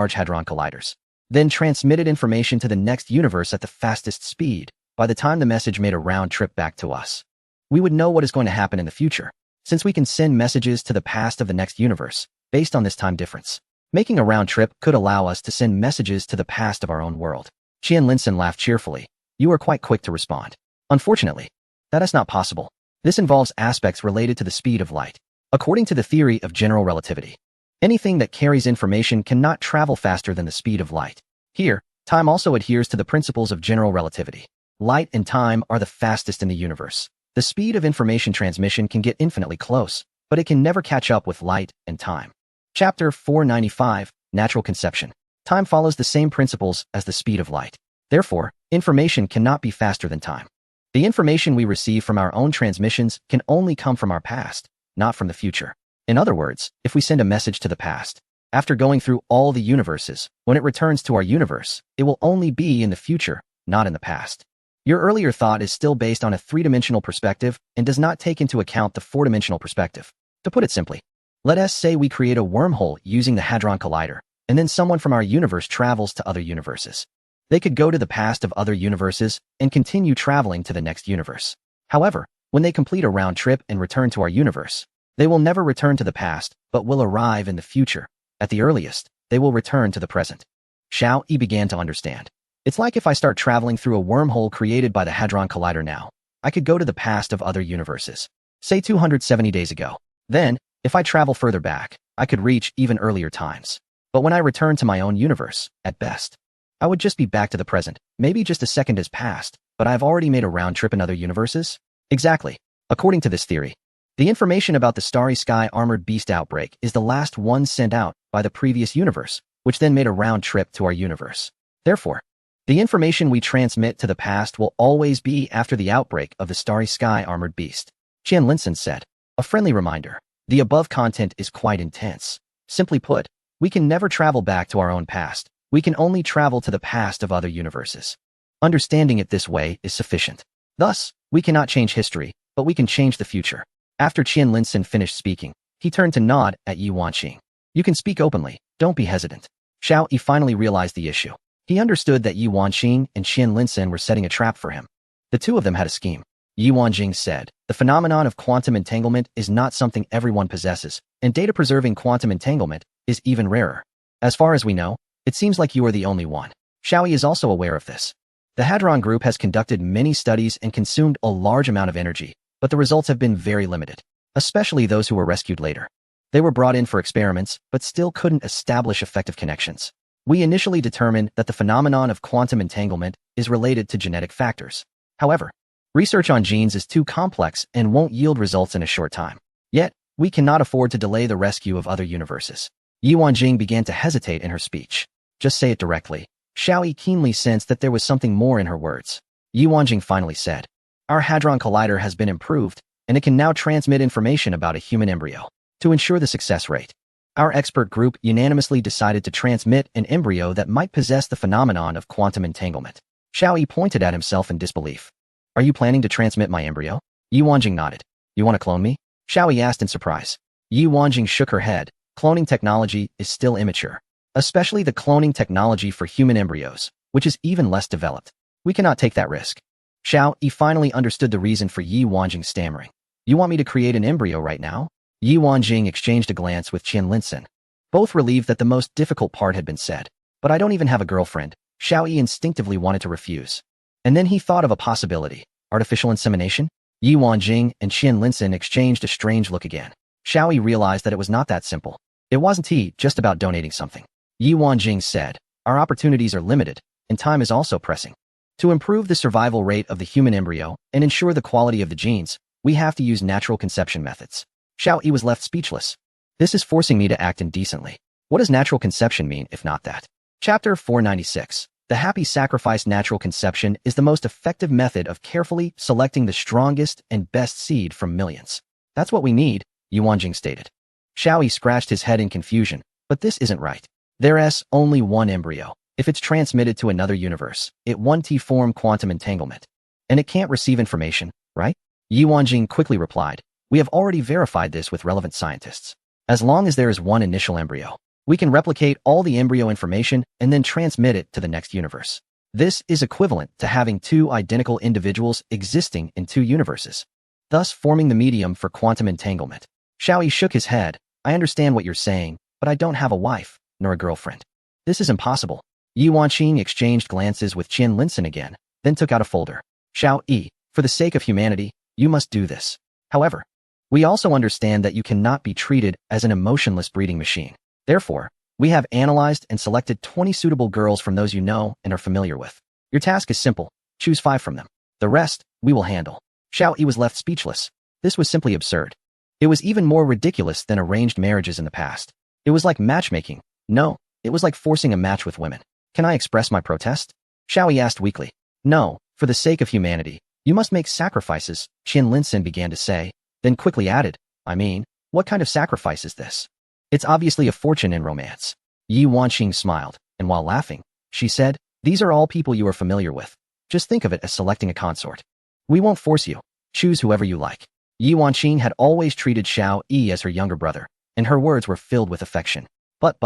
Large Hadron Colliders, then transmitted information to the next universe at the fastest speed. By the time the message made a round trip back to us, we would know what is going to happen in the future, since we can send messages to the past of the next universe based on this time difference. Making a round trip could allow us to send messages to the past of our own world. Qianlinson laughed cheerfully. You are quite quick to respond. Unfortunately, that is not possible. This involves aspects related to the speed of light. According to the theory of general relativity, anything that carries information cannot travel faster than the speed of light. Here, time also adheres to the principles of general relativity. Light and time are the fastest in the universe. The speed of information transmission can get infinitely close, but it can never catch up with light and time. Chapter 495, Natural Conception. Time follows the same principles as the speed of light. Therefore, information cannot be faster than time. The information we receive from our own transmissions can only come from our past, not from the future. In other words, if we send a message to the past, after going through all the universes, when it returns to our universe, it will only be in the future, not in the past. Your earlier thought is still based on a three-dimensional perspective and does not take into account the four-dimensional perspective. To put it simply, let us say we create a wormhole using the Hadron Collider, and then someone from our universe travels to other universes. They could go to the past of other universes and continue traveling to the next universe. However, when they complete a round trip and return to our universe, they will never return to the past, but will arrive in the future. At the earliest, they will return to the present. Xiao Yi began to understand. It's like if I start traveling through a wormhole created by the Hadron Collider now, I could go to the past of other universes, say 270 days ago. Then, if I travel further back, I could reach even earlier times. But when I return to my own universe, at best, I would just be back to the present. Maybe just a second has passed, but I've already made a round trip in other universes? Exactly. According to this theory, the information about the Starry Sky Armored Beast outbreak is the last one sent out by the previous universe, which then made a round trip to our universe. Therefore, the information we transmit to the past will always be after the outbreak of the Starry Sky Armored Beast. Qianlinson said. A friendly reminder. The above content is quite intense. Simply put, we can never travel back to our own past. We can only travel to the past of other universes. Understanding it this way is sufficient. Thus, we cannot change history, but we can change the future. After Qianlinson finished speaking, he turned to nod at Yi Wanqing. You can speak openly, don't be hesitant. Xiao Yi finally realized the issue. He understood that Yi Wanqing and Qianlinson were setting a trap for him. The two of them had a scheme. Yi Wanqing said, the phenomenon of quantum entanglement is not something everyone possesses, and data-preserving quantum entanglement is even rarer. As far as we know, it seems like you are the only one. Xiao Yi is also aware of this. The Hadron Group has conducted many studies and consumed a large amount of energy, but the results have been very limited, especially those who were rescued later. They were brought in for experiments, but still couldn't establish effective connections. We initially determined that the phenomenon of quantum entanglement is related to genetic factors. However, research on genes is too complex and won't yield results in a short time. Yet, we cannot afford to delay the rescue of other universes. Yi Wanqing began to hesitate in her speech. Just say it directly. Xiao Yi keenly sensed that there was something more in her words. Yi Wanqing finally said, our Hadron Collider has been improved, and it can now transmit information about a human embryo. To ensure the success rate, our expert group unanimously decided to transmit an embryo that might possess the phenomenon of quantum entanglement. Xiao Yi pointed at himself in disbelief. Are you planning to transmit my embryo? Yi Wanqing nodded. You want to clone me? Xiao Yi asked in surprise. Yi Wanqing shook her head. Cloning technology is still immature, especially the cloning technology for human embryos, which is even less developed. We cannot take that risk. Xiao Yi finally understood the reason for Yi Wanqing's stammering. You want me to create an embryo right now? Yi Wanqing exchanged a glance with Qianlinson. Both relieved that the most difficult part had been said. But I don't even have a girlfriend. Xiao Yi instinctively wanted to refuse. And then he thought of a possibility. Artificial insemination? Yi Wanqing and Qianlinson exchanged a strange look again. Xiao Yi realized that it was not that simple. It wasn't just about donating something. Yi Wanqing said, our opportunities are limited, and time is also pressing. To improve the survival rate of the human embryo and ensure the quality of the genes, we have to use natural conception methods. Xiao Yi was left speechless. This is forcing me to act indecently. What does natural conception mean if not that? Chapter 496. The happy sacrifice. Natural conception is the most effective method of carefully selecting the strongest and best seed from millions. That's what we need, Yi Wanqing stated. Xiao Yi scratched his head in confusion, but this isn't right. There's only one embryo. If it's transmitted to another universe, it won't form quantum entanglement. And it can't receive information, right? Yi Wanqing quickly replied, we have already verified this with relevant scientists. As long as there is one initial embryo, We can replicate all the embryo information and then transmit it to the next universe. This is equivalent to having two identical individuals existing in two universes, thus forming the medium for quantum entanglement. Xiaoyi shook his head. I understand what you're saying, but I don't have a wife, nor a girlfriend. This is impossible. Yi Wanqing exchanged glances with Qian Linson again, then took out a folder. Xiaoyi, for the sake of humanity, you must do this. However, we also understand that you cannot be treated as an emotionless breeding machine. Therefore, we have analyzed and selected 20 suitable girls from those you know and are familiar with. Your task is simple. Choose 5 from them. The rest, we will handle. Xiaoyi was left speechless. This was simply absurd. It was even more ridiculous than arranged marriages in the past. It was like matchmaking. No, it was like forcing a match with women. Can I express my protest? Xiaoyi asked weakly. No, for the sake of humanity, you must make sacrifices, Qian Linson began to say, then quickly added, I mean, what kind of sacrifice is this? It's obviously a fortune in romance. Yi Wanqing smiled, and while laughing, she said, these are all people you are familiar with. Just think of it as selecting a consort. We won't force you. Choose whoever you like. Yi Wanqing had always treated Xiaoyi as her younger brother, and her words were filled with affection. But,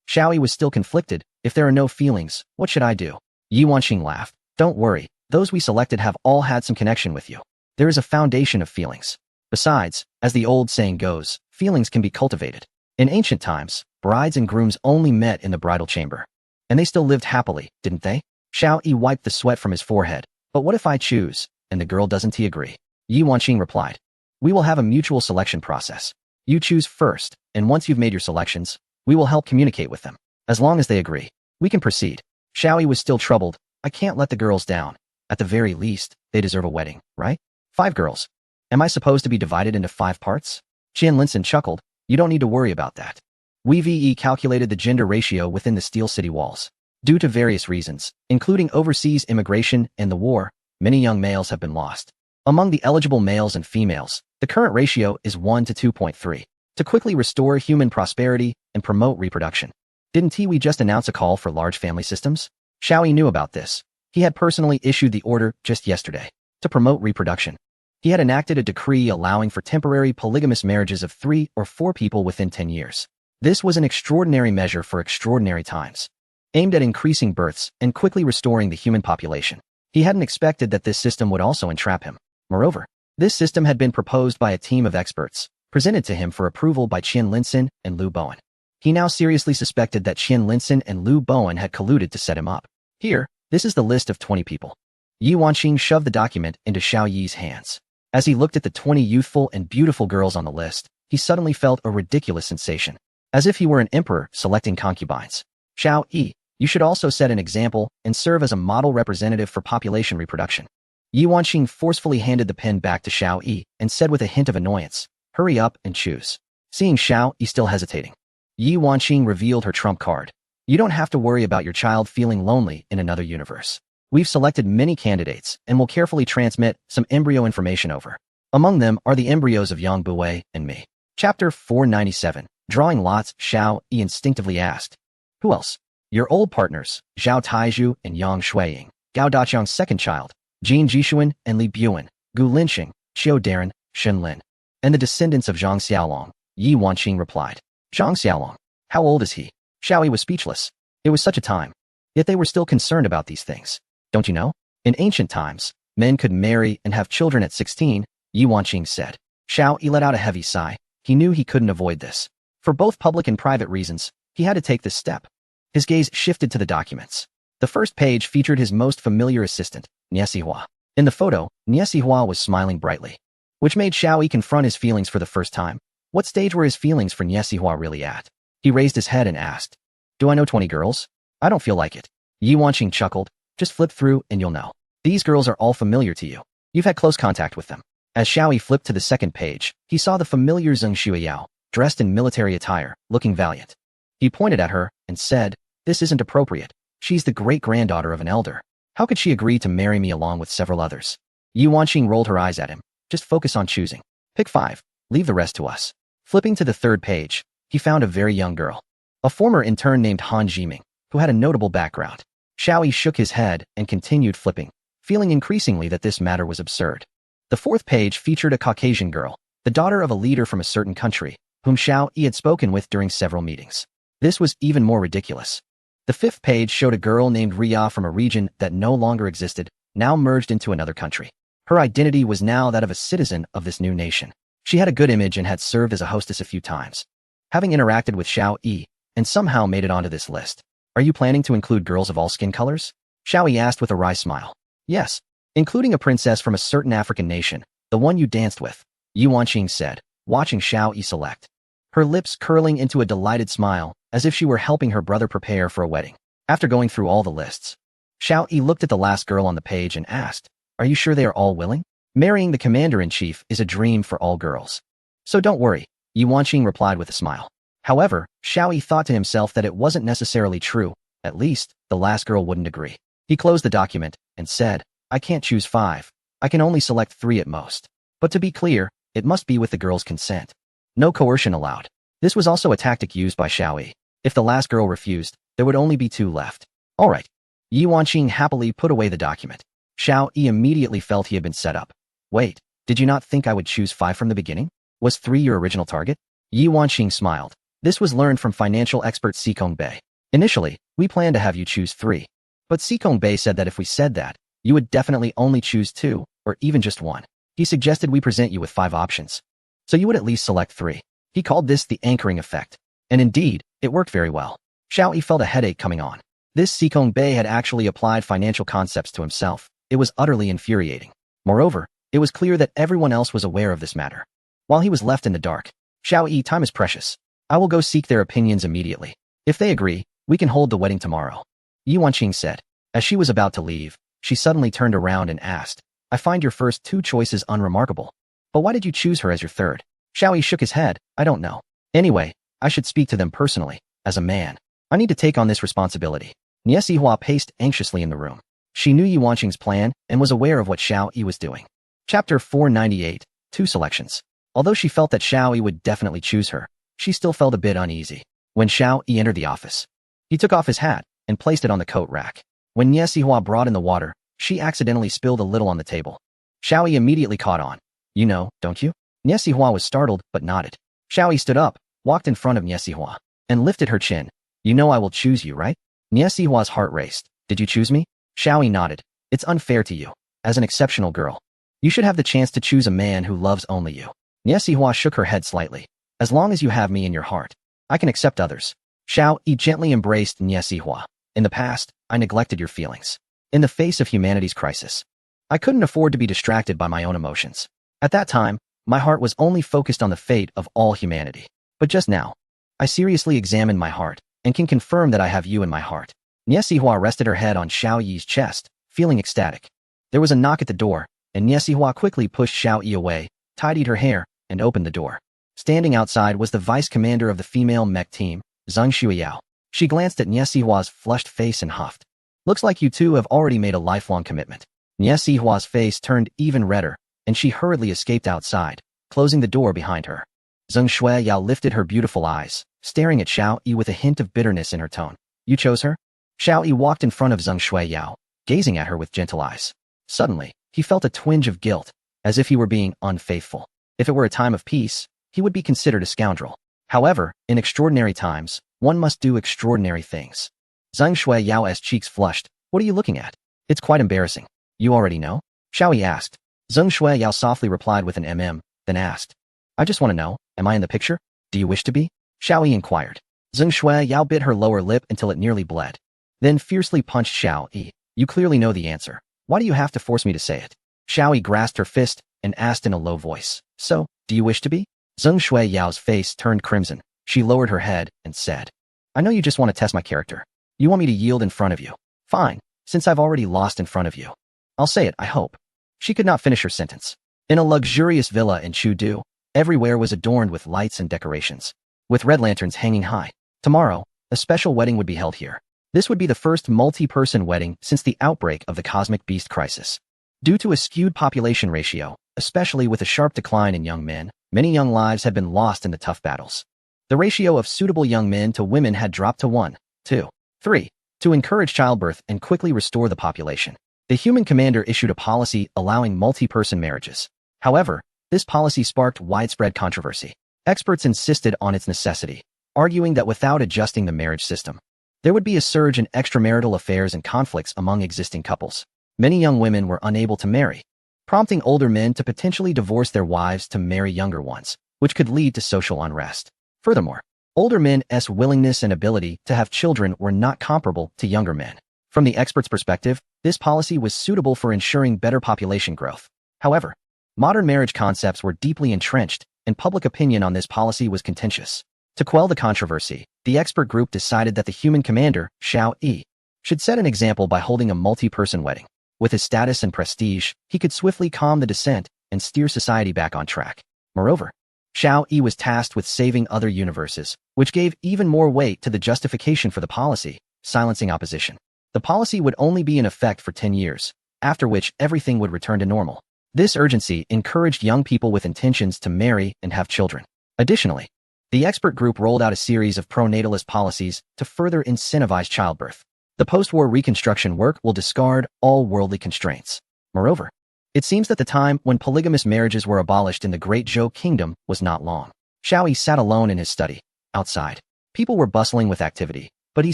Xiaoyi was still conflicted. If there are no feelings, what should I do? Yi Wanqing laughed. Don't worry, those we selected have all had some connection with you. There is a foundation of feelings. Besides, as the old saying goes, feelings can be cultivated. In ancient times, brides and grooms only met in the bridal chamber. And they still lived happily, didn't they? Xiaoyi wiped the sweat from his forehead. But what if I choose, and the girl doesn't agree? Yi Wanqing replied. We will have a mutual selection process. You choose first, and once you've made your selections, we will help communicate with them. As long as they agree, we can proceed. Xiaoyi was still troubled. I can't let the girls down. At the very least, they deserve a wedding, right? 5 girls. Am I supposed to be divided into 5 parts? Qian Linson chuckled. You don't need to worry about that. We VE calculated the gender ratio within the Steel City walls. Due to various reasons, including overseas immigration and the war, many young males have been lost. Among the eligible males and females, the current ratio is 1 to 2.3. To quickly restore human prosperity and promote reproduction. Didn't we just announce a call for large family systems? Xiaoyi knew about this. He had personally issued the order just yesterday to promote reproduction. He had enacted a decree allowing for temporary polygamous marriages of 3 or 4 people within 10 years. This was an extraordinary measure for extraordinary times, aimed at increasing births and quickly restoring the human population. He hadn't expected that this system would also entrap him. Moreover, this system had been proposed by a team of experts, presented to him for approval by Qian Linson and Liu Bowen. He now seriously suspected that Qian Linson and Liu Bowen had colluded to set him up. Here, this is the list of 20 people. Yi Wanqing shoved the document into Xiaoyi's hands. As he looked at the 20 youthful and beautiful girls on the list, he suddenly felt a ridiculous sensation, as if he were an emperor selecting concubines. Xiaoyi, you should also set an example and serve as a model representative for population reproduction. Yi Wanqing forcefully handed the pen back to Xiaoyi and said with a hint of annoyance, hurry up and choose. Seeing Xiaoyi still hesitating, Yi Wanqing revealed her trump card. You don't have to worry about your child feeling lonely in another universe. We've selected many candidates and will carefully transmit some embryo information over. Among them are the embryos of Yang Buwei and me. Chapter 497. Drawing lots, Xiaoyi instinctively asked. Who else? Your old partners, Zhao Taizhu and Yang Shuiying, Gao Daqiang's second child, Jin Jishuan and Li Buan, Gu Linxing, Xiao Darren, Shen Lin, and the descendants of Zhang Xiaolong, Yi Wanqing replied. Zhang Xiaolong. How old is he? Xiaoyi was speechless. It was such a time. Yet they were still concerned about these things. Don't you know? In ancient times, men could marry and have children at 16, Yi Wanqing said. Xiaoyi let out a heavy sigh. He knew he couldn't avoid this. For both public and private reasons, he had to take this step. His gaze shifted to the documents. The first page featured his most familiar assistant, Nie Sihua. In the photo, Nie Sihua was smiling brightly, which made Xiaoyi confront his feelings for the first time. What stage were his feelings for Nie Sihua really at? He raised his head and asked, do I know 20 girls? I don't feel like it. Yi Wanqing chuckled. Just flip through and you'll know. These girls are all familiar to you. You've had close contact with them. As Xiaoyi flipped to the second page, he saw the familiar Zheng Shuiyao, dressed in military attire, looking valiant. He pointed at her and said, this isn't appropriate. She's the great-granddaughter of an elder. How could she agree to marry me along with several others? Yi Wanqing rolled her eyes at him. Just focus on choosing. Pick 5. Leave the rest to us. Flipping to the third page, he found a very young girl. A former intern named Han Jiming, who had a notable background. Xiaoyi shook his head and continued flipping, feeling increasingly that this matter was absurd. The fourth page featured a Caucasian girl, the daughter of a leader from a certain country, whom Xiaoyi had spoken with during several meetings. This was even more ridiculous. The fifth page showed a girl named Ria from a region that no longer existed, now merged into another country. Her identity was now that of a citizen of this new nation. She had a good image and had served as a hostess a few times, having interacted with Xiao Yi, and somehow made it onto this list. Are you planning to include girls of all skin colors? Xiao Yi asked with a wry smile. Yes, including a princess from a certain African nation, the one you danced with, Yi Wanqing said, watching Xiao Yi select. Her lips curling into a delighted smile, as if she were helping her brother prepare for a wedding. After going through all the lists, Xiao Yi looked at the last girl on the page and asked, are you sure they are all willing? Marrying the commander-in-chief is a dream for all girls. So don't worry, Yi Wanqing replied with a smile. However, Xiao Yi thought to himself that it wasn't necessarily true, at least, the last girl wouldn't agree. He closed the document and said, I can't choose 5. I can only select 3 at most. But to be clear, it must be with the girl's consent. No coercion allowed. This was also a tactic used by Xiao Yi. If the last girl refused, there would only be 2 left. All right. Yi Wanqing happily put away the document. Xiao Yi immediately felt he had been set up. Wait, did you not think I would choose 5 from the beginning? Was 3 your original target? Yi Wanqing smiled. This was learned from financial expert Sikong Bei. Initially, we planned to have you choose 3. But Sikong Bei said that if we said that, you would definitely only choose 2, or even just 1. He suggested we present you with 5 options. So you would at least select 3. He called this the anchoring effect. And indeed, it worked very well. Xiao Yi felt a headache coming on. This Sikong Bei had actually applied financial concepts to himself. It was utterly infuriating. Moreover, it was clear that everyone else was aware of this matter. While he was left in the dark, Xiao Yi, time is precious. I will go seek their opinions immediately. If they agree, we can hold the wedding tomorrow. Yi Wanqing said. As she was about to leave, she suddenly turned around and asked, I find your first 2 choices unremarkable. But why did you choose her as your third? Xiao Yi shook his head. I don't know. Anyway, I should speak to them personally. As a man, I need to take on this responsibility. Nie Sihua paced anxiously in the room. She knew Yi Wanqing's plan and was aware of what Xiao Yi was doing. Chapter 498, 2 selections. Although she felt that Xiao Yi would definitely choose her, she still felt a bit uneasy. When Xiao Yi entered the office, he took off his hat and placed it on the coat rack. When Nie Sihua brought in the water, she accidentally spilled a little on the table. Xiao Yi immediately caught on. You know, don't you? Nie Sihua was startled but nodded. Xiao Yi stood up, walked in front of Nie Sihua, and lifted her chin. You know I will choose you, right? Nie Sihua's heart raced. Did you choose me? Xiao Yi nodded. It's unfair to you. As an exceptional girl, you should have the chance to choose a man who loves only you. Nie Sihua shook her head slightly. As long as you have me in your heart, I can accept others. Xiao Yi gently embraced Nie Sihua. In the past, I neglected your feelings. In the face of humanity's crisis, I couldn't afford to be distracted by my own emotions. At that time, my heart was only focused on the fate of all humanity. But just now, I seriously examined my heart and can confirm that I have you in my heart. Nie Sihua rested her head on Xiao Yi's chest, feeling ecstatic. There was a knock at the door, and Nie Sihua quickly pushed Xiao Yi away, tidied her hair, and opened the door. Standing outside was the vice commander of the female mech team, Zhang Shuiyao. She glanced at Nie Sihua's flushed face and huffed. Looks like you two have already made a lifelong commitment. Nie Sihua's face turned even redder, and she hurriedly escaped outside, closing the door behind her. Zhang Shuiyao lifted her beautiful eyes, staring at Xiao Yi with a hint of bitterness in her tone. You chose her? Xiao Yi walked in front of Zhang Shuiyao, gazing at her with gentle eyes. Suddenly, he felt a twinge of guilt, as if he were being unfaithful. If it were a time of peace, he would be considered a scoundrel. However, in extraordinary times, one must do extraordinary things. Zhang Shuiyao's cheeks flushed. What are you looking at? It's quite embarrassing. You already know? Xiao Yi asked. Zhang Shuiyao softly replied with an then asked. I just want to know, am I in the picture? Do you wish to be? Xiao Yi inquired. Zhang Shuiyao bit her lower lip until it nearly bled. Then fiercely punched Xiao Yi. You clearly know the answer. Why do you have to force me to say it? Xiao Yi grasped her fist and asked in a low voice. So, do you wish to be? Zhang Shuiyao's face turned crimson. She lowered her head and said, I know you just want to test my character. You want me to yield in front of you. Fine, since I've already lost in front of you. I'll say it, I hope. She could not finish her sentence. In a luxurious villa in Chudu, everywhere was adorned with lights and decorations, with red lanterns hanging high. Tomorrow, a special wedding would be held here. This would be the first multi-person wedding since the outbreak of the cosmic beast crisis. Due to a skewed population ratio, especially with a sharp decline in young men, many young lives had been lost in the tough battles. The ratio of suitable young men to women had dropped to 1, 2, 3. To encourage childbirth and quickly restore the population, the human commander issued a policy allowing multi-person marriages. However, this policy sparked widespread controversy. Experts insisted on its necessity, arguing that without adjusting the marriage system, there would be a surge in extramarital affairs and conflicts among existing couples. Many young women were unable to marry, prompting older men to potentially divorce their wives to marry younger ones, which could lead to social unrest. Furthermore, older men's willingness and ability to have children were not comparable to younger men. From the experts' perspective, this policy was suitable for ensuring better population growth. However, modern marriage concepts were deeply entrenched, and public opinion on this policy was contentious. To quell the controversy, the expert group decided that the human commander, Xiao Yi, should set an example by holding a multi-person wedding. With his status and prestige, he could swiftly calm the dissent and steer society back on track. Moreover, Xiao Yi was tasked with saving other universes, which gave even more weight to the justification for the policy, silencing opposition. The policy would only be in effect for 10 years, after which everything would return to normal. This urgency encouraged young people with intentions to marry and have children. Additionally, the expert group rolled out a series of pro-natalist policies to further incentivize childbirth. The post-war reconstruction work will discard all worldly constraints. Moreover, it seems that the time when polygamous marriages were abolished in the Great Zhou Kingdom was not long. Xiao Yi sat alone in his study. Outside, people were bustling with activity, but he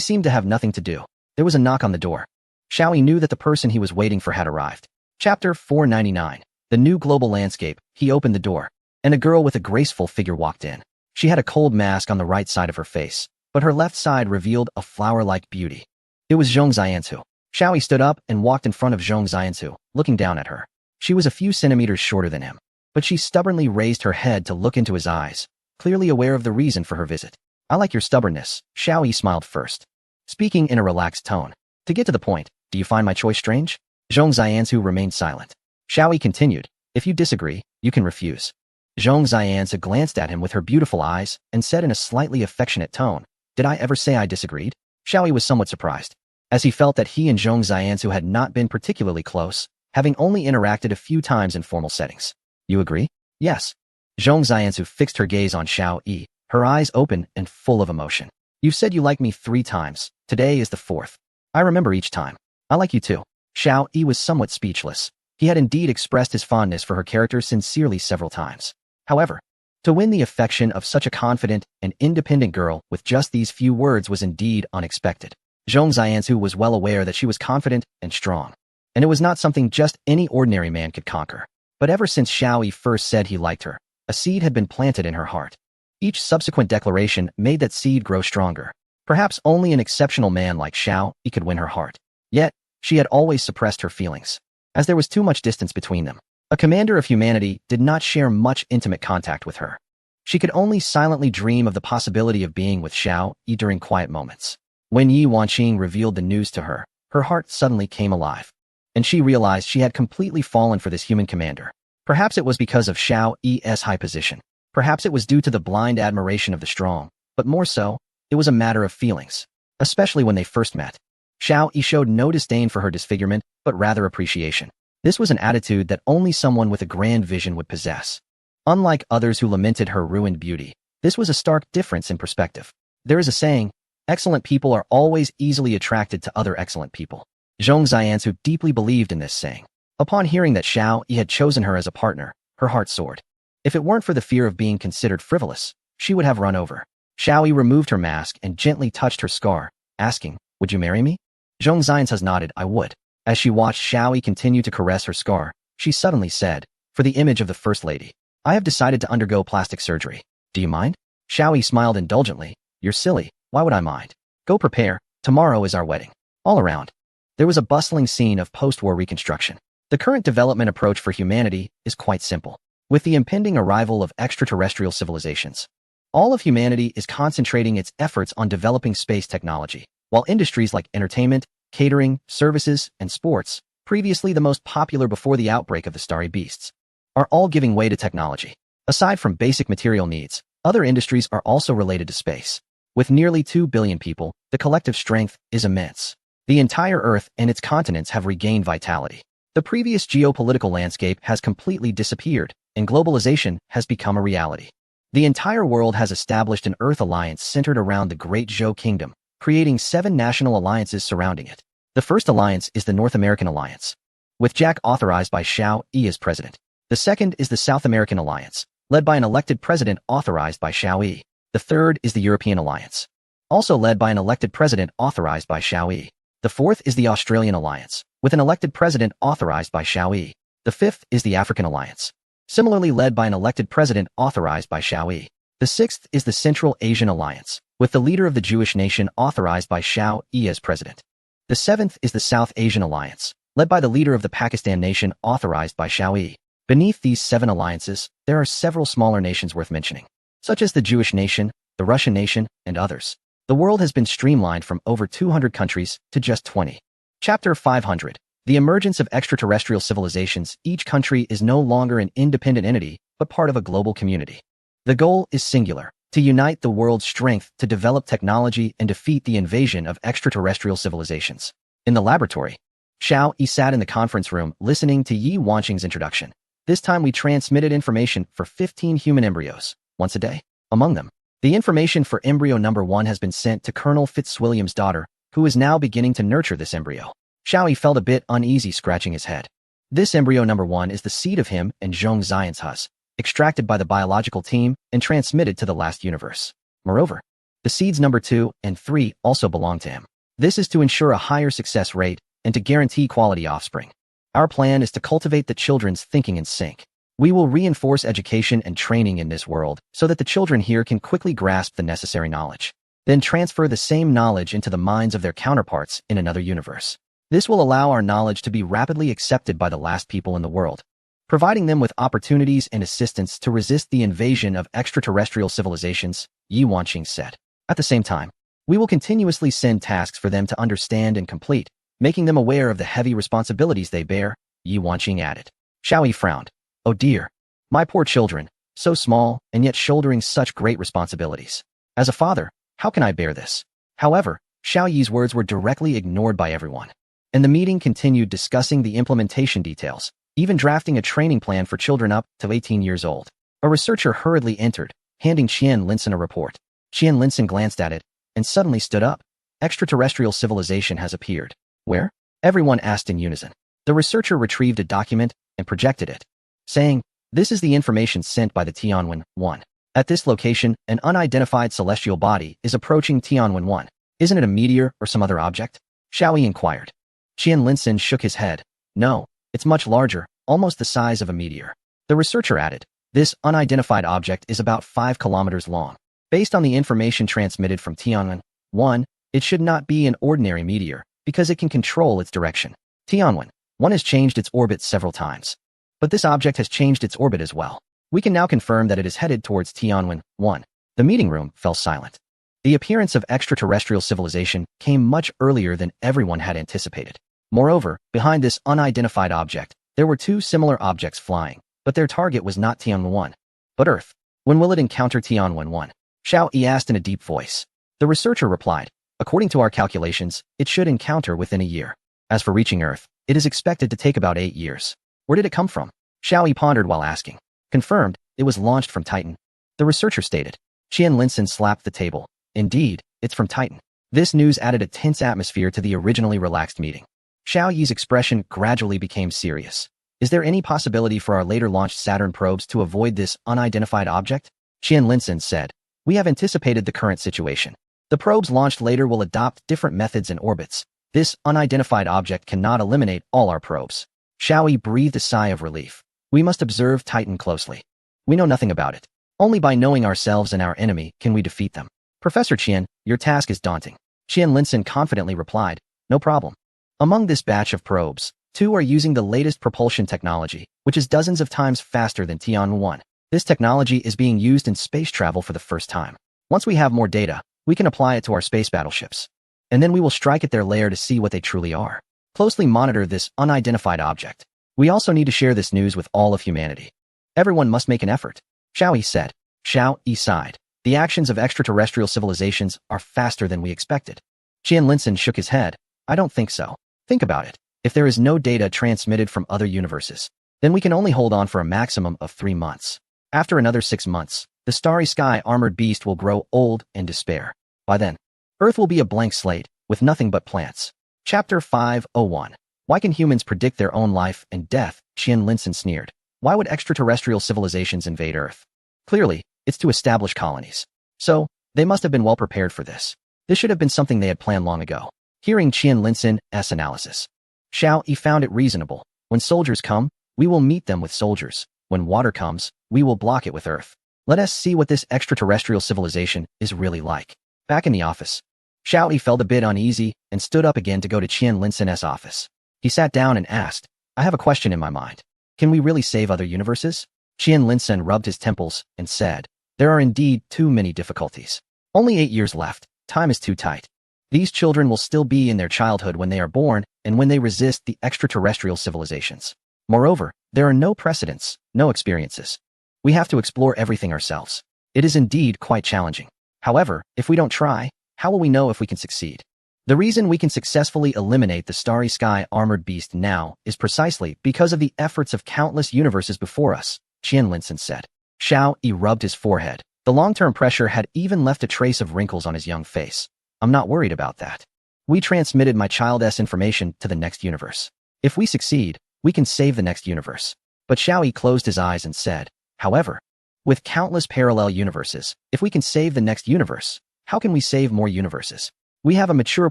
seemed to have nothing to do. There was a knock on the door. Xiao Yi knew that the person he was waiting for had arrived. Chapter 499. The New Global Landscape. He opened the door, and a girl with a graceful figure walked in. She had a cold mask on the right side of her face, but her left side revealed a flower-like beauty. It was Zhong Xianzu. Xiao Yi stood up and walked in front of Zhong Xianzu, looking down at her. She was a few centimeters shorter than him, but she stubbornly raised her head to look into his eyes, clearly aware of the reason for her visit. I like your stubbornness, Xiao Yi smiled first, speaking in a relaxed tone. To get to the point, do you find my choice strange? Zhong Xianzu remained silent. Xiao Yi continued, if you disagree, you can refuse. Zhong Xianzu glanced at him with her beautiful eyes and said in a slightly affectionate tone, did I ever say I disagreed? Xiao Yi was somewhat surprised, as he felt that he and Zhong Xianzu had not been particularly close, having only interacted a few times in formal settings. You agree? Yes. Zhong Xianzu fixed her gaze on Xiao Yi, her eyes open and full of emotion. You've said you like me 3 times. Today is the 4th. I remember each time. I like you too. Xiao Yi was somewhat speechless. He had indeed expressed his fondness for her character sincerely several times. However, to win the affection of such a confident and independent girl with just these few words was indeed unexpected. Zhong Xianzu was well aware that she was confident and strong, and it was not something just any ordinary man could conquer. But ever since Xiao Yi first said he liked her, a seed had been planted in her heart. Each subsequent declaration made that seed grow stronger. Perhaps only an exceptional man like Xiao Yi could win her heart. Yet, she had always suppressed her feelings, as there was too much distance between them. A commander of humanity did not share much intimate contact with her. She could only silently dream of the possibility of being with Xiao Yi during quiet moments. When Yi Wanqing revealed the news to her, her heart suddenly came alive, and she realized she had completely fallen for this human commander. Perhaps it was because of Xiao Yi's high position. Perhaps it was due to the blind admiration of the strong, but more so, it was a matter of feelings. Especially when they first met, Xiao Yi showed no disdain for her disfigurement, but rather appreciation. This was an attitude that only someone with a grand vision would possess. Unlike others who lamented her ruined beauty, this was a stark difference in perspective. There is a saying, excellent people are always easily attracted to other excellent people. Zhong Xianzu deeply believed in this saying. Upon hearing that Xiao Yi had chosen her as a partner, her heart soared. If it weren't for the fear of being considered frivolous, she would have run over. Xiao Yi removed her mask and gently touched her scar, asking, would you marry me? Zhong Xianzu nodded, I would. As she watched Xiao Yi continue to caress her scar, she suddenly said, for the image of the First Lady, I have decided to undergo plastic surgery. Do you mind? Xiao Yi smiled indulgently. You're silly. Why would I mind? Go prepare. Tomorrow is our wedding. All around, there was a bustling scene of post-war reconstruction. The current development approach for humanity is quite simple. With the impending arrival of extraterrestrial civilizations, all of humanity is concentrating its efforts on developing space technology, while industries like entertainment, catering, services, and sports, previously the most popular before the outbreak of the starry beasts, are all giving way to technology. Aside from basic material needs, other industries are also related to space. With nearly 2 billion people, the collective strength is immense. The entire Earth and its continents have regained vitality. The previous geopolitical landscape has completely disappeared, and globalization has become a reality. The entire world has established an Earth alliance centered around the Great Zhou Kingdom, creating 7 national alliances surrounding it. The first alliance is the North American Alliance, with Jack authorized by Xiao Yi as president. The second is the South American Alliance, led by an elected president authorized by Xiao Yi. The third is the European Alliance, also led by an elected president authorized by Xiao Yi. The fourth is the Australian Alliance, with an elected president authorized by Xiao Yi. The fifth is the African Alliance, similarly led by an elected president authorized by Xiao Yi. The sixth is the Central Asian Alliance, with the leader of the Jewish nation authorized by Xiao Yi as president. The seventh is the South Asian Alliance, led by the leader of the Pakistan nation authorized by Xiao Yi. Beneath these 7 alliances, there are several smaller nations worth mentioning, such as the Jewish nation, the Russian nation, and others. The world has been streamlined from over 200 countries to just 20. Chapter 500. The emergence of extraterrestrial civilizations. Each country is no longer an independent entity, but part of a global community. The goal is singular: to unite the world's strength to develop technology and defeat the invasion of extraterrestrial civilizations. In the laboratory, Xiao Yi sat in the conference room listening to Yi Wanqing's introduction. This time we transmitted information for 15 human embryos, once a day. Among them, the information for embryo number 1 has been sent to Colonel Fitzwilliam's daughter, who is now beginning to nurture this embryo. Xiao Yi felt a bit uneasy, scratching his head. This embryo number 1 is the seed of him and Zhong Xian's hus, extracted by the biological team and transmitted to the last universe. Moreover, the seeds number 2 and 3 also belong to him. This is to ensure a higher success rate and to guarantee quality offspring. Our plan is to cultivate the children's thinking in sync. We will reinforce education and training in this world so that the children here can quickly grasp the necessary knowledge, then transfer the same knowledge into the minds of their counterparts in another universe. This will allow our knowledge to be rapidly accepted by the last people in the world, providing them with opportunities and assistance to resist the invasion of extraterrestrial civilizations, Yi Wanqing said. At the same time, we will continuously send tasks for them to understand and complete, making them aware of the heavy responsibilities they bear, Yi Wanqing added. Xiao Yi frowned. Oh dear, my poor children, so small and yet shouldering such great responsibilities. As a father, how can I bear this? However, Xiao Yi's words were directly ignored by everyone, and the meeting continued discussing the implementation details, even drafting a training plan for children up to 18 years old. A researcher hurriedly entered, handing Qian Linson a report. Qian Linson glanced at it and suddenly stood up. Extraterrestrial civilization has appeared. Where? Everyone asked in unison. The researcher retrieved a document and projected it, saying, "This is the information sent by the Tianwen 1. At this location, an unidentified celestial body is approaching Tianwen 1. Isn't it a meteor or some other object?" Xiao Yi inquired. Qian Linson shook his head. No, it's much larger, almost the size of a meteor. The researcher added, "This unidentified object is about 5 kilometers long. Based on the information transmitted from Tianwen 1, it should not be an ordinary meteor, because it can control its direction. Tianwen 1 has changed its orbit several times, but this object has changed its orbit as well. We can now confirm that it is headed towards Tianwen 1. The meeting room fell silent. The appearance of extraterrestrial civilization came much earlier than everyone had anticipated. Moreover, behind this unidentified object, there were 2 similar objects flying, but their target was not Tianwen 1, but Earth. When will it encounter Tianwen 1? Xiao Yi asked in a deep voice. The researcher replied, according to our calculations, it should encounter within a year. As for reaching Earth, it is expected to take about 8 years. Where did it come from? Xiao Yi pondered while asking. Confirmed, it was launched from Titan. The researcher stated. Qian Linson slapped the table. Indeed, it's from Titan. This news added a tense atmosphere to the originally relaxed meeting. Xiao Yi's expression gradually became serious. Is there any possibility for our later launched Saturn probes to avoid this unidentified object? Qian Linson said. We have anticipated the current situation. The probes launched later will adopt different methods and orbits. This unidentified object cannot eliminate all our probes. Xiao Yi breathed a sigh of relief. We must observe Titan closely. We know nothing about it. Only by knowing ourselves and our enemy can we defeat them. Professor Qian, your task is daunting. Qian Linson confidently replied, no problem. Among this batch of probes, 2 are using the latest propulsion technology, which is dozens of times faster than Tianwen 1. This technology is being used in space travel for the first time. Once we have more data, we can apply it to our space battleships. And then we will strike at their lair to see what they truly are. Closely monitor this unidentified object. We also need to share this news with all of humanity. Everyone must make an effort. Xiao Yi said. Xiao Yi sighed. The actions of extraterrestrial civilizations are faster than we expected. Qian Linson shook his head. I don't think so. Think about it. If there is no data transmitted from other universes, then we can only hold on for a maximum of 3 months. After another 6 months, the starry sky armored beast will grow old and despair. By then, Earth will be a blank slate, with nothing but plants. Chapter 501. Why can humans predict their own life and death? Qian Linson sneered. Why would extraterrestrial civilizations invade Earth? Clearly, it's to establish colonies. So, they must have been well prepared for this. This should have been something they had planned long ago. Hearing Qian Linsen's analysis, Xiao Yi found it reasonable. When soldiers come, we will meet them with soldiers. When water comes, we will block it with earth. Let us see what this extraterrestrial civilization is really like. Back in the office, Xiao Yi felt a bit uneasy and stood up again to go to Qian Linsen's office. He sat down and asked, I have a question in my mind. Can we really save other universes? Qian Linsen rubbed his temples and said, there are indeed too many difficulties. Only 8 years left. Time is too tight. These children will still be in their childhood when they are born and when they resist the extraterrestrial civilizations. Moreover, there are no precedents, no experiences. We have to explore everything ourselves. It is indeed quite challenging. However, if we don't try, how will we know if we can succeed? The reason we can successfully eliminate the starry sky armored beast now is precisely because of the efforts of countless universes before us, Qian Linsen said. Xiao Yi rubbed his forehead. The long-term pressure had even left a trace of wrinkles on his young face. I'm not worried about that. We transmitted my child's information to the next universe. If we succeed, we can save the next universe. But Xiao Yi closed his eyes and said, however, with countless parallel universes, if we can save the next universe, how can we save more universes? We have a mature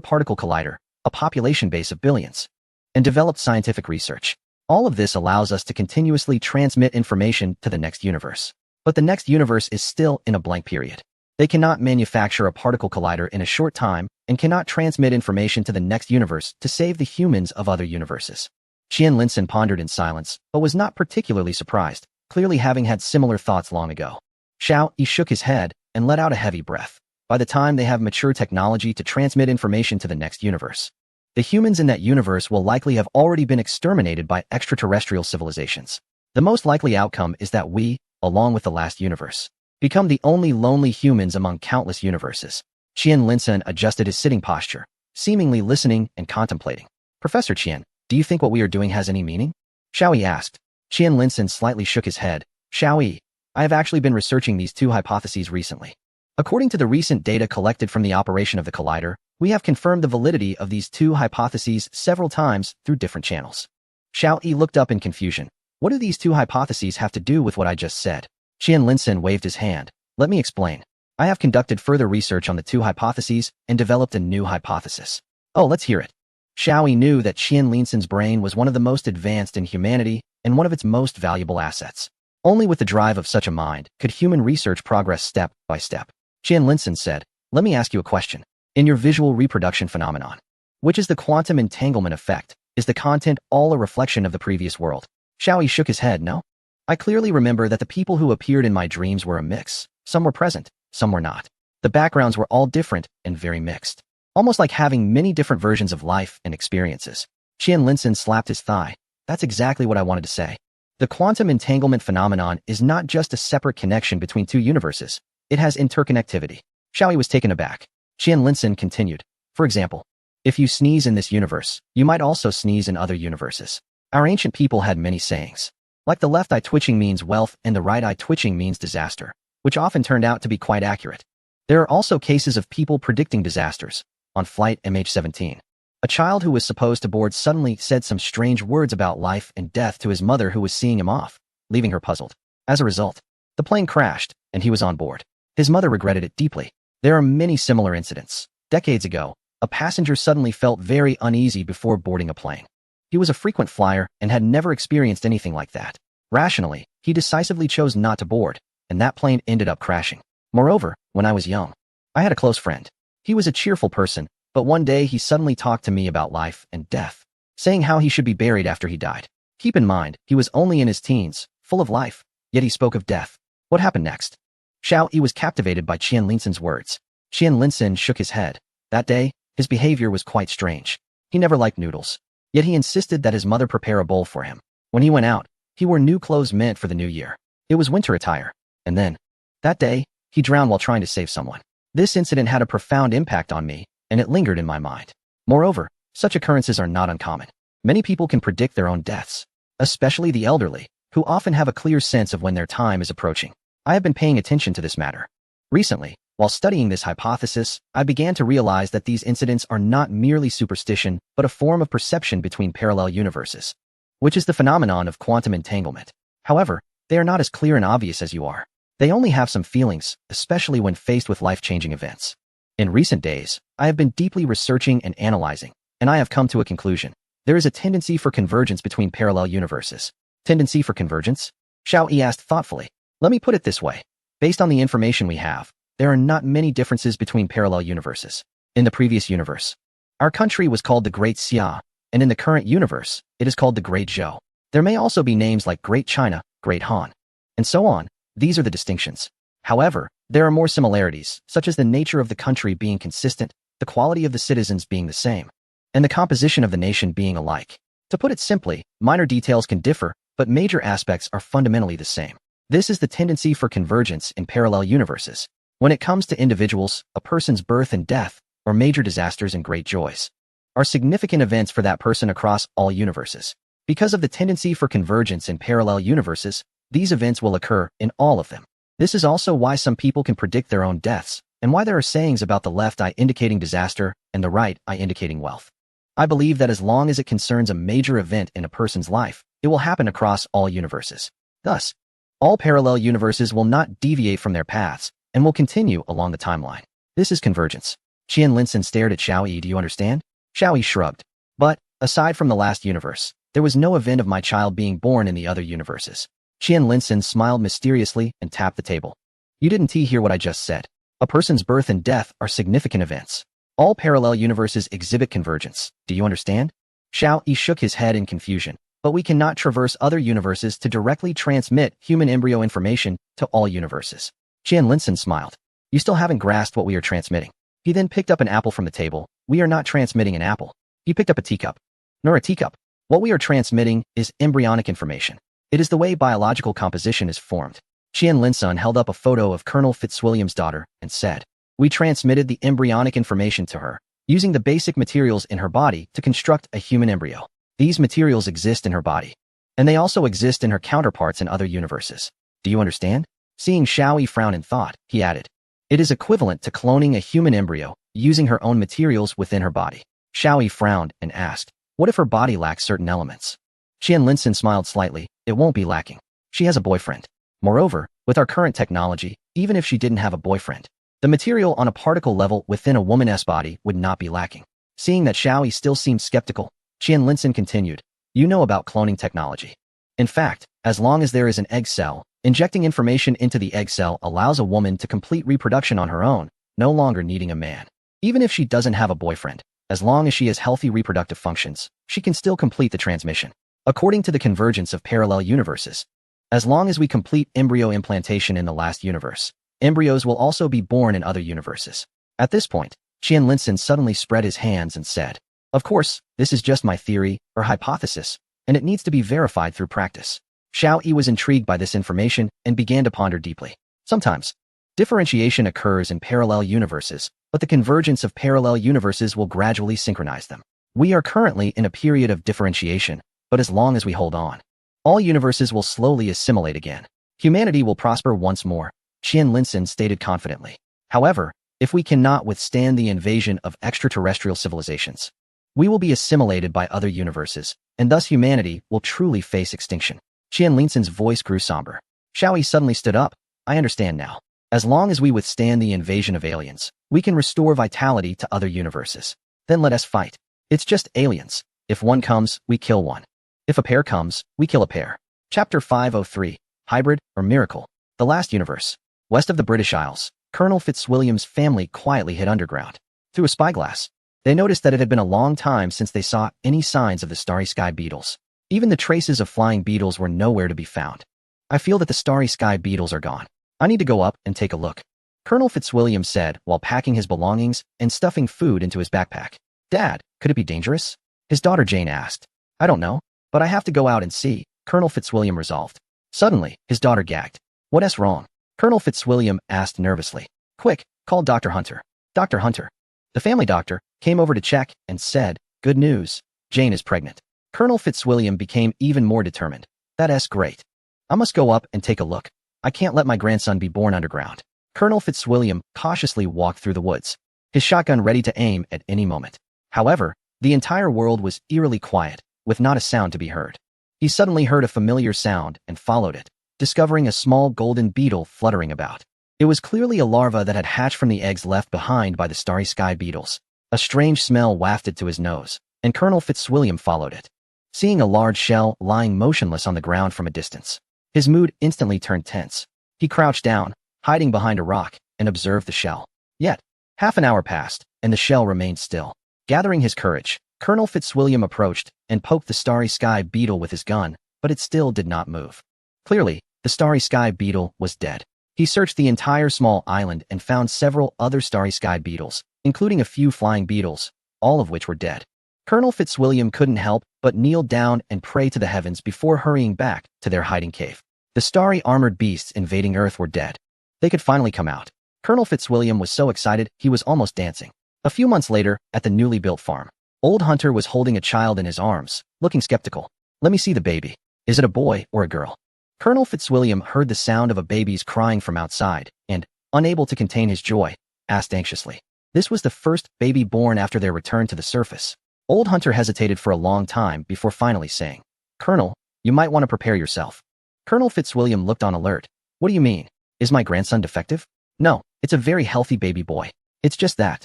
particle collider, a population base of billions, and developed scientific research. All of this allows us to continuously transmit information to the next universe. But the next universe is still in a blank period. They cannot manufacture a particle collider in a short time and cannot transmit information to the next universe to save the humans of other universes. Qian Linsen pondered in silence, but was not particularly surprised, clearly having had similar thoughts long ago. Xiao Yi shook his head and let out a heavy breath. By the time they have mature technology to transmit information to the next universe, the humans in that universe will likely have already been exterminated by extraterrestrial civilizations. The most likely outcome is that we, along with the last universe, become the only lonely humans among countless universes. Qian Linsen adjusted his sitting posture, seemingly listening and contemplating. Professor Qian, do you think what we are doing has any meaning? Xiao Yi asked. Qian Linsen slightly shook his head. Xiao Yi, I have actually been researching these two hypotheses recently. According to the recent data collected from the operation of the collider, we have confirmed the validity of these two hypotheses several times through different channels. Xiao Yi looked up in confusion. What do these two hypotheses have to do with what I just said? Qian Linsen waved his hand. Let me explain. I have conducted further research on the two hypotheses and developed a new hypothesis. Oh, let's hear it. Xiao Yi knew that Qian Linsen's brain was one of the most advanced in humanity and one of its most valuable assets. Only with the drive of such a mind could human research progress step by step. Qian Linsen said, let me ask you a question. In your visual reproduction phenomenon, which is the quantum entanglement effect, is the content all a reflection of the previous world? Xiao Yi shook his head. No. I clearly remember that the people who appeared in my dreams were a mix. Some were present, some were not. The backgrounds were all different and very mixed. Almost like having many different versions of life and experiences. Qian Linsen slapped his thigh. That's exactly what I wanted to say. The quantum entanglement phenomenon is not just a separate connection between two universes. It has interconnectivity. Xiao Yi was taken aback. Qian Linsen continued. For example, if you sneeze in this universe, you might also sneeze in other universes. Our ancient people had many sayings. Like the left eye twitching means wealth and the right eye twitching means disaster, which often turned out to be quite accurate. There are also cases of people predicting disasters. On flight MH17, a child who was supposed to board suddenly said some strange words about life and death to his mother who was seeing him off, leaving her puzzled. As a result, the plane crashed, and he was on board. His mother regretted it deeply. There are many similar incidents. Decades ago, a passenger suddenly felt very uneasy before boarding a plane. He was a frequent flyer and had never experienced anything like that. Rationally, he decisively chose not to board, and that plane ended up crashing. Moreover, when I was young, I had a close friend. He was a cheerful person, but one day he suddenly talked to me about life and death, saying how he should be buried after he died. Keep in mind, he was only in his teens, full of life, yet he spoke of death. What happened next? Xiao Yi was captivated by Qian Linsen's words. Qian Linsen shook his head. That day, his behavior was quite strange. He never liked noodles, yet he insisted that his mother prepare a bowl for him. When he went out, he wore new clothes meant for the new year. It was winter attire. And then, that day, he drowned while trying to save someone. This incident had a profound impact on me, and it lingered in my mind. Moreover, such occurrences are not uncommon. Many people can predict their own deaths, especially the elderly, who often have a clear sense of when their time is approaching. I have been paying attention to this matter. Recently, while studying this hypothesis, I began to realize that these incidents are not merely superstition, but a form of perception between parallel universes, which is the phenomenon of quantum entanglement. However, they are not as clear and obvious as you are. They only have some feelings, especially when faced with life-changing events. In recent days, I have been deeply researching and analyzing, and I have come to a conclusion. There is a tendency for convergence between parallel universes. Tendency for convergence? Xiao Yi asked thoughtfully. Let me put it this way. Based on the information we have, there are not many differences between parallel universes. In the previous universe, our country was called the Great Xia, and in the current universe, it is called the Great Zhou. There may also be names like Great China, Great Han, and so on. These are the distinctions. However, there are more similarities, such as the nature of the country being consistent, the quality of the citizens being the same, and the composition of the nation being alike. To put it simply, minor details can differ, but major aspects are fundamentally the same. This is the tendency for convergence in parallel universes. When it comes to individuals, a person's birth and death, or major disasters and great joys, are significant events for that person across all universes. Because of the tendency for convergence in parallel universes, these events will occur in all of them. This is also why some people can predict their own deaths, and why there are sayings about the left eye indicating disaster and the right eye indicating wealth. I believe that as long as it concerns a major event in a person's life, it will happen across all universes. Thus, all parallel universes will not deviate from their paths and will continue along the timeline. This is convergence. Qian Linson stared at Xiao Yi. Do you understand? Xiao Yi shrugged. But, aside from the last universe, there was no event of my child being born in the other universes. Qian Linson smiled mysteriously and tapped the table. You didn't hear what I just said. A person's birth and death are significant events. All parallel universes exhibit convergence. Do you understand? Xiao Yi shook his head in confusion. But we cannot traverse other universes to directly transmit human embryo information to all universes. Qian Linson smiled. You still haven't grasped what we are transmitting. He then picked up an apple from the table. We are not transmitting an apple. He picked up a teacup. Nor a teacup. What we are transmitting is embryonic information. It is the way biological composition is formed. Qian Linson held up a photo of Colonel Fitzwilliam's daughter and said, we transmitted the embryonic information to her, using the basic materials in her body to construct a human embryo. These materials exist in her body, and they also exist in her counterparts in other universes. Do you understand? Seeing Xiao Yi frown in thought, he added, it is equivalent to cloning a human embryo, using her own materials within her body. Xiao Yi frowned and asked, what if her body lacks certain elements? Qian Linson smiled slightly. It won't be lacking. She has a boyfriend. Moreover, with our current technology, even if she didn't have a boyfriend, the material on a particle level within a woman's body would not be lacking. Seeing that Xiao Yi still seemed skeptical, Qian Linson continued, you know about cloning technology. In fact, as long as there is an egg cell, injecting information into the egg cell allows a woman to complete reproduction on her own, no longer needing a man. Even if she doesn't have a boyfriend, as long as she has healthy reproductive functions, she can still complete the transmission. According to the convergence of parallel universes, as long as we complete embryo implantation in the last universe, embryos will also be born in other universes. At this point, Qian Linson suddenly spread his hands and said, of course, this is just my theory or hypothesis, and it needs to be verified through practice. Xiao Yi was intrigued by this information and began to ponder deeply. Sometimes, differentiation occurs in parallel universes, but the convergence of parallel universes will gradually synchronize them. We are currently in a period of differentiation, but as long as we hold on, all universes will slowly assimilate again. Humanity will prosper once more, Qian Linson stated confidently. However, if we cannot withstand the invasion of extraterrestrial civilizations, we will be assimilated by other universes, and thus humanity will truly face extinction. Qian Linson's voice grew somber. Xiao Yi suddenly stood up. I understand now. As long as we withstand the invasion of aliens, we can restore vitality to other universes. Then let us fight. It's just aliens. If one comes, we kill one. If a pair comes, we kill a pair. Chapter 503, Hybrid or Miracle. The Last Universe. West of the British Isles, Colonel Fitzwilliam's family quietly hid underground. Through a spyglass, they noticed that it had been a long time since they saw any signs of the starry sky beetles. Even the traces of flying beetles were nowhere to be found. I feel that the starry sky beetles are gone. I need to go up and take a look, Colonel Fitzwilliam said while packing his belongings and stuffing food into his backpack. Dad, could it be dangerous? His daughter Jane asked. I don't know, but I have to go out and see, Colonel Fitzwilliam resolved. Suddenly, his daughter gagged. What's wrong? Colonel Fitzwilliam asked nervously. Quick, call Dr. Hunter. Dr. Hunter. The family doctor came over to check and said, good news, Jane is pregnant. Colonel Fitzwilliam became even more determined. That's great. I must go up and take a look. I can't let my grandson be born underground. Colonel Fitzwilliam cautiously walked through the woods, his shotgun ready to aim at any moment. However, the entire world was eerily quiet, with not a sound to be heard. He suddenly heard a familiar sound and followed it. discovering a small golden beetle fluttering about. It was clearly a larva that had hatched from the eggs left behind by the starry sky beetles. A strange smell wafted to his nose, and Colonel Fitzwilliam followed it. Seeing a large shell lying motionless on the ground from a distance, his mood instantly turned tense. He crouched down, hiding behind a rock, and observed the shell. Yet, half an hour passed, and the shell remained still. Gathering his courage, Colonel Fitzwilliam approached and poked the starry sky beetle with his gun, but it still did not move. Clearly, the starry sky beetle was dead. He searched the entire small island and found several other starry sky beetles, including a few flying beetles, all of which were dead. Colonel Fitzwilliam couldn't help but kneel down and pray to the heavens before hurrying back to their hiding cave. The starry armored beasts invading Earth were dead. They could finally come out. Colonel Fitzwilliam was so excited he was almost dancing. A few months later, at the newly built farm, Old Hunter was holding a child in his arms, looking skeptical. "Let me see the baby. Is it a boy or a girl?" Colonel Fitzwilliam heard the sound of a baby's crying from outside and, unable to contain his joy, asked anxiously. This was the first baby born after their return to the surface. Old Hunter hesitated for a long time before finally saying, "Colonel, you might want to prepare yourself." Colonel Fitzwilliam looked on alert. "What do you mean? Is my grandson defective?" "No, it's a very healthy baby boy. It's just that."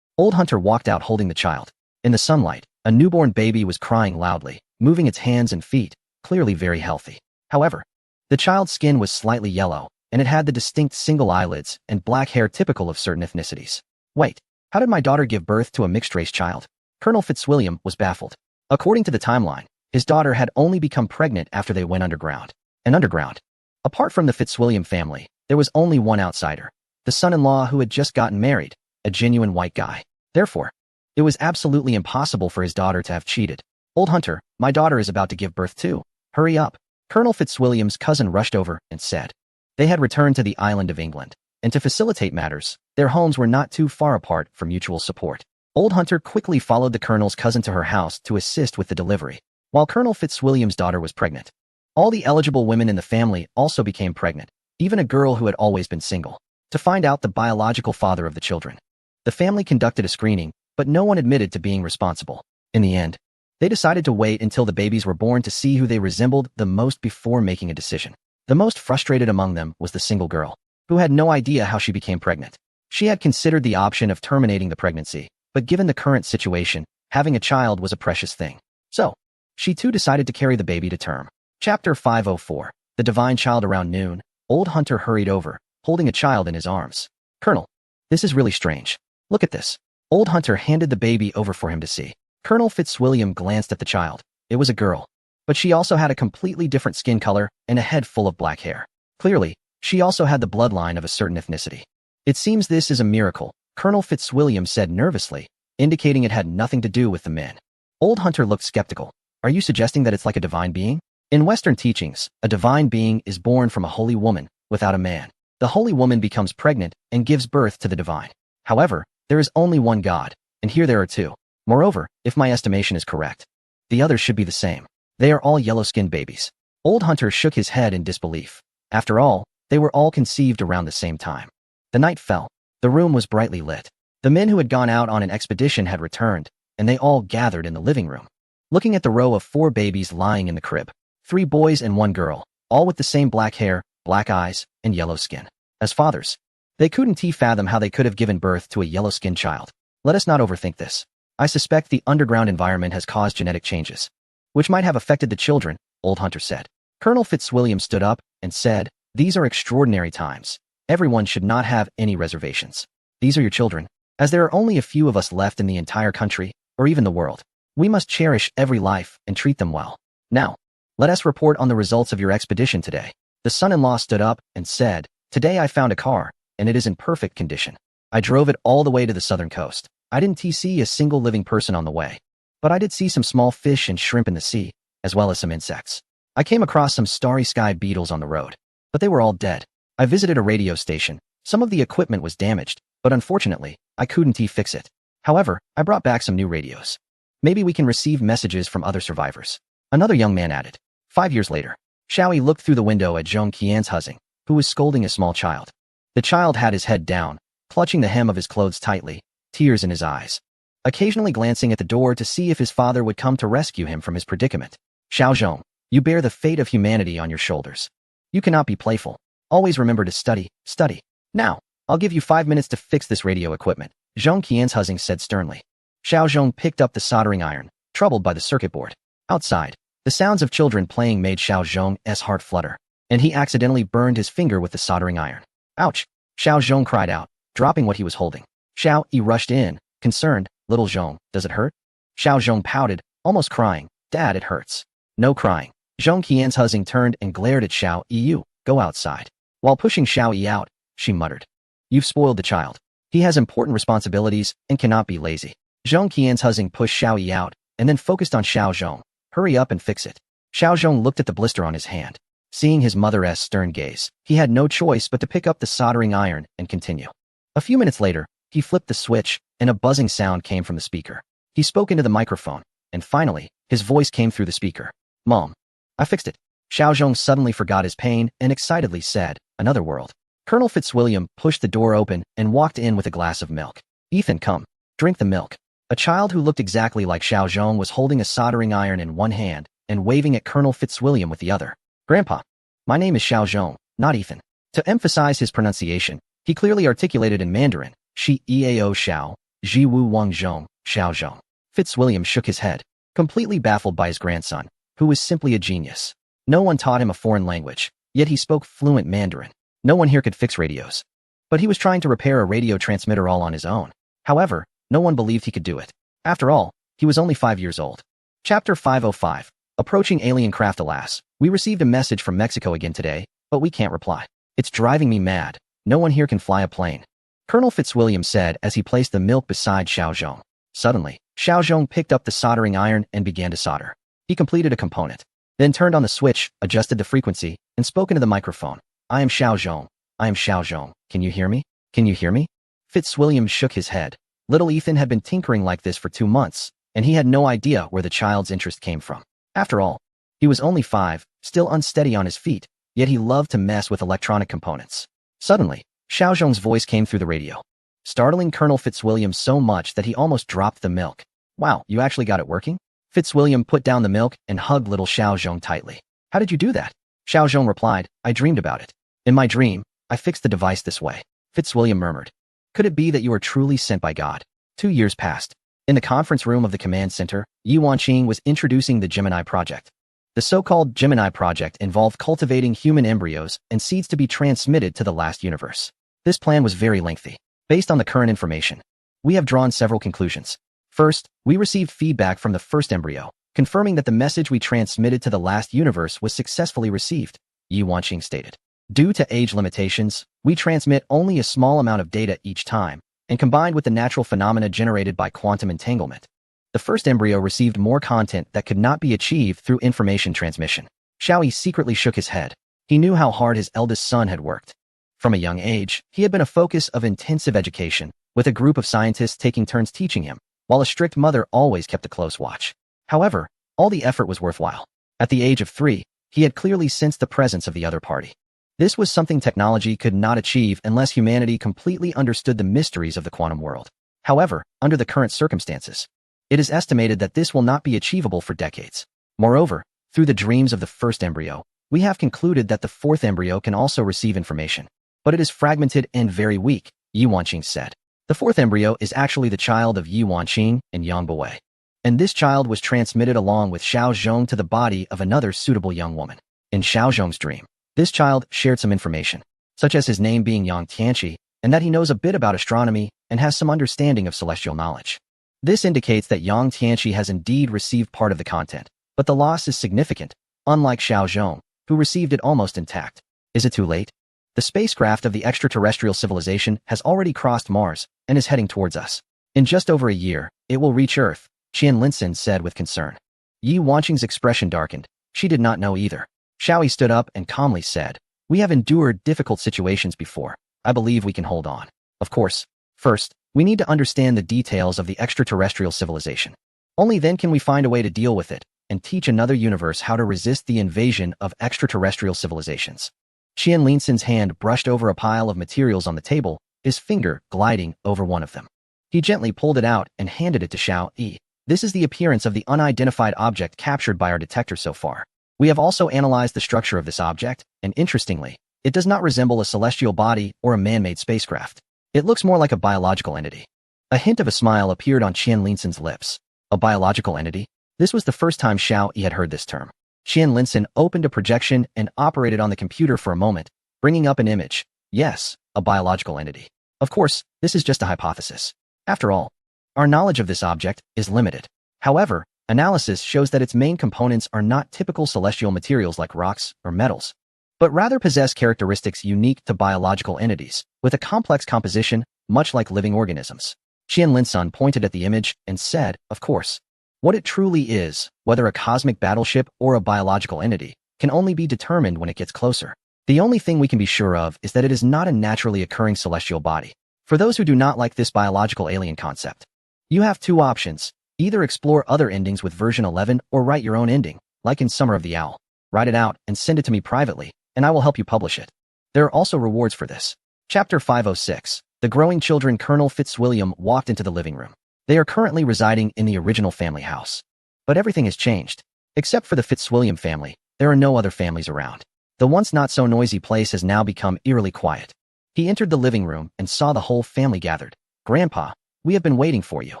Old Hunter walked out holding the child. In the sunlight, a newborn baby was crying loudly, moving its hands and feet, clearly very healthy. However, the child's skin was slightly yellow, and it had the distinct single eyelids and black hair typical of certain ethnicities. "Wait, how did my daughter give birth to a mixed-race child?" Colonel Fitzwilliam was baffled. According to the timeline, his daughter had only become pregnant after they went underground. And underground. Apart from the Fitzwilliam family, there was only one outsider, the son-in-law who had just gotten married, a genuine white guy. Therefore, it was absolutely impossible for his daughter to have cheated. "Old Hunter, my daughter is about to give birth too. Hurry up." Colonel Fitzwilliam's cousin rushed over and said. They had returned to the island of England, and to facilitate matters, their homes were not too far apart for mutual support. Old Hunter quickly followed the colonel's cousin to her house to assist with the delivery, while Colonel Fitzwilliam's daughter was pregnant. All the eligible women in the family also became pregnant, even a girl who had always been single, to find out the biological father of the children. The family conducted a screening, but no one admitted to being responsible. In the end, they decided to wait until the babies were born to see who they resembled the most before making a decision. The most frustrated among them was the single girl, who had no idea how she became pregnant. She had considered the option of terminating the pregnancy, but given the current situation, having a child was a precious thing. So, she too decided to carry the baby to term. Chapter 504. The Divine Child. Around noon, Old Hunter hurried over, holding a child in his arms. "Colonel, this is really strange. Look at this." Old Hunter handed the baby over for him to see. Colonel Fitzwilliam glanced at the child. It was a girl, but she also had a completely different skin color and a head full of black hair. Clearly, she also had the bloodline of a certain ethnicity. "It seems this is a miracle," Colonel Fitzwilliam said nervously, indicating it had nothing to do with the men. Old Hunter looked skeptical. "Are you suggesting that it's like a divine being?" In Western teachings, a divine being is born from a holy woman, without a man. The holy woman becomes pregnant and gives birth to the divine. However, there is only one God, and here there are two. Moreover, if my estimation is correct, the others should be the same. They are all yellow-skinned babies. Old Hunter shook his head in disbelief. After all, they were all conceived around the same time. The night fell. The room was brightly lit. The men who had gone out on an expedition had returned, and they all gathered in the living room. Looking at the row of 4 babies lying in the crib, 3 boys and 1 girl, all with the same black hair, black eyes, and yellow skin. As fathers, they couldn't fathom how they could have given birth to a yellow-skinned child. Let us not overthink this. I suspect the underground environment has caused genetic changes, which might have affected the children, Old Hunter said. Colonel Fitzwilliam stood up and said, "These are extraordinary times. Everyone should not have any reservations. These are your children. As there are only a few of us left in the entire country, or even the world, we must cherish every life and treat them well. Now, let us report on the results of your expedition today." The son-in-law stood up and said, "Today I found a car, and it is in perfect condition. I drove it all the way to the southern coast. I didn't see a single living person on the way, but I did see some small fish and shrimp in the sea, as well as some insects. I came across some starry sky beetles on the road, but they were all dead. I visited a radio station. Some of the equipment was damaged, but unfortunately, I couldn't fix it. However, I brought back some new radios. Maybe we can receive messages from other survivors." Another young man added. 5 years later, Xiaoyi looked through the window at Zhong Qian's husband, who was scolding a small child. The child had his head down, clutching the hem of his clothes tightly, tears in his eyes, occasionally glancing at the door to see if his father would come to rescue him from his predicament. "Xiao Zhong, you bear the fate of humanity on your shoulders. You cannot be playful. Always remember to study, study. Now, I'll give you 5 minutes to fix this radio equipment, Zhong Qianzhuzing said sternly. Xiao Zhong picked up the soldering iron, troubled by the circuit board. Outside, the sounds of children playing made Xiao Zhong's heart flutter, and he accidentally burned his finger with the soldering iron. Ouch! Xiao Zhong cried out, dropping what he was holding. Xiao Yi rushed in, concerned. Little Zhong, does it hurt? Xiao Zhong pouted, almost crying. Dad, it hurts. No crying. Zhong Qianzhuzing turned and glared at Xiao Yi. You, go outside. While pushing Xiao Yi out, she muttered. You've spoiled the child. He has important responsibilities and cannot be lazy. Zhong Qianzhuzing pushed Xiao Yi out and then focused on Xiao Zhong. Hurry up and fix it. Xiao Zhong looked at the blister on his hand. Seeing his mother's stern gaze, he had no choice but to pick up the soldering iron and continue. A few minutes later, he flipped the switch, and a buzzing sound came from the speaker. He spoke into the microphone, and finally, his voice came through the speaker. Mom, I fixed it. Xiao Zhong suddenly forgot his pain and excitedly said, another world. Colonel Fitzwilliam pushed the door open and walked in with a glass of milk. Ethan, come. Drink the milk. A child who looked exactly like Xiao Zhong was holding a soldering iron in one hand and waving at Colonel Fitzwilliam with the other. Grandpa, my name is Xiao Zhong, not Ethan. To emphasize his pronunciation, he clearly articulated in Mandarin, Shi Eao Xiao, Ji Wu Wang Zhong, Xiao Zhong. Fitzwilliam shook his head, completely baffled by his grandson, who was simply a genius. No one taught him a foreign language, yet he spoke fluent Mandarin. No one here could fix radios. But he was trying to repair a radio transmitter all on his own. However, no one believed he could do it. After all, he was only 5 years old. Chapter 505. Approaching alien craft. Alas, we received a message from Mexico again today, but we can't reply. It's driving me mad. No one here can fly a plane. Colonel Fitzwilliam said as he placed the milk beside Xiao Zhong. Suddenly, Xiao Zhong picked up the soldering iron and began to solder. He completed a component, then turned on the switch, adjusted the frequency, and spoke into the microphone. I am Xiao Zhong. I am Xiao Zhong. Can you hear me? Can you hear me? Fitzwilliam shook his head. Little Ethan had been tinkering like this for 2 months, and he had no idea where the child's interest came from. After all, he was only 5, still unsteady on his feet, yet he loved to mess with electronic components. Suddenly, Xiao Zhong's voice came through the radio, startling Colonel Fitzwilliam so much that he almost dropped the milk. Wow, you actually got it working? Fitzwilliam put down the milk and hugged little Xiao Zhong tightly. How did you do that? Xiao Zhong replied, I dreamed about it. In my dream, I fixed the device this way. Fitzwilliam murmured. Could it be that you are truly sent by God? 2 years passed. In the conference room of the command center, Yi Wanqing was introducing the Gemini project. The so-called Gemini project involved cultivating human embryos and seeds to be transmitted to the last universe. This plan was very lengthy. Based on the current information, we have drawn several conclusions. First, we received feedback from the first embryo, confirming that the message we transmitted to the last universe was successfully received, Yi Wanqing stated. Due to age limitations, we transmit only a small amount of data each time, and combined with the natural phenomena generated by quantum entanglement, the first embryo received more content that could not be achieved through information transmission. Xiao Yi secretly shook his head. He knew how hard his eldest son had worked. From a young age, he had been a focus of intensive education, with a group of scientists taking turns teaching him, while a strict mother always kept a close watch. However, all the effort was worthwhile. At the age of 3, he had clearly sensed the presence of the other party. This was something technology could not achieve unless humanity completely understood the mysteries of the quantum world. However, under the current circumstances, it is estimated that this will not be achievable for decades. Moreover, through the dreams of the first embryo, we have concluded that the fourth embryo can also receive information. But it is fragmented and very weak, Yi Wanqing said. The fourth embryo is actually the child of Yi Wanqing and Yang Bowei. And this child was transmitted along with Xiao Zhong to the body of another suitable young woman. In Xiao Zhong's dream, this child shared some information, such as his name being Yang Tianqi, and that he knows a bit about astronomy and has some understanding of celestial knowledge. This indicates that Yang Tianqi has indeed received part of the content, but the loss is significant, unlike Xiao Zhong, who received it almost intact. Is it too late? The spacecraft of the extraterrestrial civilization has already crossed Mars and is heading towards us. In just over a year, it will reach Earth, Qian Linsen said with concern. Yi Wanqing's expression darkened. She did not know either. Xiao Yi stood up and calmly said, We have endured difficult situations before. I believe we can hold on. Of course, first, we need to understand the details of the extraterrestrial civilization. Only then can we find a way to deal with it and teach another universe how to resist the invasion of extraterrestrial civilizations. Qian Linsen's hand brushed over a pile of materials on the table, his finger gliding over one of them. He gently pulled it out and handed it to Xiao Yi. This is the appearance of the unidentified object captured by our detector so far. We have also analyzed the structure of this object, and interestingly, it does not resemble a celestial body or a man-made spacecraft. It looks more like a biological entity. A hint of a smile appeared on Qian Linsen's lips. A biological entity? This was the first time Xiao Yi had heard this term. Qian Linsen opened a projection and operated on the computer for a moment, bringing up an image. Yes, a biological entity. Of course, this is just a hypothesis. After all, our knowledge of this object is limited. However, analysis shows that its main components are not typical celestial materials like rocks or metals, but rather possess characteristics unique to biological entities, with a complex composition, much like living organisms. Qian Linsen pointed at the image and said, of course, what it truly is, whether a cosmic battleship or a biological entity, can only be determined when it gets closer. The only thing we can be sure of is that it is not a naturally occurring celestial body. For those who do not like this biological alien concept, you have two options. Either explore other endings with version 11 or write your own ending, like in Summer of the Owl. Write it out and send it to me privately, and I will help you publish it. There are also rewards for this. Chapter 506. The growing children. Colonel Fitzwilliam walked into the living room. They are currently residing in the original family house. But everything has changed. Except for the Fitzwilliam family, there are no other families around. The once not-so-noisy place has now become eerily quiet. He entered the living room and saw the whole family gathered. Grandpa, we have been waiting for you.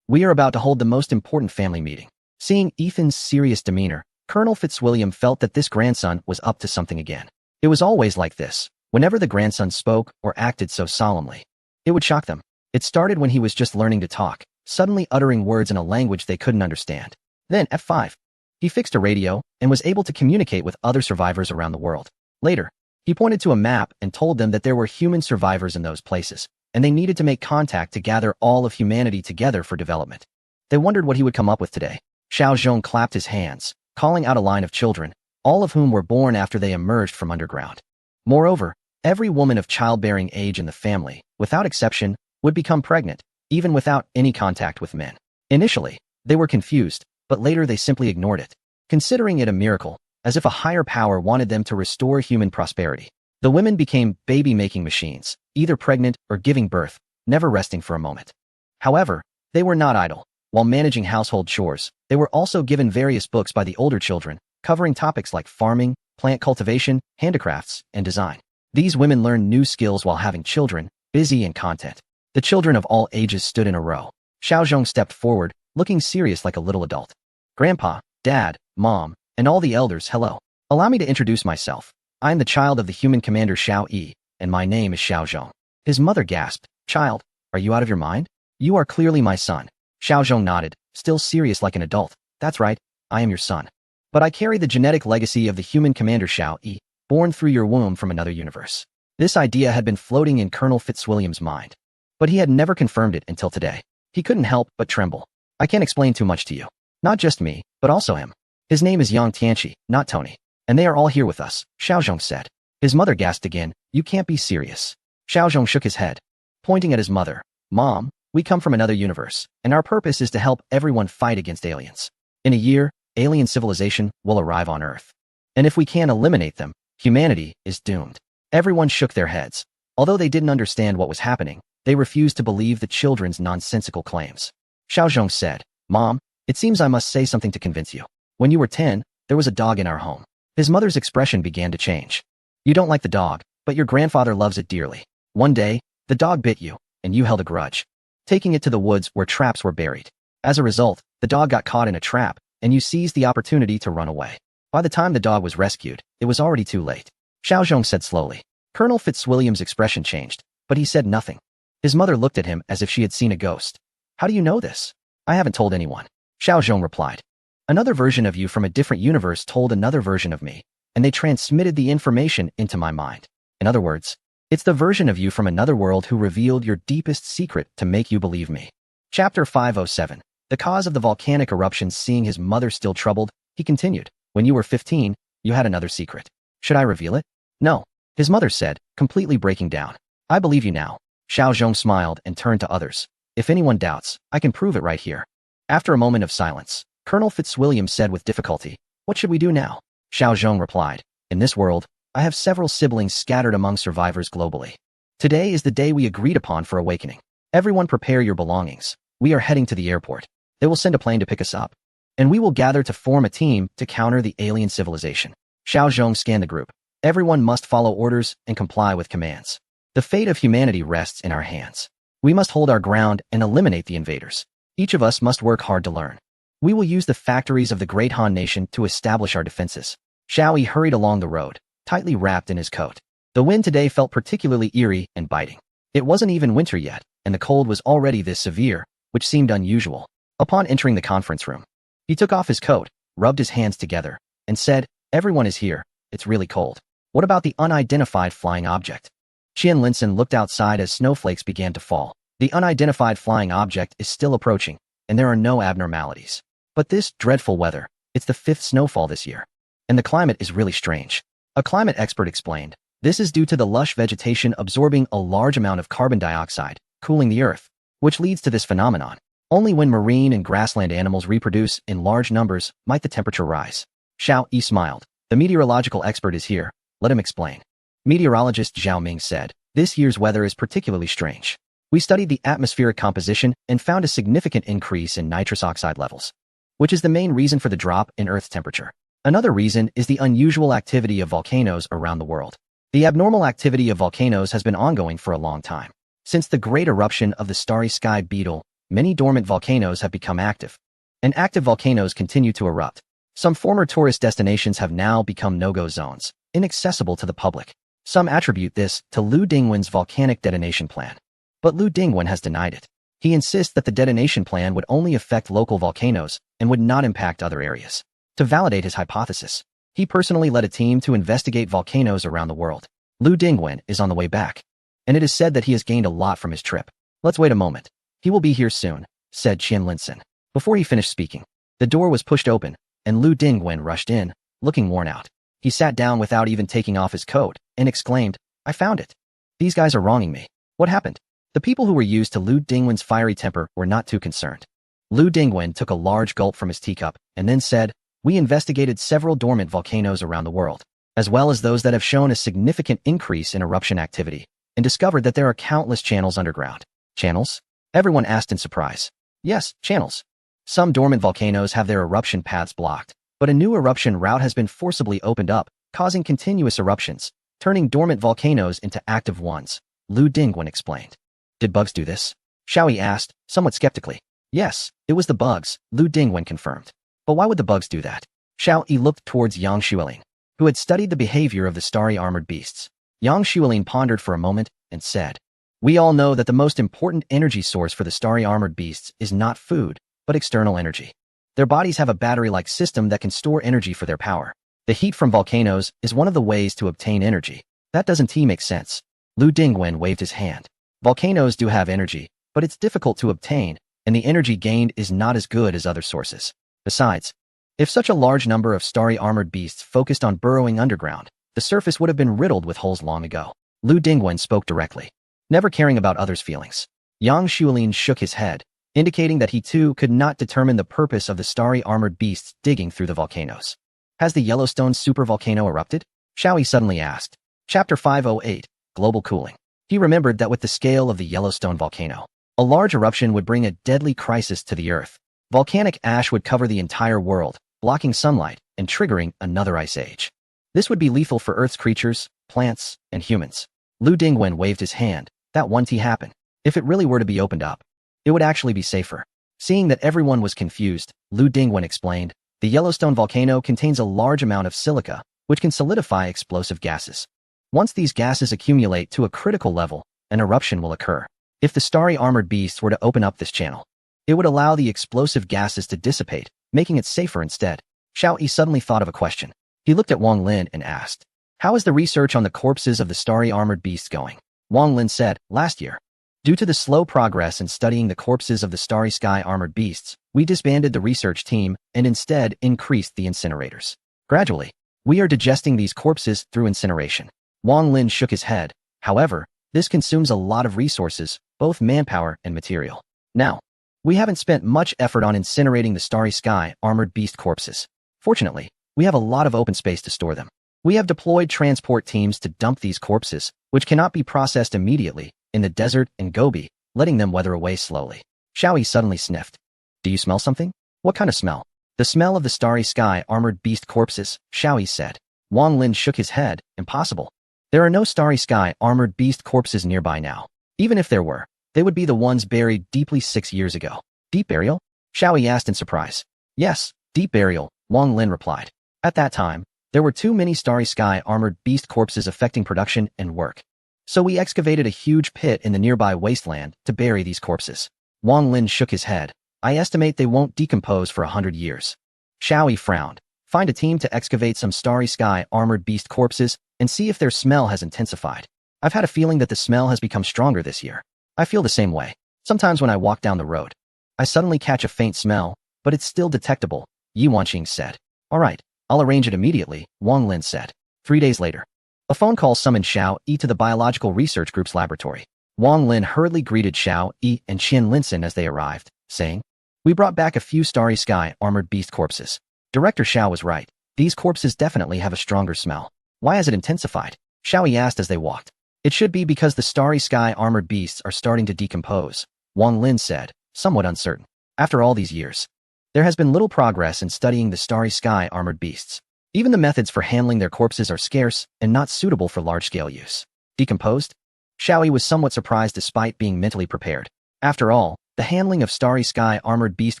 We are about to hold the most important family meeting. Seeing Ethan's serious demeanor, Colonel Fitzwilliam felt that this grandson was up to something again. It was always like this. Whenever the grandson spoke or acted so solemnly, it would shock them. It started when he was just learning to talk, suddenly uttering words in a language they couldn't understand. Then, at 5, he fixed a radio and was able to communicate with other survivors around the world. Later, he pointed to a map and told them that there were human survivors in those places, and they needed to make contact to gather all of humanity together for development. They wondered what he would come up with today. Xiao Zhong clapped his hands, calling out a line of children, all of whom were born after they emerged from underground. Moreover, every woman of childbearing age in the family, without exception, would become pregnant, even without any contact with men. Initially, they were confused, but later they simply ignored it, considering it a miracle, as if a higher power wanted them to restore human prosperity. The women became baby-making machines, either pregnant or giving birth, never resting for a moment. However, they were not idle. While managing household chores, they were also given various books by the older children, covering topics like farming, plant cultivation, handicrafts, and design. These women learned new skills while having children, busy and content. The children of all ages stood in a row. Xiao Zhong stepped forward, looking serious like a little adult. Grandpa, Dad, Mom, and all the elders, hello. Allow me to introduce myself. I am the child of the human commander Xiao Yi, and my name is Xiao Zhong. His mother gasped, Child, are you out of your mind? You are clearly my son. Xiao Zhong nodded, still serious like an adult. That's right, I am your son. But I carry the genetic legacy of the human commander Xiao Yi, born through your womb from another universe. This idea had been floating in Colonel Fitzwilliam's mind, but he had never confirmed it until today. He couldn't help but tremble. I can't explain too much to you. Not just me, but also him. His name is Yang Tianqi, not Tony. And they are all here with us, Xiao Zhong said. His mother gasped again, You can't be serious. Xiao Zhong shook his head, pointing at his mother. Mom, we come from another universe, and our purpose is to help everyone fight against aliens. In a year, alien civilization will arrive on Earth. And if we can't eliminate them, humanity is doomed. Everyone shook their heads. Although they didn't understand what was happening, they refused to believe the children's nonsensical claims. Xiao Zhong said, Mom, it seems I must say something to convince you. When you were 10, there was a dog in our home. His mother's expression began to change. You don't like the dog, but your grandfather loves it dearly. One day, the dog bit you, and you held a grudge, taking it to the woods where traps were buried. As a result, the dog got caught in a trap, and you seized the opportunity to run away. By the time the dog was rescued, it was already too late. Xiao Zhong said slowly. Colonel Fitzwilliam's expression changed, but he said nothing. His mother looked at him as if she had seen a ghost. How do you know this? I haven't told anyone. Xiao Zhong replied. Another version of you from a different universe told another version of me, and they transmitted the information into my mind. In other words, it's the version of you from another world who revealed your deepest secret to make you believe me. Chapter 507. The cause of the volcanic eruption. Seeing his mother still troubled, he continued, When you were 15, you had another secret. Should I reveal it? No, his mother said, completely breaking down. I believe you now. Xiao Zhong smiled and turned to others. If anyone doubts, I can prove it right here. After a moment of silence, Colonel Fitzwilliam said with difficulty, What should we do now? Xiao Zhong replied, In this world, I have several siblings scattered among survivors globally. Today is the day we agreed upon for awakening. Everyone prepare your belongings. We are heading to the airport. They will send a plane to pick us up. and we will gather to form a team to counter the alien civilization. Xiao Zhong scanned the group. Everyone must follow orders and comply with commands. The fate of humanity rests in our hands. We must hold our ground and eliminate the invaders. Each of us must work hard to learn. We will use the factories of the great Han nation to establish our defenses. Xiao Yi hurried along the road, tightly wrapped in his coat. The wind today felt particularly eerie and biting. It wasn't even winter yet, and the cold was already this severe, which seemed unusual. Upon entering the conference room, he took off his coat, rubbed his hands together, and said, "Everyone is here. It's really cold. What about the unidentified flying object?" Qian Linson looked outside as snowflakes began to fall. The unidentified flying object is still approaching, and there are no abnormalities. But this dreadful weather, it's the 5th snowfall this year. And the climate is really strange. A climate expert explained, this is due to the lush vegetation absorbing a large amount of carbon dioxide, cooling the earth, which leads to this phenomenon. Only when marine and grassland animals reproduce in large numbers might the temperature rise. Xiao Yi smiled. The meteorological expert is here. Let him explain. Meteorologist Zhao Ming said, this year's weather is particularly strange. We studied the atmospheric composition and found a significant increase in nitrous oxide levels, which is the main reason for the drop in Earth's temperature. Another reason is the unusual activity of volcanoes around the world. The abnormal activity of volcanoes has been ongoing for a long time. Since the great eruption of the starry sky beetle, many dormant volcanoes have become active, and active volcanoes continue to erupt. Some former tourist destinations have now become no-go zones, inaccessible to the public. Some attribute this to Lu Dingwen's volcanic detonation plan. But Lu Dingwen has denied it. He insists that the detonation plan would only affect local volcanoes and would not impact other areas. To validate his hypothesis, he personally led a team to investigate volcanoes around the world. Lu Dingwen is on the way back, and it is said that he has gained a lot from his trip. Let's wait a moment. He will be here soon, said Qian Linson. Before he finished speaking, the door was pushed open, and Lu Dingwen rushed in, looking worn out. He sat down without even taking off his coat, and exclaimed, I found it. These guys are wronging me. What happened? The people who were used to Lu Dingwen's fiery temper were not too concerned. Lu Dingwen took a large gulp from his teacup, and then said, we investigated several dormant volcanoes around the world, as well as those that have shown a significant increase in eruption activity, and discovered that there are countless channels underground. Channels? Everyone asked in surprise. Yes, channels. Some dormant volcanoes have their eruption paths blocked, but a new eruption route has been forcibly opened up, causing continuous eruptions, turning dormant volcanoes into active ones, Lu Dingwen explained. Did bugs do this? Xiao Yi asked, somewhat skeptically. Yes, it was the bugs, Lu Dingwen confirmed. But why would the bugs do that? Xiao Yi looked towards Yang Xuelin, who had studied the behavior of the starry armored beasts. Yang Xuelin pondered for a moment and said, we all know that the most important energy source for the starry armored beasts is not food, but external energy. Their bodies have a battery-like system that can store energy for their power. The heat from volcanoes is one of the ways to obtain energy. That doesn't make sense. Lu Dingwen waved his hand. Volcanoes do have energy, but it's difficult to obtain, and the energy gained is not as good as other sources. Besides, if such a large number of starry armored beasts focused on burrowing underground, the surface would have been riddled with holes long ago. Lu Dingwen spoke directly, never caring about others' feelings. Yang Xuelin shook his head, indicating that he too could not determine the purpose of the starry armored beasts digging through the volcanoes. Has the Yellowstone supervolcano erupted? Xiao Yi suddenly asked. Chapter 508, Global Cooling. He remembered that with the scale of the Yellowstone volcano, a large eruption would bring a deadly crisis to the Earth. Volcanic ash would cover the entire world, blocking sunlight and triggering another ice age. This would be lethal for Earth's creatures, plants, and humans. Lu Dingwen waved his hand. That won't happen. If it really were to be opened up, it would actually be safer. Seeing that everyone was confused, Lu Dingwen explained, the Yellowstone volcano contains a large amount of silica, which can solidify explosive gases. Once these gases accumulate to a critical level, an eruption will occur. If the starry armored beasts were to open up this channel, it would allow the explosive gases to dissipate, making it safer instead. Xiao Yi suddenly thought of a question. He looked at Wang Lin and asked, how is the research on the corpses of the starry armored beasts going? Wang Lin said, last year, due to the slow progress in studying the corpses of the starry sky armored beasts, we disbanded the research team and instead increased the incinerators. Gradually, we are digesting these corpses through incineration. Wang Lin shook his head. However, this consumes a lot of resources, both manpower and material. Now, we haven't spent much effort on incinerating the starry sky armored beast corpses. Fortunately, we have a lot of open space to store them. We have deployed transport teams to dump these corpses, which cannot be processed immediately, in the desert and Gobi, letting them weather away slowly. Xiao Yi suddenly sniffed. Do you smell something? What kind of smell? The smell of the starry sky armored beast corpses, Xiaoyi said. Wang Lin shook his head. Impossible. There are no starry sky armored beast corpses nearby now. Even if there were, they would be the ones buried deeply 6 years ago. Deep burial? Xiaoyi asked in surprise. Yes, deep burial, Wang Lin replied. At that time, there were too many starry sky armored beast corpses affecting production and work. So we excavated a huge pit in the nearby wasteland to bury these corpses. Wang Lin shook his head. I estimate they won't decompose for 100 years. Xiaoyi frowned. Find a team to excavate some starry sky armored beast corpses and see if their smell has intensified. I've had a feeling that the smell has become stronger this year. I feel the same way. Sometimes when I walk down the road, I suddenly catch a faint smell, but it's still detectable, Yi Wanqing said. All right, I'll arrange it immediately, Wang Lin said. 3 days later, a phone call summoned Xiao Yi to the Biological Research Group's laboratory. Wang Lin hurriedly greeted Xiao Yi and Qian Linson as they arrived, saying, We brought back a few starry sky armored beast corpses. Director Xiao was right. These corpses definitely have a stronger smell. Why has it intensified? Xiao Yi asked as they walked. It should be because the starry sky armored beasts are starting to decompose, Wang Lin said, somewhat uncertain. After all these years, there has been little progress in studying the starry sky armored beasts. Even the methods for handling their corpses are scarce and not suitable for large-scale use. Decomposed? Xiao Yi was somewhat surprised despite being mentally prepared. After all, the handling of starry sky armored beast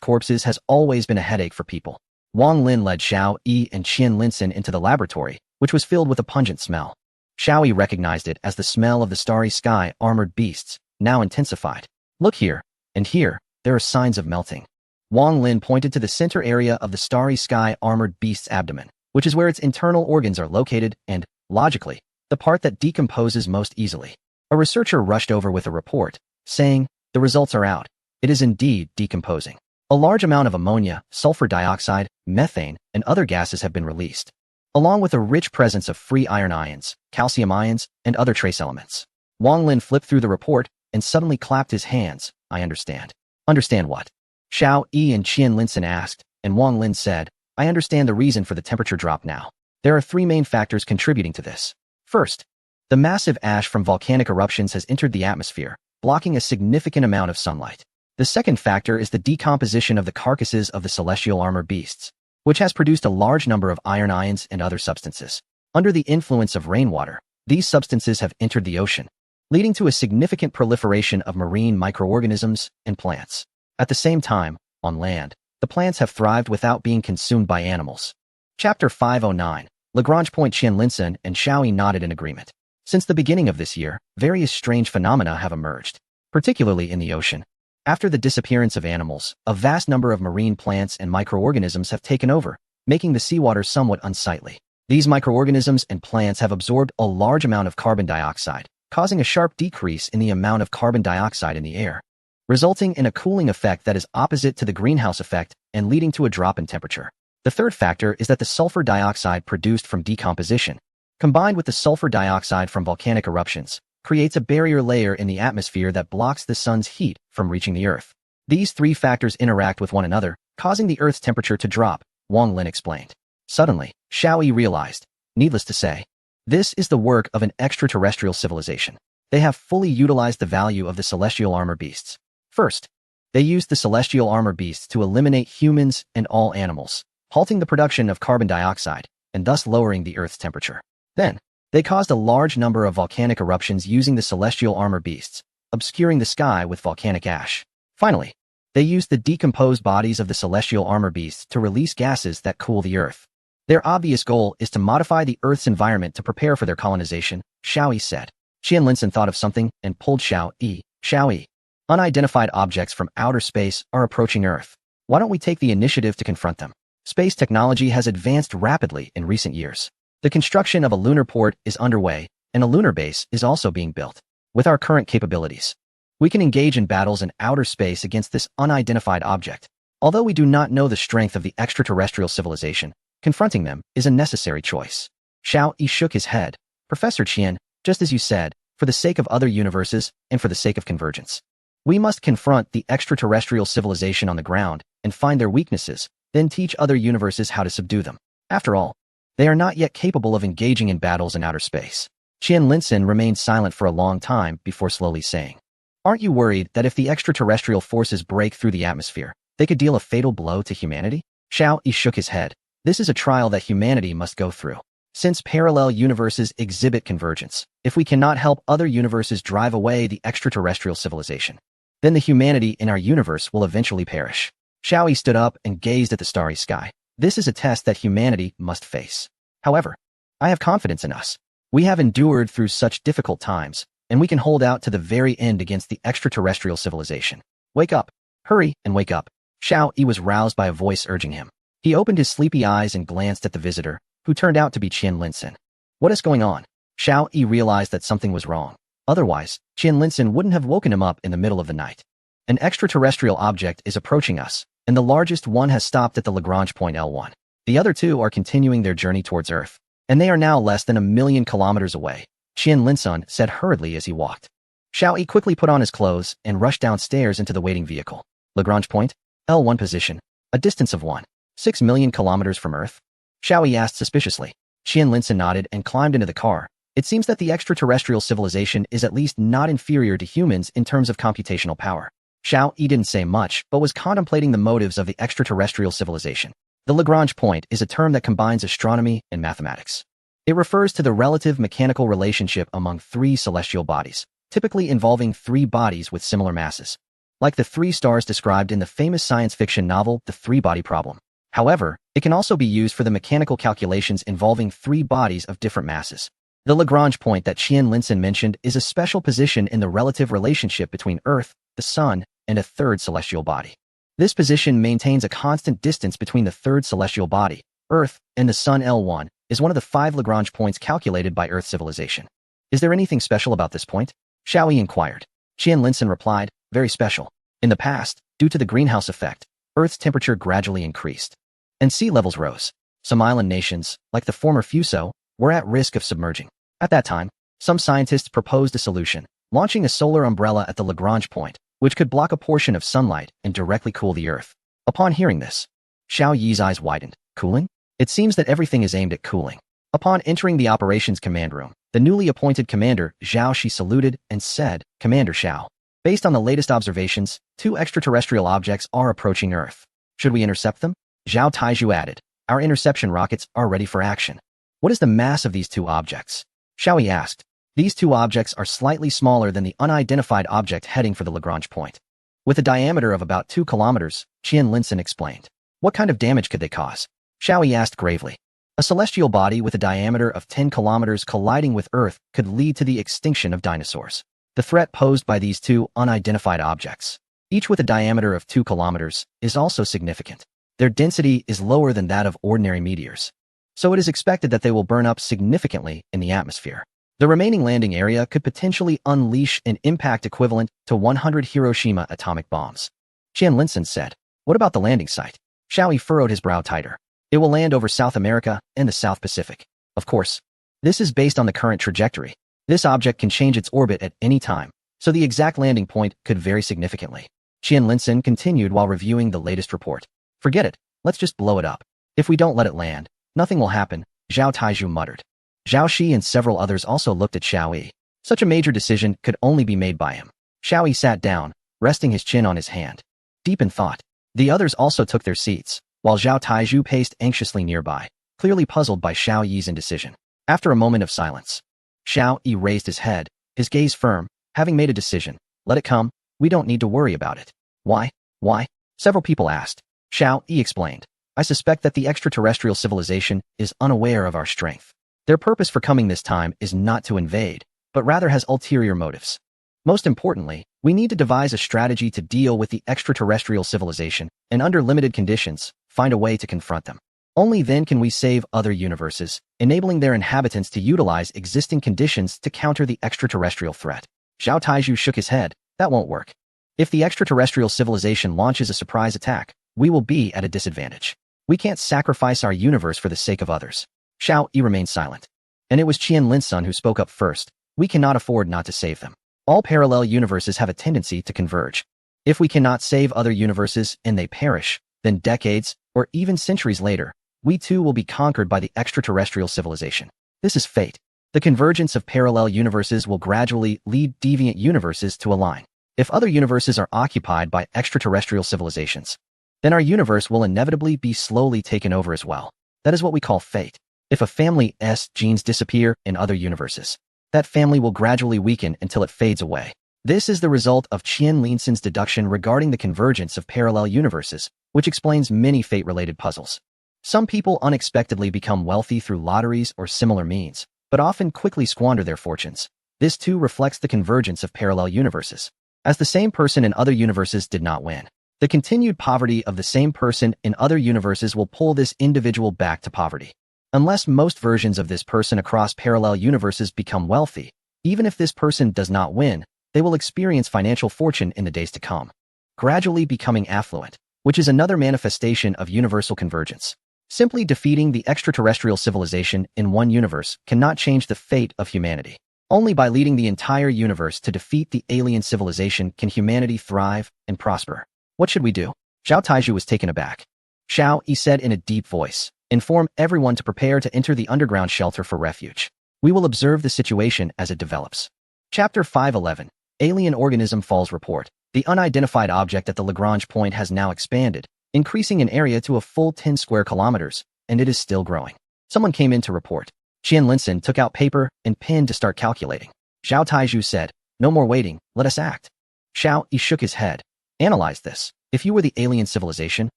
corpses has always been a headache for people. Wang Lin led Xiao Yi and Qian Linson into the laboratory, which was filled with a pungent smell. Xiao Yi recognized it as the smell of the starry sky armored beasts, now intensified. Look here, and here, there are signs of melting. Wang Lin pointed to the center area of the starry sky armored beast's abdomen, which is where its internal organs are located and, logically, the part that decomposes most easily. A researcher rushed over with a report, saying, The results are out. It is indeed decomposing. A large amount of ammonia, sulfur dioxide, methane, and other gases have been released, along with a rich presence of free iron ions, calcium ions, and other trace elements. Wang Lin flipped through the report and suddenly clapped his hands. I understand. Understand what? Xiao Yi and Qian Linson asked, and Wang Lin said, I understand the reason for the temperature drop now. There are 3 main factors contributing to this. First, the massive ash from volcanic eruptions has entered the atmosphere, blocking a significant amount of sunlight. The second factor is the decomposition of the carcasses of the celestial armor beasts, which has produced a large number of iron ions and other substances. Under the influence of rainwater, these substances have entered the ocean, leading to a significant proliferation of marine microorganisms and plants. At the same time, on land, the plants have thrived without being consumed by animals. Chapter 509. Lagrange Point. Qian Linson and Xiao Yi nodded in agreement. Since the beginning of this year, various strange phenomena have emerged, particularly in the ocean. After the disappearance of animals, a vast number of marine plants and microorganisms have taken over, making the seawater somewhat unsightly. These microorganisms and plants have absorbed a large amount of carbon dioxide, causing a sharp decrease in the amount of carbon dioxide in the air, resulting in a cooling effect that is opposite to the greenhouse effect and leading to a drop in temperature. The third factor is that the sulfur dioxide produced from decomposition, combined with the sulfur dioxide from volcanic eruptions, creates a barrier layer in the atmosphere that blocks the sun's heat from reaching the Earth. These 3 factors interact with one another, causing the Earth's temperature to drop, Wang Lin explained. Suddenly, Xiao Yi realized, needless to say, this is the work of an extraterrestrial civilization. They have fully utilized the value of the celestial armor beasts. First, they used the celestial armor beasts to eliminate humans and all animals, halting the production of carbon dioxide, and thus lowering the Earth's temperature. Then, they caused a large number of volcanic eruptions using the celestial armor beasts, obscuring the sky with volcanic ash. Finally, they used the decomposed bodies of the celestial armor beasts to release gases that cool the Earth. Their obvious goal is to modify the Earth's environment to prepare for their colonization, Xiao Yi said. Qian Linson thought of something and pulled Xiao Yi. Xiao Yi, unidentified objects from outer space are approaching Earth. Why don't we take the initiative to confront them? Space technology has advanced rapidly in recent years. The construction of a lunar port is underway, and a lunar base is also being built. With our current capabilities, we can engage in battles in outer space against this unidentified object. Although we do not know the strength of the extraterrestrial civilization, confronting them is a necessary choice. Xiao Yi shook his head. Professor Qian, just as you said, for the sake of other universes and for the sake of convergence, we must confront the extraterrestrial civilization on the ground and find their weaknesses, then teach other universes how to subdue them. After all, they are not yet capable of engaging in battles in outer space. Qian Linson remained silent for a long time before slowly saying, Aren't you worried that if the extraterrestrial forces break through the atmosphere, they could deal a fatal blow to humanity? Xiao Yi shook his head. This is a trial that humanity must go through. Since parallel universes exhibit convergence, if we cannot help other universes drive away the extraterrestrial civilization, then the humanity in our universe will eventually perish. Xiao Yi stood up and gazed at the starry sky. This is a test that humanity must face. However, I have confidence in us. We have endured through such difficult times, and we can hold out to the very end against the extraterrestrial civilization. Wake up. Hurry and wake up. Xiao Yi was roused by a voice urging him. He opened his sleepy eyes and glanced at the visitor, who turned out to be Qian Linsen. What is going on? Xiao Yi realized that something was wrong. Otherwise, Qian Linsen wouldn't have woken him up in the middle of the night. An extraterrestrial object is approaching us, and the largest one has stopped at the Lagrange point L1. The other two are continuing their journey towards Earth, and they are now less than 1,000,000 kilometers away, Qian Linsen said hurriedly as he walked. Xiao Yi quickly put on his clothes and rushed downstairs into the waiting vehicle. Lagrange point, L1 position, a distance of 1.6 million kilometers from Earth? Xiao Yi asked suspiciously. Qian Linsen nodded and climbed into the car. It seems that the extraterrestrial civilization is at least not inferior to humans in terms of computational power. Xiao Yi didn't say much, but was contemplating the motives of the extraterrestrial civilization. The Lagrange point is a term that combines astronomy and mathematics. It refers to the relative mechanical relationship among three celestial bodies, typically involving three bodies with similar masses, like the three stars described in the famous science fiction novel The Three-Body Problem. However, it can also be used for the mechanical calculations involving three bodies of different masses. The Lagrange point that Qian Linsen mentioned is a special position in the relative relationship between Earth, the Sun, and a third celestial body. This position maintains a constant distance between the third celestial body, Earth, and the Sun. L1 is one of the 5 Lagrange points calculated by Earth civilization. Is there anything special about this point? Xiao Yi inquired. Qian Linsen replied, very special. In the past, due to the greenhouse effect, Earth's temperature gradually increased, and sea levels rose. Some island nations, like the former Fuso, were at risk of submerging. At that time, some scientists proposed a solution, launching a solar umbrella at the Lagrange point, which could block a portion of sunlight and directly cool the Earth. Upon hearing this, Xiao Yi's eyes widened. Cooling? It seems that everything is aimed at cooling. Upon entering the operations command room, the newly appointed commander, Zhao Shi, saluted and said, Commander Xiao, based on the latest observations, 2 extraterrestrial objects are approaching Earth. Should we intercept them? Zhao Taizhu added, our interception rockets are ready for action. What is the mass of these 2 objects? Xiao Yi asked. These 2 objects are slightly smaller than the unidentified object heading for the Lagrange point, with a diameter of about 2 kilometers, Qian Linsen explained. What kind of damage could they cause? Xiao Yi asked gravely. A celestial body with a diameter of 10 kilometers colliding with Earth could lead to the extinction of dinosaurs. The threat posed by these 2 unidentified objects, each with a diameter of 2 kilometers, is also significant. Their density is lower than that of ordinary meteors, so it is expected that they will burn up significantly in the atmosphere. The remaining landing area could potentially unleash an impact equivalent to 100 Hiroshima atomic bombs. Qian Linsen said. What about the landing site? Xiao Yi furrowed his brow tighter. It will land over South America and the South Pacific. Of course, this is based on the current trajectory. This object can change its orbit at any time, so the exact landing point could vary significantly. Qian Linsen continued while reviewing the latest report. Forget it, let's just blow it up. If we don't let it land, nothing will happen, Zhao Taizhu muttered. Zhao Shi and several others also looked at Xiao Yi. Such a major decision could only be made by him. Xiao Yi sat down, resting his chin on his hand, deep in thought. The others also took their seats, while Zhao Taizhu paced anxiously nearby, clearly puzzled by Xiao Yi's indecision. After a moment of silence, Xiao Yi raised his head, his gaze firm. Having made a decision, let it come, we don't need to worry about it. Why? Why? Several people asked. Xiao Yi explained. I suspect that the extraterrestrial civilization is unaware of our strength. Their purpose for coming this time is not to invade, but rather has ulterior motives. Most importantly, we need to devise a strategy to deal with the extraterrestrial civilization, and under limited conditions, find a way to confront them. Only then can we save other universes, enabling their inhabitants to utilize existing conditions to counter the extraterrestrial threat. Zhao Taizhu shook his head. That won't work. If the extraterrestrial civilization launches a surprise attack, we will be at a disadvantage. We can't sacrifice our universe for the sake of others. Xiao Yi remained silent. And it was Qian Linsen who spoke up first. We cannot afford not to save them. All parallel universes have a tendency to converge. If we cannot save other universes and they perish, then decades, or even centuries later, we too will be conquered by the extraterrestrial civilization. This is fate. The convergence of parallel universes will gradually lead deviant universes to align. If other universes are occupied by extraterrestrial civilizations, then our universe will inevitably be slowly taken over as well. That is what we call fate. If a family's genes disappear in other universes, that family will gradually weaken until it fades away. This is the result of Qian Linson's deduction regarding the convergence of parallel universes, which explains many fate-related puzzles. Some people unexpectedly become wealthy through lotteries or similar means, but often quickly squander their fortunes. This too reflects the convergence of parallel universes, as the same person in other universes did not win. The continued poverty of the same person in other universes will pull this individual back to poverty. Unless most versions of this person across parallel universes become wealthy, even if this person does not win, they will experience financial fortune in the days to come, gradually becoming affluent, which is another manifestation of universal convergence. Simply defeating the extraterrestrial civilization in one universe cannot change the fate of humanity. Only by leading the entire universe to defeat the alien civilization can humanity thrive and prosper. What should we do? Zhao Taizhu was taken aback. Xiao Yi said in a deep voice, inform everyone to prepare to enter the underground shelter for refuge. We will observe the situation as it develops. Chapter 511. Alien Organism Falls Report. The unidentified object at the Lagrange point has now expanded, increasing in area to a full 10 square kilometers, and it is still growing. Someone came in to report. Qian Linson took out paper and pen to start calculating. Zhao Taizhu said, no more waiting, let us act. Xiao Yi shook his head. Analyze this. If you were the alien civilization,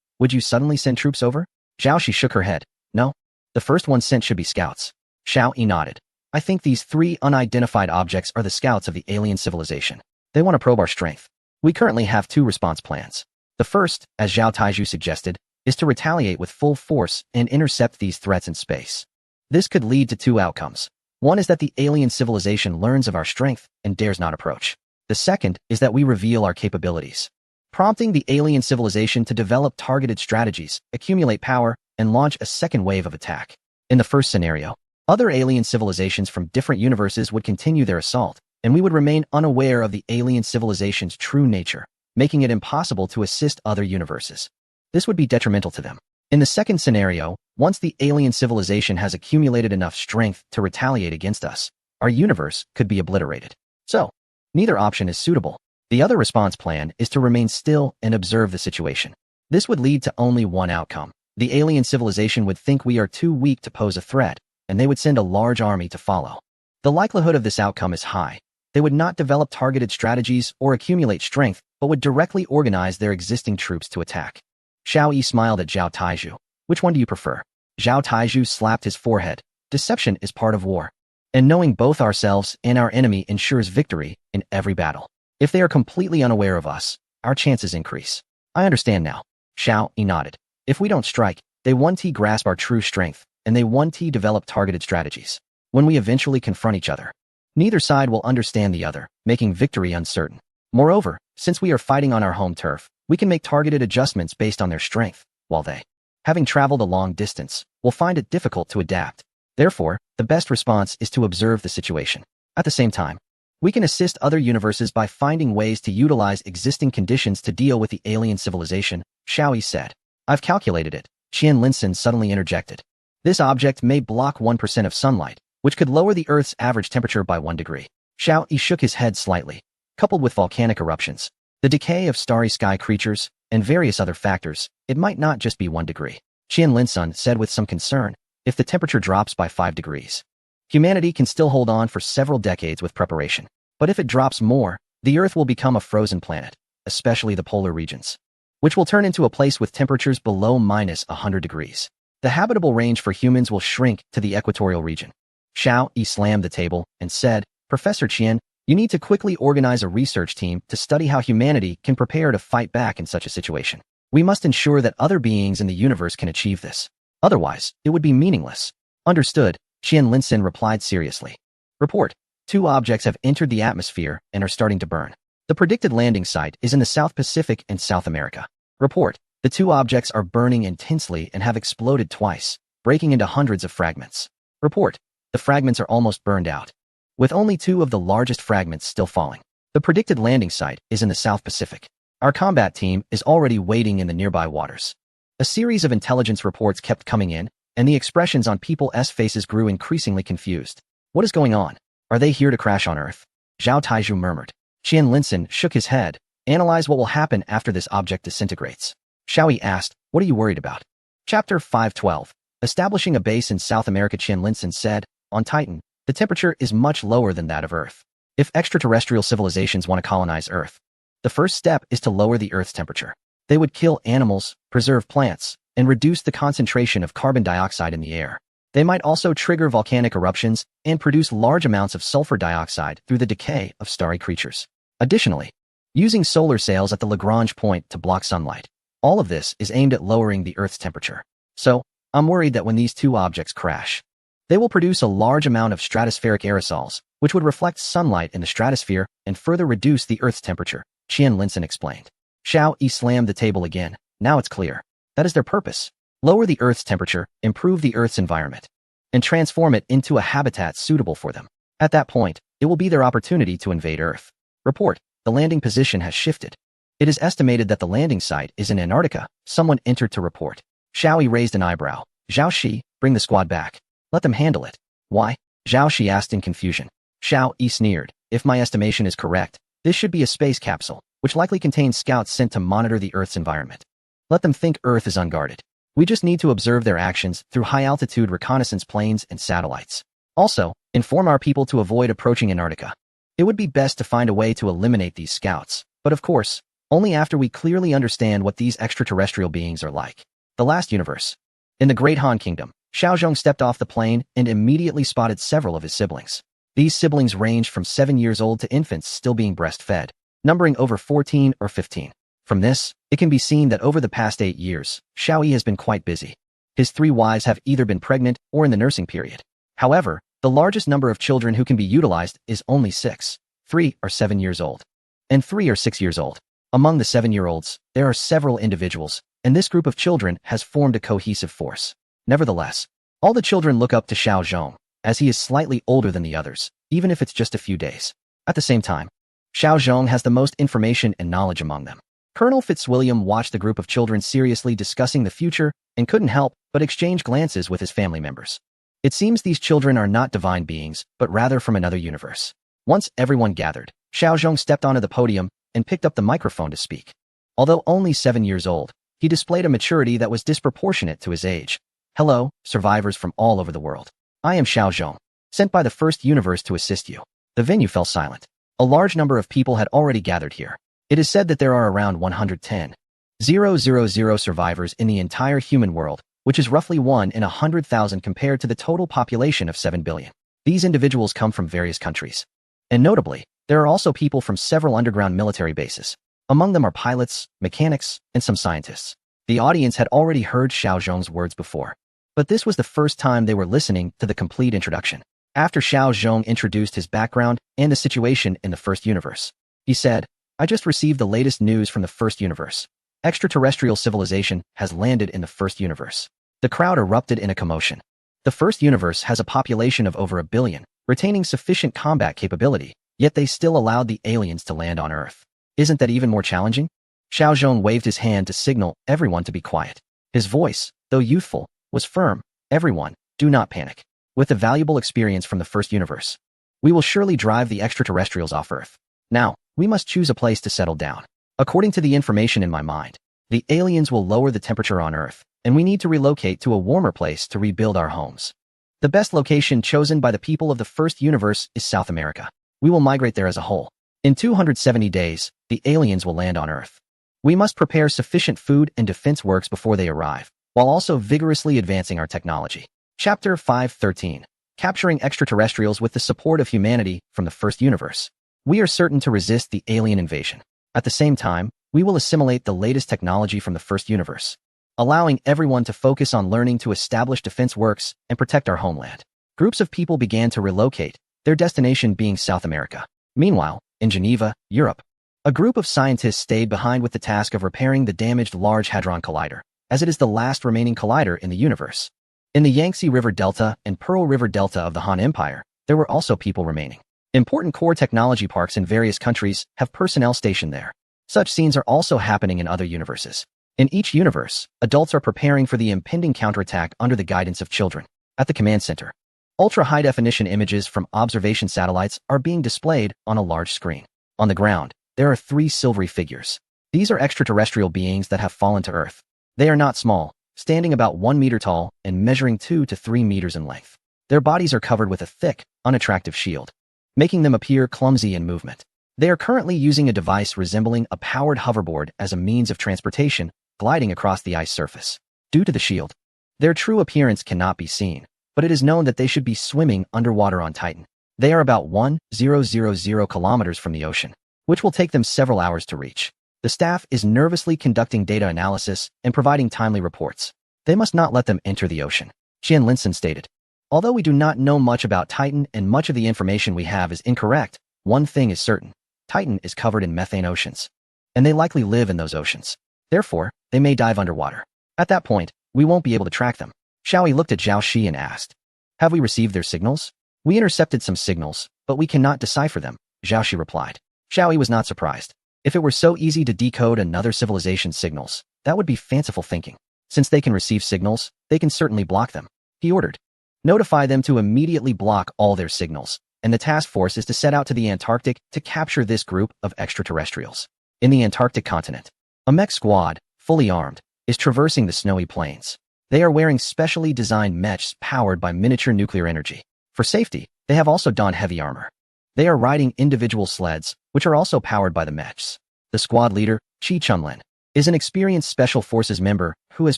would you suddenly send troops over? Zhao Shi shook her head. No. The first one sent should be scouts. Xiao Yi nodded. I think these 3 unidentified objects are the scouts of the alien civilization. They want to probe our strength. We currently have 2 response plans. The first, as Zhao Taizhu suggested, is to retaliate with full force and intercept these threats in space. This could lead to 2 outcomes. One is that the alien civilization learns of our strength and dares not approach. The second is that we reveal our capabilities, prompting the alien civilization to develop targeted strategies, accumulate power, and launch a second wave of attack. In the first scenario, other alien civilizations from different universes would continue their assault, and we would remain unaware of the alien civilization's true nature, making it impossible to assist other universes. This would be detrimental to them. In the second scenario, once the alien civilization has accumulated enough strength to retaliate against us, our universe could be obliterated. So, neither option is suitable. The other response plan is to remain still and observe the situation. This would lead to only one outcome. The alien civilization would think we are too weak to pose a threat, and they would send a large army to follow. The likelihood of this outcome is high. They would not develop targeted strategies or accumulate strength, but would directly organize their existing troops to attack. Xiao Yi smiled at Zhao Taizhu. Which one do you prefer? Zhao Taizhu slapped his forehead. Deception is part of war, and knowing both ourselves and our enemy ensures victory in every battle. If they are completely unaware of us, our chances increase. I understand now. Xiao Yi nodded. If we don't strike, they 1T grasp our true strength, and they 1T develop targeted strategies. When we eventually confront each other, neither side will understand the other, making victory uncertain. Moreover, since we are fighting on our home turf, we can make targeted adjustments based on their strength, while they, having traveled a long distance, will find it difficult to adapt. Therefore, the best response is to observe the situation. At the same time, we can assist other universes by finding ways to utilize existing conditions to deal with the alien civilization, Xiao Yi said. I've calculated it. Qian Linson suddenly interjected. This object may block 1% of sunlight, which could lower the Earth's average temperature by 1 degree. Xiao Yi shook his head slightly. Coupled with volcanic eruptions, the decay of starry sky creatures, and various other factors, it might not just be 1 degree. Qian Linson said with some concern, if the temperature drops by 5 degrees, humanity can still hold on for several decades with preparation. But if it drops more, the Earth will become a frozen planet, especially the polar regions, which will turn into a place with temperatures below -100 degrees. The habitable range for humans will shrink to the equatorial region. Xiao Yi slammed the table and said, Professor Qian, you need to quickly organize a research team to study how humanity can prepare to fight back in such a situation. We must ensure that other beings in the universe can achieve this. Otherwise, it would be meaningless. Understood, Qian Linson replied seriously. Report. 2 objects have entered the atmosphere and are starting to burn. The predicted landing site is in the South Pacific and South America. Report. The 2 objects are burning intensely and have exploded twice, breaking into hundreds of fragments. Report. The fragments are almost burned out, with only 2 of the largest fragments still falling. The predicted landing site is in the South Pacific. Our combat team is already waiting in the nearby waters. A series of intelligence reports kept coming in, and the expressions on people's faces grew increasingly confused. What is going on? Are they here to crash on Earth? Zhao Taizhu murmured. Qian Linson shook his head. Analyze what will happen after this object disintegrates. Xiaoyi asked, "What are you worried about?" Chapter 512. Establishing a base in South America. Qian Linson said, "On Titan, the temperature is much lower than that of Earth. If extraterrestrial civilizations want to colonize Earth, the first step is to lower the Earth's temperature. They would kill animals, preserve plants, and reduce the concentration of carbon dioxide in the air. They might also trigger volcanic eruptions and produce large amounts of sulfur dioxide through the decay of starry creatures. Additionally, using solar sails at the Lagrange point to block sunlight. All of this is aimed at lowering the Earth's temperature. So, I'm worried that when these two objects crash, they will produce a large amount of stratospheric aerosols, which would reflect sunlight in the stratosphere and further reduce the Earth's temperature," Qian Linson explained. Xiaoyi slammed the table again. "Now it's clear. That is their purpose. Lower the Earth's temperature, improve the Earth's environment, and transform it into a habitat suitable for them. At that point, it will be their opportunity to invade Earth. Report, the landing position has shifted. It is estimated that the landing site is in Antarctica." Someone entered to report. Xiaoyi raised an eyebrow. "Zhao Shi, bring the squad back. Let them handle it." "Why?" Zhao Shi asked in confusion. Xiaoyi sneered. "If my estimation is correct, this should be a space capsule, which likely contains scouts sent to monitor the Earth's environment. Let them think Earth is unguarded. We just need to observe their actions through high-altitude reconnaissance planes and satellites. Also, inform our people to avoid approaching Antarctica. It would be best to find a way to eliminate these scouts, but of course, only after we clearly understand what these extraterrestrial beings are like." The last universe. In the Great Han Kingdom, Xiaozhong stepped off the plane and immediately spotted several of his siblings. These siblings ranged from 7 years old to infants still being breastfed, numbering over 14 or 15. From this, it can be seen that over the past 8 years, Xiaoyi has been quite busy. His 3 wives have either been pregnant or in the nursing period. However, the largest number of children who can be utilized is only 6. 3 are 7 years old, and 3 are 6 years old. Among the 7-year-olds, there are several individuals, and this group of children has formed a cohesive force. Nevertheless, all the children look up to Xiaozhong, as he is slightly older than the others, even if it's just a few days. At the same time, Xiaozhong has the most information and knowledge among them. Colonel Fitzwilliam watched the group of children seriously discussing the future and couldn't help but exchange glances with his family members. It seems these children are not divine beings, but rather from another universe. Once everyone gathered, Xiaozhong stepped onto the podium and picked up the microphone to speak. Although only 7 years old, he displayed a maturity that was disproportionate to his age. "Hello, survivors from all over the world. I am Xiaozhong, sent by the first universe to assist you." The venue fell silent. A large number of people had already gathered here. It is said that there are around 110,000 survivors in the entire human world, which is roughly 1 in 100,000 compared to the total population of 7 billion. These individuals come from various countries. And notably, there are also people from several underground military bases. Among them are pilots, mechanics, and some scientists. The audience had already heard Xiaozhong's words before, but this was the first time they were listening to the complete introduction. After Xiaozhong introduced his background and the situation in the first universe, he said, "I just received the latest news from the first universe. Extraterrestrial civilization has landed in the first universe." The crowd erupted in a commotion. The first universe has a population of over 1 billion, retaining sufficient combat capability, yet they still allowed the aliens to land on Earth. Isn't that even more challenging? Xiaozhong waved his hand to signal everyone to be quiet. His voice, though youthful, was firm. "Everyone, do not panic. With the valuable experience from the first universe, we will surely drive the extraterrestrials off Earth. Now, we must choose a place to settle down. According to the information in my mind, the aliens will lower the temperature on Earth, and we need to relocate to a warmer place to rebuild our homes. The best location chosen by the people of the first universe is South America. We will migrate there as a whole. In 270 days, the aliens will land on Earth. We must prepare sufficient food and defense works before they arrive, while also vigorously advancing our technology." Chapter 513. Capturing extraterrestrials with the support of humanity from the first universe. We are certain to resist the alien invasion. At the same time, we will assimilate the latest technology from the first universe, allowing everyone to focus on learning to establish defense works and protect our homeland. Groups of people began to relocate, their destination being South America. Meanwhile, in Geneva, Europe, a group of scientists stayed behind with the task of repairing the damaged Large Hadron Collider, as it is the last remaining collider in the universe. In the Yangtze River Delta and Pearl River Delta of the Han Empire, there were also people remaining. Important core technology parks in various countries have personnel stationed there. Such scenes are also happening in other universes. In each universe, adults are preparing for the impending counterattack under the guidance of children. At the command center, ultra-high-definition images from observation satellites are being displayed on a large screen. On the ground, there are 3 silvery figures. These are extraterrestrial beings that have fallen to Earth. They are not small, standing about 1 meter tall and measuring 2 to 3 meters in length. Their bodies are covered with a thick, unattractive shield, making them appear clumsy in movement. They are currently using a device resembling a powered hoverboard as a means of transportation, gliding across the ice surface. Due to the shield, their true appearance cannot be seen, but it is known that they should be swimming underwater on Titan. They are about 1,000 kilometers from the ocean, which will take them several hours to reach. The staff is nervously conducting data analysis and providing timely reports. They must not let them enter the ocean, Qian Linson stated. Although we do not know much about Titan and much of the information we have is incorrect, one thing is certain. Titan is covered in methane oceans, and they likely live in those oceans. Therefore, they may dive underwater. At that point, we won't be able to track them. Xiaoyi looked at Zhao Shi and asked, "Have we received their signals?" "We intercepted some signals, but we cannot decipher them," Zhao Shi replied. Xiaoyi was not surprised. If it were so easy to decode another civilization's signals, that would be fanciful thinking. Since they can receive signals, they can certainly block them. He ordered, "Notify them to immediately block all their signals, and the task force is to set out to the Antarctic to capture this group of extraterrestrials." In the Antarctic continent, a mech squad, fully armed, is traversing the snowy plains. They are wearing specially designed mechs powered by miniature nuclear energy. For safety, they have also donned heavy armor. They are riding individual sleds, which are also powered by the mechs. The squad leader, Qi Chunlin, is an experienced Special Forces member who has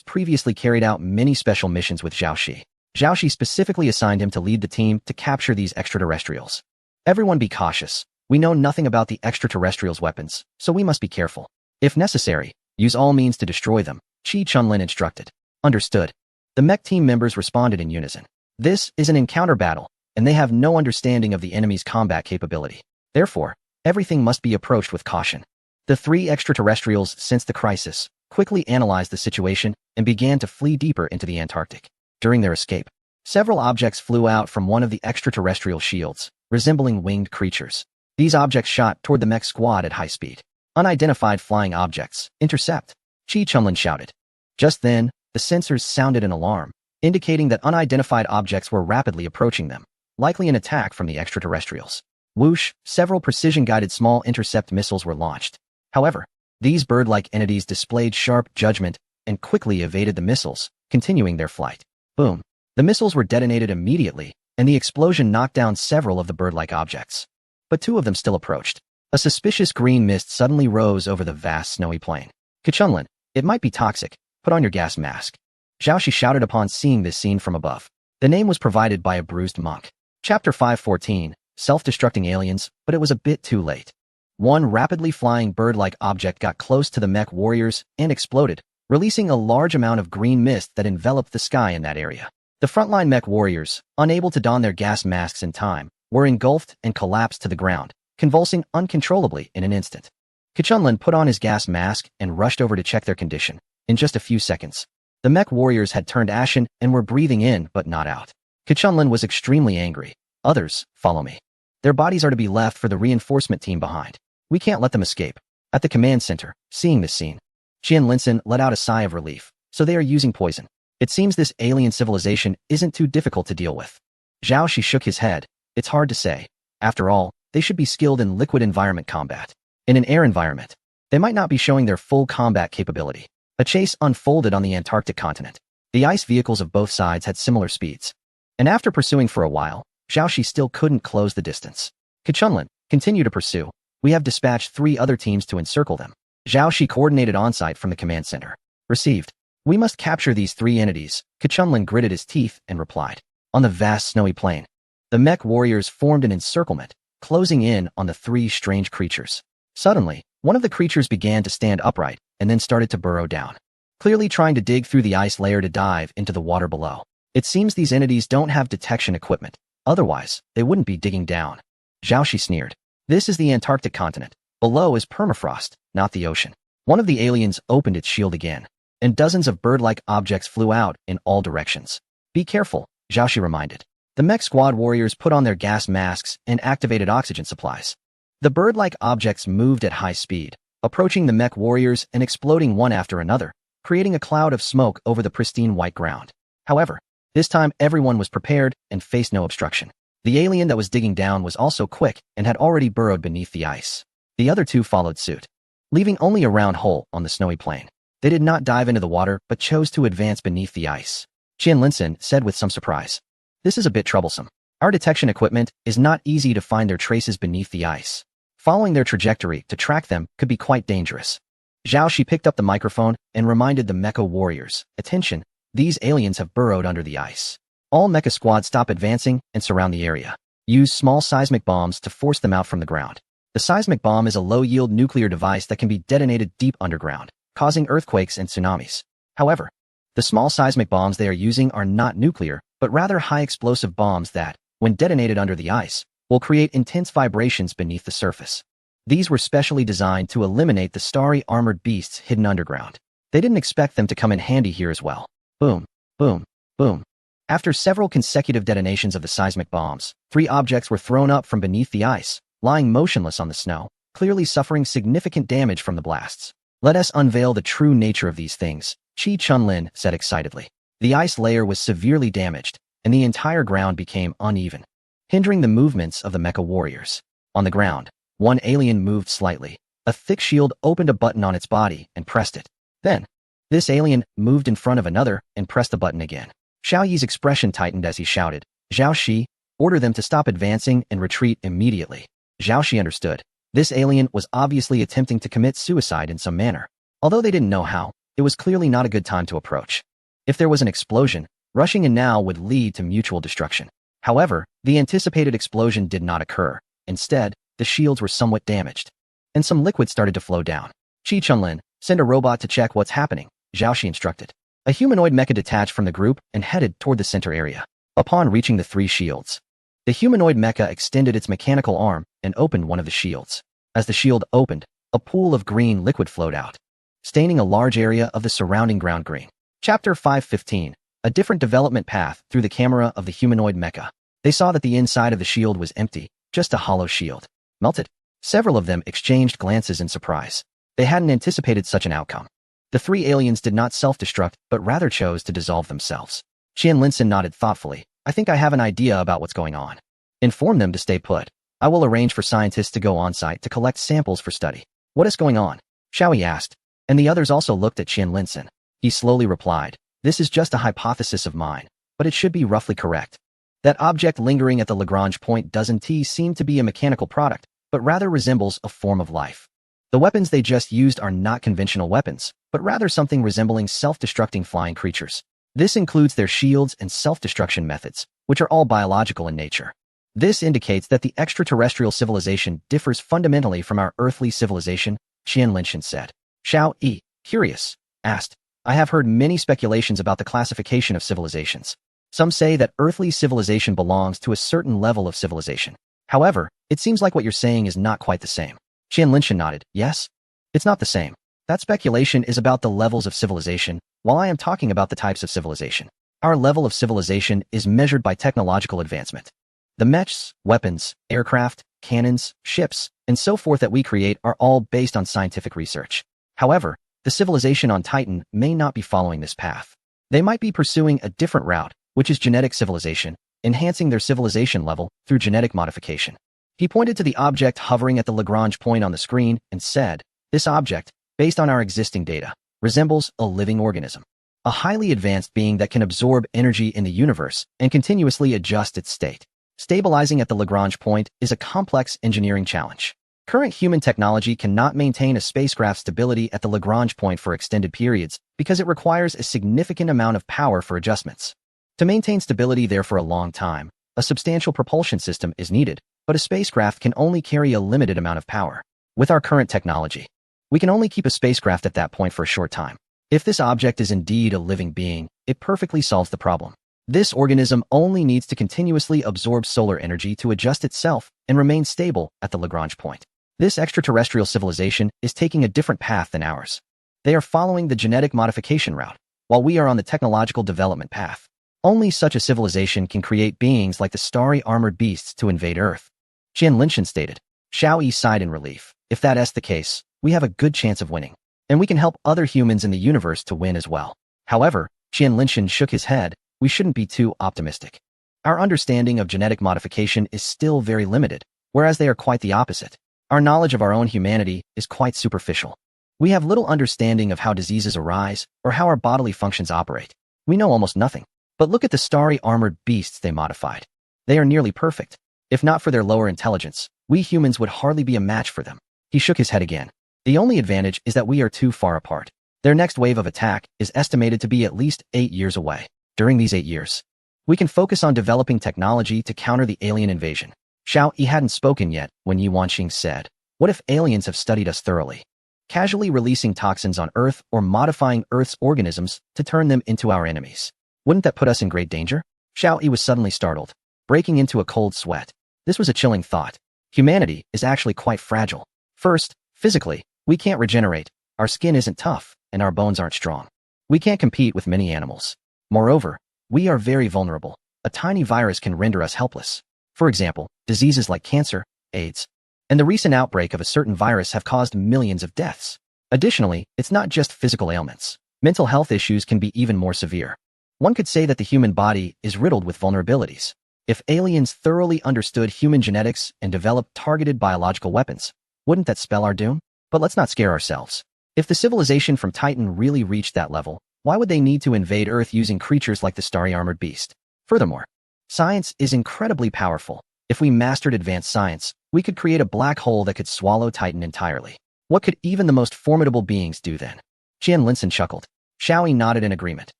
previously carried out many special missions with Zhao Shi. Zhao Shi specifically assigned him to lead the team to capture these extraterrestrials. "Everyone be cautious. We know nothing about the extraterrestrials' weapons, so we must be careful. If necessary, use all means to destroy them," Qi Chunlin instructed. "Understood." The mech team members responded in unison. This is an encounter battle, and they have no understanding of the enemy's combat capability. Therefore, everything must be approached with caution. The three extraterrestrials sensed the crisis, quickly analyzed the situation, and began to flee deeper into the Antarctic. During their escape, several objects flew out from one of the extraterrestrial shields, resembling winged creatures. These objects shot toward the mech squad at high speed. "Unidentified flying objects, intercept," Qi Chunlin shouted. Just then, the sensors sounded an alarm, indicating that unidentified objects were rapidly approaching them, likely an attack from the extraterrestrials. Whoosh, several precision-guided small intercept missiles were launched. However, these bird-like entities displayed sharp judgment and quickly evaded the missiles, continuing their flight. Boom. The missiles were detonated immediately, and the explosion knocked down several of the bird-like objects. But two of them still approached. A suspicious green mist suddenly rose over the vast snowy plain. "Kachunlin, it might be toxic. Put on your gas mask," Zhao Shi shouted upon seeing this scene from above. The name was provided by a bruised monk. Chapter 514, Self-Destructing Aliens, but it was a bit too late. One rapidly flying bird-like object got close to the mech warriors and exploded, releasing a large amount of green mist that enveloped the sky in that area. The frontline mech warriors, unable to don their gas masks in time, were engulfed and collapsed to the ground, convulsing uncontrollably in an instant. Kachunlin put on his gas mask and rushed over to check their condition. In just a few seconds, the mech warriors had turned ashen and were breathing in but not out. Kachunlin was extremely angry. "Others, follow me. Their bodies are to be left for the reinforcement team behind. We can't let them escape." At the command center, seeing this scene, Qian Linson let out a sigh of relief. So they are using poison. It seems this alien civilization isn't too difficult to deal with. Zhao Shi shook his head. It's hard to say. After all, they should be skilled in liquid environment combat. In an air environment, they might not be showing their full combat capability. A chase unfolded on the Antarctic continent. The ice vehicles of both sides had similar speeds. And after pursuing for a while, Zhao Shi still couldn't close the distance. "Kachunlin, continue to pursue. We have dispatched 3 other teams to encircle them." Zhao Shi coordinated on-site from the command center. "Received. We must capture these 3 entities," Kachunlin gritted his teeth and replied. On the vast snowy plain, the mech warriors formed an encirclement, closing in on the 3 strange creatures. Suddenly, one of the creatures began to stand upright and then started to burrow down, clearly trying to dig through the ice layer to dive into the water below. It seems these entities don't have detection equipment. Otherwise, they wouldn't be digging down. Zhao Shi sneered. This is the Antarctic continent. Below is permafrost, not the ocean. One of the aliens opened its shield again, and dozens of bird-like objects flew out in all directions. "Be careful," Zhao Shi reminded. The mech squad warriors put on their gas masks and activated oxygen supplies. The bird-like objects moved at high speed, approaching the mech warriors and exploding one after another, creating a cloud of smoke over the pristine white ground. However, this time everyone was prepared and faced no obstruction. The alien that was digging down was also quick and had already burrowed beneath the ice. The other 2 followed suit. leaving only a round hole on the snowy plain. They did not dive into the water, but chose to advance beneath the ice. Qianlinson said with some surprise. This is a bit troublesome. Our detection equipment is not easy to find their traces beneath the ice. Following their trajectory to track them could be quite dangerous. Zhao Shi picked up the microphone and reminded the mecha warriors, attention, these aliens have burrowed under the ice. All mecha squads stop advancing and surround the area. Use small seismic bombs to force them out from the ground. The seismic bomb is a low-yield nuclear device that can be detonated deep underground, causing earthquakes and tsunamis. However, the small seismic bombs they are using are not nuclear, but rather high-explosive bombs that, when detonated under the ice, will create intense vibrations beneath the surface. These were specially designed to eliminate the starry armored beasts hidden underground. They didn't expect them to come in handy here as well. Boom, boom, boom. After several consecutive detonations of the seismic bombs, 3 objects were thrown up from beneath the ice, lying motionless on the snow, clearly suffering significant damage from the blasts. Let us unveil the true nature of these things, Qi Chunlin said excitedly. The ice layer was severely damaged, and the entire ground became uneven, hindering the movements of the mecha warriors. On the ground, one alien moved slightly. A thick shield opened a button on its body and pressed it. Then, this alien moved in front of another and pressed the button again. Xiao Yi's expression tightened as he shouted, Zhao Shi, order them to stop advancing and retreat immediately. Zhao Shi understood. This alien was obviously attempting to commit suicide in some manner. Although they didn't know how, it was clearly not a good time to approach. If there was an explosion, rushing in now would lead to mutual destruction. However, the anticipated explosion did not occur. Instead, the shields were somewhat damaged, and some liquid started to flow down. Qi Chunlin, send a robot to check what's happening, Zhao Shi instructed. A humanoid mecha detached from the group and headed toward the center area. Upon reaching the 3 shields, the humanoid mecha extended its mechanical arm and opened one of the shields. As the shield opened, a pool of green liquid flowed out, staining a large area of the surrounding ground green. Chapter 5:15, a different development path through the camera of the humanoid mecha. They saw that the inside of the shield was empty, just a hollow shield. Melted. Several of them exchanged glances in surprise. They hadn't anticipated such an outcome. The 3 aliens did not self-destruct, but rather chose to dissolve themselves. Qianlinson nodded thoughtfully. I think I have an idea about what's going on. Inform them to stay put. I will arrange for scientists to go on-site to collect samples for study. What is going on? Xiao Yi asked, and the others also looked at Qianlinson. He slowly replied, this is just a hypothesis of mine, but it should be roughly correct. That object lingering at the Lagrange point doesn't seem to be a mechanical product, but rather resembles a form of life. The weapons they just used are not conventional weapons, but rather something resembling self-destructing flying creatures. This includes their shields and self-destruction methods, which are all biological in nature. This indicates that the extraterrestrial civilization differs fundamentally from our earthly civilization, Qianlinson said. Xiao Yi, curious, asked, I have heard many speculations about the classification of civilizations. Some say that earthly civilization belongs to a certain level of civilization. However, it seems like what you're saying is not quite the same. Qianlinson nodded, yes? It's not the same. That speculation is about the levels of civilization, while I am talking about the types of civilization. Our level of civilization is measured by technological advancement. The mechs, weapons, aircraft, cannons, ships, and so forth that we create are all based on scientific research. However, the civilization on Titan may not be following this path. They might be pursuing a different route, which is genetic civilization, enhancing their civilization level through genetic modification. He pointed to the object hovering at the Lagrange point on the screen and said, this object, based on our existing data, resembles a living organism. A highly advanced being that can absorb energy in the universe and continuously adjust its state. Stabilizing at the Lagrange point is a complex engineering challenge. Current human technology cannot maintain a spacecraft's stability at the Lagrange point for extended periods because it requires a significant amount of power for adjustments. To maintain stability there for a long time, a substantial propulsion system is needed, but a spacecraft can only carry a limited amount of power. With our current technology, we can only keep a spacecraft at that point for a short time. If this object is indeed a living being, it perfectly solves the problem. This organism only needs to continuously absorb solar energy to adjust itself and remain stable at the Lagrange point. This extraterrestrial civilization is taking a different path than ours. They are following the genetic modification route, while we are on the technological development path. Only such a civilization can create beings like the starry armored beasts to invade Earth. Qianlinson stated. Xiao Yi sighed in relief. If that is the case, we have a good chance of winning, and we can help other humans in the universe to win as well. However, Qianlinson shook his head. We shouldn't be too optimistic. Our understanding of genetic modification is still very limited, whereas they are quite the opposite. Our knowledge of our own humanity is quite superficial. We have little understanding of how diseases arise or how our bodily functions operate. We know almost nothing. But look at the starry armored beasts they modified. They are nearly perfect. If not for their lower intelligence, we humans would hardly be a match for them. He shook his head again. The only advantage is that we are too far apart. Their next wave of attack is estimated to be at least 8 years away. During these 8 years, we can focus on developing technology to counter the alien invasion. Xiao Yi hadn't spoken yet when Yi Wanqing said, "What if aliens have studied us thoroughly? Casually releasing toxins on Earth or modifying Earth's organisms to turn them into our enemies. Wouldn't that put us in great danger?" Xiao Yi was suddenly startled, breaking into a cold sweat. This was a chilling thought. Humanity is actually quite fragile. First, physically, we can't regenerate, our skin isn't tough, and our bones aren't strong. We can't compete with many animals. Moreover, we are very vulnerable. A tiny virus can render us helpless. For example, diseases like cancer, AIDS, and the recent outbreak of a certain virus have caused millions of deaths. Additionally, it's not just physical ailments. Mental health issues can be even more severe. One could say that the human body is riddled with vulnerabilities. If aliens thoroughly understood human genetics and developed targeted biological weapons, wouldn't that spell our doom? But let's not scare ourselves. If the civilization from Titan really reached that level, why would they need to invade Earth using creatures like the starry armored beast? Furthermore, science is incredibly powerful. If we mastered advanced science, we could create a black hole that could swallow Titan entirely. What could even the most formidable beings do then? Qian Linson chuckled. Xiao Yi nodded in agreement.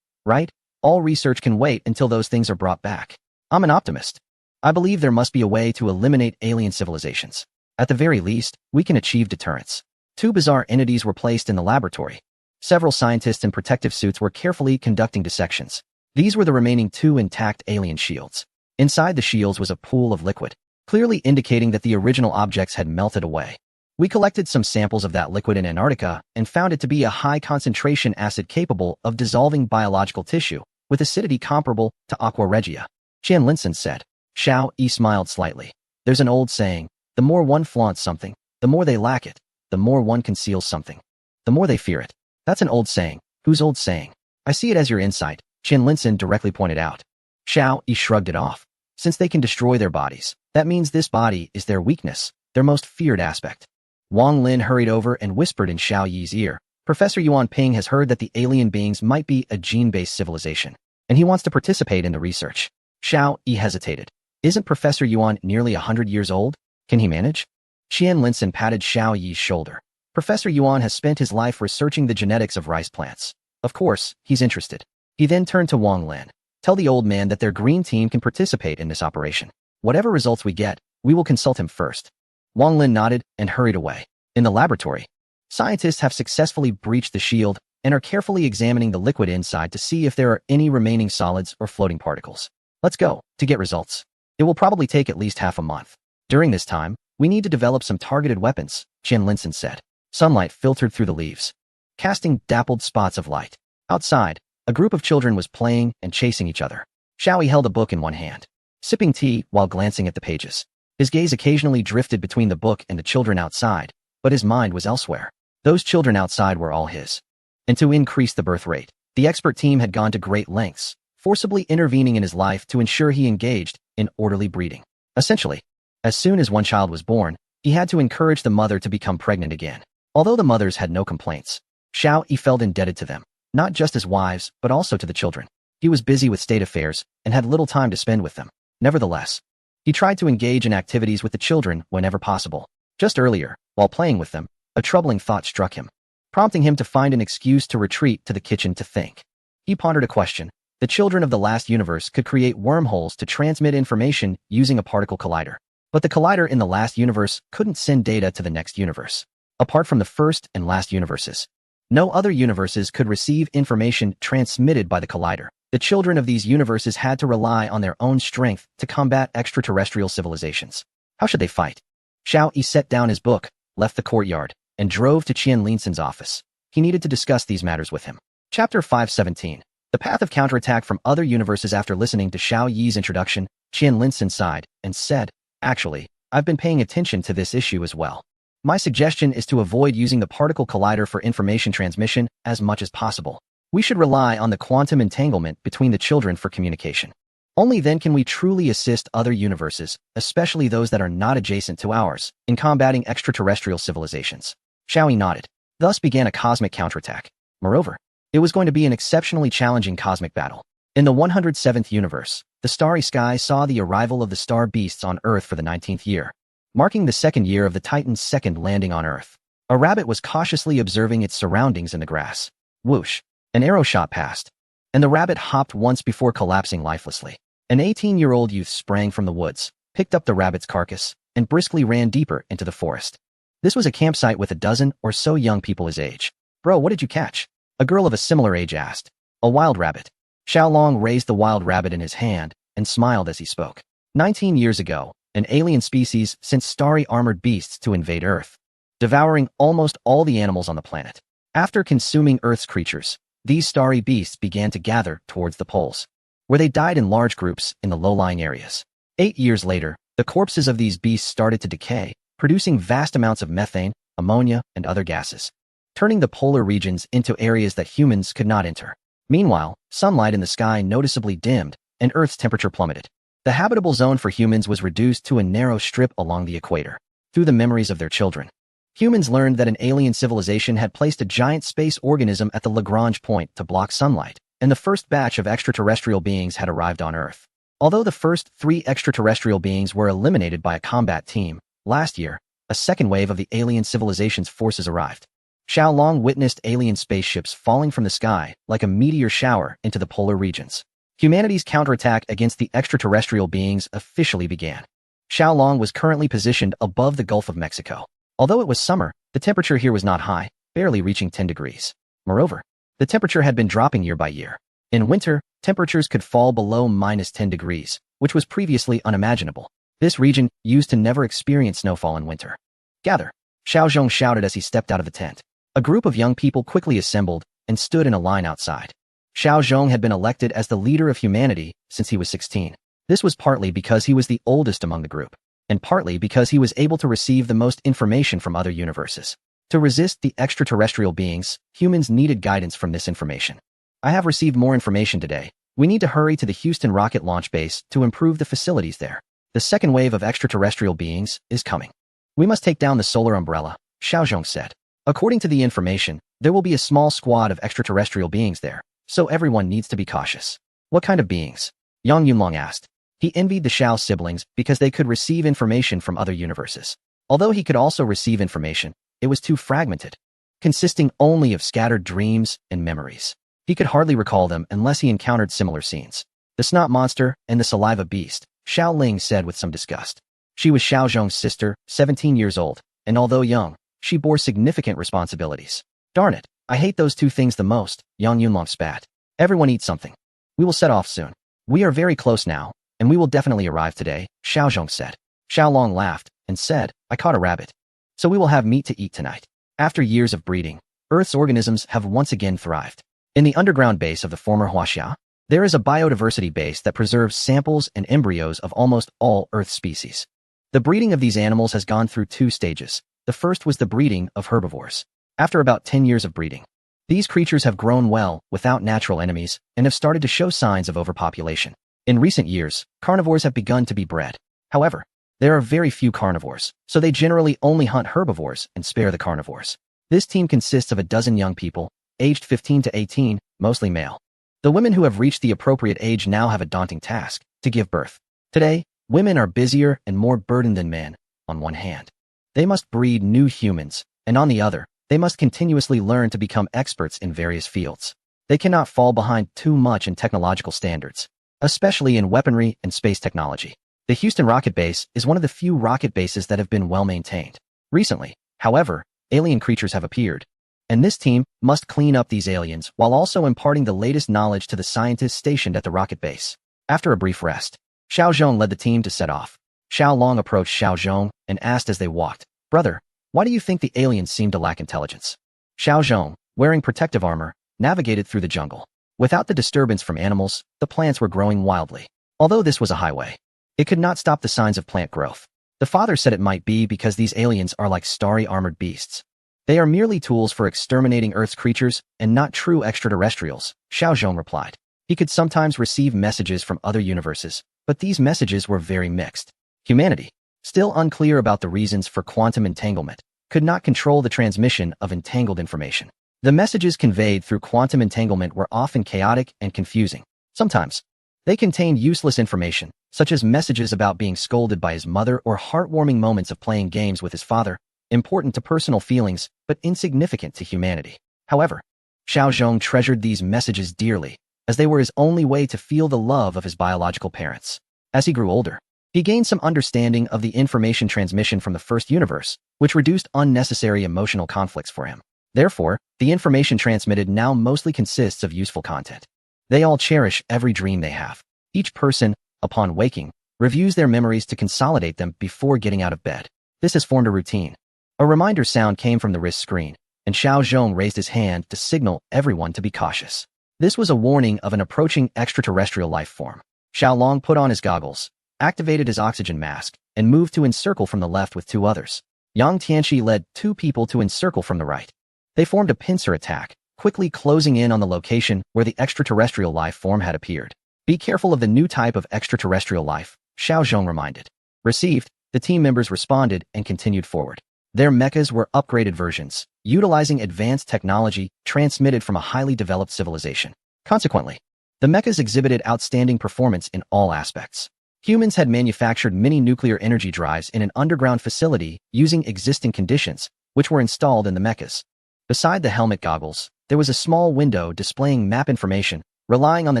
Right? All research can wait until those things are brought back. I'm an optimist. I believe there must be a way to eliminate alien civilizations. At the very least, we can achieve deterrence. 2 bizarre entities were placed in the laboratory. Several scientists in protective suits were carefully conducting dissections. These were the remaining 2 intact alien shields. Inside the shields was a pool of liquid, clearly indicating that the original objects had melted away. We collected some samples of that liquid in Antarctica and found it to be a high-concentration acid capable of dissolving biological tissue, with acidity comparable to aqua regia. Qian Linson said. Xiao Yi smiled slightly. There's an old saying, the more one flaunts something, the more they lack it, the more one conceals something, the more they fear it. That's an old saying. Whose old saying? I see it as your insight, Qian Linson directly pointed out. Xiao Yi shrugged it off. Since they can destroy their bodies, that means this body is their weakness, their most feared aspect. Wang Lin hurried over and whispered in Xiao Yi's ear. Professor Yuan Ping has heard that the alien beings might be a gene-based civilization, and he wants to participate in the research. Xiao Yi hesitated. Isn't Professor Yuan nearly 100 years old? Can he manage? Qian Linson patted Xiao Yi's shoulder. Professor Yuan has spent his life researching the genetics of rice plants. Of course, he's interested. He then turned to Wang Lin. Tell the old man that their green team can participate in this operation. Whatever results we get, we will consult him first. Wang Lin nodded and hurried away. In the laboratory, scientists have successfully breached the shield and are carefully examining the liquid inside to see if there are any remaining solids or floating particles. Let's go, to get results. It will probably take at least half a month. During this time, we need to develop some targeted weapons, Qian Linson said. Sunlight filtered through the leaves, casting dappled spots of light. Outside, a group of children was playing and chasing each other. Xiao Yi held a book in one hand, sipping tea while glancing at the pages. His gaze occasionally drifted between the book and the children outside, but his mind was elsewhere. Those children outside were all his. And to increase the birth rate, the expert team had gone to great lengths, forcibly intervening in his life to ensure he engaged in orderly breeding. Essentially, as soon as one child was born, he had to encourage the mother to become pregnant again. Although the mothers had no complaints, Xiao Yi felt indebted to them, not just as wives, but also to the children. He was busy with state affairs and had little time to spend with them. Nevertheless, he tried to engage in activities with the children whenever possible. Just earlier, while playing with them, a troubling thought struck him, prompting him to find an excuse to retreat to the kitchen to think. He pondered a question. The children of the last universe could create wormholes to transmit information using a particle collider. But the collider in the last universe couldn't send data to the next universe. Apart from the first and last universes, no other universes could receive information transmitted by the collider. The children of these universes had to rely on their own strength to combat extraterrestrial civilizations. How should they fight? Xiao Yi set down his book, left the courtyard, and drove to Qian Linson's office. He needed to discuss these matters with him. Chapter 517. The path of counterattack from other universes. After listening to Xiao Yi's introduction, Qian Linson sighed and said, Actually, I've been paying attention to this issue as well. My suggestion is to avoid using the particle collider for information transmission as much as possible. We should rely on the quantum entanglement between the children for communication. Only then can we truly assist other universes, especially those that are not adjacent to ours, in combating extraterrestrial civilizations. Xiao Yi nodded. Thus began a cosmic counterattack. Moreover, it was going to be an exceptionally challenging cosmic battle. In the 107th universe, the starry sky saw the arrival of the star beasts on Earth for the 19th year, marking the second year of the Titan's second landing on Earth. A rabbit was cautiously observing its surroundings in the grass. Whoosh! An arrow shot past, and the rabbit hopped once before collapsing lifelessly. An 18-year-old youth sprang from the woods, picked up the rabbit's carcass, and briskly ran deeper into the forest. This was a campsite with a dozen or so young people his age. Bro, what did you catch? A girl of a similar age asked. A wild rabbit. Xiaolong raised the wild rabbit in his hand and smiled as he spoke. 19 years ago, an alien species sent starry armored beasts to invade Earth, devouring almost all the animals on the planet. After consuming Earth's creatures, these starry beasts began to gather towards the poles, where they died in large groups in the low-lying areas. 8 years later, the corpses of these beasts started to decay, producing vast amounts of methane, ammonia, and other gases, turning the polar regions into areas that humans could not enter. Meanwhile, sunlight in the sky noticeably dimmed, and Earth's temperature plummeted. The habitable zone for humans was reduced to a narrow strip along the equator. Through the memories of their children, humans learned that an alien civilization had placed a giant space organism at the Lagrange point to block sunlight, and the first batch of extraterrestrial beings had arrived on Earth. Although the first 3 extraterrestrial beings were eliminated by a combat team, last year, a second wave of the alien civilization's forces arrived. Xiaolong witnessed alien spaceships falling from the sky like a meteor shower into the polar regions. Humanity's counterattack against the extraterrestrial beings officially began. Xiaolong was currently positioned above the Gulf of Mexico. Although it was summer, the temperature here was not high, barely reaching 10 degrees. Moreover, the temperature had been dropping year by year. In winter, temperatures could fall below -10 degrees, which was previously unimaginable. This region used to never experience snowfall in winter. Gather! Xiaozhong shouted as he stepped out of the tent. A group of young people quickly assembled and stood in a line outside. Xiaozhong had been elected as the leader of humanity since he was 16. This was partly because he was the oldest among the group, and partly because he was able to receive the most information from other universes. To resist the extraterrestrial beings, humans needed guidance from this information. I have received more information today. We need to hurry to the Houston rocket launch base to improve the facilities there. The second wave of extraterrestrial beings is coming. We must take down the solar umbrella, Xiaozhong said. According to the information, there will be a small squad of extraterrestrial beings there, so everyone needs to be cautious. What kind of beings? Yang Yunlong asked. He envied the Xiao siblings because they could receive information from other universes. Although he could also receive information, it was too fragmented, consisting only of scattered dreams and memories. He could hardly recall them unless he encountered similar scenes. The snot monster and the saliva beast, Xiao Ling said with some disgust. She was Xiaozhong's sister, 17 years old, and although young, she bore significant responsibilities. Darn it, I hate those two things the most, Yang Yunlong spat. Everyone eat something. We will set off soon. We are very close now, and we will definitely arrive today, Xiaozhong said. Xiaolong laughed and said, I caught a rabbit. So we will have meat to eat tonight. After years of breeding, Earth's organisms have once again thrived. In the underground base of the former Huaxia, there is a biodiversity base that preserves samples and embryos of almost all Earth species. The breeding of these animals has gone through 2 stages. The first was the breeding of herbivores. After about 10 years of breeding, these creatures have grown well without natural enemies and have started to show signs of overpopulation. In recent years, carnivores have begun to be bred. However, there are very few carnivores, so they generally only hunt herbivores and spare the carnivores. This team consists of a dozen young people, aged 15 to 18, mostly male. The women who have reached the appropriate age now have a daunting task, to give birth. Today, women are busier and more burdened than men. On one hand, they must breed new humans, and on the other, they must continuously learn to become experts in various fields. They cannot fall behind too much in technological standards, especially in weaponry and space technology. The Houston rocket base is one of the few rocket bases that have been well maintained. Recently, however, alien creatures have appeared, and this team must clean up these aliens while also imparting the latest knowledge to the scientists stationed at the rocket base. After a brief rest, Xiaozhong led the team to set off. Xiaolong approached Xiaozhong and asked as they walked, Brother, why do you think the aliens seem to lack intelligence? Xiaozhong, wearing protective armor, navigated through the jungle. Without the disturbance from animals, the plants were growing wildly. Although this was a highway, it could not stop the signs of plant growth. The father said it might be because these aliens are like starry armored beasts. They are merely tools for exterminating Earth's creatures and not true extraterrestrials, Xiaozhong replied. He could sometimes receive messages from other universes, but these messages were very mixed. Humanity, still unclear about the reasons for quantum entanglement, could not control the transmission of entangled information. The messages conveyed through quantum entanglement were often chaotic and confusing. Sometimes, they contained useless information, such as messages about being scolded by his mother or heartwarming moments of playing games with his father, important to personal feelings but insignificant to humanity. However, Xiao Zhong treasured these messages dearly, as they were his only way to feel the love of his biological parents. As he grew older, he gained some understanding of the information transmission from the first universe, which reduced unnecessary emotional conflicts for him. Therefore, the information transmitted now mostly consists of useful content. They all cherish every dream they have. Each person, upon waking, reviews their memories to consolidate them before getting out of bed. This has formed a routine. A reminder sound came from the wrist screen, and Xiao Zhong raised his hand to signal everyone to be cautious. This was a warning of an approaching extraterrestrial life form. Xiaolong put on his goggles, activated his oxygen mask, and moved to encircle from the left with two others. Yang Tianxi led two people to encircle from the right. They formed a pincer attack, quickly closing in on the location where the extraterrestrial life form had appeared. Be careful of the new type of extraterrestrial life, Xiao Zhong reminded. Received, the team members responded and continued forward. Their mechas were upgraded versions, utilizing advanced technology transmitted from a highly developed civilization. Consequently, the mechas exhibited outstanding performance in all aspects. Humans had manufactured mini nuclear energy drives in an underground facility using existing conditions, which were installed in the mechas. Beside the helmet goggles, there was a small window displaying map information, relying on the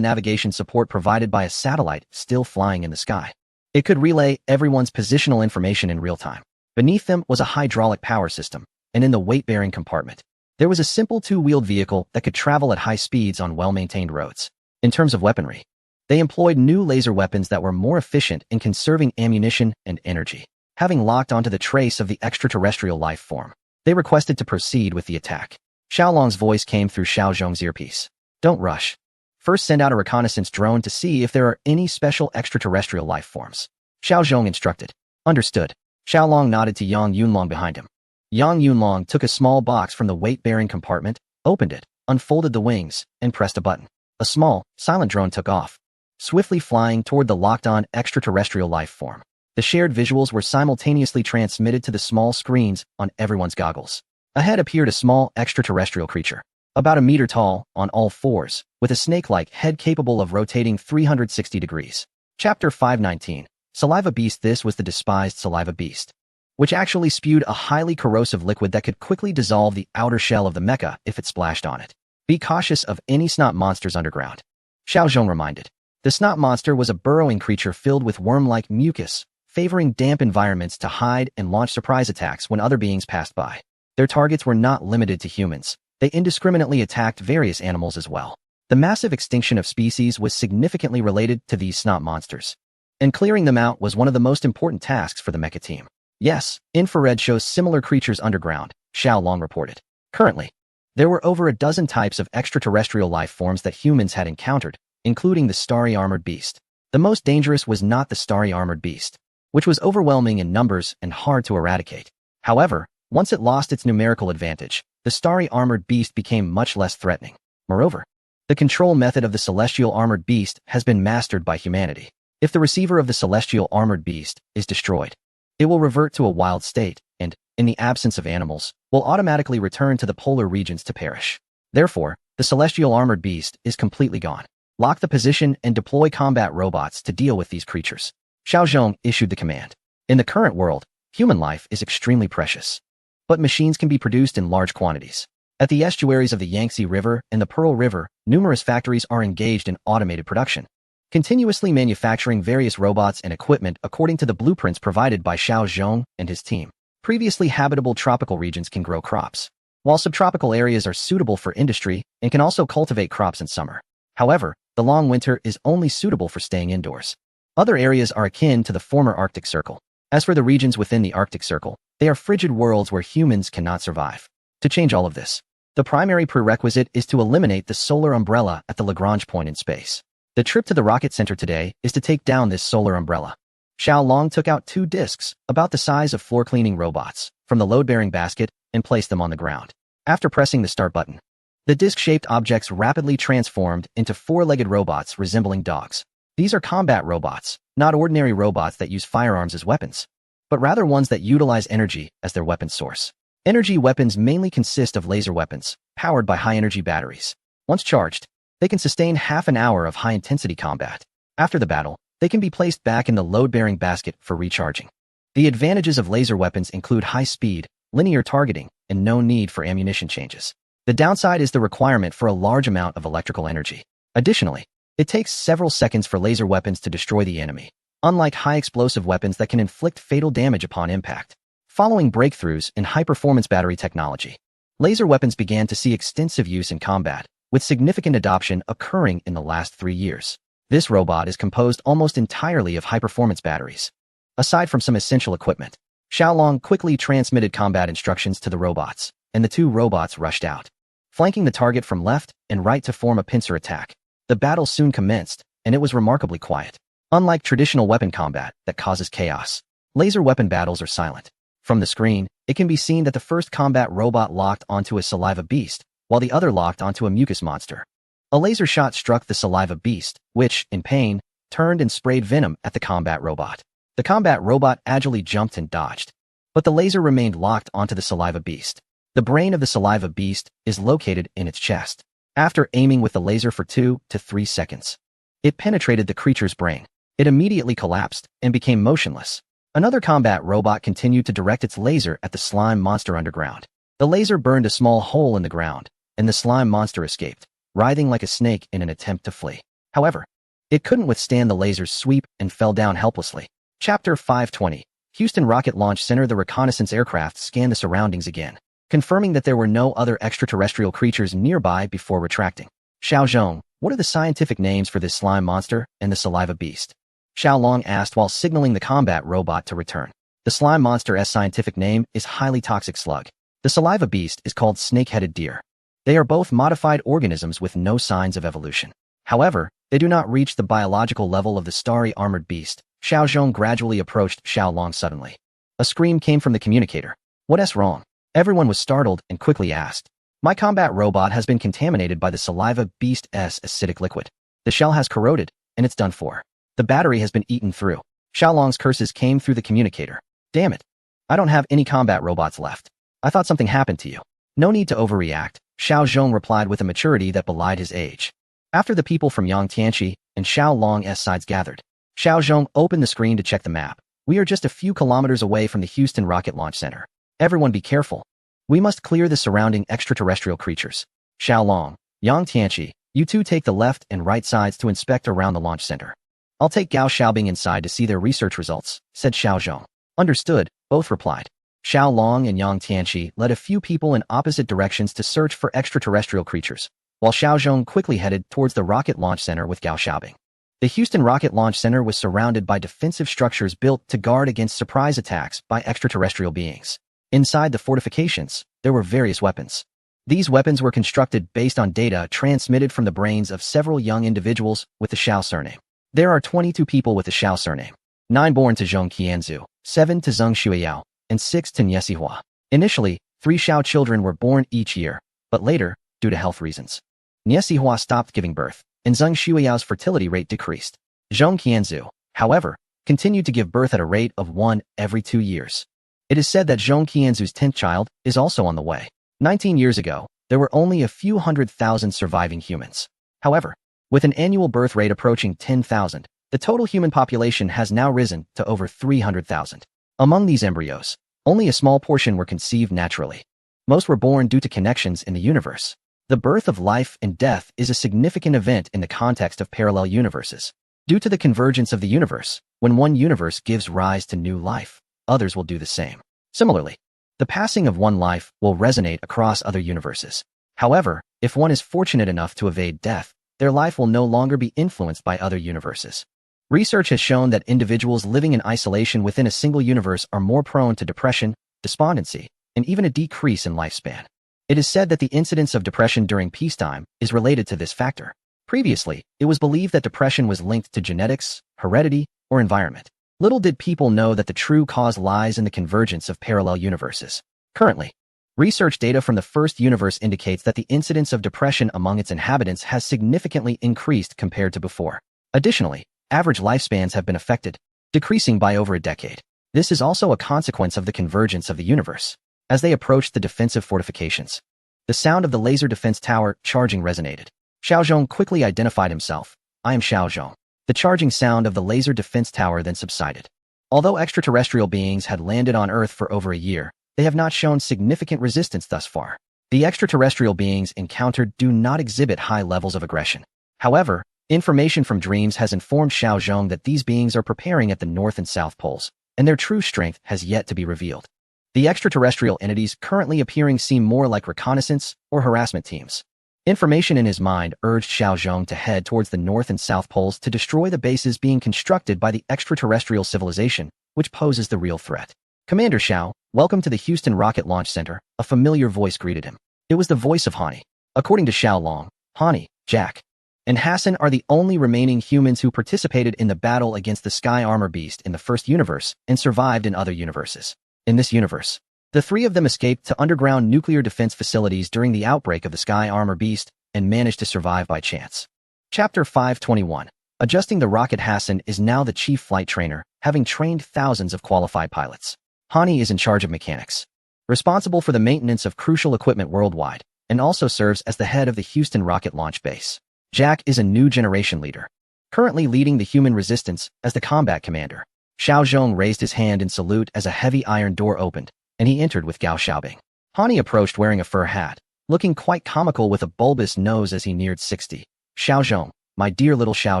navigation support provided by a satellite still flying in the sky. It could relay everyone's positional information in real time. Beneath them was a hydraulic power system, and in the weight-bearing compartment, there was a simple two-wheeled vehicle that could travel at high speeds on well-maintained roads. In terms of weaponry, they employed new laser weapons that were more efficient in conserving ammunition and energy. Having locked onto the trace of the extraterrestrial life form, they requested to proceed with the attack. Xiaolong's voice came through Xiao Zhong's earpiece. Don't rush. First send out a reconnaissance drone to see if there are any special extraterrestrial life forms. Xiao Zhong instructed. Understood. Xiaolong nodded to Yang Yunlong behind him. Yang Yunlong took a small box from the weight-bearing compartment, opened it, unfolded the wings, and pressed a button. A small, silent drone took off, swiftly flying toward the locked-on extraterrestrial life form. The shared visuals were simultaneously transmitted to the small screens on everyone's goggles. Ahead appeared a small extraterrestrial creature, about a meter tall, on all fours, with a snake-like head capable of rotating 360 degrees. Chapter 519. Saliva Beast. This was the despised Saliva Beast, which actually spewed a highly corrosive liquid that could quickly dissolve the outer shell of the mecha if it splashed on it. Be cautious of any snot monsters underground, Xiao Zhong reminded. The snot monster was a burrowing creature filled with worm-like mucus, favoring damp environments to hide and launch surprise attacks when other beings passed by. Their targets were not limited to humans. They indiscriminately attacked various animals as well. The massive extinction of species was significantly related to these snot monsters, and clearing them out was one of the most important tasks for the mecha team. Yes, infrared shows similar creatures underground, Xiaolong reported. Currently, there were over a dozen types of extraterrestrial life forms that humans had encountered, including the starry armored beast. The most dangerous was not the starry armored beast, which was overwhelming in numbers and hard to eradicate. However, once it lost its numerical advantage, the starry armored beast became much less threatening. Moreover, the control method of the celestial armored beast has been mastered by humanity. If the receiver of the celestial armored beast is destroyed, it will revert to a wild state and, in the absence of animals, will automatically return to the polar regions to perish. Therefore, the celestial armored beast is completely gone. Lock the position and deploy combat robots to deal with these creatures. Xiao Zhong issued the command. In the current world, human life is extremely precious, but machines can be produced in large quantities. At the estuaries of the Yangtze River and the Pearl River, numerous factories are engaged in automated production, continuously manufacturing various robots and equipment according to the blueprints provided by Xiao Zhong and his team. Previously habitable tropical regions can grow crops, while subtropical areas are suitable for industry and can also cultivate crops in summer. However, the long winter is only suitable for staying indoors. Other areas are akin to the former Arctic Circle. As for the regions within the Arctic Circle, they are frigid worlds where humans cannot survive. To change all of this, the primary prerequisite is to eliminate the solar umbrella at the Lagrange point in space. The trip to the rocket center today is to take down this solar umbrella. Xiaolong took out two discs, about the size of floor-cleaning robots, from the load-bearing basket and placed them on the ground. After pressing the start button, the disc-shaped objects rapidly transformed into four-legged robots resembling dogs. These are combat robots, not ordinary robots that use firearms as weapons, but rather ones that utilize energy as their weapon source. Energy weapons mainly consist of laser weapons, powered by high-energy batteries. Once charged, they can sustain half an hour of high-intensity combat. After the battle, they can be placed back in the load-bearing basket for recharging. The advantages of laser weapons include high speed, linear targeting, and no need for ammunition changes. The downside is the requirement for a large amount of electrical energy. Additionally, it takes several seconds for laser weapons to destroy the enemy, unlike high-explosive weapons that can inflict fatal damage upon impact. Following breakthroughs in high-performance battery technology, laser weapons began to see extensive use in combat, with significant adoption occurring in the last 3 years. This robot is composed almost entirely of high-performance batteries. Aside from some essential equipment, Xiaolong quickly transmitted combat instructions to the robots, and the 2 robots rushed out, flanking the target from left and right to form a pincer attack. The battle soon commenced, and it was remarkably quiet. Unlike traditional weapon combat that causes chaos, laser weapon battles are silent. From the screen, it can be seen that the first combat robot locked onto a saliva beast, while the other locked onto a mucus monster. A laser shot struck the saliva beast, which, in pain, turned and sprayed venom at the combat robot. The combat robot agilely jumped and dodged, but the laser remained locked onto the saliva beast. The brain of the saliva beast is located in its chest. After aiming with the laser for 2 to 3 seconds, it penetrated the creature's brain. It immediately collapsed and became motionless. Another combat robot continued to direct its laser at the slime monster underground. The laser burned a small hole in the ground, and the slime monster escaped, writhing like a snake in an attempt to flee. However, it couldn't withstand the laser's sweep and fell down helplessly. Chapter 520. Houston Rocket Launch Center. The reconnaissance aircraft scanned the surroundings again, confirming that there were no other extraterrestrial creatures nearby before retracting. Xiao Zhong, what are the scientific names for this slime monster and the saliva beast? Xiaolong asked while signaling the combat robot to return. The slime monster's scientific name is highly toxic slug. The saliva beast is called snake-headed deer. They are both modified organisms with no signs of evolution. However, they do not reach the biological level of the starry armored beast. Xiao Zhong gradually approached Xiaolong suddenly. A scream came from the communicator. What's wrong? Everyone was startled and quickly asked. My combat robot has been contaminated by the saliva beast's acidic liquid. The shell has corroded, and it's done for. The battery has been eaten through. Xiaolong's curses came through the communicator. Damn it. I don't have any combat robots left. I thought something happened to you. No need to overreact, Xiao Zhong replied with a maturity that belied his age. After the people from Yang Tianqi and Xiaolong's sides gathered, Xiao Zhong opened the screen to check the map. We are just a few kilometers away from the Houston Rocket Launch Center. Everyone be careful. We must clear the surrounding extraterrestrial creatures. Xiaolong, Yang Tianqi, you two take the left and right sides to inspect around the launch center. I'll take Gao Xiaobing inside to see their research results, said Xiao Zhong. Understood, both replied. Xiao Long and Yang Tianqi led a few people in opposite directions to search for extraterrestrial creatures, while Xiao Zhong quickly headed towards the rocket launch center with Gao Xiaobing. The Houston Rocket Launch Center was surrounded by defensive structures built to guard against surprise attacks by extraterrestrial beings. Inside the fortifications, there were various weapons. These weapons were constructed based on data transmitted from the brains of several young individuals with the Xiao surname. There are 22 people with the Xiao surname, 9 born to Zhong Qianzu, 7 to Zheng Xueyao, and 6 to Nye Sihua. Initially, 3 Xiao children were born each year, but later, due to health reasons, Nye Sihua stopped giving birth, and Zheng Xueyao's fertility rate decreased. Zhong Qianzu, however, continued to give birth at a rate of 1 every 2 years. It is said that Zhong Qianzu's 10th child is also on the way. 19 years ago, there were only a few 100,000 surviving humans. However, with an annual birth rate approaching 10,000, the total human population has now risen to over 300,000. Among these embryos, only a small portion were conceived naturally. Most were born due to connections in the universe. The birth of life and death is a significant event in the context of parallel universes. Due to the convergence of the universe, when one universe gives rise to new life, others will do the same. Similarly, the passing of one life will resonate across other universes. However, if one is fortunate enough to evade death, their life will no longer be influenced by other universes. Research has shown that individuals living in isolation within a single universe are more prone to depression, despondency, and even a decrease in lifespan. It is said that the incidence of depression during peacetime is related to this factor. Previously, it was believed that depression was linked to genetics, heredity, or environment. Little did people know that the true cause lies in the convergence of parallel universes. Currently, research data from the first universe indicates that the incidence of depression among its inhabitants has significantly increased compared to before. Additionally, average lifespans have been affected, decreasing by over a decade. This is also a consequence of the convergence of the universe. as they approached the defensive fortifications. The sound of the laser defense tower charging resonated. Xiao Zhong quickly identified himself. I am Xiao Zhong. The charging sound of the laser defense tower then subsided. Although extraterrestrial beings had landed on Earth for over a year, they have not shown significant resistance thus far. The extraterrestrial beings encountered do not exhibit high levels of aggression. However, information from dreams has informed Xiao Zhong that these beings are preparing at the North and South Poles, and their true strength has yet to be revealed. The extraterrestrial entities currently appearing seem more like reconnaissance or harassment teams. Information in his mind urged Xiao Zhong to head towards the North and South Poles to destroy the bases being constructed by the extraterrestrial civilization, which poses the real threat. Commander Xiao, welcome to the Houston Rocket Launch Center, a familiar voice greeted him. It was the voice of Hani. According to Xiao Long, Hani, Jack, and Hassan are the only remaining humans who participated in the battle against the Sky Armor Beast in the first universe and survived in other universes. In this universe, the three of them escaped to underground nuclear defense facilities during the outbreak of the Sky Armor Beast and managed to survive by chance. Chapter 521. Adjusting the rocket. Hassan is now the chief flight trainer, having trained thousands of qualified pilots. Hani is in charge of mechanics, responsible for the maintenance of crucial equipment worldwide, and also serves as the head of the Houston Rocket Launch Base. Jack is a new generation leader, currently leading the human resistance as the combat commander. Xiao Zhong raised his hand in salute as a heavy iron door opened, and he entered with Gao Xiaobing. Hani approached wearing a fur hat, looking quite comical with a bulbous nose as he neared 60. Xiao Zhong, my dear little Xiao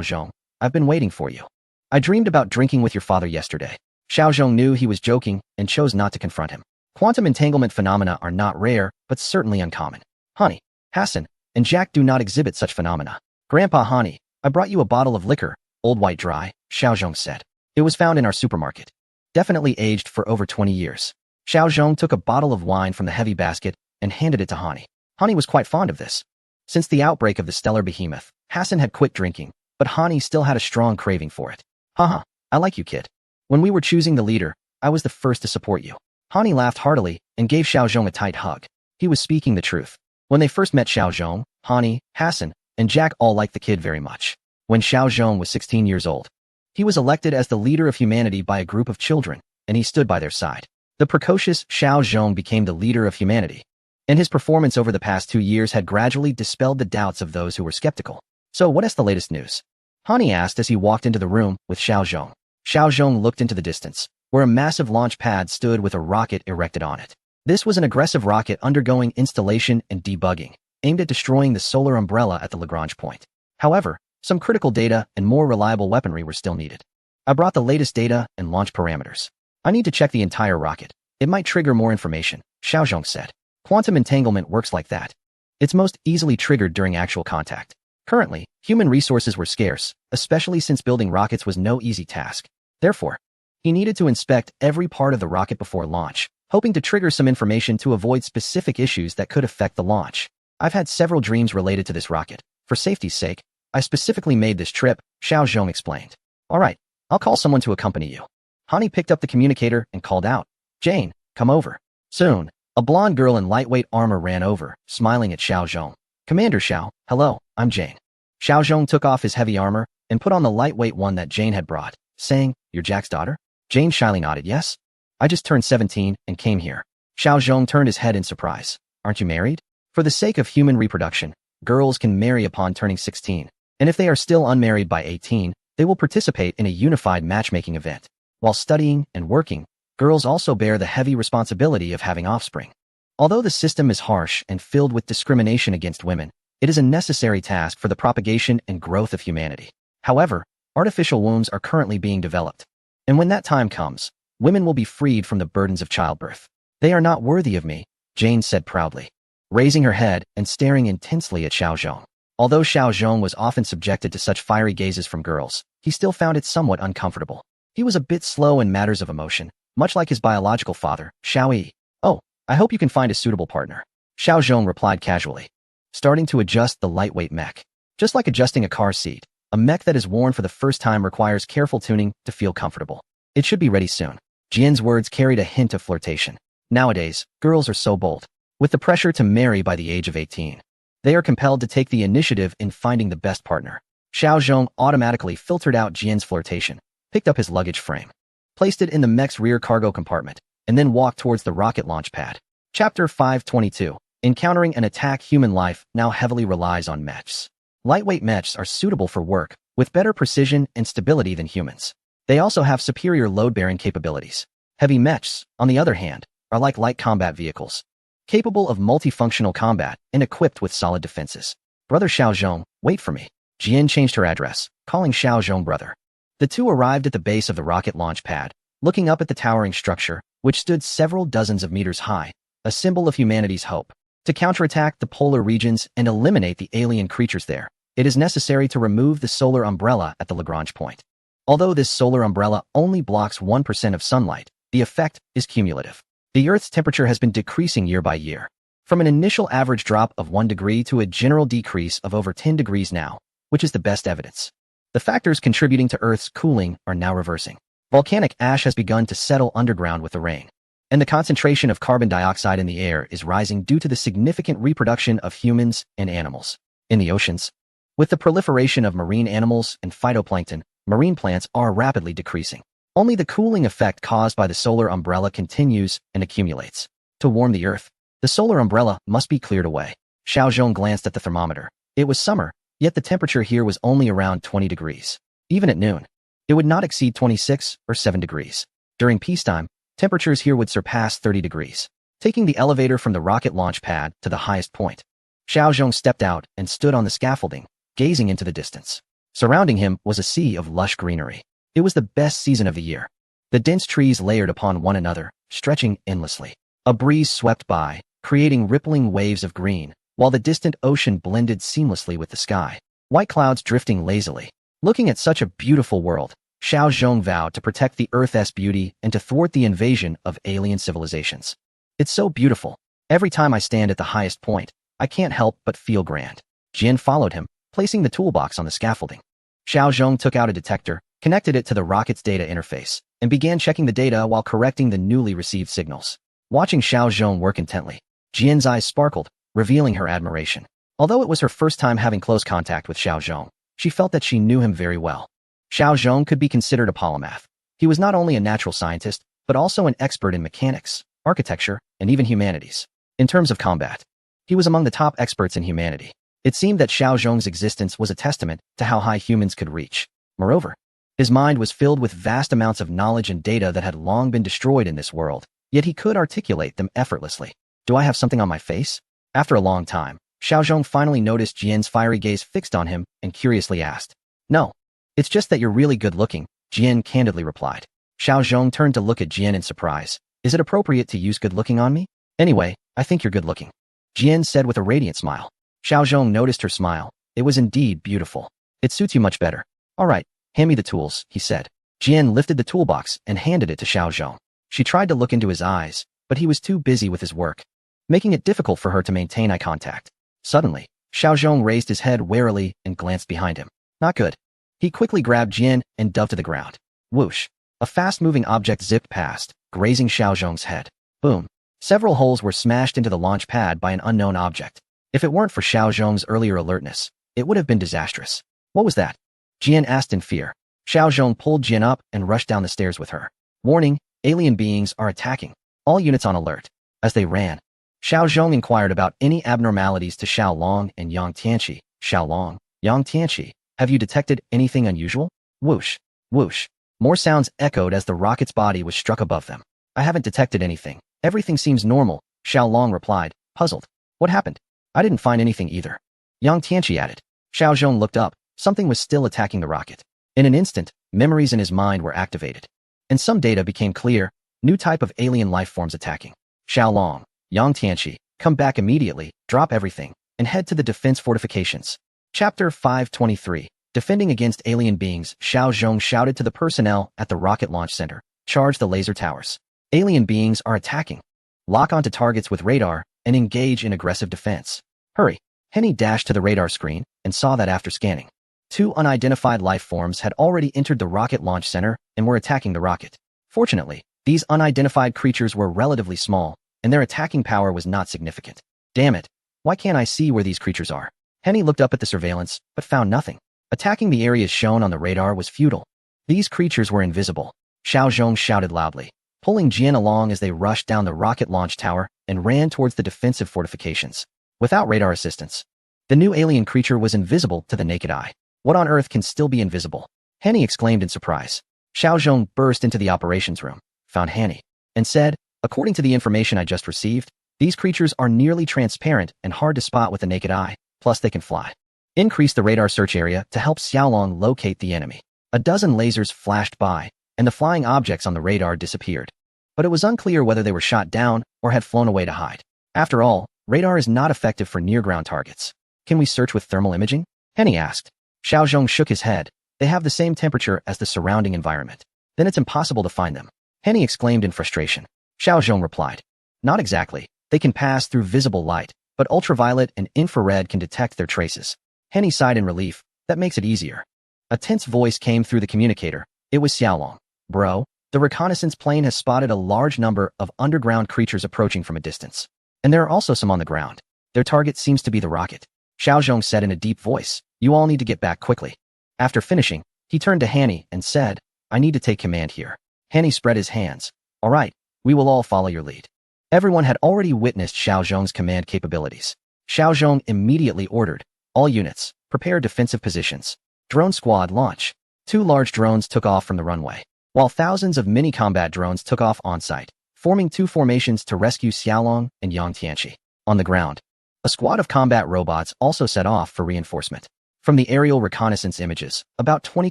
Zhong, I've been waiting for you. I dreamed about drinking with your father yesterday. Xiao Zhong knew he was joking and chose not to confront him. Quantum entanglement phenomena are not rare, but certainly uncommon. Hani, Hassan, and Jack do not exhibit such phenomena. Grandpa Hani, I brought you a bottle of liquor, Old White Dry, Xiao Zhong said. It was found in our supermarket. Definitely aged for over 20 years. Xiao Zhong took a bottle of wine from the heavy basket and handed it to Hani. Hani was quite fond of this. Since the outbreak of the stellar behemoth, Hassan had quit drinking, but Hani still had a strong craving for it. Haha, I like you, kid. When we were choosing the leader, I was the first to support you. Hani laughed heartily and gave Xiao Zhong a tight hug. He was speaking the truth. When they first met Xiao Zhong, Hani, Hassan, and Jack all liked the kid very much. When Xiao Zhong was 16 years old, he was elected as the leader of humanity by a group of children, and he stood by their side. The precocious Xiao Zhong became the leader of humanity, and his performance over the past 2 years had gradually dispelled the doubts of those who were skeptical. So what is the latest news? Hani asked as he walked into the room with Xiao Zhong. Xiao Zhong looked into the distance, where a massive launch pad stood with a rocket erected on it. This was an aggressive rocket undergoing installation and debugging, aimed at destroying the solar umbrella at the Lagrange point. However, some critical data and more reliable weaponry were still needed. I brought the latest data and launch parameters. I need to check the entire rocket. It might trigger more information, Xiao Zhong said. Quantum entanglement works like that. It's most easily triggered during actual contact. Currently, human resources were scarce, especially since building rockets was no easy task. Therefore, he needed to inspect every part of the rocket before launch, hoping to trigger some information to avoid specific issues that could affect the launch. I've had several dreams related to this rocket. For safety's sake, I specifically made this trip, Xiao Zhong explained. All right, I'll call someone to accompany you. Hani picked up the communicator and called out, Jane, come over. Soon, a blonde girl in lightweight armor ran over, smiling at Xiao Zhong. Commander Xiao, hello, I'm Jane. Xiao Zhong took off his heavy armor and put on the lightweight one that Jane had brought, saying, You're Jack's daughter? Jane shyly nodded, yes. I just turned 17 and came here. Xiao Zhong turned his head in surprise. Aren't you married? For the sake of human reproduction, girls can marry upon turning 16, and if they are still unmarried by 18, they will participate in a unified matchmaking event. While studying and working, girls also bear the heavy responsibility of having offspring. Although the system is harsh and filled with discrimination against women, it is a necessary task for the propagation and growth of humanity. However, artificial wombs are currently being developed, and when that time comes, women will be freed from the burdens of childbirth. They are not worthy of me, Jane said proudly, raising her head and staring intensely at Xiao Zhong. Although Xiao Zhong was often subjected to such fiery gazes from girls, he still found it somewhat uncomfortable. He was a bit slow in matters of emotion, much like his biological father, Xiao Yi. Oh, I hope you can find a suitable partner, Xiao Zhong replied casually, starting to adjust the lightweight mech. Just like adjusting a car seat, a mech that is worn for the first time requires careful tuning to feel comfortable. It should be ready soon. Jian's words carried a hint of flirtation. Nowadays, girls are so bold. With the pressure to marry by the age of 18, they are compelled to take the initiative in finding the best partner. Xiao Zhong automatically filtered out Jian's flirtation, picked up his luggage frame, placed it in the mech's rear cargo compartment, and then walked towards the rocket launch pad. Chapter 522. Encountering an attack. Human life now heavily relies on mechs. Lightweight mechs are suitable for work, with better precision and stability than humans. They also have superior load-bearing capabilities. Heavy mechs, on the other hand, are like light combat vehicles, capable of multifunctional combat and equipped with solid defenses. Brother Xiaozhong, wait for me. Jian changed her address, calling Xiaozhong brother. The two arrived at the base of the rocket launch pad, looking up at the towering structure, which stood several dozens of meters high, a symbol of humanity's hope. To counterattack the polar regions and eliminate the alien creatures there, it is necessary to remove the solar umbrella at the Lagrange point. Although this solar umbrella only blocks 1% of sunlight, the effect is cumulative. The Earth's temperature has been decreasing year by year, from an initial average drop of 1 degree to a general decrease of over 10 degrees now, which is the best evidence. The factors contributing to Earth's cooling are now reversing. Volcanic ash has begun to settle underground with the rain, and the concentration of carbon dioxide in the air is rising due to the significant reproduction of humans and animals. In the oceans, with the proliferation of marine animals and phytoplankton, marine plants are rapidly decreasing. Only the cooling effect caused by the solar umbrella continues and accumulates. To warm the Earth, the solar umbrella must be cleared away. Xiaozhong glanced at the thermometer. It was summer, yet the temperature here was only around 20 degrees. Even at noon, it would not exceed 26 or 7 degrees. During peacetime, temperatures here would surpass 30 degrees. Taking the elevator from the rocket launch pad to the highest point, Xiaozhong stepped out and stood on the scaffolding, gazing into the distance. Surrounding him was a sea of lush greenery. It was the best season of the year. The dense trees layered upon one another, stretching endlessly. A breeze swept by, creating rippling waves of green, while the distant ocean blended seamlessly with the sky. White clouds drifting lazily. Looking at such a beautiful world, Xiaozhong vowed to protect the Earth's beauty and to thwart the invasion of alien civilizations. It's so beautiful. Every time I stand at the highest point, I can't help but feel grand. Jian followed him, placing the toolbox on the scaffolding. Xiaozhong took out a detector, connected it to the rocket's data interface, and began checking the data while correcting the newly received signals. Watching Xiaozhong work intently, Jian's eyes sparkled, revealing her admiration. Although it was her first time having close contact with Xiaozhong, she felt that she knew him very well. Xiaozhong could be considered a polymath. He was not only a natural scientist, but also an expert in mechanics, architecture, and even humanities. In terms of combat, he was among the top experts in humanity. It seemed that Xiaozhong's existence was a testament to how high humans could reach. Moreover, his mind was filled with vast amounts of knowledge and data that had long been destroyed in this world, yet he could articulate them effortlessly. Do I have something on my face? After a long time, Xiaozhong finally noticed Jian's fiery gaze fixed on him and curiously asked. No, it's just that you're really good looking, Jian candidly replied. Xiaozhong turned to look at Jian in surprise. Is it appropriate to use good looking on me? Anyway, I think you're good looking, Jian said with a radiant smile. Xiaozhong noticed her smile. It was indeed beautiful. It suits you much better. All right, hand me the tools, he said. Jian lifted the toolbox and handed it to Xiaozhong. She tried to look into his eyes, but he was too busy with his work, making it difficult for her to maintain eye contact. Suddenly, Xiaozhong raised his head warily and glanced behind him. Not good. He quickly grabbed Jian and dove to the ground. Whoosh! A fast-moving object zipped past, grazing Xiaozhong's head. Boom! Several holes were smashed into the launch pad by an unknown object. If it weren't for Xiaozhong's earlier alertness, it would have been disastrous. What was that? Jian asked in fear. Xiaozhong pulled Jian up and rushed down the stairs with her. Warning, alien beings are attacking. All units on alert. As they ran, Xiaozhong inquired about any abnormalities to Xiaolong and Yang Tianqi. Xiaolong, Yang Tianqi, have you detected anything unusual? Whoosh, whoosh. More sounds echoed as the rocket's body was struck above them. I haven't detected anything. Everything seems normal, Xiaolong replied, puzzled. What happened? I didn't find anything either. Yang Tianqi added. Xiaozhong looked up. Something was still attacking the rocket. In an instant, memories in his mind were activated, and some data became clear. New type of alien life forms attacking. Xiaolong, Yang Tianqi, come back immediately, drop everything, and head to the defense fortifications. Chapter 523. Defending against alien beings. Xiaozhong shouted to the personnel at the rocket launch center. Charge the laser towers. Alien beings are attacking. Lock onto targets with radar and engage in aggressive defense. Hurry. Henny dashed to the radar screen and saw that after scanning, 2 unidentified life forms had already entered the rocket launch center and were attacking the rocket. Fortunately, these unidentified creatures were relatively small, and their attacking power was not significant. Damn it. Why can't I see where these creatures are? Henny looked up at the surveillance, but found nothing. Attacking the areas shown on the radar was futile. These creatures were invisible. Xiaozhong shouted loudly, pulling Jian along as they rushed down the rocket launch tower and ran towards the defensive fortifications. Without radar assistance, the new alien creature was invisible to the naked eye. What on earth can still be invisible? Hanny exclaimed in surprise. Xiao Zhong burst into the operations room, found Hanny, and said, according to the information I just received, these creatures are nearly transparent and hard to spot with the naked eye, plus they can fly. Increase the radar search area to help Xiaolong locate the enemy. A dozen lasers flashed by, and the flying objects on the radar disappeared. But it was unclear whether they were shot down or had flown away to hide. After all, radar is not effective for near-ground targets. Can we search with thermal imaging? Henny asked. Xiao Zhong shook his head. They have the same temperature as the surrounding environment. Then it's impossible to find them. Henny exclaimed in frustration. Xiao Zhong replied. Not exactly. They can pass through visible light, but ultraviolet and infrared can detect their traces. Henny sighed in relief. That makes it easier. A tense voice came through the communicator. It was Xiaolong. Bro, the reconnaissance plane has spotted a large number of underground creatures approaching from a distance. And there are also some on the ground. Their target seems to be the rocket. Xiao Zhong said in a deep voice. You all need to get back quickly. After finishing, he turned to Hanny and said, I need to take command here. Hanny spread his hands. All right, we will all follow your lead. Everyone had already witnessed Xiao Zhong's command capabilities. Xiao Zhong immediately ordered, all units, prepare defensive positions. Drone squad launch. 2 large drones took off from the runway, while thousands of mini-combat drones took off on-site, forming 2 formations to rescue Xiaolong and Yang Tianqi. On the ground, a squad of combat robots also set off for reinforcement. From the aerial reconnaissance images, about 20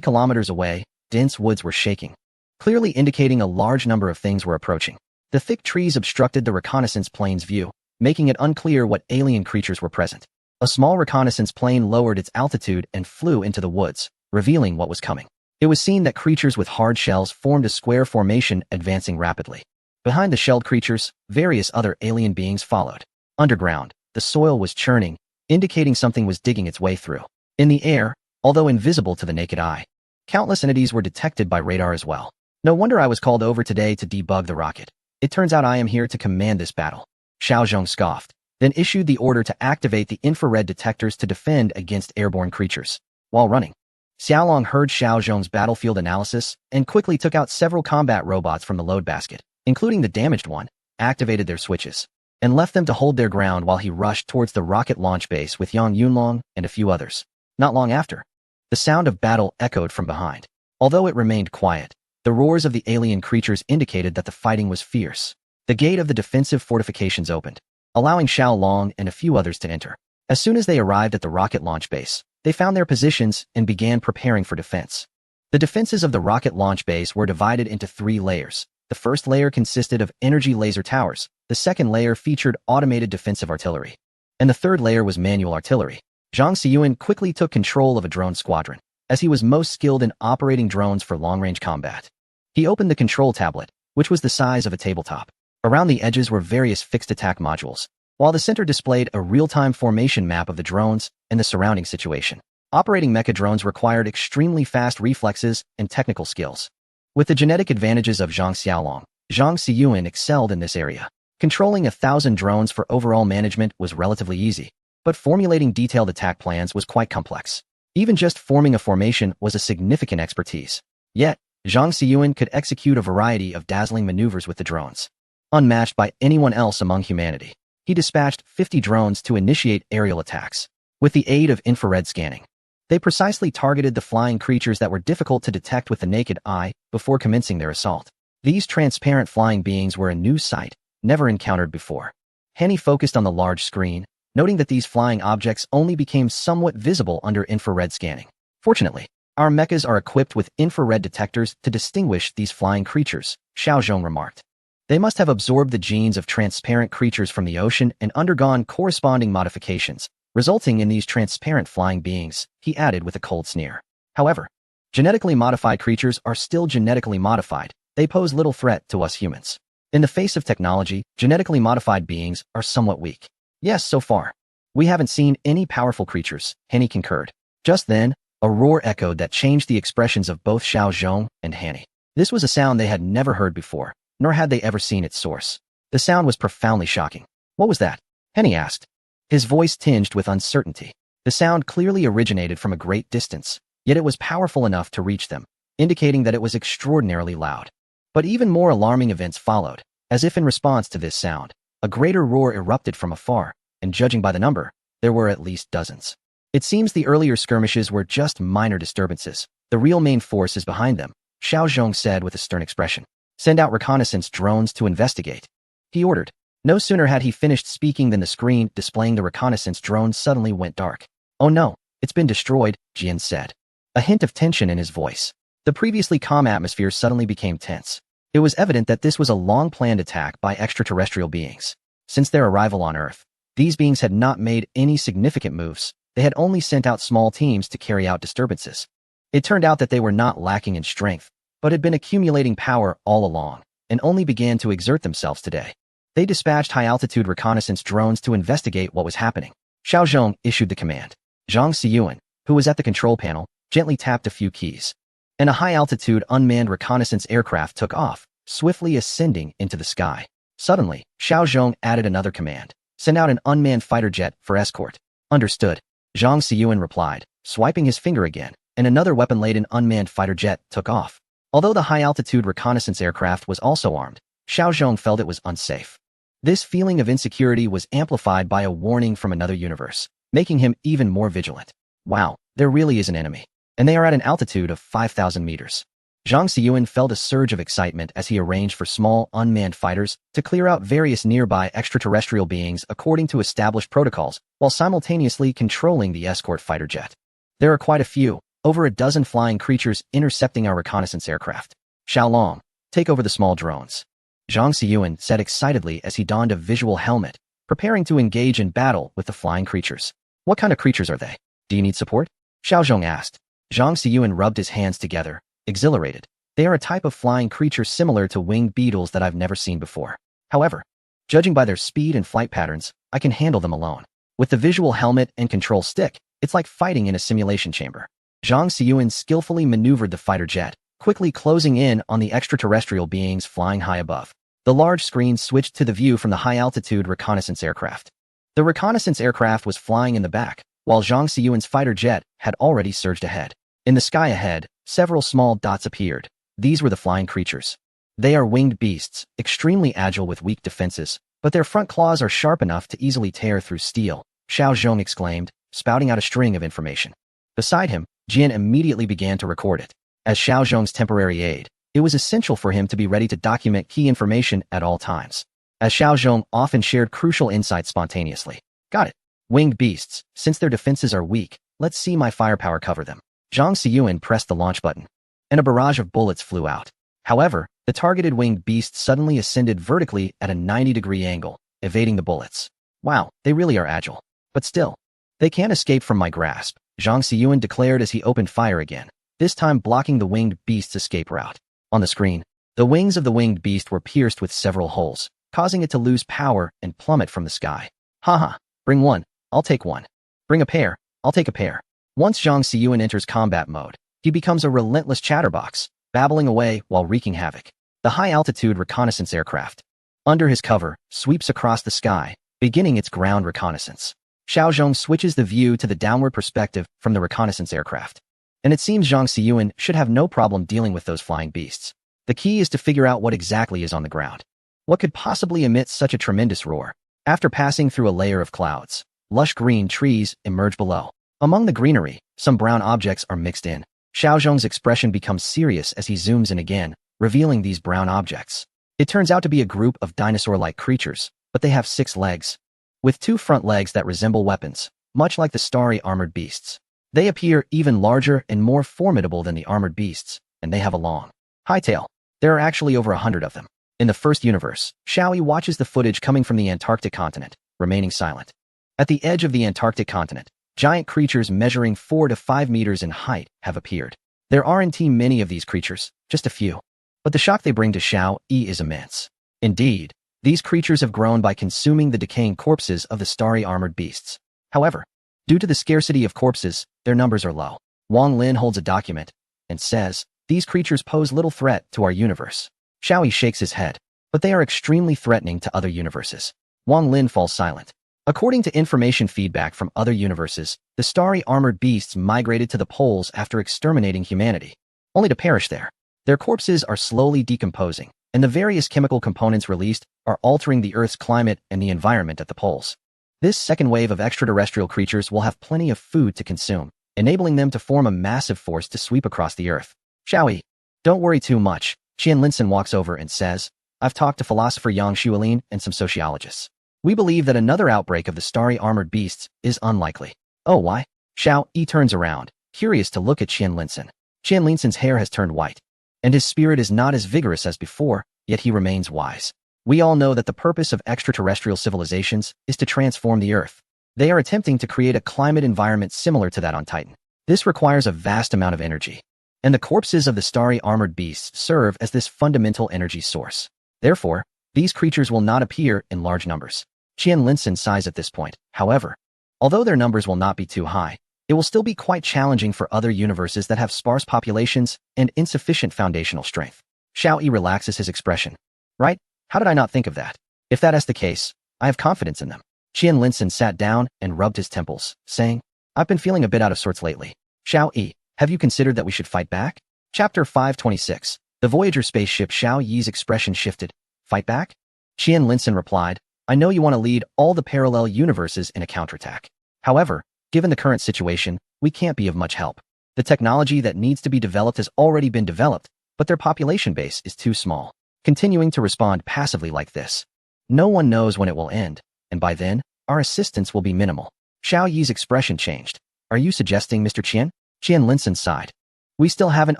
kilometers away, dense woods were shaking, clearly indicating a large number of things were approaching. The thick trees obstructed the reconnaissance plane's view, making it unclear what alien creatures were present. A small reconnaissance plane lowered its altitude and flew into the woods, revealing what was coming. It was seen that creatures with hard shells formed a square formation advancing rapidly. Behind the shelled creatures, various other alien beings followed. Underground, the soil was churning, indicating something was digging its way through. In the air, although invisible to the naked eye, countless entities were detected by radar as well. No wonder I was called over today to debug the rocket. It turns out I am here to command this battle. Xiao Zhong scoffed, then issued the order to activate the infrared detectors to defend against airborne creatures. While running, Xiaolong heard Xiao Zhong's battlefield analysis and quickly took out several combat robots from the load basket, including the damaged one, activated their switches, and left them to hold their ground while he rushed towards the rocket launch base with Yang Yunlong and a few others. Not long after, the sound of battle echoed from behind. Although it remained quiet, the roars of the alien creatures indicated that the fighting was fierce. The gate of the defensive fortifications opened, allowing Xiao Long and a few others to enter. As soon as they arrived at the rocket launch base, they found their positions and began preparing for defense. The defenses of the rocket launch base were divided into 3 layers. The first layer consisted of energy laser towers, the second layer featured automated defensive artillery, and the third layer was manual artillery. Zhang Xiyuan quickly took control of a drone squadron, as he was most skilled in operating drones for long-range combat. He opened the control tablet, which was the size of a tabletop. Around the edges were various fixed attack modules, while the center displayed a real-time formation map of the drones and the surrounding situation. Operating mecha drones required extremely fast reflexes and technical skills. With the genetic advantages of Zhang Xiaolong, Zhang Xiyuan excelled in this area. Controlling 1,000 drones for overall management was relatively easy, but formulating detailed attack plans was quite complex. Even just forming a formation was a significant expertise. Yet, Zhang Xiyuan could execute a variety of dazzling maneuvers with the drones, unmatched by anyone else among humanity. He dispatched 50 drones to initiate aerial attacks. With the aid of infrared scanning, they precisely targeted the flying creatures that were difficult to detect with the naked eye before commencing their assault. These transparent flying beings were a new sight, never encountered before. Henny focused on the large screen, noting that these flying objects only became somewhat visible under infrared scanning. Fortunately, our mechas are equipped with infrared detectors to distinguish these flying creatures, Xiao Zhong remarked. They must have absorbed the genes of transparent creatures from the ocean and undergone corresponding modifications, resulting in these transparent flying beings, he added with a cold sneer. However, genetically modified creatures are still genetically modified. They pose little threat to us humans. In the face of technology, genetically modified beings are somewhat weak. Yes, so far. We haven't seen any powerful creatures, Henny concurred. Just then, a roar echoed that changed the expressions of both Xiao Zhong and Hanny. This was a sound they had never heard before, nor had they ever seen its source. The sound was profoundly shocking. What was that? Henny asked, his voice tinged with uncertainty. The sound clearly originated from a great distance, yet it was powerful enough to reach them, indicating that it was extraordinarily loud. But even more alarming events followed, as if in response to this sound. a greater roar erupted from afar, and judging by the number, there were at least dozens. It seems the earlier skirmishes were just minor disturbances. The real main force is behind them, Xiao Zhong said with a stern expression. Send out reconnaissance drones to investigate, he ordered. No sooner had he finished speaking than the screen displaying the reconnaissance drones suddenly went dark. Oh no, it's been destroyed, Jian said, a hint of tension in his voice. The previously calm atmosphere suddenly became tense. It was evident that this was a long-planned attack by extraterrestrial beings. Since their arrival on Earth, these beings had not made any significant moves. They had only sent out small teams to carry out disturbances. It turned out that they were not lacking in strength, but had been accumulating power all along, and only began to exert themselves today. They dispatched high-altitude reconnaissance drones to investigate what was happening. Xiao Zhong issued the command. Zhang Xiyuan, who was at the control panel, gently tapped a few keys. And a high-altitude unmanned reconnaissance aircraft took off, swiftly ascending into the sky. Suddenly, Xiao Zhong added another command. Send out an unmanned fighter jet for escort. Understood. Zhang Xiyuan replied, swiping his finger again, and another weapon-laden unmanned fighter jet took off. Although the high-altitude reconnaissance aircraft was also armed, Xiao Zhong felt it was unsafe. This feeling of insecurity was amplified by a warning from another universe, making him even more vigilant. Wow, there really is an enemy. And they are at an altitude of 5,000 meters. Zhang Xiyuan felt a surge of excitement as he arranged for small, unmanned fighters to clear out various nearby extraterrestrial beings according to established protocols, while simultaneously controlling the escort fighter jet. There are quite a few, over a dozen flying creatures intercepting our reconnaissance aircraft. Xiaolong, take over the small drones. Zhang Xiyuan said excitedly as he donned a visual helmet, preparing to engage in battle with the flying creatures. What kind of creatures are they? Do you need support? Xiao Zhong asked. Zhang Xiyuan rubbed his hands together, exhilarated. They are a type of flying creature similar to winged beetles that I've never seen before. However, judging by their speed and flight patterns, I can handle them alone. With the visual helmet and control stick, it's like fighting in a simulation chamber. Zhang Xiyuan skillfully maneuvered the fighter jet, quickly closing in on the extraterrestrial beings flying high above. The large screen switched to the view from the high-altitude reconnaissance aircraft. The reconnaissance aircraft was flying in the back, while Zhang Xiyuan's fighter jet had already surged ahead. In the sky ahead, several small dots appeared. These were the flying creatures. They are winged beasts, extremely agile with weak defenses, but their front claws are sharp enough to easily tear through steel, Xiao Zhong exclaimed, spouting out a string of information. Beside him, Jian immediately began to record it. As Xiao Zhong's temporary aide, it was essential for him to be ready to document key information at all times, as Xiao Zhong often shared crucial insights spontaneously. Got it. Winged beasts, since their defenses are weak, let's see my firepower cover them. Zhang Xiyuan pressed the launch button, and a barrage of bullets flew out. However, the targeted winged beast suddenly ascended vertically at a 90-degree angle, evading the bullets. Wow, they really are agile. But still, they can't escape from my grasp, Zhang Xiyuan declared as he opened fire again, this time blocking the winged beast's escape route. On the screen, the wings of the winged beast were pierced with several holes, causing it to lose power and plummet from the sky. Haha, bring one, I'll take one. Bring a pair, I'll take a pair. Once Zhang Xiyuan enters combat mode, he becomes a relentless chatterbox, babbling away while wreaking havoc. The high-altitude reconnaissance aircraft, under his cover, sweeps across the sky, beginning its ground reconnaissance. Xiao Zhong switches the view to the downward perspective from the reconnaissance aircraft. And it seems Zhang Xiyuan should have no problem dealing with those flying beasts. The key is to figure out what exactly is on the ground. What could possibly emit such a tremendous roar? After passing through a layer of clouds, lush green trees emerge below. Among the greenery, some brown objects are mixed in. Xiao Zhong's expression becomes serious as he zooms in again, revealing these brown objects. It turns out to be a group of dinosaur-like creatures, but they have 6 legs, with 2 front legs that resemble weapons, much like the starry armored beasts. They appear even larger and more formidable than the armored beasts, and they have a long, high tail. There are actually over 100 of them. In the first universe, Xiaoyi watches the footage coming from the Antarctic continent, remaining silent. At the edge of the Antarctic continent, giant creatures measuring 4 to 5 meters in height have appeared. There aren't many of these creatures, just a few. But the shock they bring to Xiaoyi is immense. Indeed, these creatures have grown by consuming the decaying corpses of the starry armored beasts. However, due to the scarcity of corpses, their numbers are low. Wang Lin holds a document and says, these creatures pose little threat to our universe. Xiaoyi shakes his head, but they are extremely threatening to other universes. Wang Lin falls silent. According to information feedback from other universes, the starry armored beasts migrated to the poles after exterminating humanity, only to perish there. Their corpses are slowly decomposing, and the various chemical components released are altering the Earth's climate and the environment at the poles. This second wave of extraterrestrial creatures will have plenty of food to consume, enabling them to form a massive force to sweep across the Earth. Shall we? Don't worry too much. Qian Linson walks over and says, I've talked to philosopher Yang Xuelin and some sociologists. We believe that another outbreak of the starry armored beasts is unlikely. Oh, why? Xiao Yi turns around, curious to look at Qian Linson. Qian Linson's hair has turned white, and his spirit is not as vigorous as before, yet he remains wise. We all know that the purpose of extraterrestrial civilizations is to transform the Earth. They are attempting to create a climate environment similar to that on Titan. This requires a vast amount of energy, and the corpses of the starry armored beasts serve as this fundamental energy source. Therefore, these creatures will not appear in large numbers. Qian Linson sighs at this point. However, although their numbers will not be too high, it will still be quite challenging for other universes that have sparse populations and insufficient foundational strength. Xiao Yi relaxes his expression. Right? How did I not think of that? If that is the case, I have confidence in them. Qian Linson sat down and rubbed his temples, saying, I've been feeling a bit out of sorts lately. Xiao Yi, have you considered that we should fight back? Chapter 526. The Voyager spaceship. Xiao Yi's expression shifted. Fight back? Qian Linson replied, I know you want to lead all the parallel universes in a counterattack. However, given the current situation, we can't be of much help. The technology that needs to be developed has already been developed, but their population base is too small. Continuing to respond passively like this, no one knows when it will end, and by then, our assistance will be minimal. Xiao Yi's expression changed. Are you suggesting, Mr. Qian? Qian Linson sighed. We still haven't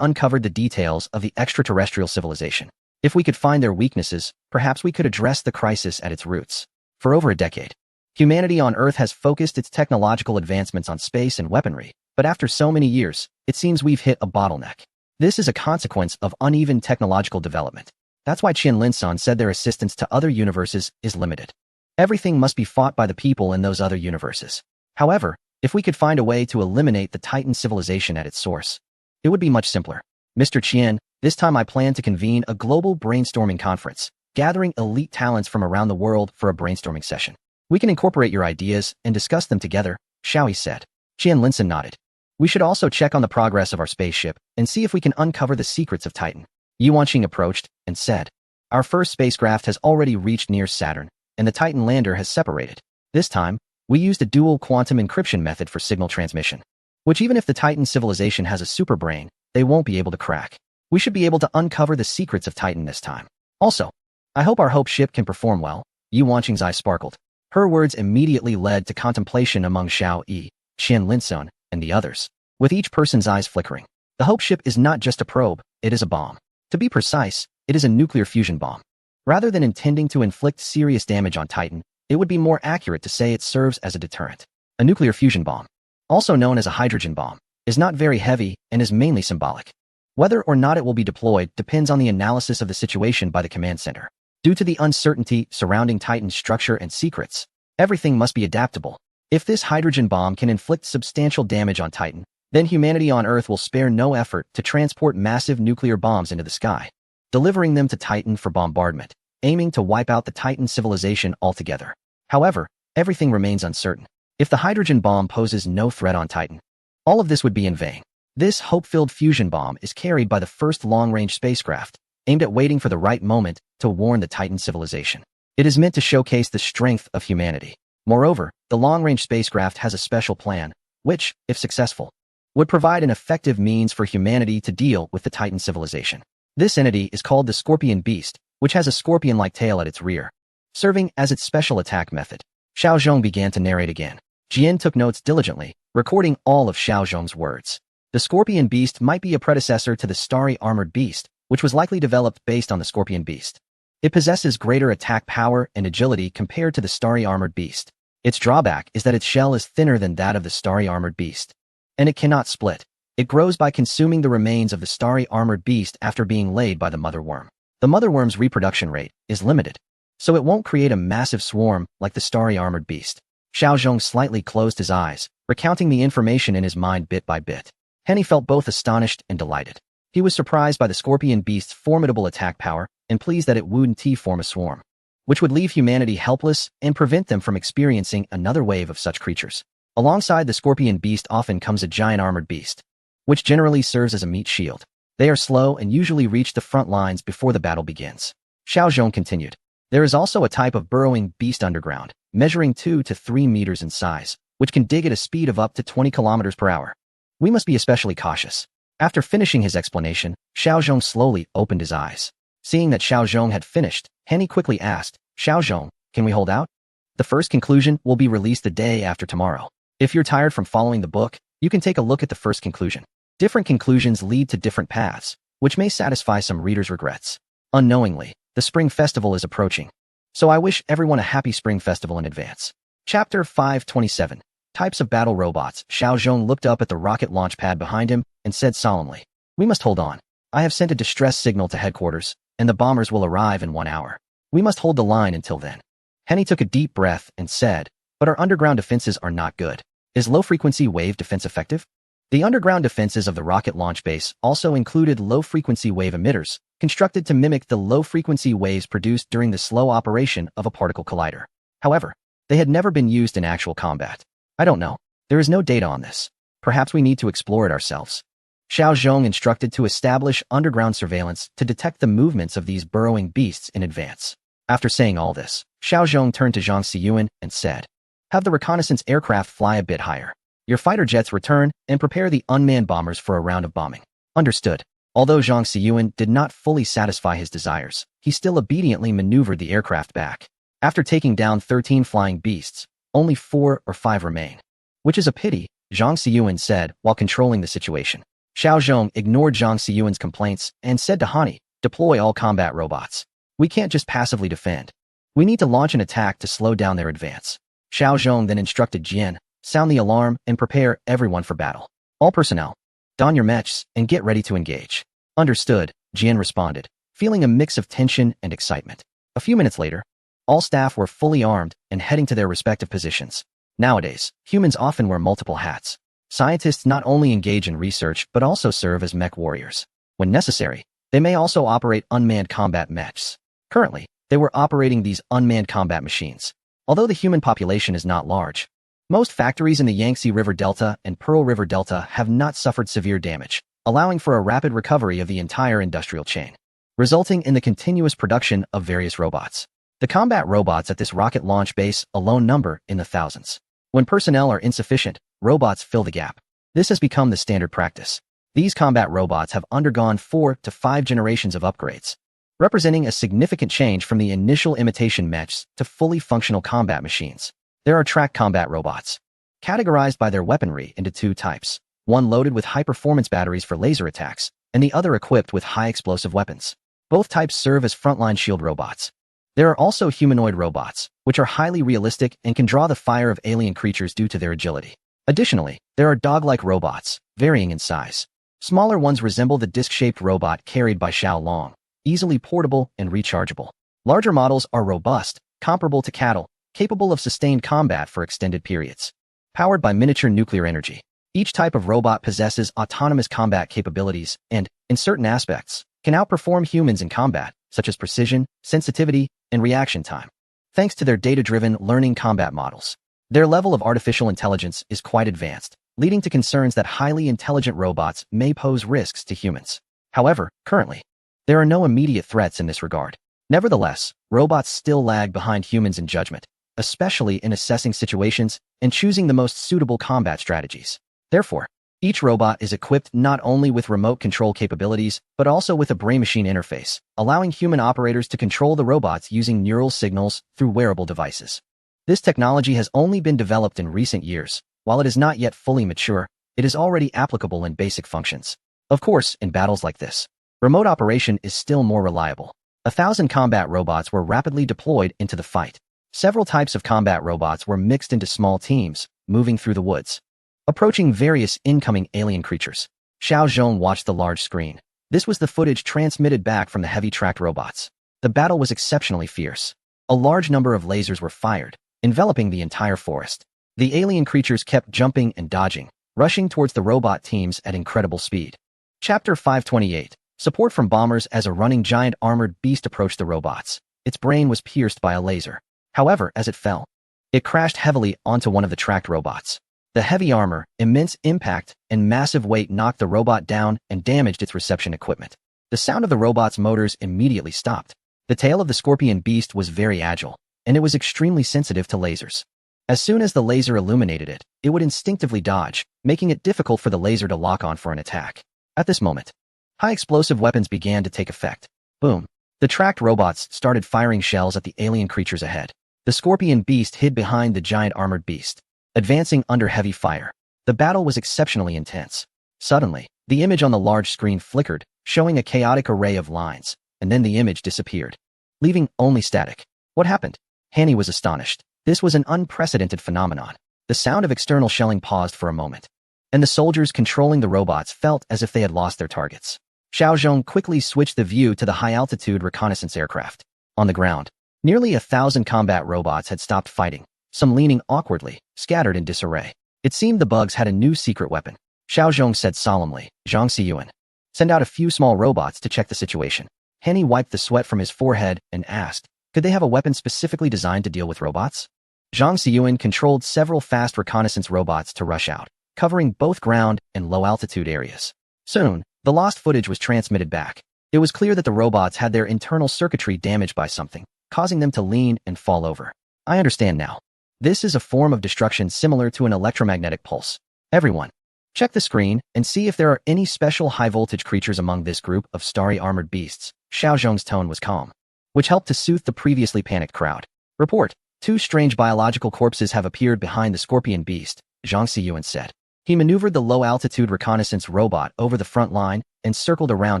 uncovered the details of the extraterrestrial civilization. If we could find their weaknesses, perhaps we could address the crisis at its roots. For over a decade, humanity on Earth has focused its technological advancements on space and weaponry, but after so many years, it seems we've hit a bottleneck. This is a consequence of uneven technological development. That's why Qian Linson said their assistance to other universes is limited. Everything must be fought by the people in those other universes. However, if we could find a way to eliminate the Titan civilization at its source, it would be much simpler. Mr. Qian, this time I plan to convene a global brainstorming conference, gathering elite talents from around the world for a brainstorming session. We can incorporate your ideas and discuss them together, Xiao Yi said. Qian Linson nodded. We should also check on the progress of our spaceship and see if we can uncover the secrets of Titan. Yuanqing approached and said, Our first spacecraft has already reached near Saturn, and the Titan lander has separated. This time, we used a dual quantum encryption method for signal transmission, which even if the Titan civilization has a super brain, they won't be able to crack. We should be able to uncover the secrets of Titan this time. Also, I hope our Hope ship can perform well. Yuanqing's eyes sparkled. Her words immediately led to contemplation among Xiao Yi, Qian Linson, and the others, with each person's eyes flickering. The Hope ship is not just a probe, it is a bomb. To be precise, it is a nuclear fusion bomb. Rather than intending to inflict serious damage on Titan, it would be more accurate to say it serves as a deterrent. A nuclear fusion bomb, also known as a hydrogen bomb, is not very heavy and is mainly symbolic. Whether or not it will be deployed depends on the analysis of the situation by the command center. Due to the uncertainty surrounding Titan's structure and secrets, everything must be adaptable. If this hydrogen bomb can inflict substantial damage on Titan, then humanity on Earth will spare no effort to transport massive nuclear bombs into the sky, delivering them to Titan for bombardment, aiming to wipe out the Titan civilization altogether. However, everything remains uncertain. If the hydrogen bomb poses no threat on Titan, all of this would be in vain. This hope-filled fusion bomb is carried by the first long-range spacecraft, aimed at waiting for the right moment to warn the Titan civilization. It is meant to showcase the strength of humanity. Moreover, the long-range spacecraft has a special plan, which, if successful, would provide an effective means for humanity to deal with the Titan civilization. This entity is called the Scorpion Beast, which has a scorpion-like tail at its rear, serving as its special attack method. Xiao Zhong began to narrate again. Jian took notes diligently, recording all of Xiao Zhong's words. The Scorpion Beast might be a predecessor to the Starry Armored Beast, which was likely developed based on the Scorpion Beast. It possesses greater attack power and agility compared to the Starry Armored Beast. Its drawback is that its shell is thinner than that of the Starry Armored Beast, and it cannot split. It grows by consuming the remains of the Starry Armored Beast after being laid by the mother worm. The mother worm's reproduction rate is limited, so it won't create a massive swarm like the Starry Armored Beast. Xiao Zhong slightly closed his eyes, recounting the information in his mind bit by bit. Henny felt both astonished and delighted. He was surprised by the Scorpion Beast's formidable attack power and pleased that it wouldn't form a swarm, which would leave humanity helpless and prevent them from experiencing another wave of such creatures. Alongside the Scorpion Beast often comes a giant armored beast, which generally serves as a meat shield. They are slow and usually reach the front lines before the battle begins. Xiao Zhong continued. There is also a type of burrowing beast underground, measuring 2 to 3 meters in size, which can dig at a speed of up to 20 kilometers per hour. We must be especially cautious. After finishing his explanation, Xiao Zhong slowly opened his eyes. Seeing that Xiao Zhong had finished, Henny quickly asked, Xiao Zhong, can we hold out? The first conclusion will be released the day after tomorrow. If you're tired from following the book, you can take a look at the first conclusion. Different conclusions lead to different paths, which may satisfy some readers' regrets. Unknowingly, the Spring Festival is approaching. So I wish everyone a happy Spring Festival in advance. Chapter 527. Types of Battle Robots. Xiao Zhong looked up at the rocket launch pad behind him and said solemnly, We must hold on. I have sent a distress signal to headquarters, and the bombers will arrive in 1 hour. We must hold the line until then. Henny took a deep breath and said, But our underground defenses are not good. Is low-frequency wave defense effective? The underground defenses of the rocket launch base also included low-frequency wave emitters, constructed to mimic the low-frequency waves produced during the slow operation of a particle collider. However, they had never been used in actual combat. I don't know. There is no data on this. Perhaps we need to explore it ourselves. Xiao Zhong instructed to establish underground surveillance to detect the movements of these burrowing beasts in advance. After saying all this, Xiao Zhong turned to Zhang Xiyuan and said, Have the reconnaissance aircraft fly a bit higher. Your fighter jets return and prepare the unmanned bombers for a round of bombing. Understood. Although Zhang Xiyuan did not fully satisfy his desires, he still obediently maneuvered the aircraft back. After taking down 13 flying beasts, only 4 or 5 remain. Which is a pity, Zhang Xiyuan said while controlling the situation. Xiao Zhong ignored Zhang Xiyuan's complaints and said to Hani, Deploy all combat robots. We can't just passively defend. We need to launch an attack to slow down their advance. Xiao Zhong then instructed Jian, Sound the alarm and prepare everyone for battle. All personnel, don your mechs and get ready to engage. Understood, Jian responded, feeling a mix of tension and excitement. A few minutes later, all staff were fully armed and heading to their respective positions. Nowadays, humans often wear multiple hats. Scientists not only engage in research but also serve as mech warriors. When necessary, they may also operate unmanned combat mechs. Currently, they were operating these unmanned combat machines. Although the human population is not large, most factories in the Yangtze River Delta and Pearl River Delta have not suffered severe damage, allowing for a rapid recovery of the entire industrial chain, resulting in the continuous production of various robots. The combat robots at this rocket launch base alone number in the thousands. When personnel are insufficient, robots fill the gap. This has become the standard practice. These combat robots have undergone 4 to 5 generations of upgrades, representing a significant change from the initial imitation mechs to fully functional combat machines. There are track combat robots, categorized by their weaponry into 2 types, one loaded with high-performance batteries for laser attacks, and the other equipped with high-explosive weapons. Both types serve as frontline shield robots. There are also humanoid robots, which are highly realistic and can draw the fire of alien creatures due to their agility. Additionally, there are dog-like robots, varying in size. Smaller ones resemble the disc-shaped robot carried by Xiao Long, easily portable and rechargeable. Larger models are robust, comparable to cattle, capable of sustained combat for extended periods. Powered by miniature nuclear energy, each type of robot possesses autonomous combat capabilities and, in certain aspects, can outperform humans in combat, such as precision, sensitivity, and reaction time. Thanks to their data-driven learning combat models, their level of artificial intelligence is quite advanced, leading to concerns that highly intelligent robots may pose risks to humans. However, currently, there are no immediate threats in this regard. Nevertheless, robots still lag behind humans in judgment, especially in assessing situations and choosing the most suitable combat strategies. Therefore, each robot is equipped not only with remote control capabilities, but also with a brain-machine interface, allowing human operators to control the robots using neural signals through wearable devices. This technology has only been developed in recent years. While it is not yet fully mature, it is already applicable in basic functions. Of course, in battles like this, remote operation is still more reliable. 1,000 combat robots were rapidly deployed into the fight. Several types of combat robots were mixed into small teams, moving through the woods, approaching various incoming alien creatures. Xiao Zhong watched the large screen. This was the footage transmitted back from the heavy-tracked robots. The battle was exceptionally fierce. A large number of lasers were fired, enveloping the entire forest. The alien creatures kept jumping and dodging, rushing towards the robot teams at incredible speed. Chapter 528. Support from bombers. As a running giant armored beast approached the robots, its brain was pierced by a laser. However, as it fell, it crashed heavily onto one of the tracked robots. The heavy armor, immense impact, and massive weight knocked the robot down and damaged its reception equipment. The sound of the robot's motors immediately stopped. The tail of the scorpion beast was very agile, and it was extremely sensitive to lasers. As soon as the laser illuminated it, it would instinctively dodge, making it difficult for the laser to lock on for an attack. At this moment, high explosive weapons began to take effect. Boom. The tracked robots started firing shells at the alien creatures ahead. The scorpion beast hid behind the giant armored beast, advancing under heavy fire. The battle was exceptionally intense. Suddenly, the image on the large screen flickered, showing a chaotic array of lines, and then the image disappeared, leaving only static. What happened? Hanny was astonished. This was an unprecedented phenomenon. The sound of external shelling paused for a moment, and the soldiers controlling the robots felt as if they had lost their targets. Xiao Zhong quickly switched the view to the high-altitude reconnaissance aircraft. On the ground, nearly 1,000 combat robots had stopped fighting, some leaning awkwardly, scattered in disarray. It seemed the bugs had a new secret weapon. Xiao Zhong said solemnly, Zhang Xiyuan, send out a few small robots to check the situation. Henny wiped the sweat from his forehead and asked, could they have a weapon specifically designed to deal with robots? Zhang Xiyuan controlled several fast reconnaissance robots to rush out, covering both ground and low-altitude areas. Soon, the lost footage was transmitted back. It was clear that the robots had their internal circuitry damaged by something, causing them to lean and fall over. I understand now. This is a form of destruction similar to an electromagnetic pulse. Everyone, check the screen and see if there are any special high-voltage creatures among this group of starry armored beasts. Xiao Zhong's tone was calm, which helped to soothe the previously panicked crowd. Report. 2 strange biological corpses have appeared behind the scorpion beast, Zhang Xiyuan said. He maneuvered the low-altitude reconnaissance robot over the front line and circled around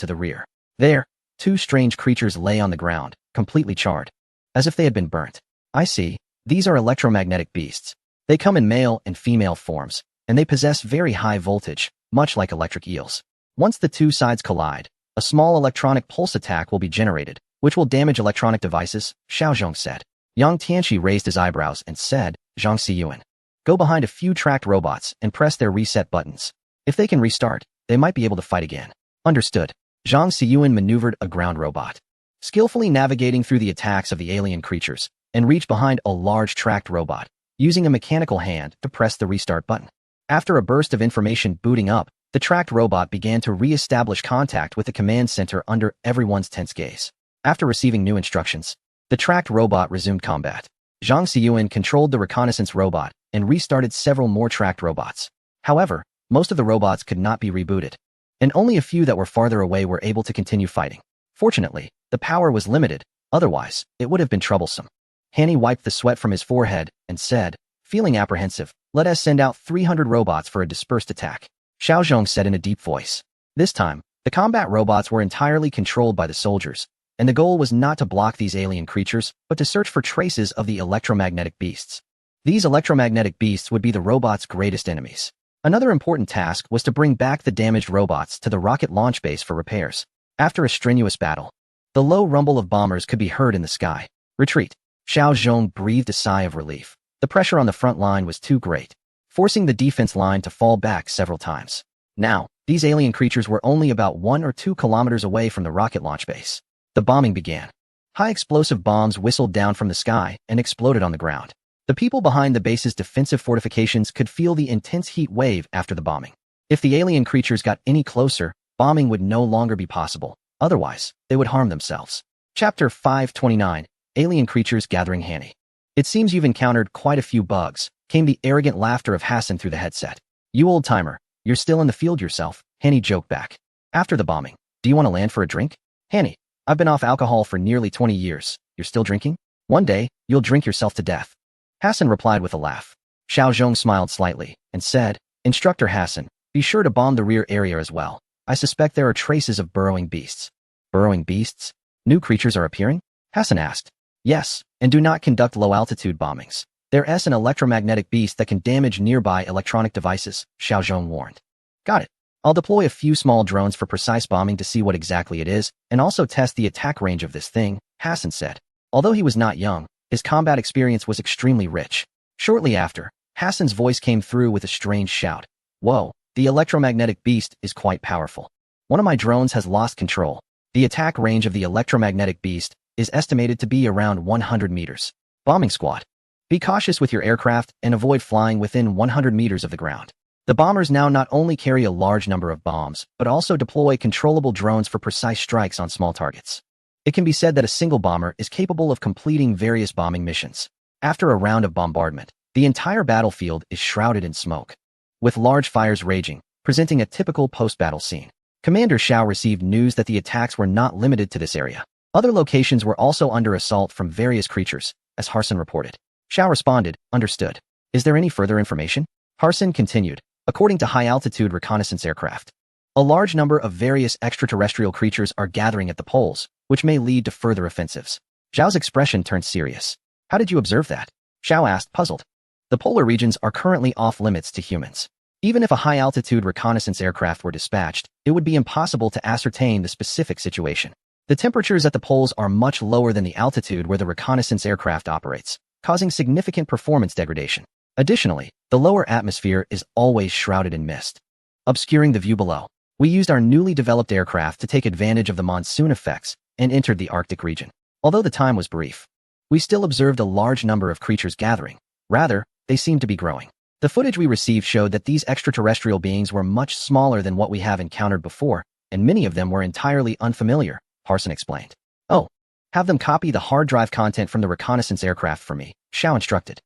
to the rear. There, 2 strange creatures lay on the ground, completely charred, as if they had been burnt. I see. These are electromagnetic beasts. They come in male and female forms, and they possess very high voltage, much like electric eels. Once the 2 sides collide, a small electronic pulse attack will be generated, which will damage electronic devices, Xiao Zhong said. Yang Tianqi raised his eyebrows and said, Zhang Xiyuan, go behind a few tracked robots and press their reset buttons. If they can restart, they might be able to fight again. Understood. Zhang Xiyuan maneuvered a ground robot, skillfully navigating through the attacks of the alien creatures, and reached behind a large tracked robot, using a mechanical hand to press the restart button. After a burst of information booting up, the tracked robot began to re-establish contact with the command center under everyone's tense gaze. After receiving new instructions, the tracked robot resumed combat. Zhang Xiyuan controlled the reconnaissance robot and restarted several more tracked robots. However, most of the robots could not be rebooted, and only a few that were farther away were able to continue fighting. Fortunately, the power was limited, otherwise, it would have been troublesome. Hanny wiped the sweat from his forehead and said, feeling apprehensive, let us send out 300 robots for a dispersed attack. Xiao Zhong said in a deep voice. This time, the combat robots were entirely controlled by the soldiers, and the goal was not to block these alien creatures, but to search for traces of the electromagnetic beasts. These electromagnetic beasts would be the robots' greatest enemies. Another important task was to bring back the damaged robots to the rocket launch base for repairs. After a strenuous battle, the low rumble of bombers could be heard in the sky. Retreat. Xiao Zhong breathed a sigh of relief. The pressure on the front line was too great, forcing the defense line to fall back several times. Now, these alien creatures were only about 1 or 2 kilometers away from the rocket launch base. The bombing began. High explosive bombs whistled down from the sky and exploded on the ground. The people behind the base's defensive fortifications could feel the intense heat wave after the bombing. If the alien creatures got any closer, bombing would no longer be possible. Otherwise, they would harm themselves. Chapter 529, Alien Creatures Gathering Hanny. It seems you've encountered quite a few bugs, came the arrogant laughter of Hassan through the headset. You old-timer, you're still in the field yourself, Hanny joked back. After the bombing, do you want to land for a drink? Hanny, I've been off alcohol for nearly 20 years. You're still drinking? One day, you'll drink yourself to death. Hassan replied with a laugh. Xiao Zhong smiled slightly and said, Instructor Hassan, be sure to bomb the rear area as well. I suspect there are traces of burrowing beasts. Burrowing beasts? New creatures are appearing? Hassan asked. Yes, and do not conduct low-altitude bombings. There's an electromagnetic beast that can damage nearby electronic devices, Xiao Zhong warned. Got it. I'll deploy a few small drones for precise bombing to see what exactly it is, and also test the attack range of this thing, Hassan said. Although he was not young, his combat experience was extremely rich. Shortly after, Hassan's voice came through with a strange shout. Whoa, the electromagnetic beast is quite powerful. One of my drones has lost control. The attack range of the electromagnetic beast is estimated to be around 100 meters. Bombing squad. Be cautious with your aircraft and avoid flying within 100 meters of the ground. The bombers now not only carry a large number of bombs, but also deploy controllable drones for precise strikes on small targets. It can be said that a single bomber is capable of completing various bombing missions. After a round of bombardment, the entire battlefield is shrouded in smoke, with large fires raging, presenting a typical post-battle scene. Commander Xiao received news that the attacks were not limited to this area. Other locations were also under assault from various creatures, as Harson reported. Xiao responded, "Understood. Is there any further information?" Harson continued, "According to high-altitude reconnaissance aircraft, a large number of various extraterrestrial creatures are gathering at the poles, which may lead to further offensives." Xiao's expression turned serious. "How did you observe that?" Xiao asked, puzzled. "The polar regions are currently off-limits to humans. Even if a high-altitude reconnaissance aircraft were dispatched, it would be impossible to ascertain the specific situation. The temperatures at the poles are much lower than the altitude where the reconnaissance aircraft operates, causing significant performance degradation. Additionally, the lower atmosphere is always shrouded in mist, obscuring the view below. We used our newly developed aircraft to take advantage of the monsoon effects and entered the Arctic region. Although the time was brief, we still observed a large number of creatures gathering. Rather, they seemed to be growing. The footage we received showed that these extraterrestrial beings were much smaller than what we have encountered before, and many of them were entirely unfamiliar," Harson explained. "Oh, have them copy the hard drive content from the reconnaissance aircraft for me," Xiao instructed.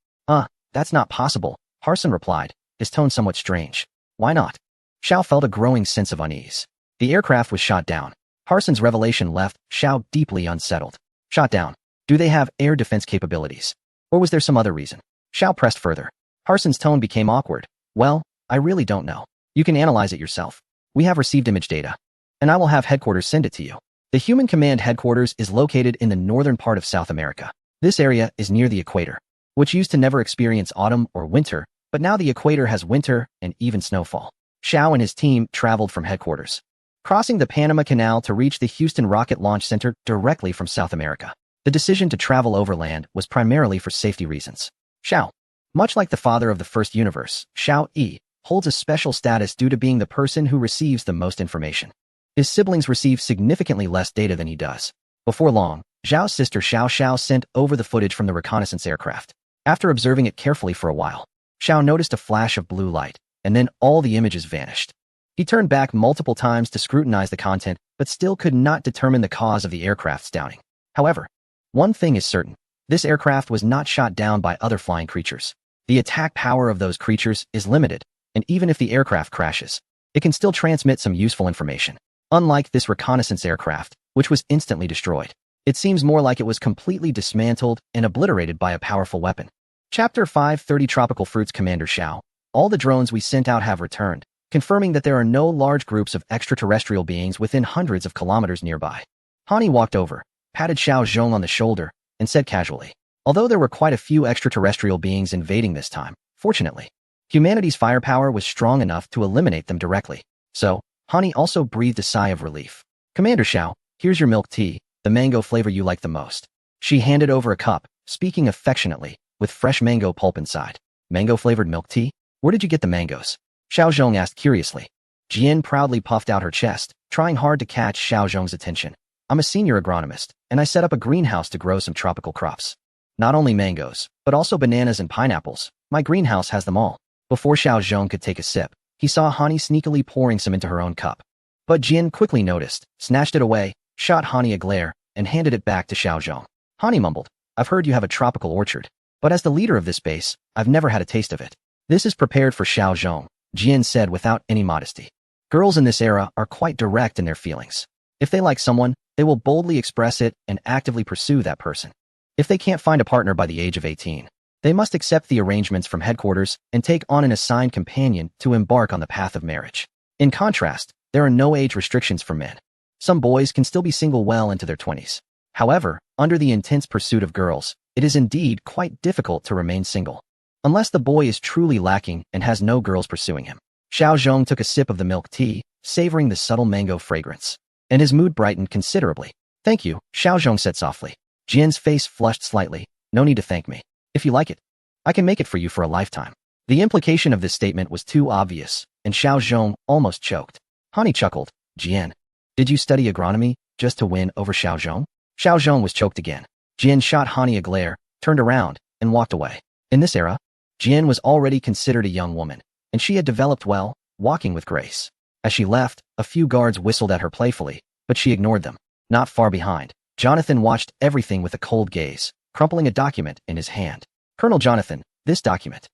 That's not possible," Harson replied, his tone somewhat strange. "Why not?" Xiao felt a growing sense of unease. The aircraft was shot down. Harson's revelation left Xiao deeply unsettled. "Shot down. Do they have air defense capabilities? Or was there some other reason?" Xiao pressed further. Harson's tone became awkward. "Well, I really don't know. You can analyze it yourself. We have received image data, and I will have headquarters send it to you." The Human Command headquarters is located in the northern part of South America. This area is near the equator, which used to never experience autumn or winter, but now the equator has winter and even snowfall. Xiao and his team traveled from headquarters, crossing the Panama Canal to reach the Houston Rocket Launch Center directly from South America. The decision to travel overland was primarily for safety reasons. Xiao, much like the father of the first universe, Xiao Yi, holds a special status due to being the person who receives the most information. His siblings receive significantly less data than he does. Before long, Zhao's sister Xiao Xiao sent over the footage from the reconnaissance aircraft. After observing it carefully for a while, Xiao noticed a flash of blue light, and then all the images vanished. He turned back multiple times to scrutinize the content, but still could not determine the cause of the aircraft's downing. However, one thing is certain. This aircraft was not shot down by other flying creatures. The attack power of those creatures is limited, and even if the aircraft crashes, it can still transmit some useful information. Unlike this reconnaissance aircraft, which was instantly destroyed, it seems more like it was completely dismantled and obliterated by a powerful weapon. Chapter 530 Tropical Fruits Commander Xiao. All the drones we sent out have returned, confirming that there are no large groups of extraterrestrial beings within hundreds of kilometers nearby. Hani walked over, patted Xiao Zhong on the shoulder, and said casually, "Although there were quite a few extraterrestrial beings invading this time, fortunately, humanity's firepower was strong enough to eliminate them directly." So, Hani also breathed a sigh of relief. "Commander Xiao, here's your milk tea, the mango flavor you like the most." She handed over a cup, speaking affectionately, with fresh mango pulp inside. "Mango-flavored milk tea? Where did you get the mangoes?" Xiao Zhong asked curiously. Jian proudly puffed out her chest, trying hard to catch Xiao Zhong's attention. "I'm a senior agronomist, and I set up a greenhouse to grow some tropical crops. Not only mangoes, but also bananas and pineapples. My greenhouse has them all." Before Xiao Zhong could take a sip, he saw Hani sneakily pouring some into her own cup. But Jian quickly noticed, snatched it away, shot Hani a glare, and handed it back to Xiao Zhong. Hani mumbled, "I've heard you have a tropical orchard, but as the leader of this base, I've never had a taste of it." "This is prepared for Xiao Zhong," Jian said without any modesty. Girls in this era are quite direct in their feelings. If they like someone, they will boldly express it and actively pursue that person. If they can't find a partner by the age of 18, they must accept the arrangements from headquarters and take on an assigned companion to embark on the path of marriage. In contrast, there are no age restrictions for men. Some boys can still be single well into their 20s. However, under the intense pursuit of girls, it is indeed quite difficult to remain single, unless the boy is truly lacking and has no girls pursuing him. Xiao Zhong took a sip of the milk tea, savoring the subtle mango fragrance, and his mood brightened considerably. "Thank you," Xiao Zhong said softly. Jian's face flushed slightly. "No need to thank me. If you like it, I can make it for you for a lifetime." The implication of this statement was too obvious, and Xiao Zhong almost choked. Hani chuckled. "Jian, did you study agronomy just to win over Xiao Zhong?" Xiao Zhong was choked again. Jian shot Hani a glare, turned around, and walked away. In this era, Jian was already considered a young woman, and she had developed well, walking with grace. As she left, a few guards whistled at her playfully, but she ignored them. Not far behind, Jonathan watched everything with a cold gaze, crumpling a document in his hand. Colonel Jonathan, this document.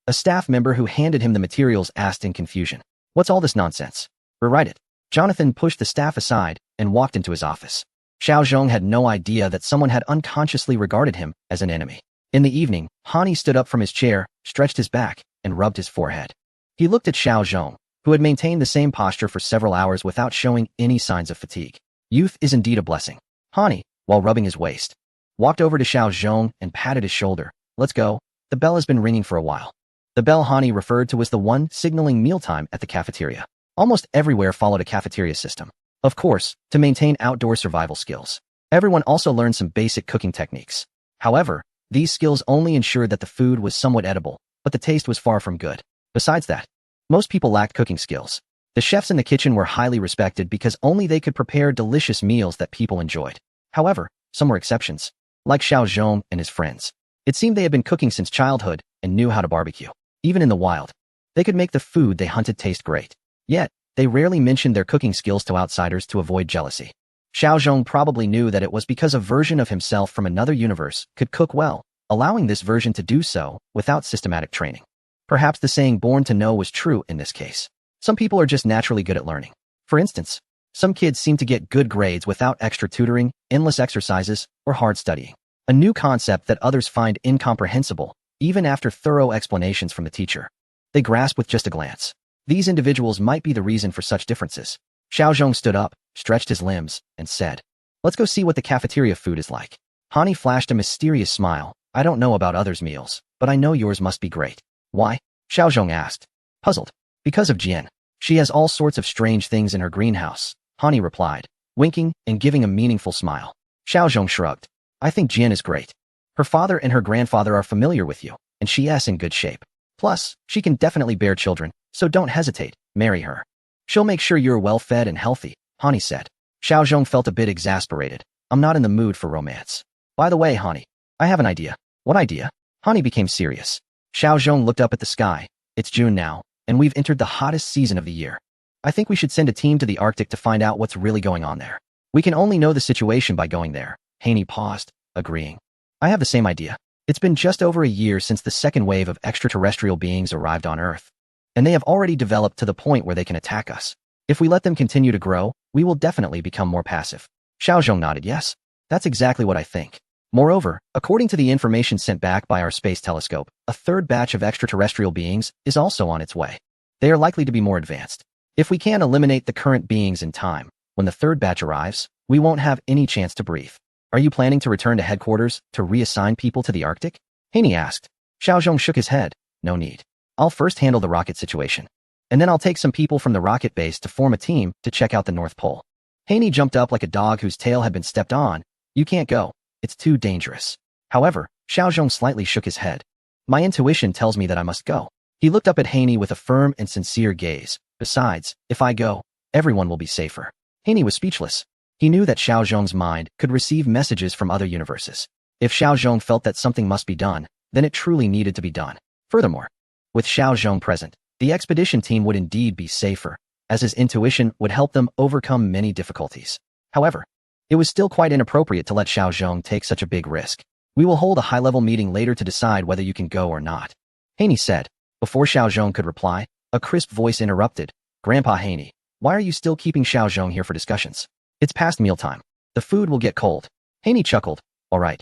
A staff member who handed him the materials asked in confusion. What's all this nonsense? Rewrite it. Jonathan pushed the staff aside and walked into his office. Xiao Zhong had no idea that someone had unconsciously regarded him as an enemy. In the evening, Hani stood up from his chair, stretched his back, and rubbed his forehead. He looked at Xiao Zhong, who had maintained the same posture for several hours without showing any signs of fatigue. Youth is indeed a blessing. Hani, while rubbing his waist, walked over to Xiao Zhong and patted his shoulder. Let's go. The bell has been ringing for a while. The bell Hani referred to was the one signaling mealtime at the cafeteria. Almost everywhere followed a cafeteria system. Of course, to maintain outdoor survival skills. Everyone also learned some basic cooking techniques. However, these skills only ensured that the food was somewhat edible, but the taste was far from good. Besides that, most people lacked cooking skills. The chefs in the kitchen were highly respected because only they could prepare delicious meals that people enjoyed. However, some were exceptions, like Xiao Zhong and his friends. It seemed they had been cooking since childhood and knew how to barbecue. Even in the wild, they could make the food they hunted taste great. Yet, they rarely mentioned their cooking skills to outsiders to avoid jealousy. Xiao Zhong probably knew that it was because a version of himself from another universe could cook well, allowing this version to do so without systematic training. Perhaps the saying born to know was true in this case. Some people are just naturally good at learning. For instance, some kids seem to get good grades without extra tutoring, endless exercises, or hard studying. A new concept that others find incomprehensible, even after thorough explanations from the teacher. They grasp with just a glance. These individuals might be the reason for such differences. Xiao Zhong stood up, stretched his limbs, and said, let's go see what the cafeteria food is like. Hani flashed a mysterious smile. I don't know about others' meals, but I know yours must be great. Why? Xiao Zhong asked, puzzled. Because of Jian. She has all sorts of strange things in her greenhouse, Hani replied, winking and giving a meaningful smile. Xiao Zhong shrugged. I think Jian is great. Her father and her grandfather are familiar with you, and she is in good shape. Plus, she can definitely bear children, so don't hesitate, marry her. She'll make sure you're well-fed and healthy, Hani said. Xiao Zhong felt a bit exasperated. I'm not in the mood for romance. By the way, Hani, I have an idea. What idea? Hani became serious. Xiao Zhong looked up at the sky. It's June now, and we've entered the hottest season of the year. I think we should send a team to the Arctic to find out what's really going on there. We can only know the situation by going there. Hani paused, agreeing. I have the same idea. It's been just over a year since the second wave of extraterrestrial beings arrived on Earth, and they have already developed to the point where they can attack us. If we let them continue to grow, we will definitely become more passive. Xiao Zhong nodded yes. That's exactly what I think. Moreover, according to the information sent back by our space telescope, a third batch of extraterrestrial beings is also on its way. They are likely to be more advanced. If we can't eliminate the current beings in time, when the third batch arrives, we won't have any chance to breathe. Are you planning to return to headquarters to reassign people to the Arctic? Haney asked. Xiao Zhong shook his head. No need. I'll first handle the rocket situation. And then I'll take some people from the rocket base to form a team to check out the North Pole. Haney jumped up like a dog whose tail had been stepped on. You can't go. It's too dangerous. However, Xiao Zhong slightly shook his head. My intuition tells me that I must go. He looked up at Haney with a firm and sincere gaze. Besides, if I go, everyone will be safer. Haney was speechless. He knew that Xiao Zhong's mind could receive messages from other universes. If Xiao Zhong felt that something must be done, then it truly needed to be done. Furthermore, with Xiao Zhong present, the expedition team would indeed be safer, as his intuition would help them overcome many difficulties. However, it was still quite inappropriate to let Xiao Zhong take such a big risk. We will hold a high-level meeting later to decide whether you can go or not, Haney said. Before Xiao Zhong could reply, a crisp voice interrupted. Grandpa Haney, why are you still keeping Xiao Zhong here for discussions? It's past mealtime. The food will get cold. Haney chuckled. All right,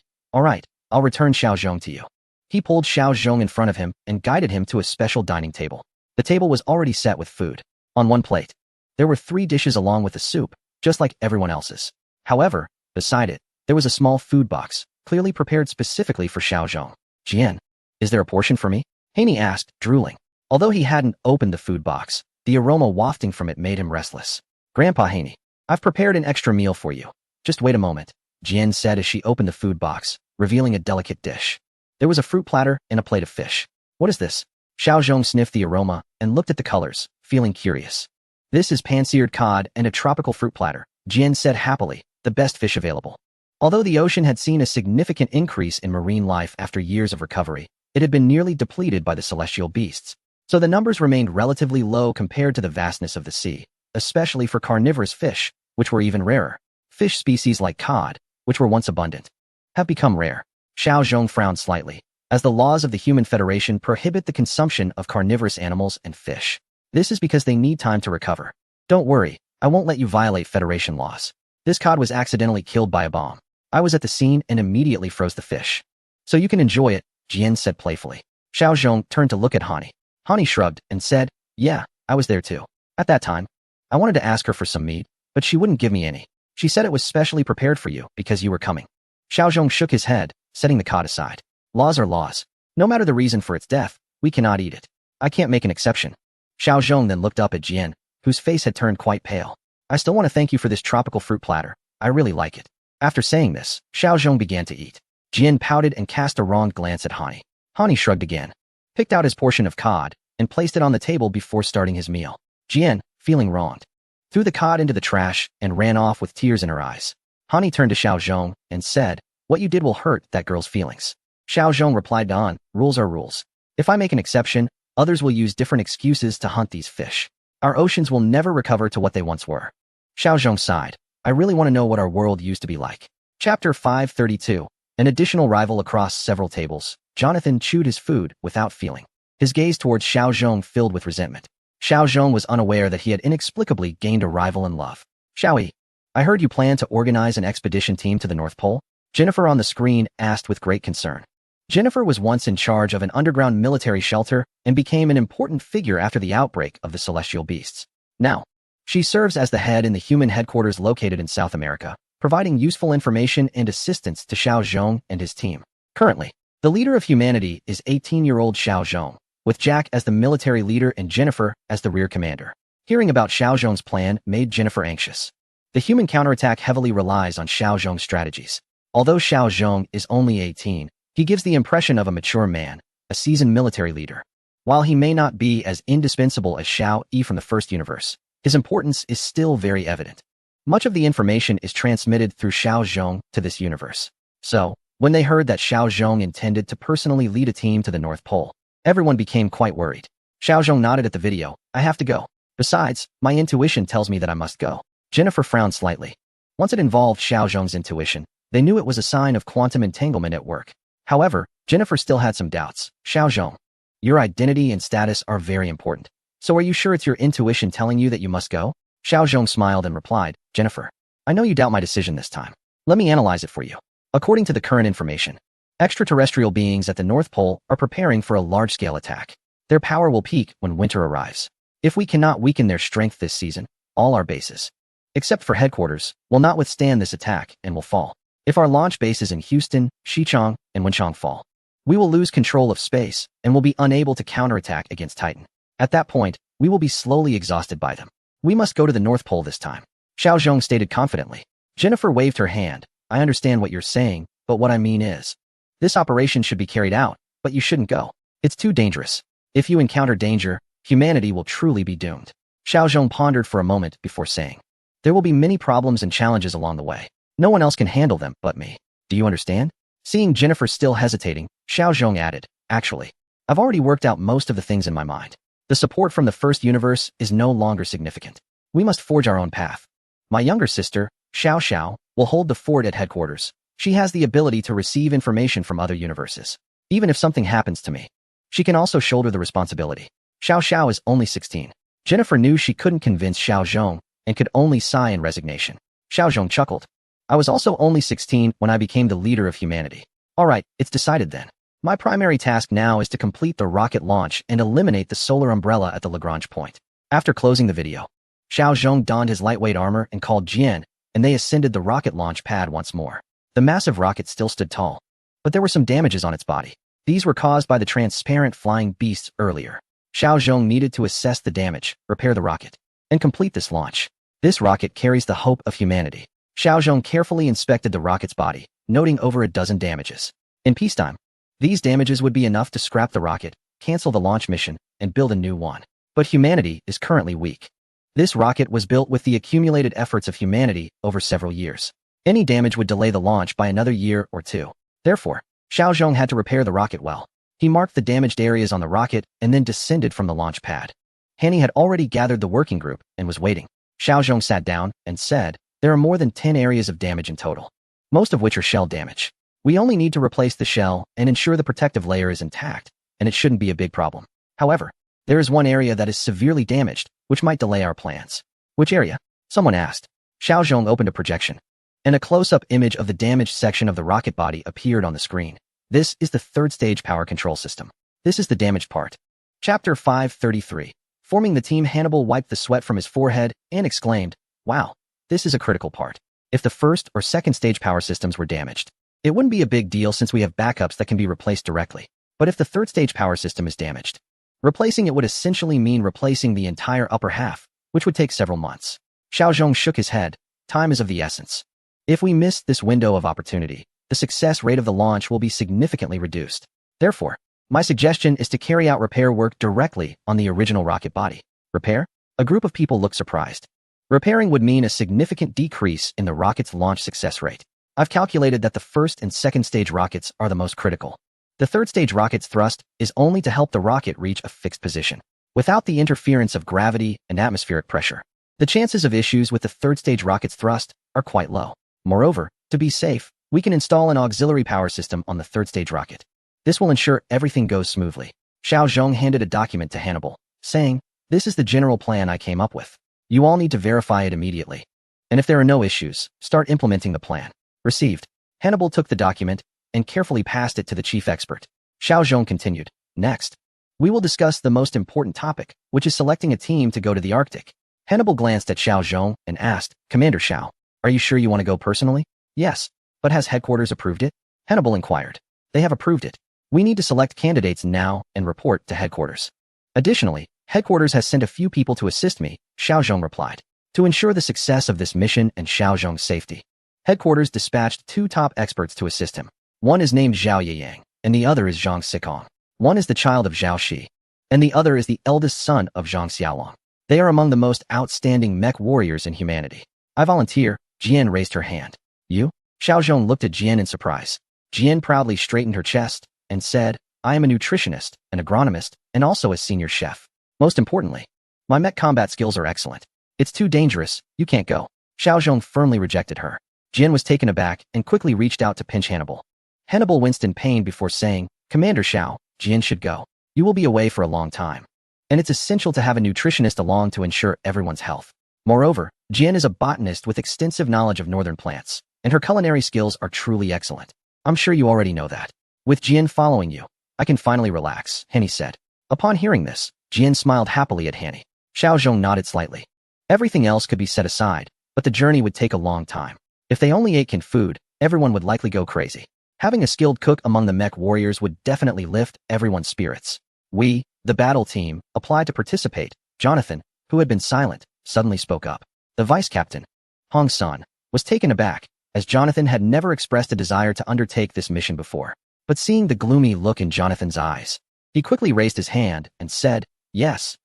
I'll return Xiao Zhong to you. He pulled Xiao Zhong in front of him and guided him to a special dining table. The table was already set with food. On one plate, there were 3 dishes along with the soup, just like everyone else's. However, beside it, there was a small food box, clearly prepared specifically for Xiao Zhong. Jian, is there a portion for me? Haney asked, drooling. Although he hadn't opened the food box, the aroma wafting from it made him restless. Grandpa Haney, I've prepared an extra meal for you. Just wait a moment, Jian said as she opened the food box, revealing a delicate dish. There was a fruit platter and a plate of fish. What is this? Xiao Zhong sniffed the aroma and looked at the colors, feeling curious. This is pan-seared cod and a tropical fruit platter, Jian said happily, the best fish available. Although the ocean had seen a significant increase in marine life after years of recovery, it had been nearly depleted by the celestial beasts. So the numbers remained relatively low compared to the vastness of the sea, especially for carnivorous fish, which were even rarer. Fish species like cod, which were once abundant, have become rare. Xiao Zhong frowned slightly, as the laws of the Human Federation prohibit the consumption of carnivorous animals and fish. This is because they need time to recover. Don't worry, I won't let you violate Federation laws. This cod was accidentally killed by a bomb. I was at the scene and immediately froze the fish. So you can enjoy it, Jian said playfully. Xiao Zhong turned to look at Hani. Hani shrugged and said, yeah, I was there too. At that time, I wanted to ask her for some meat, but she wouldn't give me any. She said it was specially prepared for you because you were coming. Xiao Zhong shook his head, setting the cod aside. Laws are laws. No matter the reason for its death, we cannot eat it. I can't make an exception. Xiao Zhong then looked up at Jian, whose face had turned quite pale. I still want to thank you for this tropical fruit platter. I really like it. After saying this, Xiao Zhong began to eat. Jian pouted and cast a wronged glance at Hani. Hani shrugged again, picked out his portion of cod, and placed it on the table before starting his meal. Jian, feeling wronged, threw the cod into the trash and ran off with tears in her eyes. Hani turned to Xiao Zhong and said, what you did will hurt that girl's feelings. Xiao Zhong replied on, rules are rules. If I make an exception, others will use different excuses to hunt these fish. Our oceans will never recover to what they once were. Xiao Zhong sighed. I really want to know what our world used to be like. Chapter 532. An additional rival across several tables. Jonathan chewed his food without feeling. His gaze towards Xiao Zhong filled with resentment. Xiao Zhong was unaware that he had inexplicably gained a rival in love. Xiaoyi, I heard you plan to organize an expedition team to the North Pole? Jennifer on the screen asked with great concern. Jennifer was once in charge of an underground military shelter and became an important figure after the outbreak of the celestial beasts. Now, she serves as the head in the human headquarters located in South America, providing useful information and assistance to Xiao Zhong and his team. Currently, the leader of humanity is 18-year-old Xiao Zhong, with Jack as the military leader and Jennifer as the rear commander. Hearing about Xiao Zhong's plan made Jennifer anxious. The human counterattack heavily relies on Xiao Zhong's strategies. Although Xiao Zhong is only 18, he gives the impression of a mature man, a seasoned military leader. While he may not be as indispensable as Xiao Yi from the first universe, his importance is still very evident. Much of the information is transmitted through Xiao Zhong to this universe. So, when they heard that Xiao Zhong intended to personally lead a team to the North Pole, everyone became quite worried. Xiao Zhong nodded at the video. I have to go. Besides, my intuition tells me that I must go. Jennifer frowned slightly. Once it involved Xiao Zhong's intuition, they knew it was a sign of quantum entanglement at work. However, Jennifer still had some doubts. Xiao Zhong, your identity and status are very important. So are you sure it's your intuition telling you that you must go? Xiao Zhong smiled and replied, Jennifer, I know you doubt my decision this time. Let me analyze it for you. According to the current information, extraterrestrial beings at the North Pole are preparing for a large-scale attack. Their power will peak when winter arrives. If we cannot weaken their strength this season, all our bases, except for headquarters, will not withstand this attack and will fall. If our launch bases in Houston, Xichang, and Wenchang fall, we will lose control of space and will be unable to counterattack against Titan. At that point, we will be slowly exhausted by them. We must go to the North Pole this time. Xiao Zhong stated confidently. Jennifer waved her hand. I understand what you're saying, but what I mean is, this operation should be carried out, but you shouldn't go. It's too dangerous. If you encounter danger, humanity will truly be doomed. Xiao Zhong pondered for a moment before saying, there will be many problems and challenges along the way. No one else can handle them but me. Do you understand? Seeing Jennifer still hesitating, Xiao Zhong added, actually, I've already worked out most of the things in my mind. The support from the first universe is no longer significant. We must forge our own path. My younger sister, Xiao Xiao, will hold the fort at headquarters. She has the ability to receive information from other universes. Even if something happens to me, she can also shoulder the responsibility. Xiao Xiao is only 16. Jennifer knew she couldn't convince Xiao Zhong and could only sigh in resignation. Xiao Zhong chuckled. I was also only 16 when I became the leader of humanity. All right, it's decided then. My primary task now is to complete the rocket launch and eliminate the solar umbrella at the Lagrange point. After closing the video, Xiao Zhong donned his lightweight armor and called Jian, and they ascended the rocket launch pad once more. The massive rocket still stood tall, but there were some damages on its body. These were caused by the transparent flying beasts earlier. Xiao Zhong needed to assess the damage, repair the rocket, and complete this launch. This rocket carries the hope of humanity. Xiao Zhong carefully inspected the rocket's body, noting over a dozen damages. In peacetime, these damages would be enough to scrap the rocket, cancel the launch mission, and build a new one. But humanity is currently weak. This rocket was built with the accumulated efforts of humanity over several years. Any damage would delay the launch by another year or two. Therefore, Xiao Zhong had to repair the rocket well. He marked the damaged areas on the rocket and then descended from the launch pad. Hanny had already gathered the working group and was waiting. Xiao Zhong sat down and said, there are more than 10 areas of damage in total. most of which are shell damage. We only need to replace the shell and ensure the protective layer is intact, and it shouldn't be a big problem. However, there is one area that is severely damaged, which might delay our plans. Which area? Someone asked. Xiaozhong opened a projection, and a close-up image of the damaged section of the rocket body appeared on the screen. This is the third-stage power control system. This is the damaged part. Chapter 533. Forming the team, Hannibal wiped the sweat from his forehead and exclaimed, "Wow, this is a critical part. If the first or second stage power systems were damaged, it wouldn't be a big deal since we have backups that can be replaced directly. But if the third stage power system is damaged, replacing it would essentially mean replacing the entire upper half, which would take several months." Xiaozhong shook his head. Time is of the essence. If we miss this window of opportunity, the success rate of the launch will be significantly reduced. Therefore, my suggestion is to carry out repair work directly on the original rocket body. Repair? A group of people looked surprised. Repairing would mean a significant decrease in the rocket's launch success rate. I've calculated that the first and second stage rockets are the most critical. The third stage rocket's thrust is only to help the rocket reach a fixed position, without the interference of gravity and atmospheric pressure. The chances of issues with the third stage rocket's thrust are quite low. Moreover, to be safe, we can install an auxiliary power system on the third stage rocket. This will ensure everything goes smoothly. Xiaozhong handed a document to Hannibal, saying, "This is the general plan I came up with. You all need to verify it immediately. And if there are no issues, start implementing the plan." Received. Hannibal took the document and carefully passed it to the chief expert. Xiaozhong continued, "Next, we will discuss the most important topic, which is selecting a team to go to the Arctic." Hannibal glanced at Xiaozhong and asked, "Commander Xiao, are you sure you want to go personally?" "Yes, but has headquarters approved it?" Hannibal inquired. "They have approved it. We need to select candidates now and report to headquarters. Additionally, headquarters has sent a few people to assist me," Xiaozhong replied, "to ensure the success of this mission and Xiaozhong's safety. Headquarters dispatched 2 top experts to assist him. One is named Zhao Yiyang, and the other is Zhang Sikong. One is the child of Zhao Shi, and the other is the eldest son of Zhang Xiaolong. They are among the most outstanding mech warriors in humanity. I volunteer." Jian raised her hand. "You?" Xiaozhong looked at Jian in surprise. Jian proudly straightened her chest and said, "I am a nutritionist, an agronomist, and also a senior chef. Most importantly, my mech combat skills are excellent. It's too dangerous, you can't go." Xiaozhong firmly rejected her. Jian was taken aback and quickly reached out to pinch Hannibal. Hannibal winced in pain before saying, "Commander Xiao, Jian should go. You will be away for a long time. And it's essential to have a nutritionist along to ensure everyone's health. Moreover, Jian is a botanist with extensive knowledge of northern plants, and her culinary skills are truly excellent. I'm sure you already know that. With Jian following you, I can finally relax," Hanny said. Upon hearing this, Jian smiled happily at Hanny. Xiaozhong nodded slightly. Everything else could be set aside, but the journey would take a long time. If they only ate canned food, everyone would likely go crazy. Having a skilled cook among the mech warriors would definitely lift everyone's spirits. We, the battle team, applied to participate. Jonathan, who had been silent, suddenly spoke up. The vice captain, Hong San, was taken aback, as Jonathan had never expressed a desire to undertake this mission before. But seeing the gloomy look in Jonathan's eyes, he quickly raised his hand and said, yes,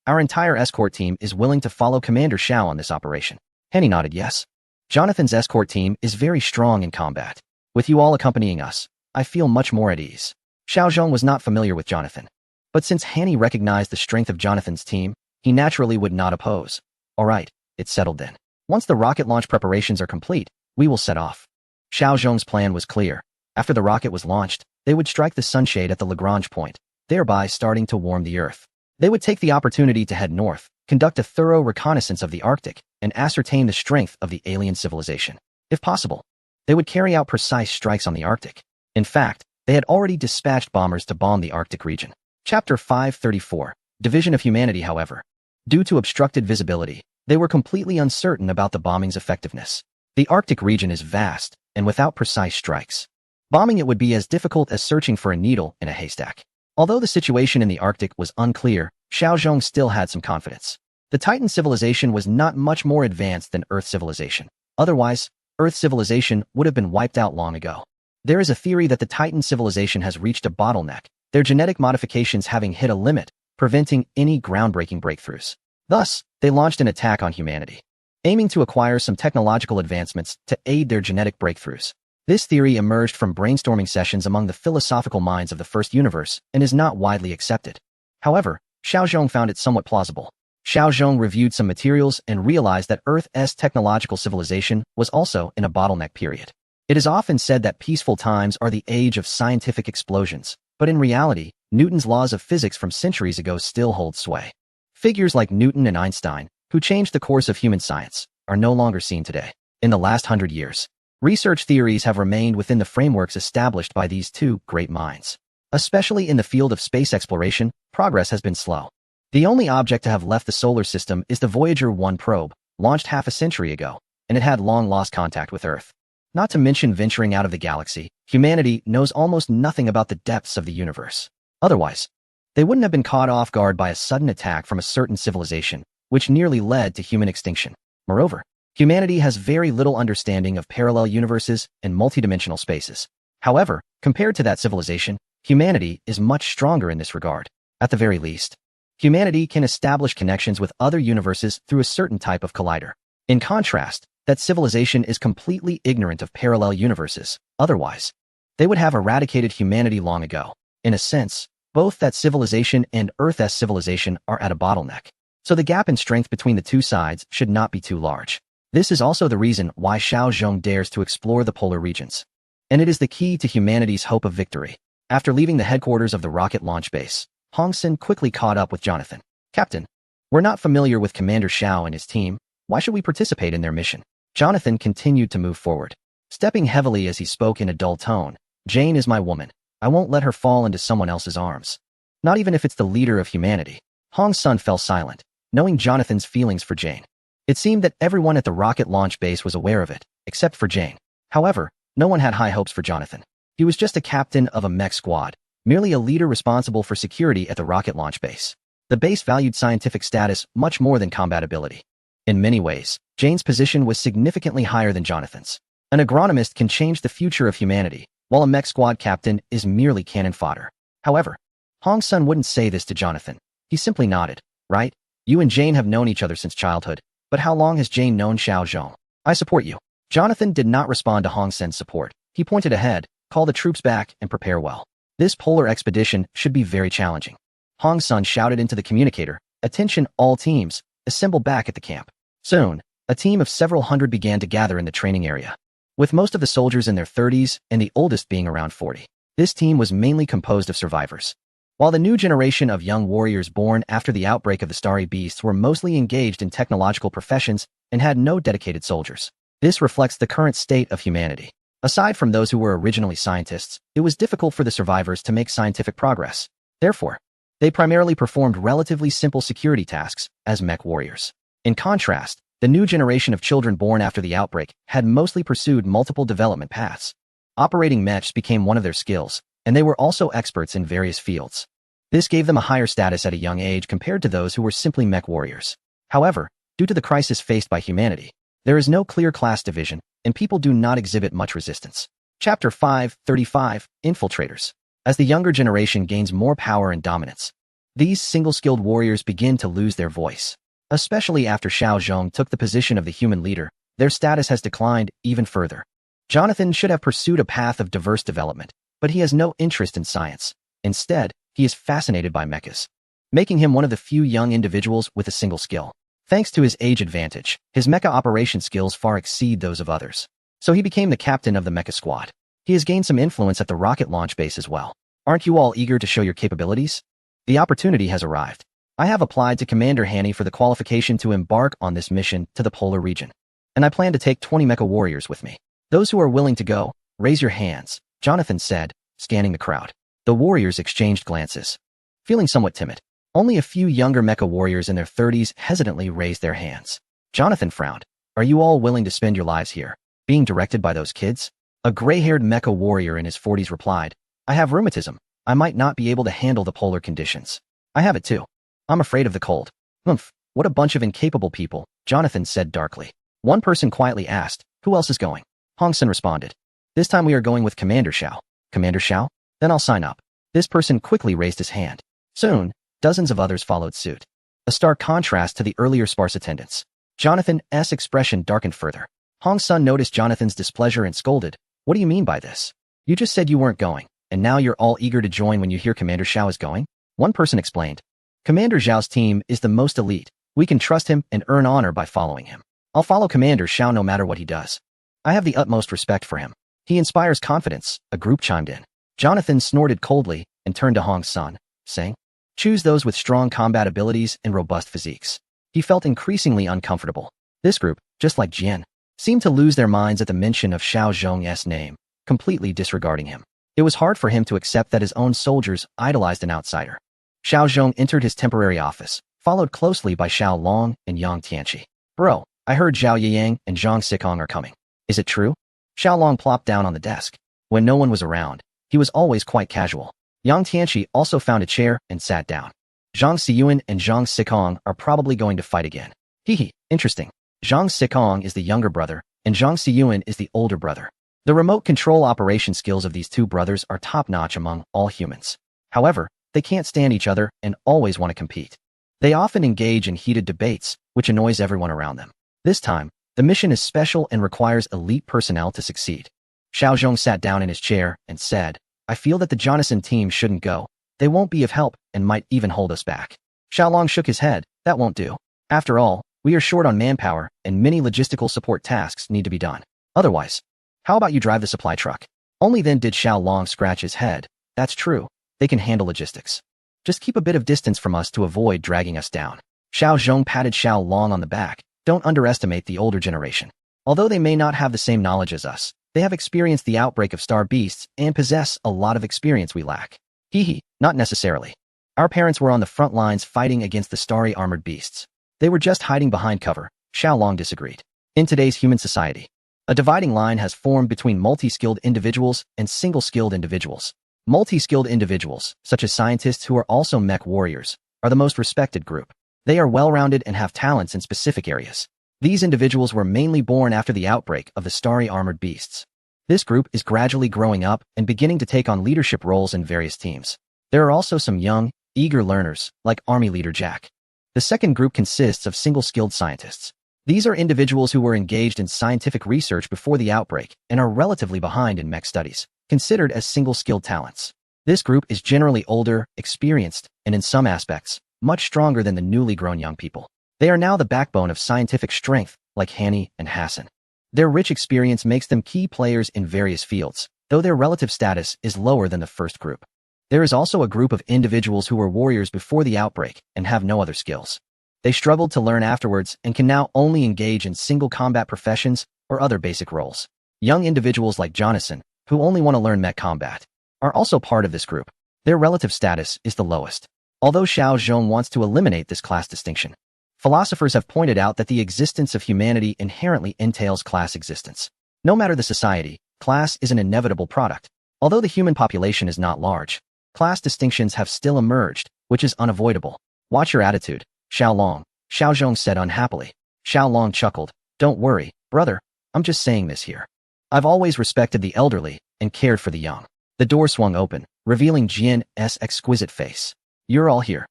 our entire escort team is willing to follow Commander Xiao on this operation." Henny nodded yes. Jonathan's escort team is very strong in combat. With you all accompanying us, I feel much more at ease. Xiaozhong was not familiar with Jonathan, but since Hanny recognized the strength of Jonathan's team, he naturally would not oppose. "All right, it's settled then. Once the rocket launch preparations are complete, we will set off." Xiaozhong's plan was clear. After the rocket was launched, they would strike the sunshade at the Lagrange point, thereby starting to warm the Earth. They would take the opportunity to head north, conduct a thorough reconnaissance of the Arctic, and ascertain the strength of the alien civilization. If possible, they would carry out precise strikes on the Arctic. In fact, they had already dispatched bombers to bomb the Arctic region. Chapter 534. Division of Humanity. However, due to obstructed visibility, they were completely uncertain about the bombing's effectiveness. The Arctic region is vast, and without precise strikes, bombing it would be as difficult as searching for a needle in a haystack. Although the situation in the Arctic was unclear, Xiaozhong still had some confidence. The Titan civilization was not much more advanced than Earth civilization. Otherwise, Earth civilization would have been wiped out long ago. There is a theory that the Titan civilization has reached a bottleneck, their genetic modifications having hit a limit, preventing any groundbreaking breakthroughs. Thus, they launched an attack on humanity, aiming to acquire some technological advancements to aid their genetic breakthroughs. This theory emerged from brainstorming sessions among the philosophical minds of the first universe and is not widely accepted. However, Xiaozhong found it somewhat plausible. Xiaozhong reviewed some materials and realized that Earth's technological civilization was also in a bottleneck period. It is often said that peaceful times are the age of scientific explosions, but in reality, Newton's laws of physics from centuries ago still hold sway. Figures like Newton and Einstein, who changed the course of human science, are no longer seen today. In the last 100 years, research theories have remained within the frameworks established by these two great minds. Especially in the field of space exploration, progress has been slow. The only object to have left the solar system is the Voyager 1 probe, launched half a century ago, and it had long lost contact with Earth. Not to mention venturing out of the galaxy, humanity knows almost nothing about the depths of the universe. Otherwise, they wouldn't have been caught off guard by a sudden attack from a certain civilization, which nearly led to human extinction. Moreover, humanity has very little understanding of parallel universes and multidimensional spaces. However, compared to that civilization, humanity is much stronger in this regard. At the very least, humanity can establish connections with other universes through a certain type of collider. In contrast, that civilization is completely ignorant of parallel universes. Otherwise, they would have eradicated humanity long ago. In a sense, both that civilization and Earth's civilization are at a bottleneck. So the gap in strength between the two sides should not be too large. This is also the reason why Xiao Zhong dares to explore the polar regions. And it is the key to humanity's hope of victory. After leaving the headquarters of the rocket launch base, Hong Sen quickly caught up with Jonathan. Captain, we're not familiar with Commander Xiao and his team. Why should we participate in their mission? Jonathan continued to move forward. Stepping heavily as he spoke in a dull tone, Jane is my woman. I won't let her fall into someone else's arms. Not even if it's the leader of humanity. Hong Sen fell silent, knowing Jonathan's feelings for Jane. It seemed that everyone at the rocket launch base was aware of it, except for Jane. However, no one had high hopes for Jonathan. He was just a captain of a mech squad, merely a leader responsible for security at the rocket launch base. The base valued scientific status much more than combat ability. In many ways, Jane's position was significantly higher than Jonathan's. An agronomist can change the future of humanity, while a mech squad captain is merely cannon fodder. However, Hong Sen wouldn't say this to Jonathan. He simply nodded. Right? You and Jane have known each other since childhood, but how long has Jane known Xiao Zhong? I support you. Jonathan did not respond to Hong Sen's support. He pointed ahead, call the troops back, and prepare well. This polar expedition should be very challenging. Hong Sen shouted into the communicator, attention all teams, assemble back at the camp. Soon, a team of several hundred began to gather in the training area. With most of the soldiers in their 30s and the oldest being around 40. This team was mainly composed of survivors. While the new generation of young warriors born after the outbreak of the Starry Beasts were mostly engaged in technological professions and had no dedicated soldiers. This reflects the current state of humanity. Aside from those who were originally scientists, it was difficult for the survivors to make scientific progress. Therefore, they primarily performed relatively simple security tasks as mech warriors. In contrast, the new generation of children born after the outbreak had mostly pursued multiple development paths. Operating mechs became one of their skills, and they were also experts in various fields. This gave them a higher status at a young age compared to those who were simply mech warriors. However, due to the crisis faced by humanity, there is no clear class division, and people do not exhibit much resistance. Chapter 5:35 Infiltrators. As the younger generation gains more power and dominance, these single-skilled warriors begin to lose their voice. Especially after Xiao Zhong took the position of the human leader, their status has declined even further. Jonathan should have pursued a path of diverse development, but he has no interest in science. Instead, he is fascinated by mechas, making him one of the few young individuals with a single skill. Thanks to his age advantage, his mecha operation skills far exceed those of others. So he became the captain of the mecha squad. He has gained some influence at the rocket launch base as well. Aren't you all eager to show your capabilities? The opportunity has arrived. I have applied to Commander Hanny for the qualification to embark on this mission to the polar region. And I plan to take 20 mecha warriors with me. Those who are willing to go, raise your hands, Jonathan said, scanning the crowd. The warriors exchanged glances. Feeling somewhat timid, only a few younger mecha warriors in their 30s hesitantly raised their hands. Jonathan frowned. Are you all willing to spend your lives here, being directed by those kids? A gray-haired mecha warrior in his 40s replied, I have rheumatism. I might not be able to handle the polar conditions. I have it too. I'm afraid of the cold. Humph, what a bunch of incapable people, Jonathan said darkly. One person quietly asked, who else is going? Hong Sen responded. This time we are going with Commander Xiao. Commander Xiao? Then I'll sign up. This person quickly raised his hand. Soon, dozens of others followed suit. A stark contrast to the earlier sparse attendance. Jonathan's expression darkened further. Hong Sen noticed Jonathan's displeasure and scolded. What do you mean by this? You just said you weren't going, and now you're all eager to join when you hear Commander Xiao is going? One person explained. Commander Xiao's team is the most elite. We can trust him and earn honor by following him. I'll follow Commander Xiao no matter what he does. I have the utmost respect for him. He inspires confidence, a group chimed in. Jonathan snorted coldly and turned to Hong's son, saying, choose those with strong combat abilities and robust physiques. He felt increasingly uncomfortable. This group, just like Jian, seemed to lose their minds at the mention of Xiao Zhong's name, completely disregarding him. It was hard for him to accept that his own soldiers idolized an outsider. Xiao Zhong entered his temporary office, followed closely by Xiao Long and Yang Tianqi. Bro, I heard Zhao Yiyang and Zhang Sicong are coming. Is it true? Xiao Long plopped down on the desk. When no one was around, he was always quite casual. Yang Tianqi also found a chair and sat down. Zhang Xiyuan and Zhang Sicong are probably going to fight again. Hehe, interesting. Zhang Sicong is the younger brother, and Zhang Xiyuan is the older brother. The remote control operation skills of these two brothers are top-notch among all humans. However, they can't stand each other and always want to compete. They often engage in heated debates, which annoys everyone around them. This time, the mission is special and requires elite personnel to succeed. Xiao Zhong sat down in his chair and said, I feel that the Jonathan team shouldn't go. They won't be of help and might even hold us back. Xiao Long shook his head. That won't do. After all, we are short on manpower and many logistical support tasks need to be done. Otherwise, how about you drive the supply truck? Only then did Xiao Long scratch his head. That's true. They can handle logistics. Just keep a bit of distance from us to avoid dragging us down. Xiao Zhong patted Xiao Long on the back. Don't underestimate the older generation. Although they may not have the same knowledge as us, they have experienced the outbreak of star beasts and possess a lot of experience we lack. Hehe, not necessarily. Our parents were on the front lines fighting against the starry armored beasts. They were just hiding behind cover. Xiao Long disagreed. In today's human society, a dividing line has formed between multi-skilled individuals and single-skilled individuals. Multi-skilled individuals, such as scientists who are also mech warriors, are the most respected group. They are well-rounded and have talents in specific areas. These individuals were mainly born after the outbreak of the starry armored beasts. This group is gradually growing up and beginning to take on leadership roles in various teams. There are also some young, eager learners, like Army Leader Jack. The second group consists of single-skilled scientists. These are individuals who were engaged in scientific research before the outbreak and are relatively behind in mech studies, considered as single-skilled talents. This group is generally older, experienced, and in some aspects, much stronger than the newly grown young people. They are now the backbone of scientific strength, like Hani and Hassan. Their rich experience makes them key players in various fields, though their relative status is lower than the first group. There is also a group of individuals who were warriors before the outbreak and have no other skills. They struggled to learn afterwards and can now only engage in single combat professions or other basic roles. Young individuals like Jonathan, who only want to learn mech combat, are also part of this group. Their relative status is the lowest. Although Xiao Zhong wants to eliminate this class distinction, philosophers have pointed out that the existence of humanity inherently entails class existence. No matter the society, class is an inevitable product. Although the human population is not large, class distinctions have still emerged, which is unavoidable. Watch your attitude, Xiao Long, Xiao Zhong said unhappily. Xiao Long chuckled. Don't worry, brother, I'm just saying this here. I've always respected the elderly and cared for the young. The door swung open, revealing Jian's exquisite face. You're all here.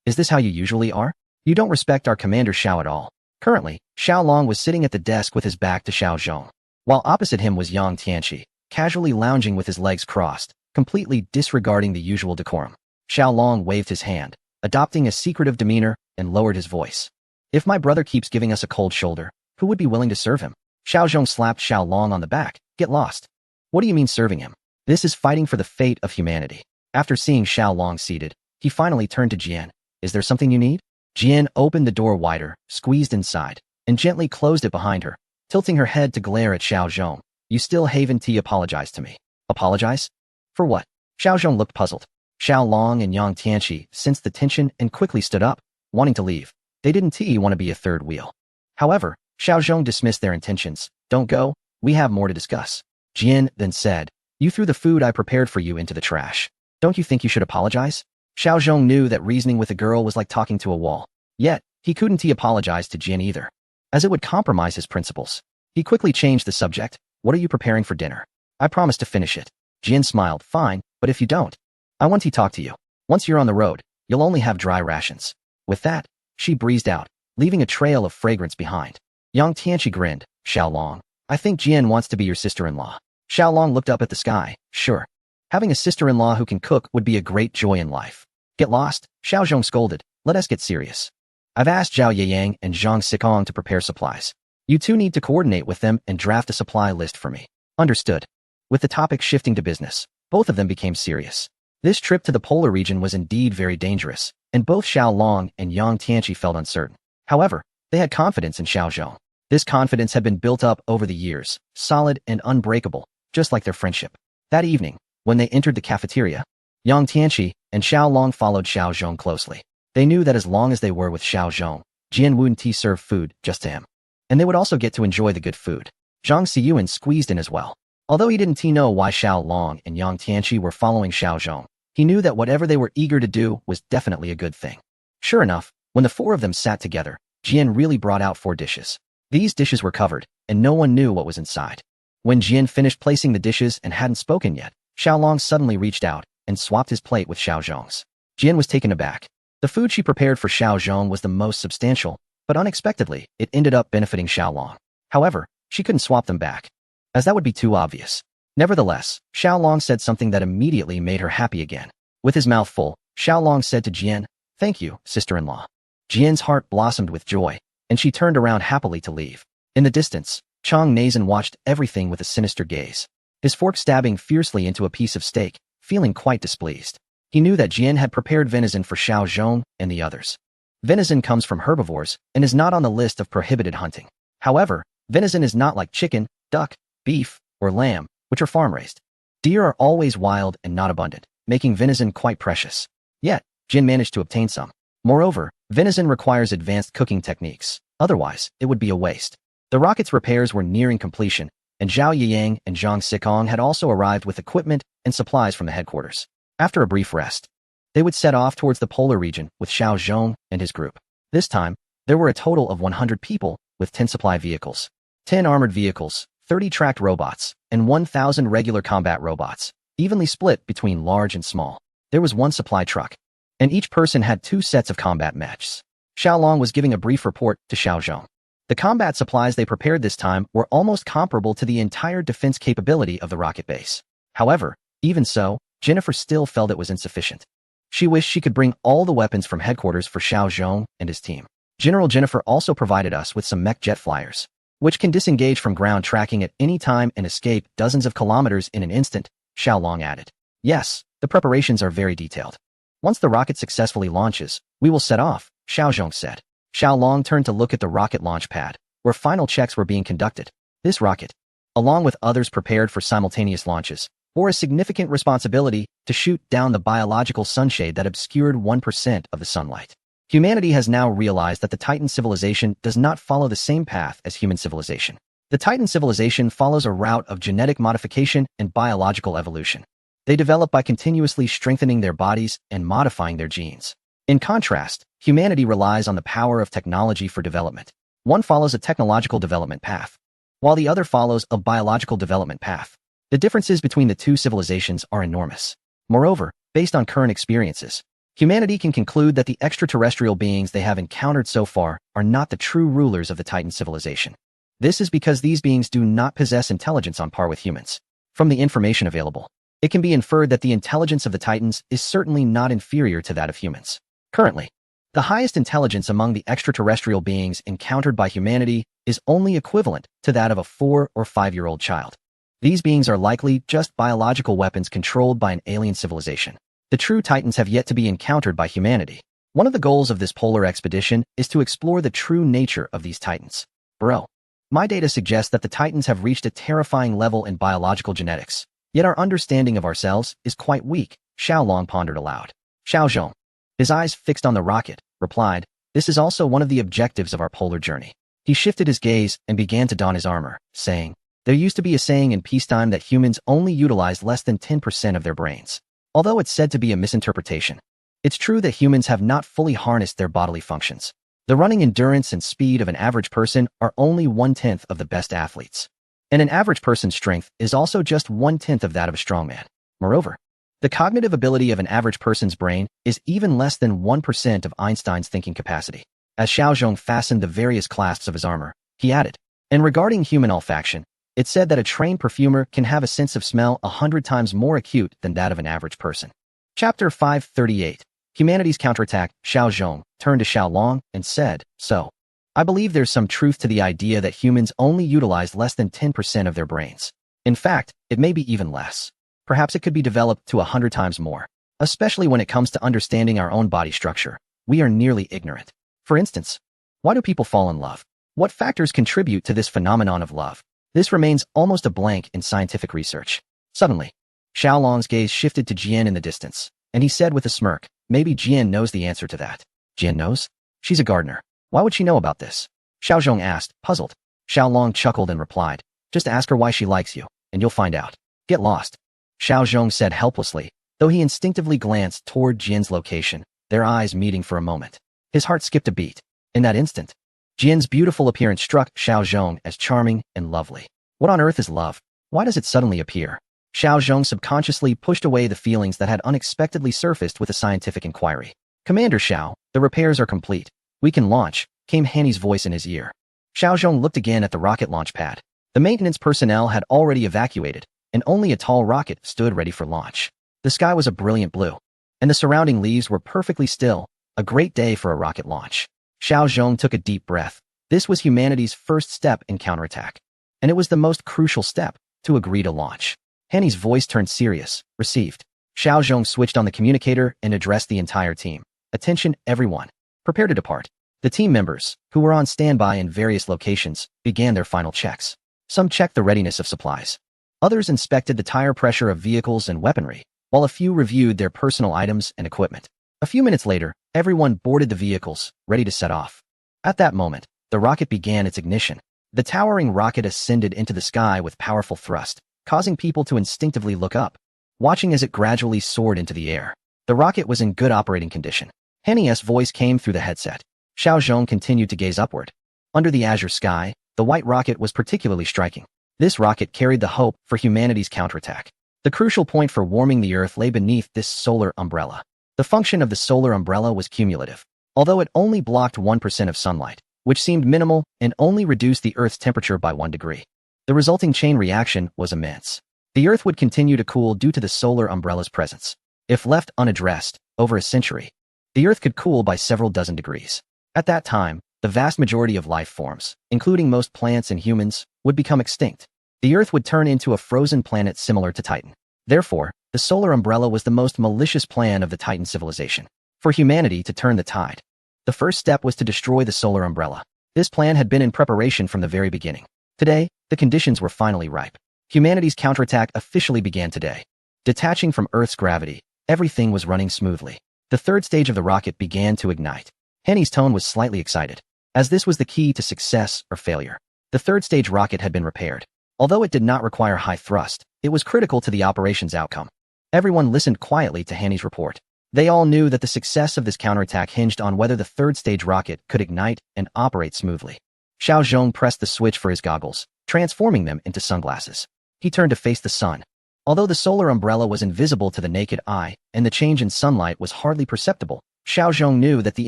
Is this how you usually are? You don't respect our Commander Xiao at all. Currently, Xiao Long was sitting at the desk with his back to Xiao Zhong, while opposite him was Yang Tianqi, casually lounging with his legs crossed, completely disregarding the usual decorum. Xiao Long waved his hand, adopting a secretive demeanor, and lowered his voice. If my brother keeps giving us a cold shoulder, who would be willing to serve him? Xiao Zhong slapped Xiao Long on the back. Get lost. What do you mean serving him? This is fighting for the fate of humanity. After seeing Xiao Long seated, he finally turned to Jian. Is there something you need? Jian opened the door wider, squeezed inside, and gently closed it behind her, tilting her head to glare at Xiao Zhong. You still haven't apologized to me. Apologize? For what? Xiao Zhong looked puzzled. Xiao Long and Yang Tianqi sensed the tension and quickly stood up, wanting to leave. They didn't want to be a third wheel. However, Xiao Zhong dismissed their intentions. Don't go, we have more to discuss. Jian then said, you threw the food I prepared for you into the trash. Don't you think you should apologize? Xiao Zhong knew that reasoning with a girl was like talking to a wall. Yet, he couldn't apologize to Jian either, as it would compromise his principles. He quickly changed the subject. What are you preparing for dinner? I promise to finish it. Jian smiled. Fine, but if you don't, I want to talk to you. Once you're on the road, you'll only have dry rations. With that, she breezed out, leaving a trail of fragrance behind. Yang Tianqi grinned. Xiao Long, I think Jian wants to be your sister-in-law. Xiao Long looked up at the sky. Sure. Having a sister-in-law who can cook would be a great joy in life. Get lost, Xiao Zhong scolded. Let us get serious. I've asked Zhao Yiyang and Zhang Sicong to prepare supplies. You two need to coordinate with them and draft a supply list for me. Understood. With the topic shifting to business, both of them became serious. This trip to the polar region was indeed very dangerous, and both Xiao Long and Yang Tianqi felt uncertain. However, they had confidence in Xiao Zhong. This confidence had been built up over the years, solid and unbreakable, just like their friendship. That evening, when they entered the cafeteria, Yang Tianqi and Xiao Long followed Xiao Zhong closely. They knew that as long as they were with Xiao Zhong, Jian Wunti served food just to him. And they would also get to enjoy the good food. Zhang Xiyuan squeezed in as well. Although he didn't know why Xiao Long and Yang Tianqi were following Xiao Zhong, he knew that whatever they were eager to do was definitely a good thing. Sure enough, when the four of them sat together, Jian really brought out 4 dishes. These dishes were covered, and no one knew what was inside. When Jian finished placing the dishes and hadn't spoken yet, Xiao Long suddenly reached out and swapped his plate with Xiao Zhong's. Jian was taken aback. The food she prepared for Xiao Zhong was the most substantial, but unexpectedly, it ended up benefiting Xiao Long. However, she couldn't swap them back, as that would be too obvious. Nevertheless, Xiao Long said something that immediately made her happy again. With his mouth full, Xiao Long said to Jian, "Thank you, sister-in-law." Jian's heart blossomed with joy, and she turned around happily to leave. In the distance, Chang Nazan watched everything with a sinister gaze, his fork stabbing fiercely into a piece of steak, feeling quite displeased. He knew that Jian had prepared venison for Xiao Zhong and the others. Venison comes from herbivores and is not on the list of prohibited hunting. However, venison is not like chicken, duck, beef, or lamb, which are farm-raised. Deer are always wild and not abundant, making venison quite precious. Yet, Jian managed to obtain some. Moreover, venison requires advanced cooking techniques, otherwise, it would be a waste. The rocket's repairs were nearing completion, and Zhao Yiyang and Zhang Sikong had also arrived with equipment and supplies from the headquarters. After a brief rest, they would set off towards the polar region with Xiao Zhong and his group. This time, there were a total of 100 people with 10 supply vehicles, 10 armored vehicles, 30 tracked robots, and 1,000 regular combat robots, evenly split between large and small. There was 1 supply truck, and each person had 2 sets of combat mechs. Xiao Long was giving a brief report to Xiao Zhong. The combat supplies they prepared this time were almost comparable to the entire defense capability of the rocket base. However, even so, Jennifer still felt it was insufficient. She wished she could bring all the weapons from headquarters for Xiao Zhong and his team. General Jennifer also provided us with some mech jet flyers, which can disengage from ground tracking at any time and escape dozens of kilometers in an instant, Xiao Long added. Yes, the preparations are very detailed. Once the rocket successfully launches, we will set off, Xiao Zhong said. Xiao Long turned to look at the rocket launch pad, where final checks were being conducted. This rocket, along with others prepared for simultaneous launches, bore a significant responsibility to shoot down the biological sunshade that obscured 1% of the sunlight. Humanity has now realized that the Titan civilization does not follow the same path as human civilization. The Titan civilization follows a route of genetic modification and biological evolution. They develop by continuously strengthening their bodies and modifying their genes. In contrast, humanity relies on the power of technology for development. One follows a technological development path, while the other follows a biological development path. The differences between the two civilizations are enormous. Moreover, based on current experiences, humanity can conclude that the extraterrestrial beings they have encountered so far are not the true rulers of the Titan civilization. This is because these beings do not possess intelligence on par with humans. From the information available, it can be inferred that the intelligence of the Titans is certainly not inferior to that of humans. Currently, the highest intelligence among the extraterrestrial beings encountered by humanity is only equivalent to that of a 4- or 5-year-old child. These beings are likely just biological weapons controlled by an alien civilization. The true Titans have yet to be encountered by humanity. One of the goals of this polar expedition is to explore the true nature of these Titans. Bro, my data suggests that the Titans have reached a terrifying level in biological genetics, yet our understanding of ourselves is quite weak, Xiao Long pondered aloud. Xiao Zhong, his eyes fixed on the rocket, replied, "This is also one of the objectives of our polar journey." He shifted his gaze and began to don his armor, saying, "There used to be a saying in peacetime that humans only utilize less than 10% of their brains. Although it's said to be a misinterpretation, it's true that humans have not fully harnessed their bodily functions. The running endurance and speed of an average person are only 1/10 of the best athletes. And an average person's strength is also just 1/10 of that of a strongman. Moreover, the cognitive ability of an average person's brain is even less than 1% of Einstein's thinking capacity." As Xiao Zhong fastened the various clasps of his armor, he added, "And regarding human olfaction, it's said that a trained perfumer can have a sense of smell 100 times more acute than that of an average person." Chapter 538, Humanity's Counterattack. Xiao Zhong turned to Xiao Long and said, "So, I believe there's some truth to the idea that humans only utilize less than 10% of their brains. In fact, it may be even less. Perhaps it could be developed to 100 times more. Especially when it comes to understanding our own body structure, we are nearly ignorant. For instance, why do people fall in love? What factors contribute to this phenomenon of love? This remains almost a blank in scientific research. Suddenly, Xiaolong's gaze shifted to Jian in the distance, and he said with a smirk, maybe Jian knows the answer to that. Jian knows? She's a gardener. Why would she know about this? Xiaozhong asked, puzzled. Xiaolong chuckled and replied, just ask her why she likes you, and you'll find out. Get lost. Xiaozhong said helplessly, though he instinctively glanced toward Jian's location, their eyes meeting for a moment. His heart skipped a beat. In that instant, Jian's beautiful appearance struck Xiaozhong as charming and lovely. What on earth is love? Why does it suddenly appear? Xiaozhong subconsciously pushed away the feelings that had unexpectedly surfaced with a scientific inquiry. Commander Xiao, the repairs are complete. We can launch, came Hanny's voice in his ear. Xiaozhong looked again at the rocket launch pad. The maintenance personnel had already evacuated, and only a tall rocket stood ready for launch. The sky was a brilliant blue, and the surrounding leaves were perfectly still, a great day for a rocket launch. Xiaozhong took a deep breath. This was humanity's first step in counterattack, and it was the most crucial step, to agree to launch. Hanny's voice turned serious. Received. Xiaozhong switched on the communicator and addressed the entire team. Attention, everyone. Prepare to depart. The team members, who were on standby in various locations, began their final checks. Some checked the readiness of supplies. Others inspected the tire pressure of vehicles and weaponry, while a few reviewed their personal items and equipment. A few minutes later, everyone boarded the vehicles, ready to set off. At that moment, the rocket began its ignition. The towering rocket ascended into the sky with powerful thrust, causing people to instinctively look up, watching as it gradually soared into the air. The rocket was in good operating condition. Henny's voice came through the headset. Xiaozhong continued to gaze upward. Under the azure sky, the white rocket was particularly striking. This rocket carried the hope for humanity's counterattack. The crucial point for warming the Earth lay beneath this solar umbrella. The function of the solar umbrella was cumulative. Although it only blocked 1% of sunlight, which seemed minimal and only reduced the Earth's temperature by 1 degree. The resulting chain reaction was immense. The Earth would continue to cool due to the solar umbrella's presence. If left unaddressed, over a century, the Earth could cool by several dozen degrees. At that time, the vast majority of life forms, including most plants and humans, would become extinct. The Earth would turn into a frozen planet similar to Titan. Therefore, the solar umbrella was the most malicious plan of the Titan civilization. For humanity to turn the tide, the first step was to destroy the solar umbrella. This plan had been in preparation from the very beginning. Today, the conditions were finally ripe. Humanity's counterattack officially began today. Detaching from Earth's gravity, everything was running smoothly. The third stage of the rocket began to ignite. Henny's tone was slightly excited, as this was the key to success or failure. The third stage rocket had been repaired. Although it did not require high thrust, it was critical to the operation's outcome. Everyone listened quietly to Henny's report. They all knew that the success of this counterattack hinged on whether the third stage rocket could ignite and operate smoothly. Xiaozhong pressed the switch for his goggles, transforming them into sunglasses. He turned to face the sun. Although the solar umbrella was invisible to the naked eye, and the change in sunlight was hardly perceptible, Xiaozhong knew that the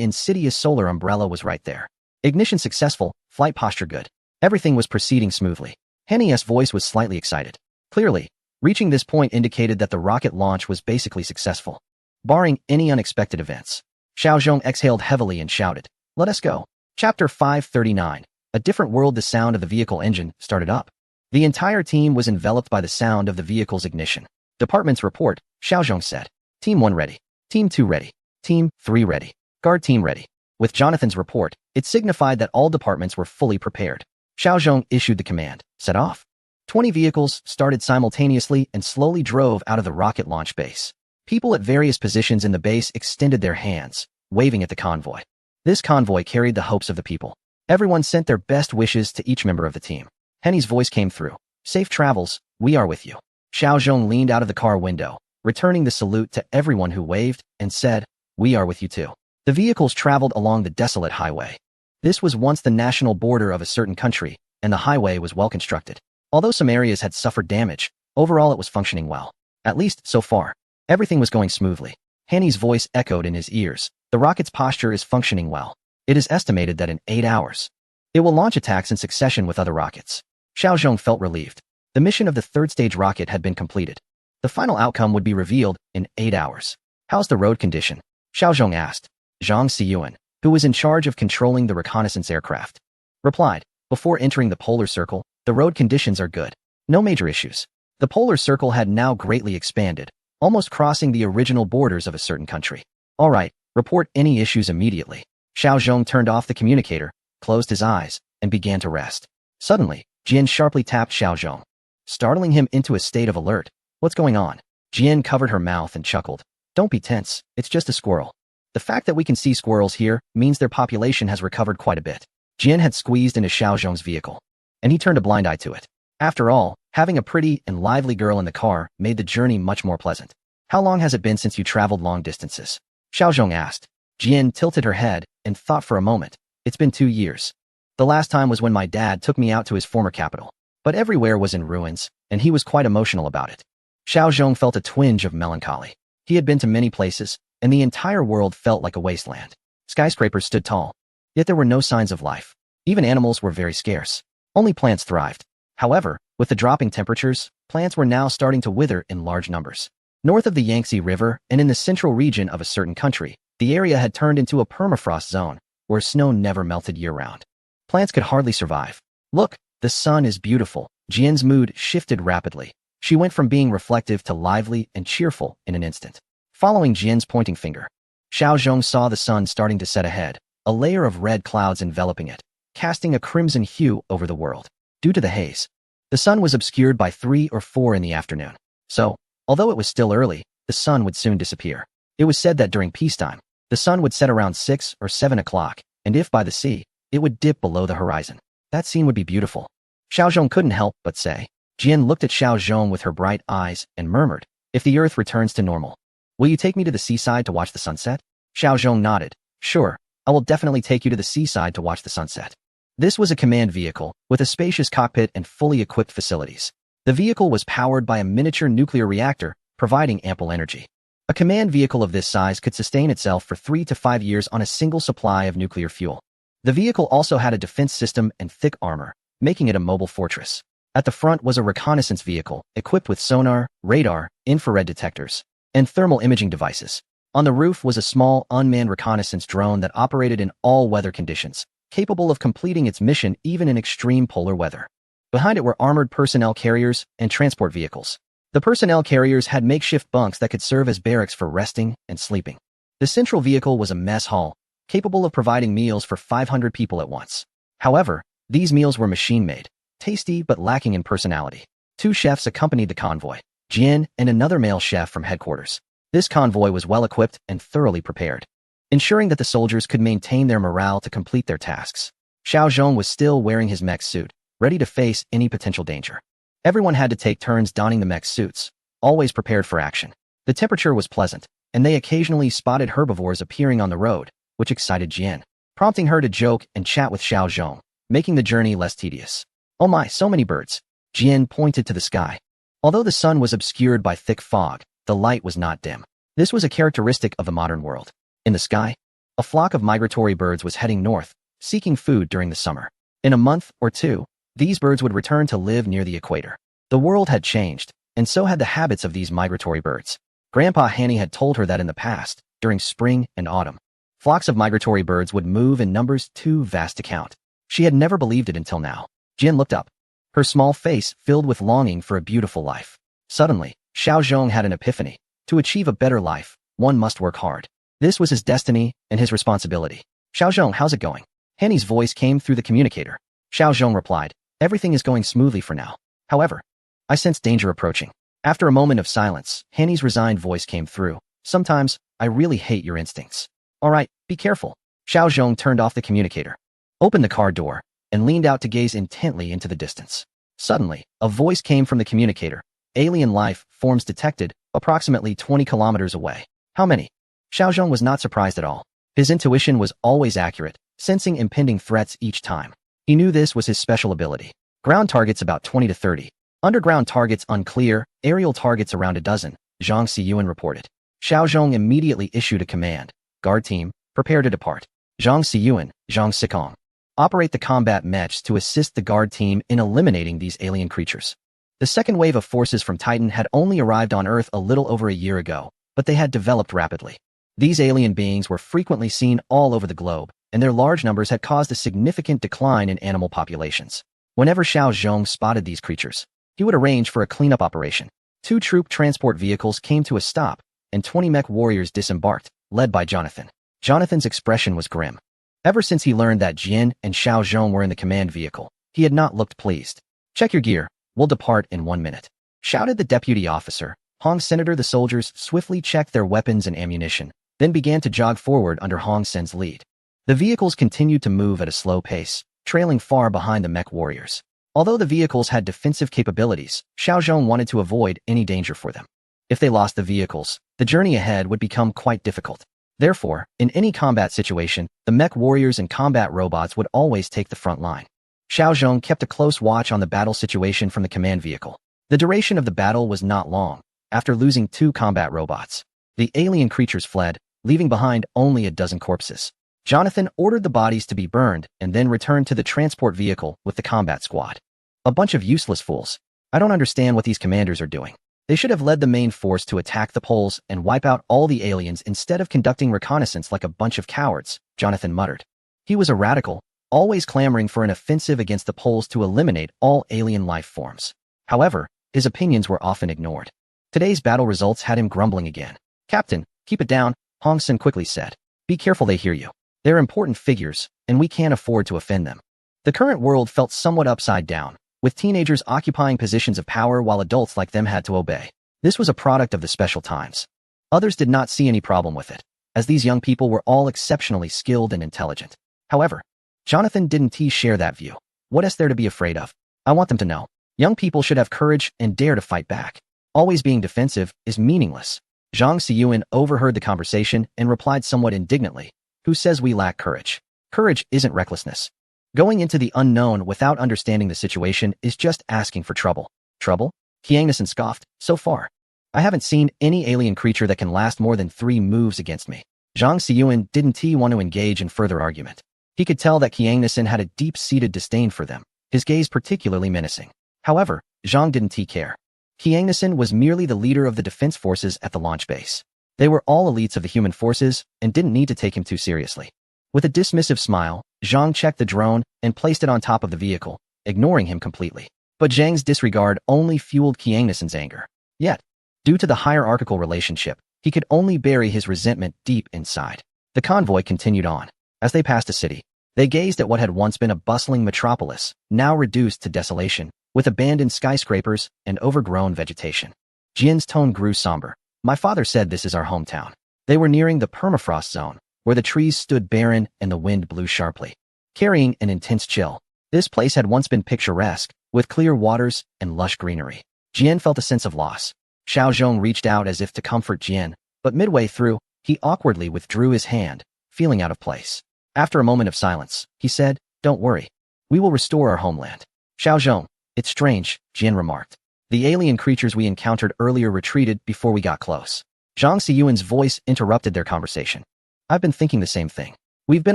insidious solar umbrella was right there. Ignition successful, flight posture good. Everything was proceeding smoothly. Henny's voice was slightly excited. Clearly, reaching this point indicated that the rocket launch was basically successful, barring any unexpected events. Xiaozhong exhaled heavily and shouted, "Let us go." Chapter 539. A different world. The sound of the vehicle engine started up. The entire team was enveloped by the sound of the vehicle's ignition. Department's report, Xiaozhong said. Team 1 ready. Team 2 ready. Team 3 ready. Guard team ready. With Jonathan's report, it signified that all departments were fully prepared. Xiaozhong issued the command, set off. 20 vehicles started simultaneously and slowly drove out of the rocket launch base. People at various positions in the base extended their hands, waving at the convoy. This convoy carried the hopes of the people. Everyone sent their best wishes to each member of the team. Henny's voice came through. Safe travels, we are with you. Xiaozhong leaned out of the car window, returning the salute to everyone who waved, and said, we are with you too. The vehicles traveled along the desolate highway. This was once the national border of a certain country, and the highway was well constructed. Although some areas had suffered damage, overall it was functioning well. At least, so far. Everything was going smoothly. Henny's voice echoed in his ears. The rocket's posture is functioning well. It is estimated that in 8 hours, it will launch attacks in succession with other rockets. Xiaozhong felt relieved. The mission of the third stage rocket had been completed. The final outcome would be revealed in 8 hours. How's the road condition? Xiaozhong asked. Zhang Xiyuan, who was in charge of controlling the reconnaissance aircraft, replied, before entering the polar circle, the road conditions are good. No major issues. The polar circle had now greatly expanded, almost crossing the original borders of a certain country. All right, report any issues immediately. Xiao Zhong turned off the communicator, closed his eyes, and began to rest. Suddenly, Jian sharply tapped Xiao Zhong, startling him into a state of alert. What's going on? Jian covered her mouth and chuckled. Don't be tense, it's just a squirrel. The fact that we can see squirrels here means their population has recovered quite a bit. Jian had squeezed into Xiao Zhong's vehicle, and he turned a blind eye to it. After all, having a pretty and lively girl in the car made the journey much more pleasant. How long has it been since you traveled long distances? Xiao Zhong asked. Jian tilted her head and thought for a moment. It's been 2 years. The last time was when my dad took me out to his former capital, but everywhere was in ruins, and he was quite emotional about it. Xiao Zhong felt a twinge of melancholy. He had been to many places, and the entire world felt like a wasteland. Skyscrapers stood tall, yet there were no signs of life. Even animals were very scarce. Only plants thrived. However, with the dropping temperatures, plants were now starting to wither in large numbers. North of the Yangtze River and in the central region of a certain country, the area had turned into a permafrost zone, where snow never melted year-round. Plants could hardly survive. Look, the sun is beautiful. Jian's mood shifted rapidly. She went from being reflective to lively and cheerful in an instant. Following Jian's pointing finger, Xiao Zhong saw the sun starting to set ahead, a layer of red clouds enveloping it, casting a crimson hue over the world. Due to the haze, the sun was obscured by 3 or 4 in the afternoon. So, although it was still early, the sun would soon disappear. It was said that during peacetime, the sun would set around 6 or 7 o'clock, and if by the sea, it would dip below the horizon. That scene would be beautiful. Xiao Zhong couldn't help but say. Jian looked at Xiao Zhong with her bright eyes and murmured, if the earth returns to normal, will you take me to the seaside to watch the sunset? Xiao Zhong nodded. Sure, I will definitely take you to the seaside to watch the sunset. This was a command vehicle, with a spacious cockpit and fully equipped facilities. The vehicle was powered by a miniature nuclear reactor, providing ample energy. A command vehicle of this size could sustain itself for 3 to 5 years on a single supply of nuclear fuel. The vehicle also had a defense system and thick armor, making it a mobile fortress. At the front was a reconnaissance vehicle, equipped with sonar, radar, infrared detectors, and thermal imaging devices. On the roof was a small, unmanned reconnaissance drone that operated in all weather conditions, capable of completing its mission even in extreme polar weather. Behind it were armored personnel carriers and transport vehicles. The personnel carriers had makeshift bunks that could serve as barracks for resting and sleeping. The central vehicle was a mess hall, capable of providing meals for 500 people at once. However, these meals were machine-made, tasty but lacking in personality. 2 chefs accompanied the convoy, Jian and another male chef from headquarters. This convoy was well-equipped and thoroughly prepared, ensuring that the soldiers could maintain their morale to complete their tasks. Xiao Zhong was still wearing his mech suit, ready to face any potential danger. Everyone had to take turns donning the mech suits, always prepared for action. The temperature was pleasant, and they occasionally spotted herbivores appearing on the road, which excited Jian, prompting her to joke and chat with Xiao Zhong, making the journey less tedious. Oh my, so many birds. Jian pointed to the sky. Although the sun was obscured by thick fog, the light was not dim. This was a characteristic of the modern world. In the sky, a flock of migratory birds was heading north, seeking food during the summer. In a month or 2, these birds would return to live near the equator. The world had changed, and so had the habits of these migratory birds. Grandpa Hanny had told her that in the past, during spring and autumn, flocks of migratory birds would move in numbers too vast to count. She had never believed it until now. Jian looked up, her small face filled with longing for a beautiful life. Suddenly, Xiao Zhong had an epiphany. To achieve a better life, one must work hard. This was his destiny and his responsibility. Xiao Zhong, how's it going? Hanny's voice came through the communicator. Xiao Zhong replied, everything is going smoothly for now. However, I sense danger approaching. After a moment of silence, Hanny's resigned voice came through. Sometimes, I really hate your instincts. All right, be careful. Xiao Zhong turned off the communicator, opened the car door, and leaned out to gaze intently into the distance. Suddenly, a voice came from the communicator. Alien life forms detected, approximately 20 kilometers away. How many? Xiao Zhong was not surprised at all. His intuition was always accurate, sensing impending threats each time. He knew this was his special ability. Ground targets about 20 to 30. Underground targets unclear, aerial targets around a dozen, Zhang Xiyuan reported. Xiao Zhong immediately issued a command. Guard team, prepare to depart. Zhang Xiyuan, Zhang Sikong. Operate the combat mechs to assist the guard team in eliminating these alien creatures. The second wave of forces from Titan had only arrived on Earth a little over a year ago, but they had developed rapidly. These alien beings were frequently seen all over the globe, and their large numbers had caused a significant decline in animal populations. Whenever Xiao Zhong spotted these creatures, He would arrange for a cleanup operation. 2 troop transport vehicles came to a stop, and 20 mech warriors disembarked, led by Jonathan. Jonathan's expression was grim. Ever since he learned that Jian and Xiao Zhong were in the command vehicle, he had not looked pleased. "Check your gear. We'll depart in 1 minute," shouted the deputy officer. Hong Senator. The soldiers swiftly checked their weapons and ammunition, then began to jog forward under Hong Sen's lead. The vehicles continued to move at a slow pace, trailing far behind the mech warriors. Although the vehicles had defensive capabilities, Xiao Zhong wanted to avoid any danger for them. If they lost the vehicles, the journey ahead would become quite difficult. Therefore, in any combat situation, the mech warriors and combat robots would always take the front line. Xiao Zhong kept a close watch on the battle situation from the command vehicle. The duration of the battle was not long. After losing 2 combat robots, the alien creatures fled, leaving behind only a dozen corpses. Jonathan ordered the bodies to be burned and then returned to the transport vehicle with the combat squad. "A bunch of useless fools. I don't understand what these commanders are doing. They should have led the main force to attack the poles and wipe out all the aliens instead of conducting reconnaissance like a bunch of cowards," Jonathan muttered. He was a radical, always clamoring for an offensive against the poles to eliminate all alien life forms. However, his opinions were often ignored. Today's battle results had him grumbling again. "Captain, keep it down," Hong Sen quickly said. "Be careful they hear you. They're important figures, and we can't afford to offend them." The current world felt somewhat upside down, with teenagers occupying positions of power while adults like them had to obey. This was a product of the special times. Others did not see any problem with it, as these young people were all exceptionally skilled and intelligent. However, Jonathan didn't share that view. "What is there to be afraid of? I want them to know. Young people should have courage and dare to fight back. Always being defensive is meaningless." Zhang Xiyuan overheard the conversation and replied somewhat indignantly. "Who says we lack courage? Courage isn't recklessness. Going into the unknown without understanding the situation is just asking for trouble." "Trouble?" Kiangnissen scoffed. "So far, I haven't seen any alien creature that can last more than 3 moves against me." Zhang Xiyuan didn't want to engage in further argument. He could tell that Kiangnissen had a deep-seated disdain for them, his gaze particularly menacing. However, Zhang didn't care. Kiangnissen was merely the leader of the defense forces at the launch base. They were all elites of the human forces and didn't need to take him too seriously. With a dismissive smile, Zhang checked the drone and placed it on top of the vehicle, ignoring him completely. But Zhang's disregard only fueled Kiangnissen's anger. Yet, due to the hierarchical relationship, he could only bury his resentment deep inside. The convoy continued on. As they passed a city, they gazed at what had once been a bustling metropolis, now reduced to desolation, with abandoned skyscrapers and overgrown vegetation. Jian's tone grew somber. "My father said this is our hometown." They were nearing the permafrost zone, where the trees stood barren and the wind blew sharply, carrying an intense chill. This place had once been picturesque, with clear waters and lush greenery. Jian felt a sense of loss. Xiao Zhong reached out as if to comfort Jian, but midway through, he awkwardly withdrew his hand, feeling out of place. After a moment of silence, he said, "Don't worry. We will restore our homeland." "Xiao Zhong, it's strange," Jian remarked. "The alien creatures we encountered earlier retreated before we got close." Zhang Xiyuan's voice interrupted their conversation. "I've been thinking the same thing. We've been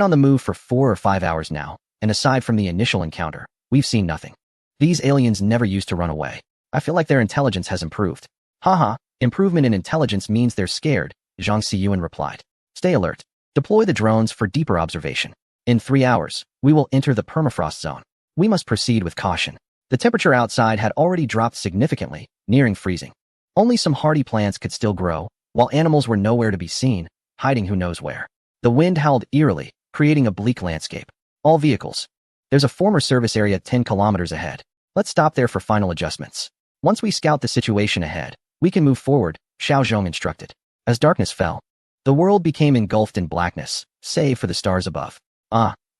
on the move for 4 or 5 hours now, and aside from the initial encounter, we've seen nothing. These aliens never used to run away. I feel like their intelligence has improved." "Haha, improvement in intelligence means they're scared," Zhang Xiyuan replied. "Stay alert. Deploy the drones for deeper observation. In 3 hours, we will enter the permafrost zone. We must proceed with caution." The temperature outside had already dropped significantly, nearing freezing. Only some hardy plants could still grow, while animals were nowhere to be seen, hiding who knows where. The wind howled eerily, creating a bleak landscape. "All vehicles. There's a former service area 10 kilometers ahead. Let's stop there for final adjustments. Once we scout the situation ahead, we can move forward," Xiao Zhong instructed. As darkness fell, the world became engulfed in blackness, save for the stars above.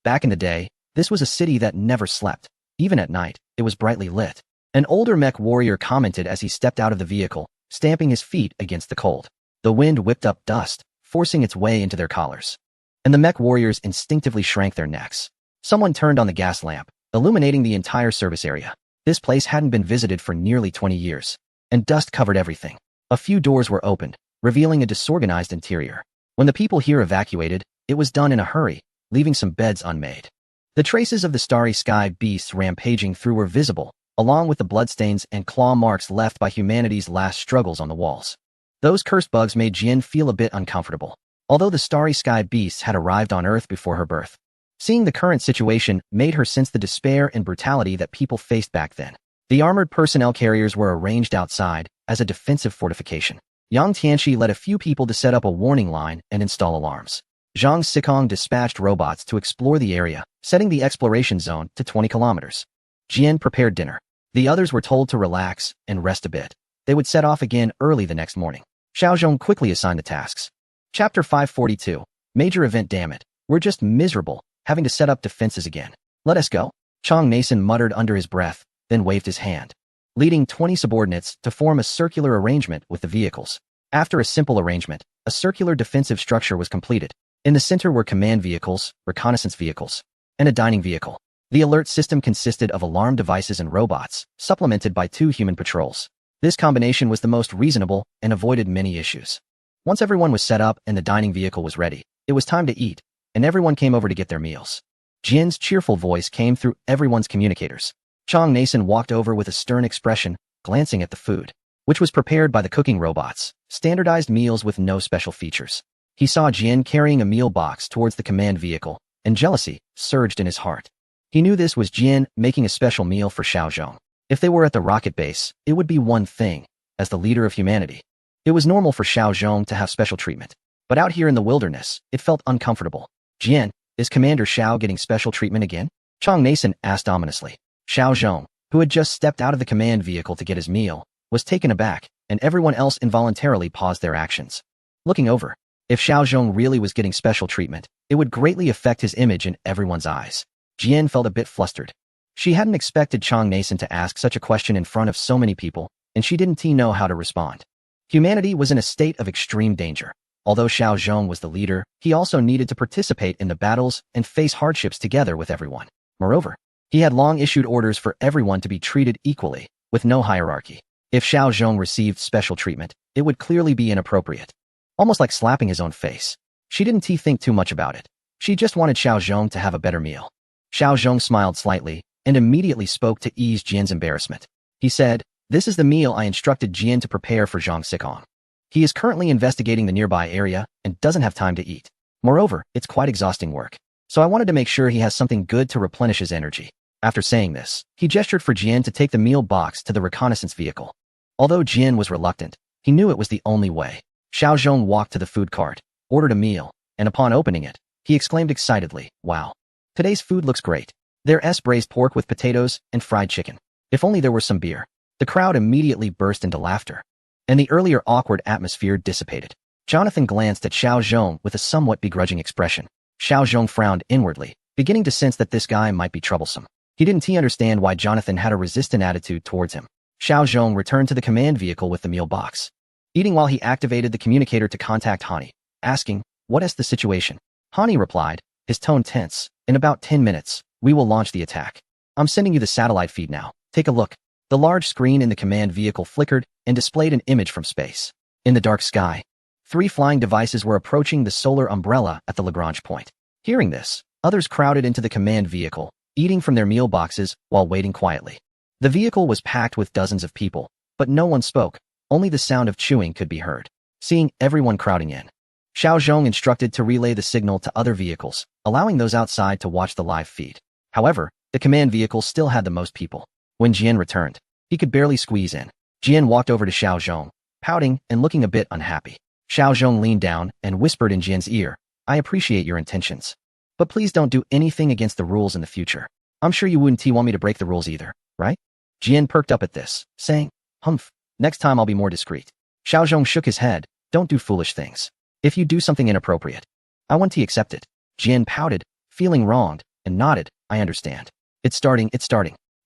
Back in the day, this was a city that never slept. Even at night, it was brightly lit. An older mech warrior commented as he stepped out of the vehicle, stamping his feet against the cold. The wind whipped up dust, forcing its way into their collars. And the mech warriors instinctively shrank their necks. Someone turned on the gas lamp, illuminating the entire service area. This place hadn't been visited for nearly 20 years, and dust covered everything. A few doors were opened, revealing a disorganized interior. When the people here evacuated, it was done in a hurry, leaving some beds unmade. The traces of the starry sky beasts rampaging through were visible, along with the bloodstains and claw marks left by humanity's last struggles on the walls. Those cursed bugs made Jian feel a bit uncomfortable, although the starry sky beasts had arrived on Earth before her birth. Seeing the current situation made her sense the despair and brutality that people faced back then. The armored personnel carriers were arranged outside as a defensive fortification. Yang Tianxi led a few people to set up a warning line and install alarms. Zhang Xikong dispatched robots to explore the area, setting the exploration zone to 20 kilometers. Jian prepared dinner. The others were told to relax and rest a bit. They would set off again early the next morning. Xiaozhong quickly assigned the tasks. Chapter 542. Major event. Damn it. We're just miserable, having to set up defenses again. Let us go. Chang Nason muttered under his breath, then waved his hand, leading 20 subordinates to form a circular arrangement with the vehicles. After a simple arrangement, a circular defensive structure was completed. In the center were command vehicles, reconnaissance vehicles, and a dining vehicle. The alert system consisted of alarm devices and robots, supplemented by 2 human patrols. This combination was the most reasonable and avoided many issues. Once everyone was set up and the dining vehicle was ready, it was time to eat, and everyone came over to get their meals. Jin's cheerful voice came through everyone's communicators. Chang Nason walked over with a stern expression, glancing at the food, which was prepared by the cooking robots, standardized meals with no special features. He saw Jin carrying a meal box towards the command vehicle, and jealousy surged in his heart. He knew this was Jin making a special meal for Xiaozhong. If they were at the rocket base, it would be one thing, as the leader of humanity. It was normal for Xiaozhong to have special treatment. But out here in the wilderness, it felt uncomfortable. Jin, is Commander Xiao getting special treatment again? Chang Nason asked ominously. Xiaozhong, who had just stepped out of the command vehicle to get his meal, was taken aback, and everyone else involuntarily paused their actions. Looking over, if Xiaozhong really was getting special treatment, it would greatly affect his image in everyone's eyes. Jian felt a bit flustered. She hadn't expected Chang Nason to ask such a question in front of so many people, and she didn't know how to respond. Humanity was in a state of extreme danger. Although Xiaozhong was the leader, he also needed to participate in the battles and face hardships together with everyone. Moreover, he had long issued orders for everyone to be treated equally, with no hierarchy. If Xiaozhong received special treatment, it would clearly be inappropriate. Almost like slapping his own face. She didn't think too much about it. She just wanted Xiaozhong to have a better meal. Xiaozhong smiled slightly and immediately spoke to ease Jian's embarrassment. He said, "This is the meal I instructed Jian to prepare for Zhang Xikong. He is currently investigating the nearby area and doesn't have time to eat. Moreover, it's quite exhausting work. So I wanted to make sure he has something good to replenish his energy." After saying this, he gestured for Jian to take the meal box to the reconnaissance vehicle. Although Jian was reluctant, he knew it was the only way. Xiaozhong walked to the food cart, ordered a meal, and upon opening it, he exclaimed excitedly, "Wow. Today's food looks great. There's braised pork with potatoes and fried chicken. If only there were some beer." The crowd immediately burst into laughter, and the earlier awkward atmosphere dissipated. Jonathan glanced at Xiaozhong with a somewhat begrudging expression. Xiaozhong frowned inwardly, beginning to sense that this guy might be troublesome. He didn't understand why Jonathan had a resistant attitude towards him. Xiaozhong returned to the command vehicle with the meal box, eating while he activated the communicator to contact Hani, asking, "What is the situation?" Hani replied, his tone tense, "In about 10 minutes, we will launch the attack. I'm sending you the satellite feed now. Take a look." The large screen in the command vehicle flickered and displayed an image from space. In the dark sky, 3 flying devices were approaching the solar umbrella at the Lagrange point. Hearing this, others crowded into the command vehicle, eating from their meal boxes while waiting quietly. The vehicle was packed with dozens of people, but no one spoke. Only the sound of chewing could be heard. Seeing everyone crowding in, Xiaozhong instructed to relay the signal to other vehicles, allowing those outside to watch the live feed. However, the command vehicle still had the most people. When Jian returned, he could barely squeeze in. Jian walked over to Xiaozhong, pouting and looking a bit unhappy. Xiaozhong leaned down and whispered in Jian's ear, "I appreciate your intentions, but please don't do anything against the rules in the future. I'm sure you wouldn't want me to break the rules either, right?" Jian perked up at this, saying, "Humph, next time I'll be more discreet." Xiaozhong shook his head, "Don't do foolish things. If you do something inappropriate, I want to accept it." Jian pouted, feeling wronged, and nodded, "I understand. It's starting.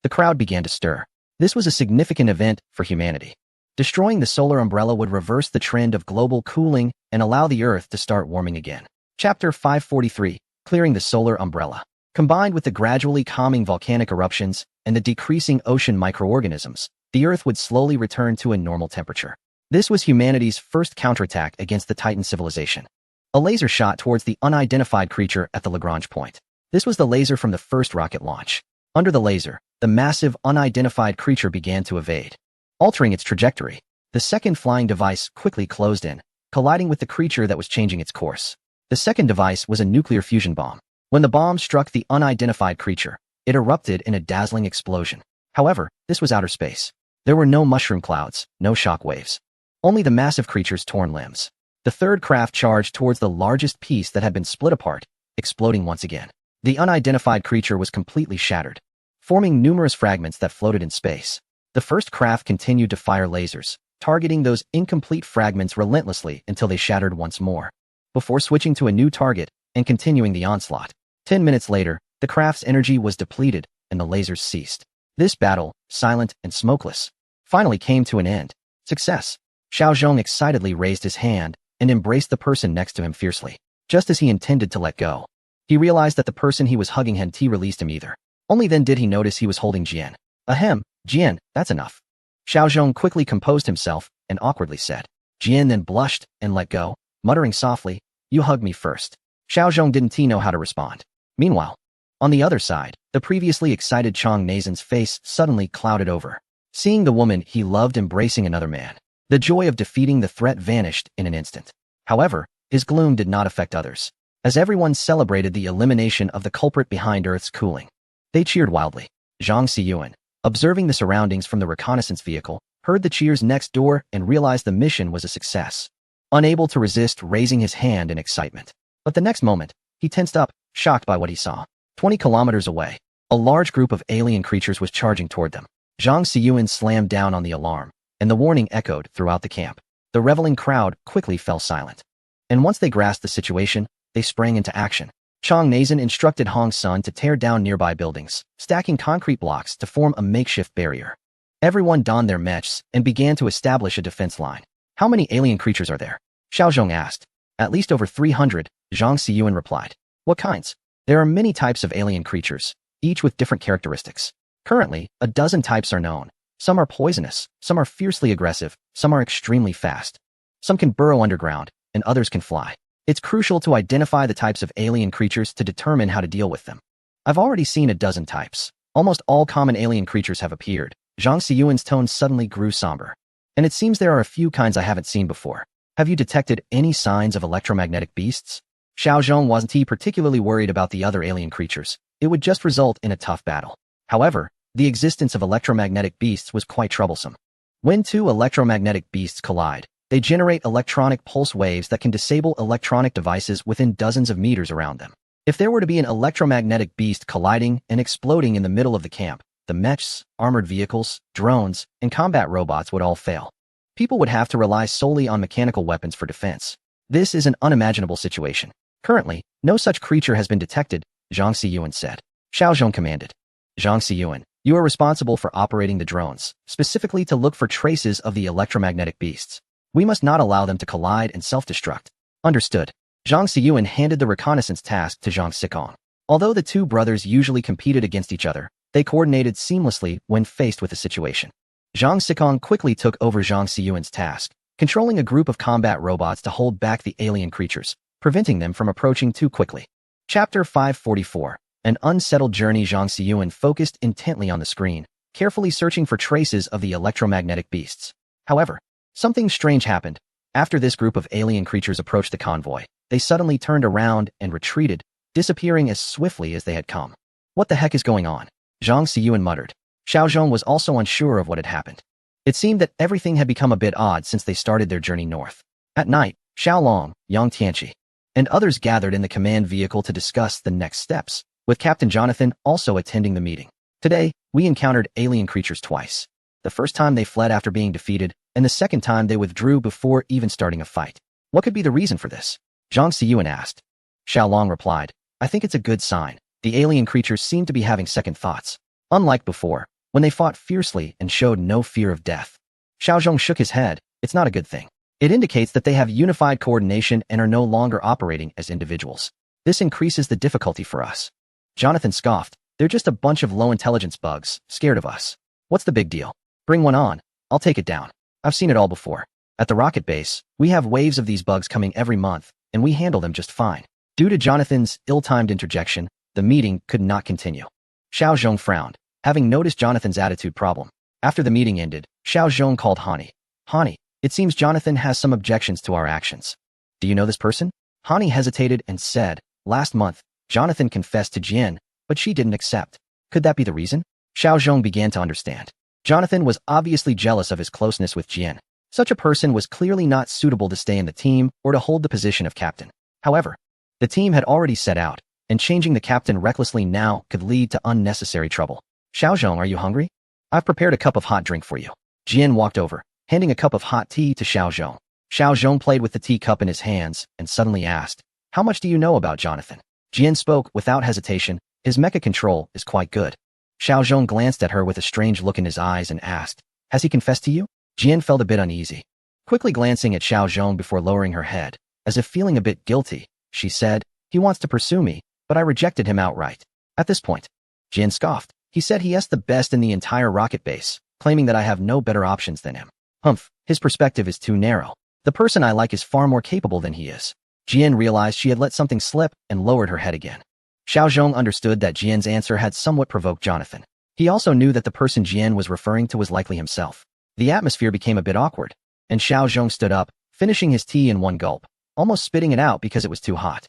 The crowd began to stir. This was a significant event for humanity. Destroying the solar umbrella would reverse the trend of global cooling and allow the Earth to start warming again. Chapter 543, Clearing the Solar Umbrella. Combined with the gradually calming volcanic eruptions and the decreasing ocean microorganisms, the Earth would slowly return to a normal temperature. This was humanity's first counterattack against the Titan civilization. A laser shot towards the unidentified creature at the Lagrange point. This was the laser from the first rocket launch. Under the laser, the massive unidentified creature began to evade, altering its trajectory. The second flying device quickly closed in, colliding with the creature that was changing its course. The second device was a nuclear fusion bomb. When the bomb struck the unidentified creature, it erupted in a dazzling explosion. However, this was outer space. There were no mushroom clouds, no shock waves. Only the massive creature's torn limbs. The third craft charged towards the largest piece that had been split apart, exploding once again. The unidentified creature was completely shattered, forming numerous fragments that floated in space. The first craft continued to fire lasers, targeting those incomplete fragments relentlessly until they shattered once more, before switching to a new target and continuing the onslaught. 10 minutes later, the craft's energy was depleted and the lasers ceased. This battle, silent and smokeless, finally came to an end. Success! Xiao Zhong excitedly raised his hand and embraced the person next to him fiercely. Just as he intended to let go, he realized that the person he was hugging hadn't released him either. Only then did he notice he was holding Jian. Ahem, Jian, that's enough. Xiao Zhong quickly composed himself and awkwardly said. Jian then blushed and let go, muttering softly, "You hugged me first." Xiao Zhong didn't know how to respond. Meanwhile, on the other side, the previously excited Chang Nazan's face suddenly clouded over. Seeing the woman he loved embracing another man, the joy of defeating the threat vanished in an instant. However, his gloom did not affect others, as everyone celebrated the elimination of the culprit behind Earth's cooling. They cheered wildly. Zhang Xiyuan, observing the surroundings from the reconnaissance vehicle, heard the cheers next door and realized the mission was a success. Unable to resist raising his hand in excitement. But the next moment, he tensed up, shocked by what he saw. 20 kilometers away, a large group of alien creatures was charging toward them. Zhang Xiyuan slammed down on the alarm, and the warning echoed throughout the camp. The reveling crowd quickly fell silent. And once they grasped the situation, they sprang into action. Chang Nazan instructed Hong Sun to tear down nearby buildings, stacking concrete blocks to form a makeshift barrier. Everyone donned their mechs and began to establish a defense line. How many alien creatures are there? Xiao Zhong asked. At least over 300, Zhang Xiyuan replied. What kinds? There are many types of alien creatures, each with different characteristics. Currently, a dozen types are known. Some are poisonous, some are fiercely aggressive, some are extremely fast. Some can burrow underground, and others can fly. It's crucial to identify the types of alien creatures to determine how to deal with them. I've already seen a dozen types. Almost all common alien creatures have appeared. Zhang Xiyuan's tone suddenly grew somber. And it seems there are a few kinds I haven't seen before. Have you detected any signs of electromagnetic beasts? Xiao Zhong wasn't particularly worried about the other alien creatures. It would just result in a tough battle. However, the existence of electromagnetic beasts was quite troublesome. When two electromagnetic beasts collide, they generate electronic pulse waves that can disable electronic devices within dozens of meters around them. If there were to be an electromagnetic beast colliding and exploding in the middle of the camp, the mechs, armored vehicles, drones, and combat robots would all fail. People would have to rely solely on mechanical weapons for defense. This is an unimaginable situation. Currently, no such creature has been detected, Zhang Xiyuan said. Xiao Zhong commanded. Zhang Xiyuan, you are responsible for operating the drones, specifically to look for traces of the electromagnetic beasts. We must not allow them to collide and self-destruct. Understood. Zhang Xiyuan handed the reconnaissance task to Zhang Xikong. Although the two brothers usually competed against each other, they coordinated seamlessly when faced with a situation. Zhang Xikong quickly took over Zhang Xiyuan's task, controlling a group of combat robots to hold back the alien creatures, preventing them from approaching too quickly. Chapter 544. An unsettled journey. Zhang Xiyuan focused intently on the screen, carefully searching for traces of the electromagnetic beasts. However, something strange happened. After this group of alien creatures approached the convoy, they suddenly turned around and retreated, disappearing as swiftly as they had come. What the heck is going on? Zhang Xiyuan muttered. Xiao Zhong was also unsure of what had happened. It seemed that everything had become a bit odd since they started their journey north. At night, Xiao Long, Yang Tianqi, and others gathered in the command vehicle to discuss the next steps, with Captain Jonathan also attending the meeting. Today, we encountered alien creatures twice. The first time they fled after being defeated, and the second time they withdrew before even starting a fight. What could be the reason for this? Zhang Xiyuan asked. Xiao Long replied, I think it's a good sign. The alien creatures seem to be having second thoughts. Unlike before, when they fought fiercely and showed no fear of death. Xiao Zhong shook his head. It's not a good thing. It indicates that they have unified coordination and are no longer operating as individuals. This increases the difficulty for us. Jonathan scoffed. They're just a bunch of low-intelligence bugs, scared of us. What's the big deal? Bring one on. I'll take it down. I've seen it all before. At the rocket base, we have waves of these bugs coming every month, and we handle them just fine. Due to Jonathan's ill-timed interjection, the meeting could not continue. Xiao Zhong frowned, having noticed Jonathan's attitude problem. After the meeting ended, Xiao Zhong called Hani. Hani, it seems Jonathan has some objections to our actions. Do you know this person? Hani hesitated and said, last month, Jonathan confessed to Jian, but she didn't accept. Could that be the reason? Xiao Zhong began to understand. Jonathan was obviously jealous of his closeness with Jian. Such a person was clearly not suitable to stay in the team or to hold the position of captain. However, the team had already set out, and changing the captain recklessly now could lead to unnecessary trouble. Xiao Zhong, are you hungry? I've prepared a cup of hot drink for you. Jian walked over, handing a cup of hot tea to Xiao Zhong. Xiao Zhong played with the teacup in his hands and suddenly asked, how much do you know about Jonathan? Jian spoke without hesitation, his mecha control is quite good. Xiao Zhong glanced at her with a strange look in his eyes and asked, has he confessed to you? Jian felt a bit uneasy. Quickly glancing at Xiao Zhong before lowering her head, as if feeling a bit guilty, she said, he wants to pursue me, but I rejected him outright. At this point, Jian scoffed. He said he is the best in the entire rocket base, claiming that I have no better options than him. Humph, his perspective is too narrow. The person I like is far more capable than he is. Jian realized she had let something slip and lowered her head again. Xiao Zhong understood that Jian's answer had somewhat provoked Jonathan. He also knew that the person Jian was referring to was likely himself. The atmosphere became a bit awkward, and Xiao Zhong stood up, finishing his tea in one gulp, almost spitting it out because it was too hot.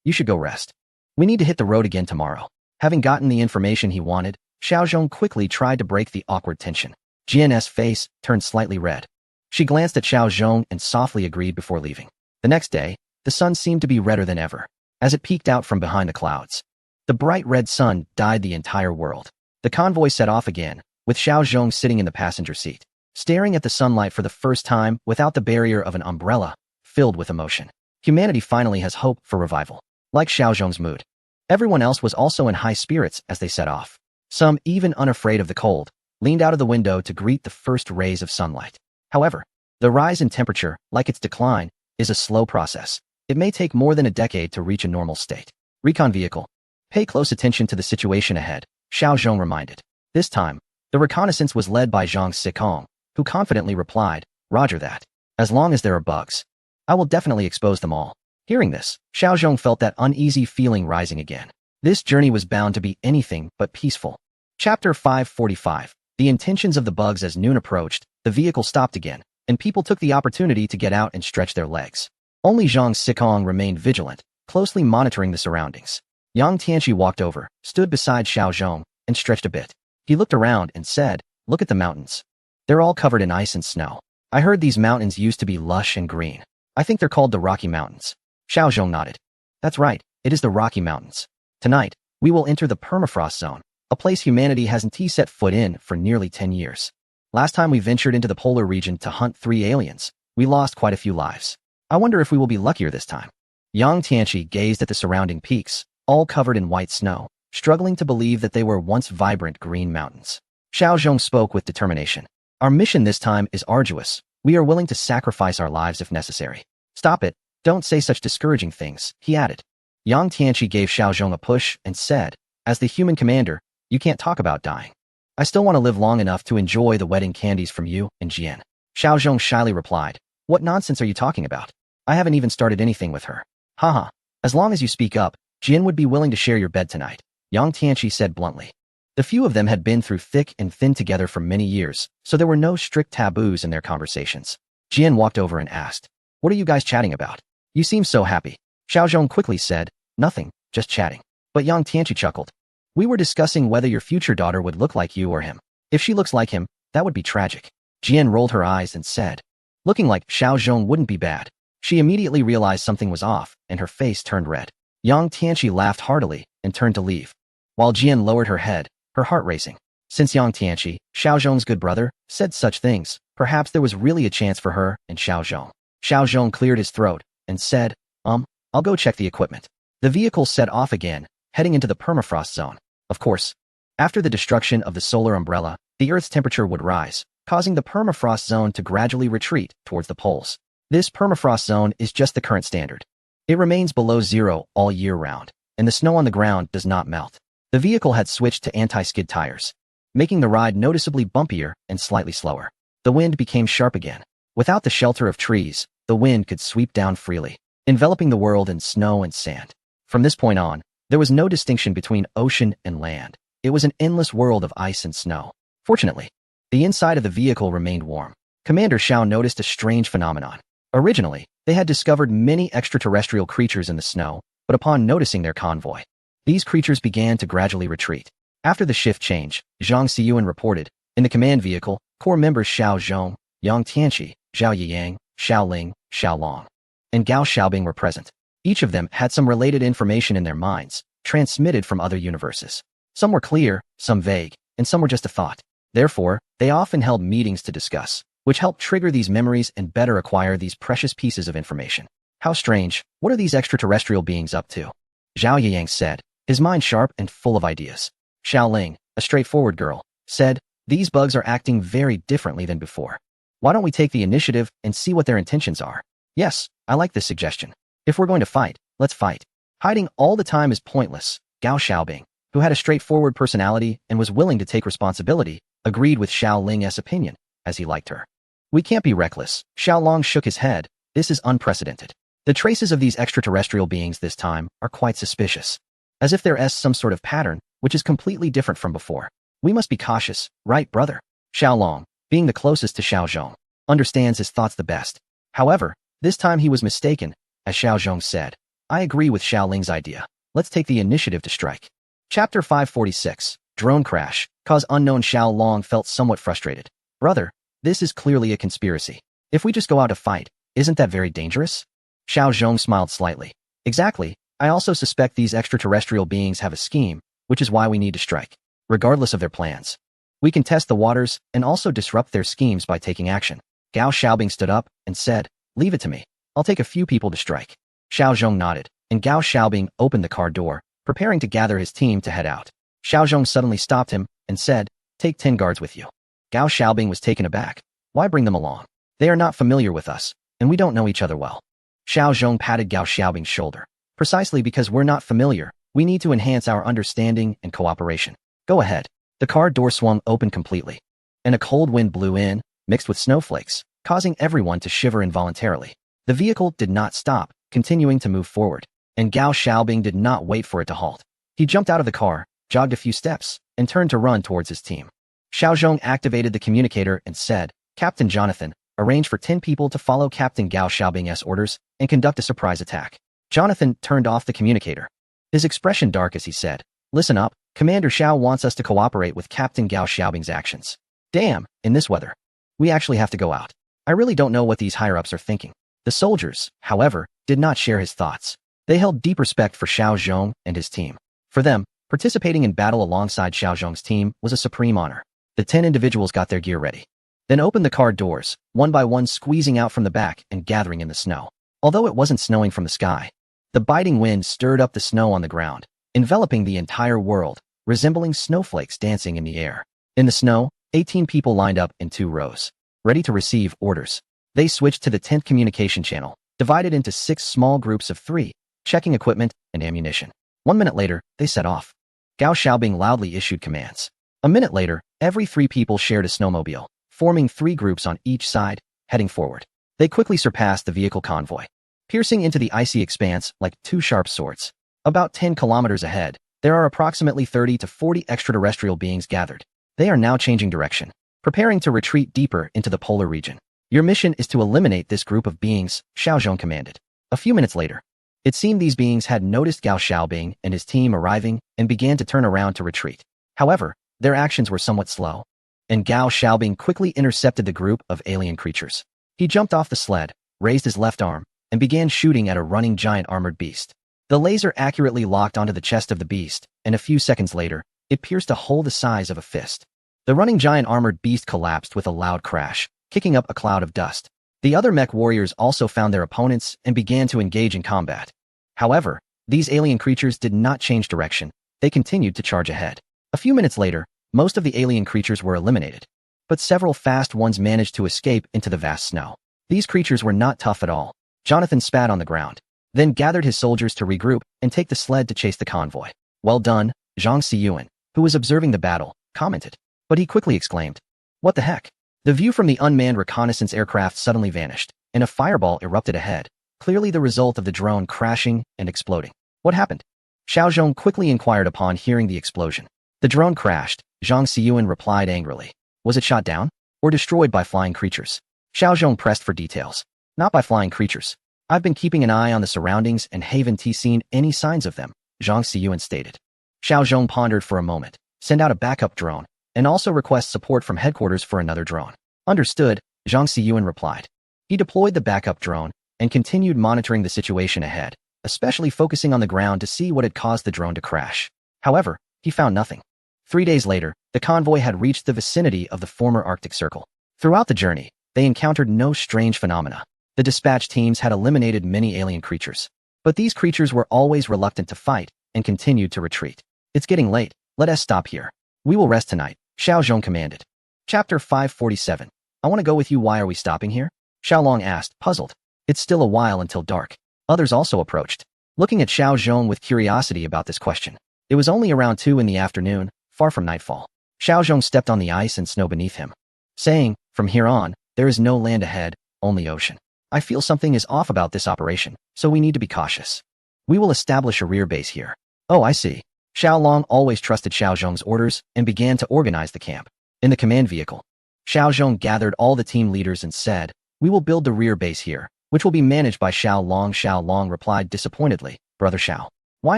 You should go rest. We need to hit the road again tomorrow. Having gotten the information he wanted, Xiao Zhong quickly tried to break the awkward tension. Jian's face turned slightly red. She glanced at Xiao Zhong and softly agreed before leaving. The next day, the sun seemed to be redder than ever, as it peeked out from behind the clouds. The bright red sun dyed the entire world. The convoy set off again, with Xiao Zhong sitting in the passenger seat, staring at the sunlight for the first time without the barrier of an umbrella, filled with emotion. Humanity finally has hope for revival. Like Xiao Zhong's mood, everyone else was also in high spirits as they set off. Some, even unafraid of the cold, leaned out of the window to greet the first rays of sunlight. However, the rise in temperature, like its decline, is a slow process. It may take more than a decade to reach a normal state. Recon vehicle. Pay close attention to the situation ahead, Xiao Zhong reminded. This time, the reconnaissance was led by Zhang Sikong, who confidently replied, Roger that. As long as there are bugs, I will definitely expose them all. Hearing this, Xiao Zhong felt that uneasy feeling rising again. This journey was bound to be anything but peaceful. Chapter 545. The intentions of the bugs. As noon approached, the vehicle stopped again, and people took the opportunity to get out and stretch their legs. Only Zhang Sikong remained vigilant, closely monitoring the surroundings. Yang Tianqi walked over, stood beside Xiao Zhong, and stretched a bit. He looked around and said, look at the mountains. They're all covered in ice and snow. I heard these mountains used to be lush and green. I think they're called the Rocky Mountains. Xiao Zhong nodded. That's right, it is the Rocky Mountains. Tonight, we will enter the permafrost zone, a place humanity hasn't set foot in for nearly 10 years. Last time we ventured into the polar region to hunt 3 aliens, we lost quite a few lives. I wonder if we will be luckier this time. Yang Tianqi gazed at the surrounding peaks, all covered in white snow, struggling to believe that they were once vibrant green mountains. Xiao Zhong spoke with determination. Our mission this time is arduous. We are willing to sacrifice our lives if necessary. Stop it. Don't say such discouraging things, he added. Yang Tianqi gave Xiao Zhong a push and said, as the human commander, you can't talk about dying. I still want to live long enough to enjoy the wedding candies from you and Jian. Xiao Zhong shyly replied, what nonsense are you talking about? I haven't even started anything with her. Haha, as long as you speak up, Jian would be willing to share your bed tonight, Yang Tianqi said bluntly. The few of them had been through thick and thin together for many years, so there were no strict taboos in their conversations. Jian walked over and asked, what are you guys chatting about? You seem so happy. Xiao Zhong quickly said, nothing, just chatting. But Yang Tianqi chuckled. We were discussing whether your future daughter would look like you or him. If she looks like him, that would be tragic. Jian rolled her eyes and said, looking like Xiao Zhong wouldn't be bad. She immediately realized something was off, and her face turned red. Yang Tianqi laughed heartily and turned to leave, while Jian lowered her head, her heart racing. Since Yang Tianqi, Xiao Zhong's good brother, said such things, perhaps there was really a chance for her and Xiao Zhong. Xiao Zhong cleared his throat and said, I'll go check the equipment. The vehicle set off again, heading into the permafrost zone. Of course, after the destruction of the solar umbrella, the Earth's temperature would rise, causing the permafrost zone to gradually retreat towards the poles. This permafrost zone is just the current standard. It remains below zero all year round, and the snow on the ground does not melt. The vehicle had switched to anti-skid tires, making the ride noticeably bumpier and slightly slower. The wind became sharp again. Without the shelter of trees, the wind could sweep down freely, enveloping the world in snow and sand. From this point on, there was no distinction between ocean and land. It was an endless world of ice and snow. Fortunately, the inside of the vehicle remained warm. Commander Xiao noticed a strange phenomenon. Originally, they had discovered many extraterrestrial creatures in the snow, but upon noticing their convoy, these creatures began to gradually retreat. After the shift change, Zhang Xiyuan reported, in the command vehicle, core members Xiao Zhong, Yang Tianqi, Zhao Yiyang, Xiao Ling, Xiao Long, and Gao Xiaobing were present. Each of them had some related information in their minds, transmitted from other universes. Some were clear, some vague, and some were just a thought. Therefore, they often held meetings to discuss, which helped trigger these memories and better acquire these precious pieces of information. How strange, what are these extraterrestrial beings up to? Zhao Yiyang said, his mind sharp and full of ideas. Xiao Ling, a straightforward girl, said, these bugs are acting very differently than before. Why don't we take the initiative and see what their intentions are? Yes, I like this suggestion. If we're going to fight, let's fight. Hiding all the time is pointless. Gao Xiaobing, who had a straightforward personality and was willing to take responsibility, agreed with Xiao Ling's opinion, as he liked her. We can't be reckless. Xiao Long shook his head. This is unprecedented. The traces of these extraterrestrial beings this time are quite suspicious. As if there is some sort of pattern, which is completely different from before. We must be cautious, right, brother? Xiao Long, being the closest to Xiao Zhong, understands his thoughts the best. However, this time he was mistaken, as Xiao Zhong said. I agree with Xiao Ling's idea. Let's take the initiative to strike. Chapter 546, Drone Crash, cause unknown. Xiao Long felt somewhat frustrated. Brother, this is clearly a conspiracy. If we just go out to fight, isn't that very dangerous? Xiao Zhong smiled slightly. Exactly, I also suspect these extraterrestrial beings have a scheme, which is why we need to strike. Regardless of their plans. We can test the waters and also disrupt their schemes by taking action. Gao Xiaobing stood up and said, leave it to me. I'll take a few people to strike. Xiao Zhong nodded, and Gao Xiaobing opened the car door, preparing to gather his team to head out. Xiao Zhong suddenly stopped him and said, take 10 guards with you. Gao Xiaobing was taken aback. Why bring them along? They are not familiar with us, and we don't know each other well. Xiao Zhong patted Gao Xiaobing's shoulder. Precisely because we're not familiar, we need to enhance our understanding and cooperation. Go ahead. The car door swung open completely, and a cold wind blew in, mixed with snowflakes, causing everyone to shiver involuntarily. The vehicle did not stop, continuing to move forward, and Gao Xiaobing did not wait for it to halt. He jumped out of the car, jogged a few steps, and turned to run towards his team. Xiao Zhong activated the communicator and said, Captain Jonathan, arrange for 10 people to follow Captain Gao Xiaobing's orders and conduct a surprise attack. Jonathan turned off the communicator. His expression dark as he said, listen up, Commander Xiao wants us to cooperate with Captain Gao Xiaobing's actions. Damn, in this weather. We actually have to go out. I really don't know what these higher-ups are thinking. The soldiers, however, did not share his thoughts. They held deep respect for Xiao Zhong and his team. For them, participating in battle alongside Xiao Zhong's team was a supreme honor. The 10 individuals got their gear ready. Then opened the car doors, one by one squeezing out from the back and gathering in the snow. Although it wasn't snowing from the sky, the biting wind stirred up the snow on the ground, enveloping the entire world, resembling snowflakes dancing in the air. In the snow, 18 people lined up in 2 rows, ready to receive orders. They switched to the 10th communication channel, divided into 6 small groups of 3, checking equipment and ammunition. 1 minute later, they set off. Gao Xiaobing loudly issued commands. A minute later, every 3 people shared a snowmobile, forming 3 groups on each side, heading forward. They quickly surpassed the vehicle convoy, piercing into the icy expanse like 2 sharp swords. About 10 kilometers ahead, there are approximately 30 to 40 extraterrestrial beings gathered. They are now changing direction, preparing to retreat deeper into the polar region. Your mission is to eliminate this group of beings, Xiao Zhong commanded. A few minutes later, it seemed these beings had noticed Gao Xiaobing and his team arriving and began to turn around to retreat. However, their actions were somewhat slow, and Gao Xiaobing quickly intercepted the group of alien creatures. He jumped off the sled, raised his left arm, and began shooting at a running giant armored beast. The laser accurately locked onto the chest of the beast, and a few seconds later, it pierced a hole the size of a fist. The running giant armored beast collapsed with a loud crash, kicking up a cloud of dust. The other mech warriors also found their opponents and began to engage in combat. However, these alien creatures did not change direction. They continued to charge ahead. A few minutes later, most of the alien creatures were eliminated, but several fast ones managed to escape into the vast snow. These creatures were not tough at all. Jonathan spat on the ground, then gathered his soldiers to regroup and take the sled to chase the convoy. Well done, Zhang Xiyuan, who was observing the battle, commented. But he quickly exclaimed, what the heck? The view from the unmanned reconnaissance aircraft suddenly vanished, and a fireball erupted ahead, clearly the result of the drone crashing and exploding. What happened? Xiao Zhong quickly inquired upon hearing the explosion. The drone crashed, Zhang Xiyuan replied angrily. Was it shot down? Or destroyed by flying creatures? Xiao Zhong pressed for details. Not by flying creatures. I've been keeping an eye on the surroundings and haven't seen any signs of them, Zhang Xiyuan stated. Xiao Zhong pondered for a moment. Send out a backup drone, and also request support from headquarters for another drone. Understood, Zhang Xiyuan replied. He deployed the backup drone and continued monitoring the situation ahead, especially focusing on the ground to see what had caused the drone to crash. However, he found nothing. 3 days later, the convoy had reached the vicinity of the former Arctic Circle. Throughout the journey, they encountered no strange phenomena. The dispatch teams had eliminated many alien creatures. But these creatures were always reluctant to fight and continued to retreat. It's getting late. Let us stop here. We will rest tonight, Xiao Zhong commanded. Chapter 547. I want to go with you. Why are we stopping here? Xiaolong asked, puzzled. It's still a while until dark. Others also approached, looking at Xiao Zhong with curiosity about this question. It was only around 2 in the afternoon, far from nightfall. Xiao Zhong stepped on the ice and snow beneath him, saying, from here on, there is no land ahead, only ocean. I feel something is off about this operation, so we need to be cautious. We will establish a rear base here. Oh, I see. Xiaolong always trusted Xiao Zhong's orders and began to organize the camp. In the command vehicle, Xiao Zhong gathered all the team leaders and said, we will build the rear base here, which will be managed by Xiaolong. Xiaolong replied disappointedly, Brother Xiao, why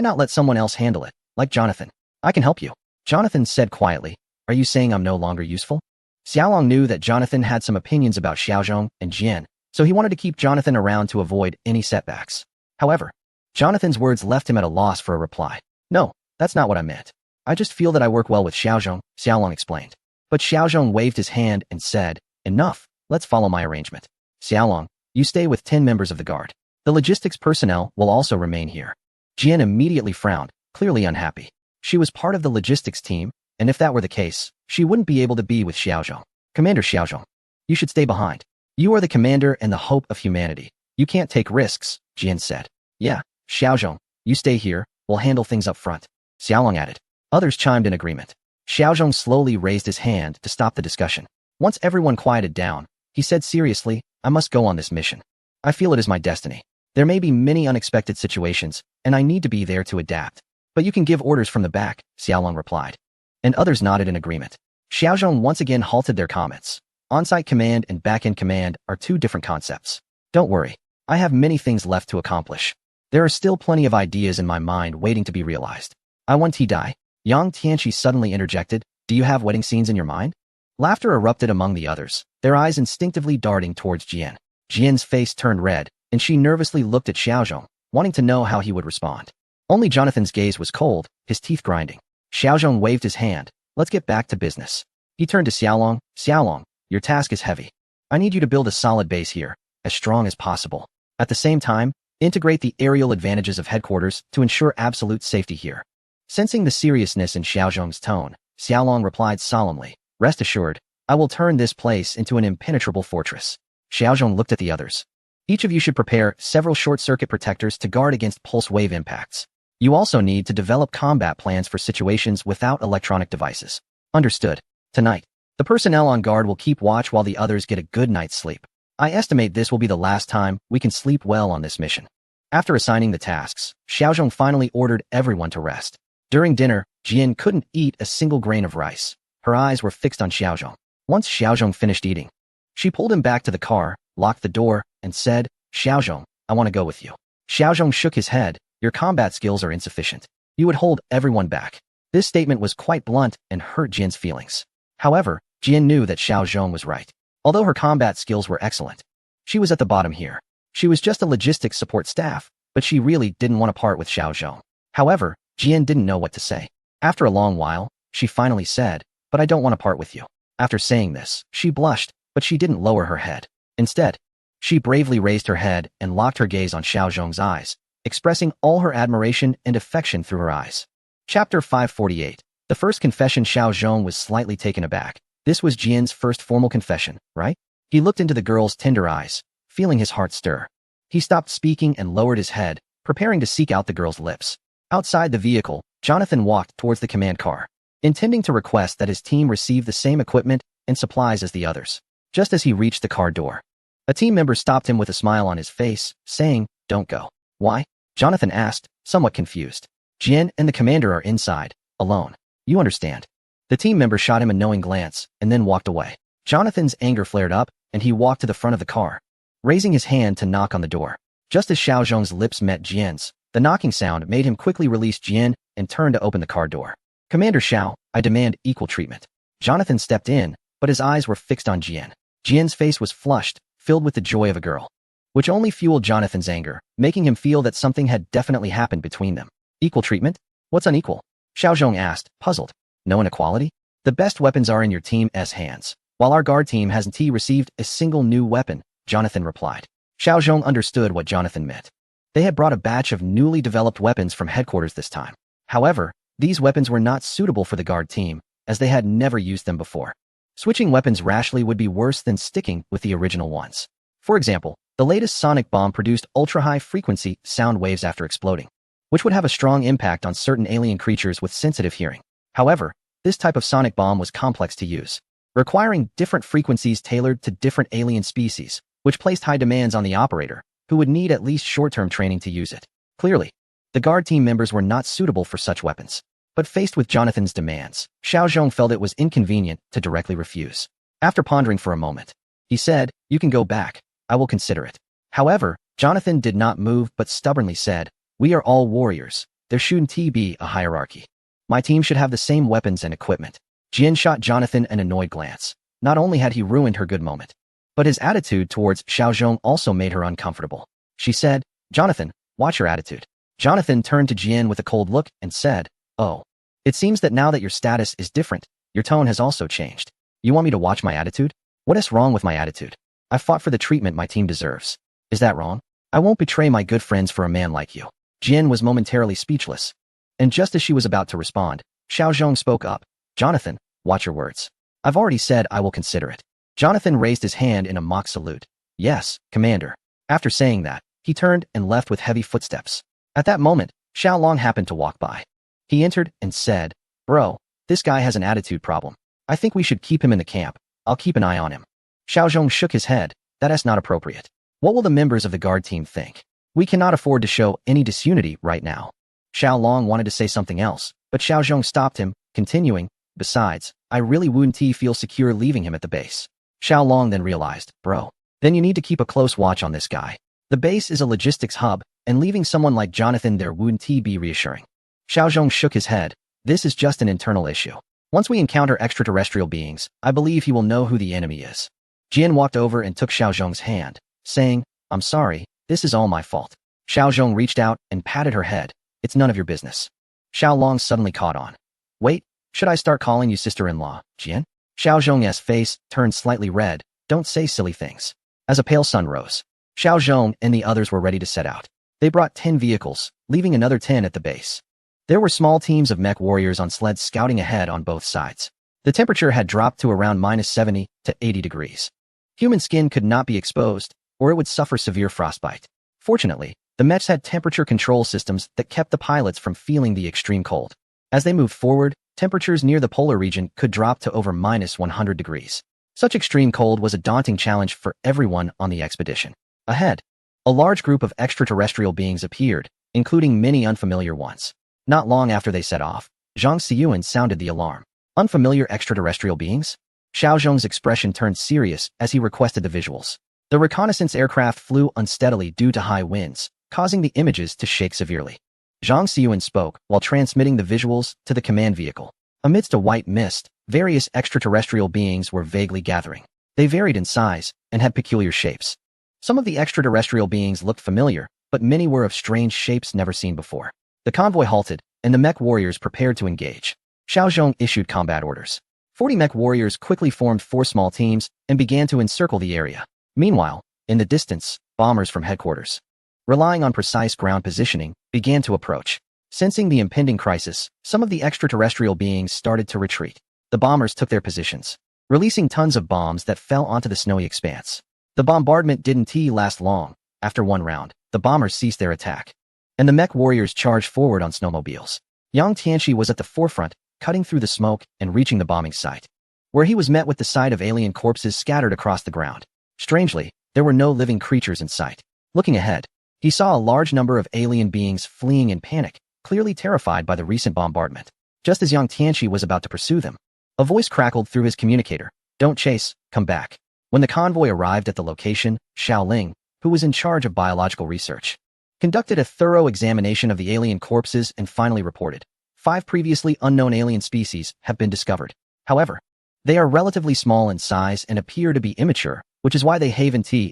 not let someone else handle it, like Jonathan? I can help you. Jonathan said quietly, are you saying I'm no longer useful? Xiaolong knew that Jonathan had some opinions about Xiao Zhong and Jian, so he wanted to keep Jonathan around to avoid any setbacks. However, Jonathan's words left him at a loss for a reply. No, that's not what I meant. I just feel that I work well with Xiao Zhong, Xiaolong explained. But Xiao Zhong waved his hand and said, enough, let's follow my arrangement. Xiaolong, you stay with 10 members of the guard. The logistics personnel will also remain here. Jian immediately frowned, clearly unhappy. She was part of the logistics team, and if that were the case, she wouldn't be able to be with Xiao Zhong. Commander Xiao Zhong, you should stay behind. You are the commander and the hope of humanity. You can't take risks, Jian said. Yeah, Xiao Zhong, you stay here, we'll handle things up front. Xiaolong added. Others chimed in agreement. Xiao Zhong slowly raised his hand to stop the discussion. Once everyone quieted down, he said seriously, I must go on this mission. I feel it is my destiny. There may be many unexpected situations, and I need to be there to adapt. But you can give orders from the back, Xiaolong replied. And others nodded in agreement. Xiao Zhong once again halted their comments. On-site command and back-end command are two different concepts. Don't worry, I have many things left to accomplish. There are still plenty of ideas in my mind waiting to be realized. I want to die. Yang Tianqi suddenly interjected, do you have wedding scenes in your mind? Laughter erupted among the others, their eyes instinctively darting towards Jian. Jian's face turned red, and she nervously looked at Xiao Zhong, wanting to know how he would respond. Only Jonathan's gaze was cold, his teeth grinding. Xiao Zhong waved his hand, let's get back to business. He turned to Xiaolong, Xiaolong, your task is heavy. I need you to build a solid base here, as strong as possible. At the same time, integrate the aerial advantages of headquarters to ensure absolute safety here. Sensing the seriousness in Xiao Zhong's tone, Xiaolong replied solemnly, rest assured, I will turn this place into an impenetrable fortress. Xiao Zhong looked at the others. Each of you should prepare several short-circuit protectors to guard against pulse wave impacts. You also need to develop combat plans for situations without electronic devices. Understood. Tonight, the personnel on guard will keep watch while the others get a good night's sleep. I estimate this will be the last time we can sleep well on this mission. After assigning the tasks, Xiao Zhong finally ordered everyone to rest. During dinner, Jian couldn't eat a single grain of rice. Her eyes were fixed on Xiao Zhong. Once Xiao Zhong finished eating, she pulled him back to the car, locked the door, and said, Xiao Zhong, I want to go with you. Xiao Zhong shook his head, your combat skills are insufficient. You would hold everyone back. This statement was quite blunt and hurt Jian's feelings. However, Jian knew that Xiao Zhong was right. Although her combat skills were excellent, she was at the bottom here. She was just a logistics support staff, but she really didn't want to part with Xiao Zhong. However, Jian didn't know what to say. After a long while, she finally said, but I don't want to part with you. After saying this, she blushed, but she didn't lower her head. Instead, she bravely raised her head and locked her gaze on Xiao Zhong's eyes, expressing all her admiration and affection through her eyes. Chapter 548. The first confession. Xiao Zhong was slightly taken aback. This was Jian's first formal confession, right? He looked into the girl's tender eyes, feeling his heart stir. He stopped speaking and lowered his head, preparing to seek out the girl's lips. Outside the vehicle, Jonathan walked towards the command car, intending to request that his team receive the same equipment and supplies as the others. Just as he reached the car door, a team member stopped him with a smile on his face, saying, don't go. Why? Jonathan asked, somewhat confused. Jian and the commander are inside, alone. You understand. The team member shot him a knowing glance and then walked away. Jonathan's anger flared up, and he walked to the front of the car, raising his hand to knock on the door. Just as Xiao Zhong's lips met Jian's, the knocking sound made him quickly release Jian and turn to open the car door. Commander Xiao, I demand equal treatment. Jonathan stepped in, but his eyes were fixed on Jian. Jian's face was flushed, filled with the joy of a girl, which only fueled Jonathan's anger, making him feel that something had definitely happened between them. Equal treatment? What's unequal? Xiaozhong asked, puzzled. No inequality? The best weapons are in your team's hands, while our guard team hasn't received a single new weapon, Jonathan replied. Xiaozhong understood what Jonathan meant. They had brought a batch of newly developed weapons from headquarters this time. However, these weapons were not suitable for the guard team, as they had never used them before. Switching weapons rashly would be worse than sticking with the original ones. For example, the latest sonic bomb produced ultra-high-frequency sound waves after exploding, which would have a strong impact on certain alien creatures with sensitive hearing. However, this type of sonic bomb was complex to use, requiring different frequencies tailored to different alien species, which placed high demands on the operator, who would need at least short-term training to use it. Clearly, the guard team members were not suitable for such weapons. But faced with Jonathan's demands, Xiaozhong felt it was inconvenient to directly refuse. After pondering for a moment, he said, "You can go back. I will consider it." However, Jonathan did not move but stubbornly said, "We are all warriors. There shouldn't be a hierarchy. My team should have the same weapons and equipment." Jian shot Jonathan an annoyed glance. Not only had he ruined her good moment, but his attitude towards Xiaozhong also made her uncomfortable. She said, "Jonathan, watch your attitude." Jonathan turned to Jian with a cold look and said, "Oh, it seems that now that your status is different, your tone has also changed. You want me to watch my attitude? What is wrong with my attitude? I fought for the treatment my team deserves. Is that wrong? I won't betray my good friends for a man like you." Jian was momentarily speechless. And just as she was about to respond, Xiaozhong spoke up. "Jonathan, watch your words. I've already said I will consider it." Jonathan raised his hand in a mock salute. "Yes, Commander." After saying that, he turned and left with heavy footsteps. At that moment, Xiaolong happened to walk by. He entered and said, "Bro, this guy has an attitude problem. I think we should keep him in the camp. I'll keep an eye on him." Xiaozhong shook his head. "That is not appropriate. What will the members of the guard team think? We cannot afford to show any disunity right now." Xiaolong wanted to say something else, but Xiaozhong stopped him, continuing, "Besides, I really wouldn't feel secure leaving him at the base." Xiaolong then realized, "Bro, then you need to keep a close watch on this guy. The base is a logistics hub, and leaving someone like Jonathan there wouldn't be reassuring." Xiaozhong shook his head. "This is just an internal issue. Once we encounter extraterrestrial beings, I believe he will know who the enemy is." Jian walked over and took Xiaozhong's hand, saying, "I'm sorry, this is all my fault." Xiaozhong reached out and patted her head. "It's none of your business." Xiaolong suddenly caught on. "Wait, should I start calling you sister-in-law, Jian?" Xiaozhong's face turned slightly red. "Don't say silly things." As a pale sun rose, Xiaozhong and the others were ready to set out. They brought 10 vehicles, leaving another 10 at the base. There were small teams of mech warriors on sleds scouting ahead on both sides. The temperature had dropped to around -70 to 80 degrees. Human skin could not be exposed, or it would suffer severe frostbite. Fortunately, the mechs had temperature control systems that kept the pilots from feeling the extreme cold. As they moved forward, temperatures near the polar region could drop to over -100 degrees. Such extreme cold was a daunting challenge for everyone on the expedition. Ahead, a large group of extraterrestrial beings appeared, including many unfamiliar ones. Not long after they set off, Zhang Xiyuan sounded the alarm. "Unfamiliar extraterrestrial beings?" Xiaozhong's expression turned serious as he requested the visuals. The reconnaissance aircraft flew unsteadily due to high winds, causing the images to shake severely. Zhang Xiyuan spoke while transmitting the visuals to the command vehicle. Amidst a white mist, various extraterrestrial beings were vaguely gathering. They varied in size and had peculiar shapes. Some of the extraterrestrial beings looked familiar, but many were of strange shapes never seen before. The convoy halted, and the mech warriors prepared to engage. Xiaozhong issued combat orders. 40 mech warriors quickly formed 4 small teams and began to encircle the area. Meanwhile, in the distance, bombers from headquarters, relying on precise ground positioning, began to approach. Sensing the impending crisis, some of the extraterrestrial beings started to retreat. The bombers took their positions, releasing tons of bombs that fell onto the snowy expanse. The bombardment didn't last long. After one round, the bombers ceased their attack, and the mech warriors charged forward on snowmobiles. Yang Tianqi was at the forefront, cutting through the smoke and reaching the bombing site, where he was met with the sight of alien corpses scattered across the ground. Strangely, there were no living creatures in sight. Looking ahead, he saw a large number of alien beings fleeing in panic, clearly terrified by the recent bombardment. Just as Yang Tianqi was about to pursue them, a voice crackled through his communicator. "Don't chase, come back." When the convoy arrived at the location, Xiaoling, who was in charge of biological research, conducted a thorough examination of the alien corpses and finally reported, 5 previously unknown alien species have been discovered. However, they are relatively small in size and appear to be immature, which is why they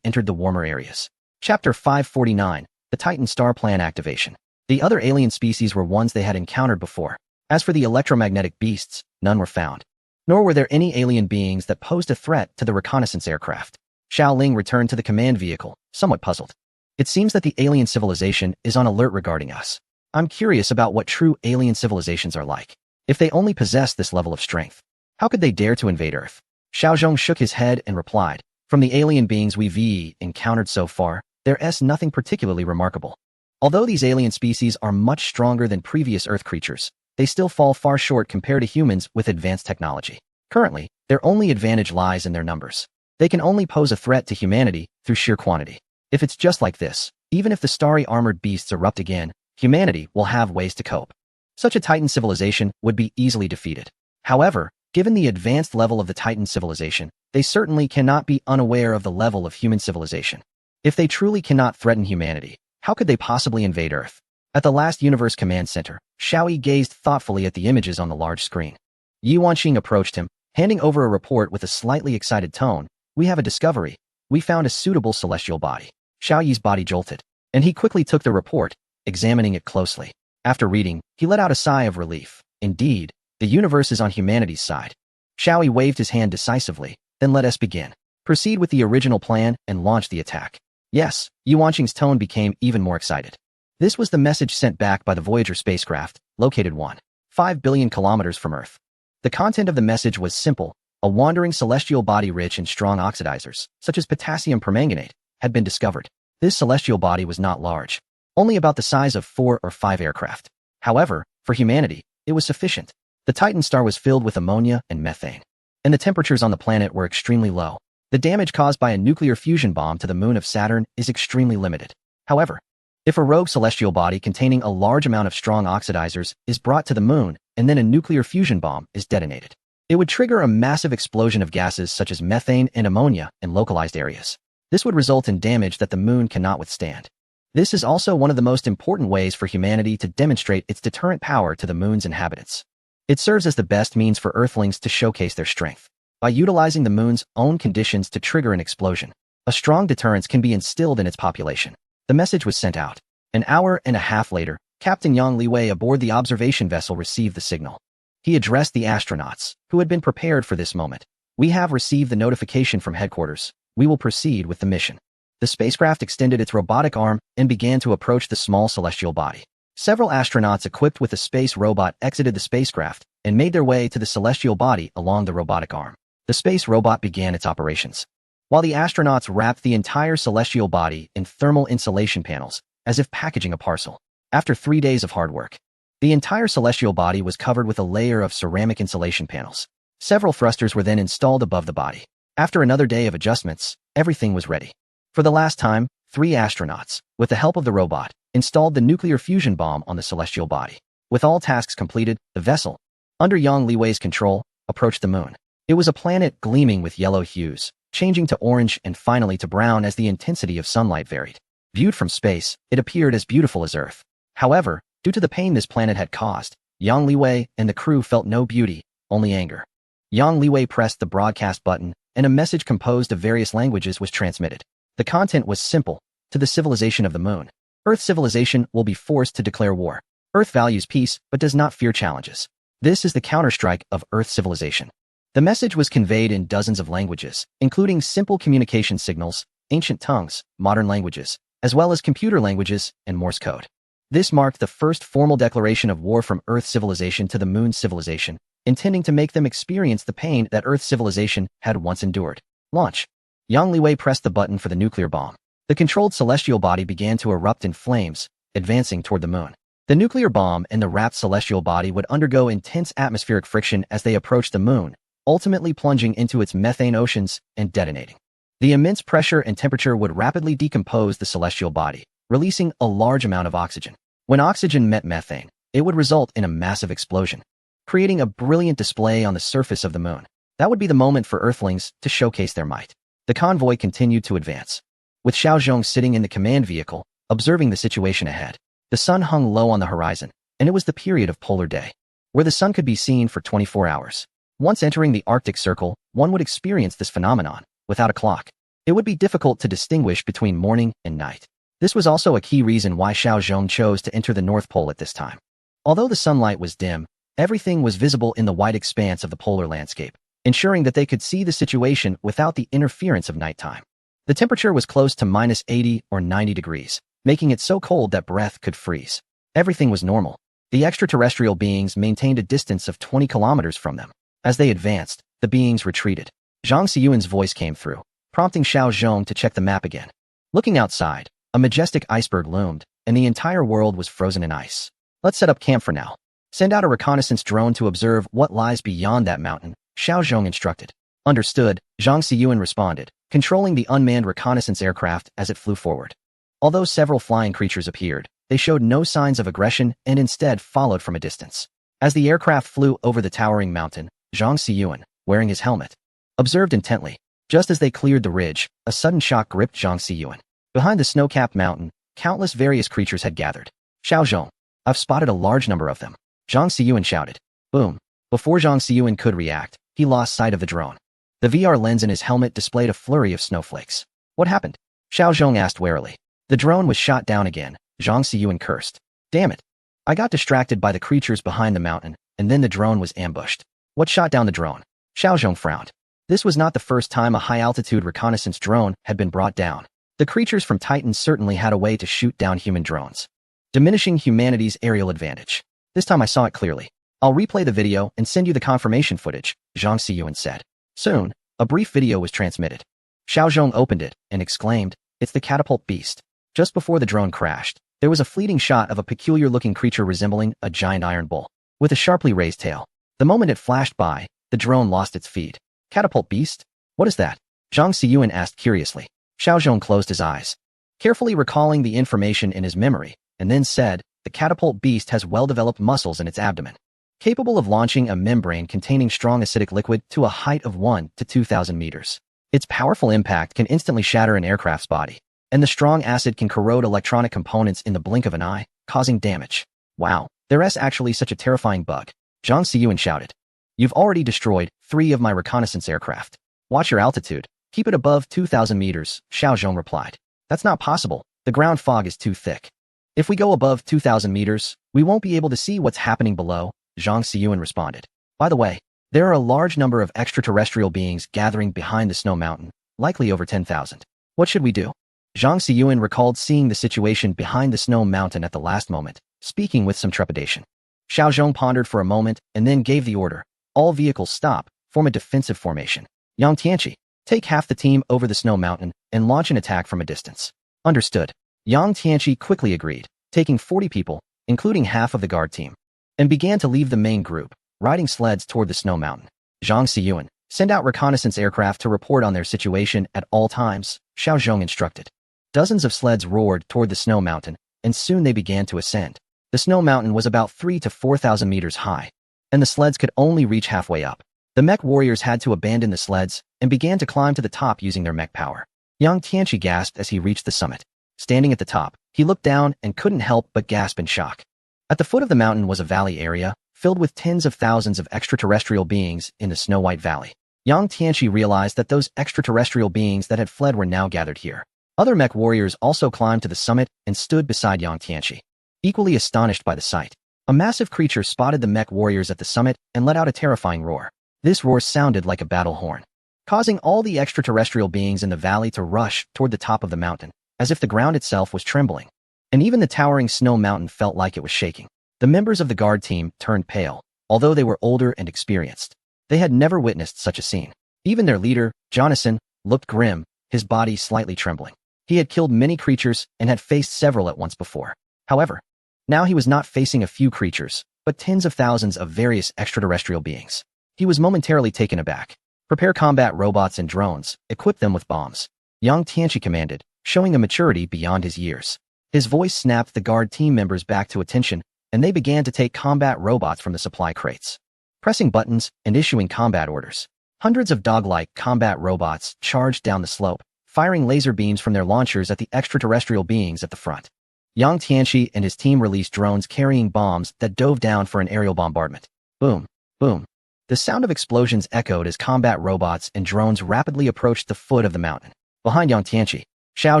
entered the warmer areas. Chapter 549, the Titan Star Plan Activation. The other alien species were ones they had encountered before. As for the electromagnetic beasts, none were found. Nor were there any alien beings that posed a threat to the reconnaissance aircraft. Xiao Ling returned to the command vehicle, somewhat puzzled. It seems that the alien civilization is on alert regarding us. I'm curious about what true alien civilizations are like. If they only possess this level of strength, how could they dare to invade Earth? Xiao Zhong shook his head and replied, from the alien beings we've encountered so far, there's nothing particularly remarkable. Although these alien species are much stronger than previous Earth creatures, they still fall far short compared to humans with advanced technology. Currently, their only advantage lies in their numbers. They can only pose a threat to humanity through sheer quantity. If it's just like this, even if the starry armored beasts erupt again, humanity will have ways to cope. Such a Titan civilization would be easily defeated. However, given the advanced level of the Titan civilization, they certainly cannot be unaware of the level of human civilization. If they truly cannot threaten humanity, how could they possibly invade Earth? At the last Universe Command Center, Xiaoyi gazed thoughtfully at the images on the large screen. Yi Wanqing approached him, handing over a report with a slightly excited tone. We have a discovery. We found a suitable celestial body. Xiaoyi's body jolted, and he quickly took the report, examining it closely. After reading, he let out a sigh of relief. Indeed, the universe is on humanity's side. Xiaoyi waved his hand decisively, then let us begin. Proceed with the original plan and launch the attack. Yes, Yi Wanqing's tone became even more excited. This was the message sent back by the Voyager spacecraft, located 1.5 billion kilometers from Earth. The content of the message was simple. A wandering celestial body rich in strong oxidizers, such as potassium permanganate, had been discovered. This celestial body was not large, only about the size of 4 or 5 aircraft. However, for humanity, it was sufficient. The Titan star was filled with ammonia and methane, and the temperatures on the planet were extremely low. The damage caused by a nuclear fusion bomb to the moon of Saturn is extremely limited. However, if a rogue celestial body containing a large amount of strong oxidizers is brought to the moon and then a nuclear fusion bomb is detonated, it would trigger a massive explosion of gases such as methane and ammonia in localized areas. This would result in damage that the moon cannot withstand. This is also one of the most important ways for humanity to demonstrate its deterrent power to the moon's inhabitants. It serves as the best means for Earthlings to showcase their strength. By utilizing the moon's own conditions to trigger an explosion, a strong deterrence can be instilled in its population. The message was sent out. An hour and a half later, Captain Yang Liwei aboard the observation vessel received the signal. He addressed the astronauts, who had been prepared for this moment. We have received the notification from headquarters. We will proceed with the mission. The spacecraft extended its robotic arm and began to approach the small celestial body. Several astronauts equipped with a space robot exited the spacecraft and made their way to the celestial body along the robotic arm. The space robot began its operations, while the astronauts wrapped the entire celestial body in thermal insulation panels, as if packaging a parcel. After 3 days of hard work, the entire celestial body was covered with a layer of ceramic insulation panels. Several thrusters were then installed above the body. After another day of adjustments, everything was ready. For the last time, 3 astronauts, with the help of the robot, installed the nuclear fusion bomb on the celestial body. With all tasks completed, the vessel, under Yang Liwei's control, approached the moon. It was a planet gleaming with yellow hues, changing to orange and finally to brown as the intensity of sunlight varied. Viewed from space, it appeared as beautiful as Earth. However, due to the pain this planet had caused, Yang Liwei and the crew felt no beauty, only anger. Yang Liwei pressed the broadcast button, and a message composed of various languages was transmitted. The content was simple. To the civilization of the moon, Earth civilization will be forced to declare war. Earth values peace but does not fear challenges. This is the counterstrike of Earth civilization. The message was conveyed in dozens of languages, including simple communication signals, ancient tongues, modern languages, as well as computer languages and Morse code. This marked the first formal declaration of war from Earth civilization to the moon civilization, intending to make them experience the pain that Earth civilization had once endured. Launch. Yang Liwei pressed the button for the nuclear bomb. The controlled celestial body began to erupt in flames, advancing toward the moon. The nuclear bomb and the wrapped celestial body would undergo intense atmospheric friction as they approached the moon, ultimately plunging into its methane oceans and detonating. The immense pressure and temperature would rapidly decompose the celestial body, releasing a large amount of oxygen. When oxygen met methane, it would result in a massive explosion, creating a brilliant display on the surface of the moon. That would be the moment for Earthlings to showcase their might. The convoy continued to advance, with Xiao Zhong sitting in the command vehicle, observing the situation ahead. The sun hung low on the horizon, and it was the period of polar day, where the sun could be seen for 24 hours. Once entering the Arctic Circle, one would experience this phenomenon without a clock. It would be difficult to distinguish between morning and night. This was also a key reason why Xiao Zhong chose to enter the North Pole at this time. Although the sunlight was dim, everything was visible in the wide expanse of the polar landscape, ensuring that they could see the situation without the interference of nighttime. The temperature was close to -80 or 90 degrees, making it so cold that breath could freeze. Everything was normal. The extraterrestrial beings maintained a distance of 20 kilometers from them. As they advanced, the beings retreated. Zhang Xiyuan's voice came through, prompting Xiao Zhong to check the map again. Looking outside, a majestic iceberg loomed, and the entire world was frozen in ice. Let's set up camp for now. Send out a reconnaissance drone to observe what lies beyond that mountain, Xiao Zhong instructed. Understood, Zhang Xiyuan responded, controlling the unmanned reconnaissance aircraft as it flew forward. Although several flying creatures appeared, they showed no signs of aggression and instead followed from a distance. As the aircraft flew over the towering mountain, Zhang Xiyuan, wearing his helmet, observed intently. Just as they cleared the ridge, a sudden shock gripped Zhang Xiyuan. Behind the snow-capped mountain, countless various creatures had gathered. Xiao Zhong, I've spotted a large number of them, Zhang Xiyuan shouted. Boom. Before Zhang Xiyuan could react, he lost sight of the drone. The VR lens in his helmet displayed a flurry of snowflakes. What happened? Xiao Zhong asked warily. The drone was shot down again, Zhang Xiyuan cursed. Damn it. I got distracted by the creatures behind the mountain, and then the drone was ambushed. What shot down the drone? Xiao Zhong frowned. This was not the first time a high-altitude reconnaissance drone had been brought down. The creatures from Titan certainly had a way to shoot down human drones, diminishing humanity's aerial advantage. This time I saw it clearly. I'll replay the video and send you the confirmation footage, Zhang Xiyuan said. Soon, a brief video was transmitted. Xiao Zhong opened it and exclaimed, "It's the catapult beast." Just before the drone crashed, there was a fleeting shot of a peculiar-looking creature resembling a giant iron bull, with a sharply raised tail. The moment it flashed by, the drone lost its feed. Catapult beast? What is that? Zhang Xiyuan asked curiously. Xiao Zhong closed his eyes, carefully recalling the information in his memory, and then said, the catapult beast has well-developed muscles in its abdomen, capable of launching a membrane containing strong acidic liquid to a height of 1 to 2,000 meters. Its powerful impact can instantly shatter an aircraft's body, and the strong acid can corrode electronic components in the blink of an eye, causing damage. Wow, there's actually such a terrifying bug, Zhang Xiyuan shouted. You've already destroyed 3 of my reconnaissance aircraft. Watch your altitude. Keep it above 2,000 meters, Xiao Zhong replied. That's not possible. The ground fog is too thick. If we go above 2,000 meters, we won't be able to see what's happening below, Zhang Xiyuan responded. By the way, there are a large number of extraterrestrial beings gathering behind the snow mountain, likely over 10,000. What should we do? Zhang Xiyuan recalled seeing the situation behind the snow mountain at the last moment, speaking with some trepidation. Xiao Zhong pondered for a moment and then gave the order. All vehicles stop, form a defensive formation. Yang Tianqi, take half the team over the snow mountain and launch an attack from a distance. Understood. Yang Tianqi quickly agreed, taking 40 people, including half of the guard team, and began to leave the main group, riding sleds toward the snow mountain. Zhang Xiyuan, send out reconnaissance aircraft to report on their situation at all times, Xiao Zhong instructed. Dozens of sleds roared toward the snow mountain, and soon they began to ascend. The snow mountain was about 3,000 to 4,000 meters high, and the sleds could only reach halfway up. The mech warriors had to abandon the sleds and began to climb to the top using their mech power. Yang Tianqi gasped as he reached the summit. Standing at the top, he looked down and couldn't help but gasp in shock. At the foot of the mountain was a valley area, filled with tens of thousands of extraterrestrial beings in the Snow-White Valley. Yang Tianqi realized that those extraterrestrial beings that had fled were now gathered here. Other mech warriors also climbed to the summit and stood beside Yang Tianqi, equally astonished by the sight. A massive creature spotted the mech warriors at the summit and let out a terrifying roar. This roar sounded like a battle horn, causing all the extraterrestrial beings in the valley to rush toward the top of the mountain, as if the ground itself was trembling. And even the towering snow mountain felt like it was shaking. The members of the guard team turned pale, although they were older and experienced. They had never witnessed such a scene. Even their leader, Jonathan, looked grim, his body slightly trembling. He had killed many creatures and had faced several at once before. However, now he was not facing a few creatures, but tens of thousands of various extraterrestrial beings. He was momentarily taken aback. Prepare combat robots and drones, equip them with bombs, Yang Tianqi commanded, showing a maturity beyond his years. His voice snapped the guard team members back to attention, and they began to take combat robots from the supply crates, pressing buttons and issuing combat orders. Hundreds of dog-like combat robots charged down the slope, firing laser beams from their launchers at the extraterrestrial beings at the front. Yang Tianqi and his team released drones carrying bombs that dove down for an aerial bombardment. Boom, boom. The sound of explosions echoed as combat robots and drones rapidly approached the foot of the mountain. Behind Yang Tianqi, Xiao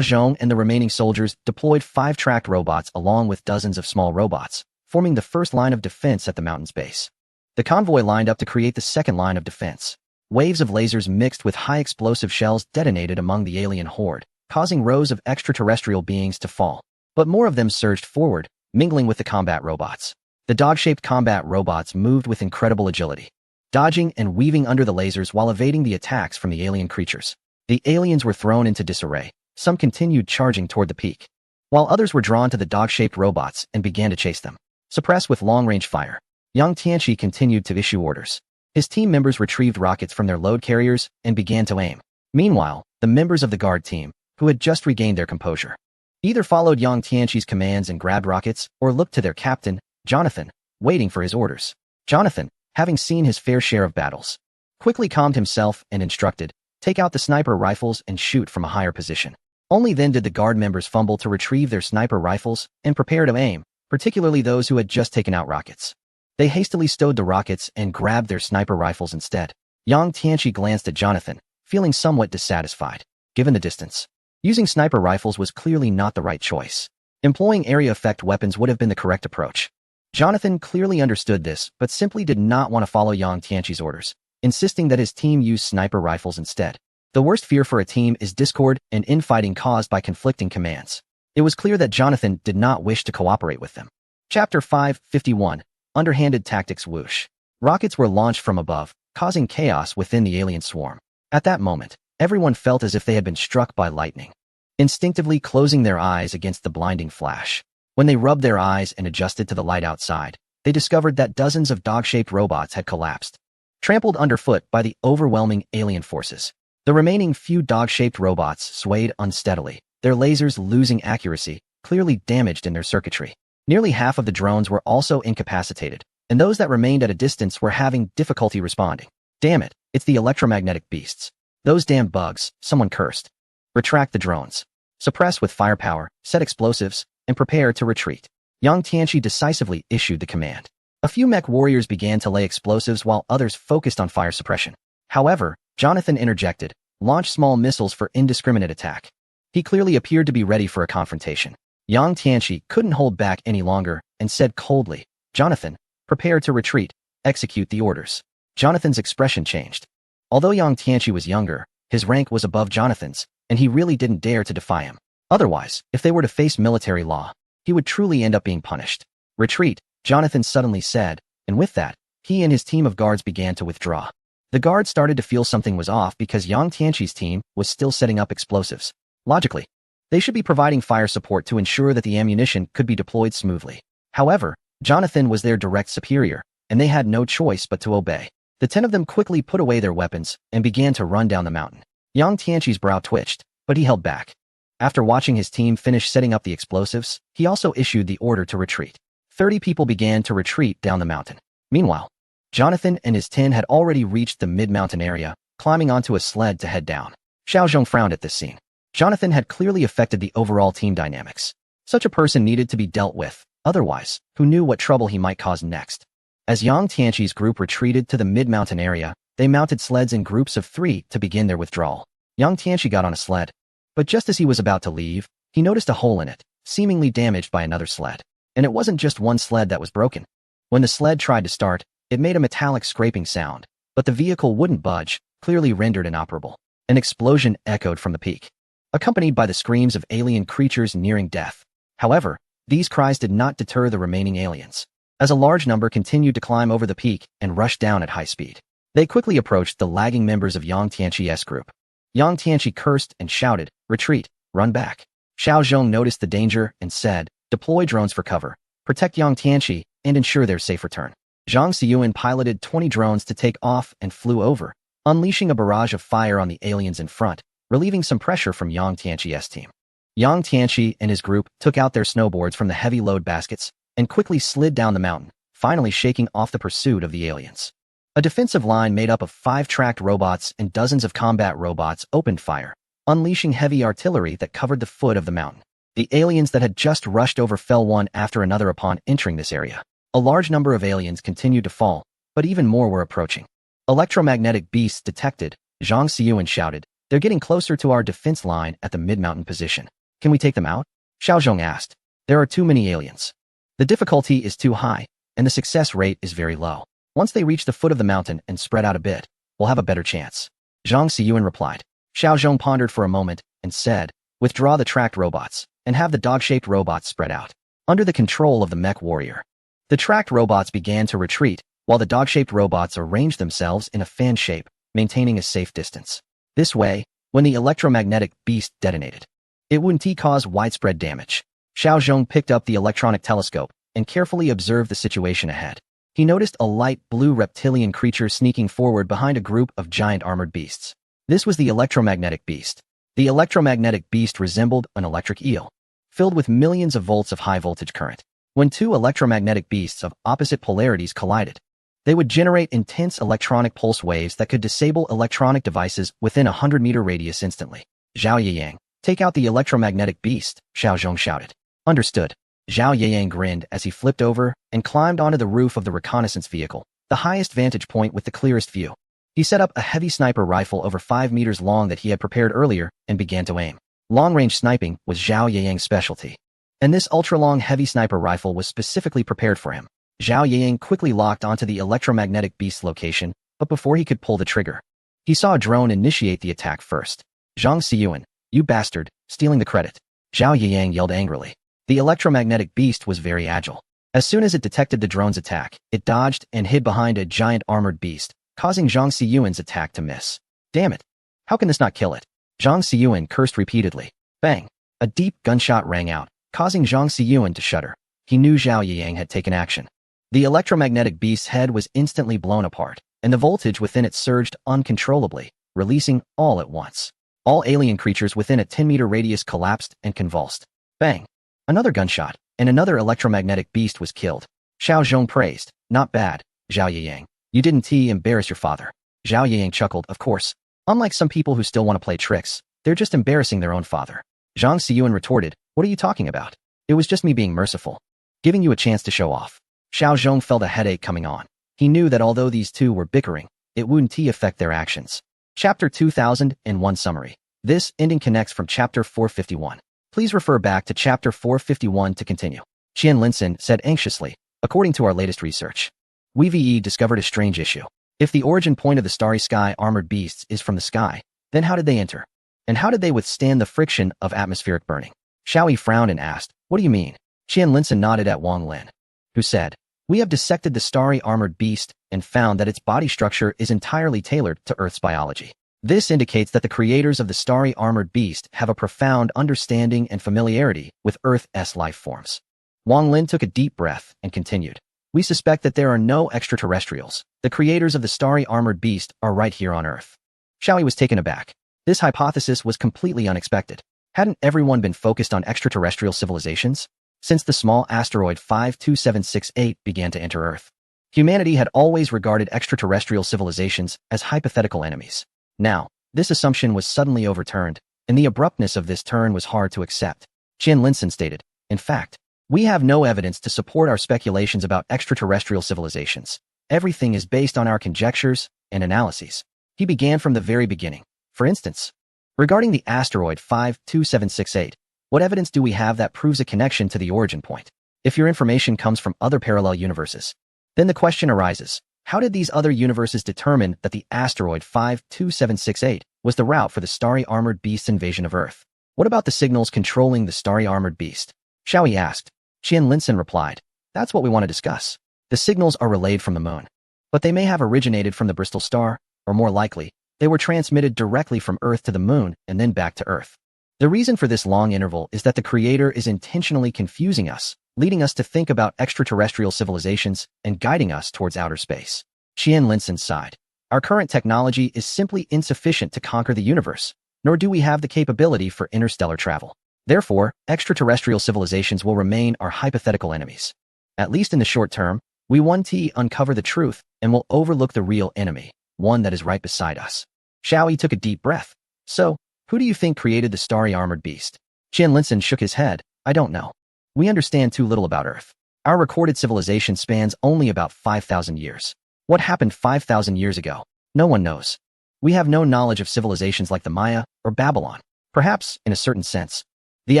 Zhong and the remaining soldiers deployed 5 tracked robots along with dozens of small robots, forming the first line of defense at the mountain's base. The convoy lined up to create the second line of defense. Waves of lasers mixed with high explosive shells detonated among the alien horde, causing rows of extraterrestrial beings to fall. But more of them surged forward, mingling with the combat robots. The dog-shaped combat robots moved with incredible agility, dodging and weaving under the lasers while evading the attacks from the alien creatures. The aliens were thrown into disarray. Some continued charging toward the peak, while others were drawn to the dog-shaped robots and began to chase them. Suppressed with long-range fire, Yang Tianqi continued to issue orders. His team members retrieved rockets from their load carriers and began to aim. Meanwhile, the members of the guard team, who had just regained their composure, either followed Yang Tianqi's commands and grabbed rockets or looked to their captain, Jonathan, waiting for his orders. Jonathan, having seen his fair share of battles, quickly calmed himself and instructed, "Take out the sniper rifles and shoot from a higher position." Only then did the guard members fumble to retrieve their sniper rifles and prepare to aim, particularly those who had just taken out rockets. They hastily stowed the rockets and grabbed their sniper rifles instead. Yang Tianqi glanced at Jonathan, feeling somewhat dissatisfied. Given the distance, using sniper rifles was clearly not the right choice. Employing area effect weapons would have been the correct approach. Jonathan clearly understood this, but simply did not want to follow Yang Tianqi's orders, insisting that his team use sniper rifles instead. The worst fear for a team is discord and infighting caused by conflicting commands. It was clear that Jonathan did not wish to cooperate with them. Chapter 551. Underhanded Tactics. Whoosh. Rockets were launched from above, causing chaos within the alien swarm. At that moment, everyone felt as if they had been struck by lightning, instinctively closing their eyes against the blinding flash. When they rubbed their eyes and adjusted to the light outside, they discovered that dozens of dog-shaped robots had collapsed, trampled underfoot by the overwhelming alien forces. The remaining few dog-shaped robots swayed unsteadily, their lasers losing accuracy, clearly damaged in their circuitry. Nearly half of the drones were also incapacitated, and those that remained at a distance were having difficulty responding. Damn it, it's the electromagnetic beasts. Those damn bugs, someone cursed. Retract the drones. Suppress with firepower, set explosives, and prepare to retreat. Yang Tianqi decisively issued the command. A few mech warriors began to lay explosives while others focused on fire suppression. However, Jonathan interjected, launched small missiles for indiscriminate attack. He clearly appeared to be ready for a confrontation. Yang Tianqi couldn't hold back any longer and said coldly, "Jonathan, prepare to retreat, execute the orders." Jonathan's expression changed. Although Yang Tianqi was younger, his rank was above Jonathan's, and he really didn't dare to defy him. Otherwise, if they were to face military law, he would truly end up being punished. "Retreat," Jonathan suddenly said, and with that, he and his team of guards began to withdraw. The guards started to feel something was off because Yang Tianqi's team was still setting up explosives. Logically, they should be providing fire support to ensure that the ammunition could be deployed smoothly. However, Jonathan was their direct superior, and they had no choice but to obey. The 10 of them quickly put away their weapons and began to run down the mountain. Yang Tianqi's brow twitched, but he held back. After watching his team finish setting up the explosives, he also issued the order to retreat. 30 people began to retreat down the mountain. Meanwhile, Jonathan and his 10 had already reached the mid-mountain area, climbing onto a sled to head down. Xiao Zhong frowned at this scene. Jonathan had clearly affected the overall team dynamics. Such a person needed to be dealt with, otherwise, who knew what trouble he might cause next? As Yang Tianqi's group retreated to the mid-mountain area, they mounted sleds in groups of 3 to begin their withdrawal. Yang Tianqi got on a sled, but just as he was about to leave, he noticed a hole in it, seemingly damaged by another sled. And it wasn't just one sled that was broken. When the sled tried to start, it made a metallic scraping sound, but the vehicle wouldn't budge, clearly rendered inoperable. An explosion echoed from the peak, accompanied by the screams of alien creatures nearing death. However, these cries did not deter the remaining aliens, as a large number continued to climb over the peak and rush down at high speed. They quickly approached the lagging members of Yang Tianqi's group. Yang Tianqi cursed and shouted, "Retreat, run back." Xiao Zhong noticed the danger and said, "Deploy drones for cover, protect Yang Tianqi, and ensure their safe return." Zhang Xiyuan piloted 20 drones to take off and flew over, unleashing a barrage of fire on the aliens in front, relieving some pressure from Yang Tianqi's team. Yang Tianqi and his group took out their snowboards from the heavy load baskets and quickly slid down the mountain, finally shaking off the pursuit of the aliens. A defensive line made up of 5 tracked robots and dozens of combat robots opened fire, unleashing heavy artillery that covered the foot of the mountain. The aliens that had just rushed over fell one after another upon entering this area. A large number of aliens continued to fall, but even more were approaching. Electromagnetic beasts detected, Zhang Xiyuan shouted. They're getting closer to our defense line at the mid-mountain position. Can we take them out? Xiao Zhong asked. There are too many aliens. The difficulty is too high, and the success rate is very low. Once they reach the foot of the mountain and spread out a bit, we'll have a better chance. Zhang Xiyuan replied. Xiao Zhong pondered for a moment and said, withdraw the tracked robots and have the dog-shaped robots spread out. Under the control of the mech warrior, the tracked robots began to retreat, while the dog-shaped robots arranged themselves in a fan shape, maintaining a safe distance. This way, when the electromagnetic beast detonated, it wouldn't cause widespread damage. Xiao Zhong picked up the electronic telescope and carefully observed the situation ahead. He noticed a light blue reptilian creature sneaking forward behind a group of giant armored beasts. This was the electromagnetic beast. The electromagnetic beast resembled an electric eel, filled with millions of volts of high-voltage current. When two electromagnetic beasts of opposite polarities collided, they would generate intense electronic pulse waves that could disable electronic devices within a 100-meter radius instantly. Zhao Yiyang, take out the electromagnetic beast, Xiao Zhong shouted. Understood. Zhao Yiyang grinned as he flipped over and climbed onto the roof of the reconnaissance vehicle, the highest vantage point with the clearest view. He set up a heavy sniper rifle over 5 meters long that he had prepared earlier and began to aim. Long-range sniping was Zhao Yiyang's specialty, and this ultra-long heavy sniper rifle was specifically prepared for him. Zhao Yiyang quickly locked onto the electromagnetic beast's location, but before he could pull the trigger, he saw a drone initiate the attack first. Zhang Xiyuan, you bastard, stealing the credit. Zhao Yiyang yelled angrily. The electromagnetic beast was very agile. As soon as it detected the drone's attack, it dodged and hid behind a giant armored beast, causing Zhang Xiyuan's attack to miss. Damn it! How can this not kill it? Zhang Xiyuan cursed repeatedly. Bang! A deep gunshot rang out, causing Zhang Xiyuan to shudder. He knew Zhao Yiyang had taken action. The electromagnetic beast's head was instantly blown apart, and the voltage within it surged uncontrollably, releasing all at once. All alien creatures within a 10-meter radius collapsed and convulsed. Bang! Another gunshot, and another electromagnetic beast was killed. Xiao Zhong praised. Not bad, Zhao Yiyang. You didn't embarrass your father. Zhao Yiyang chuckled, of course. Unlike some people who still want to play tricks, they're just embarrassing their own father. Zhang Xiyuan retorted, what are you talking about? It was just me being merciful, giving you a chance to show off. Xiao Zhong felt a headache coming on. He knew that although these two were bickering, it wouldn't affect their actions. Chapter 2001 Summary. This ending connects from Chapter 451. Please refer back to Chapter 451 to continue. Qian Linson said anxiously, according to our latest research, we've discovered a strange issue. If the origin point of the starry sky armored beasts is from the sky, then how did they enter? And how did they withstand the friction of atmospheric burning? Xiao Yi frowned and asked, what do you mean? Qian Linson nodded at Wang Lin, who said, we have dissected the starry armored beast and found that its body structure is entirely tailored to Earth's biology. This indicates that the creators of the starry armored beast have a profound understanding and familiarity with Earth's life forms. Wang Lin took a deep breath and continued. We suspect that there are no extraterrestrials. The creators of the starry armored beast are right here on Earth. Xiao Yi was taken aback. This hypothesis was completely unexpected. Hadn't everyone been focused on extraterrestrial civilizations? Since the small asteroid 52768 began to enter Earth, humanity had always regarded extraterrestrial civilizations as hypothetical enemies. Now, this assumption was suddenly overturned, and the abruptness of this turn was hard to accept. Qian Linson stated, in fact, we have no evidence to support our speculations about extraterrestrial civilizations. Everything is based on our conjectures and analyses. He began from the very beginning. For instance, regarding the asteroid 52768, what evidence do we have that proves a connection to the origin point? If your information comes from other parallel universes, then the question arises, how did these other universes determine that the asteroid 52768 was the route for the starry armored beast's invasion of Earth? What about the signals controlling the starry armored beast? Xiao Yi asked. Qian Linson replied, that's what we want to discuss. The signals are relayed from the moon, but they may have originated from the Bristol star, or more likely, they were transmitted directly from Earth to the moon and then back to Earth. The reason for this long interval is that the creator is intentionally confusing us, leading us to think about extraterrestrial civilizations and guiding us towards outer space. Qian Linson sighed. Our current technology is simply insufficient to conquer the universe, nor do we have the capability for interstellar travel. Therefore, extraterrestrial civilizations will remain our hypothetical enemies. At least in the short term, we want to uncover the truth and will overlook the real enemy, one that is right beside us. Xiao Yi took a deep breath. So, who do you think created the starry armored beast? Qian Linson shook his head. I don't know. We understand too little about Earth. Our recorded civilization spans only about 5,000 years. What happened 5,000 years ago? No one knows. We have no knowledge of civilizations like the Maya or Babylon. Perhaps, in a certain sense, the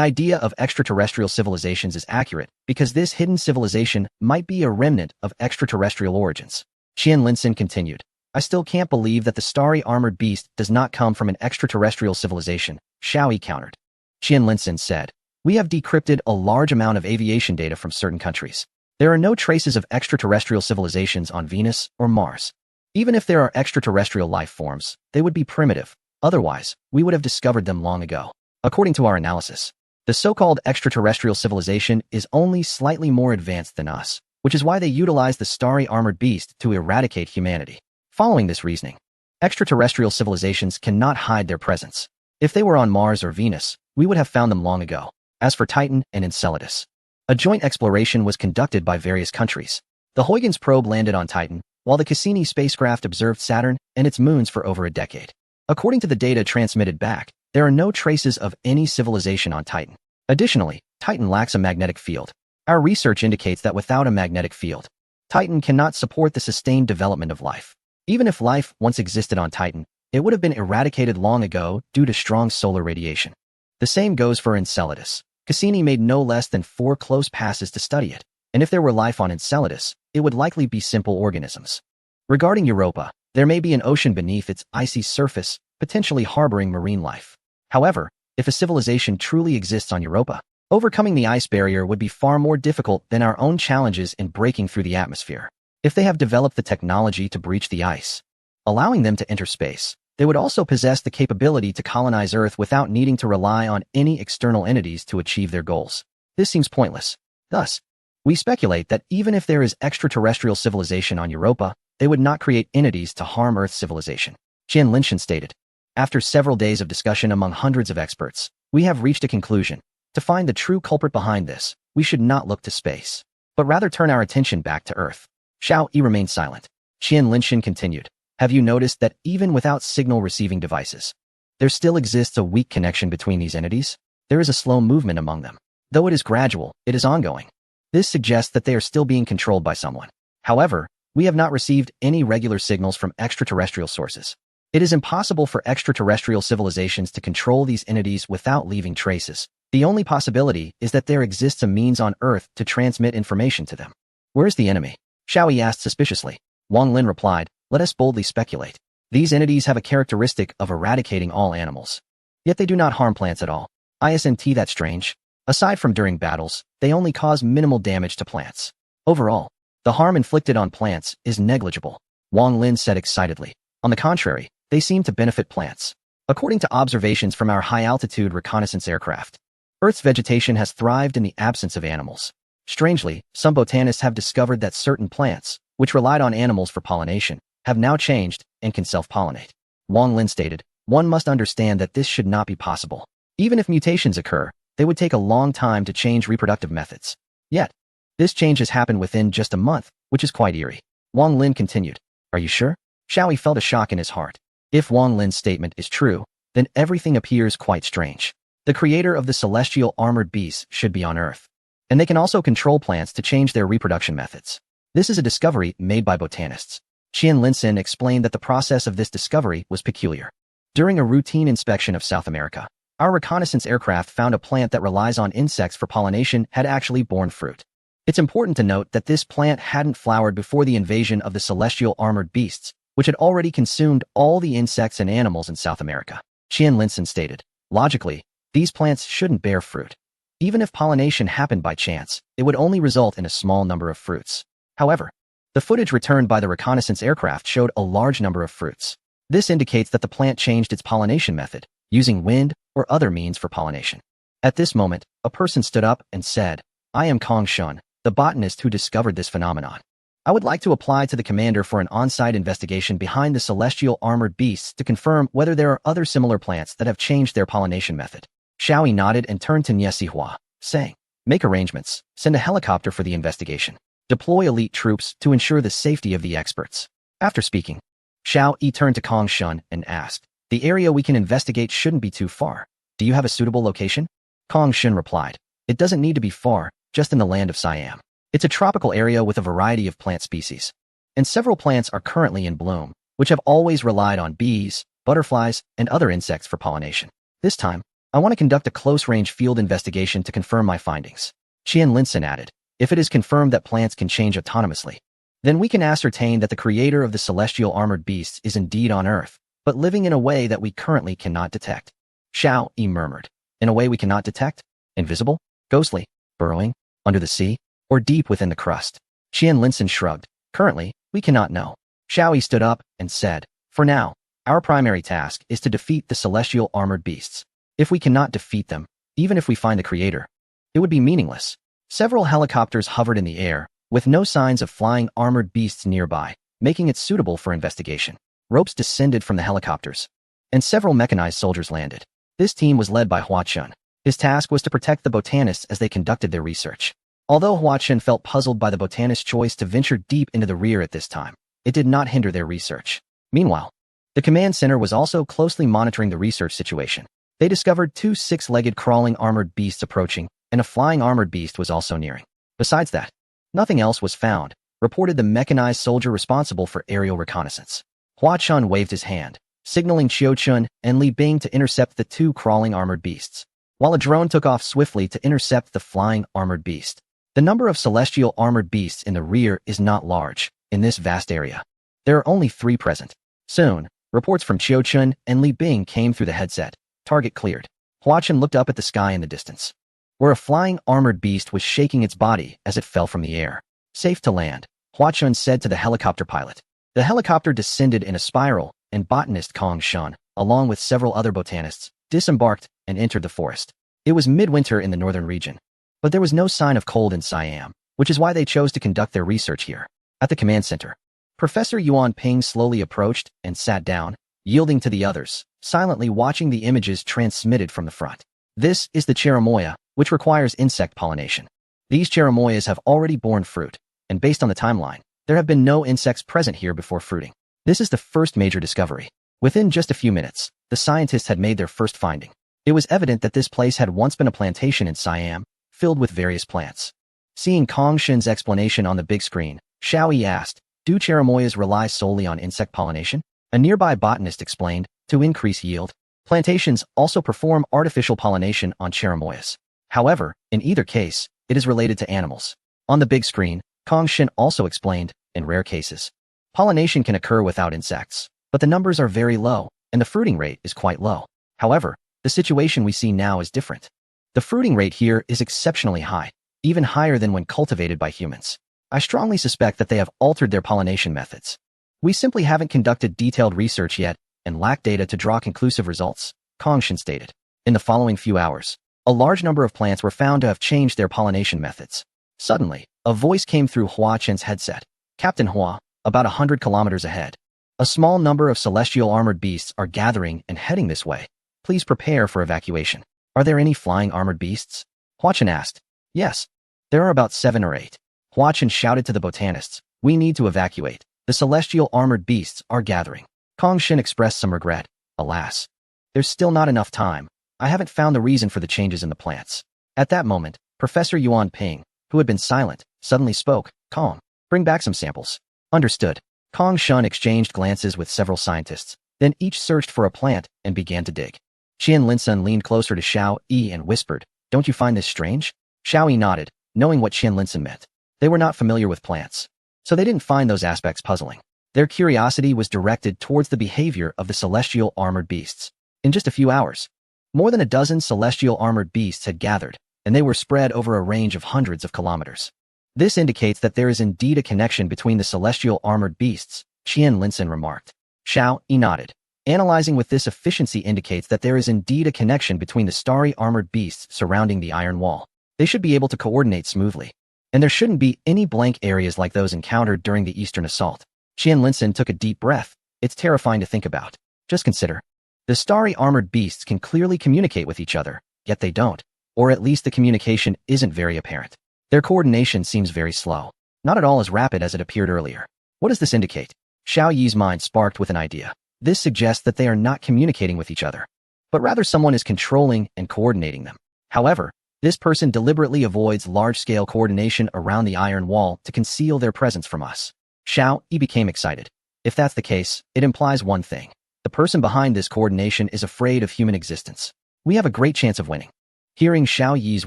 idea of extraterrestrial civilizations is accurate because this hidden civilization might be a remnant of extraterrestrial origins. Qian Linson continued. I still can't believe that the starry armored beast does not come from an extraterrestrial civilization, Xiaoyi countered. Qian Linson said, we have decrypted a large amount of aviation data from certain countries. There are no traces of extraterrestrial civilizations on Venus or Mars. Even if there are extraterrestrial life forms, they would be primitive. Otherwise, we would have discovered them long ago. According to our analysis, the so-called extraterrestrial civilization is only slightly more advanced than us, which is why they utilize the starry armored beast to eradicate humanity. Following this reasoning, extraterrestrial civilizations cannot hide their presence. If they were on Mars or Venus, we would have found them long ago. As for Titan and Enceladus, a joint exploration was conducted by various countries. The Huygens probe landed on Titan, while the Cassini spacecraft observed Saturn and its moons for over a decade. According to the data transmitted back, there are no traces of any civilization on Titan. Additionally, Titan lacks a magnetic field. Our research indicates that without a magnetic field, Titan cannot support the sustained development of life. Even if life once existed on Titan, it would have been eradicated long ago due to strong solar radiation. The same goes for Enceladus. Cassini made no less than 4 close passes to study it, and if there were life on Enceladus, it would likely be simple organisms. Regarding Europa, there may be an ocean beneath its icy surface, potentially harboring marine life. However, if a civilization truly exists on Europa, overcoming the ice barrier would be far more difficult than our own challenges in breaking through the atmosphere. If they have developed the technology to breach the ice, allowing them to enter space, they would also possess the capability to colonize Earth without needing to rely on any external entities to achieve their goals. This seems pointless. Thus, we speculate that even if there is extraterrestrial civilization on Europa, they would not create entities to harm Earth's civilization. Qian Linson stated, after several days of discussion among hundreds of experts, we have reached a conclusion. To find the true culprit behind this, we should not look to space, but rather turn our attention back to Earth. Xiao Yi remained silent. Qian Linson continued, have you noticed that even without signal-receiving devices, there still exists a weak connection between these entities? There is a slow movement among them. Though it is gradual, it is ongoing. This suggests that they are still being controlled by someone. However, we have not received any regular signals from extraterrestrial sources. It is impossible for extraterrestrial civilizations to control these entities without leaving traces. The only possibility is that there exists a means on Earth to transmit information to them. Where is the enemy? Xiao Yi asked suspiciously. Wang Lin replied, let us boldly speculate. These entities have a characteristic of eradicating all animals. Yet they do not harm plants at all. Isn't that strange? Aside from during battles, they only cause minimal damage to plants. Overall, the harm inflicted on plants is negligible. Wang Lin said excitedly. On the contrary, they seem to benefit plants. According to observations from our high-altitude reconnaissance aircraft, Earth's vegetation has thrived in the absence of animals. Strangely, some botanists have discovered that certain plants, which relied on animals for pollination, have now changed and can self-pollinate. Wang Lin stated, one must understand that this should not be possible. Even if mutations occur, they would take a long time to change reproductive methods. Yet, this change has happened within just a month, which is quite eerie. Wang Lin continued, are you sure? Xiao Yi felt a shock in his heart. If Wang Lin's statement is true, then everything appears quite strange. The creator of the celestial armored beasts should be on Earth. And they can also control plants to change their reproduction methods. This is a discovery made by botanists. Qian Linson explained that the process of this discovery was peculiar. During a routine inspection of South America, our reconnaissance aircraft found a plant that relies on insects for pollination had actually borne fruit. It's important to note that this plant hadn't flowered before the invasion of the celestial armored beasts, which had already consumed all the insects and animals in South America. Qian Linson stated, logically, these plants shouldn't bear fruit. Even if pollination happened by chance, it would only result in a small number of fruits. However, the footage returned by the reconnaissance aircraft showed a large number of fruits. This indicates that the plant changed its pollination method, using wind or other means for pollination. At this moment, a person stood up and said, I am Kong Shun, the botanist who discovered this phenomenon. I would like to apply to the commander for an on-site investigation behind the celestial armored beasts to confirm whether there are other similar plants that have changed their pollination method. Xiao Yi nodded and turned to Nie Sihua, saying, make arrangements, send a helicopter for the investigation. Deploy elite troops to ensure the safety of the experts. After speaking, Xiao Yi turned to Kong Shun and asked, the area we can investigate shouldn't be too far. Do you have a suitable location? Kong Shun replied. It doesn't need to be far, just in the land of Siam. It's a tropical area with a variety of plant species. And several plants are currently in bloom, which have always relied on bees, butterflies, and other insects for pollination. This time, I want to conduct a close-range field investigation to confirm my findings. Qian Linson added. If it is confirmed that plants can change autonomously, then we can ascertain that the creator of the celestial armored beasts is indeed on Earth, but living in a way that we currently cannot detect. Xiao Yi murmured. In a way we cannot detect? Invisible? Ghostly? Burrowing? Under the sea? Or deep within the crust? Qian Linson shrugged. Currently, we cannot know. Xiao Yi stood up and said, For now, our primary task is to defeat the celestial armored beasts. If we cannot defeat them, even if we find the creator, it would be meaningless. Several helicopters hovered in the air, with no signs of flying armored beasts nearby, making it suitable for investigation. Ropes descended from the helicopters, and several mechanized soldiers landed. This team was led by Hua Chun. His task was to protect the botanists as they conducted their research. Although Hua Chun felt puzzled by the botanist's choice to venture deep into the rear at this time, it did not hinder their research. Meanwhile, the command center was also closely monitoring the research situation. They discovered 2 6-legged crawling armored beasts approaching, and a flying armored beast was also nearing. Besides that, nothing else was found, reported the mechanized soldier responsible for aerial reconnaissance. Hua Chun waved his hand, signaling Qiu Chun and Li Bing to intercept the 2 crawling armored beasts, while a drone took off swiftly to intercept the flying armored beast. The number of celestial armored beasts in the rear is not large in this vast area. There are only 3 present. Soon, reports from Qiu Chun and Li Bing came through the headset. Target cleared. Hua Chun looked up at the sky in the distance, where a flying armored beast was shaking its body as it fell from the air. Safe to land, Hua Chun said to the helicopter pilot. The helicopter descended in a spiral, and botanist Kong Shun, along with several other botanists, disembarked and entered the forest. It was midwinter in the northern region, but there was no sign of cold in Siam, which is why they chose to conduct their research here. At the command center, Professor Yuan Ping slowly approached and sat down, yielding to the others, silently watching the images transmitted from the front. This is the cherimoya, which requires insect pollination. These cherimoyas have already borne fruit, and based on the timeline, there have been no insects present here before fruiting. This is the first major discovery. Within just a few minutes, the scientists had made their first finding. It was evident that this place had once been a plantation in Siam, filled with various plants. Seeing Kong Shun's explanation on the big screen, Xiao Yi asked, Do cherimoyas rely solely on insect pollination? A nearby botanist explained, to increase yield, plantations also perform artificial pollination on cherimoyas. However, in either case, it is related to animals. On the big screen, Kong Shun also explained, in rare cases, pollination can occur without insects, but the numbers are very low, and the fruiting rate is quite low. However, the situation we see now is different. The fruiting rate here is exceptionally high, even higher than when cultivated by humans. I strongly suspect that they have altered their pollination methods. We simply haven't conducted detailed research yet and lack data to draw conclusive results, Kong Shun stated. In the following few hours, a large number of plants were found to have changed their pollination methods. Suddenly, a voice came through Hua Chen's headset. Captain Hua, about 100 kilometers ahead. A small number of celestial armored beasts are gathering and heading this way. Please prepare for evacuation. Are there any flying armored beasts? Hua Chen asked. Yes. There are about 7 or 8. Hua Chen shouted to the botanists. We need to evacuate. The celestial armored beasts are gathering. Kong Shun expressed some regret. Alas, there's still not enough time. I haven't found the reason for the changes in the plants. At that moment, Professor Yuan Ping, who had been silent, suddenly spoke. Kong, bring back some samples. Understood. Kong Shun exchanged glances with several scientists, then each searched for a plant and began to dig. Qian Linsun leaned closer to Xiao Yi and whispered, Don't you find this strange? Xiao Yi nodded, knowing what Qian Linsun meant. They were not familiar with plants, so they didn't find those aspects puzzling. Their curiosity was directed towards the behavior of the celestial armored beasts. In just a few hours, more than a dozen celestial armored beasts had gathered, and they were spread over a range of hundreds of kilometers. This indicates that there is indeed a connection between the celestial armored beasts, Qian Linsun remarked. Xiao Yi nodded. Analyzing with this efficiency indicates that there is indeed a connection between the starry armored beasts surrounding the iron wall. They should be able to coordinate smoothly, and there shouldn't be any blank areas like those encountered during the Eastern Assault. Qian Linsun took a deep breath. It's terrifying to think about. Just consider. The starry armored beasts can clearly communicate with each other, yet they don't, or at least the communication isn't very apparent. Their coordination seems very slow, not at all as rapid as it appeared earlier. What does this indicate? Xiao Yi's mind sparked with an idea. This suggests that they are not communicating with each other, but rather someone is controlling and coordinating them. However, this person deliberately avoids large-scale coordination around the iron wall to conceal their presence from us. Xiao Yi became excited. If that's the case, it implies one thing. The person behind this coordination is afraid of human existence. We have a great chance of winning. Hearing Xiao Yi's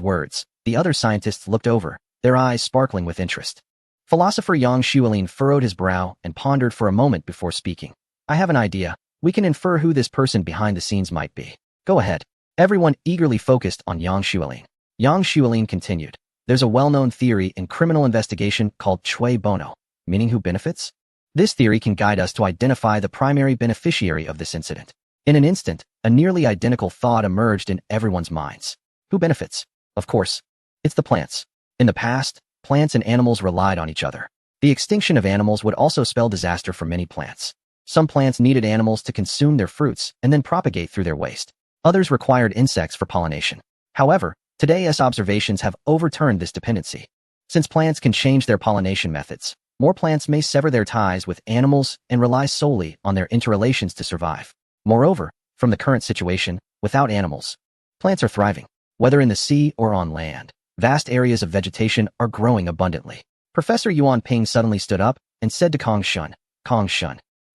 words, the other scientists looked over, their eyes sparkling with interest. Philosopher Yang Xuelin furrowed his brow and pondered for a moment before speaking. I have an idea. We can infer who this person behind the scenes might be. Go ahead. Everyone eagerly focused on Yang Xuelin. Yang Xuelin continued. There's a well-known theory in criminal investigation called cui bono, meaning who benefits? This theory can guide us to identify the primary beneficiary of this incident. In an instant, a nearly identical thought emerged in everyone's minds. Who benefits? Of course, it's the plants. In the past, plants and animals relied on each other. The extinction of animals would also spell disaster for many plants. Some plants needed animals to consume their fruits and then propagate through their waste. Others required insects for pollination. However, today's observations have overturned this dependency. Since plants can change their pollination methods, more plants may sever their ties with animals and rely solely on their interrelations to survive. Moreover, from the current situation, without animals, plants are thriving. Whether in the sea or on land, vast areas of vegetation are growing abundantly. Professor Yuan Ping suddenly stood up and said to Kong Shun,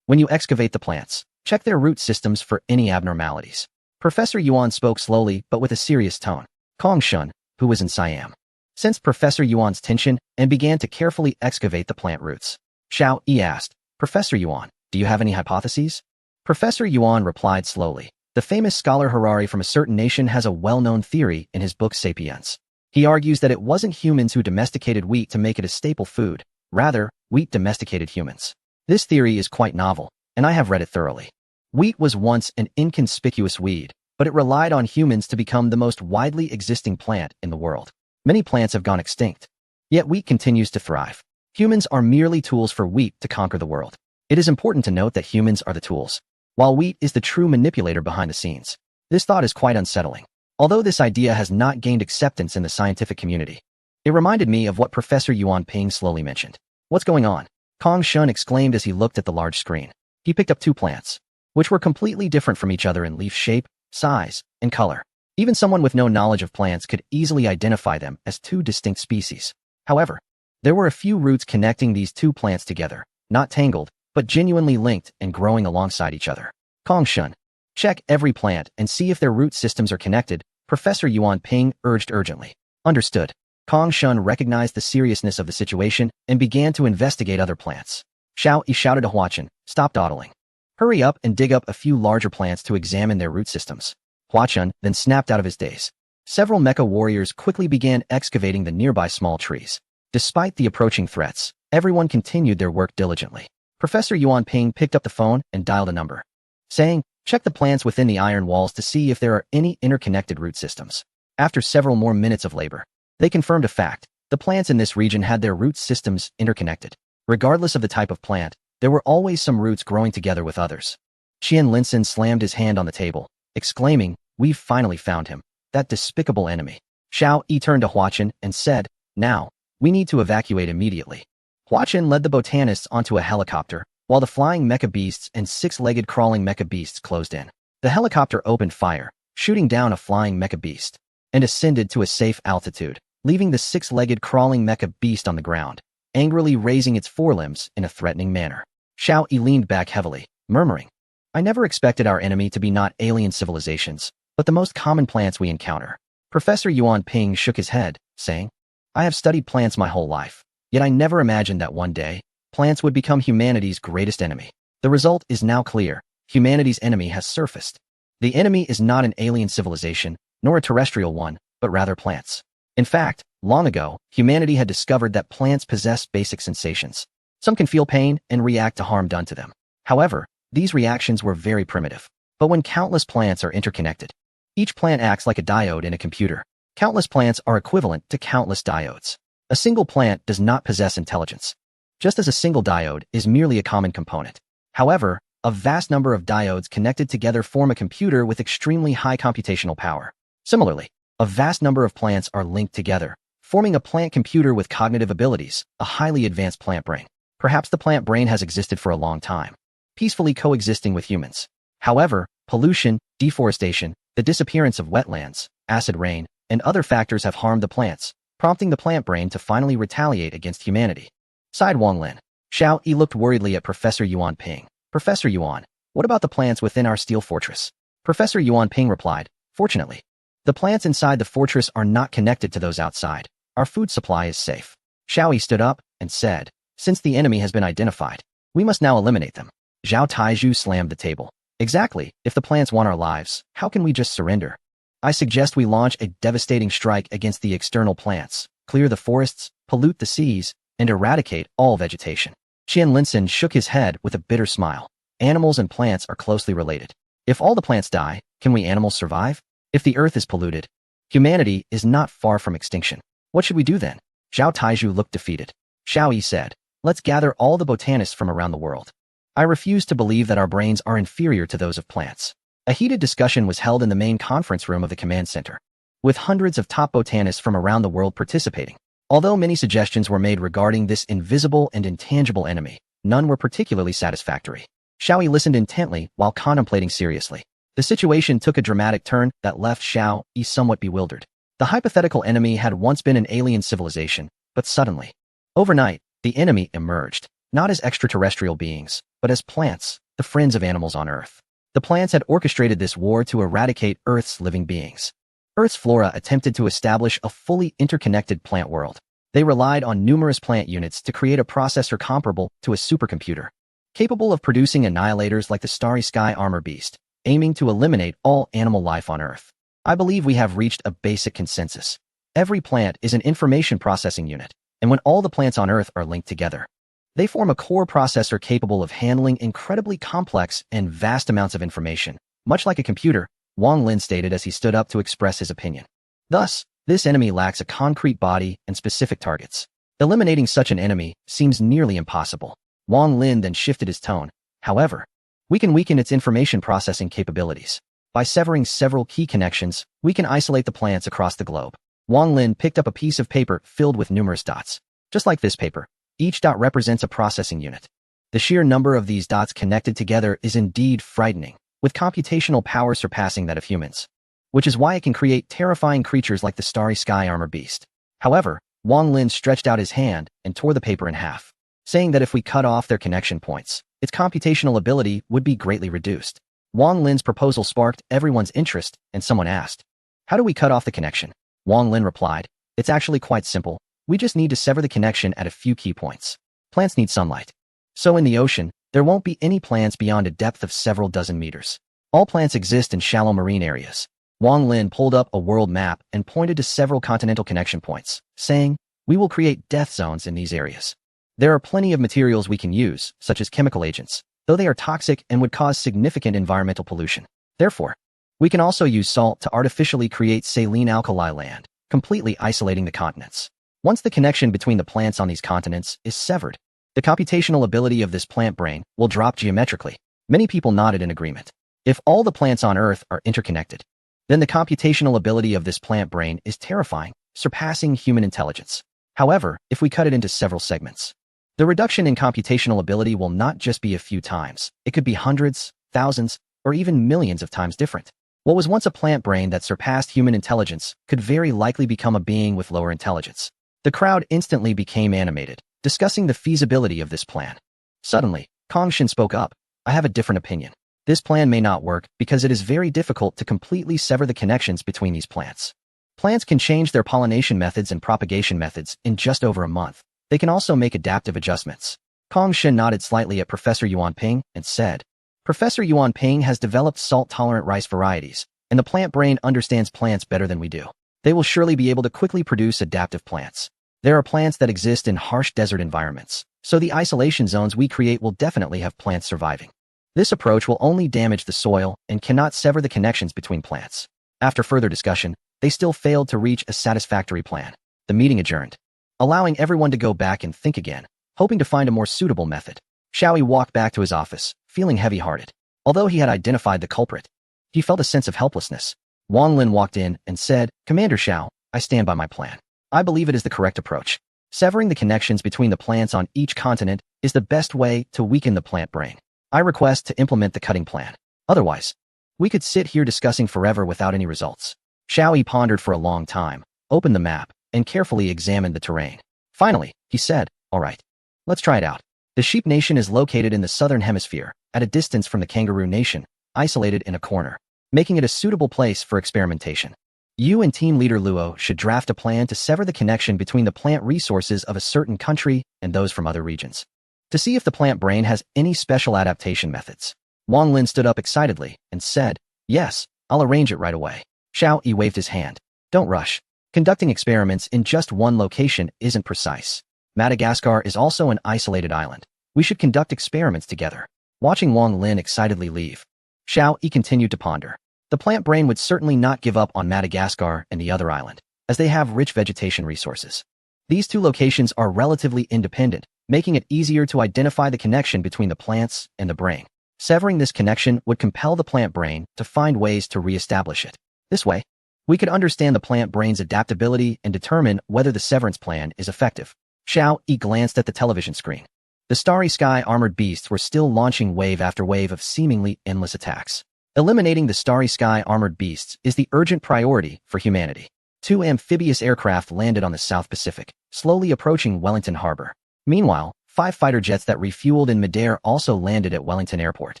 when you excavate the plants, check their root systems for any abnormalities. Professor Yuan spoke slowly but with a serious tone. Kong Shun, who was in Siam, sensed Professor Yuan's tension and began to carefully excavate the plant roots. Xiao Yi asked, Professor Yuan, do you have any hypotheses? Professor Yuan replied slowly. The famous scholar Harari from a certain nation has a well-known theory in his book Sapiens. He argues that it wasn't humans who domesticated wheat to make it a staple food. Rather, wheat domesticated humans. This theory is quite novel, and I have read it thoroughly. Wheat was once an inconspicuous weed, but it relied on humans to become the most widely existing plant in the world. Many plants have gone extinct, yet wheat continues to thrive. Humans are merely tools for wheat to conquer the world. It is important to note that humans are the tools, while wheat is the true manipulator behind the scenes. This thought is quite unsettling. Although this idea has not gained acceptance in the scientific community, it reminded me of what Professor Yuan Ping slowly mentioned. What's going on? Kong Shun exclaimed as he looked at the large screen. He picked up two plants, which were completely different from each other in leaf shape, size, and color. Even someone with no knowledge of plants could easily identify them as two distinct species. However, there were a few roots connecting these two plants together, not tangled, but genuinely linked and growing alongside each other. Kong Shun, check every plant and see if their root systems are connected, Professor Yuan Ping urged urgently. Understood. Kong Shun recognized the seriousness of the situation and began to investigate other plants. Xiao Yi shouted to Huaqin, stop dawdling. Hurry up and dig up a few larger plants to examine their root systems. Huaqin then snapped out of his daze. Several mecha warriors quickly began excavating the nearby small trees. Despite the approaching threats, everyone continued their work diligently. Professor Yuan Ping picked up the phone and dialed a number, saying, check the plants within the iron walls to see if there are any interconnected root systems. After several more minutes of labor, they confirmed a fact. The plants in this region had their root systems interconnected. Regardless of the type of plant, there were always some roots growing together with others. Qian Linsen slammed his hand on the table, exclaiming, we've finally found him, that despicable enemy. Xiao Yi turned to Huaqin and said, now, we need to evacuate immediately. Huaqin led the botanists onto a helicopter, while the flying mecha beasts and six-legged crawling mecha beasts closed in. The helicopter opened fire, shooting down a flying mecha beast, and ascended to a safe altitude, leaving the six-legged crawling mecha beast on the ground, angrily raising its forelimbs in a threatening manner. Xiao Yi leaned back heavily, murmuring, I never expected our enemy to be not alien civilizations, but the most common plants we encounter. Professor Yuan Ping shook his head, saying, I have studied plants my whole life, yet I never imagined that one day, plants would become humanity's greatest enemy. The result is now clear. Humanity's enemy has surfaced. The enemy is not an alien civilization, nor a terrestrial one, but rather plants. In fact, long ago, humanity had discovered that plants possess basic sensations. Some can feel pain and react to harm done to them. However, these reactions were very primitive. But when countless plants are interconnected, each plant acts like a diode in a computer. Countless plants are equivalent to countless diodes. A single plant does not possess intelligence, just as a single diode is merely a common component. However, a vast number of diodes connected together form a computer with extremely high computational power. Similarly, a vast number of plants are linked together, forming a plant computer with cognitive abilities, a highly advanced plant brain. Perhaps the plant brain has existed for a long time, peacefully coexisting with humans. However, pollution, deforestation, the disappearance of wetlands, acid rain, and other factors have harmed the plants, prompting the plant brain to finally retaliate against humanity. Sighed Wang Lin. Xiao Yi looked worriedly at Professor Yuan Ping. Professor Yuan, what about the plants within our steel fortress? Professor Yuan Ping replied, fortunately, the plants inside the fortress are not connected to those outside. Our food supply is safe. Xiao Yi stood up and said, since the enemy has been identified, we must now eliminate them. Zhao Taizhu slammed the table. Exactly, if the plants want our lives, how can we just surrender? I suggest we launch a devastating strike against the external plants, clear the forests, pollute the seas, and eradicate all vegetation. Qian Linsen shook his head with a bitter smile. Animals and plants are closely related. If all the plants die, can we animals survive? If the earth is polluted, humanity is not far from extinction. What should we do then? Zhao Taizhu looked defeated. Xiao Yi said, let's gather all the botanists from around the world. I refuse to believe that our brains are inferior to those of plants. A heated discussion was held in the main conference room of the command center, with hundreds of top botanists from around the world participating. Although many suggestions were made regarding this invisible and intangible enemy, none were particularly satisfactory. Xiao Yi listened intently while contemplating seriously. The situation took a dramatic turn that left Xiao Yi somewhat bewildered. The hypothetical enemy had once been an alien civilization, but suddenly, overnight, the enemy emerged, not as extraterrestrial beings, but as plants, the friends of animals on Earth. The plants had orchestrated this war to eradicate Earth's living beings. Earth's flora attempted to establish a fully interconnected plant world. They relied on numerous plant units to create a processor comparable to a supercomputer, capable of producing annihilators like the starry sky armor beast, aiming to eliminate all animal life on Earth. I believe we have reached a basic consensus. Every plant is an information processing unit, and when all the plants on Earth are linked together, they form a core processor capable of handling incredibly complex and vast amounts of information, much like a computer, Wang Lin stated as he stood up to express his opinion. Thus, this enemy lacks a concrete body and specific targets. Eliminating such an enemy seems nearly impossible. Wang Lin then shifted his tone. However, we can weaken its information processing capabilities. By severing several key connections, we can isolate the plants across the globe. Wang Lin picked up a piece of paper filled with numerous dots. Just like this paper, each dot represents a processing unit. The sheer number of these dots connected together is indeed frightening, with computational power surpassing that of humans, which is why it can create terrifying creatures like the starry sky armor beast. However, Wang Lin stretched out his hand and tore the paper in half, saying that if we cut off their connection points, its computational ability would be greatly reduced. Wang Lin's proposal sparked everyone's interest, and someone asked, how do we cut off the connection? Wang Lin replied, it's actually quite simple. We just need to sever the connection at a few key points. Plants need sunlight. So in the ocean, there won't be any plants beyond a depth of several dozen meters. All plants exist in shallow marine areas. Wang Lin pulled up a world map and pointed to several continental connection points, saying, we will create death zones in these areas. There are plenty of materials we can use, such as chemical agents, though they are toxic and would cause significant environmental pollution. Therefore, we can also use salt to artificially create saline alkali land, completely isolating the continents. Once the connection between the plants on these continents is severed, the computational ability of this plant brain will drop geometrically. Many people nodded in agreement. If all the plants on Earth are interconnected, then the computational ability of this plant brain is terrifying, surpassing human intelligence. However, if we cut it into several segments, the reduction in computational ability will not just be a few times. It could be hundreds, thousands, or even millions of times different. What was once a plant brain that surpassed human intelligence could very likely become a being with lower intelligence. The crowd instantly became animated, discussing the feasibility of this plan. Suddenly, Kongshin spoke up. I have a different opinion. This plan may not work because it is very difficult to completely sever the connections between these plants. Plants can change their pollination methods and propagation methods in just over a month. They can also make adaptive adjustments. Kongshin nodded slightly at Professor Yuan Ping and said, Professor Yuan Ping has developed salt-tolerant rice varieties, and the plant brain understands plants better than we do. They will surely be able to quickly produce adaptive plants. There are plants that exist in harsh desert environments, so the isolation zones we create will definitely have plants surviving. This approach will only damage the soil and cannot sever the connections between plants. After further discussion, they still failed to reach a satisfactory plan. The meeting adjourned, allowing everyone to go back and think again, hoping to find a more suitable method. Xiao Yi walked back to his office, feeling heavy-hearted. Although he had identified the culprit, he felt a sense of helplessness. Wang Lin walked in and said, Commander Xiao, I stand by my plan. I believe it is the correct approach. Severing the connections between the plants on each continent is the best way to weaken the plant brain. I request to implement the cutting plan. Otherwise, we could sit here discussing forever without any results. Xiao Yi pondered for a long time, opened the map, and carefully examined the terrain. Finally, he said, "All right, let's try it out." The sheep nation is located in the southern hemisphere, at a distance from the kangaroo nation, isolated in a corner, making it a suitable place for experimentation. You and team leader Luo should draft a plan to sever the connection between the plant resources of a certain country and those from other regions, to see if the plant brain has any special adaptation methods. Wang Lin stood up excitedly and said, "Yes, I'll arrange it right away." Xiao Yi waved his hand. "Don't rush. Conducting experiments in just one location isn't precise. Madagascar is also an isolated island. We should conduct experiments together." Watching Wang Lin excitedly leave, Xiao Yi continued to ponder. The plant brain would certainly not give up on Madagascar and the other island, as they have rich vegetation resources. These two locations are relatively independent, making it easier to identify the connection between the plants and the brain. Severing this connection would compel the plant brain to find ways to re-establish it. This way, we could understand the plant brain's adaptability and determine whether the severance plan is effective. Xiao Yi glanced at the television screen. The Starry Sky armored beasts were still launching wave after wave of seemingly endless attacks. Eliminating the Starry Sky armored beasts is the urgent priority for humanity. 2 amphibious aircraft landed on the South Pacific, slowly approaching Wellington Harbor. Meanwhile, 5 fighter jets that refueled in midair also landed at Wellington Airport.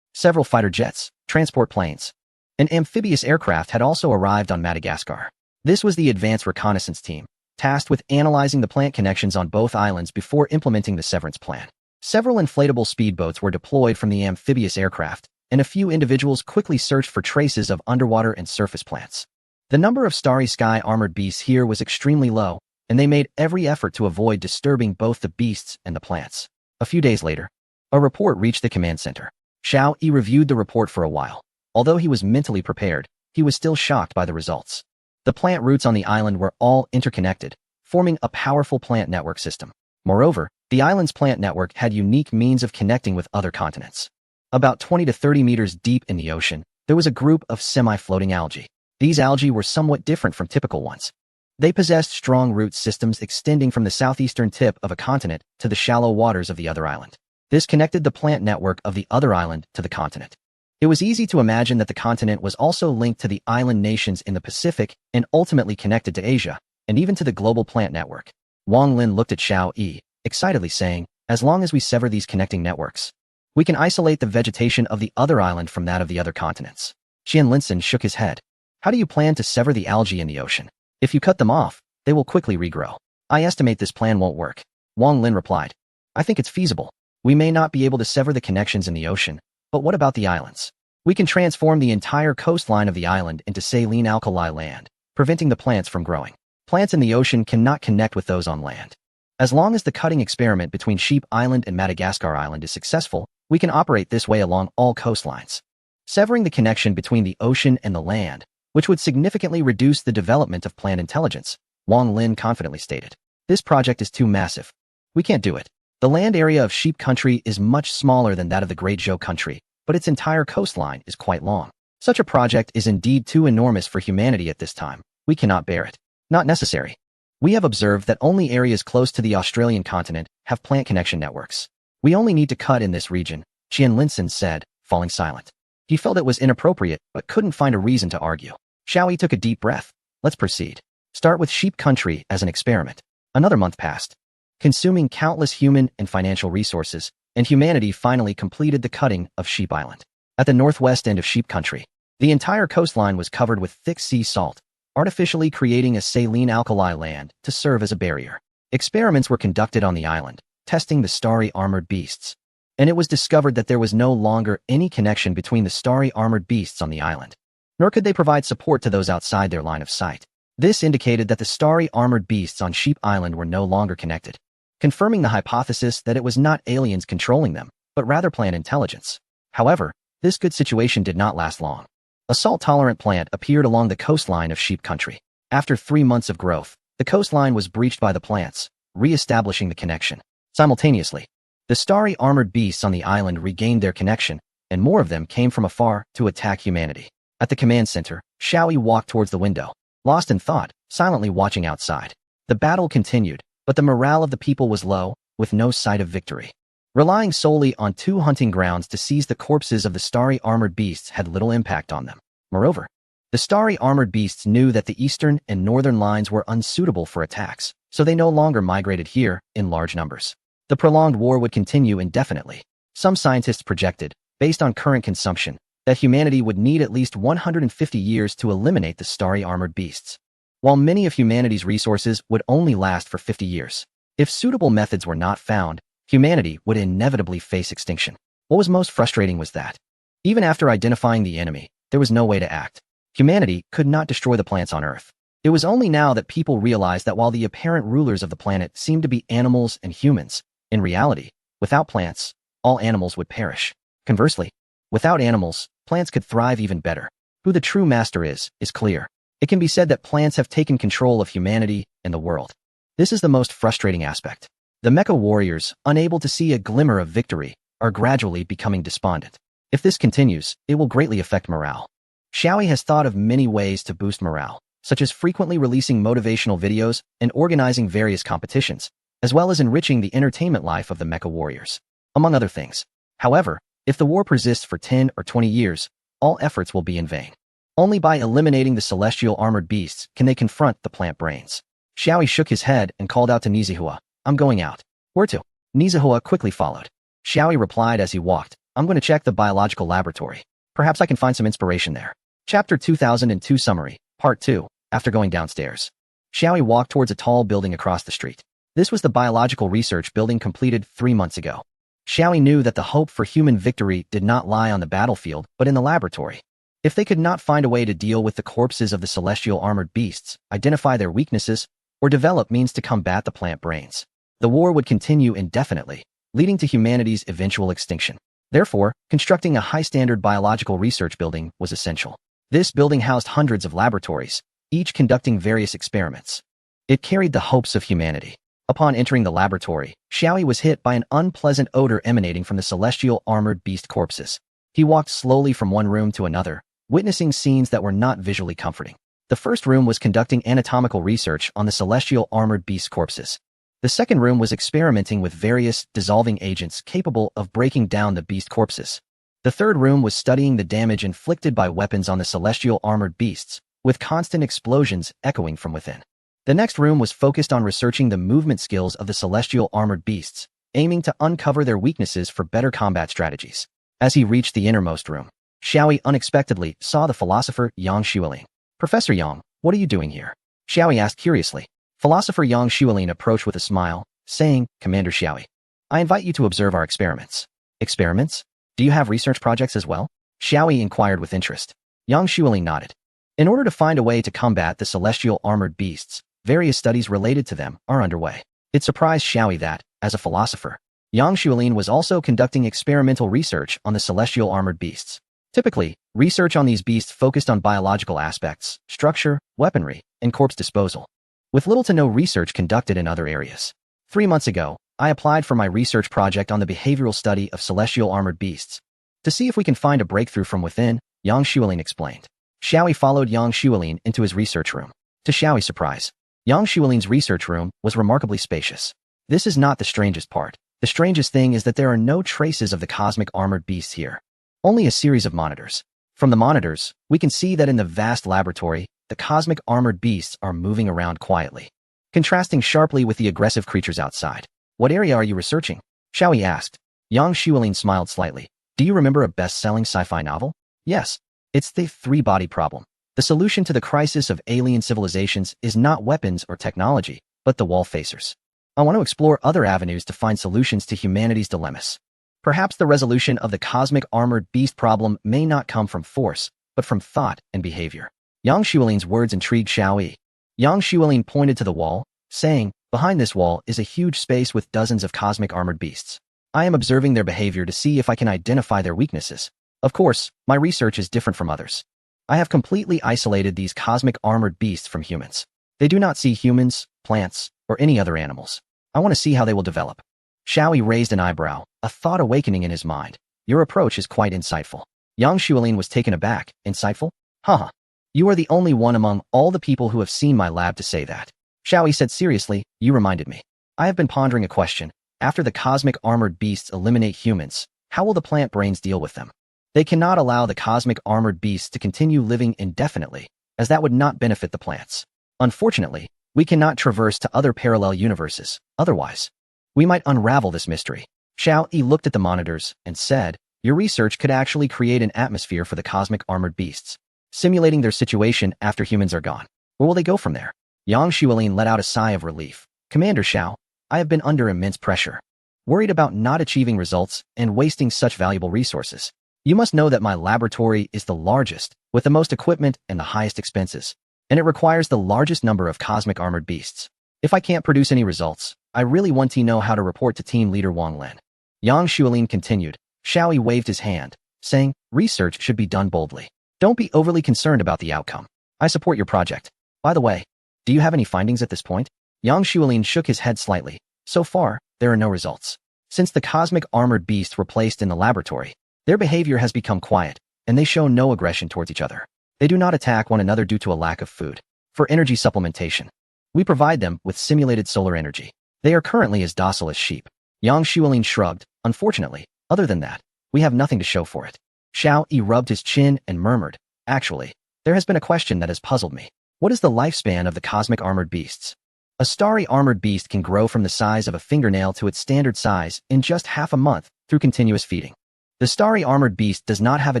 Several fighter jets, transport planes, and amphibious aircraft had also arrived on Madagascar. This was the Advanced Reconnaissance Team, tasked with analyzing the plant connections on both islands before implementing the severance plan. Several inflatable speedboats were deployed from the amphibious aircraft, and a few individuals quickly searched for traces of underwater and surface plants. The number of Starry Sky armored beasts here was extremely low, and they made every effort to avoid disturbing both the beasts and the plants. A few days later, a report reached the command center. Xiao Yi reviewed the report for a while. Although he was mentally prepared, he was still shocked by the results. The plant roots on the island were all interconnected, forming a powerful plant network system. Moreover, the island's plant network had unique means of connecting with other continents. About 20 to 30 meters deep in the ocean, there was a group of semi-floating algae. These algae were somewhat different from typical ones. They possessed strong root systems extending from the southeastern tip of a continent to the shallow waters of the other island. This connected the plant network of the other island to the continent. It was easy to imagine that the continent was also linked to the island nations in the Pacific and ultimately connected to Asia, and even to the global plant network. Wang Lin looked at Xiao Yi, excitedly saying, "As long as we sever these connecting networks, we can isolate the vegetation of the other island from that of the other continents." Qian Linson shook his head. "How do you plan to sever the algae in the ocean? If you cut them off, they will quickly regrow." "I estimate this plan won't work," Wang Lin replied. "I think it's feasible. We may not be able to sever the connections in the ocean, but what about the islands? We can transform the entire coastline of the island into saline alkali land, preventing the plants from growing. Plants in the ocean cannot connect with those on land. As long as the cutting experiment between Sheep Island and Madagascar Island is successful, we can operate this way along all coastlines, severing the connection between the ocean and the land, which would significantly reduce the development of plant intelligence," Wang Lin confidently stated. "This project is too massive. We can't do it. The land area of Sheep Country is much smaller than that of the Great Zhou Country, but its entire coastline is quite long. Such a project is indeed too enormous for humanity at this time. We cannot bear it. Not necessary. We have observed that only areas close to the Australian continent have plant connection networks. We only need to cut in this region," Qian Linson said, falling silent. He felt it was inappropriate, but couldn't find a reason to argue. Xiao Yi took a deep breath. "Let's proceed. Start with Sheep Country as an experiment." Another month passed, consuming countless human and financial resources, and humanity finally completed the cutting of Sheep Island. At the northwest end of Sheep Country, the entire coastline was covered with thick sea salt, artificially creating a saline alkali land to serve as a barrier. Experiments were conducted on the island, testing the starry armored beasts, and it was discovered that there was no longer any connection between the starry armored beasts on the island, nor could they provide support to those outside their line of sight. This indicated that the starry armored beasts on Sheep Island were no longer connected, confirming the hypothesis that it was not aliens controlling them, but rather plant intelligence. However, this good situation did not last long. A salt-tolerant plant appeared along the coastline of Sheep Country. After 3 months of growth, the coastline was breached by the plants, re-establishing the connection. Simultaneously, the starry armored beasts on the island regained their connection, and more of them came from afar to attack humanity. At the command center, Xiao Yi walked towards the window, lost in thought, silently watching outside. The battle continued, but the morale of the people was low, with no sight of victory. Relying solely on 2 hunting grounds to seize the corpses of the starry armored beasts had little impact on them. Moreover, The starry armored beasts knew that the eastern and northern lines were unsuitable for attacks, so they no longer migrated here in large numbers. The prolonged war would continue indefinitely. Some scientists projected, based on current consumption, that humanity would need at least 150 years to eliminate the starry armored beasts, while many of humanity's resources would only last for 50 years. If suitable methods were not found, humanity would inevitably face extinction. What was most frustrating was that, even after identifying the enemy, there was no way to act. Humanity could not destroy the plants on Earth. It was only now that people realized that while the apparent rulers of the planet seemed to be animals and humans, in reality, without plants, all animals would perish. Conversely, without animals, plants could thrive even better. Who the true master is clear. It can be said that plants have taken control of humanity and the world. This is the most frustrating aspect. The mecha warriors, unable to see a glimmer of victory, are gradually becoming despondent. If this continues, it will greatly affect morale. Xiaoyi has thought of many ways to boost morale, such as frequently releasing motivational videos and organizing various competitions, as well as enriching the entertainment life of the mecha warriors, among other things. However, if the war persists for 10 or 20 years, all efforts will be in vain. Only by eliminating the celestial armored beasts can they confront the plant brains. Xiaoyi shook his head and called out to Nizihua, "I'm going out." "Where to?" Nizihua quickly followed. Xiaoyi replied as he walked, "I'm going to check the biological laboratory. Perhaps I can find some inspiration there." Chapter 2002 Summary, Part 2. After going downstairs, Xiaoyi walked towards a tall building across the street. This was the biological research building completed 3 months ago. Xiaoyi knew that the hope for human victory did not lie on the battlefield, but in the laboratory. If they could not find a way to deal with the corpses of the celestial armored beasts, identify their weaknesses, or develop means to combat the plant brains, the war would continue indefinitely, leading to humanity's eventual extinction. Therefore, constructing a high-standard biological research building was essential. This building housed hundreds of laboratories, each conducting various experiments. It carried the hopes of humanity. Upon entering the laboratory, Xiaoyi was hit by an unpleasant odor emanating from the celestial armored beast corpses. He walked slowly from one room to another, witnessing scenes that were not visually comforting. The first room was conducting anatomical research on the celestial armored beast corpses. The second room was experimenting with various dissolving agents capable of breaking down the beast corpses. The third room was studying the damage inflicted by weapons on the celestial armored beasts, with constant explosions echoing from within. The next room was focused on researching the movement skills of the celestial armored beasts, aiming to uncover their weaknesses for better combat strategies. As he reached the innermost room, Xiaoyi unexpectedly saw the philosopher Yang Xuelin. "Professor Yang, what are you doing here?" Xiaoyi asked curiously. Philosopher Yang Xuelin approached with a smile, saying, "Commander Xiaoyi, I invite you to observe our experiments." "Experiments? Do you have research projects as well?" Xiaoyi inquired with interest. Yang Xuelin nodded. In order to find a way to combat the celestial armored beasts, various studies related to them are underway. It surprised Xiaoyi that, as a philosopher, Yang Xuelin was also conducting experimental research on the celestial armored beasts. Typically, research on these beasts focused on biological aspects, structure, weaponry, and corpse disposal, with little to no research conducted in other areas. 3 months ago, I applied for my research project on the behavioral study of celestial armored beasts. To see if we can find a breakthrough from within, Yang Xuelin explained. Xiaoyi followed Yang Xuelin into his research room. To Xiaoyi's surprise, Yang Xuelin's research room was remarkably spacious. This is not the strangest part. The strangest thing is that there are no traces of the cosmic armored beasts here. Only a series of monitors. From the monitors, we can see that in the vast laboratory, the cosmic armored beasts are moving around quietly, contrasting sharply with the aggressive creatures outside. "What area are you researching?" Xiaoyi asked. Yang Xuelin smiled slightly. "Do you remember a best-selling sci-fi novel?" "Yes. It's the three-body problem. The solution to the crisis of alien civilizations is not weapons or technology, but the wall facers. I want to explore other avenues to find solutions to humanity's dilemmas. Perhaps the resolution of the cosmic armored beast problem may not come from force, but from thought and behavior." Yang Xuelin's words intrigued Xiaoyi. Yang Xuelin pointed to the wall, saying, "Behind this wall is a huge space with dozens of cosmic armored beasts. I am observing their behavior to see if I can identify their weaknesses. Of course, my research is different from others. I have completely isolated these cosmic armored beasts from humans. They do not see humans, plants, or any other animals. I want to see how they will develop." Xiaoyi raised an eyebrow, a thought awakening in his mind. "Your approach is quite insightful." Yang Xuelin was taken aback. "Insightful? Haha. You are the only one among all the people who have seen my lab to say that." Xiaoyi said seriously, "You reminded me. I have been pondering a question. After the cosmic armored beasts eliminate humans, how will the plant brains deal with them? They cannot allow the cosmic armored beasts to continue living indefinitely, as that would not benefit the plants. Unfortunately, we cannot traverse to other parallel universes. Otherwise, we might unravel this mystery. Xiao Yi looked at the monitors and said, your research could actually create an atmosphere for the cosmic armored beasts, simulating their situation after humans are gone. Where will they go from there? Yang Xuelin let out a sigh of relief. Commander Xiao, I have been under immense pressure, worried about not achieving results and wasting such valuable resources. You must know that my laboratory is the largest, with the most equipment and the highest expenses, and it requires the largest number of cosmic armored beasts. If I can't produce any results, I really want to know how to report to team leader Wang Lin. Yang Xuelin continued. Xiao Yi waved his hand, saying, research should be done boldly. Don't be overly concerned about the outcome. I support your project. By the way, do you have any findings at this point? Yang Xuelin shook his head slightly. So far, there are no results. Since the cosmic armored beasts were placed in the laboratory, their behavior has become quiet, and they show no aggression towards each other. They do not attack one another due to a lack of food. For energy supplementation, we provide them with simulated solar energy. They are currently as docile as sheep. Yang Xuelin shrugged. Unfortunately, other than that, we have nothing to show for it. Xiao Yi rubbed his chin and murmured, actually, there has been a question that has puzzled me. What is the lifespan of the cosmic armored beasts? A starry armored beast can grow from the size of a fingernail to its standard size in just half a month through continuous feeding. The starry armored beast does not have a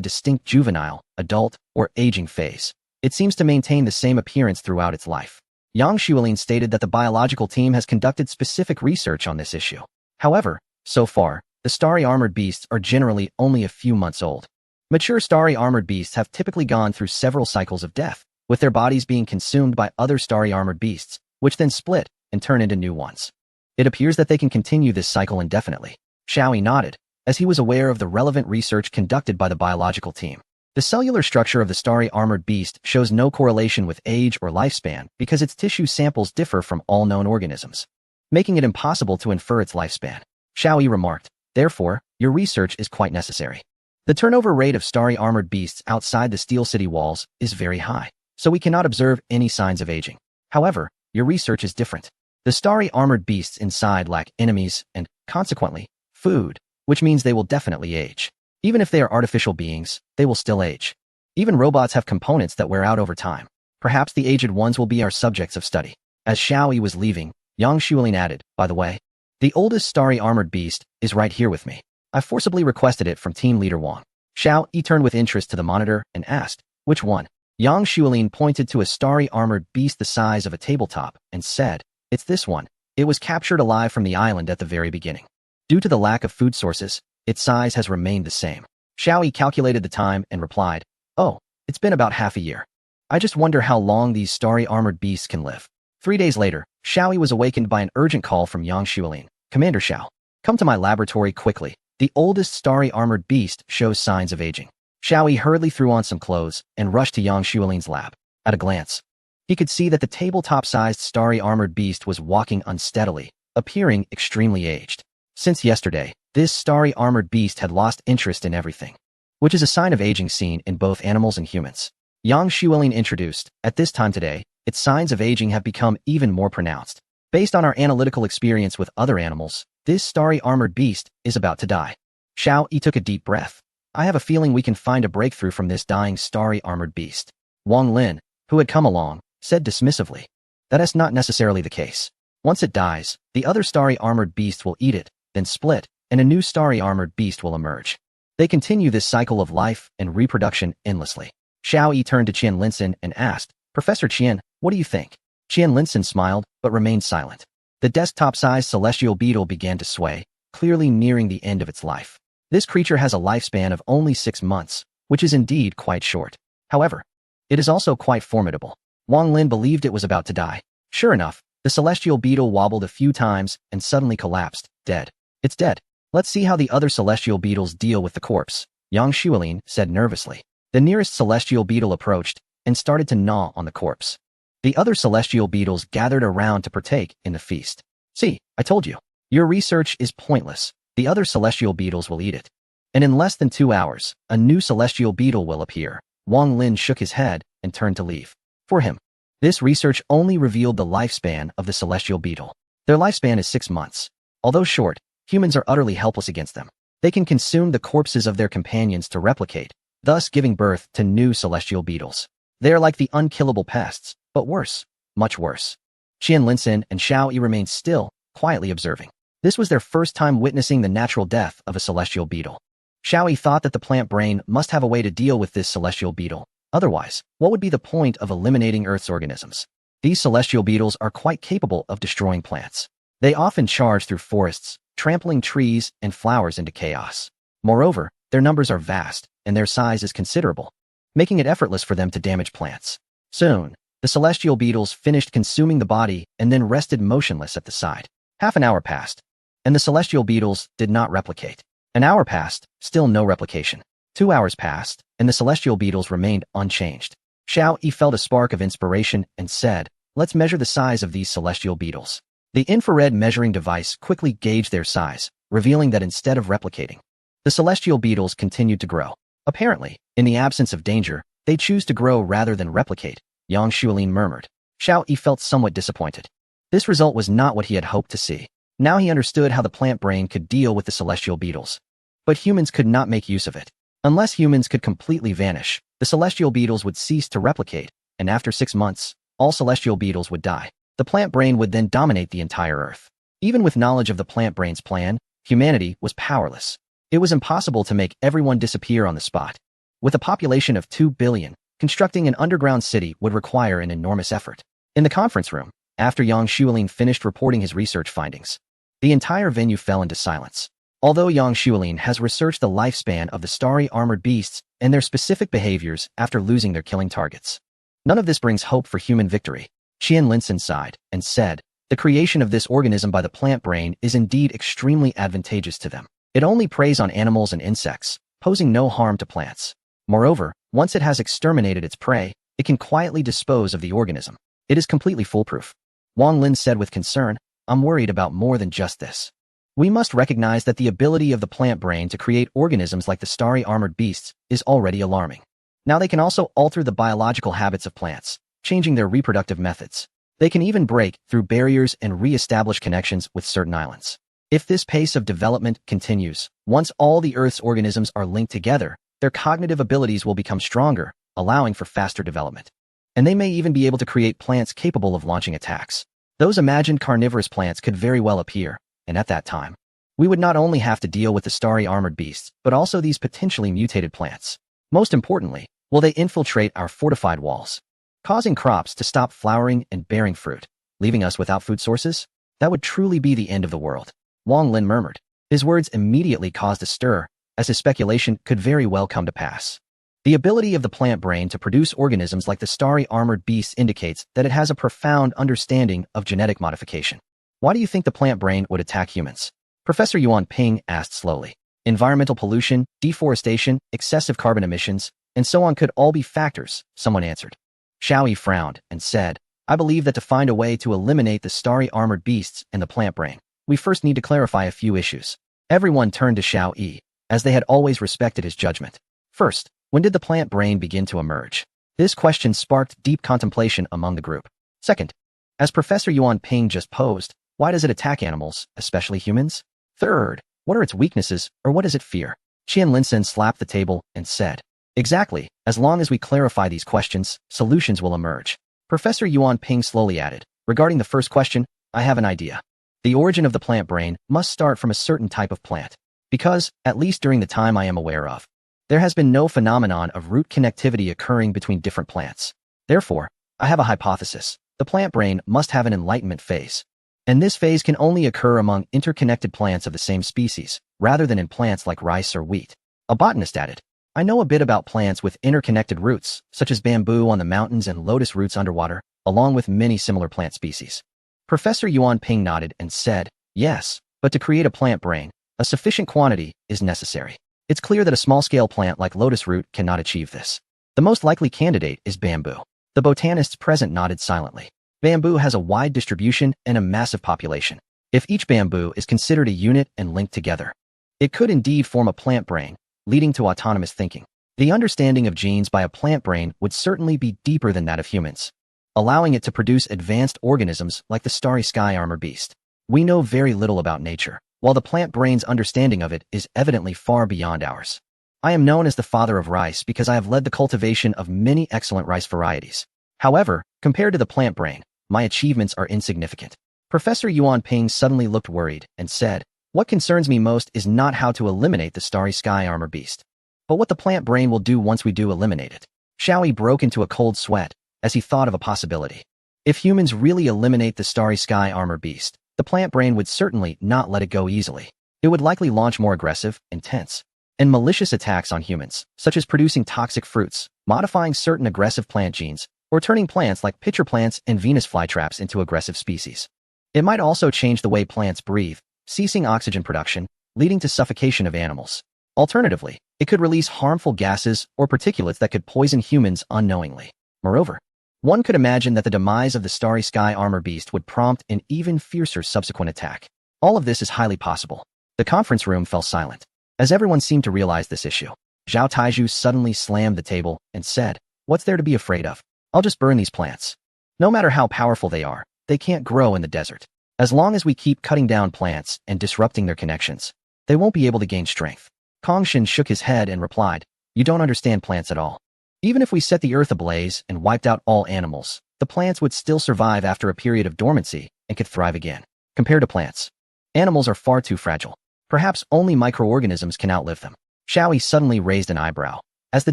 distinct juvenile, adult, or aging phase. It seems to maintain the same appearance throughout its life. Yang Xuelin stated that the biological team has conducted specific research on this issue. However, so far, the starry armored beasts are generally only a few months old. Mature starry armored beasts have typically gone through several cycles of death, with their bodies being consumed by other starry armored beasts, which then split and turn into new ones. It appears that they can continue this cycle indefinitely. Xiao Yi nodded, as he was aware of the relevant research conducted by the biological team. The cellular structure of the starry armored beast shows no correlation with age or lifespan because its tissue samples differ from all known organisms, making it impossible to infer its lifespan. Xiao Yi remarked, therefore, your research is quite necessary. The turnover rate of starry armored beasts outside the Steel City walls is very high, so we cannot observe any signs of aging. However, your research is different. The starry armored beasts inside lack enemies and, consequently, food, which means they will definitely age. Even if they are artificial beings, they will still age. Even robots have components that wear out over time. Perhaps the aged ones will be our subjects of study. As Xiao Yi was leaving, Yang Xuelin added, by the way, the oldest starry armored beast is right here with me. I forcibly requested it from team leader Wang. Xiao Yi turned with interest to the monitor and asked, which one? Yang Xuelin pointed to a starry armored beast the size of a tabletop and said, it's this one. It was captured alive from the island at the very beginning. Due to the lack of food sources, its size has remained the same. Xiao Yi calculated the time and replied, oh, it's been about half a year. I just wonder how long these starry armored beasts can live. 3 days later, Xiao Yi was awakened by an urgent call from Yang Xuelin. Commander Xiao, come to my laboratory quickly. The oldest starry armored beast shows signs of aging. Xiao Yi hurriedly threw on some clothes and rushed to Yang Xuelin's lab. At a glance, he could see that the tabletop-sized starry armored beast was walking unsteadily, appearing extremely aged. Since yesterday, this starry armored beast had lost interest in everything, which is a sign of aging seen in both animals and humans. Yang Xuelin introduced, at this time today, its signs of aging have become even more pronounced. Based on our analytical experience with other animals, this starry armored beast is about to die. Xiao Yi took a deep breath. I have a feeling we can find a breakthrough from this dying starry armored beast. Wang Lin, who had come along, said dismissively, that is not necessarily the case. Once it dies, the other starry armored beast will eat it, then split, and a new starry armored beast will emerge. They continue this cycle of life and reproduction endlessly. Xiao Yi turned to Qian Linson and asked, Professor Qian, what do you think? Qian Linson smiled, but remained silent. The desktop-sized celestial beetle began to sway, clearly nearing the end of its life. This creature has a lifespan of only 6 months, which is indeed quite short. However, it is also quite formidable. Wang Lin believed it was about to die. Sure enough, the celestial beetle wobbled a few times and suddenly collapsed, dead. It's dead. Let's see how the other celestial beetles deal with the corpse, Yang Xuelin said nervously. The nearest celestial beetle approached and started to gnaw on the corpse. The other celestial beetles gathered around to partake in the feast. See, I told you. Your research is pointless. The other celestial beetles will eat it. And in less than 2 hours, a new celestial beetle will appear. Wang Lin shook his head and turned to leave. For him, this research only revealed the lifespan of the celestial beetle. Their lifespan is 6 months. Although short, humans are utterly helpless against them. They can consume the corpses of their companions to replicate, thus giving birth to new celestial beetles. They are like the unkillable pests, but worse, much worse. Qian Linsen and Xiao Yi remained still, quietly observing. This was their first time witnessing the natural death of a celestial beetle. Xiao Yi thought that the plant brain must have a way to deal with this celestial beetle. Otherwise, what would be the point of eliminating Earth's organisms? These celestial beetles are quite capable of destroying plants. They often charge through forests, trampling trees and flowers into chaos. Moreover, their numbers are vast, and their size is considerable, making it effortless for them to damage plants. Soon, the celestial beetles finished consuming the body and then rested motionless at the side. Half an hour passed, and the celestial beetles did not replicate. An hour passed, still no replication. 2 hours passed, and the celestial beetles remained unchanged. Xiao Yi felt a spark of inspiration and said, "Let's measure the size of these celestial beetles." The infrared measuring device quickly gauged their size, revealing that instead of replicating, the celestial beetles continued to grow. Apparently, in the absence of danger, they choose to grow rather than replicate, Yang Xuelin murmured. Xiao Yi felt somewhat disappointed. This result was not what he had hoped to see. Now he understood how the plant brain could deal with the celestial beetles. But humans could not make use of it. Unless humans could completely vanish, the celestial beetles would cease to replicate, and after 6 months, all celestial beetles would die. The plant brain would then dominate the entire Earth. Even with knowledge of the plant brain's plan, humanity was powerless. It was impossible to make everyone disappear on the spot. With a population of 2 billion, constructing an underground city would require an enormous effort. In the conference room, after Yang Xuelin finished reporting his research findings, the entire venue fell into silence. Although Yang Xuelin has researched the lifespan of the starry armored beasts and their specific behaviors after losing their killing targets, none of this brings hope for human victory. Qian Linsen sighed and said, "The creation of this organism by the plant brain is indeed extremely advantageous to them. It only preys on animals and insects, posing no harm to plants. Moreover, once it has exterminated its prey, it can quietly dispose of the organism. It is completely foolproof." Wang Lin said with concern, "I'm worried about more than just this. We must recognize that the ability of the plant brain to create organisms like the starry armored beasts is already alarming. Now they can also alter the biological habits of plants, changing their reproductive methods. They can even break through barriers and re-establish connections with certain islands. If this pace of development continues, once all the Earth's organisms are linked together, their cognitive abilities will become stronger, allowing for faster development. And they may even be able to create plants capable of launching attacks. Those imagined carnivorous plants could very well appear, and at that time, we would not only have to deal with the starry armored beasts, but also these potentially mutated plants. Most importantly, will they infiltrate our fortified walls, causing crops to stop flowering and bearing fruit, leaving us without food sources? That would truly be the end of the world." Wang Lin murmured. His words immediately caused a stir, as his speculation could very well come to pass. The ability of the plant brain to produce organisms like the starry armored beasts indicates that it has a profound understanding of genetic modification. "Why do you think the plant brain would attack humans?" Professor Yuan Ping asked slowly. "Environmental pollution, deforestation, excessive carbon emissions, and so on could all be factors," someone answered. Xiao Yi frowned and said, "I believe that to find a way to eliminate the starry armored beasts and the plant brain, we first need to clarify a few issues." Everyone turned to Xiao Yi, as they had always respected his judgment. First, when did the plant brain begin to emerge? This question sparked deep contemplation among the group. Second, as Professor Yuan Ping just posed, why does it attack animals, especially humans? Third, what are its weaknesses, or what does it fear? Qian Linsen slapped the table and said, "Exactly, as long as we clarify these questions, solutions will emerge." Professor Yuan Ping slowly added, "Regarding the first question, I have an idea. The origin of the plant brain must start from a certain type of plant. Because, at least during the time I am aware of, there has been no phenomenon of root connectivity occurring between different plants. Therefore, I have a hypothesis. The plant brain must have an enlightenment phase. And this phase can only occur among interconnected plants of the same species, rather than in plants like rice or wheat." A botanist added, "I know a bit about plants with interconnected roots, such as bamboo on the mountains and lotus roots underwater, along with many similar plant species." Professor Yuan Ping nodded and said, "Yes, but to create a plant brain, a sufficient quantity is necessary. It's clear that a small-scale plant like lotus root cannot achieve this. The most likely candidate is bamboo." The botanists present nodded silently. Bamboo has a wide distribution and a massive population. If each bamboo is considered a unit and linked together, it could indeed form a plant brain, leading to autonomous thinking. The understanding of genes by a plant brain would certainly be deeper than that of humans, allowing it to produce advanced organisms like the starry sky armor beast. We know very little about nature. while the plant brain's understanding of it is evidently far beyond ours. I am known as the father of rice because I have led the cultivation of many excellent rice varieties. However, compared to the plant brain, my achievements are insignificant. Professor Yuan Ping suddenly looked worried and said, "What concerns me most is not how to eliminate the starry sky armor beast, but what the plant brain will do once we do eliminate it." Xiao Yi broke into a cold sweat as he thought of a possibility. If humans really eliminate the starry sky armor beast, the plant brain would certainly not let it go easily. It would likely launch more aggressive, intense, and malicious attacks on humans, such as producing toxic fruits, modifying certain aggressive plant genes, or turning plants like pitcher plants and Venus flytraps into aggressive species. It might also change the way plants breathe, ceasing oxygen production, leading to suffocation of animals. Alternatively, it could release harmful gases or particulates that could poison humans unknowingly. Moreover, one could imagine that the demise of the starry sky armor beast would prompt an even fiercer subsequent attack. All of this is highly possible. The conference room fell silent. As everyone seemed to realize this issue, Zhao Taiju suddenly slammed the table and said, "What's there to be afraid of? I'll just burn these plants. No matter how powerful they are, they can't grow in the desert. As long as we keep cutting down plants and disrupting their connections, they won't be able to gain strength." Kongshin shook his head and replied, "You don't understand plants at all. Even if we set the earth ablaze and wiped out all animals, the plants would still survive after a period of dormancy and could thrive again. Compared to plants, animals are far too fragile. Perhaps only microorganisms can outlive them." Xiao Yi suddenly raised an eyebrow as the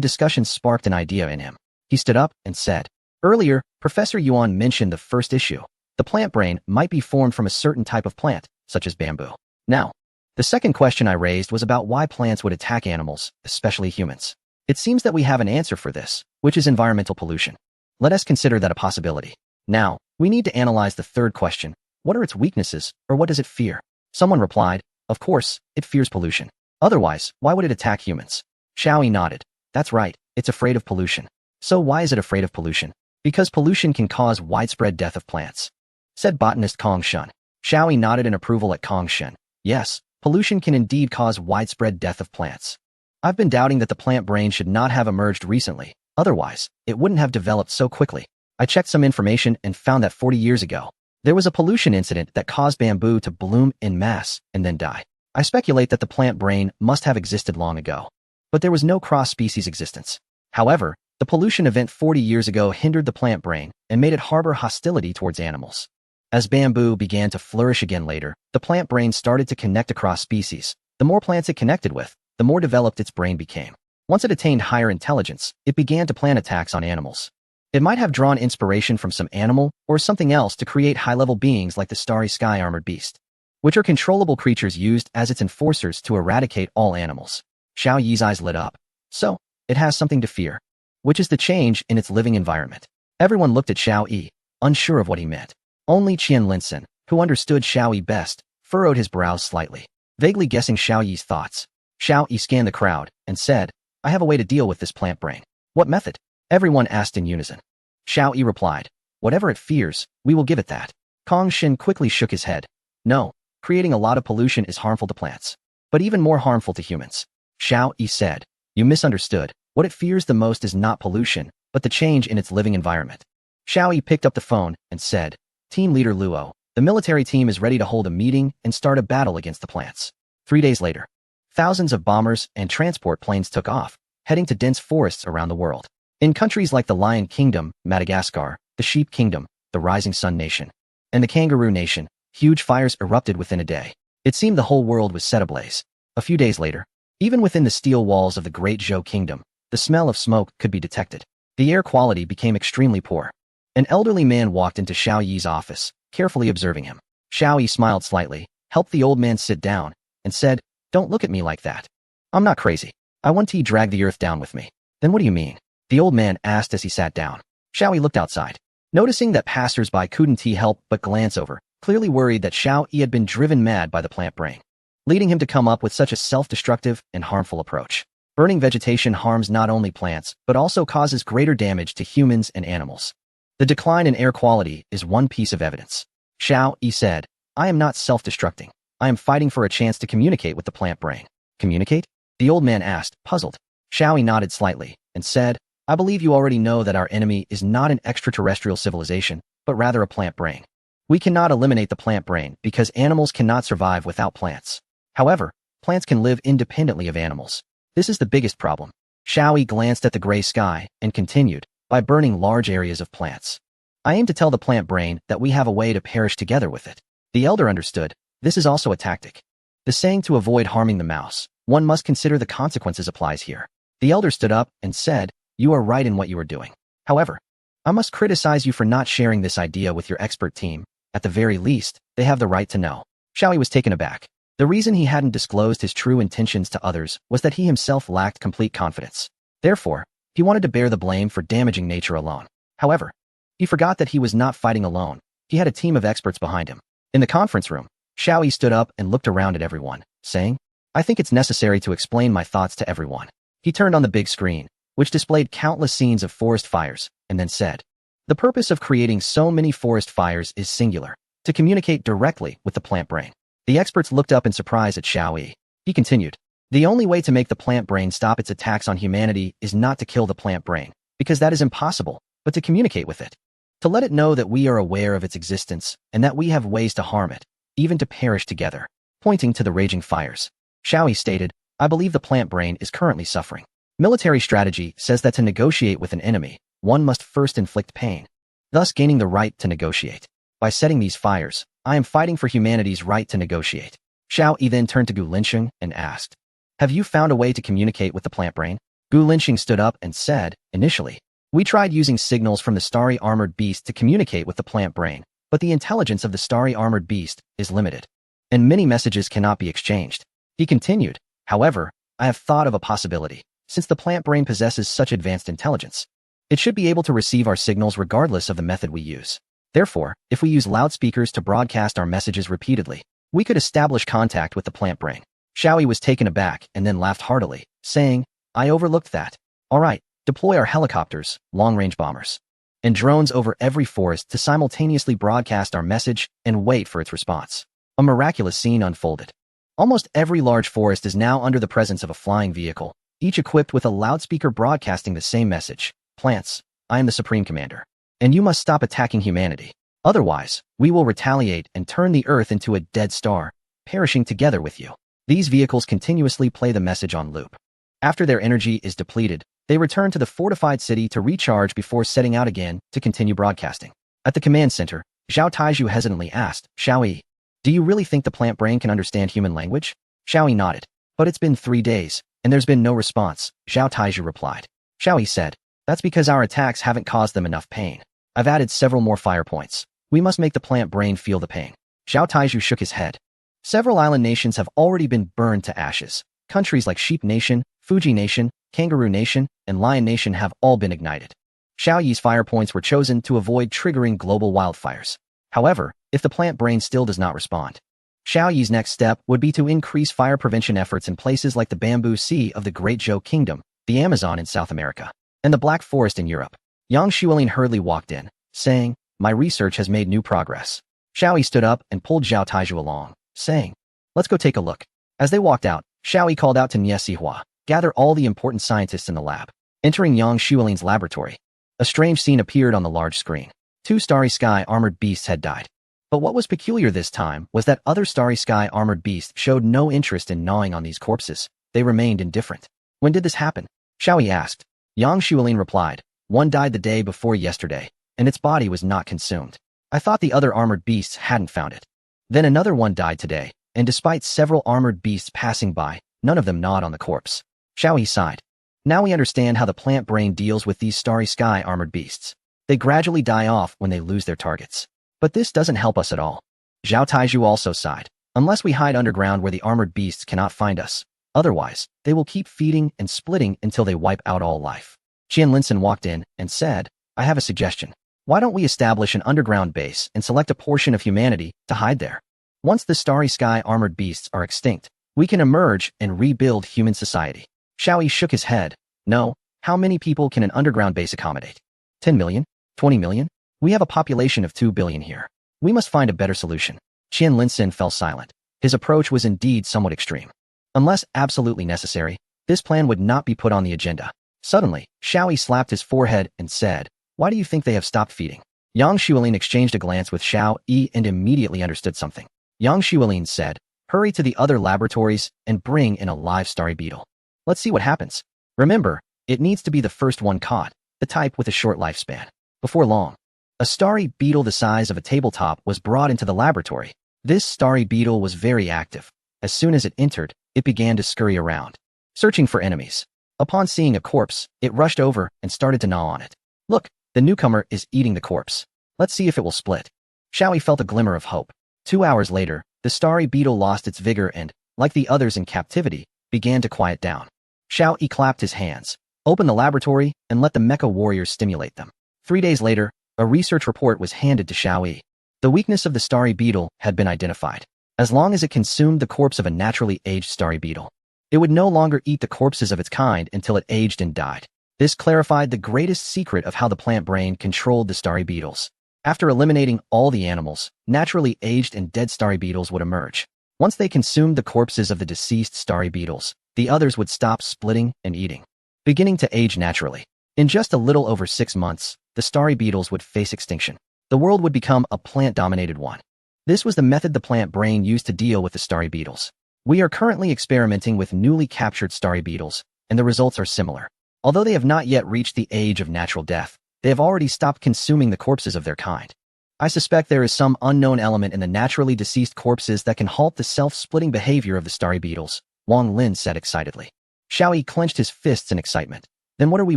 discussion sparked an idea in him. He stood up and said, "Earlier, Professor Yuan mentioned the first issue. The plant brain might be formed from a certain type of plant, such as bamboo. Now, the second question I raised was about why plants would attack animals, especially humans. It seems that we have an answer for this, which is environmental pollution. Let us consider that a possibility. Now, we need to analyze the third question. What are its weaknesses, or what does it fear?" Someone replied, "Of course, it fears pollution. Otherwise, why would it attack humans?" Xiao Yi nodded. "That's right, it's afraid of pollution." "So why is it afraid of pollution?" "Because pollution can cause widespread death of plants," said botanist Kong Shun. Xiao Yi nodded in approval at Kong Shun. "Yes, pollution can indeed cause widespread death of plants. I've been doubting that the plant brain should not have emerged recently. Otherwise, it wouldn't have developed so quickly. I checked some information and found that 40 years ago, there was a pollution incident that caused bamboo to bloom en masse and then die. I speculate that the plant brain must have existed long ago, but there was no cross-species existence. However, the pollution event 40 years ago hindered the plant brain and made it harbor hostility towards animals. As bamboo began to flourish again later, the plant brain started to connect across species. The more plants it connected with, the more developed its brain became. Once it attained higher intelligence, it began to plan attacks on animals. It might have drawn inspiration from some animal or something else to create high-level beings like the starry sky armored beast, which are controllable creatures used as its enforcers to eradicate all animals." Xiao Yi's eyes lit up. "So, it has something to fear, which is the change in its living environment." Everyone looked at Xiao Yi, unsure of what he meant. Only Qian Linsen, who understood Xiao Yi best, furrowed his brows slightly, vaguely guessing Xiao Yi's thoughts. Xiao Yi scanned the crowd and said, "I have a way to deal with this plant brain." "What method?" everyone asked in unison. Xiao Yi replied, "Whatever it fears, we will give it that." Kong Shin quickly shook his head. "No, creating a lot of pollution is harmful to plants, but even more harmful to humans." Xiao Yi said, "You misunderstood. What it fears the most is not pollution, but the change in its living environment." Xiao Yi picked up the phone and said, "Team Leader Luo, the military team is ready to hold a meeting and start a battle against the plants." 3 days later, thousands of bombers and transport planes took off, heading to dense forests around the world. In countries like the Lion Kingdom, Madagascar, the Sheep Kingdom, the Rising Sun Nation, and the Kangaroo Nation, huge fires erupted within a day. It seemed the whole world was set ablaze. A few days later, even within the steel walls of the Great Zhou Kingdom, the smell of smoke could be detected. The air quality became extremely poor. An elderly man walked into Xiao Yi's office, carefully observing him. Xiao Yi smiled slightly, helped the old man sit down, and said, "Don't look at me like that. I'm not crazy. I want to drag the earth down with me." "Then what do you mean?" the old man asked as he sat down. Xiao Yi looked outside, noticing that passers-by couldn't help but glance over, clearly worried that Xiao Yi had been driven mad by the plant brain, leading him to come up with such a self-destructive and harmful approach. Burning vegetation harms not only plants, but also causes greater damage to humans and animals. The decline in air quality is one piece of evidence. Xiao Yi said, "I am not self-destructing. I am fighting for a chance to communicate with the plant brain." "Communicate?" the old man asked, puzzled. Xiao Yi nodded slightly and said, "I believe you already know that our enemy is not an extraterrestrial civilization, but rather a plant brain. We cannot eliminate the plant brain because animals cannot survive without plants. However, plants can live independently of animals. This is the biggest problem. Xiaoyi glanced at the gray sky and continued, by burning large areas of plants. I aim to tell the plant brain that we have a way to perish together with it. The elder understood. This is also a tactic. The saying to avoid harming the mouse, one must consider the consequences applies here. The elder stood up and said, you are right in what you are doing. However, I must criticize you for not sharing this idea with your expert team. At the very least, they have the right to know. Xiaoyi was taken aback. The reason he hadn't disclosed his true intentions to others was that he himself lacked complete confidence. Therefore, he wanted to bear the blame for damaging nature alone. However, he forgot that he was not fighting alone. He had a team of experts behind him. In the conference room, Xiaoyi stood up and looked around at everyone, saying, I think it's necessary to explain my thoughts to everyone. He turned on the big screen, which displayed countless scenes of forest fires, and then said, the purpose of creating so many forest fires is singular, to communicate directly with the plant brain. The experts looked up in surprise at Xiaoyi. He continued, the only way to make the plant brain stop its attacks on humanity is not to kill the plant brain, because that is impossible, but to communicate with it. To let it know that we are aware of its existence and that we have ways to harm it, even to perish together. Pointing to the raging fires, Xiaoyi stated, I believe the plant brain is currently suffering. Military strategy says that to negotiate with an enemy, one must first inflict pain, thus gaining the right to negotiate. By setting these fires, I am fighting for humanity's right to negotiate. Xiaoyi then turned to Gu Linsheng and asked, have you found a way to communicate with the plant brain? Gu Linsheng stood up and said, initially, we tried using signals from the starry armored beast to communicate with the plant brain, but the intelligence of the starry armored beast is limited, and many messages cannot be exchanged. He continued, however, I have thought of a possibility. Since the plant brain possesses such advanced intelligence, it should be able to receive our signals regardless of the method we use. Therefore, if we use loudspeakers to broadcast our messages repeatedly, we could establish contact with the plant brain. Xiaoyi was taken aback and then laughed heartily, saying, I overlooked that. All right, deploy our helicopters, long-range bombers, and drones over every forest to simultaneously broadcast our message and wait for its response. A miraculous scene unfolded. Almost every large forest is now under the presence of a flying vehicle, each equipped with a loudspeaker broadcasting the same message. Plants, I am the Supreme Commander, and you must stop attacking humanity. Otherwise, we will retaliate and turn the Earth into a dead star, perishing together with you. These vehicles continuously play the message on loop. After their energy is depleted, they return to the fortified city to recharge before setting out again to continue broadcasting. At the command center, Zhao Taizhu hesitantly asked, Xiaoyi, do you really think the plant brain can understand human language? Xiaoyi nodded. But it's been 3 days, and there's been no response, Zhao Taizhu replied. Xiaoyi said, that's because our attacks haven't caused them enough pain. I've added several more fire points. We must make the plant brain feel the pain. Zhao Taizhu shook his head. Several island nations have already been burned to ashes. Countries like Sheep Nation, Fuji Nation, Kangaroo Nation, and Lion Nation have all been ignited. Xiaoyi's fire points were chosen to avoid triggering global wildfires. However, if the plant brain still does not respond, Xiaoyi's next step would be to increase fire prevention efforts in places like the Bamboo Sea of the Great Zhou Kingdom, the Amazon in South America, and the Black Forest in Europe. Yang Xuelin hurriedly walked in, saying, my research has made new progress. Xiaoyi stood up and pulled Zhao Taizhu along, saying, let's go take a look. As they walked out, Xiaoyi called out to Nie Sihua, gather all the important scientists in the lab. Entering Yang Xuelin's laboratory, a strange scene appeared on the large screen. 2 Starry Sky armored beasts had died. But what was peculiar this time was that other Starry Sky armored beasts showed no interest in gnawing on these corpses. They remained indifferent. When did this happen? Xiaoyi asked. Yang Xuelin replied, one died the day before yesterday, and its body was not consumed. I thought the other armored beasts hadn't found it. Then another one died today, and despite several armored beasts passing by, none of them gnawed on the corpse. Xiaoyi sighed. Now we understand how the plant brain deals with these Starry Sky armored beasts. They gradually die off when they lose their targets. But this doesn't help us at all. Zhao Taizhu also sighed. Unless we hide underground where the armored beasts cannot find us, otherwise, they will keep feeding and splitting until they wipe out all life. Qian Linsen walked in and said, I have a suggestion. Why don't we establish an underground base and select a portion of humanity to hide there? Once the Starry Sky armored beasts are extinct, we can emerge and rebuild human society. Xiaoyi shook his head. No, how many people can an underground base accommodate? 10 million? 20 million? We have a population of 2 billion here. We must find a better solution. Qian Linsen fell silent. His approach was indeed somewhat extreme. Unless absolutely necessary, this plan would not be put on the agenda. Suddenly, Xiaoyi slapped his forehead and said, why do you think they have stopped feeding? Yang Xuelin exchanged a glance with Xiao Yi and immediately understood something. Yang Xuelin said, "Hurry to the other laboratories and bring in a live starry beetle. Let's see what happens. Remember, it needs to be the first one caught, the type with a short lifespan." Before long, a starry beetle the size of a tabletop was brought into the laboratory. This starry beetle was very active. As soon as it entered, it began to scurry around, searching for enemies. Upon seeing a corpse, it rushed over and started to gnaw on it. "Look, the newcomer is eating the corpse. Let's see if it will split." Xiaoyi felt a glimmer of hope. 2 hours later, the starry beetle lost its vigor and, like the others in captivity, began to quiet down. Xiaoyi clapped his hands, opened the laboratory, and let the mecha warriors stimulate them. 3 days later, a research report was handed to Xiaoyi. The weakness of the starry beetle had been identified. As long as it consumed the corpse of a naturally aged starry beetle, it would no longer eat the corpses of its kind until it aged and died. This clarified the greatest secret of how the plant brain controlled the starry beetles. After eliminating all the animals, naturally aged and dead starry beetles would emerge. Once they consumed the corpses of the deceased starry beetles, the others would stop splitting and eating, beginning to age naturally. In just a little over 6 months, the starry beetles would face extinction. The world would become a plant-dominated one. This was the method the plant brain used to deal with the starry beetles. We are currently experimenting with newly captured starry beetles, and the results are similar. Although they have not yet reached the age of natural death, they have already stopped consuming the corpses of their kind. I suspect there is some unknown element in the naturally deceased corpses that can halt the self-splitting behavior of the starry beetles, Wang Lin said excitedly. Xiaoyi clenched his fists in excitement. Then what are we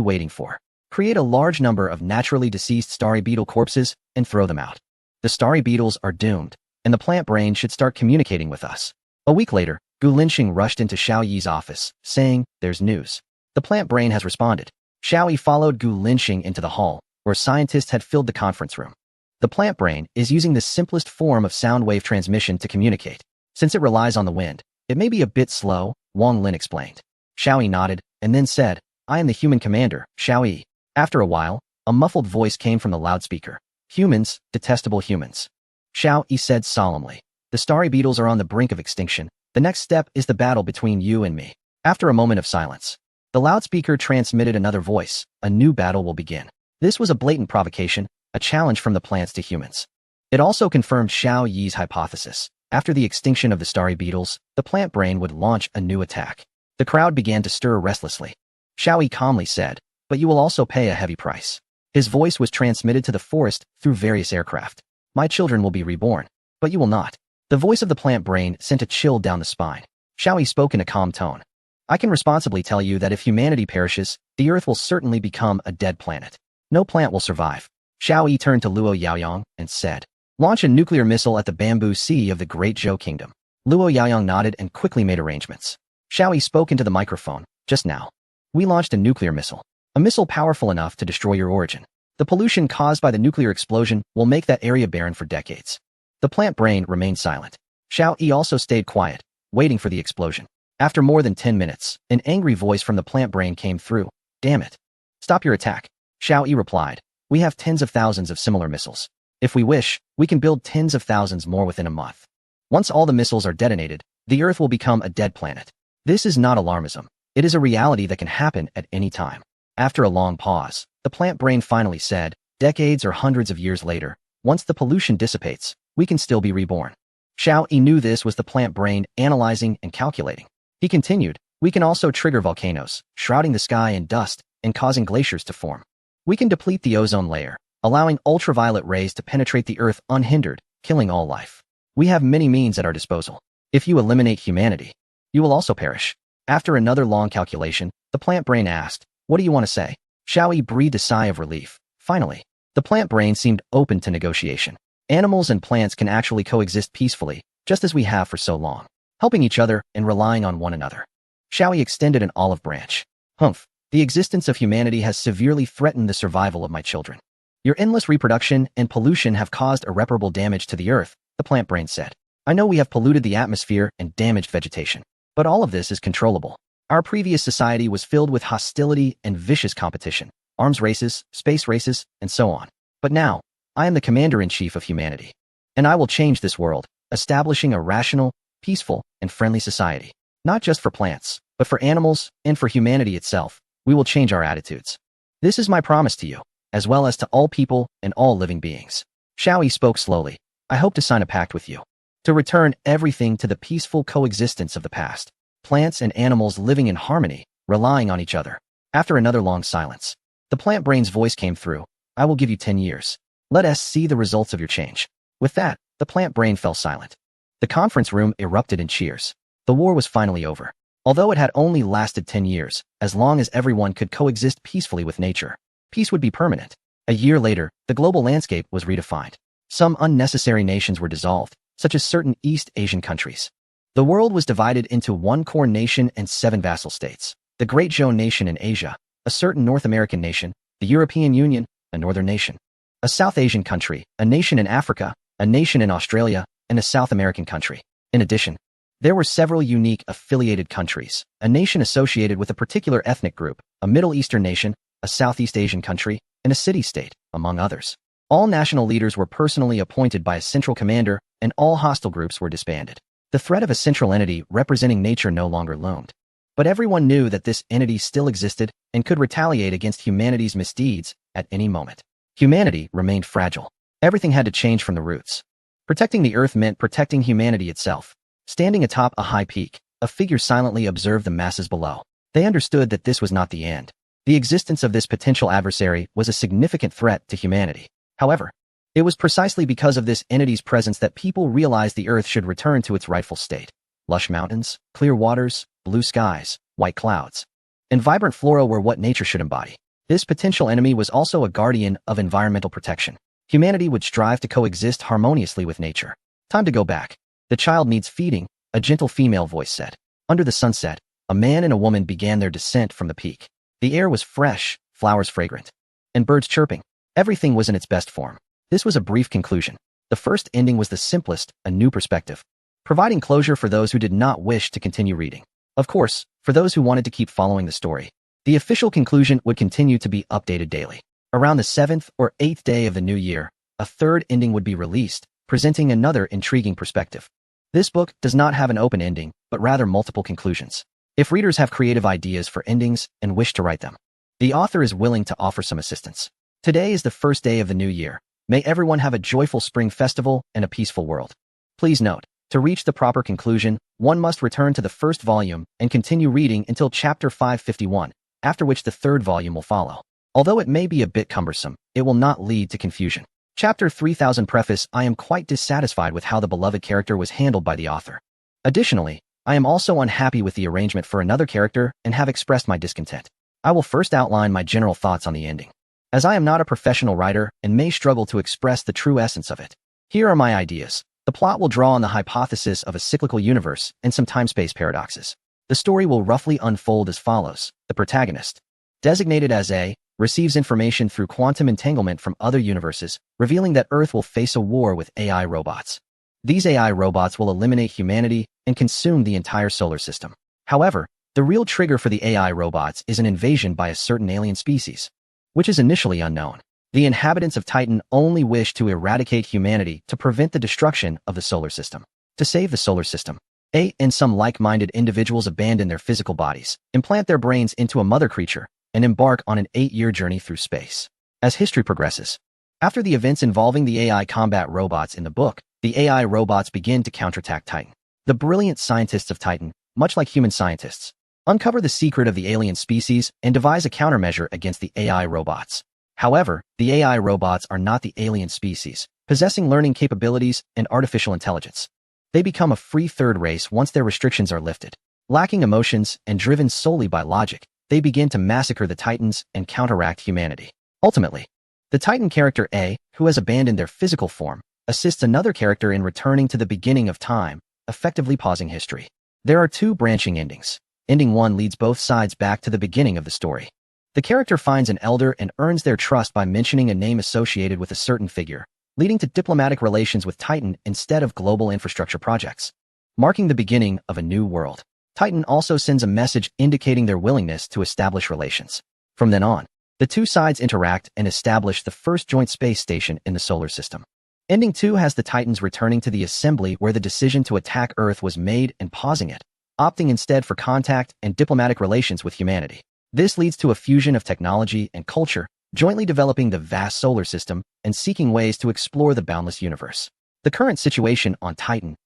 waiting for? Create a large number of naturally deceased starry beetle corpses and throw them out. The starry beetles are doomed, and the plant brain should start communicating with us. A week later, Gu Linxing rushed into Xiao Yi's office, saying, "There's news. The plant brain has responded." Xiao Yi followed Gu Linxing into the hall, where scientists had filled the conference room. The plant brain is using the simplest form of sound wave transmission to communicate. Since it relies on the wind, it may be a bit slow, Wang Lin explained. Xiao Yi nodded, and then said, "I am the human commander, Xiao Yi." After a while, a muffled voice came from the loudspeaker. "Humans, detestable humans," Xiao Yi said solemnly. "The starry beetles are on the brink of extinction. The next step is the battle between you and me." After a moment of silence, the loudspeaker transmitted another voice. "A new battle will begin." This was a blatant provocation, a challenge from the plants to humans. It also confirmed Xiao Yi's hypothesis. After the extinction of the starry beetles, the plant brain would launch a new attack. The crowd began to stir restlessly. Xiao Yi calmly said, "But you will also pay a heavy price." His voice was transmitted to the forest through various aircraft. "My children will be reborn, but you will not." The voice of the plant brain sent a chill down the spine. Xiao Yi spoke in a calm tone. "I can responsibly tell you that if humanity perishes, the Earth will certainly become a dead planet. No plant will survive." Xiao Yi turned to Luo Yaoyang and said, "Launch a nuclear missile at the bamboo sea of the Great Zhou Kingdom." Luo Yaoyang nodded and quickly made arrangements. Xiao Yi spoke into the microphone. "Just now, we launched a nuclear missile. A missile powerful enough to destroy your origin. The pollution caused by the nuclear explosion will make that area barren for decades." The plant brain remained silent. Xiao Yi also stayed quiet, waiting for the explosion. After more than 10 minutes, an angry voice from the plant brain came through. "Damn it. Stop your attack." Xiao Yi replied, "We have tens of thousands of similar missiles. If we wish, we can build tens of thousands more within a month. Once all the missiles are detonated, the Earth will become a dead planet. This is not alarmism. It is a reality that can happen at any time." After a long pause, the plant brain finally said, "Decades or hundreds of years later, once the pollution dissipates, we can still be reborn." Xiao Yi knew this was the plant brain analyzing and calculating. He continued, "We can also trigger volcanoes, shrouding the sky in dust and causing glaciers to form. We can deplete the ozone layer, allowing ultraviolet rays to penetrate the Earth unhindered, killing all life. We have many means at our disposal. If you eliminate humanity, you will also perish." After another long calculation, the plant brain asked, "What do you want to say?" Xiao Yi breathed a sigh of relief. Finally, the plant brain seemed open to negotiation. Animals and plants can actually coexist peacefully, just as we have for so long, helping each other and relying on one another. Xiao Yi extended an olive branch. "Humph, the existence of humanity has severely threatened the survival of my children. Your endless reproduction and pollution have caused irreparable damage to the Earth," the plant brain said. "I know we have polluted the atmosphere and damaged vegetation, but all of this is controllable. Our previous society was filled with hostility and vicious competition, arms races, space races, and so on. But now, I am the commander-in-chief of humanity, and I will change this world, establishing a rational, peaceful, and friendly society. Not just for plants, but for animals and for humanity itself. We will change our attitudes. This is my promise to you." as well as to all people and all living beings. Xiaoyi spoke slowly. I hope to sign a pact with you. To return everything to the peaceful coexistence of the past. Plants and animals living in harmony, relying on each other. After another long silence, the plant brain's voice came through. I will give you 10 years. Let us see the results of your change. With that, the plant brain fell silent. The conference room erupted in cheers. The war was finally over. Although it had only lasted 10 years, as long as everyone could coexist peacefully with nature, peace would be permanent. A year later, the global landscape was redefined. Some unnecessary nations were dissolved, such as certain East Asian countries. The world was divided into one core nation and 7 vassal states. The Great Zhou nation in Asia, a certain North American nation, the European Union, a northern nation, a South Asian country, a nation in Africa, a nation in Australia, and a South American country. In addition, there were several unique affiliated countries, a nation associated with a particular ethnic group, a Middle Eastern nation, a Southeast Asian country, and a city-state, among others. All national leaders were personally appointed by a central commander, and all hostile groups were disbanded. The threat of a central entity representing nature no longer loomed. But everyone knew that this entity still existed and could retaliate against humanity's misdeeds at any moment. Humanity remained fragile. Everything had to change from the roots. Protecting the Earth meant protecting humanity itself. Standing atop a high peak, a figure silently observed the masses below. They understood that this was not the end. The existence of this potential adversary was a significant threat to humanity. However, it was precisely because of this entity's presence that people realized the Earth should return to its rightful state. Lush mountains, clear waters, blue skies, white clouds, and vibrant flora were what nature should embody. This potential enemy was also a guardian of environmental protection. Humanity would strive to coexist harmoniously with nature. Time to go back. The child needs feeding, a gentle female voice said. Under the sunset, a man and a woman began their descent from the peak. The air was fresh, flowers fragrant, and birds chirping. Everything was in its best form. This was a brief conclusion. The first ending was the simplest, a new perspective, providing closure for those who did not wish to continue reading. Of course, for those who wanted to keep following the story, the official conclusion would continue to be updated daily. Around the 7th or 8th day of the new year, a third ending would be released, presenting another intriguing perspective. This book does not have an open ending, but rather multiple conclusions. If readers have creative ideas for endings and wish to write them, the author is willing to offer some assistance. Today is the first day of the new year. May everyone have a joyful spring festival and a peaceful world. Please note, to reach the proper conclusion, one must return to the first volume and continue reading until chapter 551, after which the third volume will follow. Although it may be a bit cumbersome, it will not lead to confusion. Chapter 3000 Preface. I am quite dissatisfied with how the beloved character was handled by the author. Additionally, I am also unhappy with the arrangement for another character and have expressed my discontent. I will first outline my general thoughts on the ending, as I am not a professional writer and may struggle to express the true essence of it. Here are my ideas. The plot will draw on the hypothesis of a cyclical universe and some time-space paradoxes. The story will roughly unfold as follows. The protagonist, designated as A, receives information through quantum entanglement from other universes, revealing that Earth will face a war with AI robots. These AI robots will eliminate humanity and consume the entire solar system. However, the real trigger for the AI robots is an invasion by a certain alien species, which is initially unknown. The inhabitants of Titan only wish to eradicate humanity to prevent the destruction of the solar system. To save the solar system, A and some like-minded individuals abandon their physical bodies, implant their brains into a mother creature, and embark on an 8-year journey through space. As history progresses, after the events involving the AI combat robots in the book, the AI robots begin to counterattack Titan. The brilliant scientists of Titan, much like human scientists, uncover the secret of the alien species and devise a countermeasure against the AI robots. However, the AI robots are not the alien species, possessing learning capabilities and artificial intelligence. They become a free third race once their restrictions are lifted. Lacking emotions and driven solely by logic, they begin to massacre the Titans and counteract humanity. Ultimately, the Titan character A, who has abandoned their physical form, assists another character in returning to the beginning of time, effectively pausing history. There are 2 branching endings. Ending 1 leads both sides back to the beginning of the story. The character finds an elder and earns their trust by mentioning a name associated with a certain figure, leading to diplomatic relations with Titan instead of global infrastructure projects, marking the beginning of a new world. Titan also sends a message indicating their willingness to establish relations. From then on, the 2 sides interact and establish the first joint space station in the solar system. Ending 2 has the Titans returning to the assembly where the decision to attack Earth was made and pausing it, opting instead for contact and diplomatic relations with humanity. This leads to a fusion of technology and culture, jointly developing the vast solar system and seeking ways to explore the boundless universe. The current situation on Titan,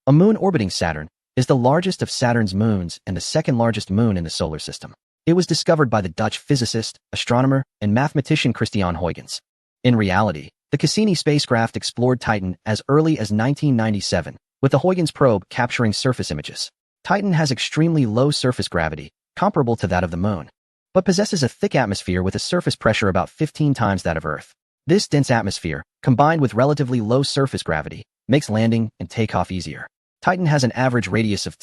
a moon orbiting Saturn, is the largest of Saturn's moons and the second largest moon in the solar system. It was discovered by the Dutch physicist, astronomer, and mathematician Christiaan Huygens. In reality, the Cassini spacecraft explored Titan as early as 1997, with the Huygens probe capturing surface images. Titan has extremely low surface gravity, comparable to that of the moon, but possesses a thick atmosphere with a surface pressure about 15 times that of Earth. This dense atmosphere, combined with relatively low surface gravity, makes landing and takeoff easier. Titan has an average radius of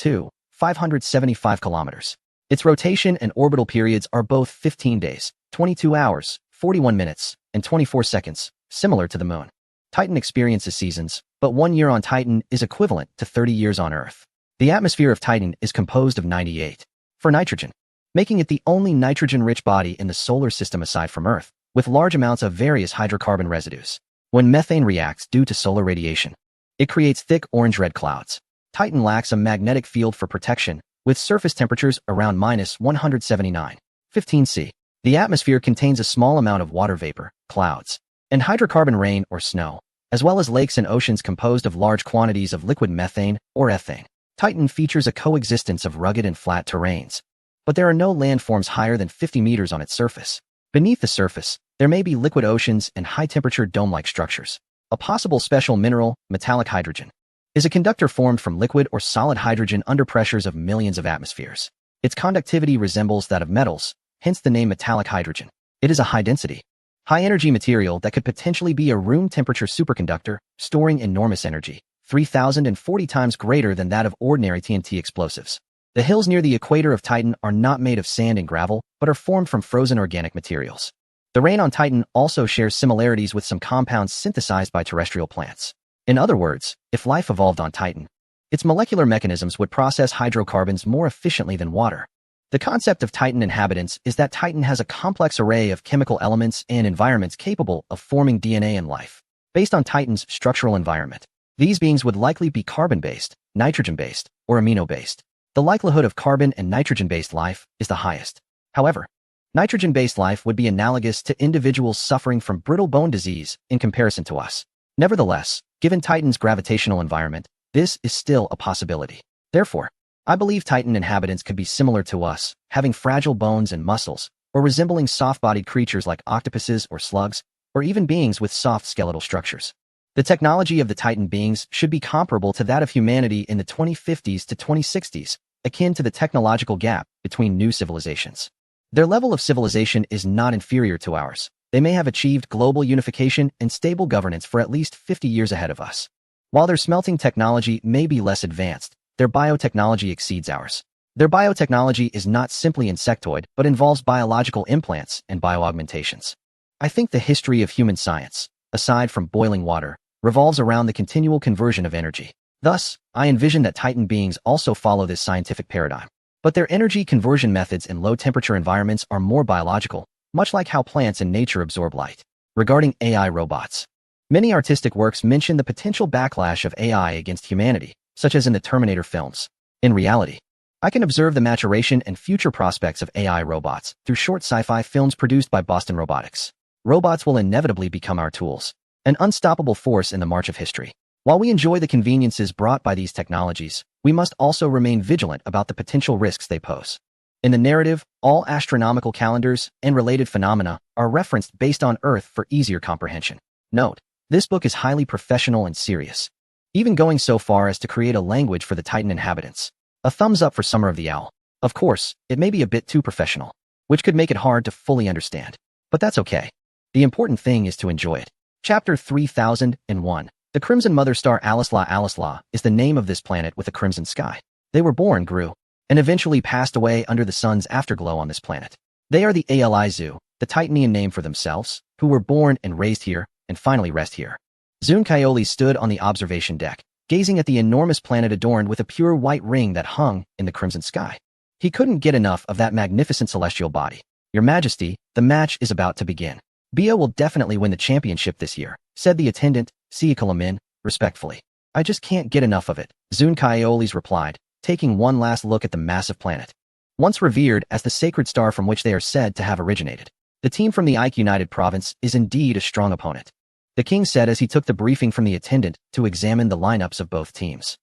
575 kilometers. Its rotation and orbital periods are both 15 days, 22 hours, 41 minutes, and 24 seconds, similar to the moon. Titan experiences seasons, but 1 year on Titan is equivalent to 30 years on Earth. The atmosphere of Titan is composed of 98% for nitrogen, making it the only nitrogen-rich body in the solar system aside from Earth, with large amounts of various hydrocarbon residues. When methane reacts due to solar radiation, it creates thick orange-red clouds. Titan lacks a magnetic field for protection, with surface temperatures around -179.15 C. The atmosphere contains a small amount of water vapor, clouds, and hydrocarbon rain or snow, as well as lakes and oceans composed of large quantities of liquid methane or ethane. Titan features a coexistence of rugged and flat terrains, but there are no landforms higher than 50 meters on its surface. Beneath the surface, there may be liquid oceans and high-temperature dome-like structures. A possible special mineral, metallic hydrogen, is a conductor formed from liquid or solid hydrogen under pressures of millions of atmospheres. Its conductivity resembles that of metals, hence the name metallic hydrogen. It is a high-density, high-energy material that could potentially be a room-temperature superconductor, storing enormous energy, 3,040 times greater than that of ordinary TNT explosives. The hills near the equator of Titan are not made of sand and gravel, but are formed from frozen organic materials. The rain on Titan also shares similarities with some compounds synthesized by terrestrial plants. In other words, if life evolved on Titan, its molecular mechanisms would process hydrocarbons more efficiently than water. The concept of Titan inhabitants is that Titan has a complex array of chemical elements and environments capable of forming DNA and life. Based on Titan's structural environment, these beings would likely be carbon-based, nitrogen-based, or amino-based. The likelihood of carbon and nitrogen-based life is the highest. However, nitrogen-based life would be analogous to individuals suffering from brittle bone disease in comparison to us. Nevertheless, given Titan's gravitational environment, this is still a possibility. Therefore, I believe Titan inhabitants could be similar to us, having fragile bones and muscles, or resembling soft-bodied creatures like octopuses or slugs, or even beings with soft skeletal structures. The technology of the Titan beings should be comparable to that of humanity in the 2050s to 2060s, akin to the technological gap between new civilizations. Their level of civilization is not inferior to ours. They may have achieved global unification and stable governance for at least 50 years ahead of us. While their smelting technology may be less advanced, their biotechnology exceeds ours. Their biotechnology is not simply insectoid, but involves biological implants and bioaugmentations. I think the history of human science, aside from boiling water, revolves around the continual conversion of energy. Thus, I envision that Titan beings also follow this scientific paradigm. But their energy conversion methods in low-temperature environments are more biological, much like how plants in nature absorb light. Regarding AI robots, many artistic works mention the potential backlash of AI against humanity, such as in the Terminator films. In reality, I can observe the maturation and future prospects of AI robots through short sci-fi films produced by Boston Robotics. Robots will inevitably become our tools, an unstoppable force in the march of history. While we enjoy the conveniences brought by these technologies, we must also remain vigilant about the potential risks they pose. In the narrative, all astronomical calendars and related phenomena are referenced based on Earth for easier comprehension. Note, this book is highly professional and serious, even going so far as to create a language for the Titan inhabitants. A thumbs up for Summer of the Owl. Of course, it may be a bit too professional, which could make it hard to fully understand. But that's okay. The important thing is to enjoy it. Chapter 3001. The Crimson Mother Star Alisla is the name of this planet with a crimson sky. They were born, grew, and eventually passed away under the sun's afterglow on this planet. They are the Alizu, the Titanian name for themselves, who were born and raised here, and finally rest here. Zun Coyote stood on the observation deck, gazing at the enormous planet adorned with a pure white ring that hung in the crimson sky. He couldn't get enough of that magnificent celestial body. Your Majesty, the match is about to begin. Bia will definitely win the championship this year, said the attendant, Siakalamin, respectfully. I just can't get enough of it, Zun Coyote replied, taking one last look at the massive planet. Once revered as the sacred star from which they are said to have originated, The team from the Ike United province is indeed a strong opponent. The king said as he took the briefing from the attendant to examine the lineups of both teams.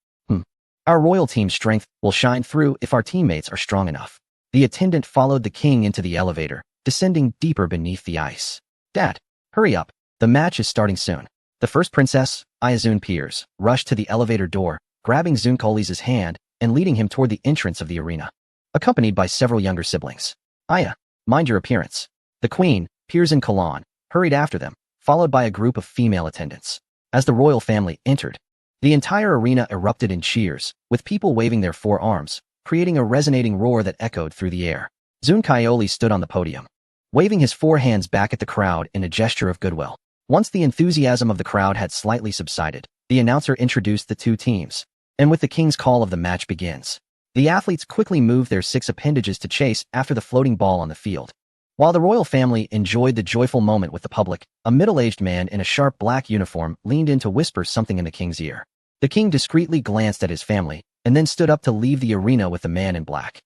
Our royal team's strength will shine through if our teammates are strong enough. The attendant followed the king into the elevator, descending deeper beneath the ice. Dad, hurry up. The match is starting soon. The first princess, Ayazun Piers, rushed to the elevator door, grabbing Zunkolis's hand and leading him toward the entrance of the arena, accompanied by several younger siblings. Aya, mind your appearance. The queen, Piers and Kalan, hurried after them, followed by a group of female attendants. As the royal family entered, the entire arena erupted in cheers, with people waving their forearms, creating a resonating roar that echoed through the air. Zunkaioli stood on the podium, waving his four hands back at the crowd in a gesture of goodwill. Once the enthusiasm of the crowd had slightly subsided, the announcer introduced the two teams, and with the king's call of the match begins. The athletes quickly moved their 6 appendages to chase after the floating ball on the field. While the royal family enjoyed the joyful moment with the public, a middle-aged man in a sharp black uniform leaned in to whisper something in the king's ear. The king discreetly glanced at his family, and then stood up to leave the arena with the man in black.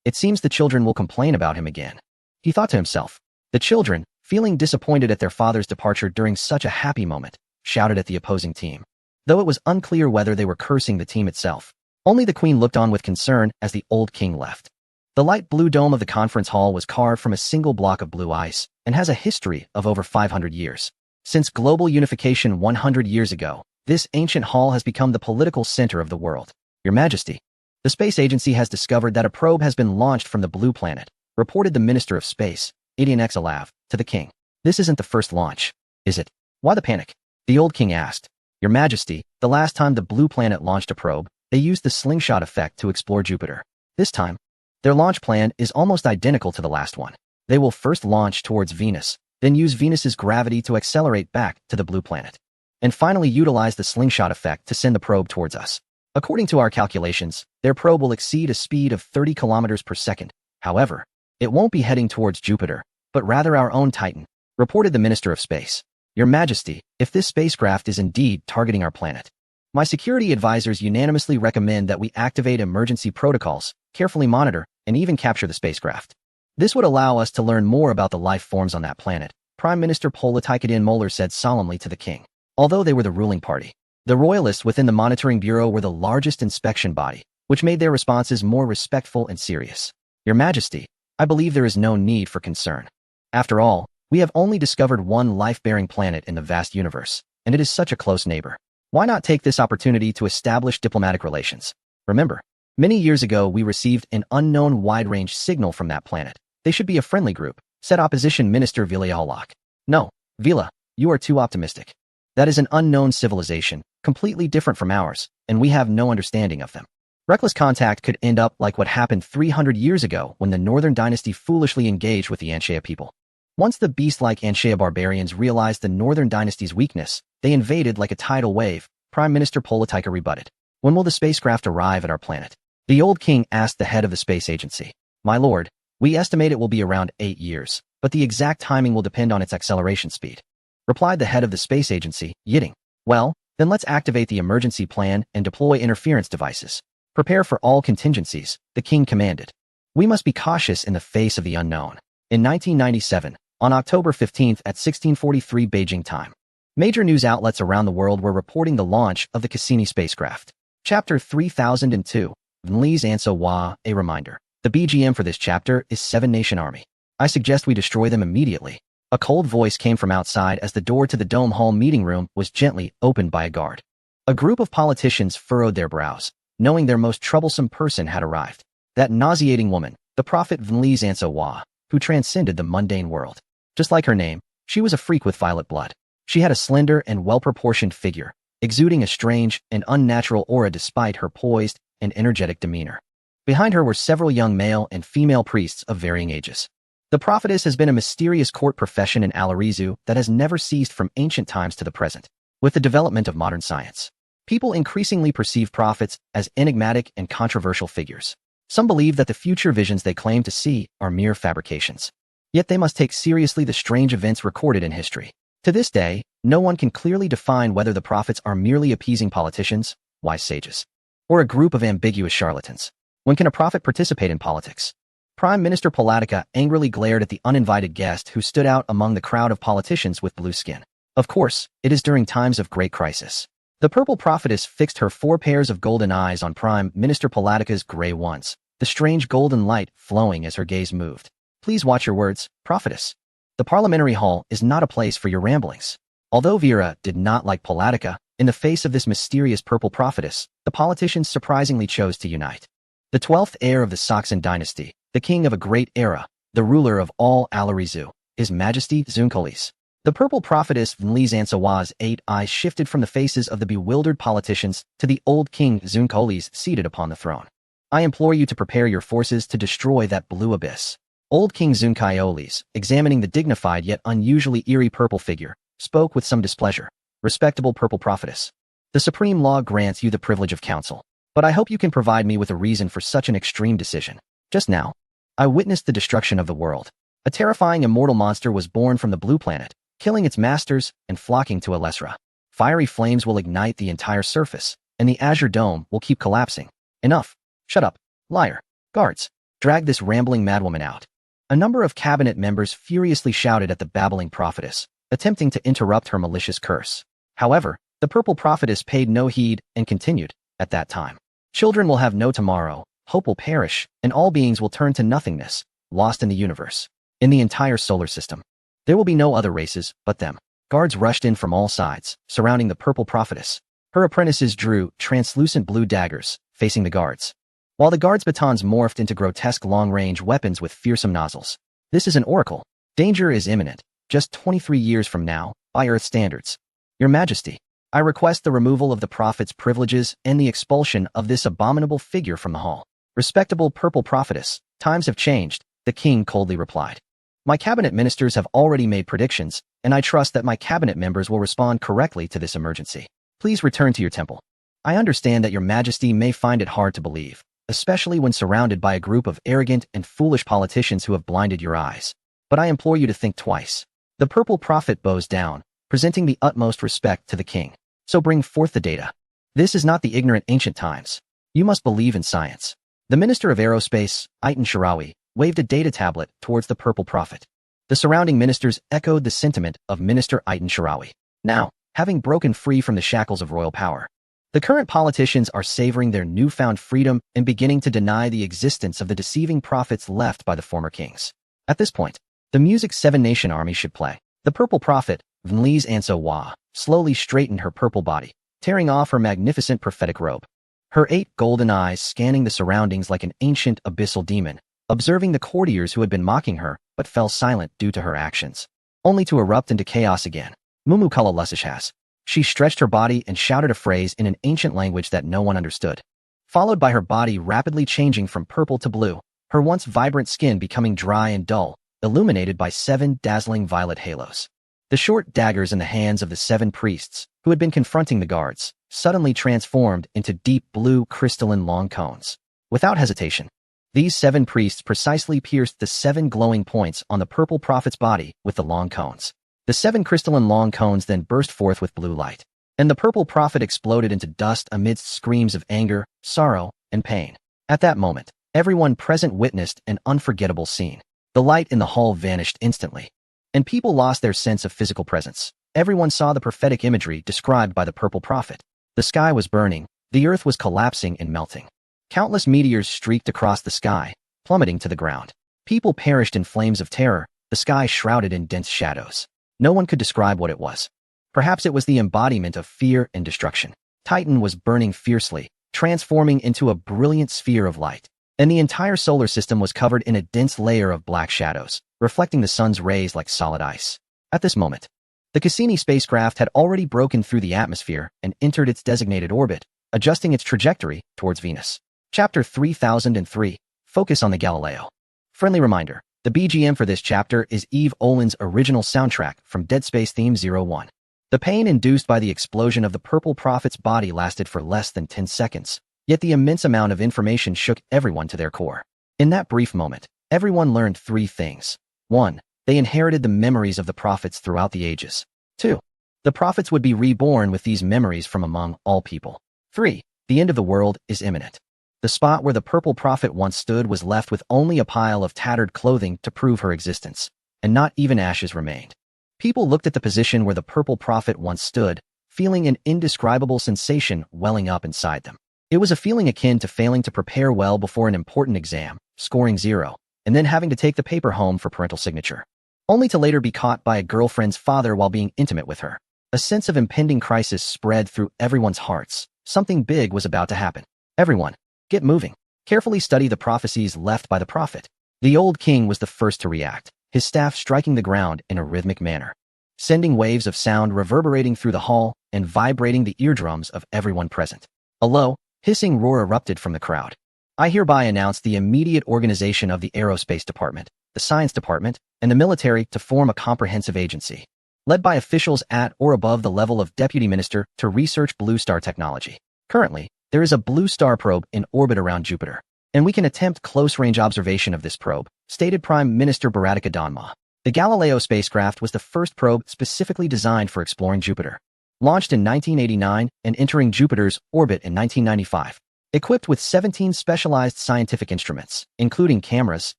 It seems the children will complain about him again. He thought to himself. The children, feeling disappointed at their father's departure during such a happy moment, shouted at the opposing team. Though it was unclear whether they were cursing the team itself, only the queen looked on with concern as the old king left. The light blue dome of the conference hall was carved from a single block of blue ice and has a history of over 500 years. Since global unification 100 years ago, this ancient hall has become the political center of the world. Your Majesty, the space agency has discovered that a probe has been launched from the blue planet, reported the Minister of Space, Idian Exalav, to the king. This isn't the first launch, is it? Why the panic? The old king asked. Your Majesty, the last time the blue planet launched a probe, they used the slingshot effect to explore Jupiter. This time, their launch plan is almost identical to the last one. They will first launch towards Venus, then use Venus's gravity to accelerate back to the blue planet, and finally utilize the slingshot effect to send the probe towards us. According to our calculations, their probe will exceed a speed of 30 kilometers per second. However, it won't be heading towards Jupiter, but rather our own Titan, reported the Minister of Space. Your Majesty, if this spacecraft is indeed targeting our planet, my security advisors unanimously recommend that we activate emergency protocols, carefully monitor, and even capture the spacecraft. This would allow us to learn more about the life forms on that planet, Prime Minister Politaikadin Moller said solemnly to the king. Although they were the ruling party, the royalists within the Monitoring Bureau were the largest inspection body, which made their responses more respectful and serious. Your Majesty, I believe there is no need for concern. After all, we have only discovered one life-bearing planet in the vast universe, and it is such a close neighbor. Why not take this opportunity to establish diplomatic relations? Remember, many years ago we received an unknown wide-range signal from that planet. They should be a friendly group, said Opposition Minister Vila Yalak. No, Vila, you are too optimistic. That is an unknown civilization, completely different from ours, and we have no understanding of them. Reckless contact could end up like what happened 300 years ago when the Northern Dynasty foolishly engaged with the Anshea people. Once the beast-like Anshea barbarians realized the Northern Dynasty's weakness, they invaded like a tidal wave, Prime Minister Politaika rebutted. When will the spacecraft arrive at our planet? The old king asked the head of the space agency. My lord, we estimate it will be around 8 years, but the exact timing will depend on its acceleration speed, replied the head of the space agency, Yitting. Well, then let's activate the emergency plan and deploy interference devices. Prepare for all contingencies, the king commanded. We must be cautious in the face of the unknown. In 1997, on October 15th at 1643 Beijing time, major news outlets around the world were reporting the launch of the Cassini spacecraft. Chapter 3002, Vnli's Anso Wa, a reminder. The BGM for this chapter is 7 Nation Army. I suggest we destroy them immediately. A cold voice came from outside as the door to the Dome Hall meeting room was gently opened by a guard. A group of politicians furrowed their brows, knowing their most troublesome person had arrived. That nauseating woman, the prophet Vnli's Anso Wa, who transcended the mundane world. Just like her name, she was a freak with violet blood. She had a slender and well-proportioned figure, exuding a strange and unnatural aura despite her poised and energetic demeanor. Behind her were several young male and female priests of varying ages. The prophetess has been a mysterious court profession in Alarizu that has never ceased from ancient times to the present. With the development of modern science, people increasingly perceive prophets as enigmatic and controversial figures. Some believe that the future visions they claim to see are mere fabrications. Yet they must take seriously the strange events recorded in history. To this day, no one can clearly define whether the prophets are merely appeasing politicians, wise sages, or a group of ambiguous charlatans. When can a prophet participate in politics? Prime Minister Palatica angrily glared at the uninvited guest who stood out among the crowd of politicians with blue skin. Of course, it is during times of great crisis. The purple prophetess fixed her 4 pairs of golden eyes on Prime Minister Palatica's gray ones, the strange golden light flowing as her gaze moved. Please watch your words, prophetess. The parliamentary hall is not a place for your ramblings. Although Vera did not like Palatica, in the face of this mysterious purple prophetess, the politicians surprisingly chose to unite. The 12th heir of the Saxon dynasty, the king of a great era, the ruler of all Alarizu, His Majesty Zuncolis. The purple prophetess Vnliz Ansawa's 8 eyes shifted from the faces of the bewildered politicians to the old king Zuncolis seated upon the throne. I implore you to prepare your forces to destroy that blue abyss. Old King Zuncolis, examining the dignified yet unusually eerie purple figure, spoke with some displeasure. Respectable purple prophetess, the supreme law grants you the privilege of counsel, but I hope you can provide me with a reason for such an extreme decision. Just now, I witnessed the destruction of the world. A terrifying immortal monster was born from the blue planet, killing its masters and flocking to Alessra. Fiery flames will ignite the entire surface, and the azure dome will keep collapsing. Enough. Shut up. Liar. Guards, drag this rambling madwoman out. A number of cabinet members furiously shouted at the babbling prophetess, attempting to interrupt her malicious curse. However, the purple prophetess paid no heed and continued, at that time. Children will have no tomorrow, hope will perish, and all beings will turn to nothingness, lost in the universe. In the entire solar system, there will be no other races but them. Guards rushed in from all sides, surrounding the purple prophetess. Her apprentices drew translucent blue daggers, facing the guards, while the guards' batons morphed into grotesque long-range weapons with fearsome nozzles. This is an oracle. Danger is imminent, just 23 years from now, by Earth standards. Your Majesty, I request the removal of the prophet's privileges and the expulsion of this abominable figure from the hall. Respectable purple prophetess, times have changed, the king coldly replied. My cabinet ministers have already made predictions, and I trust that my cabinet members will respond correctly to this emergency. Please return to your temple. I understand that your Majesty may find it hard to believe, especially when surrounded by a group of arrogant and foolish politicians who have blinded your eyes. But I implore you to think twice. The purple prophet bows down, presenting the utmost respect to the king. So bring forth the data. This is not the ignorant ancient times. You must believe in science. The Minister of Aerospace, Aitan Sharawi, waved a data tablet towards the purple prophet. The surrounding ministers echoed the sentiment of Minister Aitan Sharawi. Now, having broken free from the shackles of royal power, the current politicians are savoring their newfound freedom and beginning to deny the existence of the deceiving prophets left by the former kings. At this point, the music Seven Nation Army should play. The purple prophet, Vnliz Ansawa, slowly straightened her purple body, tearing off her magnificent prophetic robe. Her 8 golden eyes scanning the surroundings like an ancient abyssal demon, observing the courtiers who had been mocking her but fell silent due to her actions, only to erupt into chaos again. Mumukala Lusishas. She stretched her body and shouted a phrase in an ancient language that no one understood, followed by her body rapidly changing from purple to blue, her once vibrant skin becoming dry and dull, illuminated by 7 dazzling violet halos. The short daggers in the hands of the 7 priests, who had been confronting the guards, suddenly transformed into deep blue crystalline long cones. Without hesitation, these 7 priests precisely pierced the 7 glowing points on the purple prophet's body with the long cones. The 7 crystalline long cones then burst forth with blue light, and the purple prophet exploded into dust amidst screams of anger, sorrow, and pain. At that moment, everyone present witnessed an unforgettable scene. The light in the hall vanished instantly, and people lost their sense of physical presence. Everyone saw the prophetic imagery described by the purple prophet. The sky was burning, the earth was collapsing and melting. Countless meteors streaked across the sky, plummeting to the ground. People perished in flames of terror, the sky shrouded in dense shadows. No one could describe what it was. Perhaps it was the embodiment of fear and destruction. Titan was burning fiercely, transforming into a brilliant sphere of light, and the entire solar system was covered in a dense layer of black shadows, reflecting the sun's rays like solid ice. At this moment, the Cassini spacecraft had already broken through the atmosphere and entered its designated orbit, adjusting its trajectory towards Venus. Chapter 3003, Focus on the Galileo. Friendly reminder, the BGM for this chapter is Eve Olin's original soundtrack from Dead Space Theme 01. The pain induced by the explosion of the purple prophet's body lasted for less than 10 seconds, yet the immense amount of information shook everyone to their core. In that brief moment, everyone learned 3 things. 1. They inherited the memories of the prophets throughout the ages. 2. The prophets would be reborn with these memories from among all people. 3. The end of the world is imminent. The spot where the purple prophet once stood was left with only a pile of tattered clothing to prove her existence, and not even ashes remained. People looked at the position where the purple prophet once stood, feeling an indescribable sensation welling up inside them. It was a feeling akin to failing to prepare well before an important exam, scoring 0, and then having to take the paper home for parental signature, only to later be caught by a girlfriend's father while being intimate with her. A sense of impending crisis spread through everyone's hearts. Something big was about to happen. Everyone, get moving. Carefully study the prophecies left by the prophet. The old king was the first to react, his staff striking the ground in a rhythmic manner, sending waves of sound reverberating through the hall and vibrating the eardrums of everyone present. A low, hissing roar erupted from the crowd. I hereby announce the immediate organization of the Aerospace Department, the Science Department, and the military to form a comprehensive agency, led by officials at or above the level of Deputy Minister to research Blue Star technology. Currently, there is a Blue Star probe in orbit around Jupiter, and we can attempt close-range observation of this probe, stated Prime Minister Bharadika Dhanma. The Galileo spacecraft was the first probe specifically designed for exploring Jupiter, launched in 1989 and entering Jupiter's orbit in 1995. Equipped with 17 specialized scientific instruments, including cameras,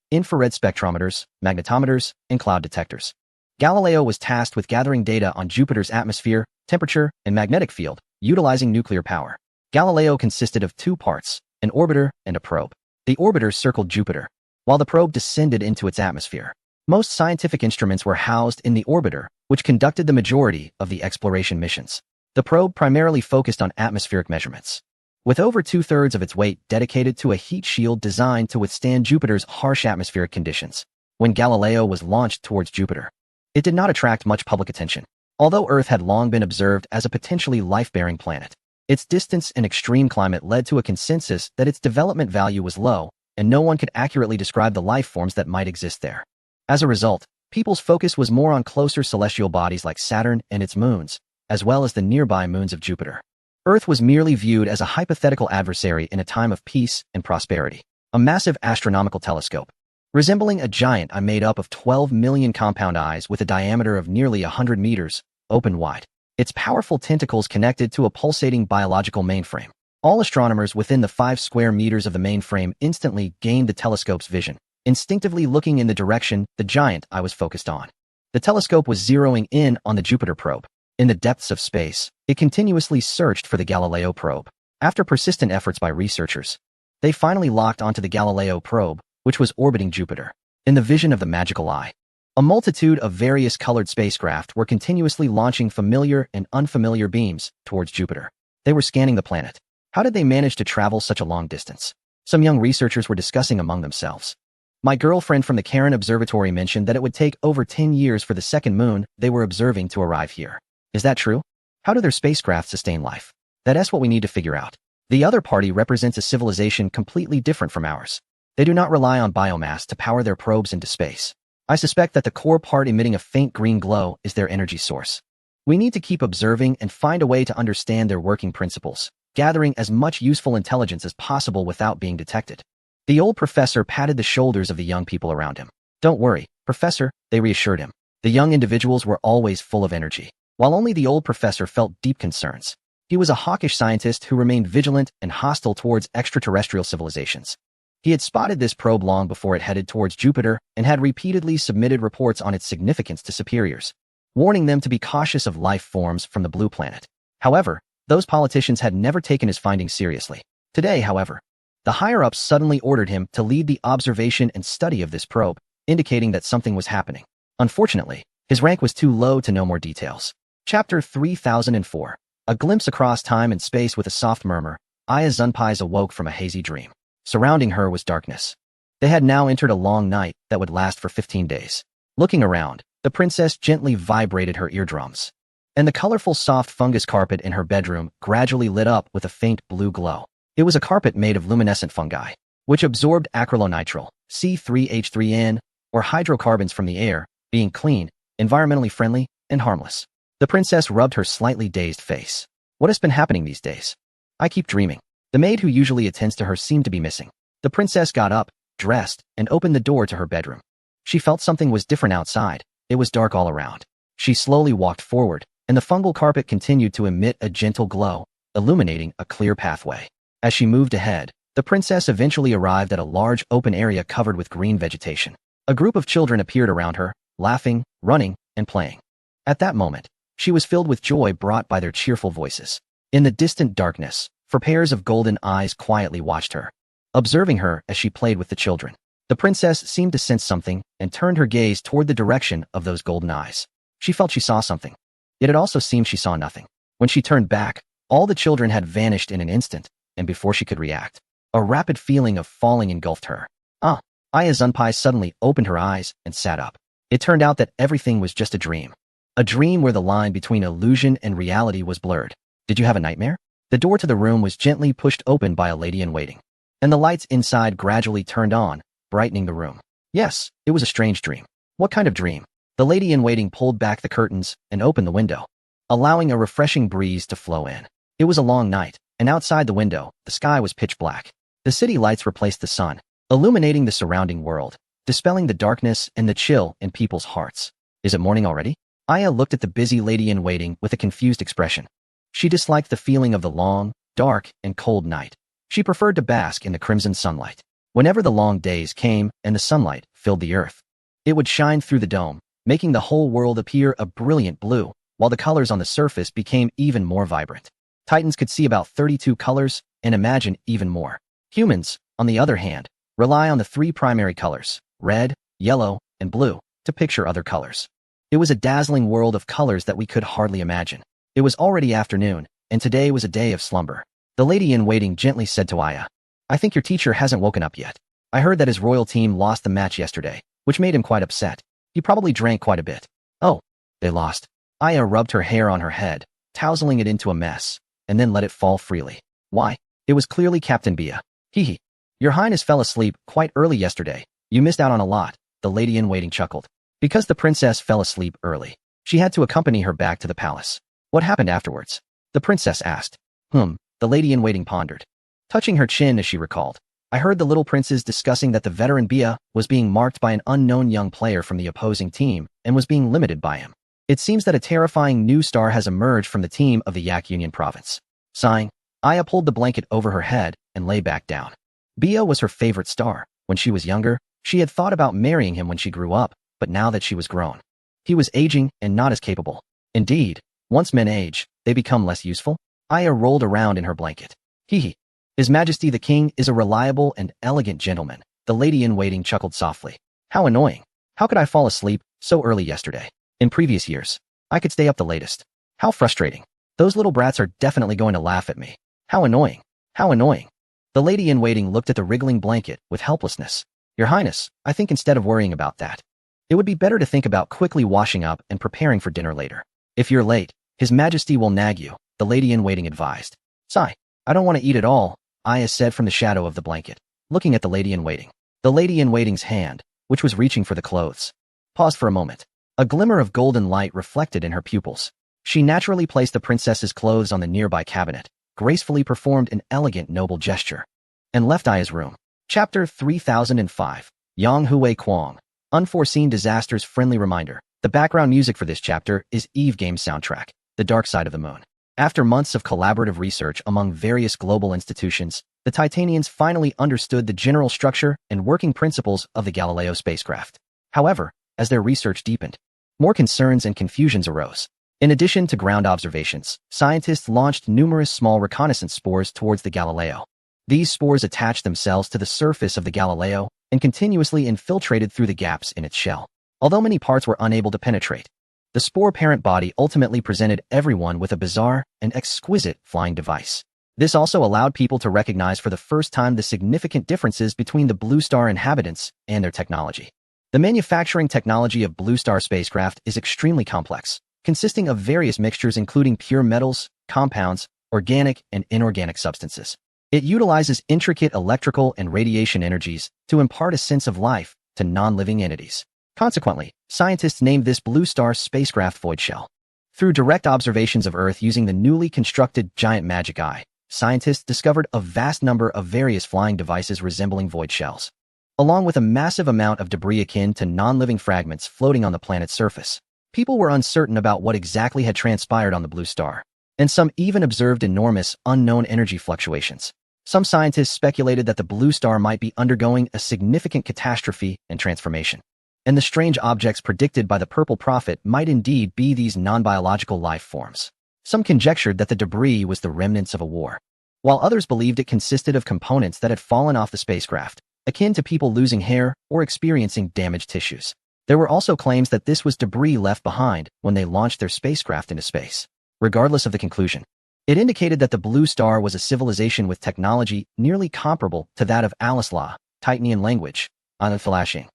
infrared spectrometers, magnetometers, and cloud detectors, Galileo was tasked with gathering data on Jupiter's atmosphere, temperature, and magnetic field, utilizing nuclear power. Galileo consisted of 2 parts, an orbiter and a probe. The orbiter circled Jupiter, while the probe descended into its atmosphere. Most scientific instruments were housed in the orbiter, which conducted the majority of the exploration missions. The probe primarily focused on atmospheric measurements, with over 2/3 of its weight dedicated to a heat shield designed to withstand Jupiter's harsh atmospheric conditions. When Galileo was launched towards Jupiter, it did not attract much public attention. Although Earth had long been observed as a potentially life-bearing planet, its distance and extreme climate led to a consensus that its development value was low, and no one could accurately describe the life forms that might exist there. As a result, people's focus was more on closer celestial bodies like Saturn and its moons, as well as the nearby moons of Jupiter. Earth was merely viewed as a hypothetical adversary in a time of peace and prosperity. A massive astronomical telescope, resembling a giant eye made up of 12 million compound eyes with a diameter of nearly 100 meters, opened wide, its powerful tentacles connected to a pulsating biological mainframe. All astronomers within the 5 square meters of the mainframe instantly gained the telescope's vision, instinctively looking in the direction the giant eye was focused on. The telescope was zeroing in on the Jupiter probe. In the depths of space, it continuously searched for the Galileo probe. After persistent efforts by researchers, they finally locked onto the Galileo probe, which was orbiting Jupiter. In the vision of the magical eye, a multitude of various colored spacecraft were continuously launching familiar and unfamiliar beams towards Jupiter. They were scanning the planet. How did they manage to travel such a long distance? Some young researchers were discussing among themselves. My girlfriend from the Karen Observatory mentioned that it would take over 10 years for the second moon they were observing to arrive here. Is that true? How do their spacecraft sustain life? That's what we need to figure out. The other party represents a civilization completely different from ours. They do not rely on biomass to power their probes into space. I suspect that the core part emitting a faint green glow is their energy source. We need to keep observing and find a way to understand their working principles, gathering as much useful intelligence as possible without being detected. The old professor patted the shoulders of the young people around him. Don't worry, Professor, they reassured him. The young individuals were always full of energy, while only the old professor felt deep concerns. He was a hawkish scientist who remained vigilant and hostile towards extraterrestrial civilizations. He had spotted this probe long before it headed towards Jupiter and had repeatedly submitted reports on its significance to superiors, warning them to be cautious of life forms from the blue planet. However, those politicians had never taken his findings seriously. Today, however, the higher-ups suddenly ordered him to lead the observation and study of this probe, indicating that something was happening. Unfortunately, his rank was too low to know more details. Chapter 3004. A glimpse across time and space with a soft murmur, Aya Zunpais awoke from a hazy dream. Surrounding her was darkness. They had now entered a long night that would last for 15 days. Looking around, the princess gently vibrated her eardrums, and the colorful soft fungus carpet in her bedroom gradually lit up with a faint blue glow. It was a carpet made of luminescent fungi, which absorbed acrylonitrile, C3H3N, or hydrocarbons from the air, being clean, environmentally friendly, and harmless. The princess rubbed her slightly dazed face. What has been happening these days? I keep dreaming. The maid who usually attends to her seemed to be missing. The princess got up, dressed, and opened the door to her bedroom. She felt something was different outside. It was dark all around. She slowly walked forward, and the fungal carpet continued to emit a gentle glow, illuminating a clear pathway. As she moved ahead, The princess eventually arrived at a large open area covered with green vegetation. A group of children appeared around her, laughing, running, and playing. At that moment, she was filled with joy brought by their cheerful voices. In the distant darkness, four pairs of golden eyes quietly watched her, observing her as she played with the children. The princess seemed to sense something and turned her gaze toward the direction of those golden eyes. She felt she saw something, yet it also seemed she saw nothing. When she turned back, all the children had vanished in an instant, and before she could react, a rapid feeling of falling engulfed her. Aya Zunpai suddenly opened her eyes and sat up. It turned out that everything was just a dream. A dream where the line between illusion and reality was blurred. Did you have a nightmare? The door to the room was gently pushed open by a lady-in-waiting, and the lights inside gradually turned on, brightening the room. Yes, it was a strange dream. What kind of dream? The lady-in-waiting pulled back the curtains and opened the window, allowing a refreshing breeze to flow in. It was a long night, and outside the window, the sky was pitch black. The city lights replaced the sun, illuminating the surrounding world, dispelling the darkness and the chill in people's hearts. Is it morning already? Aya looked at the busy lady-in-waiting with a confused expression. She disliked the feeling of the long, dark, and cold night. She preferred to bask in the crimson sunlight. Whenever the long days came and the sunlight filled the earth, it would shine through the dome, making the whole world appear a brilliant blue, while the colors on the surface became even more vibrant. Titans could see about 32 colors and imagine even more. Humans, on the other hand, rely on the three primary colors, red, yellow, and blue, to picture other colors. It was a dazzling world of colors that we could hardly imagine. It was already afternoon, and today was a day of slumber. The lady-in-waiting gently said to Aya, I think your teacher hasn't woken up yet. I heard that his royal team lost the match yesterday, which made him quite upset. He probably drank quite a bit. Oh, they lost. Aya rubbed her hair on her head, tousling it into a mess, and then let it fall freely. Why? It was clearly Captain Bia. Hee. Your Highness fell asleep quite early yesterday. You missed out on a lot, the lady-in-waiting chuckled. Because the princess fell asleep early, she had to accompany her back to the palace. What happened afterwards? The princess asked. The lady-in-waiting pondered, touching her chin as she recalled. I heard the little princes discussing that the veteran Bia was being marked by an unknown young player from the opposing team and was being limited by him. It seems that a terrifying new star has emerged from the team of the Yak Union province. Sighing, Aya pulled the blanket over her head and lay back down. Bia was her favorite star. When she was younger, she had thought about marrying him when she grew up, but now that she was grown, he was aging and not as capable. Indeed, once men age, they become less useful. Aya rolled around in her blanket. His Majesty the King is a reliable and elegant gentleman, the lady-in-waiting chuckled softly. How annoying. How could I fall asleep so early yesterday? In previous years, I could stay up the latest. How frustrating. Those little brats are definitely going to laugh at me. How annoying. How annoying. The lady-in-waiting looked at the wriggling blanket with helplessness. Your Highness, I think instead of worrying about that, it would be better to think about quickly washing up and preparing for dinner later. If you're late, His Majesty will nag you, the lady-in-waiting advised. Sigh. I don't want to eat at all, Aya said from the shadow of the blanket, looking at the lady-in-waiting. The lady-in-waiting's hand, which was reaching for the clothes, paused for a moment. A glimmer of golden light reflected in her pupils. She naturally placed the princess's clothes on the nearby cabinet, gracefully performed an elegant noble gesture, and left Aya's room. Chapter 3005. Yang Hui Kwang. Unforeseen Disasters Friendly Reminder. The background music for this chapter is Eve Games soundtrack, The Dark Side of the Moon. After months of collaborative research among various global institutions, the Titanians finally understood the general structure and working principles of the Galileo spacecraft. However, as their research deepened, more concerns and confusions arose. In addition to ground observations, scientists launched numerous small reconnaissance spores towards the Galileo. These spores attached themselves to the surface of the Galileo and continuously infiltrated through the gaps in its shell. Although many parts were unable to penetrate, the spore parent body ultimately presented everyone with a bizarre and exquisite flying device. This also allowed people to recognize for the first time the significant differences between the Blue Star inhabitants and their technology. The manufacturing technology of Blue Star spacecraft is extremely complex, consisting of various mixtures including pure metals, compounds, organic and inorganic substances. It utilizes intricate electrical and radiation energies to impart a sense of life to non-living entities. Consequently, scientists named this Blue Star spacecraft Void Shell. Through direct observations of Earth using the newly constructed Giant Magic Eye, scientists discovered a vast number of various flying devices resembling void shells, along with a massive amount of debris akin to non-living fragments floating on the planet's surface. People were uncertain about what exactly had transpired on the Blue Star, and some even observed enormous, unknown energy fluctuations. Some scientists speculated that the blue star might be undergoing a significant catastrophe and transformation, and the strange objects predicted by the Purple Prophet might indeed be these non-biological life forms. Some conjectured that the debris was the remnants of a war, while others believed it consisted of components that had fallen off the spacecraft, akin to people losing hair or experiencing damaged tissues. There were also claims that this was debris left behind when they launched their spacecraft into space. Regardless of the conclusion, it indicated that the blue star was a civilization with technology nearly comparable to that of Alisla, Titanian language, Anathalashing.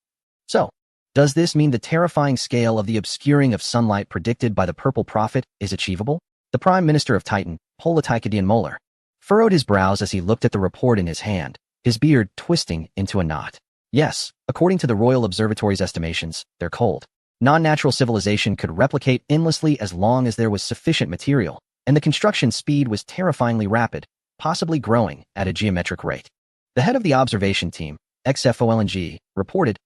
So, does this mean the terrifying scale of the obscuring of sunlight predicted by the Purple Prophet is achievable? The Prime Minister of Titan, Politicadian Molar, furrowed his brows as he looked at the report in his hand, his beard twisting into a knot. Yes, according to the Royal Observatory's estimations, their cold, non-natural civilization could replicate endlessly as long as there was sufficient material, and the construction speed was terrifyingly rapid, possibly growing at a geometric rate. The head of the observation team, XFOLNG, reported,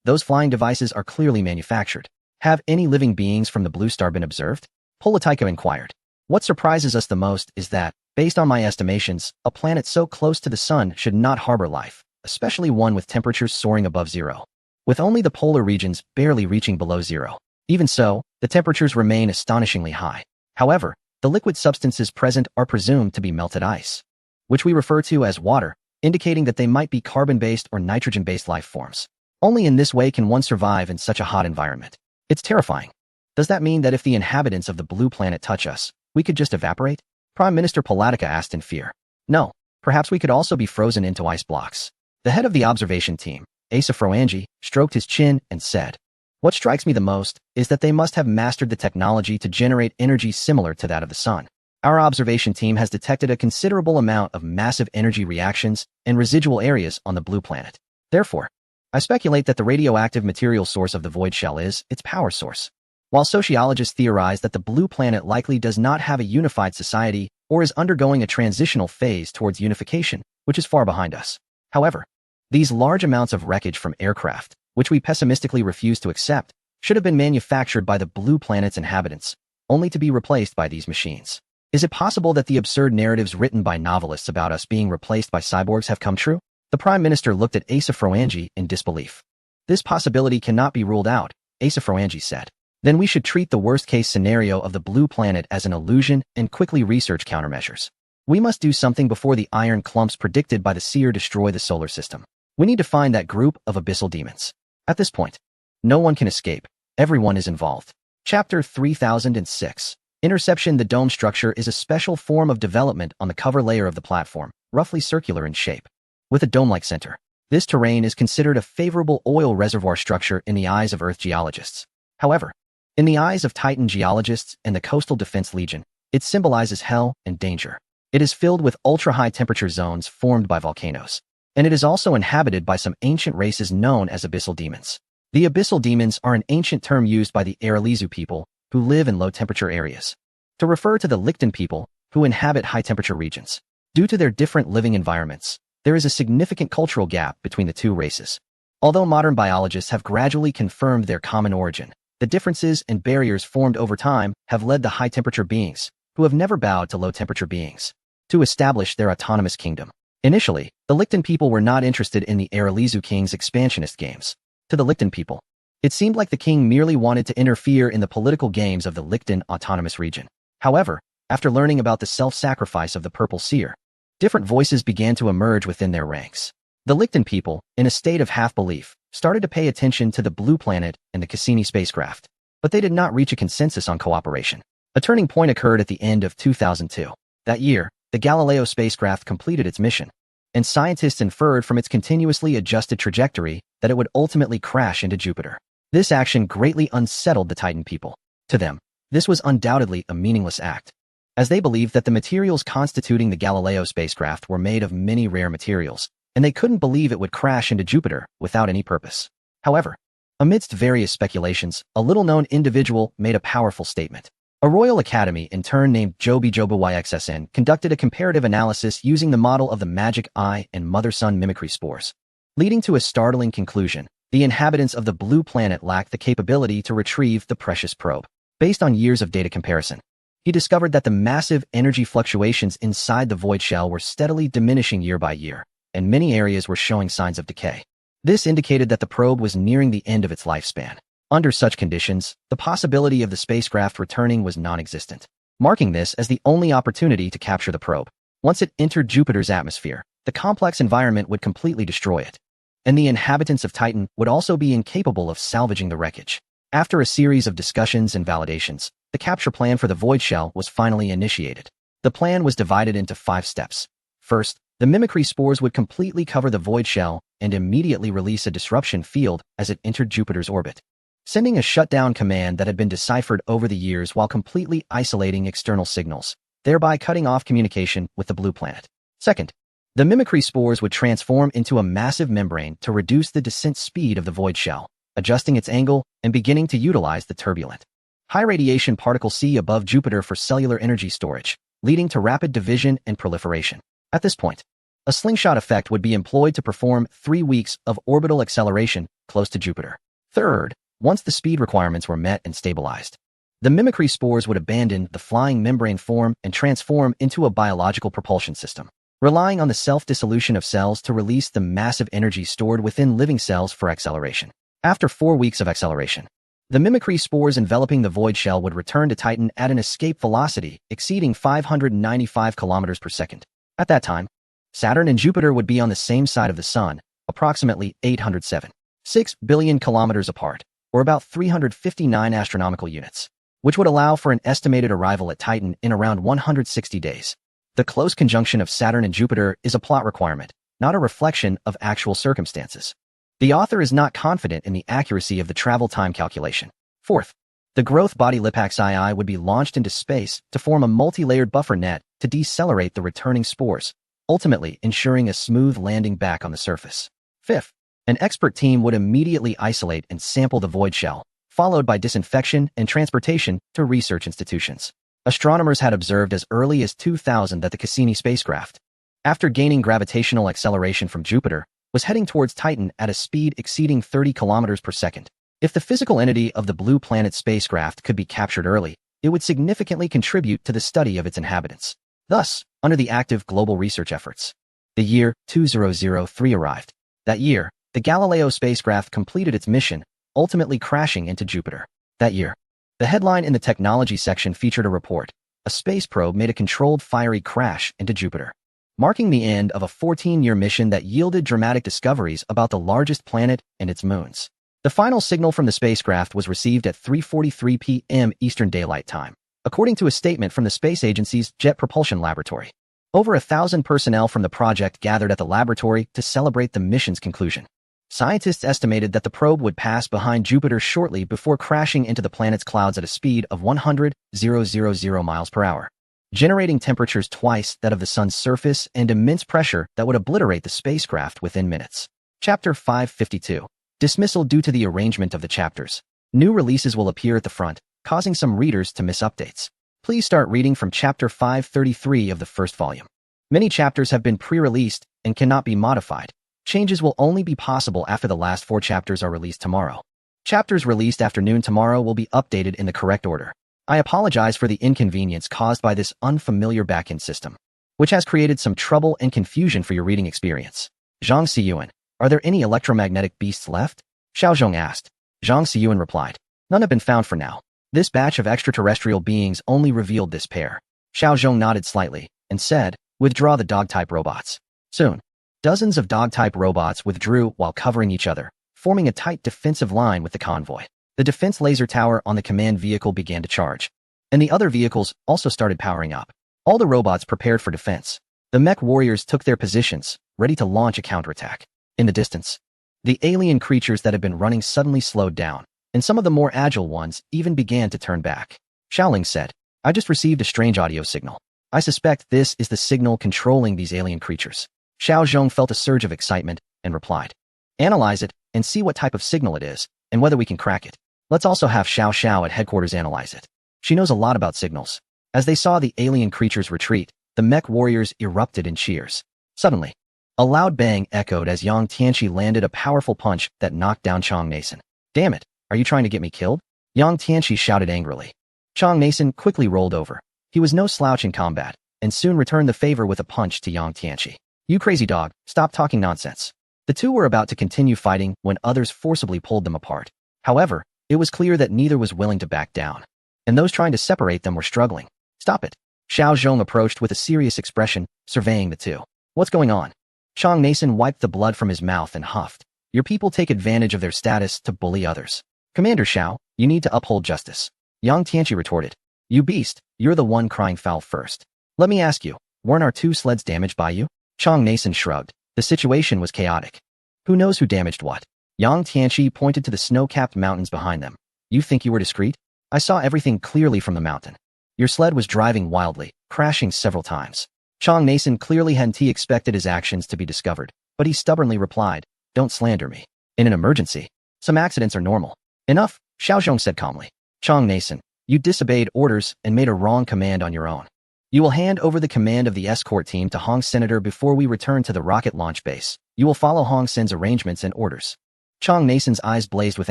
those flying devices are clearly manufactured. Have any living beings from the blue star been observed? Politico inquired. What surprises us the most is that, based on my estimations, a planet so close to the sun should not harbor life, especially one with temperatures soaring above zero, with only the polar regions barely reaching below zero. Even so, the temperatures remain astonishingly high. However, the liquid substances present are presumed to be melted ice, which we refer to as water, indicating that they might be carbon-based or nitrogen-based life forms. Only in this way can one survive in such a hot environment. It's terrifying. Does that mean that if the inhabitants of the blue planet touch us, we could just evaporate? Prime Minister Palatica asked in fear. No, perhaps we could also be frozen into ice blocks. The head of the observation team, Asa Froangi, stroked his chin and said, what strikes me the most is that they must have mastered the technology to generate energy similar to that of the sun. Our observation team has detected a considerable amount of massive energy reactions and residual areas on the blue planet. Therefore, I speculate that the radioactive material source of the void shell is its power source. While sociologists theorize that the blue planet likely does not have a unified society or is undergoing a transitional phase towards unification, which is far behind us. However, these large amounts of wreckage from aircraft, which we pessimistically refuse to accept, should have been manufactured by the blue planet's inhabitants, only to be replaced by these machines. Is it possible that the absurd narratives written by novelists about us being replaced by cyborgs have come true? The Prime Minister looked at Asa Froangi in disbelief. This possibility cannot be ruled out, Asa Froangi said. Then we should treat the worst-case scenario of the blue planet as an illusion and quickly research countermeasures. We must do something before the iron clumps predicted by the seer destroy the solar system. We need to find that group of abyssal demons. At this point, no one can escape. Everyone is involved. Chapter 3006. Interception. The dome structure is a special form of development on the cover layer of the platform, roughly circular in shape, with a dome-like center. This terrain is considered a favorable oil reservoir structure in the eyes of Earth geologists. However, in the eyes of Titan geologists and the Coastal Defense Legion, it symbolizes hell and danger. It is filled with ultra-high temperature zones formed by volcanoes, and it is also inhabited by some ancient races known as abyssal demons. The abyssal demons are an ancient term used by the Aralizu people, who live in low-temperature areas, to refer to the Lichten people, who inhabit high-temperature regions. Due to their different living environments, there is a significant cultural gap between the two races. Although modern biologists have gradually confirmed their common origin, the differences and barriers formed over time have led the high-temperature beings, who have never bowed to low-temperature beings, to establish their autonomous kingdom. Initially, the Lichten people were not interested in the Aralizu king's expansionist games. To the Lichten people, it seemed like the king merely wanted to interfere in the political games of the Lichten autonomous region. However, after learning about the self-sacrifice of the Purple Seer, different voices began to emerge within their ranks. The Lichten people, in a state of half-belief, started to pay attention to the blue planet and the Cassini spacecraft, but they did not reach a consensus on cooperation. A turning point occurred at the end of 2002. That year, the Galileo spacecraft completed its mission, and scientists inferred from its continuously adjusted trajectory that it would ultimately crash into Jupiter. This action greatly unsettled the Titan people. To them, this was undoubtedly a meaningless act, as they believed that the materials constituting the Galileo spacecraft were made of many rare materials, and they couldn't believe it would crash into Jupiter without any purpose. However, amidst various speculations, a little-known individual made a powerful statement. A Royal Academy intern named Joby YXSN conducted a comparative analysis using the model of the magic eye and mother-son mimicry spores, leading to a startling conclusion. The inhabitants of the blue planet lacked the capability to retrieve the precious probe. Based on years of data comparison, he discovered that the massive energy fluctuations inside the void shell were steadily diminishing year by year, and many areas were showing signs of decay. This indicated that the probe was nearing the end of its lifespan. Under such conditions, the possibility of the spacecraft returning was non-existent, marking this as the only opportunity to capture the probe. Once it entered Jupiter's atmosphere, the complex environment would completely destroy it, and the inhabitants of Titan would also be incapable of salvaging the wreckage. After a series of discussions and validations, the capture plan for the void shell was finally initiated. The plan was divided into 5 steps. First, the mimicry spores would completely cover the void shell and immediately release a disruption field as it entered Jupiter's orbit, sending a shutdown command that had been deciphered over the years while completely isolating external signals, thereby cutting off communication with the blue planet. Second, the mimicry spores would transform into a massive membrane to reduce the descent speed of the void shell, adjusting its angle and beginning to utilize the turbulent, high-radiation particle C above Jupiter for cellular energy storage, leading to rapid division and proliferation. At this point, a slingshot effect would be employed to perform 3 weeks of orbital acceleration close to Jupiter. Third, once the speed requirements were met and stabilized, the mimicry spores would abandon the flying membrane form and transform into a biological propulsion system, relying on the self-dissolution of cells to release the massive energy stored within living cells for acceleration. After 4 weeks of acceleration, the mimicry spores enveloping the void shell would return to Titan at an escape velocity exceeding 595 kilometers per second. At that time, Saturn and Jupiter would be on the same side of the Sun, approximately 807.6 billion kilometers apart, or about 359 astronomical units, which would allow for an estimated arrival at Titan in around 160 days. The close conjunction of Saturn and Jupiter is a plot requirement, not a reflection of actual circumstances. The author is not confident in the accuracy of the travel time calculation. Fourth, the growth body Lipax II would be launched into space to form a multi-layered buffer net to decelerate the returning spores, ultimately ensuring a smooth landing back on the surface. Fifth, an expert team would immediately isolate and sample the void shell, followed by disinfection and transportation to research institutions. Astronomers had observed as early as 2000 that the Cassini spacecraft, after gaining gravitational acceleration from Jupiter, was heading towards Titan at a speed exceeding 30 kilometers per second. If the physical entity of the Blue Planet spacecraft could be captured early, it would significantly contribute to the study of its inhabitants. Thus, under the active global research efforts, the year 2003 arrived. That year, the Galileo spacecraft completed its mission, ultimately crashing into Jupiter. That year, the headline in the technology section featured a report: a space probe made a controlled fiery crash into Jupiter, marking the end of a 14-year mission that yielded dramatic discoveries about the largest planet and its moons. The final signal from the spacecraft was received at 3:43 p.m. Eastern Daylight Time, according to a statement from the space agency's Jet Propulsion Laboratory. Over 1,000 personnel from the project gathered at the laboratory to celebrate the mission's conclusion. Scientists estimated that the probe would pass behind Jupiter shortly before crashing into the planet's clouds at a speed of 100,000 miles per hour, generating temperatures twice that of the Sun's surface and immense pressure that would obliterate the spacecraft within minutes. Chapter 552. Dismissal due to the arrangement of the chapters. New releases will appear at the front, causing some readers to miss updates. Please start reading from Chapter 533 of the first volume. Many chapters have been pre-released and cannot be modified. Changes will only be possible after the last 4 chapters are released tomorrow. Chapters released after noon tomorrow will be updated in the correct order. I apologize for the inconvenience caused by this unfamiliar backend system, which has created some trouble and confusion for your reading experience. Zhang Xiyuan, are there any electromagnetic beasts left? Xiao Zhong asked. Zhang Xiyuan replied, none have been found for now. This batch of extraterrestrial beings only revealed this pair. Xiao Zhong nodded slightly and said, withdraw the dog-type robots. Soon, dozens of dog-type robots withdrew while covering each other, forming a tight defensive line with the convoy. The defense laser tower on the command vehicle began to charge, and the other vehicles also started powering up. All the robots prepared for defense. The mech warriors took their positions, ready to launch a counterattack. In the distance, the alien creatures that had been running suddenly slowed down, and some of the more agile ones even began to turn back. Xiaoling said, I just received a strange audio signal. I suspect this is the signal controlling these alien creatures. Xiao Zhong felt a surge of excitement and replied, analyze it and see what type of signal it is and whether we can crack it. Let's also have Xiao Xiao at headquarters analyze it. She knows a lot about signals. As they saw the alien creatures retreat, the mech warriors erupted in cheers. Suddenly, a loud bang echoed as Yang Tianqi landed a powerful punch that knocked down Chang Mason. Damn it, are you trying to get me killed? Yang Tianqi shouted angrily. Chang Mason quickly rolled over, He was no slouch in combat, and soon returned the favor with a punch to Yang Tianqi. You crazy dog, stop talking nonsense. The two were about to continue fighting when others forcibly pulled them apart. However, it was clear that neither was willing to back down, and those trying to separate them were struggling. Stop it. Xiao Zhong approached with a serious expression, surveying the two. What's going on? Chang Nason wiped the blood from his mouth and huffed. Your people take advantage of their status to bully others. Commander Xiao, you need to uphold justice. Yang Tianqi retorted. You beast, you're the one crying foul first. Let me ask you, weren't our 2 sleds damaged by you? Chang Nason shrugged. The situation was chaotic. Who knows who damaged what? Yang Tianqi pointed to the snow-capped mountains behind them. You think you were discreet? I saw everything clearly from the mountain. Your sled was driving wildly, crashing several times. Chang Nason clearly hadn't expected his actions to be discovered, but he stubbornly replied, don't slander me. In an emergency, some accidents are normal. Enough, Xiao Zhong said calmly. Chang Nason, you disobeyed orders and made a wrong command on your own. You will hand over the command of the escort team to Hong Senator before we return to the rocket launch base. You will follow Hong Sen's arrangements and orders. Chang Nason's eyes blazed with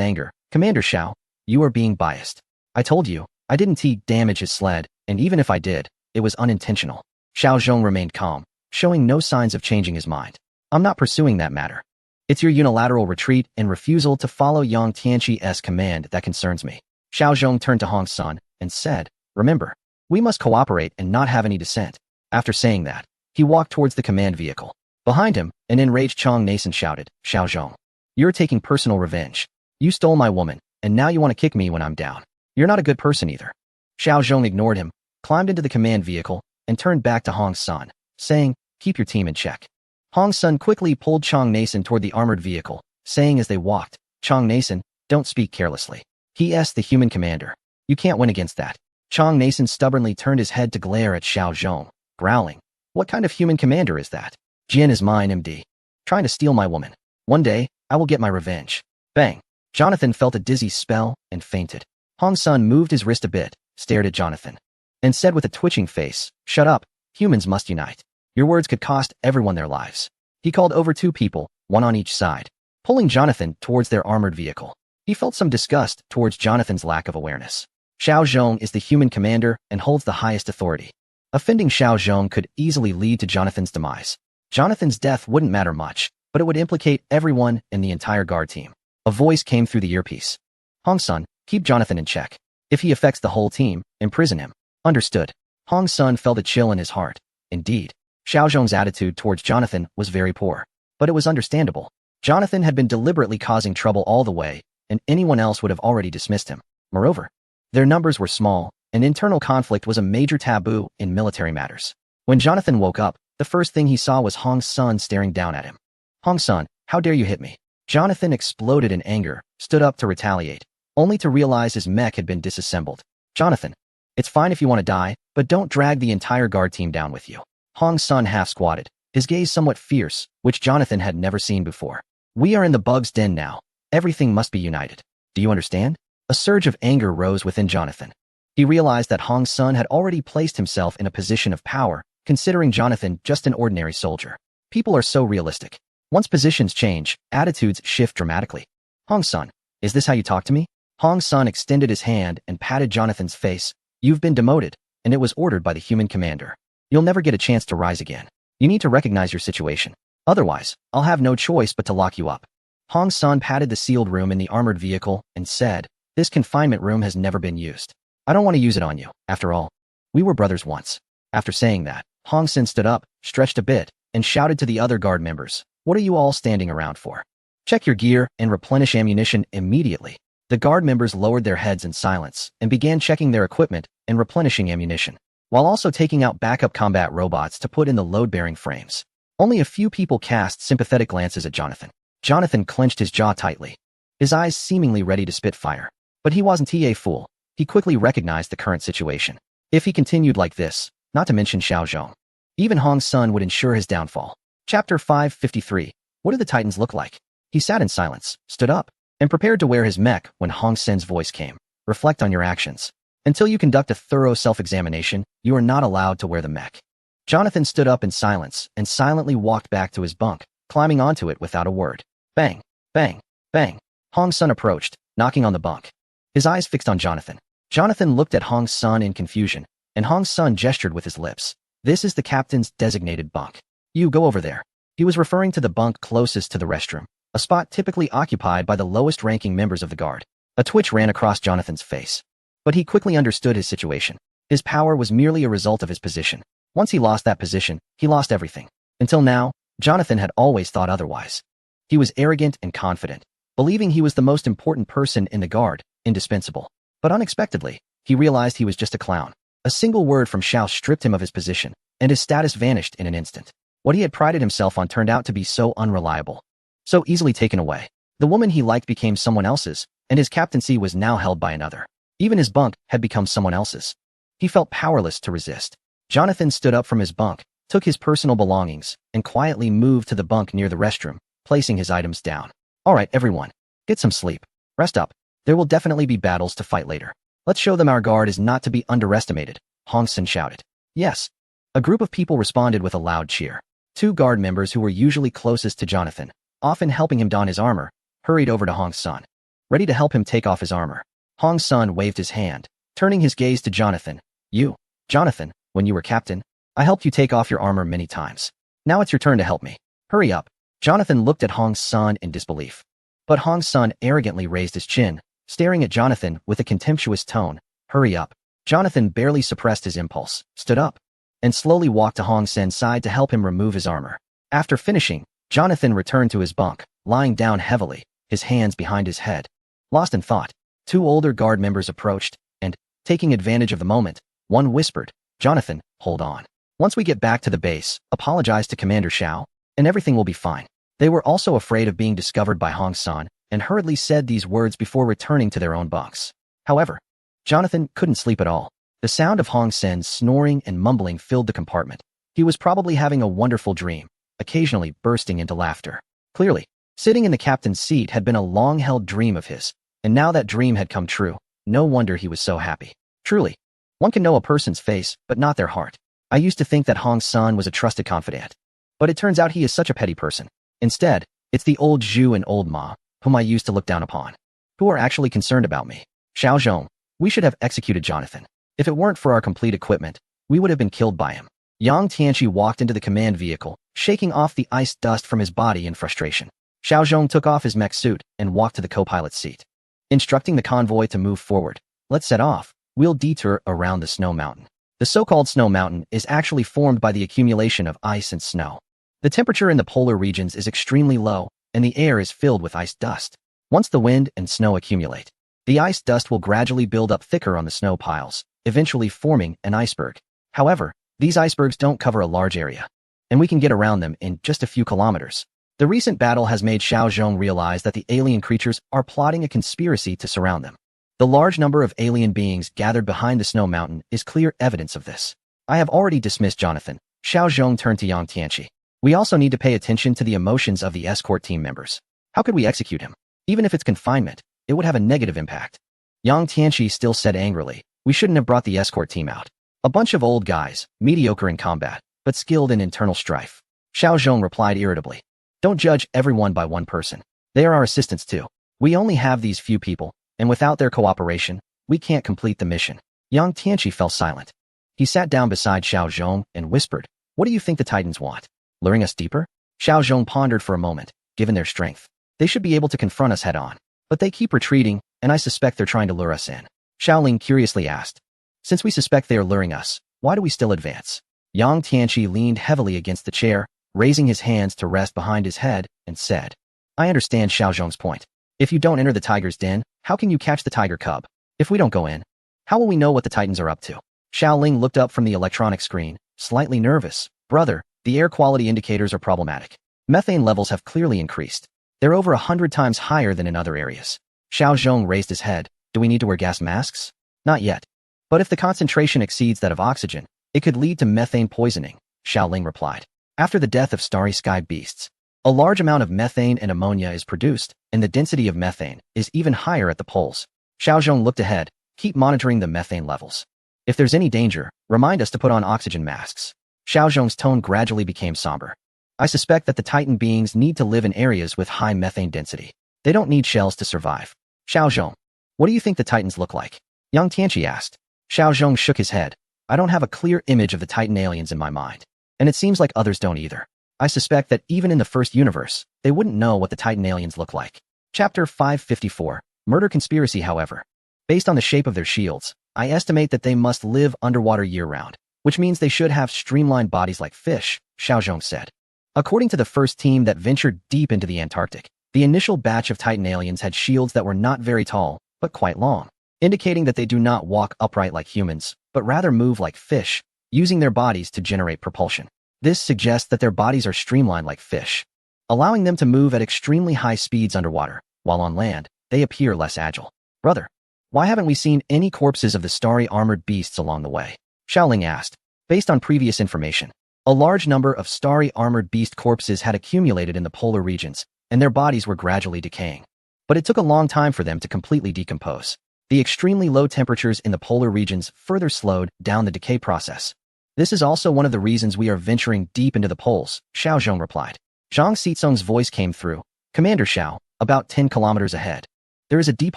anger. Commander Xiao, you are being biased. I told you, I didn't damage his sled, and even if I did, it was unintentional. Xiao Zhong remained calm, showing no signs of changing his mind. I'm not pursuing that matter. It's your unilateral retreat and refusal to follow Yang Tianqi's command that concerns me. Xiao Zhong turned to Hong Sen and said, remember, we must cooperate and not have any dissent. After saying that, he walked towards the command vehicle. Behind him, an enraged Chang Nason shouted, Xiao Zhong, you're taking personal revenge. You stole my woman, and now you want to kick me when I'm down. You're not a good person either. Xiao Zhong ignored him, climbed into the command vehicle, and turned back to Hong Sen, saying, keep your team in check. Hong Sen quickly pulled Chang Nason toward the armored vehicle, saying as they walked, Chang Nason, don't speak carelessly. He asked the human commander. You can't win against that. Chang Nason stubbornly turned his head to glare at Xiao Zhong, growling. What kind of human commander is that? Jin is mine, MD. Trying to steal my woman. One day, I will get my revenge. Bang. Jonathan felt a dizzy spell and fainted. Hong Sen moved his wrist a bit, stared at Jonathan, and said with a twitching face, shut up, humans must unite. Your words could cost everyone their lives. He called over 2 people, one on each side, pulling Jonathan towards their armored vehicle. He felt some disgust towards Jonathan's lack of awareness. Xiao Zhong is the human commander and holds the highest authority. Offending Xiao Zhong could easily lead to Jonathan's demise. Jonathan's death wouldn't matter much, but it would implicate everyone in the entire guard team. A voice came through the earpiece. Hong Sen, keep Jonathan in check. If he affects the whole team, imprison him. Understood. Hong Sen felt a chill in his heart. Indeed, Xiao Zhong's attitude towards Jonathan was very poor. But it was understandable. Jonathan had been deliberately causing trouble all the way, and anyone else would have already dismissed him. Moreover, their numbers were small, and internal conflict was a major taboo in military matters. When Jonathan woke up, the first thing he saw was Hong Sen staring down at him. Hong Sen, how dare you hit me? Jonathan exploded in anger, stood up to retaliate, only to realize his mech had been disassembled. Jonathan, it's fine if you want to die, but don't drag the entire guard team down with you. Hong Sen half-squatted, his gaze somewhat fierce, which Jonathan had never seen before. We are in the bug's den now. Everything must be united. Do you understand? A surge of anger rose within Jonathan. He realized that Hong Sen had already placed himself in a position of power, considering Jonathan just an ordinary soldier. People are so realistic. Once positions change, attitudes shift dramatically. Hong Sen, is this how you talk to me? Hong Sen extended his hand and patted Jonathan's face. You've been demoted, and it was ordered by the human commander. You'll never get a chance to rise again. You need to recognize your situation. Otherwise, I'll have no choice but to lock you up. Hong Sen patted the sealed room in the armored vehicle and said, this confinement room has never been used. I don't want to use it on you. After all, we were brothers once. After saying that, Hong Sen stood up, stretched a bit, and shouted to the other guard members, what are you all standing around for? Check your gear and replenish ammunition immediately. The guard members lowered their heads in silence and began checking their equipment and replenishing ammunition, while also taking out backup combat robots to put in the load-bearing frames. Only a few people cast sympathetic glances at Jonathan. Jonathan clenched his jaw tightly, his eyes seemingly ready to spit fire. But he wasn't a fool. He quickly recognized the current situation. If he continued like this, not to mention Xiao Zhong, even Hong Sen would ensure his downfall. Chapter 553. What do the Titans look like? He sat in silence, stood up, and prepared to wear his mech when Hong Sen's voice came. Reflect on your actions. Until you conduct a thorough self-examination, you are not allowed to wear the mech. Jonathan stood up in silence and silently walked back to his bunk, climbing onto it without a word. Bang, bang, bang. Hong Sen approached, knocking on the bunk. His eyes fixed on Jonathan. Jonathan looked at Hong Sen in confusion, and Hong's son gestured with his lips. This is the captain's designated bunk. You go over there. He was referring to the bunk closest to the restroom, a spot typically occupied by the lowest-ranking members of the guard. A twitch ran across Jonathan's face. But he quickly understood his situation. His power was merely a result of his position. Once he lost that position, he lost everything. Until now, Jonathan had always thought otherwise. He was arrogant and confident, believing he was the most important person in the guard, indispensable. But unexpectedly, he realized he was just a clown. A single word from Xiao stripped him of his position, and his status vanished in an instant. What he had prided himself on turned out to be so unreliable, so easily taken away. The woman he liked became someone else's, and his captaincy was now held by another. Even his bunk had become someone else's. He felt powerless to resist. Jonathan stood up from his bunk, took his personal belongings, and quietly moved to the bunk near the restroom, placing his items down. All right, everyone. Get some sleep. Rest up. There will definitely be battles to fight later. Let's show them our guard is not to be underestimated, Hong Sen shouted. Yes. A group of people responded with a loud cheer. Two guard members who were usually closest to Jonathan, often helping him don his armor, hurried over to Hong's son, ready to help him take off his armor. Hong's son waved his hand, turning his gaze to Jonathan. You, Jonathan, when you were captain, I helped you take off your armor many times. Now it's your turn to help me. Hurry up. Jonathan looked at Hong's son in disbelief. But Hong's son arrogantly raised his chin, staring at Jonathan with a contemptuous tone. Hurry up. Jonathan barely suppressed his impulse, stood up, and slowly walked to Hong Sen's side to help him remove his armor. After finishing, Jonathan returned to his bunk, lying down heavily, his hands behind his head. Lost in thought, two older guard members approached, and, taking advantage of the moment, one whispered, Jonathan, hold on. Once we get back to the base, apologize to Commander Xiao, and everything will be fine. They were also afraid of being discovered by Hong San, and hurriedly said these words before returning to their own bunks. However, Jonathan couldn't sleep at all. The sound of Hong Sen's snoring and mumbling filled the compartment. He was probably having a wonderful dream, occasionally bursting into laughter. Clearly, sitting in the captain's seat had been a long-held dream of his, and now that dream had come true. No wonder he was so happy. Truly, one can know a person's face, but not their heart. I used to think that Hong San was a trusted confidant, but it turns out he is such a petty person. Instead, it's the old Zhu and old Ma, whom I used to look down upon, who are actually concerned about me. Xiao Zhong, we should have executed Jonathan. If it weren't for our complete equipment, we would have been killed by him. Yang Tianqi walked into the command vehicle, shaking off the ice dust from his body in frustration. Xiao Zhong took off his mech suit and walked to the co-pilot's seat, instructing the convoy to move forward. Let's set off. We'll detour around the snow mountain. The so-called snow mountain is actually formed by the accumulation of ice and snow. The temperature in the polar regions is extremely low, and the air is filled with ice dust. Once the wind and snow accumulate, the ice dust will gradually build up thicker on the snow piles, eventually forming an iceberg. However, these icebergs don't cover a large area, and we can get around them in just a few kilometers. The recent battle has made Xiao Zhong realize that the alien creatures are plotting a conspiracy to surround them. The large number of alien beings gathered behind the snow mountain is clear evidence of this. I have already dismissed Jonathan. Xiao Zhong turned to Yang Tianqi. We also need to pay attention to the emotions of the escort team members. How could we execute him? Even if it's confinement, it would have a negative impact. Yang Tianqi still said angrily, we shouldn't have brought the escort team out. A bunch of old guys, mediocre in combat, but skilled in internal strife. Xiao Zhong replied irritably. Don't judge everyone by one person. They are our assistants too. We only have these few people, and without their cooperation, we can't complete the mission. Yang Tianqi fell silent. He sat down beside Xiao Zhong and whispered, what do you think the Titans want? Luring us deeper? Xiao Zhong pondered for a moment. Given their strength, they should be able to confront us head-on. But they keep retreating, and I suspect they're trying to lure us in. Xiaoling curiously asked. Since we suspect they are luring us, why do we still advance? Yang Tianqi leaned heavily against the chair, raising his hands to rest behind his head, and said, I understand Xiao Zhong's point. If you don't enter the tiger's den, how can you catch the tiger cub? If we don't go in, how will we know what the Titans are up to? Xiaoling looked up from the electronic screen, slightly nervous. Brother, the air quality indicators are problematic. Methane levels have clearly increased. They're over 100 times higher than in other areas. Xiao Zhong raised his head. Do we need to wear gas masks? Not yet. But if the concentration exceeds that of oxygen, it could lead to methane poisoning, Xiaoling replied. After the death of starry sky beasts, a large amount of methane and ammonia is produced, and the density of methane is even higher at the poles. Xiao Zhong looked ahead. Keep monitoring the methane levels. If there's any danger, remind us to put on oxygen masks. Xiao Zhong's tone gradually became somber. I suspect that the Titan beings need to live in areas with high methane density. They don't need shells to survive. Xiao Zhong, what do you think the Titans look like? Yang Tianqi asked. Xiao Zhong shook his head. I don't have a clear image of the Titan aliens in my mind, and it seems like others don't either. I suspect that even in the first universe, they wouldn't know what the Titan aliens look like. Chapter 554, Murder Conspiracy. However, based on the shape of their shields, I estimate that they must live underwater year-round, which means they should have streamlined bodies like fish, Xiaozhong said. According to the first team that ventured deep into the Antarctic, the initial batch of Titan aliens had shields that were not very tall, but quite long, indicating that they do not walk upright like humans, but rather move like fish, using their bodies to generate propulsion. This suggests that their bodies are streamlined like fish, allowing them to move at extremely high speeds underwater, while on land, they appear less agile. Brother, why haven't we seen any corpses of the starry armored beasts along the way? Xiaoling asked. Based on previous information, a large number of starry armored beast corpses had accumulated in the polar regions, and their bodies were gradually decaying. But it took a long time for them to completely decompose. The extremely low temperatures in the polar regions further slowed down the decay process. This is also one of the reasons we are venturing deep into the poles, Xiaozhong replied. Zhang Xizong's voice came through. Commander Xiao, about 10 kilometers ahead. There is a deep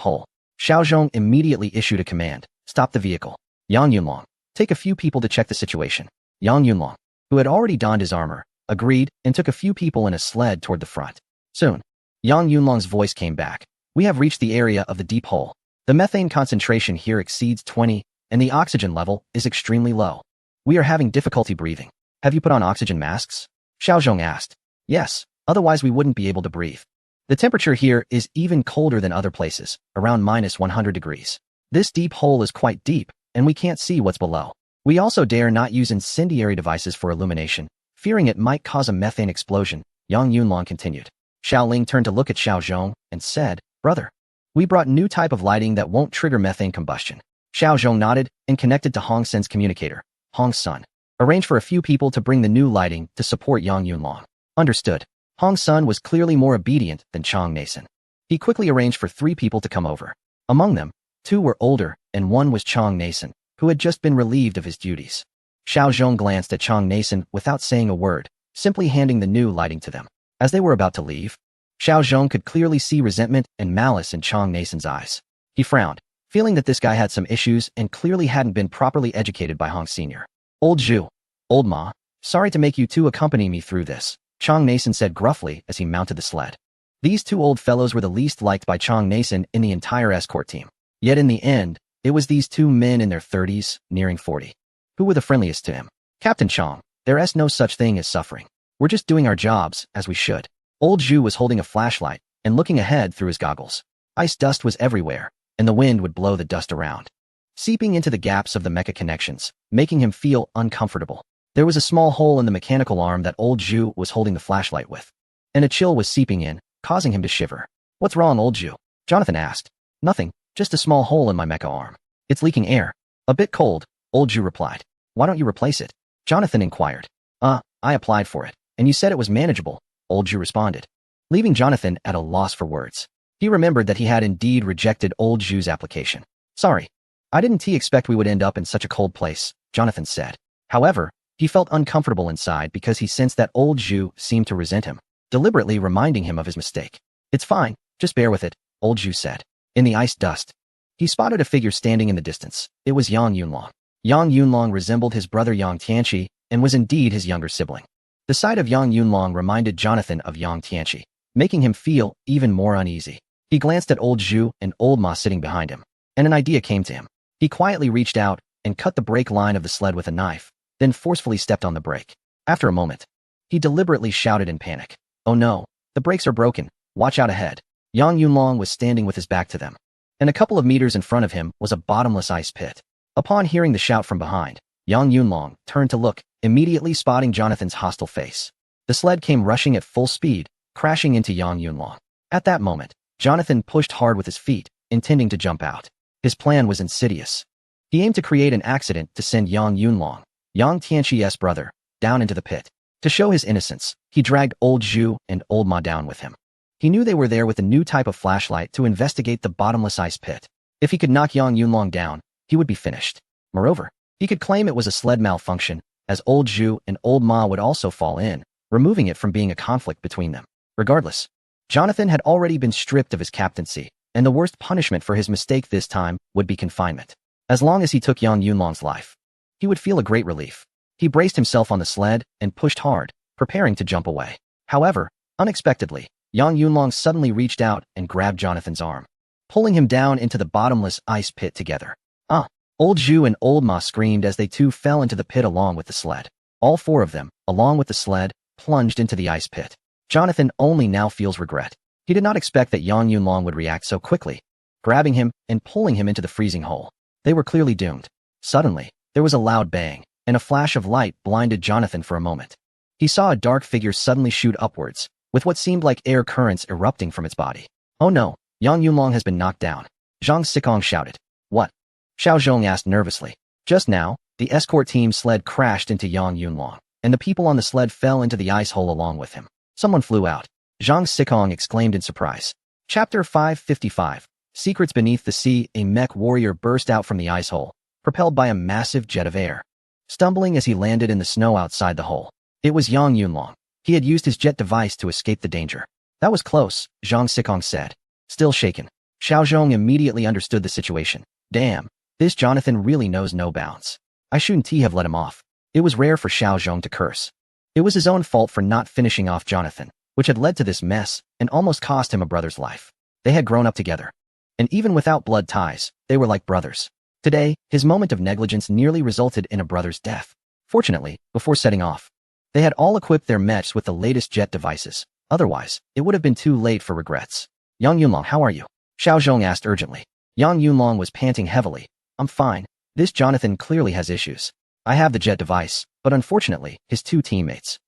hole. Xiaozhong immediately issued a command. Stop the vehicle. Yang Yunlong, take a few people to check the situation. Yang Yunlong, who had already donned his armor, agreed and took a few people in a sled toward the front. Soon, Yang Yunlong's voice came back. We have reached the area of the deep hole. The methane concentration here exceeds 20, and the oxygen level is extremely low. We are having difficulty breathing. Have you put on oxygen masks? Xiaozhong asked. Yes, otherwise we wouldn't be able to breathe. The temperature here is even colder than other places, around -100 degrees. This deep hole is quite deep, and we can't see what's below. We also dare not use incendiary devices for illumination, fearing it might cause a methane explosion, Yang Yunlong continued. Xiaoling turned to look at Xiaozhong and said, Brother, we brought new type of lighting that won't trigger methane combustion. Xiaozhong nodded and connected to Hong Sen's communicator. Hong Sun, arrange for a few people to bring the new lighting to support Yang Yunlong. Understood. Hong Sun was clearly more obedient than Chang Nason. He quickly arranged for 3 people to come over. Among them, 2 were older, and 1 was Chang Nason, who had just been relieved of his duties. Xiaozhong glanced at Chang Nason without saying a word, simply handing the new lighting to them. As they were about to leave, Xiaozhong could clearly see resentment and malice in Chang Nason's eyes. He frowned, feeling that this guy had some issues and clearly hadn't been properly educated by Hong Sr. Old Zhu, Old Ma, sorry to make you 2 accompany me through this, Chang Nason said gruffly as he mounted the sled. These 2 old fellows were the least liked by Chang Nason in the entire escort team. Yet in the end, it was these 2 men in their 30s, nearing 40, who were the friendliest to him. Captain Chang, there is no such thing as suffering. We're just doing our jobs, as we should. Old Zhu was holding a flashlight and looking ahead through his goggles. Ice dust was everywhere, and the wind would blow the dust around, seeping into the gaps of the mecha connections, making him feel uncomfortable. There was a small hole in the mechanical arm that Old Zhu was holding the flashlight with, and a chill was seeping in, causing him to shiver. What's wrong, Old Zhu? Jonathan asked. Nothing, just a small hole in my mecha arm. It's leaking air. A bit cold, Old Zhu replied. Why don't you replace it? Jonathan inquired. I applied for it, and you said it was manageable, Old Zhu responded, leaving Jonathan at a loss for words. He remembered that he had indeed rejected Old Zhu's application. Sorry, I didn't expect we would end up in such a cold place, Jonathan said. However, he felt uncomfortable inside because he sensed that Old Zhu seemed to resent him, deliberately reminding him of his mistake. It's fine, just bear with it, Old Zhu said. In the ice dust, he spotted a figure standing in the distance. It was Yang Yunlong. Yang Yunlong resembled his brother Yang Tianqi and was indeed his younger sibling. The sight of Yang Yunlong reminded Jonathan of Yang Tianqi, making him feel even more uneasy. He glanced at Old Zhu and Old Ma sitting behind him, and an idea came to him. He quietly reached out and cut the brake line of the sled with a knife, then forcefully stepped on the brake. After a moment, he deliberately shouted in panic. Oh no, the brakes are broken, watch out ahead. Yang Yunlong was standing with his back to them, and a couple of meters in front of him was a bottomless ice pit. Upon hearing the shout from behind, Yang Yunlong turned to look, immediately spotting Jonathan's hostile face. The sled came rushing at full speed, crashing into Yang Yunlong. At that moment, Jonathan pushed hard with his feet, intending to jump out. His plan was insidious. He aimed to create an accident to send Yang Yunlong, Yang Tianqi's brother, down into the pit. To show his innocence, he dragged Old Zhu and Old Ma down with him. He knew they were there with a new type of flashlight to investigate the bottomless ice pit. If he could knock Yang Yunlong down, he would be finished. Moreover, he could claim it was a sled malfunction, as Old Zhu and Old Ma would also fall in, removing it from being a conflict between them. Regardless, Jonathan had already been stripped of his captaincy, and the worst punishment for his mistake this time would be confinement. As long as he took Yang Yunlong's life, he would feel a great relief. He braced himself on the sled and pushed hard, preparing to jump away. However, unexpectedly, Yang Yunlong suddenly reached out and grabbed Jonathan's arm, pulling him down into the bottomless ice pit together. Ah! Old Zhu and Old Ma screamed as they too fell into the pit along with the sled. All four of them, along with the sled, plunged into the ice pit. Jonathan only now feels regret. He did not expect that Yang Yunlong would react so quickly, grabbing him and pulling him into the freezing hole. They were clearly doomed. Suddenly, there was a loud bang, and a flash of light blinded Jonathan for a moment. He saw a dark figure suddenly shoot upwards, with what seemed like air currents erupting from its body. Oh no, Yang Yunlong has been knocked down. Zhang Sikong shouted. What? Xiao Zhong asked nervously. Just now, the escort team sled crashed into Yang Yunlong, and the people on the sled fell into the ice hole along with him. Someone flew out. Zhang Sikong exclaimed in surprise. Chapter 555. Secrets Beneath the Sea. A mech warrior burst out from the ice hole, propelled by a massive jet of air, stumbling as he landed in the snow outside the hole. It was Yang Yunlong. He had used his jet device to escape the danger. That was close, Zhang Sikong said. Still shaken, Xiao Zhong immediately understood the situation. Damn, this Jonathan really knows no bounds. I shouldn't have let him off. It was rare for Xiao Zhong to curse. It was his own fault for not finishing off Jonathan, which had led to this mess and almost cost him a brother's life. They had grown up together, and even without blood ties, they were like brothers. Today, his moment of negligence nearly resulted in a brother's death. Fortunately, before setting off, they had all equipped their mechs with the latest jet devices. Otherwise, it would have been too late for regrets. Yang Yunlong, how are you? Xiao Zhong asked urgently. Yang Yunlong was panting heavily. I'm fine. This Jonathan clearly has issues. I have the jet device, but unfortunately, his two teammates.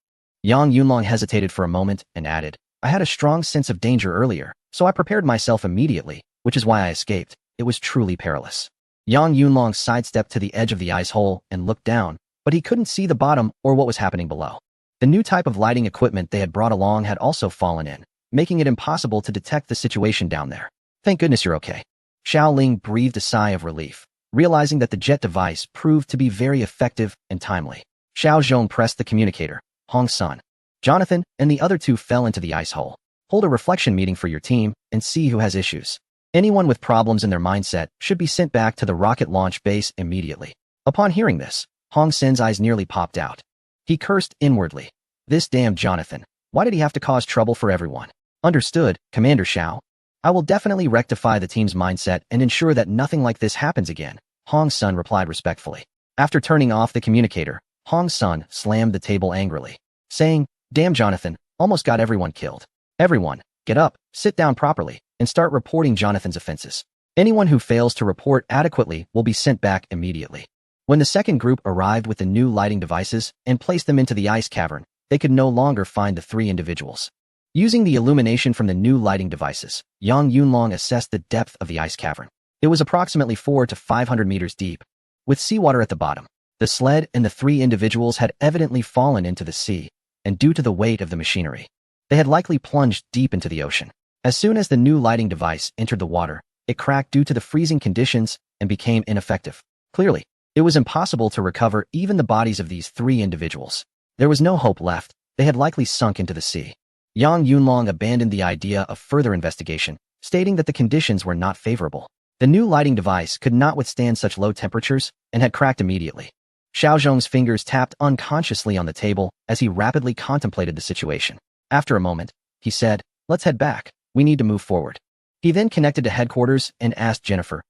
Yang Yunlong hesitated for a moment and added, I had a strong sense of danger earlier, so I prepared myself immediately, which is why I escaped. It was truly perilous. Yang Yunlong sidestepped to the edge of the ice hole and looked down, but he couldn't see the bottom or what was happening below. The new type of lighting equipment they had brought along had also fallen in, making it impossible to detect the situation down there. Thank goodness you're okay. Xiao Ling breathed a sigh of relief, realizing that the jet device proved to be very effective and timely. Xiao Zhong pressed the communicator. Hong Sun, Jonathan, and the other two fell into the ice hole. Hold a reflection meeting for your team and see who has issues. Anyone with problems in their mindset should be sent back to the rocket launch base immediately. Upon hearing this, Hong Sen's eyes nearly popped out. He cursed inwardly. This damn Jonathan. Why did he have to cause trouble for everyone? Understood, Commander Xiao. I will definitely rectify the team's mindset and ensure that nothing like this happens again, Hong Sun replied respectfully. After turning off the communicator, Hong Sun slammed the table angrily, saying, Damn Jonathan, almost got everyone killed. Everyone, get up, sit down properly, and start reporting Jonathan's offenses. Anyone who fails to report adequately will be sent back immediately. When the second group arrived with the new lighting devices and placed them into the ice cavern, they could no longer find the three individuals. Using the illumination from the new lighting devices, Yang Yunlong assessed the depth of the ice cavern. It was approximately 400 to 500 meters deep, with seawater at the bottom. The sled and the three individuals had evidently fallen into the sea, and due to the weight of the machinery, they had likely plunged deep into the ocean. As soon as the new lighting device entered the water, it cracked due to the freezing conditions and became ineffective. Clearly, it was impossible to recover even the bodies of these three individuals. There was no hope left. They had likely sunk into the sea. Yang Yunlong abandoned the idea of further investigation, stating that the conditions were not favorable. The new lighting device could not withstand such low temperatures and had cracked immediately. Xiao Zhong's fingers tapped unconsciously on the table as he rapidly contemplated the situation. After a moment, he said, Let's head back. We need to move forward. He then connected to headquarters and asked Jennifer,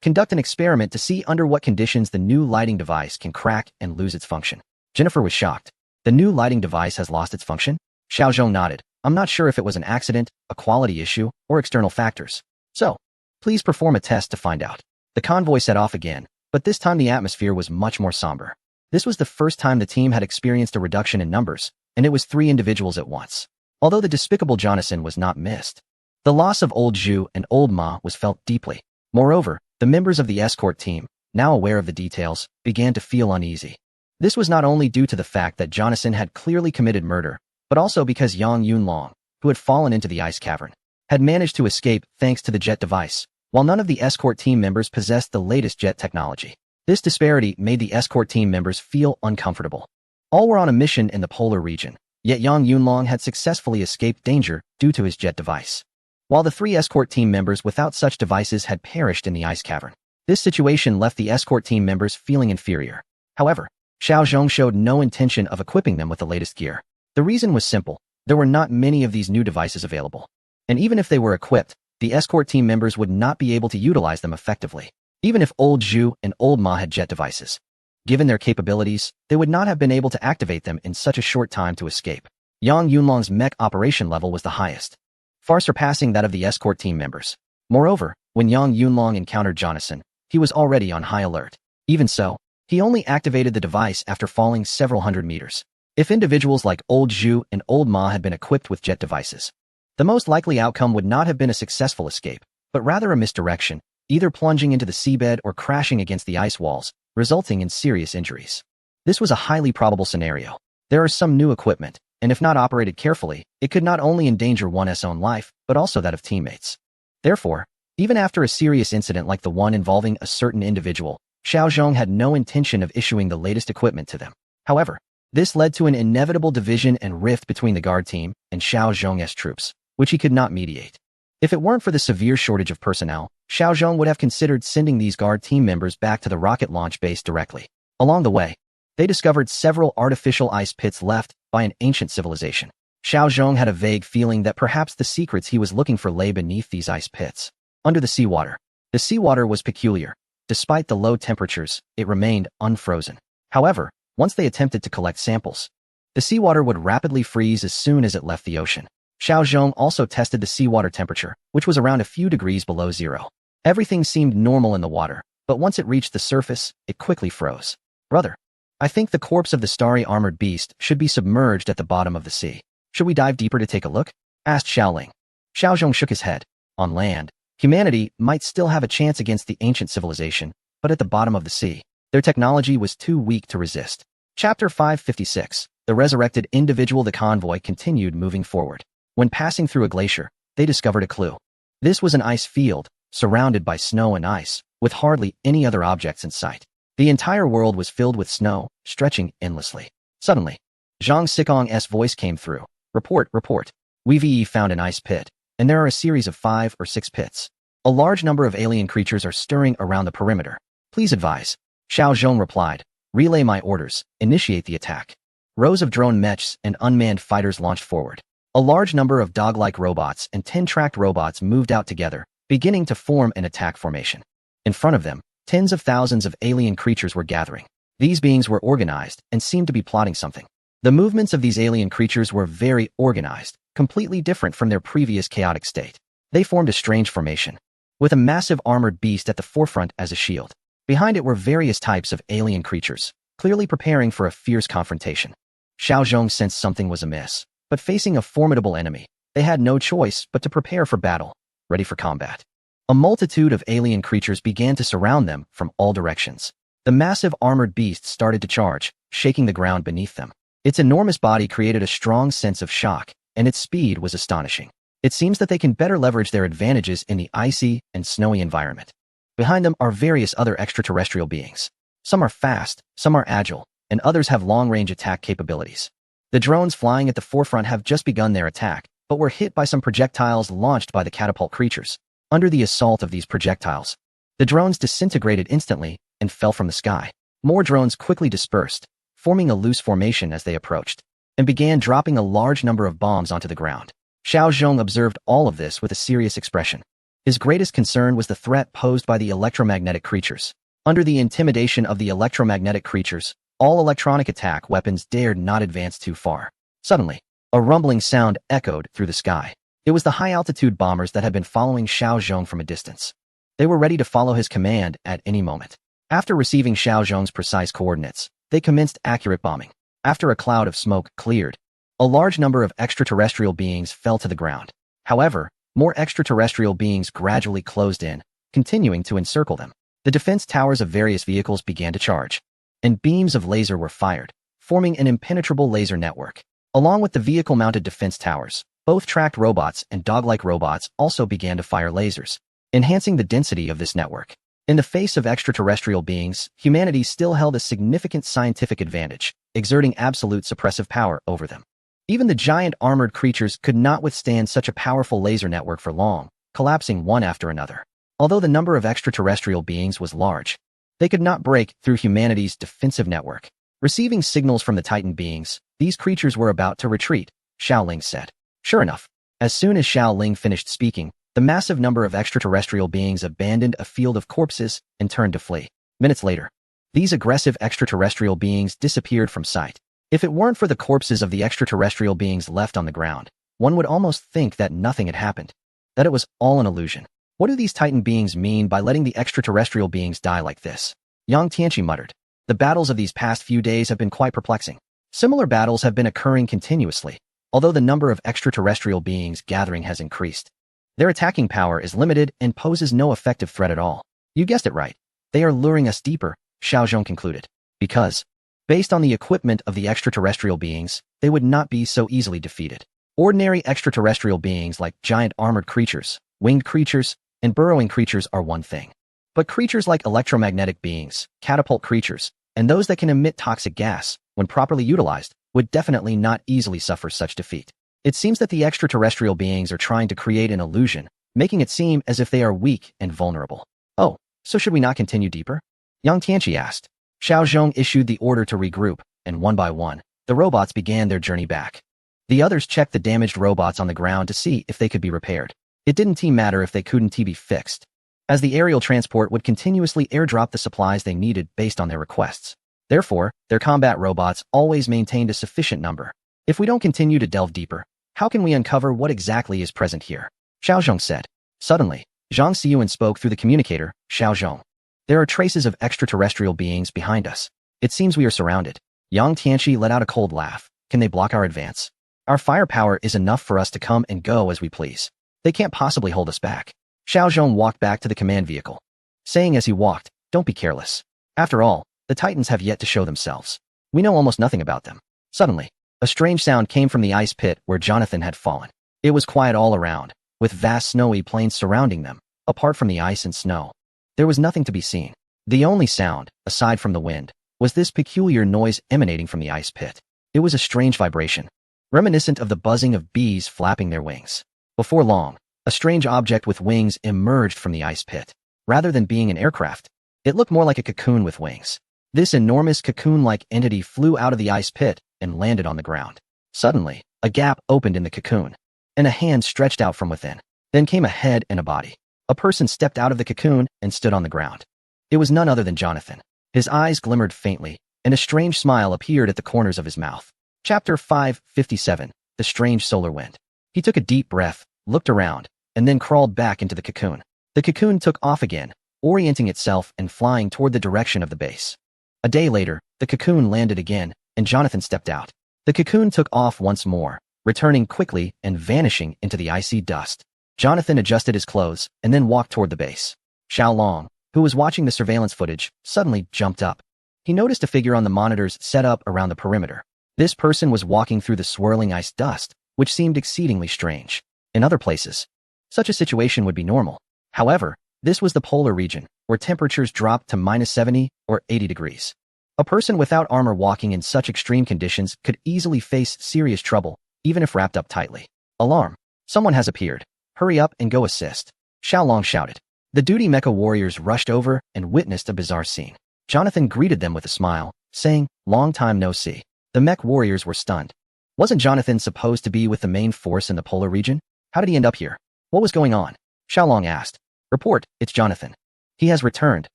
conduct an experiment to see under what conditions the new lighting device can crack and lose its function. Jennifer was shocked. The new lighting device has lost its function? Xiao Zhong nodded. I'm not sure if it was an accident, a quality issue, or external factors. So, please perform a test to find out. The convoy set off again, but this time the atmosphere was much more somber. This was the first time the team had experienced a reduction in numbers, and it was 3 individuals at once. Although the despicable Jonathan was not missed, the loss of Old Zhu and Old Ma was felt deeply. Moreover, the members of the escort team, now aware of the details, began to feel uneasy. This was not only due to the fact that Jonathan had clearly committed murder, but also because Yang Yunlong, who had fallen into the ice cavern, had managed to escape thanks to the jet device, while none of the escort team members possessed the latest jet technology. This disparity made the escort team members feel uncomfortable. All were on a mission in the polar region, yet Yang Yunlong had successfully escaped danger due to his jet device, while the 3 escort team members without such devices had perished in the ice cavern. This situation left the escort team members feeling inferior. However, Xiao Zhong showed no intention of equipping them with the latest gear. The reason was simple. There were not many of these new devices available. And even if they were equipped, the escort team members would not be able to utilize them effectively. Even if old Zhu and old Ma had jet devices. Given their capabilities, they would not have been able to activate them in such a short time to escape. Yang Yunlong's mech operation level was the highest, far surpassing that of the escort team members. Moreover, when Yang Yunlong encountered Jonathan, he was already on high alert. Even so, he only activated the device after falling several hundred meters. If individuals like old Zhu and old Ma had been equipped with jet devices, the most likely outcome would not have been a successful escape, but rather a misdirection, either plunging into the seabed or crashing against the ice walls, resulting in serious injuries. This was a highly probable scenario. There are some new equipment, and if not operated carefully, it could not only endanger one's own life, but also that of teammates. Therefore, even after a serious incident like the one involving a certain individual, Xiao Zhong had no intention of issuing the latest equipment to them. However, this led to an inevitable division and rift between the guard team and Xiao Zhong's troops, which he could not mediate. If it weren't for the severe shortage of personnel, Xiao Zhong would have considered sending these guard team members back to the rocket launch base directly. Along the way, they discovered several artificial ice pits left by an ancient civilization. Xiao Zhong had a vague feeling that perhaps the secrets he was looking for lay beneath these ice pits. Under the seawater. The seawater was peculiar. Despite the low temperatures, it remained unfrozen. However, once they attempted to collect samples, the seawater would rapidly freeze as soon as it left the ocean. Xiao Zhong also tested the seawater temperature, which was around a few degrees below zero. Everything seemed normal in the water, but once it reached the surface, it quickly froze. Brother, I think the corpse of the starry armored beast should be submerged at the bottom of the sea. Should we dive deeper to take a look? Asked Xiaoling. Xiao Zhong shook his head. On land, humanity might still have a chance against the ancient civilization, but at the bottom of the sea, their technology was too weak to resist. Chapter 556. The resurrected individual. The convoy continued moving forward. When passing through a glacier, they discovered a clue. This was an ice field, surrounded by snow and ice, with hardly any other objects in sight. The entire world was filled with snow, stretching endlessly. Suddenly, Zhang Sikong's voice came through. Report, report. We've found an ice pit, and there are a series of 5 or 6 pits. A large number of alien creatures are stirring around the perimeter. Please advise. Xiao Zhong replied. Relay my orders. Initiate the attack. Rows of drone mechs and unmanned fighters launched forward. A large number of dog-like robots and 10-tracked robots moved out together, beginning to form an attack formation. In front of them, tens of thousands of alien creatures were gathering. These beings were organized and seemed to be plotting something. The movements of these alien creatures were very organized, completely different from their previous chaotic state. They formed a strange formation, with a massive armored beast at the forefront as a shield. Behind it were various types of alien creatures, clearly preparing for a fierce confrontation. Xiao Zhong sensed something was amiss. But facing a formidable enemy, they had no choice but to prepare for battle, ready for combat. A multitude of alien creatures began to surround them from all directions. The massive armored beast started to charge, shaking the ground beneath them. Its enormous body created a strong sense of shock, and its speed was astonishing. It seems that they can better leverage their advantages in the icy and snowy environment. Behind them are various other extraterrestrial beings. Some are fast, some are agile, and others have long-range attack capabilities. The drones flying at the forefront have just begun their attack, but were hit by some projectiles launched by the catapult creatures. Under the assault of these projectiles, the drones disintegrated instantly and fell from the sky. More drones quickly dispersed, forming a loose formation as they approached, and began dropping a large number of bombs onto the ground. Xiao Zhong observed all of this with a serious expression. His greatest concern was the threat posed by the electromagnetic creatures. Under the intimidation of the electromagnetic creatures, all electronic attack weapons dared not advance too far. Suddenly, a rumbling sound echoed through the sky. It was the high-altitude bombers that had been following Xiao Zhong from a distance. They were ready to follow his command at any moment. After receiving Xiao Zhong's precise coordinates, they commenced accurate bombing. After a cloud of smoke cleared, a large number of extraterrestrial beings fell to the ground. However, more extraterrestrial beings gradually closed in, continuing to encircle them. The defense towers of various vehicles began to charge, and beams of laser were fired, forming an impenetrable laser network. Along with the vehicle-mounted defense towers, both tracked robots and dog-like robots also began to fire lasers, enhancing the density of this network. In the face of extraterrestrial beings, humanity still held a significant scientific advantage, exerting absolute suppressive power over them. Even the giant armored creatures could not withstand such a powerful laser network for long, collapsing one after another. Although the number of extraterrestrial beings was large, They could not break through humanity's defensive network. Receiving signals from the Titan beings, these creatures were about to retreat, Xiaoling said. Sure enough, as soon as Xiaoling finished speaking, the massive number of extraterrestrial beings abandoned a field of corpses and turned to flee. Minutes later, these aggressive extraterrestrial beings disappeared from sight. If it weren't for the corpses of the extraterrestrial beings left on the ground, one would almost think that nothing had happened, that it was all an illusion. What do these Titan beings mean by letting the extraterrestrial beings die like this? Yang Tianqi muttered. The battles of these past few days have been quite perplexing. Similar battles have been occurring continuously, although the number of extraterrestrial beings gathering has increased. Their attacking power is limited and poses no effective threat at all. You guessed it right. They are luring us deeper, Xiao Zhong concluded. Because, based on the equipment of the extraterrestrial beings, they would not be so easily defeated. Ordinary extraterrestrial beings like giant armored creatures, winged creatures, and burrowing creatures are one thing. But creatures like electromagnetic beings, catapult creatures, and those that can emit toxic gas, when properly utilized, would definitely not easily suffer such defeat. It seems that the extraterrestrial beings are trying to create an illusion, making it seem as if they are weak and vulnerable. Oh, so should we not continue deeper? Yang Tianqi asked. Xiao Zhong issued the order to regroup, and one by one, the robots began their journey back. The others checked the damaged robots on the ground to see if they could be repaired. It didn't matter if they couldn't be fixed, as the aerial transport would continuously airdrop the supplies they needed based on their requests. Therefore, their combat robots always maintained a sufficient number. If we don't continue to delve deeper, how can we uncover what exactly is present here? Xiao Zhong said. Suddenly, Zhang Xiyuan spoke through the communicator, Xiao Zhong. There are traces of extraterrestrial beings behind us. It seems we are surrounded. Yang Tianqi let out a cold laugh. Can they block our advance? Our firepower is enough for us to come and go as we please. They can't possibly hold us back. Xiao Zhong walked back to the command vehicle, saying as he walked, don't be careless. After all, the Titans have yet to show themselves. We know almost nothing about them. Suddenly, a strange sound came from the ice pit where Jonathan had fallen. It was quiet all around, with vast snowy plains surrounding them. Apart from the ice and snow, there was nothing to be seen. The only sound, aside from the wind, was this peculiar noise emanating from the ice pit. It was a strange vibration, reminiscent of the buzzing of bees flapping their wings. Before long, a strange object with wings emerged from the ice pit. Rather than being an aircraft, it looked more like a cocoon with wings. This enormous cocoon-like entity flew out of the ice pit and landed on the ground. Suddenly, a gap opened in the cocoon, and a hand stretched out from within. Then came a head and a body. A person stepped out of the cocoon and stood on the ground. It was none other than Jonathan. His eyes glimmered faintly, and a strange smile appeared at the corners of his mouth. Chapter 557, The Strange Solar Wind. He took a deep breath, looked around, and then crawled back into the cocoon. The cocoon took off again, orienting itself and flying toward the direction of the base. A day later, the cocoon landed again, and Jonathan stepped out. The cocoon took off once more, returning quickly and vanishing into the icy dust. Jonathan adjusted his clothes and then walked toward the base. Xiao Long, who was watching the surveillance footage, suddenly jumped up. He noticed a figure on the monitors set up around the perimeter. This person was walking through the swirling ice dust, which seemed exceedingly strange. In other places, such a situation would be normal. However, this was the polar region, where temperatures dropped to -70 or 80 degrees. A person without armor walking in such extreme conditions could easily face serious trouble, even if wrapped up tightly. Alarm! Someone has appeared. Hurry up and go assist. Xiao Long shouted. The duty mecha warriors rushed over and witnessed a bizarre scene. Jonathan greeted them with a smile, saying, long time no see. The mech warriors were stunned. Wasn't Jonathan supposed to be with the main force in the polar region? How did he end up here? What was going on? Xiao Long asked. Report, it's Jonathan. He has returned,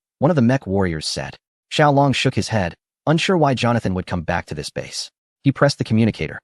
one of the mech warriors said. Xiao Long shook his head, unsure why Jonathan would come back to this base. He pressed the communicator,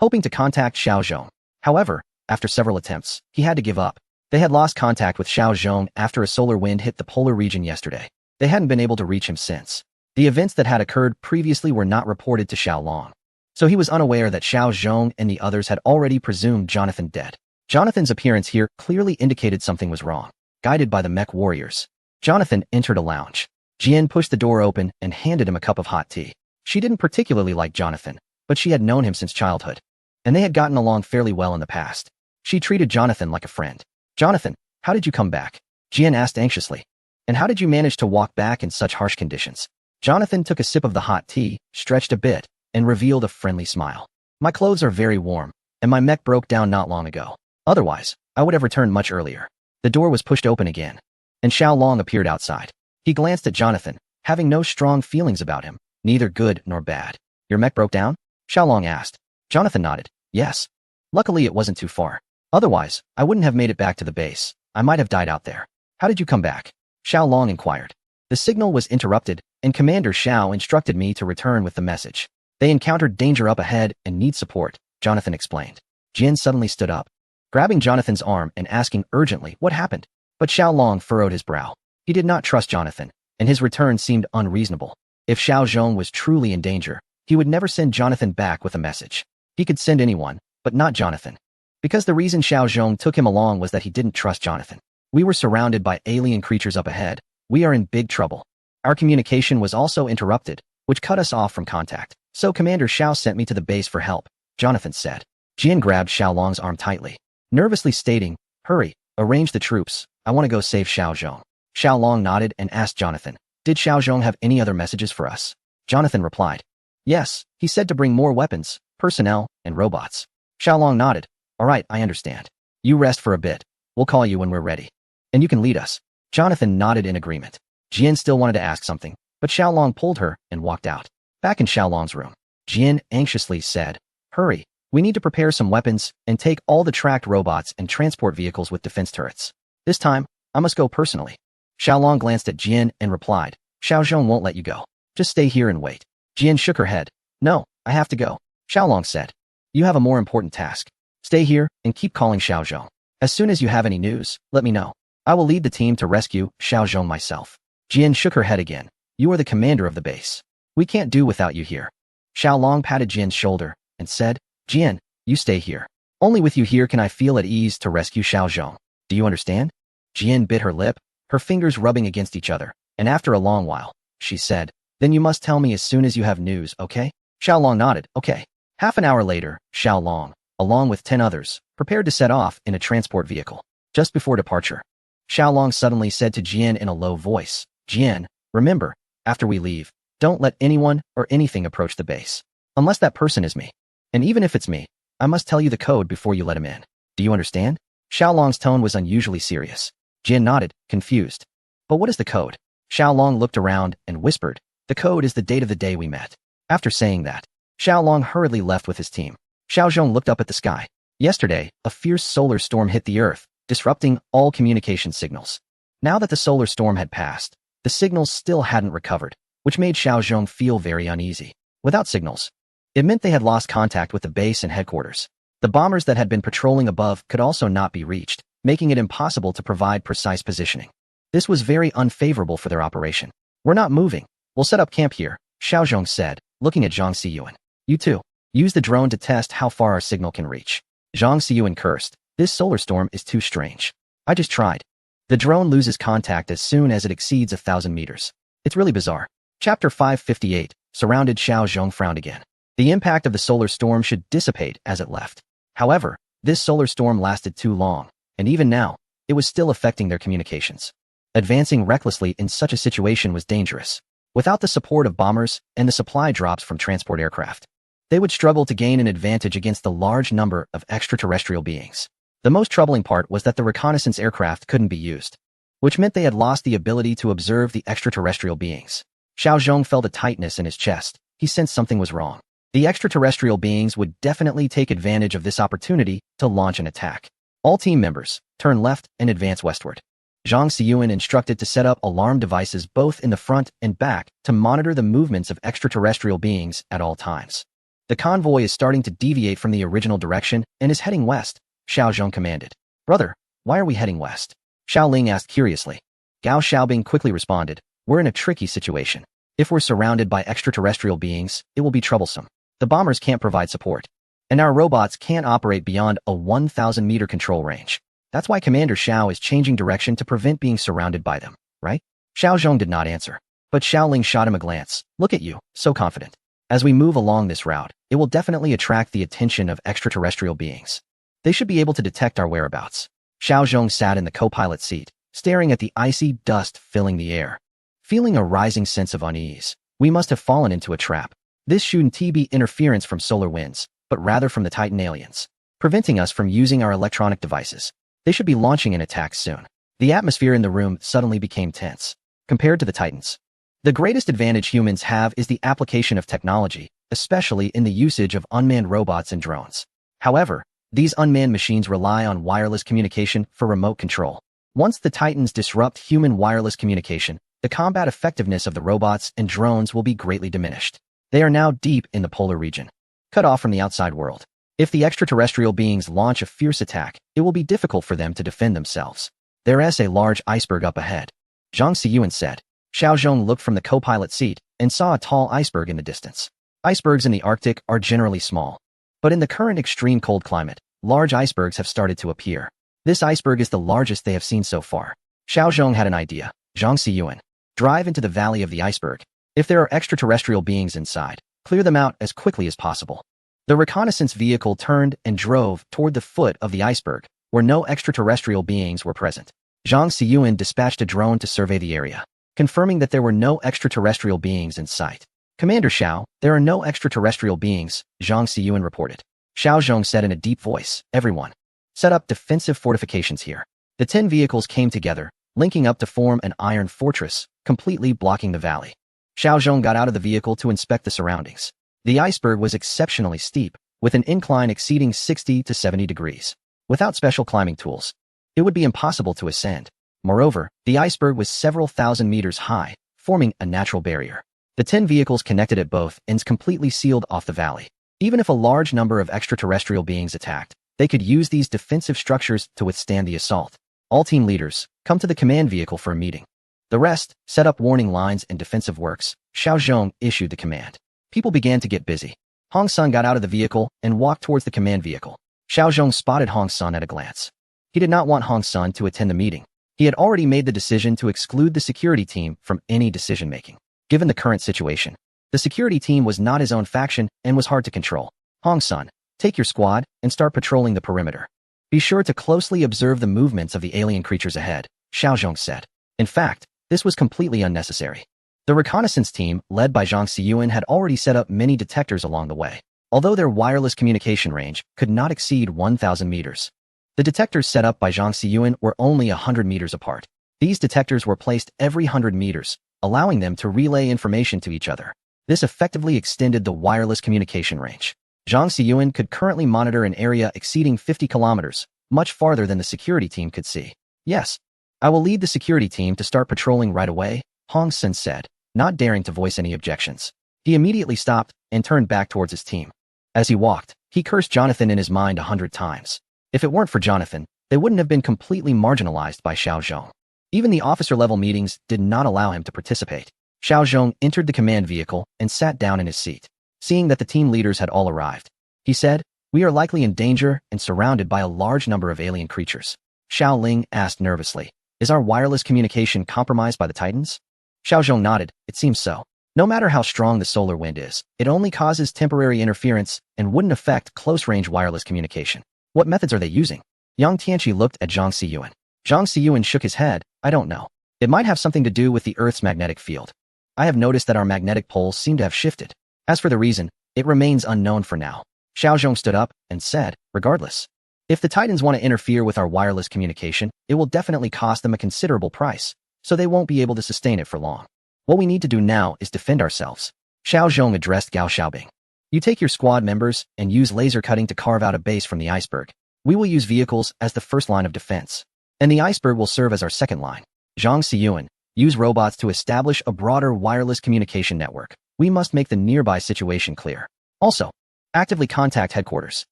hoping to contact Xiao Zhong. However, after several attempts, he had to give up. They had lost contact with Xiao Zhong after a solar wind hit the polar region yesterday. They hadn't been able to reach him since. The events that had occurred previously were not reported to Xiao Long, so he was unaware that Xiao Zhong and the others had already presumed Jonathan dead. Jonathan's appearance here clearly indicated something was wrong. Guided by the mech warriors, Jonathan entered a lounge. Jian pushed the door open and handed him a cup of hot tea. She didn't particularly like Jonathan, but she had known him since childhood, and they had gotten along fairly well in the past. She treated Jonathan like a friend. Jonathan, how did you come back? Jian asked anxiously. And how did you manage to walk back in such harsh conditions? Jonathan took a sip of the hot tea, stretched a bit, and revealed a friendly smile. My clothes are very warm, and my mech broke down not long ago. Otherwise, I would have returned much earlier. The door was pushed open again, and Xiao Long appeared outside. He glanced at Jonathan, having no strong feelings about him, neither good nor bad. Your mech broke down? Xiaolong asked. Jonathan nodded. Yes. Luckily it wasn't too far. Otherwise, I wouldn't have made it back to the base. I might have died out there. How did you come back? Xiaolong inquired. The signal was interrupted, and Commander Xiao instructed me to return with the message. They encountered danger up ahead and need support, Jonathan explained. Jin suddenly stood up, grabbing Jonathan's arm and asking urgently what happened. But Xiaolong furrowed his brow. He did not trust Jonathan, and his return seemed unreasonable. If Xiao Zhong was truly in danger, he would never send Jonathan back with a message. He could send anyone, but not Jonathan. Because the reason Xiao Zhong took him along was that he didn't trust Jonathan. We were surrounded by alien creatures up ahead. We are in big trouble. Our communication was also interrupted, which cut us off from contact. So Commander Xiao sent me to the base for help, Jonathan said. Jian grabbed Xiaolong's arm tightly, nervously stating, hurry, arrange the troops. I want to go save Xiao Zhong. Xiaolong nodded and asked Jonathan, did Xiao Zhong have any other messages for us? Jonathan replied, yes, he said to bring more weapons, personnel, and robots. Xiaolong nodded, all right, I understand. You rest for a bit. We'll call you when we're ready. And you can lead us. Jonathan nodded in agreement. Jian still wanted to ask something, but Xiaolong pulled her and walked out. Back in Xiaolong's room, Jian anxiously said, hurry, we need to prepare some weapons and take all the tracked robots and transport vehicles with defense turrets. This time, I must go personally. Xiaolong glanced at Jian and replied, Xiao Zhong won't let you go. Just stay here and wait. Jian shook her head. No, I have to go. Xiaolong said, you have a more important task. Stay here and keep calling Xiao Zhong. As soon as you have any news, let me know. I will lead the team to rescue Xiao Zhong myself. Jian shook her head again. You are the commander of the base. We can't do without you here. Xiaolong patted Jian's shoulder and said, Jian, you stay here. Only with you here can I feel at ease to rescue Xiao Zhong. Do you understand? Jian bit her lip, her fingers rubbing against each other, and after a long while, she said, then you must tell me as soon as you have news, okay? Xiaolong nodded, okay. Half an hour later, Xiaolong, along with 10 others, prepared to set off in a transport vehicle. Just before departure, Xiaolong suddenly said to Jian in a low voice, Jian, remember, after we leave, don't let anyone or anything approach the base. Unless that person is me. And even if it's me, I must tell you the code before you let him in. Do you understand? Xiaolong's tone was unusually serious. Jian nodded, confused. But what is the code? Xiaolong looked around and whispered, the code is the date of the day we met. After saying that, Xiaolong hurriedly left with his team. Xiao Zhong looked up at the sky. Yesterday, a fierce solar storm hit the Earth, disrupting all communication signals. Now that the solar storm had passed, the signals still hadn't recovered, which made Xiao Zhong feel very uneasy. Without signals, it meant they had lost contact with the base and headquarters. The bombers that had been patrolling above could also not be reached, making it impossible to provide precise positioning. This was very unfavorable for their operation. We're not moving. We'll set up camp here, Xiao Zhong said, looking at Zhang Siyuan. You too. Use the drone to test how far our signal can reach. Zhang Siyuan cursed. This solar storm is too strange. I just tried. The drone loses contact as soon as it exceeds 1,000 meters. It's really bizarre. Chapter 558, surrounded. Xiao Zhong frowned again. The impact of the solar storm should dissipate as it left. However, this solar storm lasted too long, and even now, it was still affecting their communications. Advancing recklessly in such a situation was dangerous. Without the support of bombers and the supply drops from transport aircraft, they would struggle to gain an advantage against the large number of extraterrestrial beings. The most troubling part was that the reconnaissance aircraft couldn't be used, which meant they had lost the ability to observe the extraterrestrial beings. Xiao Zhong felt a tightness in his chest. He sensed something was wrong. The extraterrestrial beings would definitely take advantage of this opportunity to launch an attack. All team members, turn left and advance westward. Zhang Siyuan instructed to set up alarm devices both in the front and back to monitor the movements of extraterrestrial beings at all times. The convoy is starting to deviate from the original direction and is heading west, Xiao Zhong commanded. Brother, why are we heading west? Xiao Ling asked curiously. Gao Xiaobing quickly responded, we're in a tricky situation. If we're surrounded by extraterrestrial beings, it will be troublesome. The bombers can't provide support, and our robots can't operate beyond a 1,000-meter control range. That's why Commander Xiao is changing direction to prevent being surrounded by them, right? Xiao Zhong did not answer, but Xiao Ling shot him a glance. Look at you, so confident. As we move along this route, it will definitely attract the attention of extraterrestrial beings. They should be able to detect our whereabouts. Xiao Zhong sat in the co-pilot seat, staring at the icy dust filling the air. Feeling a rising sense of unease, we must have fallen into a trap. This shouldn't be interference from solar winds, but rather from the Titan aliens, preventing us from using our electronic devices. They should be launching an attack soon. The atmosphere in the room suddenly became tense. Compared to the Titans, The greatest advantage humans have is the application of technology, especially in the usage of unmanned robots and drones. However, these unmanned machines rely on wireless communication for remote control. Once the Titans disrupt human wireless communication, the combat effectiveness of the robots and drones will be greatly diminished. They are now deep in the polar region, cut off from the outside world. If the extraterrestrial beings launch a fierce attack, it will be difficult for them to defend themselves. There is a large iceberg up ahead, Zhang Xiyuan said. Xiao Zhong looked from the co-pilot seat and saw a tall iceberg in the distance. Icebergs in the Arctic are generally small, but in the current extreme cold climate, large icebergs have started to appear. This iceberg is the largest they have seen so far. Xiao Zhong had an idea. Zhang Xiyuan, drive into the valley of the iceberg. If there are extraterrestrial beings inside, clear them out as quickly as possible. The reconnaissance vehicle turned and drove toward the foot of the iceberg, where no extraterrestrial beings were present. Zhang Xiyuan dispatched a drone to survey the area, confirming that there were no extraterrestrial beings in sight. Commander Xiao, there are no extraterrestrial beings, Zhang Xiyuan reported. Xiao Zhong said in a deep voice, everyone, set up defensive fortifications here. The 10 vehicles came together, linking up to form an iron fortress, completely blocking the valley. Xiao Zhong got out of the vehicle to inspect the surroundings. The iceberg was exceptionally steep, with an incline exceeding 60 to 70 degrees. Without special climbing tools, it would be impossible to ascend. Moreover, the iceberg was several thousand meters high, forming a natural barrier. The 10 vehicles connected at both ends completely sealed off the valley. Even if a large number of extraterrestrial beings attacked, they could use these defensive structures to withstand the assault. All team leaders, come to the command vehicle for a meeting. The rest, set up warning lines and defensive works. Xiao Zhong issued the command. People began to get busy. Hong Sun got out of the vehicle and walked towards the command vehicle. Xiao Zhong spotted Hong Sun at a glance. He did not want Hong Sun to attend the meeting. He had already made the decision to exclude the security team from any decision-making. Given the current situation, the security team was not his own faction and was hard to control. Hong Sun, take your squad and start patrolling the perimeter. Be sure to closely observe the movements of the alien creatures ahead, Xiao Zhong said. In fact, this was completely unnecessary. The reconnaissance team, led by Zhang Xiyuan, had already set up many detectors along the way. Although their wireless communication range could not exceed 1,000 meters, the detectors set up by Zhang Xiyuan were only 100 meters apart. These detectors were placed every 100 meters, allowing them to relay information to each other. This effectively extended the wireless communication range. Zhang Xiyuan could currently monitor an area exceeding 50 kilometers, much farther than the security team could see. Yes, I will lead the security team to start patrolling right away, Hong Sun said, not daring to voice any objections. He immediately stopped and turned back towards his team. As he walked, he cursed Jonathan in his mind 100 times. If it weren't for Jonathan, they wouldn't have been completely marginalized by Xiao Zhong. Even the officer-level meetings did not allow him to participate. Xiao Zhong entered the command vehicle and sat down in his seat. Seeing that the team leaders had all arrived, he said, we are likely in danger and surrounded by a large number of alien creatures. Xiao Ling asked nervously, is our wireless communication compromised by the Titans? Xiao Zhong nodded, it seems so. No matter how strong the solar wind is, it only causes temporary interference and wouldn't affect close-range wireless communication. What methods are they using? Yang Tianqi looked at Zhang Xiyuan. Zhang Xiyuan shook his head, I don't know. It might have something to do with the Earth's magnetic field. I have noticed that our magnetic poles seem to have shifted. As for the reason, it remains unknown for now. Xiao Zhong stood up and said, regardless, if the Titans want to interfere with our wireless communication, it will definitely cost them a considerable price, so they won't be able to sustain it for long. What we need to do now is defend ourselves. Xiao Zhong addressed Gao Xiaobing. You take your squad members and use laser cutting to carve out a base from the iceberg. We will use vehicles as the first line of defense, and the iceberg will serve as our second line. Zhang Xiyuan, use robots to establish a broader wireless communication network. We must make the nearby situation clear. Also, actively contact headquarters.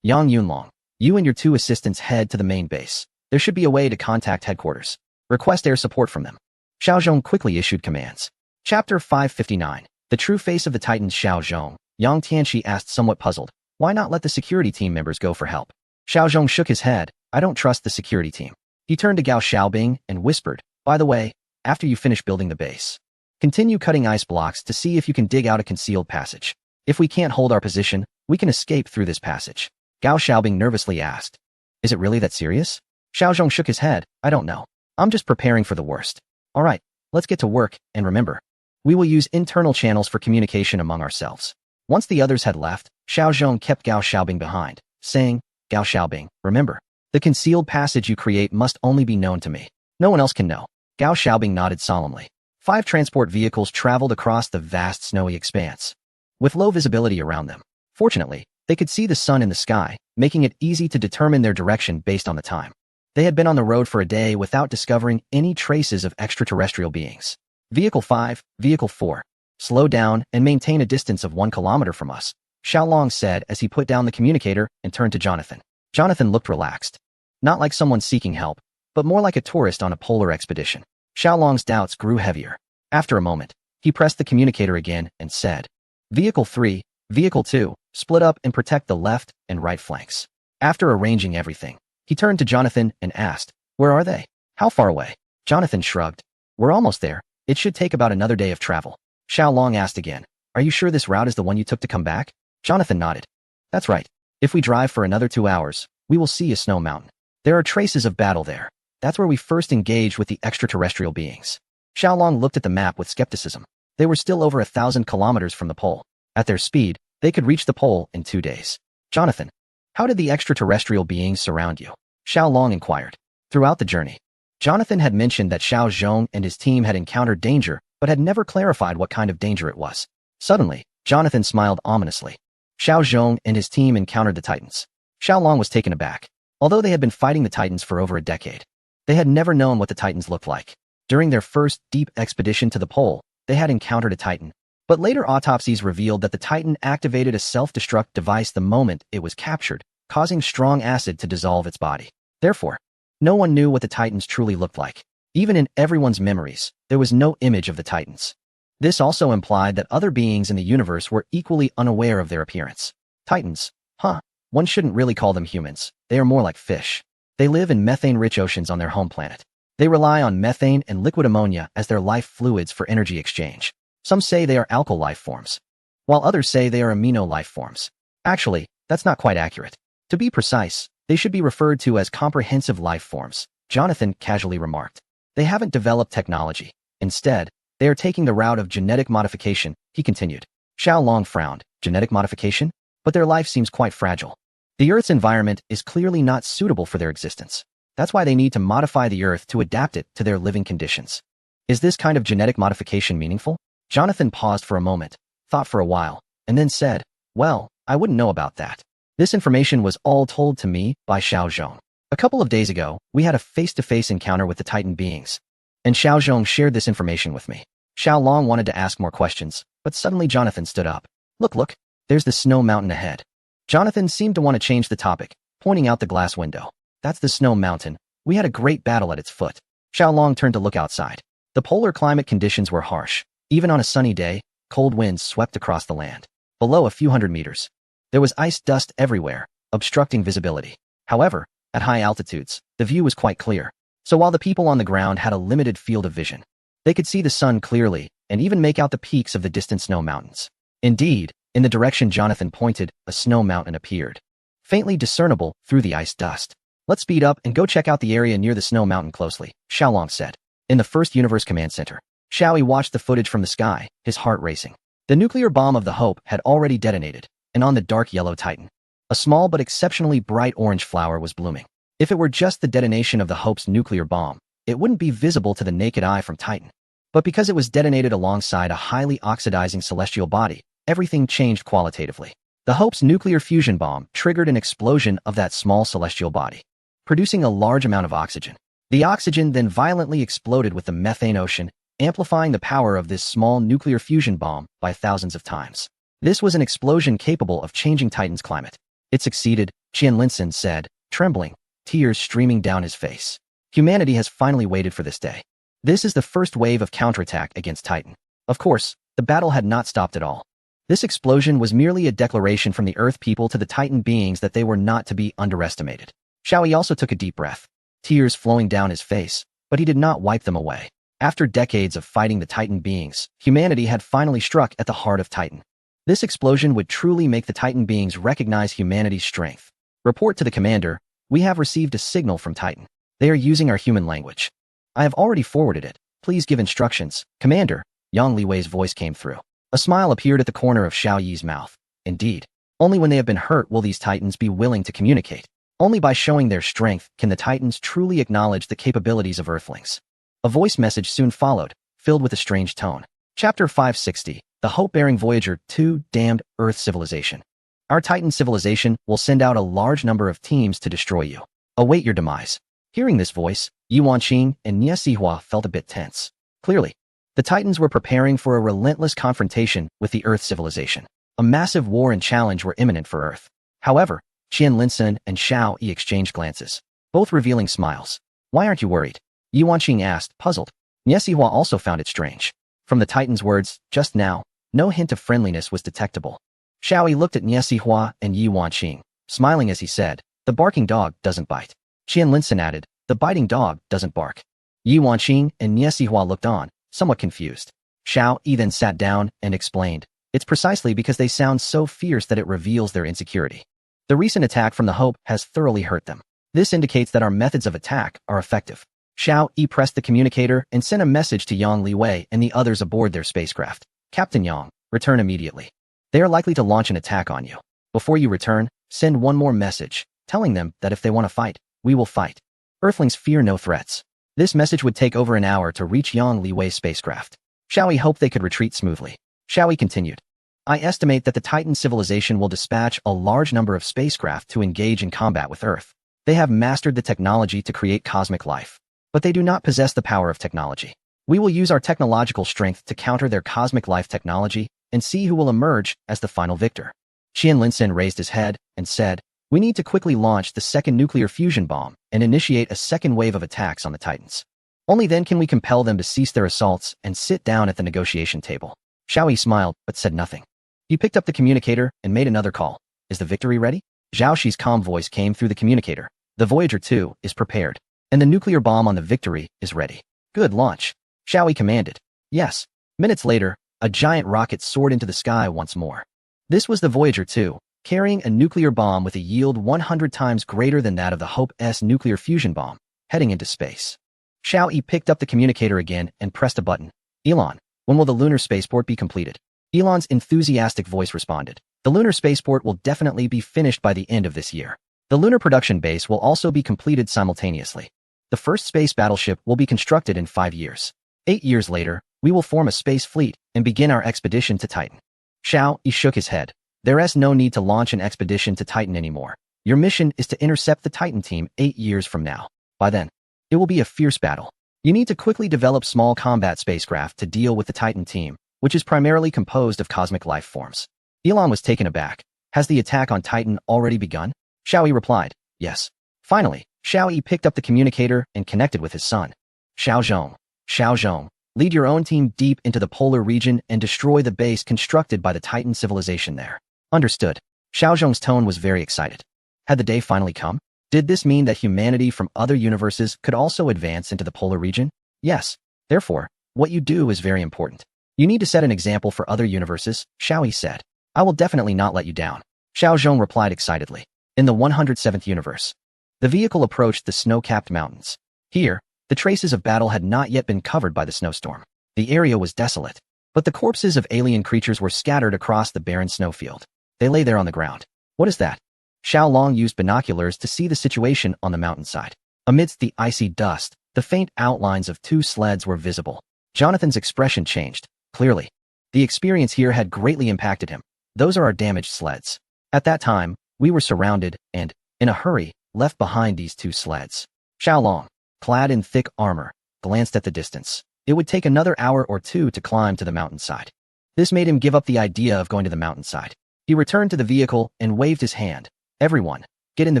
Yang Yunlong, you and your 2 assistants head to the main base. There should be a way to contact headquarters. Request air support from them. Xiao Zhong quickly issued commands. Chapter 559. The true face of the Titans. Xiao Zhong, Yang Tianqi asked, somewhat puzzled. Why not let the security team members go for help? Xiao Zhong shook his head. I don't trust the security team. He turned to Gao Xiaobing and whispered, by the way, after you finish building the base, continue cutting ice blocks to see if you can dig out a concealed passage. If we can't hold our position, we can escape through this passage. Gao Xiaobing nervously asked, is it really that serious? Xiao Zhong shook his head. I don't know. I'm just preparing for the worst. All right, let's get to work, and remember, we will use internal channels for communication among ourselves. Once the others had left, Xiao Zhong kept Gao Xiaobing behind, saying, Gao Xiaobing, remember, the concealed passage you create must only be known to me. No one else can know. Gao Xiaobing nodded solemnly. 5 transport vehicles traveled across the vast snowy expanse, with low visibility around them. Fortunately, they could see the sun in the sky, making it easy to determine their direction based on the time. They had been on the road for a day without discovering any traces of extraterrestrial beings. Vehicle 5, Vehicle 4. Slow down and maintain a distance of 1 kilometer from us, Xiaolong said as he put down the communicator and turned to Jonathan. Jonathan looked relaxed. Not like someone seeking help, but more like a tourist on a polar expedition. Xiaolong's doubts grew heavier. After a moment, he pressed the communicator again and said, Vehicle 3, Vehicle 2, split up and protect the left and right flanks. After arranging everything, he turned to Jonathan and asked, Where are they? How far away? Jonathan shrugged. We're almost there. It should take about another day of travel. Xiaolong asked again, Are you sure this route is the one you took to come back? Jonathan nodded. That's right. If we drive for another 2 hours, we will see a snow mountain. There are traces of battle there. That's where we first engaged with the extraterrestrial beings. Xiaolong looked at the map with skepticism. They were still over 1,000 kilometers from the pole. At their speed, they could reach the pole in 2 days. Jonathan, how did the extraterrestrial beings surround you? Xiaolong inquired. Throughout the journey, Jonathan had mentioned that Xiao Zhong and his team had encountered danger, but had never clarified what kind of danger it was. Suddenly, Jonathan smiled ominously. Xiao Zhong and his team encountered the Titans. Xiaolong was taken aback. Although they had been fighting the Titans for over a decade, they had never known what the Titans looked like. During their first deep expedition to the pole, they had encountered a Titan. But later autopsies revealed that the Titan activated a self-destruct device the moment it was captured, causing strong acid to dissolve its body. Therefore, no one knew what the Titans truly looked like. Even in everyone's memories, there was no image of the Titans. This also implied that other beings in the universe were equally unaware of their appearance. Titans? Huh. One shouldn't really call them humans. They are more like fish. They live in methane-rich oceans on their home planet. They rely on methane and liquid ammonia as their life fluids for energy exchange. Some say they are alkyl life forms, while others say they are amino life forms. Actually, that's not quite accurate. To be precise, they should be referred to as comprehensive life forms, Jonathan casually remarked. They haven't developed technology. Instead, they are taking the route of genetic modification, he continued. Xiaolong frowned. Genetic modification? But their life seems quite fragile. The Earth's environment is clearly not suitable for their existence. That's why they need to modify the Earth to adapt it to their living conditions. Is this kind of genetic modification meaningful? Jonathan paused for a moment, thought for a while, and then said, Well, I wouldn't know about that. This information was all told to me by Xiao Zhong. A couple of days ago, we had a face-to-face encounter with the Titan beings, and Xiao Zhong shared this information with me. Xiaolong wanted to ask more questions, but suddenly Jonathan stood up. Look, there's the snow mountain ahead. Jonathan seemed to want to change the topic, pointing out the glass window. That's the snow mountain. We had a great battle at its foot. Xiaolong turned to look outside. The polar climate conditions were harsh. Even on a sunny day, cold winds swept across the land. Below a few hundred meters, there was ice dust everywhere, obstructing visibility. However, at high altitudes, the view was quite clear. So while the people on the ground had a limited field of vision, they could see the sun clearly and even make out the peaks of the distant snow mountains. Indeed, in the direction Jonathan pointed, a snow mountain appeared, faintly discernible through the ice dust. Let's speed up and go check out the area near the snow mountain closely, Xiaolong said. In the first Universe Command Center, Xiaoyi watched the footage from the sky, his heart racing. The nuclear bomb of the Hope had already detonated, and on the dark yellow Titan, a small but exceptionally bright orange flower was blooming. If it were just the detonation of the Hope's nuclear bomb, it wouldn't be visible to the naked eye from Titan. But because it was detonated alongside a highly oxidizing celestial body, everything changed qualitatively. The Hope's nuclear fusion bomb triggered an explosion of that small celestial body, producing a large amount of oxygen. The oxygen then violently exploded with the methane ocean, amplifying the power of this small nuclear fusion bomb by thousands of times. This was an explosion capable of changing Titan's climate. It succeeded, Qian Linsen said, trembling, tears streaming down his face. Humanity has finally waited for this day. This is the first wave of counterattack against Titan. Of course, the battle had not stopped at all. This explosion was merely a declaration from the Earth people to the Titan beings that they were not to be underestimated. Xiaoyi also took a deep breath, tears flowing down his face, but he did not wipe them away. After decades of fighting the Titan beings, humanity had finally struck at the heart of Titan. This explosion would truly make the Titan beings recognize humanity's strength. Report to the commander, we have received a signal from Titan. They are using our human language. I have already forwarded it. Please give instructions. Commander, Yang Liwei's voice came through. A smile appeared at the corner of Xiao Yi's mouth. Indeed, only when they have been hurt will these Titans be willing to communicate. Only by showing their strength can the Titans truly acknowledge the capabilities of Earthlings. A voice message soon followed, filled with a strange tone. Chapter 560, The Hope-Bearing Voyager 2 Damned Earth Civilization. Our Titan civilization will send out a large number of teams to destroy you. Await your demise. Hearing this voice, Yuan Qing and Nie Sihua felt a bit tense. Clearly, the Titans were preparing for a relentless confrontation with the Earth civilization. A massive war and challenge were imminent for Earth. However, Qian Linsun and Xiao Yi exchanged glances, both revealing smiles. Why aren't you worried? Yuan Qing asked, puzzled. Nie Sihua also found it strange. From the Titan's words, just now, no hint of friendliness was detectable. Xiao Yi looked at Nie Sihua and Yuan Qing, smiling as he said, the barking dog doesn't bite. Qian Linsun added, the biting dog doesn't bark. Yuan Qing and Nie Sihua looked on, somewhat confused. Xiao Yi then sat down and explained, it's precisely because they sound so fierce that it reveals their insecurity. The recent attack from the Hope has thoroughly hurt them. This indicates that our methods of attack are effective. Xiao Yi pressed the communicator and sent a message to Yang Liwei and the others aboard their spacecraft. Captain Yang, return immediately. They are likely to launch an attack on you. Before you return, send one more message, telling them that if they want to fight, we will fight. Earthlings fear no threats. This message would take over an hour to reach Yang Liwei's spacecraft. Xiao Yi hoped they could retreat smoothly. Xiao Yi continued, I estimate that the Titan civilization will dispatch a large number of spacecraft to engage in combat with Earth. They have mastered the technology to create cosmic life, but they do not possess the power of technology. We will use our technological strength to counter their cosmic life technology and see who will emerge as the final victor. Qian Linsun raised his head and said, we need to quickly launch the second nuclear fusion bomb and initiate a second wave of attacks on the Titans. Only then can we compel them to cease their assaults and sit down at the negotiation table. Xiao Yi smiled but said nothing. He picked up the communicator and made another call. Is the victory ready? Zhao Shi's calm voice came through the communicator. The Voyager 2 is prepared, and the nuclear bomb on the Victory is ready. Good launch. Xiao Yi commanded. Yes. Minutes later, a giant rocket soared into the sky once more. This was the Voyager 2, carrying a nuclear bomb with a yield 100 times greater than that of the Hope-S nuclear fusion bomb, heading into space. Xiao Yi picked up the communicator again and pressed a button. Elon, when will the lunar spaceport be completed? Elon's enthusiastic voice responded. The lunar spaceport will definitely be finished by the end of this year. The lunar production base will also be completed simultaneously. The first space battleship will be constructed in 5 years. 8 years later, we will form a space fleet and begin our expedition to Titan. Xiao Yi shook his head. There is no need to launch an expedition to Titan anymore. Your mission is to intercept the Titan team 8 years from now. By then, it will be a fierce battle. You need to quickly develop small combat spacecraft to deal with the Titan team, which is primarily composed of cosmic life forms. Elon was taken aback. Has the attack on Titan already begun? Xiao Yi replied, yes. Finally, Xiao Yi picked up the communicator and connected with his son. Xiao Zhong, lead your own team deep into the polar region and destroy the base constructed by the Titan civilization there. Understood. Xiao Zhong's tone was very excited. Had the day finally come? Did this mean that humanity from other universes could also advance into the polar region? Yes. Therefore, what you do is very important. You need to set an example for other universes, Xiao Yi said. I will definitely not let you down. Xiao Zhong replied excitedly. In the 107th universe, the vehicle approached the snow-capped mountains. Here, the traces of battle had not yet been covered by the snowstorm. The area was desolate, but the corpses of alien creatures were scattered across the barren snowfield. They lay there on the ground. What is that? Xiao Long used binoculars to see the situation on the mountainside. Amidst the icy dust, the faint outlines of 2 sleds were visible. Jonathan's expression changed. Clearly, the experience here had greatly impacted him. Those are our damaged sleds. At that time, we were surrounded and, in a hurry, left behind these 2 sleds. Xiao Long, clad in thick armor, glanced at the distance. It would take another hour or 2 to climb to the mountainside. This made him give up the idea of going to the mountainside. He returned to the vehicle and waved his hand. Everyone, get in the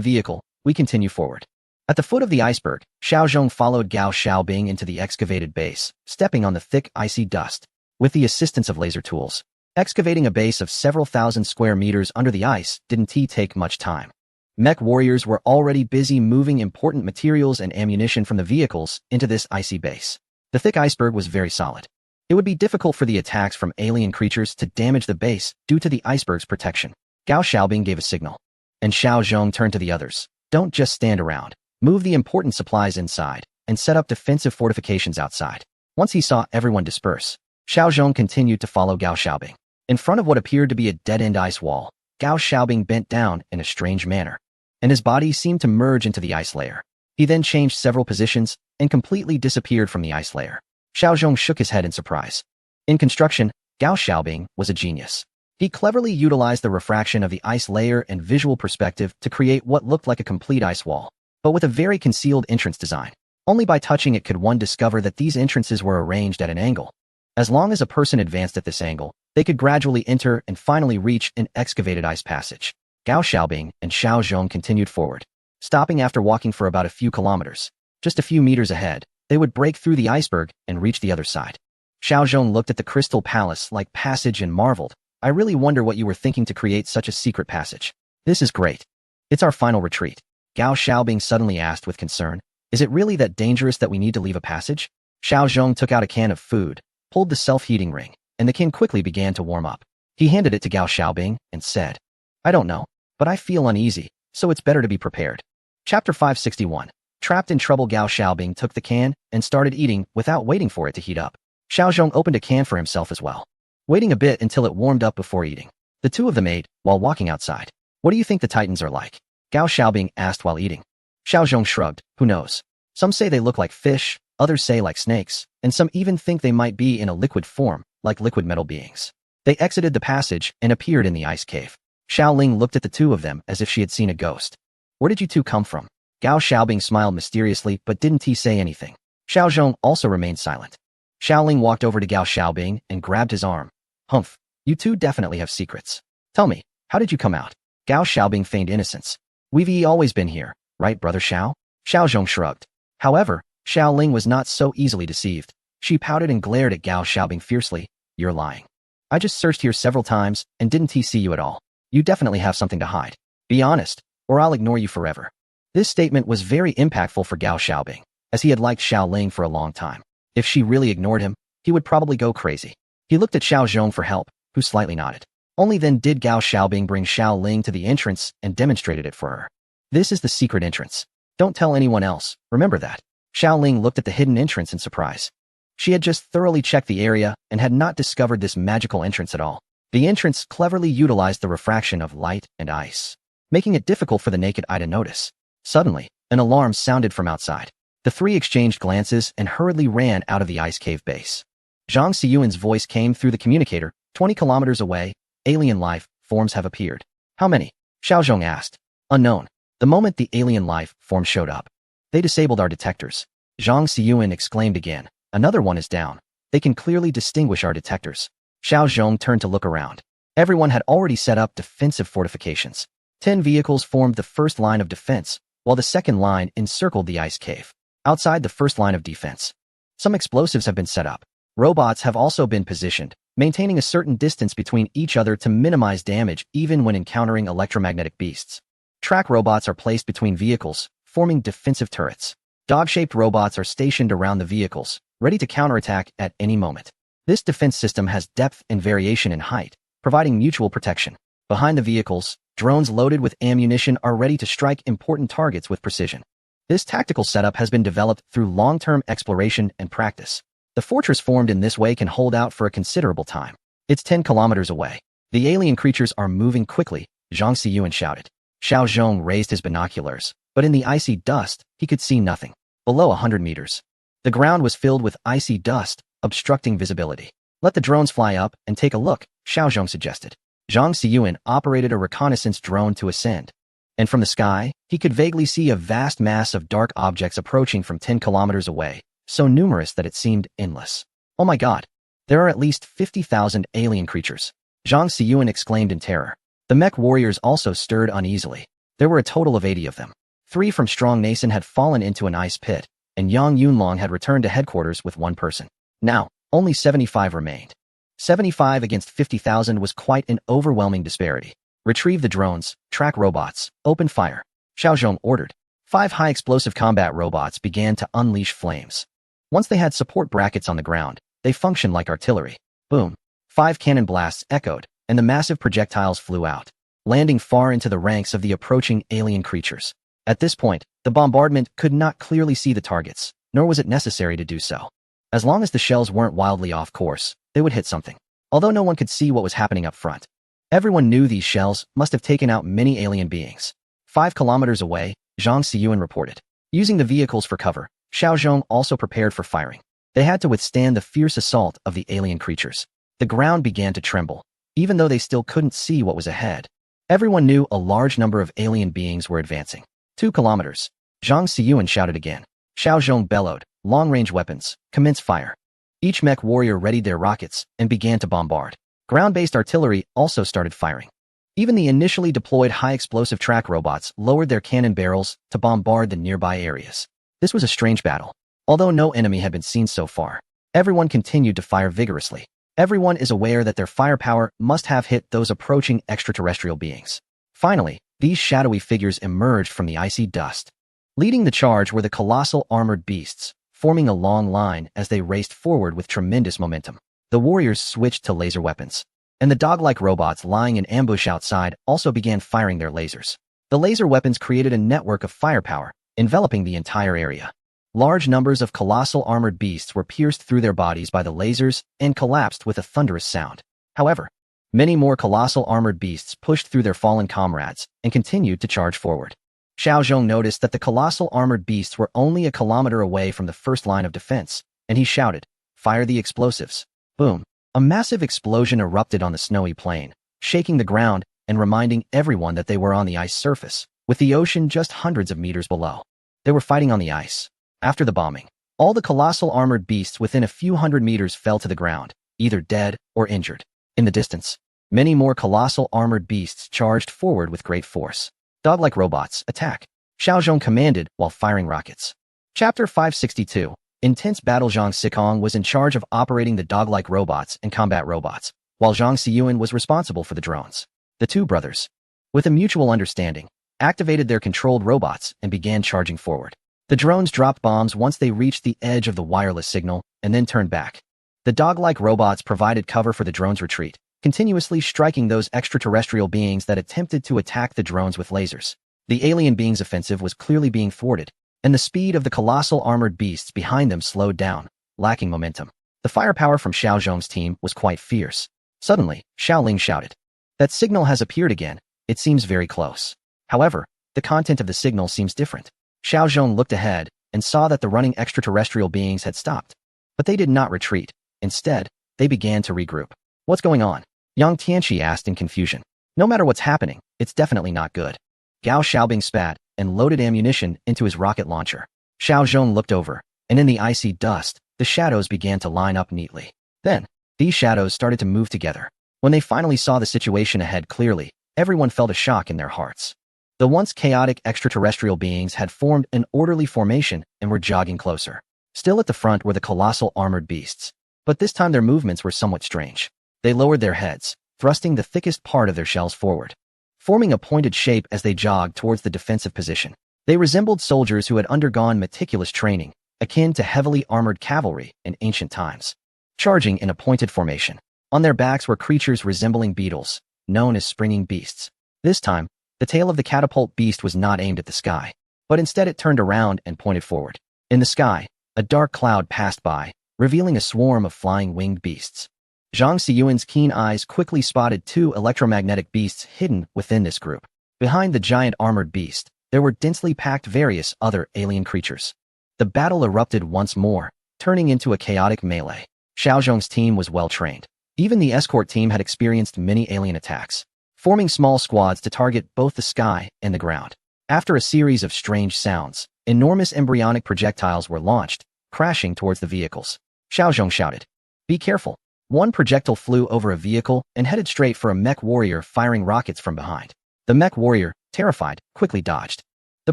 vehicle, we continue forward. At the foot of the iceberg, Xiao Zhong followed Gao Xiaobing into the excavated base, stepping on the thick, icy dust. With the assistance of laser tools, excavating a base of several thousand square meters under the ice didn't take much time. Mech warriors were already busy moving important materials and ammunition from the vehicles into this icy base. The thick iceberg was very solid. It would be difficult for the attacks from alien creatures to damage the base due to the iceberg's protection. Gao Xiaobing gave a signal, and Xiao Zhong turned to the others. Don't just stand around. Move the important supplies inside, and set up defensive fortifications outside. Once he saw everyone disperse, Xiao Zhong continued to follow Gao Xiaobing. In front of what appeared to be a dead-end ice wall, Gao Xiaobing bent down in a strange manner, and his body seemed to merge into the ice layer. He then changed several positions and completely disappeared from the ice layer. Xiao Zhong shook his head in surprise. In construction, Gao Xiaobing was a genius. He cleverly utilized the refraction of the ice layer and visual perspective to create what looked like a complete ice wall, but with a very concealed entrance design. Only by touching it could one discover that these entrances were arranged at an angle. As long as a person advanced at this angle, they could gradually enter and finally reach an excavated ice passage. Gao Xiaobing and Xiao Zhong continued forward, stopping after walking for about a few kilometers. Just a few meters ahead, they would break through the iceberg and reach the other side. Xiao Zhong looked at the crystal palace-like passage and marveled. I really wonder what you were thinking to create such a secret passage. This is great. It's our final retreat. Gao Xiaobing suddenly asked with concern, is it really that dangerous that we need to leave a passage? Xiao Zhong took out a can of food, pulled the self-heating ring, and the can quickly began to warm up. He handed it to Gao Xiaobing and said, I don't know, but I feel uneasy, so it's better to be prepared. Chapter 561. Trapped in trouble. Gao Xiaobing took the can and started eating without waiting for it to heat up. Xiao Zhong opened a can for himself as well, waiting a bit until it warmed up before eating. The two of them ate while walking outside. What do you think the Titans are like? Gao Xiaobing asked while eating. Xiao Zhong shrugged. Who knows? Some say they look like fish, others say like snakes, and some even think they might be in a liquid form, like liquid metal beings. They exited the passage and appeared in the ice cave. Xiao Ling looked at the two of them as if she had seen a ghost. Where did you two come from? Gao Xiaobing smiled mysteriously, but didn't he say anything? Xiao Zhong also remained silent. Xiao Ling walked over to Gao Xiaobing and grabbed his arm. Humph, you two definitely have secrets. Tell me, how did you come out? Gao Xiaobing feigned innocence. We've always been here, right, brother Xiao? Xiao Zhong shrugged. However, Xiao Ling was not so easily deceived. She pouted and glared at Gao Xiaobing fiercely. You're lying. I just searched here several times and didn't see you at all. You definitely have something to hide. Be honest, or I'll ignore you forever. This statement was very impactful for Gao Xiaobing, as he had liked Xiao Ling for a long time. If she really ignored him, he would probably go crazy. He looked at Xiao Zhong for help, who slightly nodded. Only then did Gao Xiaobing bring Xiao Ling to the entrance and demonstrated it for her. This is the secret entrance. Don't tell anyone else, remember that. Xiao Ling looked at the hidden entrance in surprise. She had just thoroughly checked the area and had not discovered this magical entrance at all. The entrance cleverly utilized the refraction of light and ice, making it difficult for the naked eye to notice. Suddenly, an alarm sounded from outside. The three exchanged glances and hurriedly ran out of the ice cave base. Zhang Xiyuan's voice came through the communicator. 20 kilometers away, alien life forms have appeared. How many? Xiao Zhong asked. Unknown. The moment the alien life form showed up, they disabled our detectors. Zhang Xiyuan exclaimed again. Another one is down. They can clearly distinguish our detectors. Xiao Zhong turned to look around. Everyone had already set up defensive fortifications. 10 vehicles formed the first line of defense, while the second line encircled the ice cave. Outside the first line of defense, some explosives have been set up. Robots have also been positioned, maintaining a certain distance between each other to minimize damage even when encountering electromagnetic beasts. Track robots are placed between vehicles, forming defensive turrets. Dog-shaped robots are stationed around the vehicles, ready to counterattack at any moment. This defense system has depth and variation in height, providing mutual protection. Behind the vehicles, drones loaded with ammunition are ready to strike important targets with precision. This tactical setup has been developed through long-term exploration and practice. The fortress formed in this way can hold out for a considerable time. It's 10 kilometers away. The alien creatures are moving quickly, Zhang Xiyuan shouted. Xiao Zhong raised his binoculars, but in the icy dust, he could see nothing. Below 100 meters, the ground was filled with icy dust, obstructing visibility. Let the drones fly up and take a look, Xiao Zhong suggested. Zhang Xiyuan operated a reconnaissance drone to ascend, and from the sky, he could vaguely see a vast mass of dark objects approaching from 10 kilometers away, so numerous that it seemed endless. Oh my god, there are at least 50,000 alien creatures. Zhang Xiyuan exclaimed in terror. The mech warriors also stirred uneasily. There were a total of 80 of them. 3 from Strong Nason had fallen into an ice pit, and Yang Yunlong had returned to headquarters with 1 person. Now, only 75 remained. 75 against 50,000 was quite an overwhelming disparity. Retrieve the drones, track robots, open fire. Xiao Zhong ordered. 5 high-explosive combat robots began to unleash flames. Once they had support brackets on the ground, they functioned like artillery. Boom. 5 cannon blasts echoed, and the massive projectiles flew out, landing far into the ranks of the approaching alien creatures. At this point, the bombardment could not clearly see the targets, nor was it necessary to do so. As long as the shells weren't wildly off course, they would hit something. Although no one could see what was happening up front, everyone knew these shells must have taken out many alien beings. 5 kilometers away, Zhang Xiyuan reported. Using the vehicles for cover, Xiao Zhong also prepared for firing. They had to withstand the fierce assault of the alien creatures. The ground began to tremble, even though they still couldn't see what was ahead. Everyone knew a large number of alien beings were advancing. 2 kilometers. Zhang Xiyuan shouted again. Xiao Zhong bellowed, long-range weapons, commence fire. Each mech warrior readied their rockets and began to bombard. Ground-based artillery also started firing. Even the initially deployed high-explosive track robots lowered their cannon barrels to bombard the nearby areas. This was a strange battle. Although no enemy had been seen so far, everyone continued to fire vigorously. Everyone is aware that their firepower must have hit those approaching extraterrestrial beings. Finally, these shadowy figures emerged from the icy dust. Leading the charge were the colossal armored beasts, forming a long line as they raced forward with tremendous momentum. The warriors switched to laser weapons, and the dog-like robots lying in ambush outside also began firing their lasers. The laser weapons created a network of firepower, enveloping the entire area. Large numbers of colossal armored beasts were pierced through their bodies by the lasers and collapsed with a thunderous sound. However, many more colossal armored beasts pushed through their fallen comrades and continued to charge forward. Xiao Zhong noticed that the colossal armored beasts were only a kilometer away from the first line of defense, and he shouted, "Fire the explosives." Boom! A massive explosion erupted on the snowy plain, shaking the ground and reminding everyone that they were on the ice surface, with the ocean just hundreds of meters below. They were fighting on the ice. After the bombing, all the colossal armored beasts within a few hundred meters fell to the ground, either dead or injured. In the distance, many more colossal armored beasts charged forward with great force. Dog-like robots, attack! Xiao Zhong commanded while firing rockets. Chapter 562. Intense battle. Zhang Xikong was in charge of operating the dog-like robots and combat robots, while Zhang Xiyuan was responsible for the drones. The 2 brothers, with a mutual understanding, activated their controlled robots and began charging forward. The drones dropped bombs once they reached the edge of the wireless signal and then turned back. The dog-like robots provided cover for the drones' retreat, continuously striking those extraterrestrial beings that attempted to attack the drones with lasers. The alien beings' offensive was clearly being thwarted, and the speed of the colossal armored beasts behind them slowed down, lacking momentum. The firepower from Xiao Zhong's team was quite fierce. Suddenly, Xiao Ling shouted, "That signal has appeared again. It seems very close. However, the content of the signal seems different." Xiao Zhong looked ahead and saw that the running extraterrestrial beings had stopped. But they did not retreat. Instead, they began to regroup. "What's going on?" Yang Tianxi asked in confusion. "No matter what's happening, it's definitely not good." Gao Xiaobing spat and loaded ammunition into his rocket launcher. Xiao Zhong looked over, and in the icy dust, the shadows began to line up neatly. Then, these shadows started to move together. When they finally saw the situation ahead clearly, everyone felt a shock in their hearts. The once chaotic extraterrestrial beings had formed an orderly formation and were jogging closer. Still at the front were the colossal armored beasts, but this time their movements were somewhat strange. They lowered their heads, thrusting the thickest part of their shells forward, forming a pointed shape as they jogged towards the defensive position. They resembled soldiers who had undergone meticulous training, akin to heavily armored cavalry in ancient times, charging in a pointed formation. On their backs were creatures resembling beetles, known as springing beasts. This time, the tail of the catapult beast was not aimed at the sky, but instead it turned around and pointed forward. In the sky, a dark cloud passed by, revealing a swarm of flying winged beasts. Zhang Xiyuan's keen eyes quickly spotted 2 electromagnetic beasts hidden within this group. Behind the giant armored beast, there were densely packed various other alien creatures. The battle erupted once more, turning into a chaotic melee. Xiao Zhong's team was well trained. Even the escort team had experienced many alien attacks, forming small squads to target both the sky and the ground. After a series of strange sounds, enormous embryonic projectiles were launched, crashing towards the vehicles. Xiao Zhong shouted, "Be careful." One projectile flew over a vehicle and headed straight for a mech warrior firing rockets from behind. The mech warrior, terrified, quickly dodged. The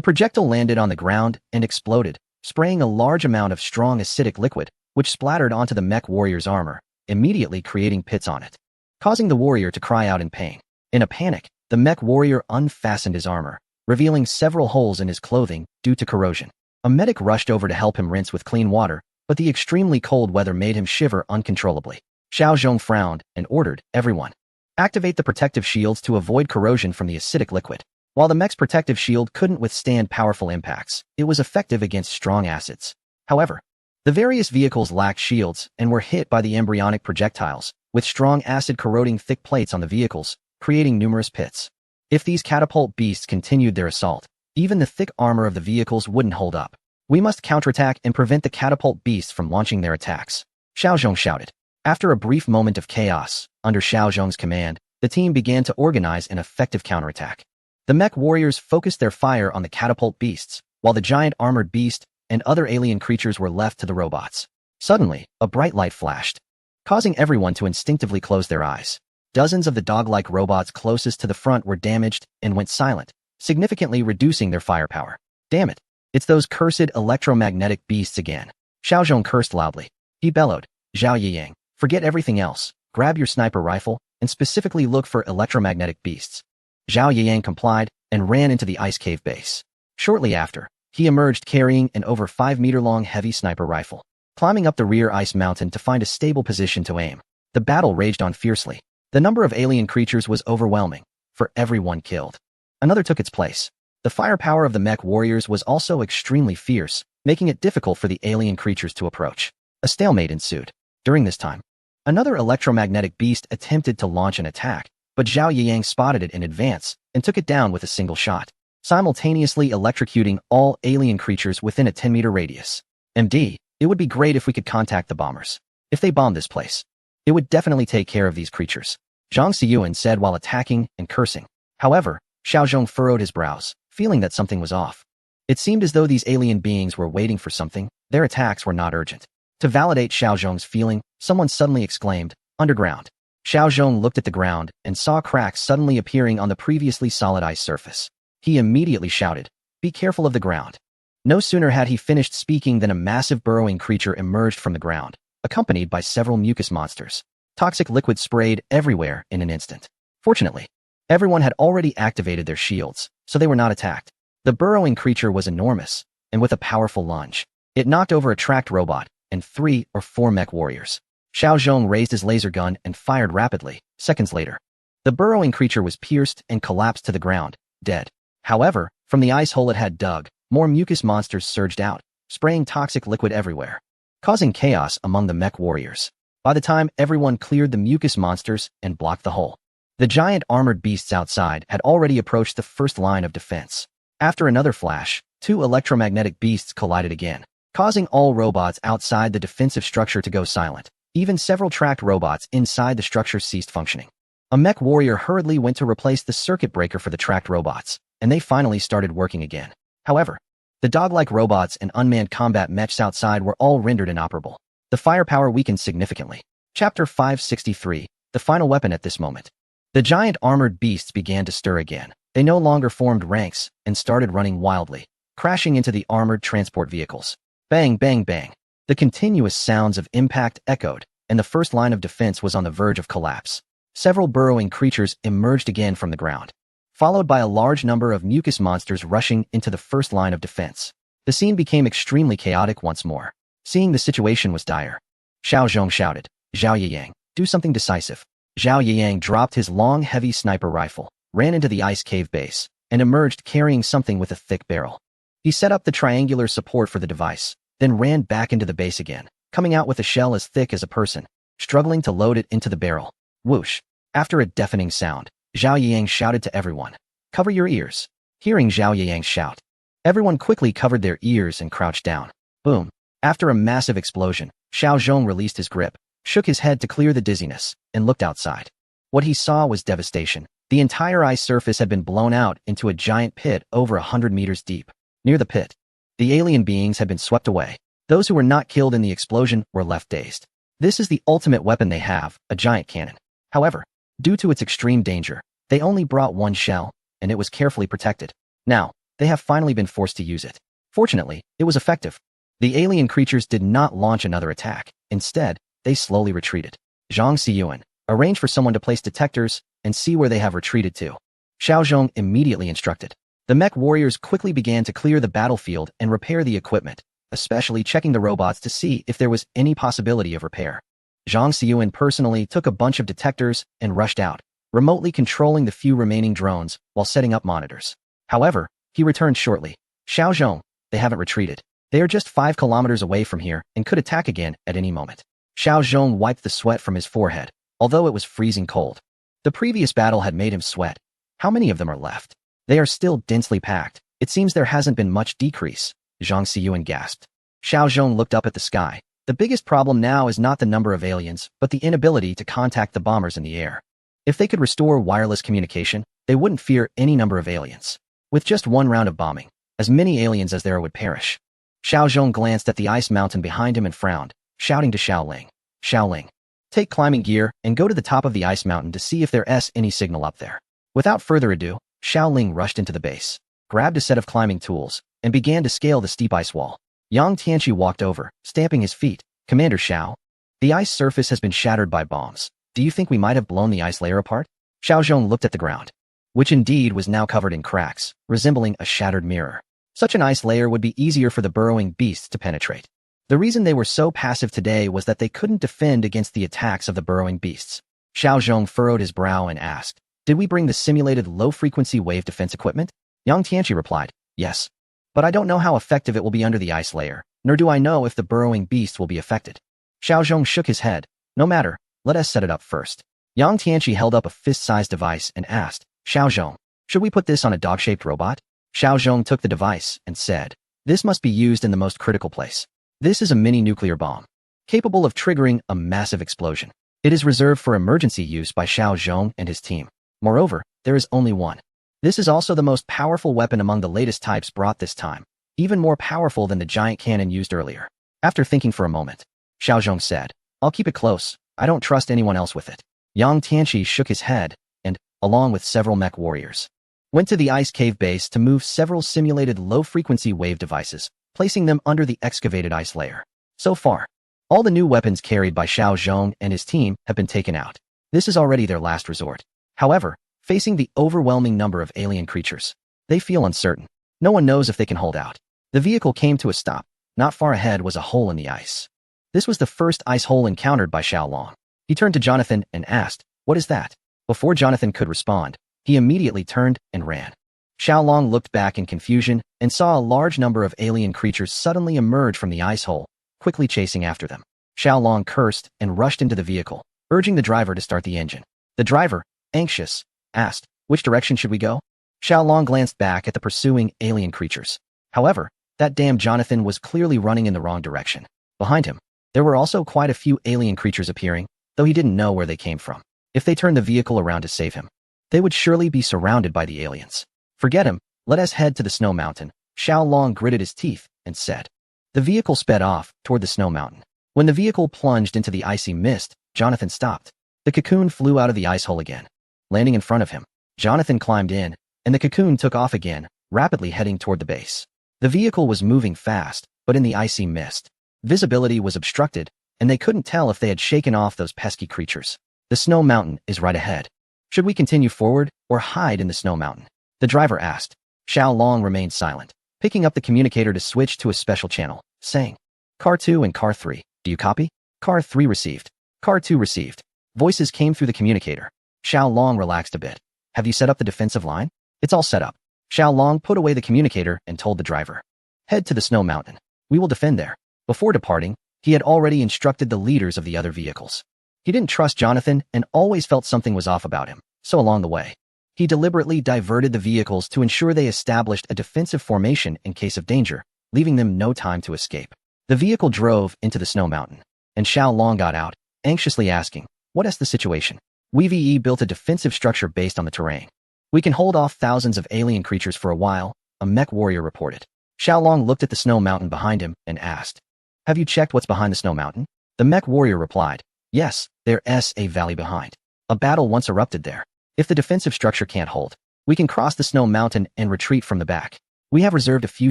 projectile landed on the ground and exploded, spraying a large amount of strong acidic liquid, which splattered onto the mech warrior's armor, immediately creating pits on it, causing the warrior to cry out in pain. In a panic, the mech warrior unfastened his armor, revealing several holes in his clothing due to corrosion. A medic rushed over to help him rinse with clean water, but the extremely cold weather made him shiver uncontrollably. Xiao Zhong frowned and ordered everyone, activate the protective shields to avoid corrosion from the acidic liquid. While the mech's protective shield couldn't withstand powerful impacts, it was effective against strong acids. However, the various vehicles lacked shields and were hit by the embryonic projectiles, with strong acid corroding thick plates on the vehicles, creating numerous pits. If these catapult beasts continued their assault, even the thick armor of the vehicles wouldn't hold up. We must counterattack and prevent the catapult beasts from launching their attacks, Xiao Zhong shouted. After a brief moment of chaos, under Xiao Zhong's command, the team began to organize an effective counterattack. The mech warriors focused their fire on the catapult beasts, while the giant armored beast and other alien creatures were left to the robots. Suddenly, a bright light flashed, causing everyone to instinctively close their eyes. Dozens of the dog-like robots closest to the front were damaged and went silent, significantly reducing their firepower. Damn it! It's those cursed electromagnetic beasts again. Xiao Zhong cursed loudly. He bellowed, Zhao Yiyang, forget everything else, grab your sniper rifle, and specifically look for electromagnetic beasts. Zhao Yiyang complied and ran into the ice cave base. Shortly after, he emerged carrying an over 5-meter-long heavy sniper rifle, climbing up the rear ice mountain to find a stable position to aim. The battle raged on fiercely. The number of alien creatures was overwhelming. For every one killed, another took its place. The firepower of the mech warriors was also extremely fierce, making it difficult for the alien creatures to approach. A stalemate ensued. During this time, another electromagnetic beast attempted to launch an attack, but Zhao Yiyang spotted it in advance and took it down with a single shot, simultaneously electrocuting all alien creatures within a 10-meter radius. MD, it would be great if we could contact the bombers. If they bomb this place, it would definitely take care of these creatures, Zhang Xiyuan said while attacking and cursing. However, Xiao Zhong furrowed his brows, feeling that something was off. It seemed as though these alien beings were waiting for something. Their attacks were not urgent. To validate Xiao Zhong's feeling, someone suddenly exclaimed, underground. Xiao Zhong looked at the ground and saw cracks suddenly appearing on the previously solid ice surface. He immediately shouted, be careful of the ground. No sooner had he finished speaking than a massive burrowing creature emerged from the ground, accompanied by several mucus monsters. Toxic liquid sprayed everywhere in an instant. Fortunately, everyone had already activated their shields, so they were not attacked. The burrowing creature was enormous, and with a powerful lunge, it knocked over a tracked robot and 3 or 4 mech warriors. Xiao Zhong raised his laser gun and fired rapidly. Seconds later, the burrowing creature was pierced and collapsed to the ground, dead. However, from the ice hole it had dug, more mucus monsters surged out, spraying toxic liquid everywhere, causing chaos among the mech warriors. By the time everyone cleared the mucus monsters and blocked the hole, the giant armored beasts outside had already approached the first line of defense. After another flash, 2 electromagnetic beasts collided again, causing all robots outside the defensive structure to go silent. Even several tracked robots inside the structure ceased functioning. A mech warrior hurriedly went to replace the circuit breaker for the tracked robots, and they finally started working again. However, the dog-like robots and unmanned combat mechs outside were all rendered inoperable. The firepower weakened significantly. Chapter 563, the final weapon at this moment. The giant armored beasts began to stir again. They no longer formed ranks and started running wildly, crashing into the armored transport vehicles. Bang, bang, bang. The continuous sounds of impact echoed, and the first line of defense was on the verge of collapse. Several burrowing creatures emerged again from the ground, followed by a large number of mucus monsters rushing into the first line of defense. The scene became extremely chaotic once more. Seeing the situation was dire, Xiao Zhong shouted, Zhao Yiyang, do something decisive. Zhao Yiyang dropped his long, heavy sniper rifle, ran into the ice cave base, and emerged carrying something with a thick barrel. He set up the triangular support for the device, then ran back into the base again, coming out with a shell as thick as a person, struggling to load it into the barrel. Whoosh! After a deafening sound, Zhao Yiyang shouted to everyone, cover your ears. Hearing Zhao Yiyang's shout, everyone quickly covered their ears and crouched down. Boom! After a massive explosion, Xiao Zhong released his grip, shook his head to clear the dizziness, and looked outside. What he saw was devastation. The entire ice surface had been blown out into a giant pit over 100 meters deep. Near the pit, the alien beings had been swept away. Those who were not killed in the explosion were left dazed. This is the ultimate weapon they have, a giant cannon. However, due to its extreme danger, they only brought 1 shell, and it was carefully protected. Now, they have finally been forced to use it. Fortunately, it was effective. The alien creatures did not launch another attack. Instead, they slowly retreated. Zhang Xiyuan, arrange for someone to place detectors and see where they have retreated to. Xiao Zhong immediately instructed. The mech warriors quickly began to clear the battlefield and repair the equipment, especially checking the robots to see if there was any possibility of repair. Zhang Xiyuan personally took a bunch of detectors and rushed out, remotely controlling the few remaining drones while setting up monitors. However, he returned shortly. Xiao Zhong, they haven't retreated. They are just 5 kilometers away from here and could attack again at any moment. Xiao Zhong wiped the sweat from his forehead, although it was freezing cold. The previous battle had made him sweat. How many of them are left? They are still densely packed. It seems there hasn't been much decrease. Zhang Xiyuan gasped. Xiao Zhong looked up at the sky. The biggest problem now is not the number of aliens, but the inability to contact the bombers in the air. If they could restore wireless communication, they wouldn't fear any number of aliens. With just one round of bombing, as many aliens as there would perish. Xiao Zhong glanced at the ice mountain behind him and frowned, shouting to Xiaoling. Xiaoling, take climbing gear and go to the top of the ice mountain to see if there's any signal up there. Without further ado, Xiaoling rushed into the base, grabbed a set of climbing tools, and began to scale the steep ice wall. Yang Tianqi walked over, stamping his feet. Commander Xiao, the ice surface has been shattered by bombs. Do you think we might have blown the ice layer apart? Xiao Zhong looked at the ground, which indeed was now covered in cracks, resembling a shattered mirror. Such an ice layer would be easier for the burrowing beasts to penetrate. The reason they were so passive today was that they couldn't defend against the attacks of the burrowing beasts. Xiao Zhong furrowed his brow and asked, did we bring the simulated low-frequency wave defense equipment? Yang Tianqi replied, yes. But I don't know how effective it will be under the ice layer, nor do I know if the burrowing beast will be affected. Xiao Zhong shook his head. No matter, let us set it up first. Yang Tianqi held up a fist-sized device and asked, Xiao Zhong, should we put this on a dog-shaped robot? Xiao Zhong took the device and said, this must be used in the most critical place. This is a mini-nuclear bomb, capable of triggering a massive explosion. It is reserved for emergency use by Xiao Zhong and his team. Moreover, there is only one. This is also the most powerful weapon among the latest types brought this time, even more powerful than the giant cannon used earlier. After thinking for a moment, Xiao Zhong said, I'll keep it close. I don't trust anyone else with it. Yang Tianqi shook his head and, along with several mech warriors, went to the ice cave base to move several simulated low-frequency wave devices, placing them under the excavated ice layer. So far, all the new weapons carried by Xiao Zhong and his team have been taken out. This is already their last resort. However, facing the overwhelming number of alien creatures, they feel uncertain. No one knows if they can hold out. The vehicle came to a stop. Not far ahead was a hole in the ice. This was the first ice hole encountered by Xiaolong. He turned to Jonathan and asked, what is that? Before Jonathan could respond, he immediately turned and ran. Xiaolong looked back in confusion and saw a large number of alien creatures suddenly emerge from the ice hole, quickly chasing after them. Xiaolong cursed and rushed into the vehicle, urging the driver to start the engine. The driver, anxious, asked, which direction should we go? Xiaolong glanced back at the pursuing alien creatures. However, that damn Jonathan was clearly running in the wrong direction. Behind him, there were also quite a few alien creatures appearing, though he didn't know where they came from. If they turned the vehicle around to save him, they would surely be surrounded by the aliens. Forget him, let us head to the snow mountain. Xiaolong gritted his teeth and said. The vehicle sped off toward the snow mountain. When the vehicle plunged into the icy mist, Jonathan stopped. The cocoon flew out of the ice hole again. Landing in front of him, Jonathan climbed in, and the cocoon took off again, rapidly heading toward the base. The vehicle was moving fast, but in the icy mist, visibility was obstructed, and they couldn't tell if they had shaken off those pesky creatures. The snow mountain is right ahead. Should we continue forward or hide in the snow mountain? The driver asked. Xiaolong remained silent, picking up the communicator to switch to a special channel, saying, Car 2 and Car 3, do you copy? Car 3 received. Car 2 received. Voices came through the communicator. Xiaolong relaxed a bit. Have you set up the defensive line? It's all set up. Xiaolong put away the communicator and told the driver. Head to the snow mountain. We will defend there. Before departing, he had already instructed the leaders of the other vehicles. He didn't trust Jonathan and always felt something was off about him, so along the way, he deliberately diverted the vehicles to ensure they established a defensive formation in case of danger, leaving them no time to escape. The vehicle drove into the snow mountain, and Xiaolong got out, anxiously asking, what is the situation? We built a defensive structure based on the terrain. We can hold off thousands of alien creatures for a while, a mech warrior reported. Xiaolong looked at the snow mountain behind him and asked, have you checked what's behind the snow mountain? The mech warrior replied, yes, there's a valley behind. A battle once erupted there. If the defensive structure can't hold, we can cross the snow mountain and retreat from the back. We have reserved a few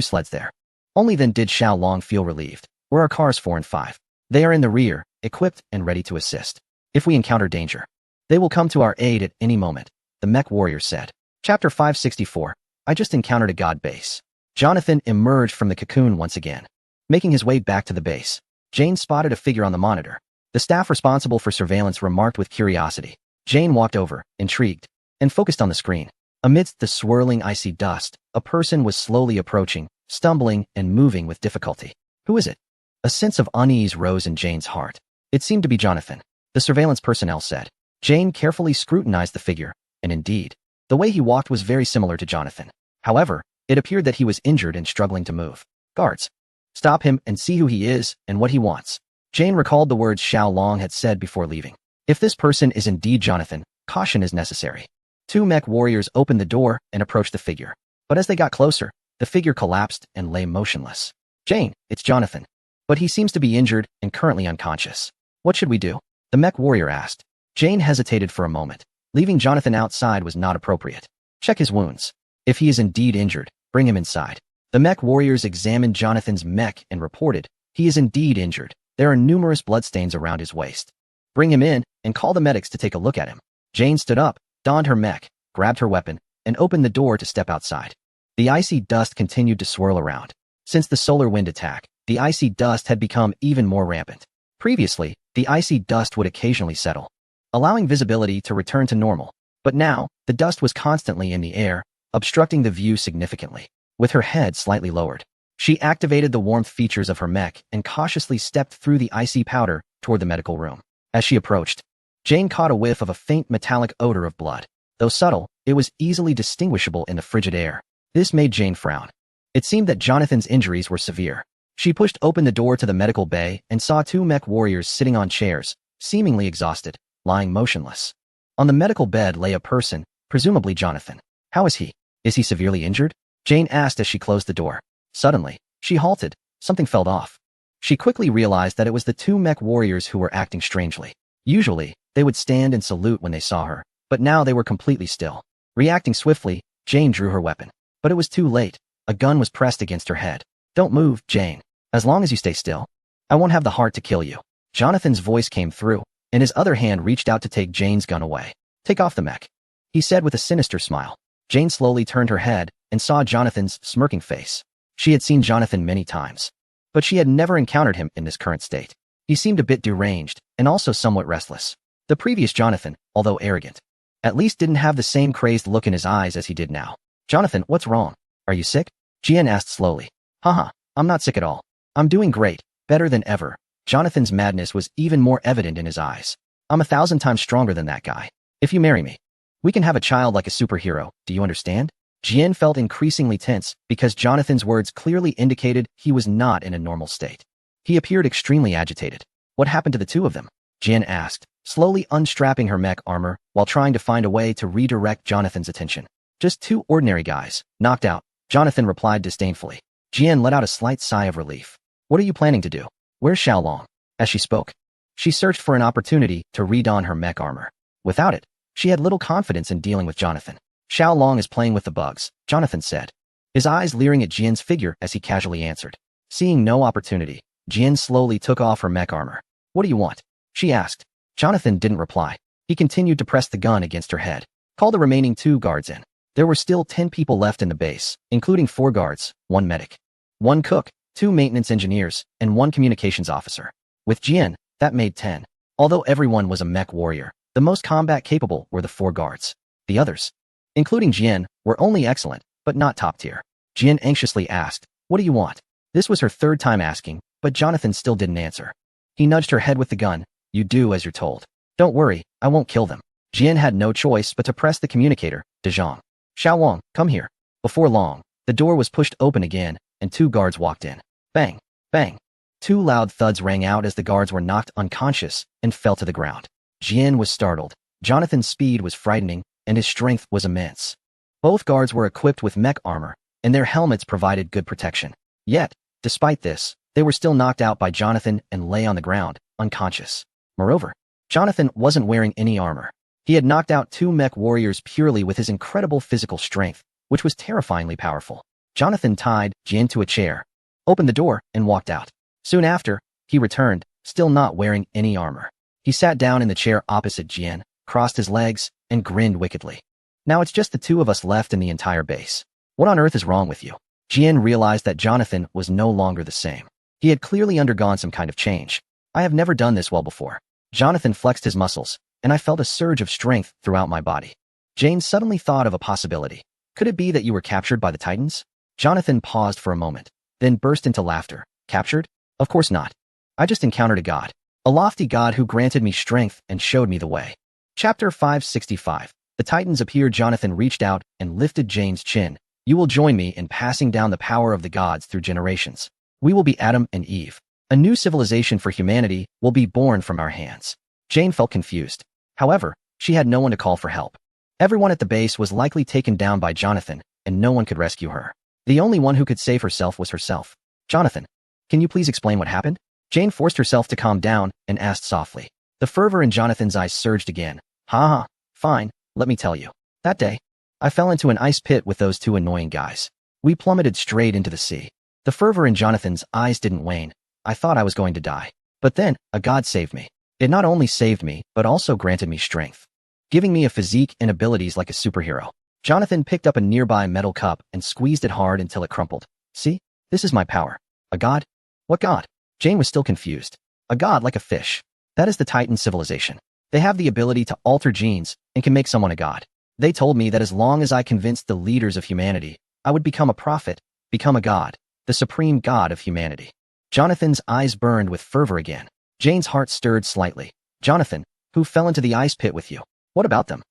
sleds there. Only then did Xiaolong feel relieved. Where are cars 4 and 5? They are in the rear, equipped and ready to assist. If we encounter danger, they will come to our aid at any moment, the mech warrior said. Chapter 564. I just encountered a god base. Jonathan emerged from the cocoon once again. Making his way back to the base, Jane spotted a figure on the monitor. The staff responsible for surveillance remarked with curiosity. Jane walked over, intrigued, and focused on the screen. Amidst the swirling icy dust, a person was slowly approaching, stumbling and moving with difficulty. Who is it? A sense of unease rose in Jane's heart. It seemed to be Jonathan, the surveillance personnel said. Jane carefully scrutinized the figure, and indeed, the way he walked was very similar to Jonathan. However, it appeared that he was injured and struggling to move. Guards, stop him and see who he is and what he wants. Jane recalled the words Xiao Long had said before leaving. If this person is indeed Jonathan, caution is necessary. Two mech warriors opened the door and approached the figure. But as they got closer, the figure collapsed and lay motionless. Jane, it's Jonathan. But he seems to be injured and currently unconscious. What should we do? The mech warrior asked. Jane hesitated for a moment. Leaving Jonathan outside was not appropriate. Check his wounds. If he is indeed injured, bring him inside. The mech warriors examined Jonathan's mech and reported, he is indeed injured. There are numerous bloodstains around his waist. Bring him in and call the medics to take a look at him. Jane stood up, donned her mech, grabbed her weapon, and opened the door to step outside. The icy dust continued to swirl around. Since the solar wind attack, the icy dust had become even more rampant. Previously, the icy dust would occasionally settle, allowing visibility to return to normal. But now, the dust was constantly in the air, obstructing the view significantly. With her head slightly lowered, she activated the warmth features of her mech and cautiously stepped through the icy powder toward the medical room. As she approached, Jane caught a whiff of a faint metallic odor of blood. Though subtle, it was easily distinguishable in the frigid air. This made Jane frown. It seemed that Jonathan's injuries were severe. She pushed open the door to the medical bay and saw two mech warriors sitting on chairs, seemingly exhausted, lying motionless. On the medical bed lay a person, presumably Jonathan. How is he? Is he severely injured? Jane asked as she closed the door. Suddenly, she halted. Something felt off. She quickly realized that it was the two mech warriors who were acting strangely. Usually, they would stand and salute when they saw her, but now they were completely still. Reacting swiftly, Jane drew her weapon. But it was too late. A gun was pressed against her head. Don't move, Jane. As long as you stay still, I won't have the heart to kill you. Jonathan's voice came through, and his other hand reached out to take Jane's gun away. Take off the mech, he said with a sinister smile. Jane slowly turned her head and saw Jonathan's smirking face. She had seen Jonathan many times, but she had never encountered him in this current state. He seemed a bit deranged and also somewhat restless. The previous Jonathan, although arrogant, at least didn't have the same crazed look in his eyes as he did now. Jonathan, what's wrong? Are you sick? Jian asked slowly. Haha, I'm not sick at all. I'm doing great, better than ever. Jonathan's madness was even more evident in his eyes. I'm 1,000 times stronger than that guy. If you marry me, we can have a child like a superhero, do you understand? Jian felt increasingly tense because Jonathan's words clearly indicated he was not in a normal state. He appeared extremely agitated. What happened to the two of them? Jian asked, slowly unstrapping her mech armor while trying to find a way to redirect Jonathan's attention. Just two ordinary guys, knocked out, Jonathan replied disdainfully. Jian let out a slight sigh of relief. What are you planning to do? Where's Xiao Long? As she spoke, she searched for an opportunity to redon her mech armor. Without it, she had little confidence in dealing with Jonathan. Xiao Long is playing with the bugs, Jonathan said, his eyes leering at Jian's figure as he casually answered. Seeing no opportunity, Jian slowly took off her mech armor. What do you want? She asked. Jonathan didn't reply. He continued to press the gun against her head. Call the remaining 2 guards in. There were still 10 people left in the base, including 4 guards, 1 medic, 1 cook, 2 maintenance engineers, and 1 communications officer. With Jian, that made 10. Although everyone was a mech warrior, the most combat capable were the 4 guards. The others, including Jian, were only excellent, but not top tier. Jian anxiously asked, what do you want? This was her 3rd time asking, but Jonathan still didn't answer. He nudged her head with the gun. You do as you're told. Don't worry, I won't kill them. Jian had no choice but to press the communicator, Dezhong. Xiao Long, come here. Before long, the door was pushed open again, and 2 guards walked in. Bang, bang. 2 loud thuds rang out as the guards were knocked unconscious and fell to the ground. Jian was startled. Jonathan's speed was frightening, and his strength was immense. Both guards were equipped with mech armor, and their helmets provided good protection. Yet, despite this, they were still knocked out by Jonathan and lay on the ground, unconscious. Moreover, Jonathan wasn't wearing any armor. He had knocked out 2 mech warriors purely with his incredible physical strength, which was terrifyingly powerful. Jonathan tied Jian to a chair, opened the door, and walked out. Soon after, he returned, still not wearing any armor. He sat down in the chair opposite Jian, crossed his legs, and grinned wickedly. Now it's just the 2 of us left in the entire base. What on earth is wrong with you? Jian realized that Jonathan was no longer the same. He had clearly undergone some kind of change. I have never done this well before. Jonathan flexed his muscles, and I felt a surge of strength throughout my body. Jane suddenly thought of a possibility. Could it be that you were captured by the Titans? Jonathan paused for a moment, then burst into laughter. Captured? Of course not. I just encountered a god. A lofty god who granted me strength and showed me the way. Chapter 565. The Titans appeared. Jonathan reached out and lifted Jane's chin, You will join me in passing down the power of the gods through generations. We will be Adam and Eve. A new civilization for humanity will be born from our hands. Jane felt confused. However, she had no one to call for help. Everyone at the base was likely taken down by Jonathan, and no one could rescue her. The only one who could save herself was herself. Jonathan, can you please explain what happened? Jane forced herself to calm down and asked softly. The fervor in Jonathan's eyes surged again. Ha, fine, let me tell you. That day, I fell into an ice pit with those two annoying guys. We plummeted straight into the sea. The fervor in Jonathan's eyes didn't wane. I thought I was going to die. But then, a god saved me. It not only saved me, but also granted me strength, giving me a physique and abilities like a superhero. Jonathan picked up a nearby metal cup and squeezed it hard until it crumpled. See? This is my power. A god? What god? Jane was still confused. A god like a fish. That is the Titan civilization. They have the ability to alter genes and can make someone a god. They told me that as long as I convinced the leaders of humanity, I would become a prophet, become a god, the supreme god of humanity. Jonathan's eyes burned with fervor again. Jane's heart stirred slightly. Jonathan, who fell into the ice pit with you? What about them?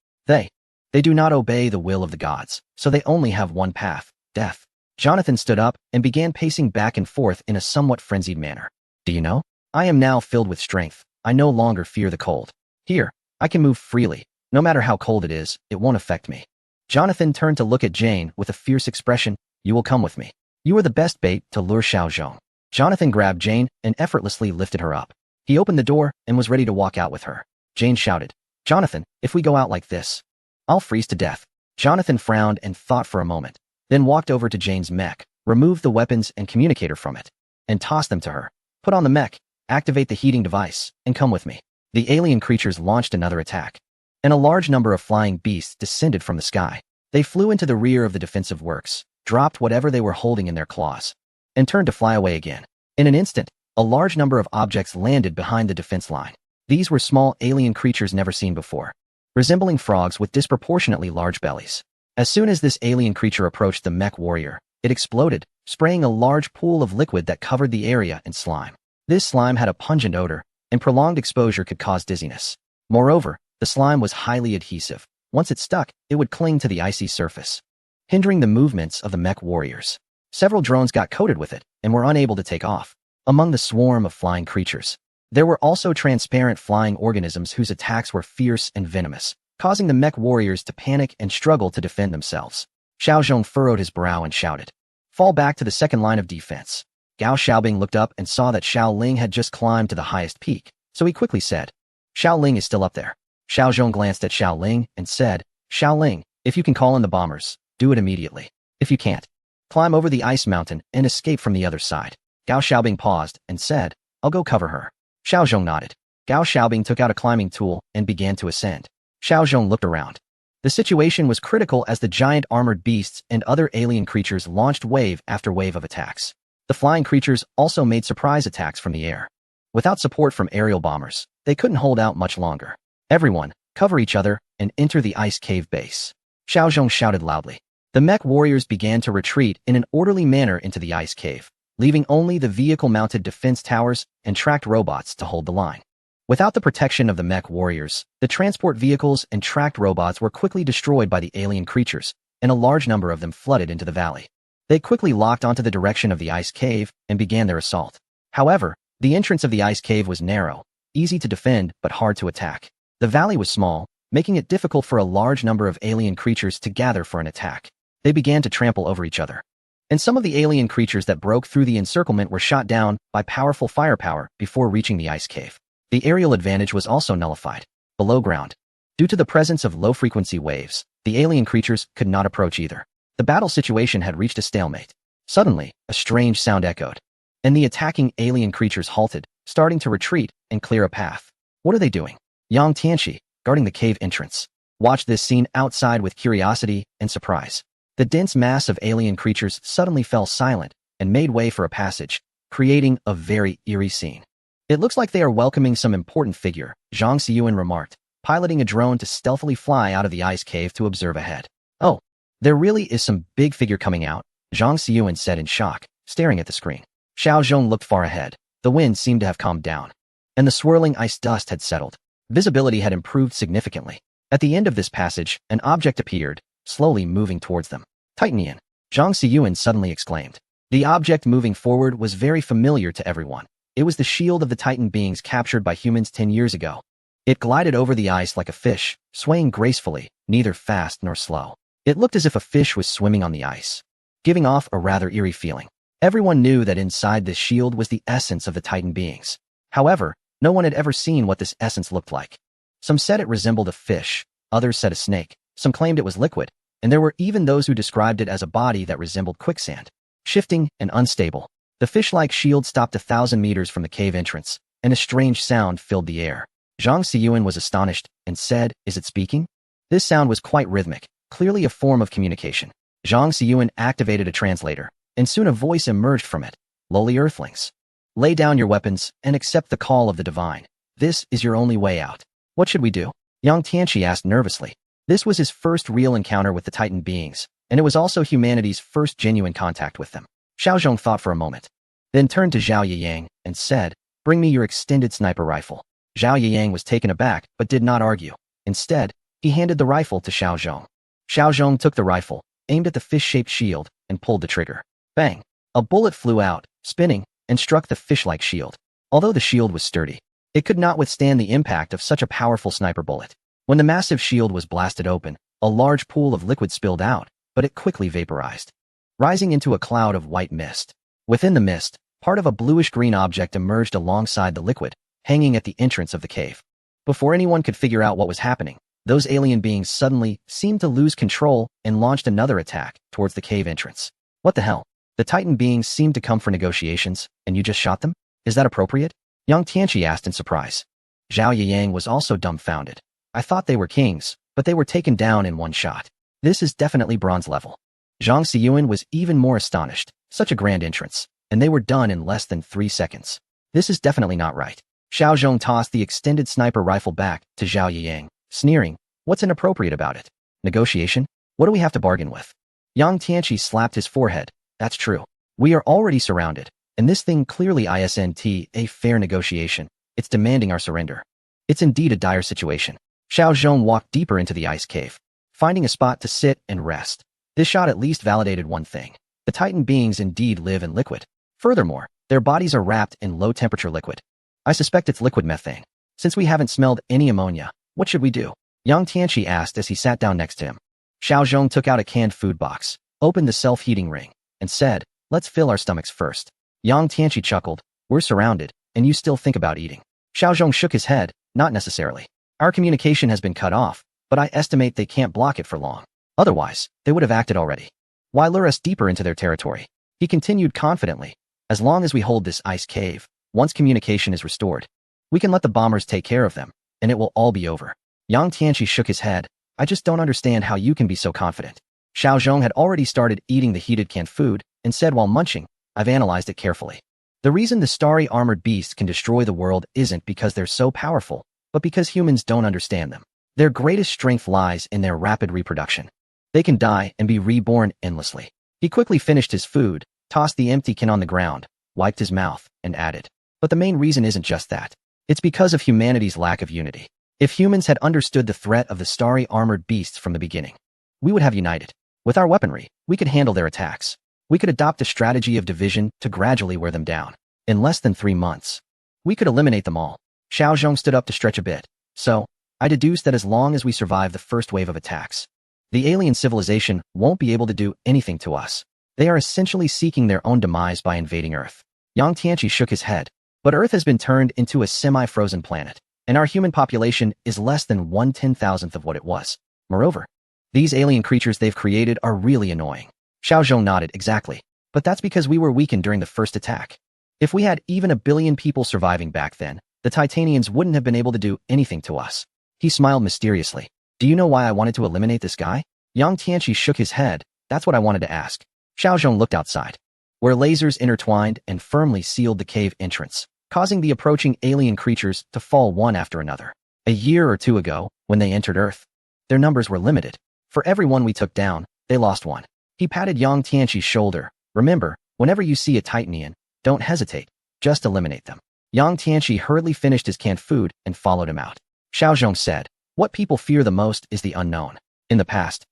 They do not obey the will of the gods, so they only have one path, death. Jonathan stood up and began pacing back and forth in a somewhat frenzied manner. Do you know? I am now filled with strength. I no longer fear the cold. Here, I can move freely. No matter how cold it is, it won't affect me. Jonathan turned to look at Jane with a fierce expression. You will come with me. You are the best bait to lure Xiaozhong. Jonathan grabbed Jane and effortlessly lifted her up. He opened the door and was ready to walk out with her. Jane shouted, Jonathan, if we go out like this, I'll freeze to death. Jonathan frowned and thought for a moment, then walked over to Jane's mech, removed the weapons and communicator from it, and tossed them to her. Put on the mech, activate the heating device, and come with me. The alien creatures launched another attack, and a large number of flying beasts descended from the sky. They flew into the rear of the defensive works, dropped whatever they were holding in their claws, and turned to fly away again. In an instant, a large number of objects landed behind the defense line. These were small alien creatures never seen before, resembling frogs with disproportionately large bellies. As soon as this alien creature approached the mech warrior, it exploded, spraying a large pool of liquid that covered the area in slime. This slime had a pungent odor, and prolonged exposure could cause dizziness. Moreover, the slime was highly adhesive. Once it stuck, it would cling to the icy surface, hindering the movements of the mech warriors. Several drones got coated with it and were unable to take off. Among the swarm of flying creatures, there were also transparent flying organisms whose attacks were fierce and venomous, causing the mech warriors to panic and struggle to defend themselves. Xiaozhong furrowed his brow and shouted, Fall back to the second line of defense. Gao Xiaobing looked up and saw that Xiao Ling had just climbed to the highest peak, so he quickly said, Xiao Ling is still up there. Xiaozhong glanced at Xiao Ling and said, Xiao Ling, if you can call in the bombers, do it immediately. If you can't, climb over the ice mountain and escape from the other side. Gao Xiaobing paused and said, I'll go cover her. Xiaozhong nodded. Gao Xiaobing took out a climbing tool and began to ascend. Xiaozhong looked around. The situation was critical as the giant armored beasts and other alien creatures launched wave after wave of attacks. The flying creatures also made surprise attacks from the air. Without support from aerial bombers, they couldn't hold out much longer. Everyone, cover each other and enter the ice cave base. Xiaozhong shouted loudly. The mech warriors began to retreat in an orderly manner into the ice cave, leaving only the vehicle-mounted defense towers and tracked robots to hold the line. Without the protection of the mech warriors, the transport vehicles and tracked robots were quickly destroyed by the alien creatures, and a large number of them flooded into the valley. They quickly locked onto the direction of the ice cave and began their assault. However, the entrance of the ice cave was narrow, easy to defend but hard to attack. The valley was small, making it difficult for a large number of alien creatures to gather for an attack. They began to trample over each other, and some of the alien creatures that broke through the encirclement were shot down by powerful firepower before reaching the ice cave. The aerial advantage was also nullified. Below ground, due to the presence of low-frequency waves, the alien creatures could not approach either. The battle situation had reached a stalemate. Suddenly, a strange sound echoed, and the attacking alien creatures halted, starting to retreat and clear a path. What are they doing? Yang Tianxi, guarding the cave entrance, watched this scene outside with curiosity and surprise. The dense mass of alien creatures suddenly fell silent and made way for a passage, creating a very eerie scene. It looks like they are welcoming some important figure, Zhang Xiyuan remarked, piloting a drone to stealthily fly out of the ice cave to observe ahead. Oh, there really is some big figure coming out, Zhang Xiyuan said in shock, staring at the screen. Xiaozhong looked far ahead. The wind seemed to have calmed down, and the swirling ice dust had settled. Visibility had improved significantly. At the end of this passage, an object appeared, slowly moving towards them. Titanian. Zhang Xiyuan suddenly exclaimed. The object moving forward was very familiar to everyone. It was the shield of the Titan beings captured by humans 10 years ago. It glided over the ice like a fish, swaying gracefully, neither fast nor slow. It looked as if a fish was swimming on the ice, giving off a rather eerie feeling. Everyone knew that inside this shield was the essence of the Titan beings. However, no one had ever seen what this essence looked like. Some said it resembled a fish, others said a snake, some claimed it was liquid, and there were even those who described it as a body that resembled quicksand, shifting and unstable. The fish-like shield stopped 1,000 meters from the cave entrance, and a strange sound filled the air. Zhang Xiyuan was astonished and said, "Is it speaking?" This sound was quite rhythmic, clearly a form of communication. Zhang Xiyuan activated a translator, and soon a voice emerged from it. "Lowly Earthlings, lay down your weapons and accept the call of the divine. This is your only way out." "What should we do?" Yang Tianqi asked nervously. This was his first real encounter with the Titan beings, and it was also humanity's first genuine contact with them. Xiaozhong thought for a moment, then turned to Zhao Yiyang and said, "Bring me your extended sniper rifle." Zhao Yiyang was taken aback but did not argue. Instead, he handed the rifle to Xiaozhong. Xiaozhong took the rifle, aimed at the fish-shaped shield, and pulled the trigger. Bang! A bullet flew out, spinning, and struck the fish-like shield. Although the shield was sturdy, it could not withstand the impact of such a powerful sniper bullet. When the massive shield was blasted open, a large pool of liquid spilled out, but it quickly vaporized, rising into a cloud of white mist. Within the mist, part of a bluish-green object emerged alongside the liquid, hanging at the entrance of the cave. Before anyone could figure out what was happening, those alien beings suddenly seemed to lose control and launched another attack towards the cave entrance. What the hell? The Titan beings seemed to come for negotiations, and you just shot them? Is that appropriate? Yang Tianqi asked in surprise. Zhao Yiyang was also dumbfounded. I thought they were kings, but they were taken down in one shot. This is definitely bronze level. Zhang Xiyuan was even more astonished. Such a grand entrance, and they were done in less than 3 seconds. This is definitely not right. Xiaozhong tossed the extended sniper rifle back to Zhao Yiyang, sneering, "What's inappropriate about it? Negotiation? What do we have to bargain with?" Yang Tianqi slapped his forehead. "That's true. We are already surrounded, and this thing clearly isn't a fair negotiation. It's demanding our surrender. It's indeed a dire situation." Xiaozhong walked deeper into the ice cave, finding a spot to sit and rest. This shot at least validated one thing. The Titan beings indeed live in liquid. Furthermore, their bodies are wrapped in low-temperature liquid. I suspect it's liquid methane. Since we haven't smelled any ammonia, what should we do? Yang Tianqi asked as he sat down next to him. Xiaozhong took out a canned food box, opened the self-heating ring, and said, "Let's fill our stomachs first." Yang Tianqi chuckled. "We're surrounded, and you still think about eating." Xiaozhong shook his head. "Not necessarily. Our communication has been cut off, but I estimate they can't block it for long. Otherwise, they would have acted already. Why lure us deeper into their territory?" He continued confidently. "As long as we hold this ice cave, once communication is restored, we can let the bombers take care of them, and it will all be over." Yang Tianqi shook his head. "I just don't understand how you can be so confident." Xiaozhong had already started eating the heated canned food and said while munching, "I've analyzed it carefully. The reason the starry armored beasts can destroy the world isn't because they're so powerful, but because humans don't understand them. Their greatest strength lies in their rapid reproduction. They can die and be reborn endlessly." He quickly finished his food, tossed the empty can on the ground, wiped his mouth, and added, "But the main reason isn't just that. It's because of humanity's lack of unity. If humans had understood the threat of the starry armored beasts from the beginning, we would have united. With our weaponry, we could handle their attacks. We could adopt a strategy of division to gradually wear them down. In less than 3 months, we could eliminate them all." Xiaozhong stood up to stretch a bit. "So, I deduce that as long as we survive the first wave of attacks, the alien civilization won't be able to do anything to us. They are essentially seeking their own demise by invading Earth." Yang Tianqi shook his head. "But Earth has been turned into a semi-frozen planet, and our human population is less than 1/10,000th of what it was. Moreover, these alien creatures they've created are really annoying." Xiaozhong nodded. "Exactly. But that's because we were weakened during the first attack. If we had even 1 billion people surviving back then, the Titanians wouldn't have been able to do anything to us." He smiled mysteriously. "Do you know why I wanted to eliminate this guy?" Yang Tianqi shook his head. "That's what I wanted to ask." Xiaozhong looked outside, where lasers intertwined and firmly sealed the cave entrance, causing the approaching alien creatures to fall one after another. A year or two ago, when they entered Earth, their numbers were limited. For every one we took down, they lost one. He patted Yang Tianqi's shoulder. "Remember, whenever you see a Titanian, don't hesitate, just eliminate them." Yang Tianqi hurriedly finished his canned food and followed him out. Xiaozhong said, "What people fear the most is the unknown. In the past,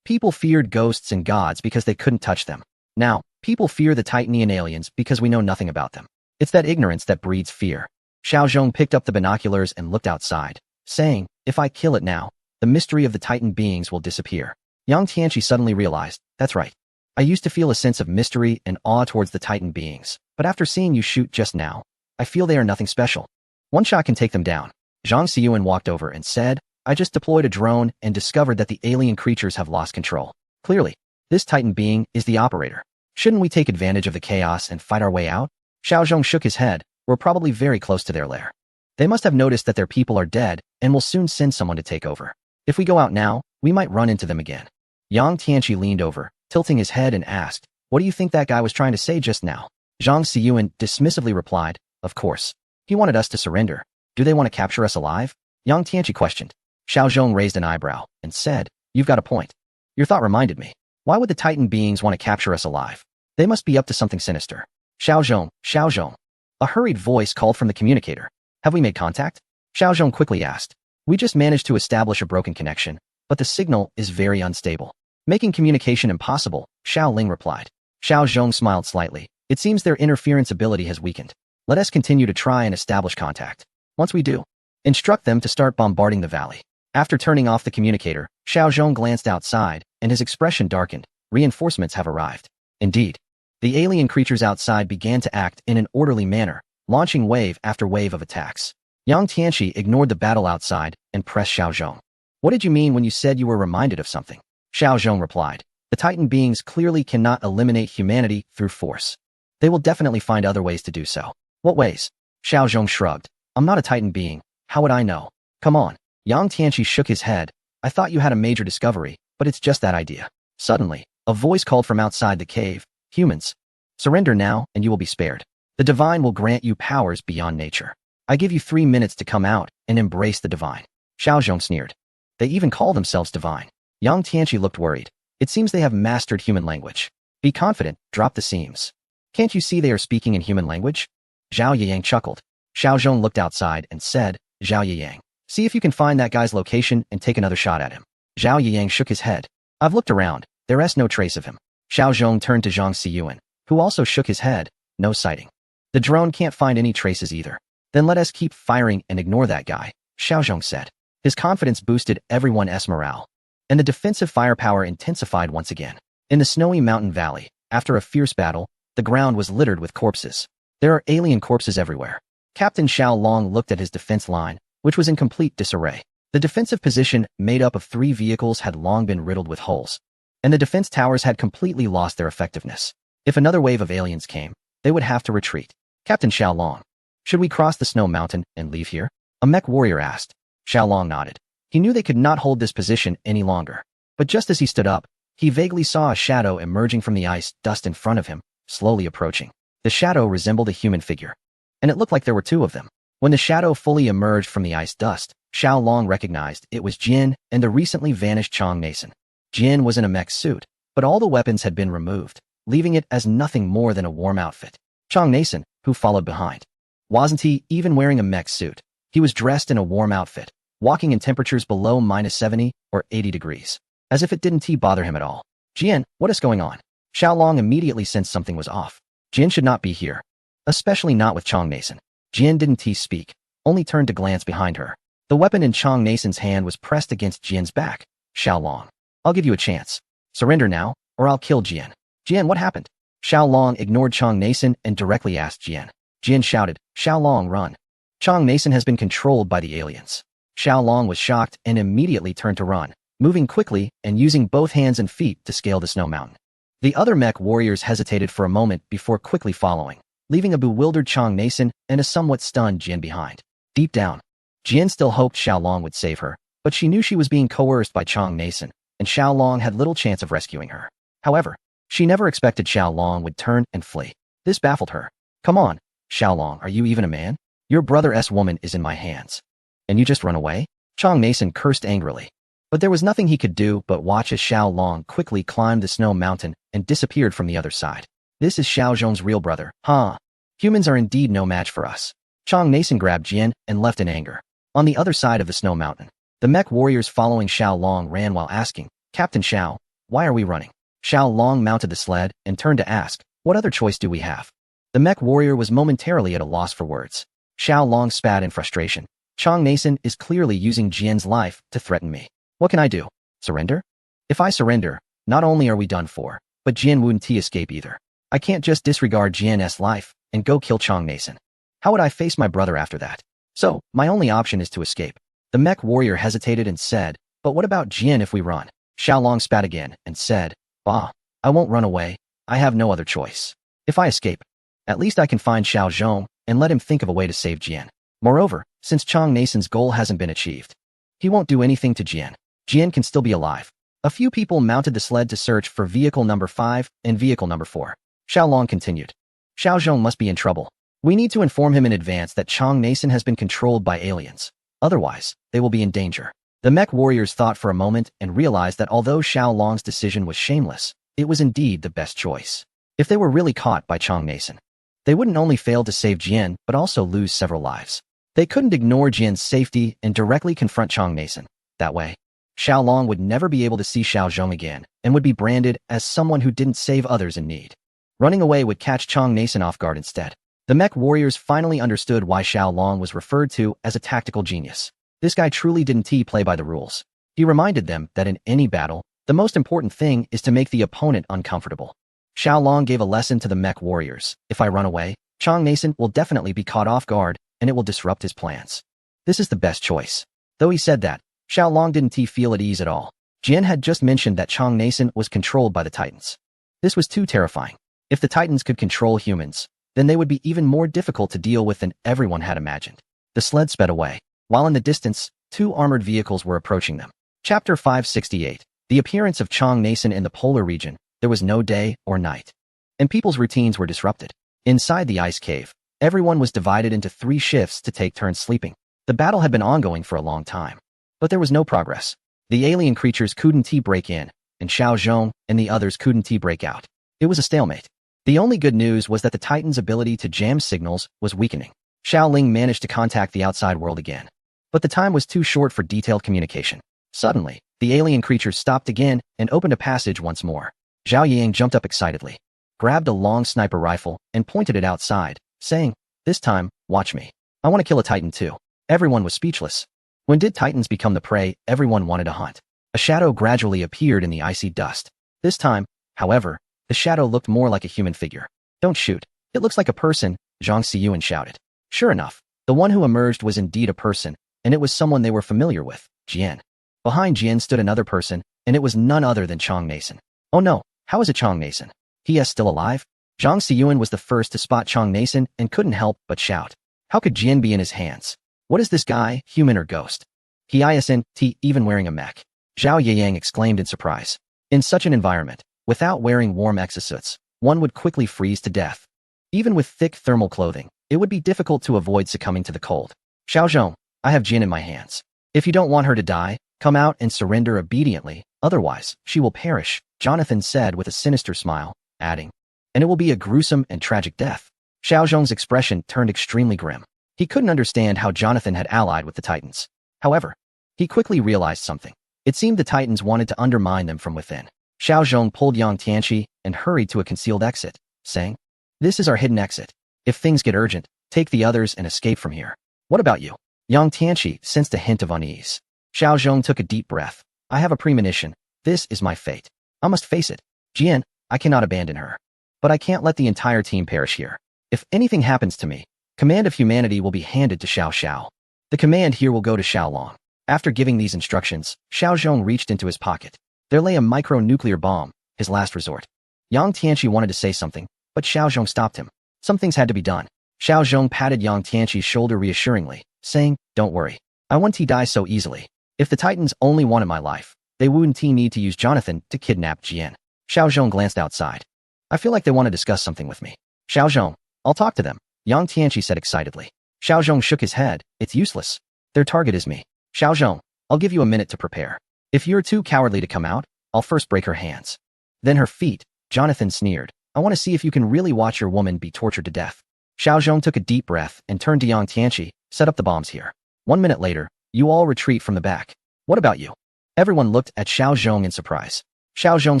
People feared ghosts and gods because they couldn't touch them. Now, people fear the Titanian aliens because we know nothing about them. It's that ignorance that breeds fear. Xiao Zhong picked up the binoculars and looked outside, saying, if I kill it now, the mystery of the Titan beings will disappear. Yang Tianqi suddenly realized, that's right. I used to feel a sense of mystery and awe towards the Titan beings, but after seeing you shoot just now, I feel they are nothing special. One shot can take them down. Zhang Xiyuan walked over and said, I just deployed a drone and discovered that the alien creatures have lost control. Clearly, this Titan being is the operator. Shouldn't we take advantage of the chaos and fight our way out? Xiao Zhong shook his head. We're probably very close to their lair. They must have noticed that their people are dead and will soon send someone to take over. If we go out now, we might run into them again. Yang Tianqi leaned over, tilting his head and asked, what do you think that guy was trying to say just now? Zhang Xiyuan dismissively replied, of course. He wanted us to surrender. Do they want to capture us alive? Yang Tianqi questioned. Xiao Zhong raised an eyebrow and said, you've got a point. Your thought reminded me. Why would the Titan beings want to capture us alive? They must be up to something sinister. Xiao Zhong. A hurried voice called from the communicator. Have we made contact? Xiao Zhong quickly asked. We just managed to establish a broken connection, but the signal is very unstable. Making communication impossible, Xiao Ling replied. Xiao Zhong smiled slightly. It seems their interference ability has weakened. Let us continue to try and establish contact. Once we do, instruct them to start bombarding the valley. After turning off the communicator, Xiao Zhong glanced outside, and his expression darkened. Reinforcements have arrived. Indeed. The alien creatures outside began to act in an orderly manner, launching wave after wave of attacks. Yang Tianqi ignored the battle outside and pressed Xiao Zhong. What did you mean when you said you were reminded of something? Xiao Zhong replied. The Titan beings clearly cannot eliminate humanity through force. They will definitely find other ways to do so. What ways? Xiao Zhong shrugged. I'm not a Titan being. How would I know? Come on. Yang Tianqi shook his head. I thought you had a major discovery, but it's just that idea. Suddenly, a voice called from outside the cave. Humans, surrender now and you will be spared. The divine will grant you powers beyond nature. I give you 3 minutes to come out and embrace the divine. Xiao Zhong sneered. They even call themselves divine. Yang Tianqi looked worried. It seems they have mastered human language. Be confident, drop the seams. Can't you see they are speaking in human language? Zhao Yiyang chuckled. Xiao Zhong looked outside and said, Zhao Yiyang, see if you can find that guy's location and take another shot at him. Zhao Yiyang shook his head. I've looked around. There's no trace of him. Xiao Zhong turned to Zhang Xiyuan, who also shook his head. No sighting. The drone can't find any traces either. Then let us keep firing and ignore that guy, Xiao Zhong said. His confidence boosted everyone's morale, and the defensive firepower intensified once again. In the snowy mountain valley, after a fierce battle, the ground was littered with corpses. There are alien corpses everywhere. Captain Xiao Long looked at his defense line, which was in complete disarray. The defensive position, made up of 3 vehicles, had long been riddled with holes, and the defense towers had completely lost their effectiveness. If another wave of aliens came, they would have to retreat. Captain Xiao Long, should we cross the snow mountain and leave here? A mech warrior asked. Xiao Long nodded. He knew they could not hold this position any longer. But just as he stood up, he vaguely saw a shadow emerging from the ice dust in front of him, slowly approaching. The shadow resembled a human figure, and it looked like there were 2 of them. When the shadow fully emerged from the ice dust, Xiao Long recognized it was Jin and the recently vanished Chong Nason. Jin was in a mech suit, but all the weapons had been removed, leaving it as nothing more than a warm outfit. Chong Nason, who followed behind, wasn't he even wearing a mech suit? He was dressed in a warm outfit, walking in temperatures below -70 or 80 degrees, as if it didn't bother him at all. Jin, what is going on? Xiao Long immediately sensed something was off. Jin should not be here, especially not with Chong Nason. Jin didn't speak, only turned to glance behind her. The weapon in Chong Nason's hand was pressed against Jin's back. Xiao Long, I'll give you a chance. Surrender now, or I'll kill Jin. Jin, what happened? Xiao Long ignored Chong Nason and directly asked Jin. Jin shouted, Xiao Long, run. Chong Nason has been controlled by the aliens. Xiao Long was shocked and immediately turned to run, moving quickly and using both hands and feet to scale the snow mountain. The other mech warriors hesitated for a moment before quickly following, leaving a bewildered Chong Nason and a somewhat stunned Jin behind. Deep down, Jin still hoped Xiao Long would save her, but she knew she was being coerced by Chong Nason, and Xiao Long had little chance of rescuing her. However, she never expected Xiao Long would turn and flee. This baffled her. Come on, Xiao Long, are you even a man? Your brother's woman is in my hands. And you just run away? Chong Nason cursed angrily. But there was nothing he could do but watch as Xiao Long quickly climbed the snow mountain and disappeared from the other side. This is Xiao Zhong's real brother, huh? Humans are indeed no match for us. Chong Nason grabbed Jin and left in anger. On the other side of the snow mountain, the mech warriors following Xiao Long ran while asking, Captain Xiao, Why are we running? Xiao Long mounted the sled and turned to ask, what other choice do we have? The mech warrior was momentarily at a loss for words. Xiao Long spat in frustration. Chang Nason is clearly using Jian's life to threaten me. What can I do? Surrender? If I surrender, not only are we done for, but Jian wouldn't escape either. I can't just disregard Jian's life and go kill Chang Nason. How would I face my brother after that? So, my only option is to escape. The mech warrior hesitated and said, but what about Jian if we run? Xiao Long spat again and said, bah, I won't run away. I have no other choice. If I escape, at least I can find Xiao Zhong and let him think of a way to save Jian. Moreover, since Chang Nason's goal hasn't been achieved, he won't do anything to Jian. Jian can still be alive. A few people mounted the sled to search for vehicle number 5 and vehicle number 4. Xiao Long continued. Xiao Zhong must be in trouble. We need to inform him in advance that Chang Nason has been controlled by aliens. Otherwise, they will be in danger. The mech warriors thought for a moment and realized that although Xiao Long's decision was shameless, it was indeed the best choice. If they were really caught by Chang Nason, they wouldn't only fail to save Jian, but also lose several lives. They couldn't ignore Jian's safety and directly confront Chang Nason. That way, Xiao Long would never be able to see Xiao Zhong again and would be branded as someone who didn't save others in need. Running away would catch Chang Nason off guard instead. The mech warriors finally understood why Xiao Long was referred to as a tactical genius. This guy truly didn't play by the rules. He reminded them that in any battle, the most important thing is to make the opponent uncomfortable. Xiao Long gave a lesson to the mech warriors. If I run away, Chang Nason will definitely be caught off guard, and it will disrupt his plans. This is the best choice. Though he said that, Xiao Long didn't feel at ease at all. Jian had just mentioned that Chang Nason was controlled by the Titans. This was too terrifying. If the Titans could control humans, then they would be even more difficult to deal with than everyone had imagined. The sled sped away. While in the distance, 2 armored vehicles were approaching them. Chapter 568. The appearance of Chang Nason in the polar region. There was no day or night, and people's routines were disrupted. Inside the ice cave, everyone was divided into 3 shifts to take turns sleeping. The battle had been ongoing for a long time, but there was no progress. The alien creatures couldn't break in, and Xiao Zhong and the others couldn't break out. It was a stalemate. The only good news was that the Titan's ability to jam signals was weakening. Xiao Ling managed to contact the outside world again, but the time was too short for detailed communication. Suddenly, the alien creatures stopped again and opened a passage once more. Zhao Yang jumped up excitedly, grabbed a long sniper rifle, and pointed it outside, saying, this time, watch me. I want to kill a Titan too. Everyone was speechless. When did Titans become the prey everyone wanted to hunt? A shadow gradually appeared in the icy dust. This time, however, the shadow looked more like a human figure. Don't shoot. It looks like a person, Zhang Xiyuan shouted. Sure enough, the one who emerged was indeed a person, and it was someone they were familiar with, Jian. Behind Jian stood another person, and it was none other than Chang Nason. Oh no, how is it Chang Nason? He is still alive? Zhang Xiyuan was the first to spot Chang Nason and couldn't help but shout. How could Jian be in his hands? What is this guy, human or ghost? He isn't even wearing a mech. Zhao Yang exclaimed in surprise. In such an environment, without wearing warm exosuits, one would quickly freeze to death. Even with thick thermal clothing, it would be difficult to avoid succumbing to the cold. Xiao Zhong, I have Jian in my hands. If you don't want her to die, come out and surrender obediently, otherwise, she will perish, Jonathan said with a sinister smile, adding, and it will be a gruesome and tragic death. Xiao Zhong's expression turned extremely grim. He couldn't understand how Jonathan had allied with the Titans. However, he quickly realized something. It seemed the Titans wanted to undermine them from within. Xiao Zhong pulled Yang Tianqi and hurried to a concealed exit, saying, this is our hidden exit. If things get urgent, take the others and escape from here. What about you? Yang Tianqi sensed a hint of unease. Xiao Zhong took a deep breath. I have a premonition. This is my fate. I must face it. Jian, I cannot abandon her. But I can't let the entire team perish here. If anything happens to me, command of humanity will be handed to Xiao Xiao. The command here will go to Xiao Long. After giving these instructions, Xiao Zhong reached into his pocket. There lay a micro-nuclear bomb, his last resort. Yang Tianqi wanted to say something, but Xiao Zhong stopped him. Some things had to be done. Xiao Zhong patted Yang Tianqi's shoulder reassuringly, saying, don't worry. I won't die so easily. If the Titans only wanted my life, they wouldn't need to use Jonathan to kidnap Jian. Xiao Zhong glanced outside. I feel like they want to discuss something with me. Xiao Zhong, I'll talk to them, Yang Tianqi said excitedly. Xiao Zhong shook his head. It's useless. Their target is me. Xiao Zhong, I'll give you a minute to prepare. If you're too cowardly to come out, I'll first break her hands. Then her feet, Jonathan sneered. I want to see if you can really watch your woman be tortured to death. Xiao Zhong took a deep breath and turned to Yang Tianqi. Set up the bombs here. 1 minute later, you all retreat from the back. What about you? Everyone looked at Xiao Zhong in surprise. Xiao Zhong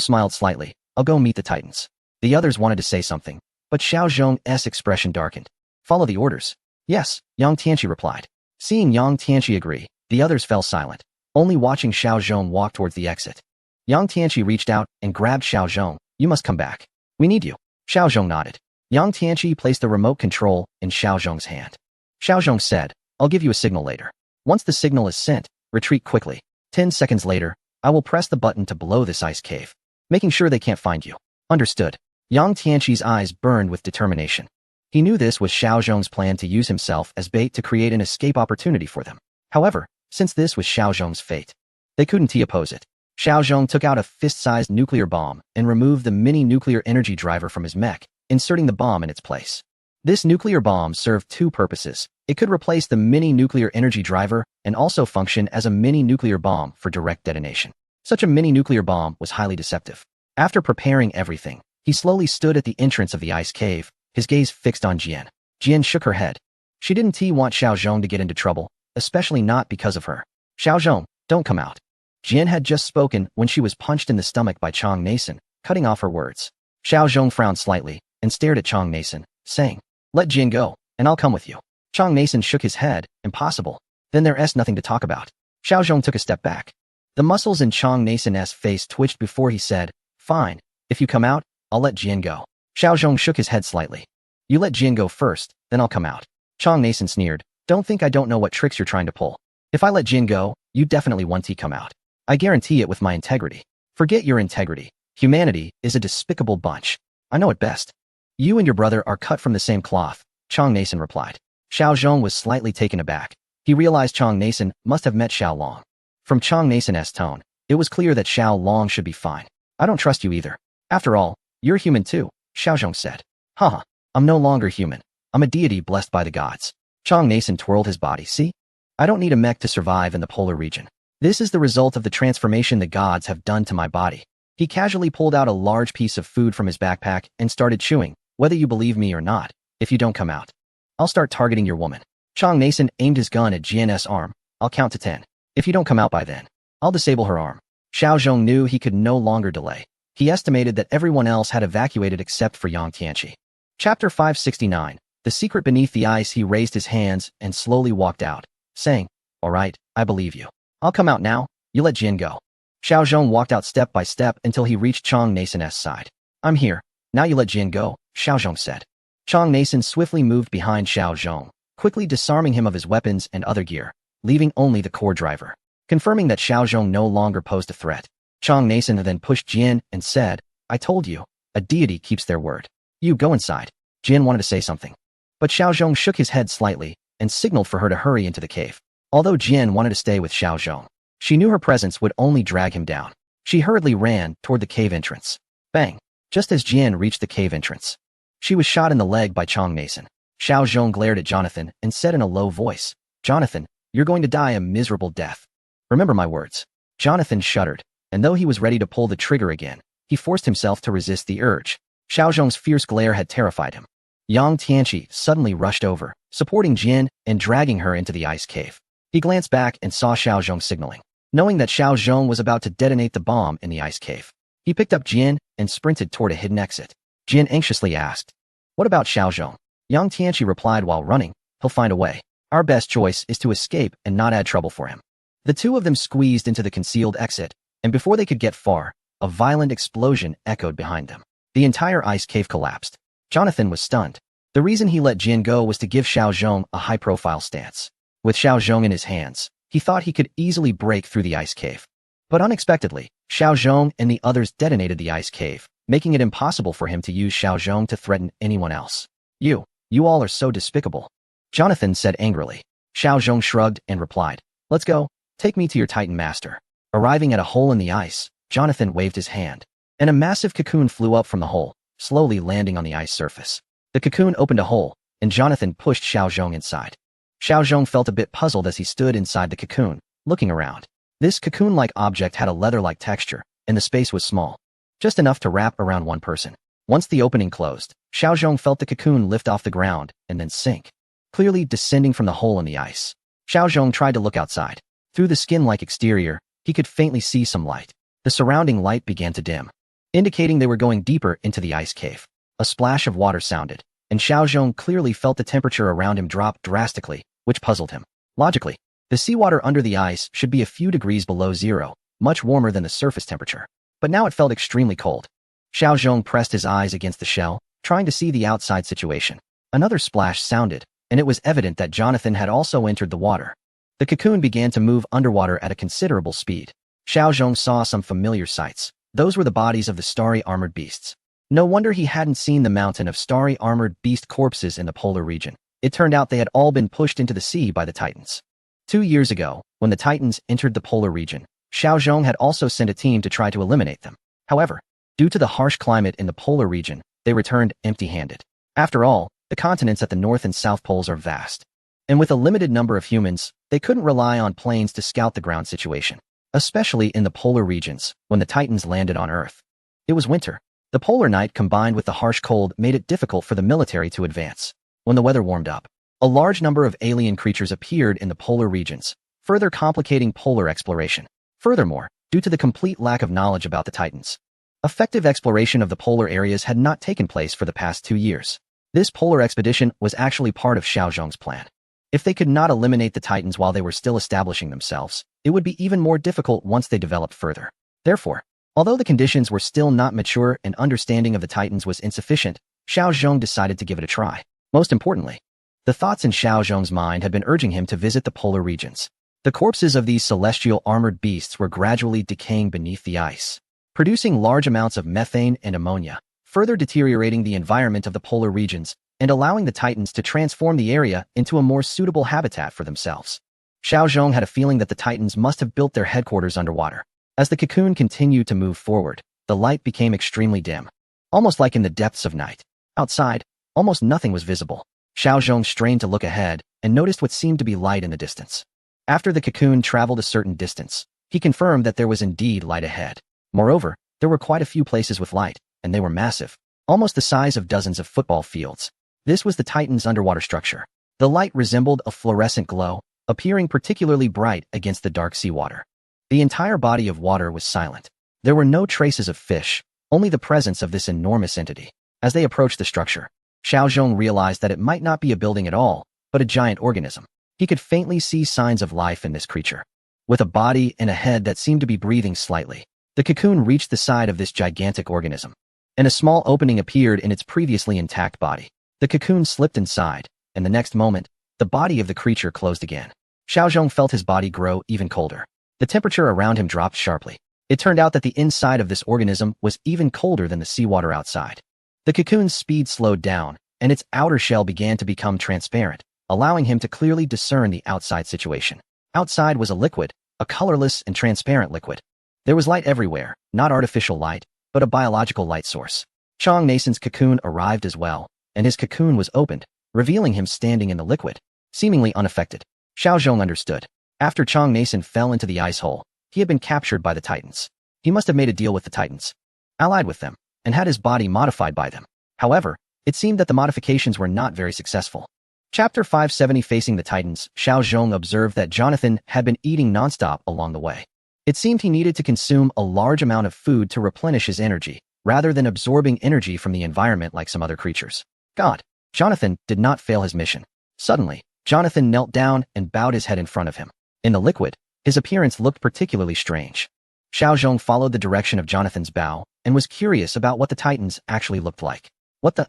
smiled slightly. I'll go meet the Titans. The others wanted to say something, but Xiao Zhong's expression darkened. Follow the orders. Yes, Yang Tianqi replied. Seeing Yang Tianqi agree, the others fell silent, only watching Xiao Zhong walk towards the exit. Yang Tianqi reached out and grabbed Xiao Zhong. You must come back. We need you. Xiao Zhong nodded. Yang Tianqi placed the remote control in Xiao Zhong's hand. Xiao Zhong said, I'll give you a signal later. Once the signal is sent, retreat quickly. 10 seconds later, I will press the button to blow this ice cave, making sure they can't find you. Understood. Yang Tianqi's eyes burned with determination. He knew this was Xiao Zhong's plan to use himself as bait to create an escape opportunity for them. However, since this was Xiao Zhong's fate, they couldn't oppose it. Xiao Zhong took out a fist-sized nuclear bomb and removed the mini nuclear energy driver from his mech, inserting the bomb in its place. This nuclear bomb served two purposes. It could replace the mini nuclear energy driver and also function as a mini nuclear bomb for direct detonation. Such a mini nuclear bomb was highly deceptive. After preparing everything, he slowly stood at the entrance of the ice cave, his gaze fixed on Jian. Jian shook her head. She didn't want Xiao Zhong to get into trouble, especially not because of her. Xiao Zhong, don't come out. Jian had just spoken when she was punched in the stomach by Chang Nason, cutting off her words. Xiao Zhong frowned slightly and stared at Chang Nason, saying, Let Jian go, and I'll come with you. Chang Nason shook his head. Impossible. Then there's nothing to talk about. Xiao Zhong took a step back. The muscles in Chang Nason's face twitched before he said, Fine, if you come out, I'll let Jian go. Xiao Zhong shook his head slightly. You let Jian go first, then I'll come out. Chang Nason sneered. Don't think I don't know what tricks you're trying to pull. If I let Jian go, you definitely want to come out. I guarantee it with my integrity. Forget your integrity. Humanity is a despicable bunch. I know it best. You and your brother are cut from the same cloth, Chang Nason replied. Xiao Zhong was slightly taken aback. He realized Chang Nason must have met Xiao Long. From Chang Nason's tone, it was clear that Xiao Long should be fine. I don't trust you either. After all, you're human too, Xiao Zhong said. Haha, I'm no longer human. I'm a deity blessed by the gods. Chang Nason twirled his body. See? I don't need a mech to survive in the polar region. This is the result of the transformation the gods have done to my body. He casually pulled out a large piece of food from his backpack and started chewing. Whether you believe me or not, if you don't come out, I'll start targeting your woman. Chang Nason aimed his gun at Jian's arm. I'll count to 10. If you don't come out by then, I'll disable her arm. Xiao Zhong knew he could no longer delay. He estimated that everyone else had evacuated except for Yang Tianqi. Chapter 569. The secret beneath the ice. He raised his hands and slowly walked out, saying, All right, I believe you. I'll come out now. You let Jian go. Xiao Zhong walked out step by step until he reached Chang Nason's side. I'm here. Now you let Jian go, Xiao Zhong said. Chang Nason swiftly moved behind Xiao Zhong, quickly disarming him of his weapons and other gear, leaving only the core driver. Confirming that Xiao Zhong no longer posed a threat, Chang Nason then pushed Jian and said, I told you, a deity keeps their word. You go inside. Jian wanted to say something, but Xiao Zhong shook his head slightly and signaled for her to hurry into the cave. Although Jian wanted to stay with Xiao Zhong, she knew her presence would only drag him down. She hurriedly ran toward the cave entrance. Bang! Just as Jian reached the cave entrance, she was shot in the leg by Chang Nason. Xiao Zhong glared at Jonathan and said in a low voice, Jonathan, you're going to die a miserable death. Remember my words. Jonathan shuddered, and though he was ready to pull the trigger again, he forced himself to resist the urge. Xiao Zhong's fierce glare had terrified him. Yang Tianqi suddenly rushed over, supporting Jian and dragging her into the ice cave. He glanced back and saw Xiao Zhong signaling. Knowing that Xiao Zhong was about to detonate the bomb in the ice cave, he picked up Jian and sprinted toward a hidden exit. Jian anxiously asked, What about Xiao Zhong? Yang Tianqi replied while running, He'll find a way. Our best choice is to escape and not add trouble for him. The two of them squeezed into the concealed exit, and before they could get far, a violent explosion echoed behind them. The entire ice cave collapsed. Jonathan was stunned. The reason he let Jian go was to give Xiao Zhong a high-profile stance. With Xiao Zhong in his hands, he thought he could easily break through the ice cave. But unexpectedly, Xiao Zhong and the others detonated the ice cave, making it impossible for him to use Xiao Zhong to threaten anyone else. You all are so despicable, Jonathan said angrily. Xiao Zhong shrugged and replied, Let's go. Take me to your Titan master. Arriving at a hole in the ice, Jonathan waved his hand, and a massive cocoon flew up from the hole, slowly landing on the ice surface. The cocoon opened a hole, and Jonathan pushed Xiao Zhong inside. Xiao Zhong felt a bit puzzled as he stood inside the cocoon, looking around. This cocoon-like object had a leather-like texture, and the space was small, just enough to wrap around one person. Once the opening closed, Xiao Zhong felt the cocoon lift off the ground and then sink, clearly descending from the hole in the ice. Xiao Zhong tried to look outside. Through the skin-like exterior, he could faintly see some light. The surrounding light began to dim, indicating they were going deeper into the ice cave. A splash of water sounded, and Xiao Zhong clearly felt the temperature around him drop drastically, which puzzled him. Logically, the seawater under the ice should be a few degrees below zero, much warmer than the surface temperature. But now it felt extremely cold. Xiao Zhong pressed his eyes against the shell, trying to see the outside situation. Another splash sounded, and it was evident that Jonathan had also entered the water. The cocoon began to move underwater at a considerable speed. Xiao Zhong saw some familiar sights. Those were the bodies of the starry armored beasts. No wonder he hadn't seen the mountain of starry armored beast corpses in the polar region. It turned out they had all been pushed into the sea by the Titans. 2 years ago, when the Titans entered the polar region, Xiao Zhong had also sent a team to try to eliminate them. However, due to the harsh climate in the polar region, they returned empty-handed. After all, the continents at the North and South Poles are vast. And with a limited number of humans, they couldn't rely on planes to scout the ground situation, especially in the polar regions, when the Titans landed on Earth. It was winter. The polar night combined with the harsh cold made it difficult for the military to advance. When the weather warmed up, a large number of alien creatures appeared in the polar regions, further complicating polar exploration. Furthermore, due to the complete lack of knowledge about the Titans, effective exploration of the polar areas had not taken place for the past 2 years. This polar expedition was actually part of Xiao Zhong's plan. If they could not eliminate the Titans while they were still establishing themselves, it would be even more difficult once they developed further. Therefore, although the conditions were still not mature and understanding of the Titans was insufficient, Xiao Zhong decided to give it a try. Most importantly, the thoughts in Xiao Zhong's mind had been urging him to visit the polar regions. The corpses of these celestial armored beasts were gradually decaying beneath the ice, producing large amounts of methane and ammonia, further deteriorating the environment of the polar regions and allowing the Titans to transform the area into a more suitable habitat for themselves. Xiao Zhong had a feeling that the Titans must have built their headquarters underwater. As the cocoon continued to move forward, the light became extremely dim, almost like in the depths of night. Outside, almost nothing was visible. Xiao Zhong strained to look ahead and noticed what seemed to be light in the distance. After the cocoon traveled a certain distance, he confirmed that there was indeed light ahead. Moreover, there were quite a few places with light, and they were massive, almost the size of dozens of football fields. This was the Titan's underwater structure. The light resembled a fluorescent glow, appearing particularly bright against the dark seawater. The entire body of water was silent. There were no traces of fish, only the presence of this enormous entity. As they approached the structure, Xiao Zhong realized that it might not be a building at all, but a giant organism. He could faintly see signs of life in this creature. With a body and a head that seemed to be breathing slightly, the cocoon reached the side of this gigantic organism, and a small opening appeared in its previously intact body. The cocoon slipped inside, and the next moment, the body of the creature closed again. Xiao Zhong felt his body grow even colder. The temperature around him dropped sharply. It turned out that the inside of this organism was even colder than the seawater outside. The cocoon's speed slowed down, and its outer shell began to become transparent, allowing him to clearly discern the outside situation. Outside was a liquid, a colorless and transparent liquid. There was light everywhere, not artificial light, but a biological light source. Chong Nason's cocoon arrived as well, and his cocoon was opened, revealing him standing in the liquid, seemingly unaffected. Xiao Zhong understood. After Chong Nason fell into the ice hole, he had been captured by the Titans. He must have made a deal with the Titans, allied with them, and had his body modified by them. However, it seemed that the modifications were not very successful. Chapter 570 Facing the Titans, Xiao Zhong observed that Jonathan had been eating nonstop along the way. It seemed he needed to consume a large amount of food to replenish his energy, rather than absorbing energy from the environment like some other creatures. God, Jonathan did not fail his mission. Suddenly, Jonathan knelt down and bowed his head in front of him. In the liquid, his appearance looked particularly strange. Xiao Zhong followed the direction of Jonathan's bow and was curious about what the Titans actually looked like.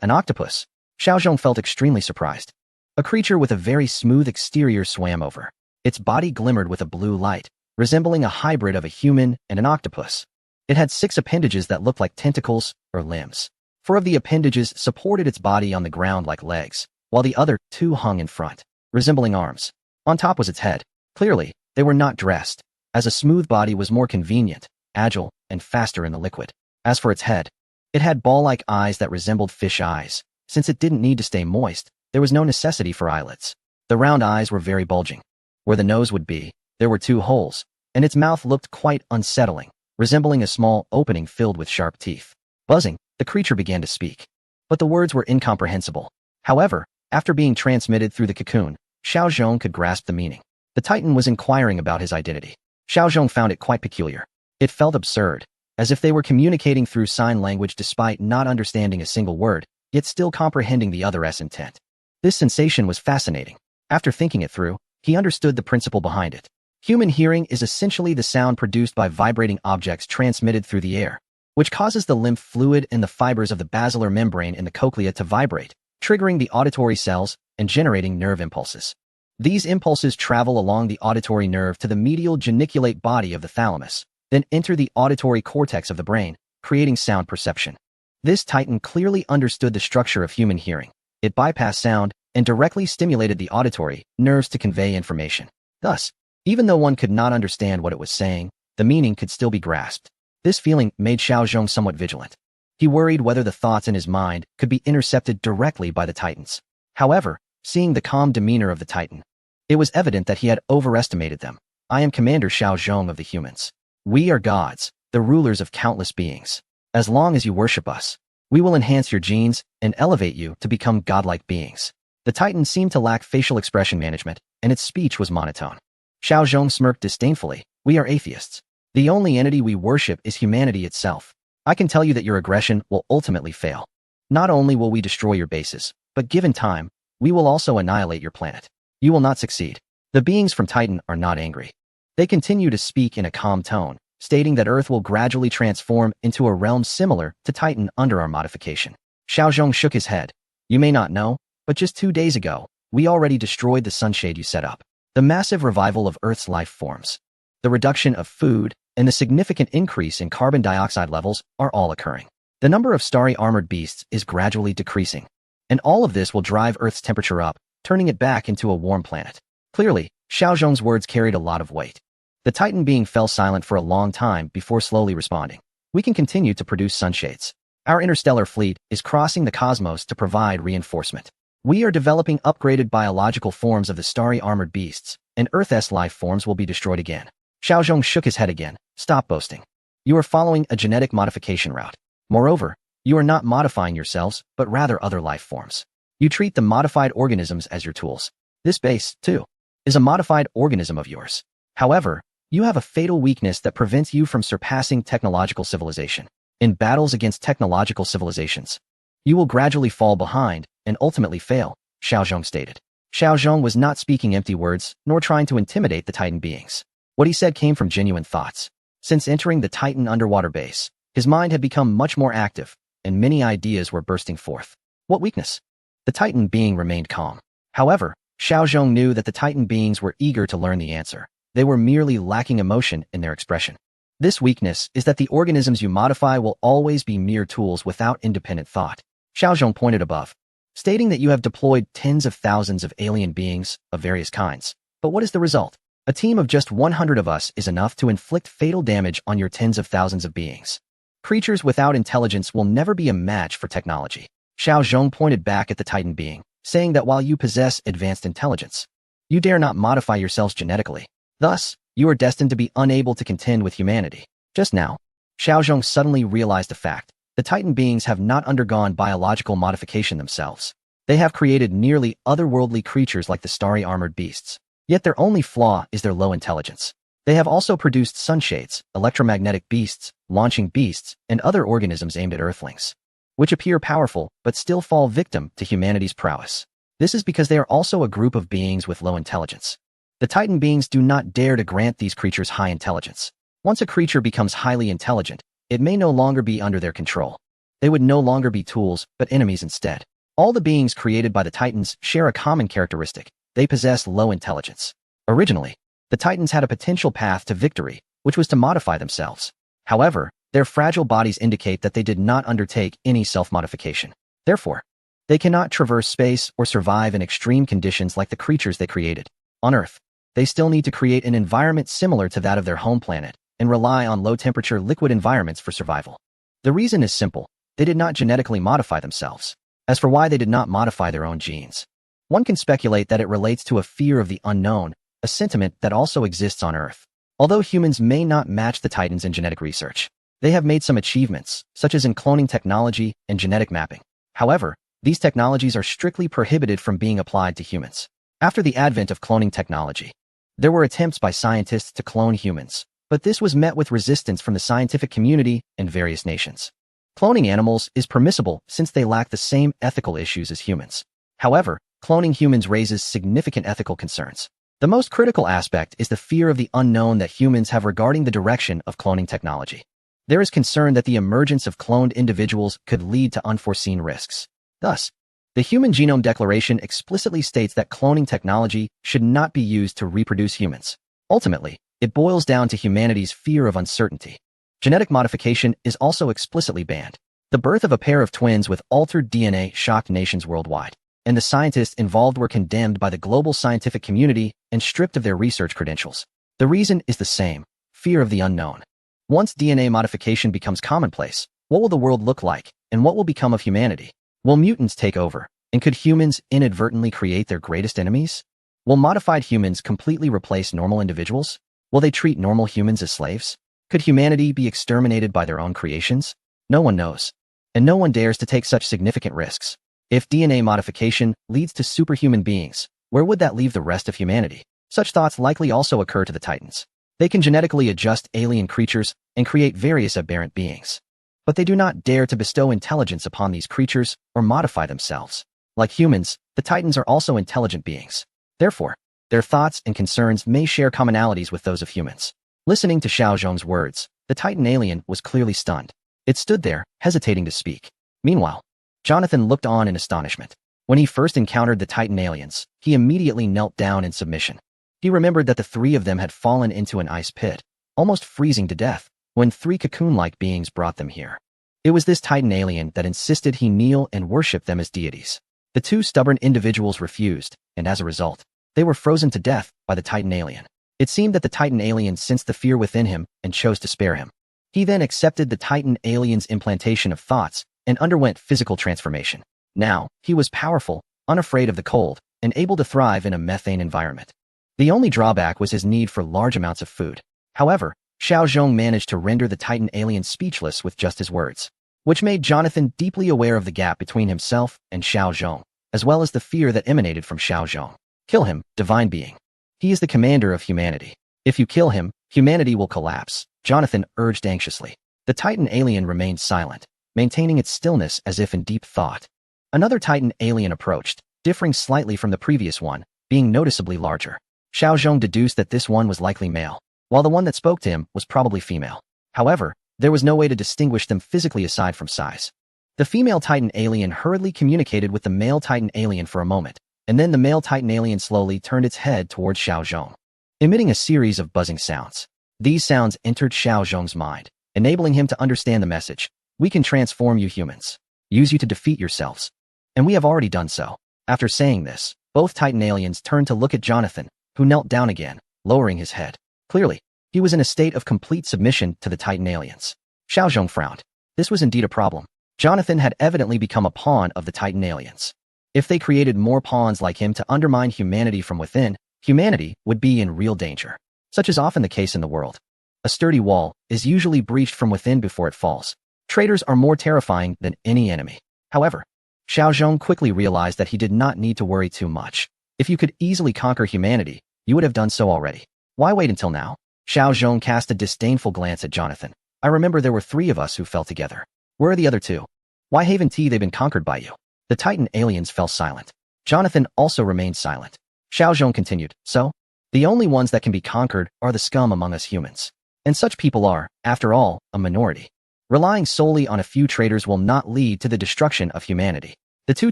An octopus? Xiao Zhong felt extremely surprised. A creature with a very smooth exterior swam over. Its body glimmered with a blue light, resembling a hybrid of a human and an octopus. It had 6 appendages that looked like tentacles or limbs. 4 of the appendages supported its body on the ground like legs, while the other 2 hung in front, resembling arms. On top was its head. Clearly, they were not dressed, as a smooth body was more convenient, agile, and faster in the liquid. As for its head, it had ball-like eyes that resembled fish eyes. Since it didn't need to stay moist, there was no necessity for eyelids. The round eyes were very bulging. Where the nose would be, there were 2 holes, and its mouth looked quite unsettling, resembling a small opening filled with sharp teeth. Buzzing, the creature began to speak. But the words were incomprehensible. However, after being transmitted through the cocoon, Xiao Zhong could grasp the meaning. The Titan was inquiring about his identity. Xiao Zhong found it quite peculiar. It felt absurd, as if they were communicating through sign language despite not understanding a single word, yet still comprehending the other's intent. This sensation was fascinating. After thinking it through, he understood the principle behind it. Human hearing is essentially the sound produced by vibrating objects transmitted through the air, which causes the lymph fluid and the fibers of the basilar membrane in the cochlea to vibrate, triggering the auditory cells and generating nerve impulses. These impulses travel along the auditory nerve to the medial geniculate body of the thalamus, then enter the auditory cortex of the brain, creating sound perception. This titan clearly understood the structure of human hearing. It bypassed sound and directly stimulated the auditory nerves to convey information. Thus, even though one could not understand what it was saying, the meaning could still be grasped. This feeling made Xiao Zhong somewhat vigilant. He worried whether the thoughts in his mind could be intercepted directly by the titans. However, seeing the calm demeanor of the titan, it was evident that he had overestimated them. I am Commander Xiao Zhong of the humans. We are gods, the rulers of countless beings. As long as you worship us, we will enhance your genes and elevate you to become godlike beings. The titan seemed to lack facial expression management, and its speech was monotone. Xiao Zhong smirked disdainfully. We are atheists. The only entity we worship is humanity itself. I can tell you that your aggression will ultimately fail. Not only will we destroy your bases, but given time, we will also annihilate your planet. You will not succeed. The beings from Titan are not angry. They continue to speak in a calm tone, stating that Earth will gradually transform into a realm similar to Titan under our modification. Xiao Zhong shook his head. You may not know, but just 2 days ago, we already destroyed the sunshade you set up. The massive revival of Earth's life forms, the reduction of food, and the significant increase in carbon dioxide levels are all occurring. The number of starry armored beasts is gradually decreasing, and all of this will drive Earth's temperature up, turning it back into a warm planet. Clearly, Xiao Zhong's words carried a lot of weight. The Titan being fell silent for a long time before slowly responding. We can continue to produce sunshades. Our interstellar fleet is crossing the cosmos to provide reinforcement. We are developing upgraded biological forms of the starry armored beasts, and Earth's life forms will be destroyed again. Xiao Zhong shook his head again. Stop boasting. You are following a genetic modification route. Moreover, you are not modifying yourselves, but rather other life forms. You treat the modified organisms as your tools. This base, too, is a modified organism of yours. However, you have a fatal weakness that prevents you from surpassing technological civilization. In battles against technological civilizations, you will gradually fall behind and ultimately fail, Xiao Zhong stated. Xiao Zhong was not speaking empty words, nor trying to intimidate the Titan beings. What he said came from genuine thoughts. Since entering the Titan underwater base, his mind had become much more active, and many ideas were bursting forth. What weakness? The Titan being remained calm. However, Xiao Zhong knew that the Titan beings were eager to learn the answer. They were merely lacking emotion in their expression. This weakness is that the organisms you modify will always be mere tools without independent thought. Xiao Zhong pointed above, stating that you have deployed tens of thousands of alien beings of various kinds. But what is the result? A team of just 100 of us is enough to inflict fatal damage on your tens of thousands of beings. Creatures without intelligence will never be a match for technology. Xiao Zhong pointed back at the Titan being, saying that while you possess advanced intelligence, you dare not modify yourselves genetically. Thus, you are destined to be unable to contend with humanity. Just now, Xiao Zhong suddenly realized a fact. The Titan beings have not undergone biological modification themselves. They have created nearly otherworldly creatures like the starry armored beasts. Yet their only flaw is their low intelligence. They have also produced sunshades, electromagnetic beasts, launching beasts, and other organisms aimed at Earthlings, which appear powerful but still fall victim to humanity's prowess. This is because they are also a group of beings with low intelligence. The Titan beings do not dare to grant these creatures high intelligence. Once a creature becomes highly intelligent, it may no longer be under their control. They would no longer be tools, but enemies instead. All the beings created by the Titans share a common characteristic. They possess low intelligence. Originally, the Titans had a potential path to victory, which was to modify themselves. However, their fragile bodies indicate that they did not undertake any self-modification. Therefore, they cannot traverse space or survive in extreme conditions like the creatures they created. On Earth, they still need to create an environment similar to that of their home planet and rely on low-temperature liquid environments for survival. The reason is simple. They did not genetically modify themselves. As for why they did not modify their own genes, one can speculate that it relates to a fear of the unknown, a sentiment that also exists on Earth. Although humans may not match the Titans in genetic research, they have made some achievements, such as in cloning technology and genetic mapping. However, these technologies are strictly prohibited from being applied to humans. After the advent of cloning technology, there were attempts by scientists to clone humans, But this was met with resistance from the scientific community and various nations. Cloning animals is permissible since they lack the same ethical issues as humans. However, cloning humans raises significant ethical concerns. The most critical aspect is the fear of the unknown that humans have regarding the direction of cloning technology. There is concern that the emergence of cloned individuals could lead to unforeseen risks. Thus, the Human Genome Declaration explicitly states that cloning technology should not be used to reproduce humans. Ultimately, it boils down to humanity's fear of uncertainty. Genetic modification is also explicitly banned. The birth of a pair of twins with altered DNA shocked nations worldwide, and the scientists involved were condemned by the global scientific community and stripped of their research credentials. The reason is the same: fear of the unknown. Once DNA modification becomes commonplace, what will the world look like, and what will become of humanity? Will mutants take over, and could humans inadvertently create their greatest enemies? Will modified humans completely replace normal individuals? Will they treat normal humans as slaves? Could humanity be exterminated by their own creations? No one knows, and no one dares to take such significant risks. If DNA modification leads to superhuman beings, where would that leave the rest of humanity? Such thoughts likely also occur to the Titans. They can genetically adjust alien creatures and create various aberrant beings. But they do not dare to bestow intelligence upon these creatures or modify themselves. Like humans, the Titans are also intelligent beings. Therefore, their thoughts and concerns may share commonalities with those of humans. Listening to Xiao Zhong's words, the Titan alien was clearly stunned. It stood there, hesitating to speak. Meanwhile, Jonathan looked on in astonishment. When he first encountered the Titan aliens, he immediately knelt down in submission. He remembered that the three of them had fallen into an ice pit, almost freezing to death, when three cocoon-like beings brought them here. It was this Titan alien that insisted he kneel and worship them as deities. The two stubborn individuals refused, and as a result, they were frozen to death by the Titan alien. It seemed that the Titan alien sensed the fear within him and chose to spare him. He then accepted the Titan alien's implantation of thoughts and underwent physical transformation. Now, he was powerful, unafraid of the cold, and able to thrive in a methane environment. The only drawback was his need for large amounts of food. However, Xiao Zhong managed to render the Titan alien speechless with just his words, which made Jonathan deeply aware of the gap between himself and Xiao Zhong, as well as the fear that emanated from Xiao Zhong. Kill him, divine being. He is the commander of humanity. If you kill him, humanity will collapse, Jonathan urged anxiously. The Titan alien remained silent, maintaining its stillness as if in deep thought. Another Titan alien approached, differing slightly from the previous one, being noticeably larger. Xiao Zhong deduced that this one was likely male, while the one that spoke to him was probably female. However, there was no way to distinguish them physically aside from size. The female Titan alien hurriedly communicated with the male Titan alien for a moment, and then the male Titan alien slowly turned its head towards Xiao Zhong, emitting a series of buzzing sounds. These sounds entered Xiao Zhong's mind, enabling him to understand the message. We can transform you humans, use you to defeat yourselves. And we have already done so. After saying this, both Titan aliens turned to look at Jonathan, who knelt down again, lowering his head. Clearly, he was in a state of complete submission to the Titan aliens. Xiao Zhong frowned. This was indeed a problem. Jonathan had evidently become a pawn of the Titan aliens. If they created more pawns like him to undermine humanity from within, humanity would be in real danger. Such is often the case in the world. A sturdy wall is usually breached from within before it falls. Traitors are more terrifying than any enemy. However, Xiao Zhong quickly realized that he did not need to worry too much. If you could easily conquer humanity, you would have done so already. Why wait until now? Xiao Zhong cast a disdainful glance at Jonathan. I remember there were 3 of us who fell together. Where are the other 2? Why haven't they been conquered by you? The Titan aliens fell silent. Jonathan also remained silent. Xiao Zhong continued, so? The only ones that can be conquered are the scum among us humans. And such people are, after all, a minority. Relying solely on a few traitors will not lead to the destruction of humanity. The 2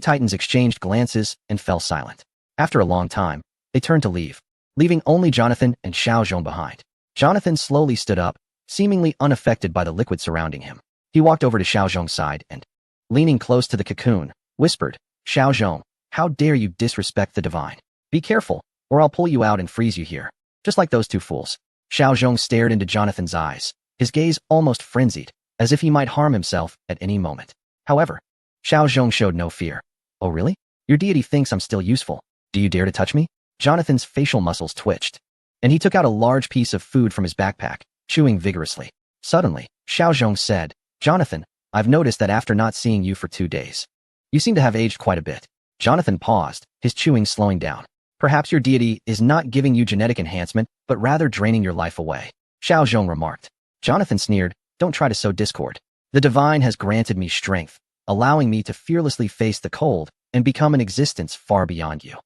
Titans exchanged glances and fell silent. After a long time, they turned to leave, leaving only Jonathan and Xiao Zhong behind. Jonathan slowly stood up, seemingly unaffected by the liquid surrounding him. He walked over to Xiao Zhong's side and, leaning close to the cocoon, whispered, Xiao Zhong, how dare you disrespect the divine? Be careful, or I'll pull you out and freeze you here, just like those 2 fools. Xiao Zhong stared into Jonathan's eyes, his gaze almost frenzied, as if he might harm himself at any moment. However, Xiao Zhong showed no fear. Oh really? Your deity thinks I'm still useful. Do you dare to touch me? Jonathan's facial muscles twitched, and he took out a large piece of food from his backpack, chewing vigorously. Suddenly, Xiao Zhong said, Jonathan, I've noticed that after not seeing you for 2 days, you seem to have aged quite a bit. Jonathan paused, his chewing slowing down. Perhaps your deity is not giving you genetic enhancement, but rather draining your life away. Xiao Zhong remarked. Jonathan sneered, don't try to sow discord. The divine has granted me strength, allowing me to fearlessly face the cold and become an existence far beyond you.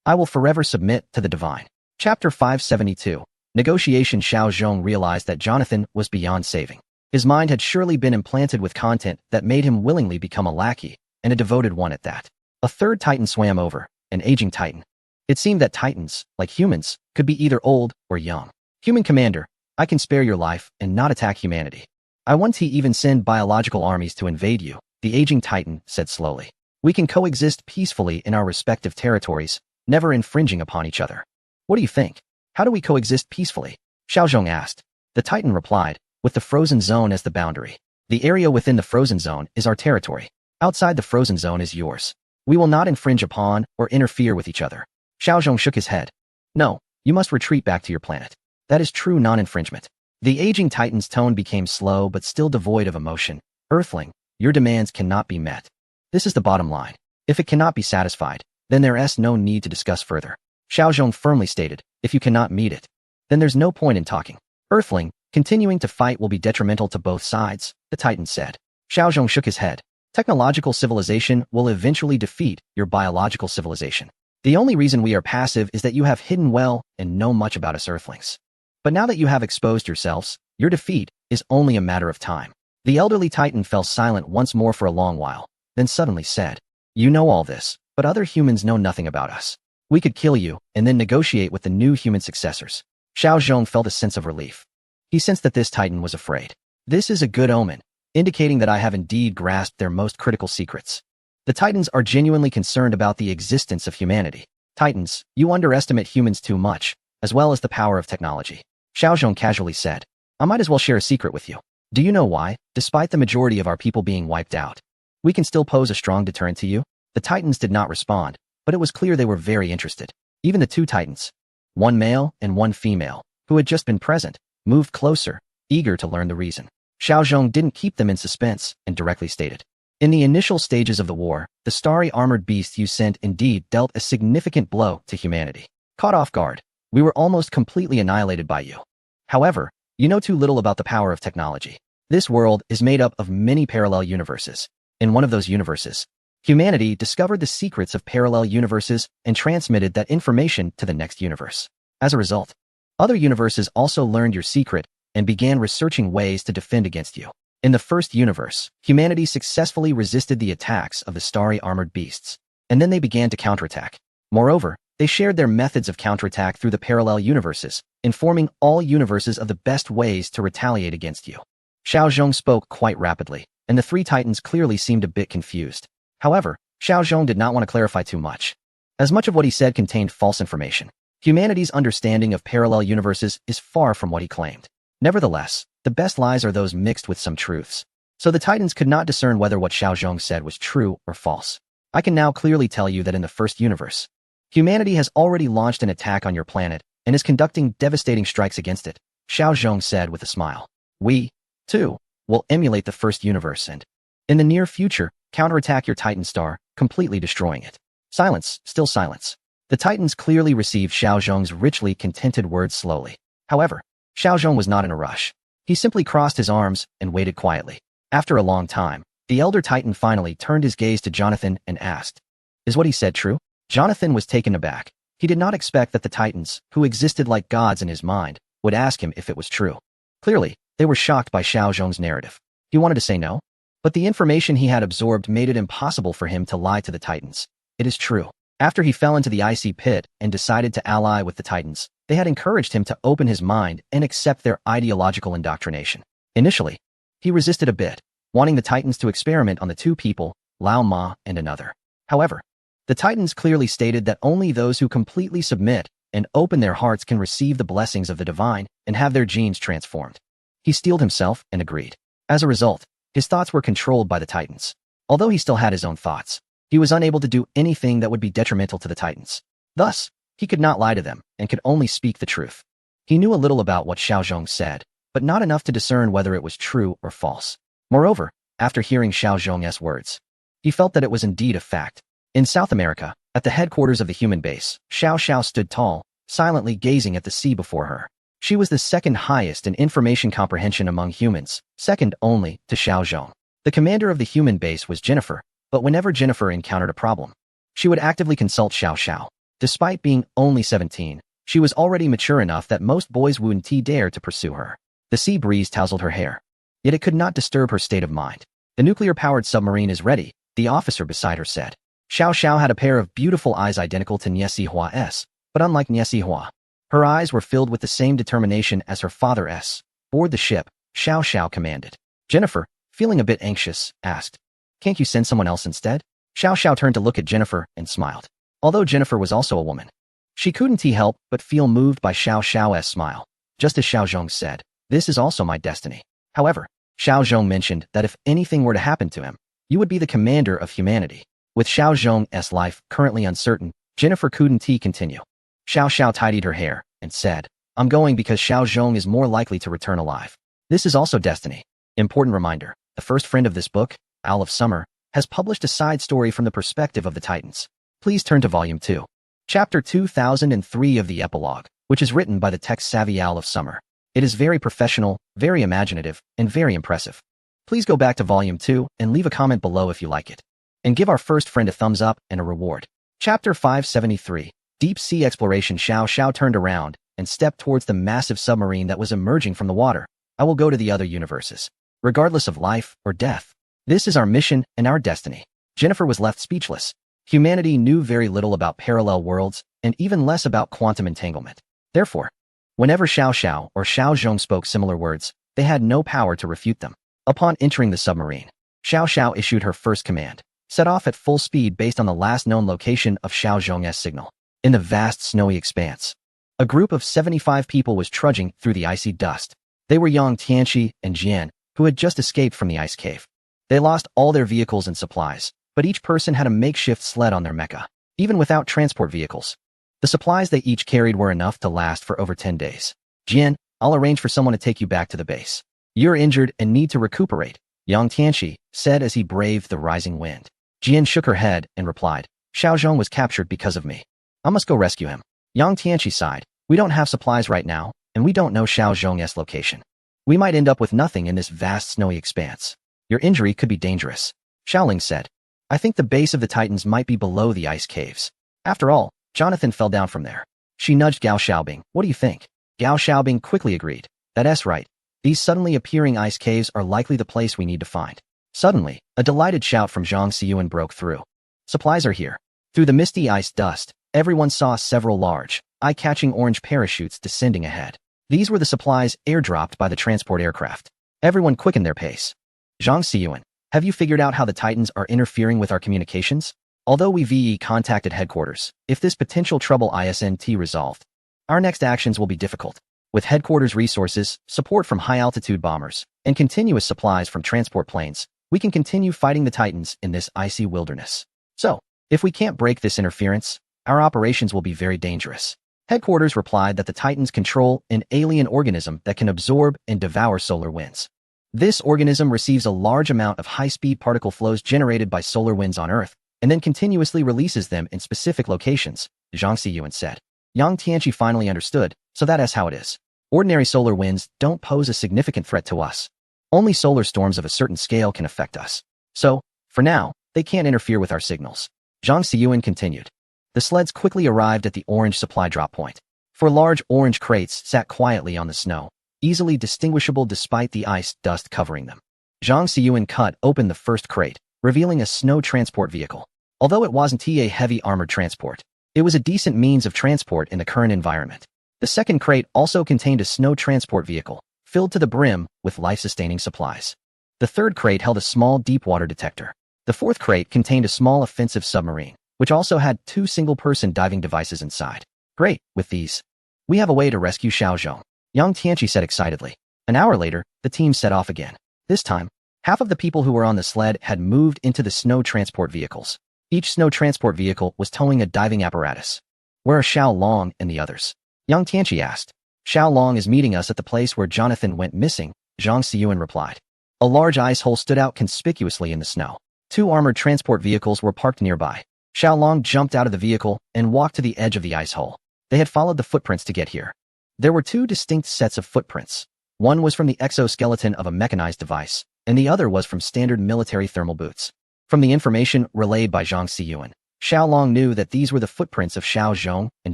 I will forever submit to the divine. Chapter 572. Negotiation. Xiao Zhong realized that Jonathan was beyond saving. His mind had surely been implanted with content that made him willingly become a lackey, and a devoted one at that. A third titan swam over, an aging titan. It seemed that titans, like humans, could be either old or young. Human commander, I can spare your life and not attack humanity. I won't even send biological armies to invade you, the aging titan said slowly. We can coexist peacefully in our respective territories, never infringing upon each other. What do you think? How do we coexist peacefully? Xiao Zhong asked. The titan replied, with the frozen zone as the boundary. The area within the frozen zone is our territory. Outside the frozen zone is yours. We will not infringe upon or interfere with each other. Xiao Zhong shook his head. No, you must retreat back to your planet. That is true non-infringement. The aging titan's tone became slow but still devoid of emotion. Earthling, your demands cannot be met. This is the bottom line. If it cannot be satisfied, then there is no need to discuss further. Xiao Zhong firmly stated, if you cannot meet it, then there's no point in talking. Earthling, continuing to fight will be detrimental to both sides, the titan said. Xiao Zhong shook his head. Technological civilization will eventually defeat your biological civilization. The only reason we are passive is that you have hidden well and know much about us Earthlings. But now that you have exposed yourselves, your defeat is only a matter of time. The elderly titan fell silent once more for a long while, then suddenly said, you know all this, but other humans know nothing about us. We could kill you and then negotiate with the new human successors. Xiao Zhong felt a sense of relief. He sensed that this titan was afraid. This is a good omen, indicating that I have indeed grasped their most critical secrets. The titans are genuinely concerned about the existence of humanity. Titans, you underestimate humans too much, as well as the power of technology. Xiao Zhong casually said, I might as well share a secret with you. Do you know why, despite the majority of our people being wiped out, we can still pose a strong deterrent to you? The titans did not respond, but it was clear they were very interested. Even the two titans, one male and one female, who had just been present, moved closer, eager to learn the reason. Xiao Zhong didn't keep them in suspense and directly stated. In the initial stages of the war, the starry armored beasts you sent indeed dealt a significant blow to humanity. Caught off guard, we were almost completely annihilated by you. However, you know too little about the power of technology. This world is made up of many parallel universes. In one of those universes, humanity discovered the secrets of parallel universes and transmitted that information to the next universe. As a result, other universes also learned your secret and began researching ways to defend against you. In the first universe, humanity successfully resisted the attacks of the starry armored beasts, and then they began to counterattack. Moreover, they shared their methods of counterattack through the parallel universes, informing all universes of the best ways to retaliate against you. Xiao Zhong spoke quite rapidly, and the three titans clearly seemed a bit confused. However, Xiao Zhong did not want to clarify too much. As much of what he said contained false information. Humanity's understanding of parallel universes is far from what he claimed. Nevertheless, the best lies are those mixed with some truths. So the titans could not discern whether what Xiao Zhong said was true or false. I can now clearly tell you that in the first universe, humanity has already launched an attack on your planet and is conducting devastating strikes against it, Xiao Zhong said with a smile. We, too, will emulate the first universe and, in the near future, counterattack your Titan star, completely destroying it. Silence, still silence. The Titans clearly received Xiao Zhong's richly contented words slowly. However, Xiao Zhong was not in a rush. He simply crossed his arms and waited quietly. After a long time, the elder Titan finally turned his gaze to Jonathan and asked, is what he said true? Jonathan was taken aback. He did not expect that the Titans, who existed like gods in his mind, would ask him if it was true. Clearly, they were shocked by Xiao Zhong's narrative. He wanted to say no, but the information he had absorbed made it impossible for him to lie to the Titans. It is true. After he fell into the icy pit and decided to ally with the Titans, they had encouraged him to open his mind and accept their ideological indoctrination. Initially, he resisted a bit, wanting the Titans to experiment on the two people, Lao Ma and another. However, the Titans clearly stated that only those who completely submit and open their hearts can receive the blessings of the divine and have their genes transformed. He steeled himself and agreed. As a result, his thoughts were controlled by the Titans. Although he still had his own thoughts, he was unable to do anything that would be detrimental to the Titans. Thus, he could not lie to them and could only speak the truth. He knew a little about what Xiao Zhong said, but not enough to discern whether it was true or false. Moreover, after hearing Xiao Zhong's words, he felt that it was indeed a fact. In South America, at the headquarters of the human base, Xiao Xiao stood tall, silently gazing at the sea before her. She was the second highest in information comprehension among humans, second only to Xiao Zhong. The commander of the human base was Jennifer, but whenever Jennifer encountered a problem, she would actively consult Xiao Xiao. Despite being only 17, she was already mature enough that most boys wouldn't dare to pursue her. The sea breeze tousled her hair, yet it could not disturb her state of mind. The nuclear-powered submarine is ready, the officer beside her said. Xiao Xiao had a pair of beautiful eyes identical to Nie Hua's, but unlike Nie Hua, her eyes were filled with the same determination as her father's. Board the ship, Xiao Xiao commanded. Jennifer, feeling a bit anxious, asked, "Can't you send someone else instead?" Xiao Xiao turned to look at Jennifer and smiled. Although Jennifer was also a woman, she couldn't help but feel moved by Xiao Xiao's smile. Just as Xiao Zhong said, "This is also my destiny." However, Xiao Zhong mentioned that if anything were to happen to him, you would be the commander of humanity. With Xiao Zhong's life currently uncertain, Jennifer couldn't continue. Xiao Xiao tidied her hair and said, "I'm going because Xiao Zhong is more likely to return alive. This is also destiny." Important reminder, the first friend of this book, Owl of Summer, has published a side story from the perspective of the Titans. Please turn to Volume 2. Chapter 2003 of the epilogue, which is written by the tech-savvy Owl of Summer. It is very professional, very imaginative, and very impressive. Please go back to Volume 2 and leave a comment below if you like it. And give our first friend a thumbs up and a reward. Chapter 573. Deep Sea Exploration. Xiao Xiao turned around and stepped towards the massive submarine that was emerging from the water. I will go to the other universes, regardless of life or death. This is our mission and our destiny. Jennifer was left speechless. Humanity knew very little about parallel worlds and even less about quantum entanglement. Therefore, whenever Xiao Xiao or Xiao Zhong spoke similar words, they had no power to refute them. Upon entering the submarine, Xiao Xiao issued her first command, set off at full speed based on the last known location of Xiao Zhong's signal. In the vast snowy expanse, a group of 75 people was trudging through the icy dust. They were Yang Tianqi and Jian, who had just escaped from the ice cave. They lost all their vehicles and supplies, but each person had a makeshift sled on their mecha, even without transport vehicles. The supplies they each carried were enough to last for over 10 days. "Jian, I'll arrange for someone to take you back to the base. You're injured and need to recuperate," Yang Tianqi said as he braved the rising wind. Jian shook her head and replied, "Xiao Zhong was captured because of me. I must go rescue him." Yang Tianqi sighed. "We don't have supplies right now, and we don't know Xiao Zhong's location. We might end up with nothing in this vast snowy expanse. Your injury could be dangerous." Xiaoling said, "I think the base of the Titans might be below the ice caves. After all, Jonathan fell down from there." She nudged Gao Xiaobing. "What do you think?" Gao Xiaobing quickly agreed. "That's right. These suddenly appearing ice caves are likely the place we need to find." Suddenly, a delighted shout from Zhang Xiyuan broke through. "Supplies are here." Through the misty ice dust, everyone saw several large, eye-catching orange parachutes descending ahead. These were the supplies airdropped by the transport aircraft. Everyone quickened their pace. "Zhang Xiyuan, have you figured out how the Titans are interfering with our communications? Although we contacted headquarters, if this potential trouble isn't resolved, our next actions will be difficult. With headquarters resources, support from high-altitude bombers, and continuous supplies from transport planes, we can continue fighting the Titans in this icy wilderness. So, if we can't break this interference, our operations will be very dangerous." Headquarters replied that the Titans control an alien organism that can absorb and devour solar winds. This organism receives a large amount of high-speed particle flows generated by solar winds on Earth, and then continuously releases them in specific locations, Zhang Xiyuan said. Yang Tianqi finally understood, so that's how it is. Ordinary solar winds don't pose a significant threat to us. Only solar storms of a certain scale can affect us. So, for now, they can't interfere with our signals. Zhang Xiyuan continued. The sleds quickly arrived at the orange supply drop point. Four large orange crates sat quietly on the snow, easily distinguishable despite the ice dust covering them. Zhang Xiyuan cut open the first crate, revealing a snow transport vehicle. Although it wasn't a heavy armored transport, it was a decent means of transport in the current environment. The second crate also contained a snow transport vehicle, filled to the brim with life-sustaining supplies. The third crate held a small deep-water detector. The fourth crate contained a small offensive submarine, which also had 2 single-person diving devices inside. "Great, with these, we have a way to rescue Xiao Zhong," Yang Tianqi said excitedly. An hour later, the team set off again. This time, half of the people who were on the sled had moved into the snow transport vehicles. Each snow transport vehicle was towing a diving apparatus. "Where are Xiao Long and the others?" Yang Tianqi asked. "Xiao Long is meeting us at the place where Jonathan went missing," Zhang Xiyuan replied. A large ice hole stood out conspicuously in the snow. 2 armored transport vehicles were parked nearby. Xiao Long jumped out of the vehicle and walked to the edge of the ice hole. They had followed the footprints to get here. There were two distinct sets of footprints. One was from the exoskeleton of a mechanized device, and the other was from standard military thermal boots. From the information relayed by Zhang Xiyuan, Xiao Long knew that these were the footprints of Xiao Zhong and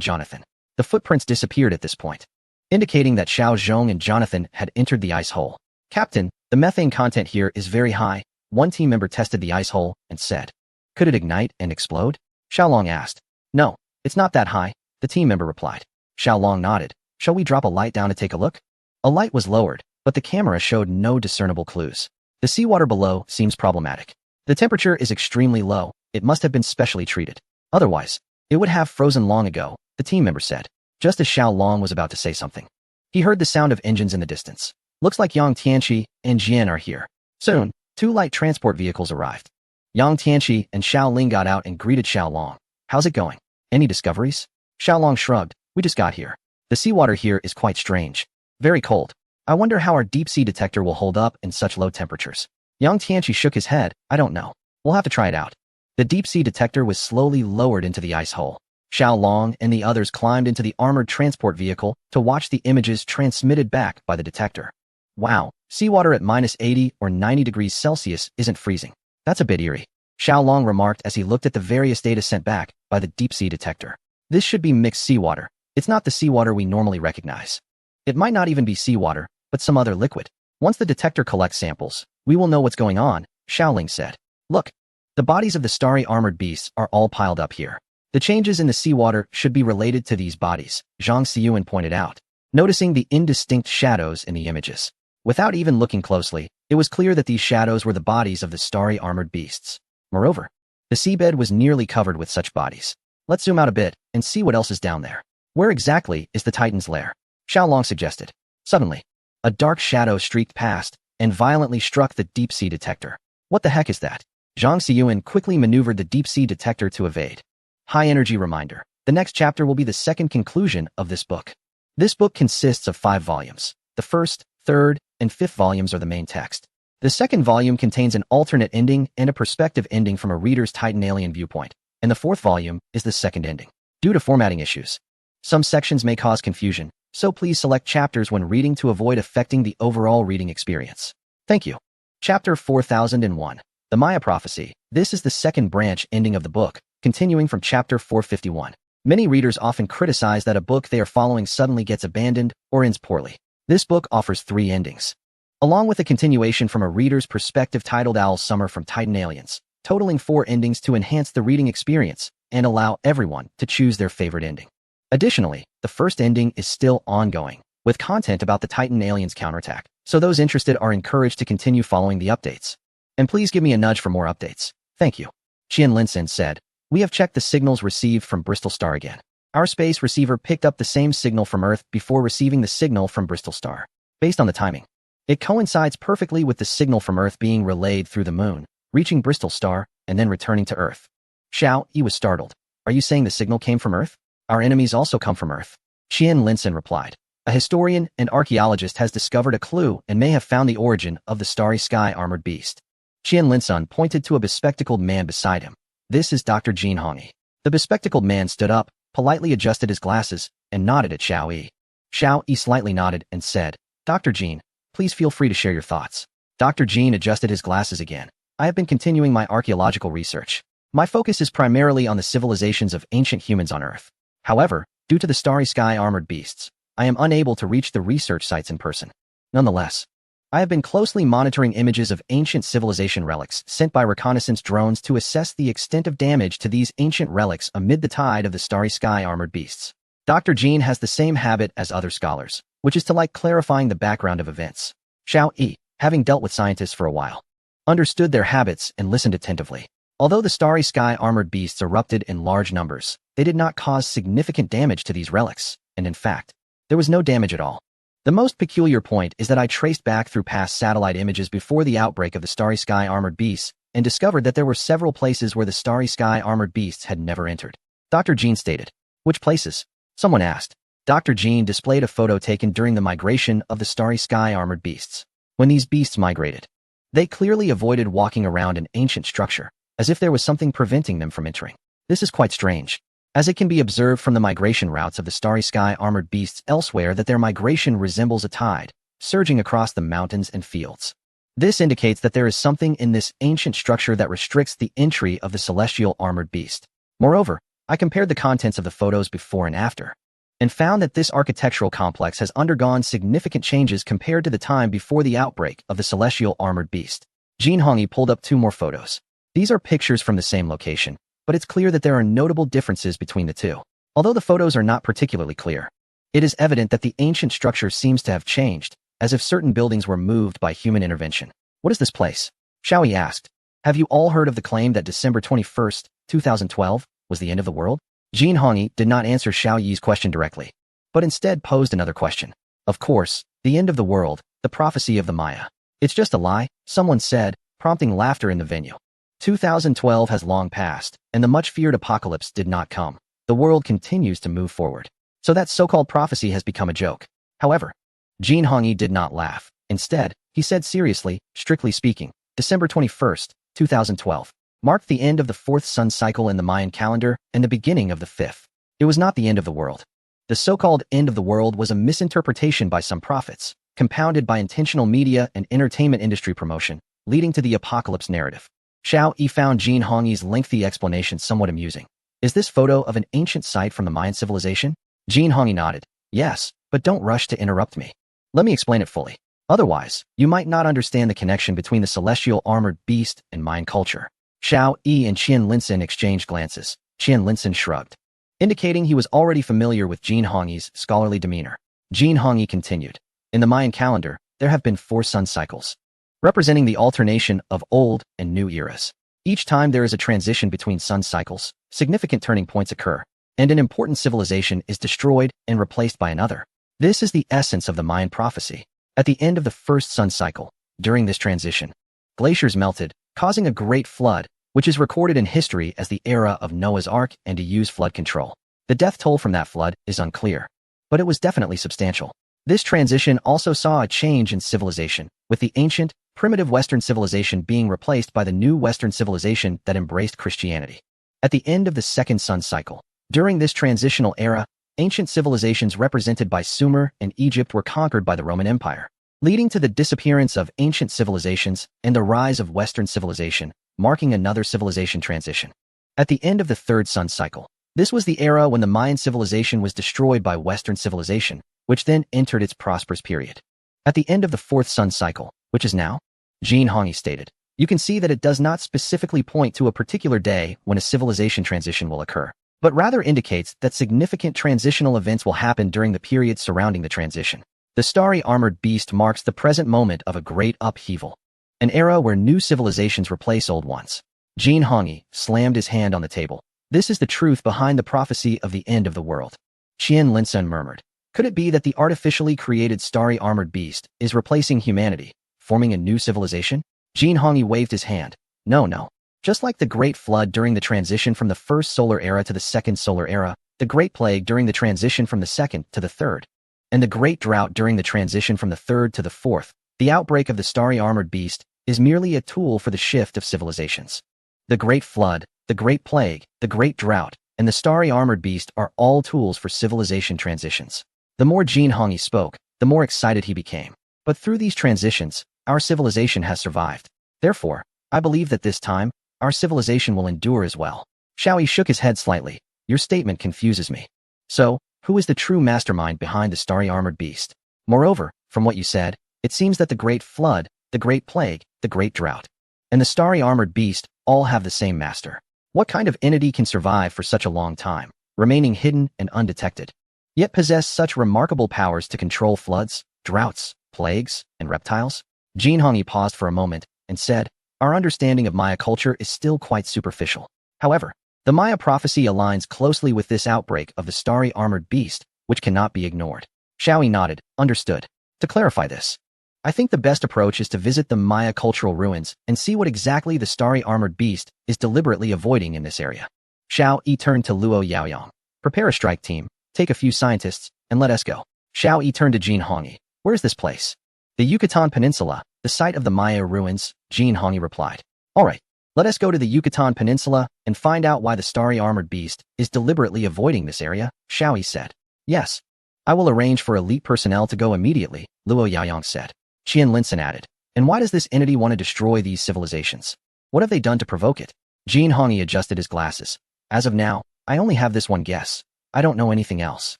Jonathan. The footprints disappeared at this point, indicating that Xiao Zhong and Jonathan had entered the ice hole. Captain, the methane content here is very high. One team member tested the ice hole and said, "Could it ignite and explode?" Xiao Long asked. "No, it's not that high," the team member replied. Xiao Long nodded. "Shall we drop a light down to take a look?" A light was lowered, but the camera showed no discernible clues. The seawater below seems problematic. The temperature is extremely low. It must have been specially treated. Otherwise, it would have frozen long ago, the team member said. Just as Xiao Long was about to say something, he heard the sound of engines in the distance. Looks like Yang Tianqi and Jian are here. Soon, two light transport vehicles arrived. Yang Tianqi and Xiao Ling got out and greeted Xiao Long. "How's it going? Any discoveries?" Xiao Long shrugged. "We just got here. The seawater here is quite strange. Very cold. I wonder how our deep-sea detector will hold up in such low temperatures." Yang Tianqi shook his head. "I don't know. We'll have to try it out." The deep-sea detector was slowly lowered into the ice hole. Xiao Long and the others climbed into the armored transport vehicle to watch the images transmitted back by the detector. Wow, seawater at -80 or 90 degrees Celsius isn't freezing. That's a bit eerie, Xiao Long remarked as he looked at the various data sent back by the deep-sea detector. This should be mixed seawater. It's not the seawater we normally recognize. It might not even be seawater, but some other liquid. Once the detector collects samples, we will know what's going on, Xiaoling said. Look, the bodies of the starry armored beasts are all piled up here. The changes in the seawater should be related to these bodies, Zhang Xiyuan pointed out, noticing the indistinct shadows in the images. Without even looking closely, it was clear that these shadows were the bodies of the starry armored beasts. Moreover, the seabed was nearly covered with such bodies. Let's zoom out a bit and see what else is down there. Where exactly is the Titan's lair? Xiao Long suggested. Suddenly, a dark shadow streaked past and violently struck the deep-sea detector. What the heck is that? Zhang Xiyuan quickly maneuvered the deep-sea detector to evade. High-energy reminder. The next chapter will be the second conclusion of this book. This book consists of 5 volumes. The first, third, and fifth volumes are the main text. The second volume contains an alternate ending and a perspective ending from a reader's Titan alien viewpoint, and the fourth volume is the second ending. Due to formatting issues, some sections may cause confusion, so please select chapters when reading to avoid affecting the overall reading experience. Thank you. Chapter 4001. The Maya Prophecy. This is the second branch ending of the book, continuing from chapter 451. Many readers often criticize that a book they are following suddenly gets abandoned or ends poorly. This book offers 3 endings, along with a continuation from a reader's perspective titled Owl's Summer from Titan Aliens, totaling 4 endings to enhance the reading experience and allow everyone to choose their favorite ending. Additionally, the first ending is still ongoing, with content about the Titan aliens counterattack, so those interested are encouraged to continue following the updates. And please give me a nudge for more updates. Thank you. Qian Linsen said, "We have checked the signals received from Bristol Star again. Our space receiver picked up the same signal from Earth before receiving the signal from Bristol Star. Based on the timing, it coincides perfectly with the signal from Earth being relayed through the moon, reaching Bristol Star, and then returning to Earth." Xiao Yi was startled. "Are you saying the signal came from Earth? Our enemies also come from Earth?" Qian Linsen replied. "A historian and archaeologist has discovered a clue and may have found the origin of the starry sky armored beast." Qian Linsen pointed to a bespectacled man beside him. "This is Dr. Jin Hongyi." The bespectacled man stood up, politely adjusted his glasses, and nodded at Xiao Yi. Xiao Yi slightly nodded and said, "Dr. Jin, please feel free to share your thoughts." Dr. Jin adjusted his glasses again. "I have been continuing my archaeological research. My focus is primarily on the civilizations of ancient humans on Earth. However, due to the starry sky armored beasts, I am unable to reach the research sites in person. Nonetheless, I have been closely monitoring images of ancient civilization relics sent by reconnaissance drones to assess the extent of damage to these ancient relics amid the tide of the starry sky armored beasts. Dr. Jean has the same habit as other scholars, which is to like clarifying the background of events. Xiao Yi, having dealt with scientists for a while, understood their habits and listened attentively. Although the starry sky armored beasts erupted in large numbers, they did not cause significant damage to these relics, and in fact, there was no damage at all. The most peculiar point is that I traced back through past satellite images before the outbreak of the starry sky armored beasts and discovered that there were several places where the starry sky armored beasts had never entered. Dr. Jean stated. "Which places?" someone asked. Dr. Jean displayed a photo taken during the migration of the starry sky armored beasts. When these beasts migrated, they clearly avoided walking around an ancient structure, as if there was something preventing them from entering. This is quite strange. as it can be observed from the migration routes of the starry sky armored beasts elsewhere that their migration resembles a tide, surging across the mountains and fields. This indicates that there is something in this ancient structure that restricts the entry of the celestial armored beast. Moreover, I compared the contents of the photos before and after, and found that this architectural complex has undergone significant changes compared to the time before the outbreak of the celestial armored beast. Jin Hongyi pulled up 2 more photos. These are pictures from the same location, but it's clear that there are notable differences between the two. Although the photos are not particularly clear, it is evident that the ancient structure seems to have changed, as if certain buildings were moved by human intervention. What is this place? Xiaoyi asked. Have you all heard of the claim that December 21st, 2012, was the end of the world? Jin Hongyi did not answer Xiaoyi's question directly, but instead posed another question. Of course, the end of the world, the prophecy of the Maya. It's just a lie, someone said, prompting laughter in the venue. 2012 has long passed, and the much-feared apocalypse did not come. The world continues to move forward. So that so-called prophecy has become a joke. However, Jin Hongyi did not laugh. Instead, he said seriously, strictly speaking, December 21st, 2012, marked the end of the 4th sun cycle in the Mayan calendar and the beginning of the 5th. It was not the end of the world. The so-called end of the world was a misinterpretation by some prophets, compounded by intentional media and entertainment industry promotion, leading to the apocalypse narrative. Xiao Yi found Jin Hongyi's lengthy explanation somewhat amusing. Is this photo of an ancient site from the Mayan civilization? Jin Hongyi nodded. Yes, but don't rush to interrupt me. Let me explain it fully. Otherwise, you might not understand the connection between the celestial armored beast and Mayan culture. Xiao Yi and Qian Linsen exchanged glances. Qian Linsen shrugged, indicating he was already familiar with Jin Hongyi's scholarly demeanor. Jin Hongyi continued. In the Mayan calendar, there have been 4 sun cycles, representing the alternation of old and new eras. Each time there is a transition between sun cycles, significant turning points occur, and an important civilization is destroyed and replaced by another. This is the essence of the Mayan prophecy. At the end of the 1st sun cycle, during this transition, glaciers melted, causing a great flood, which is recorded in history as the era of Noah's Ark and to use flood control. The death toll from that flood is unclear, but it was definitely substantial. This transition also saw a change in civilization, with the ancient, primitive Western civilization being replaced by the new Western civilization that embraced Christianity. At the end of the 2nd sun cycle, during this transitional era, ancient civilizations represented by Sumer and Egypt were conquered by the Roman Empire, leading to the disappearance of ancient civilizations and the rise of Western civilization, marking another civilization transition. At the end of the 3rd sun cycle, this was the era when the Mayan civilization was destroyed by Western civilization, which then entered its prosperous period. At the end of the 4th sun cycle, which is now, Jin Hongyi stated, you can see that it does not specifically point to a particular day when a civilization transition will occur, but rather indicates that significant transitional events will happen during the period surrounding the transition. The starry armored beast marks the present moment of a great upheaval, an era where new civilizations replace old ones. Jin Hongyi slammed his hand on the table. This is the truth behind the prophecy of the end of the world. Qian Linsen murmured. Could it be that the artificially created starry armored beast is replacing humanity, forming a new civilization? Jin Hongyi waved his hand. No. Just like the Great Flood during the transition from the 1st solar era to the 2nd solar era, the Great Plague during the transition from the 2nd to the 3rd, and the Great Drought during the transition from the 3rd to the 4th, the outbreak of the starry armored beast is merely a tool for the shift of civilizations. The Great Flood, the Great Plague, the Great Drought, and the starry armored beast are all tools for civilization transitions. The more Jin Hongyi spoke, the more excited he became. But through these transitions, our civilization has survived. Therefore, I believe that this time, our civilization will endure as well. Xiaoyi shook his head slightly. Your statement confuses me. So, who is the true mastermind behind the starry armored beast? Moreover, from what you said, it seems that the Great Flood, the Great Plague, the Great Drought, and the starry armored beast all have the same master. What kind of entity can survive for such a long time, remaining hidden and undetected, yet possess such remarkable powers to control floods, droughts, plagues, and reptiles? Jin Hongyi paused for a moment and said, our understanding of Maya culture is still quite superficial. However, the Maya prophecy aligns closely with this outbreak of the starry armored beast, which cannot be ignored. Xiaoyi nodded, understood. To clarify this, I think the best approach is to visit the Maya cultural ruins and see what exactly the starry armored beast is deliberately avoiding in this area. Xiao Yi turned to Luo Yaoyong. Prepare a strike team, take a few scientists, and let us go. Xiao Yi turned to Jin Hongyi. Where is this place? The Yucatan Peninsula, the site of the Maya ruins, Jin Hongyi replied. All right, Let us go to the Yucatan Peninsula and find out why the starry armored beast is deliberately avoiding this area, Xiaoyi said. Yes. I will arrange for elite personnel to go immediately, Luo Yaoyong said. Qian Linson added. And why does this entity want to destroy these civilizations? What have they done to provoke it? Jin Hongyi adjusted his glasses. As of now, I only have this one guess. I don't know anything else.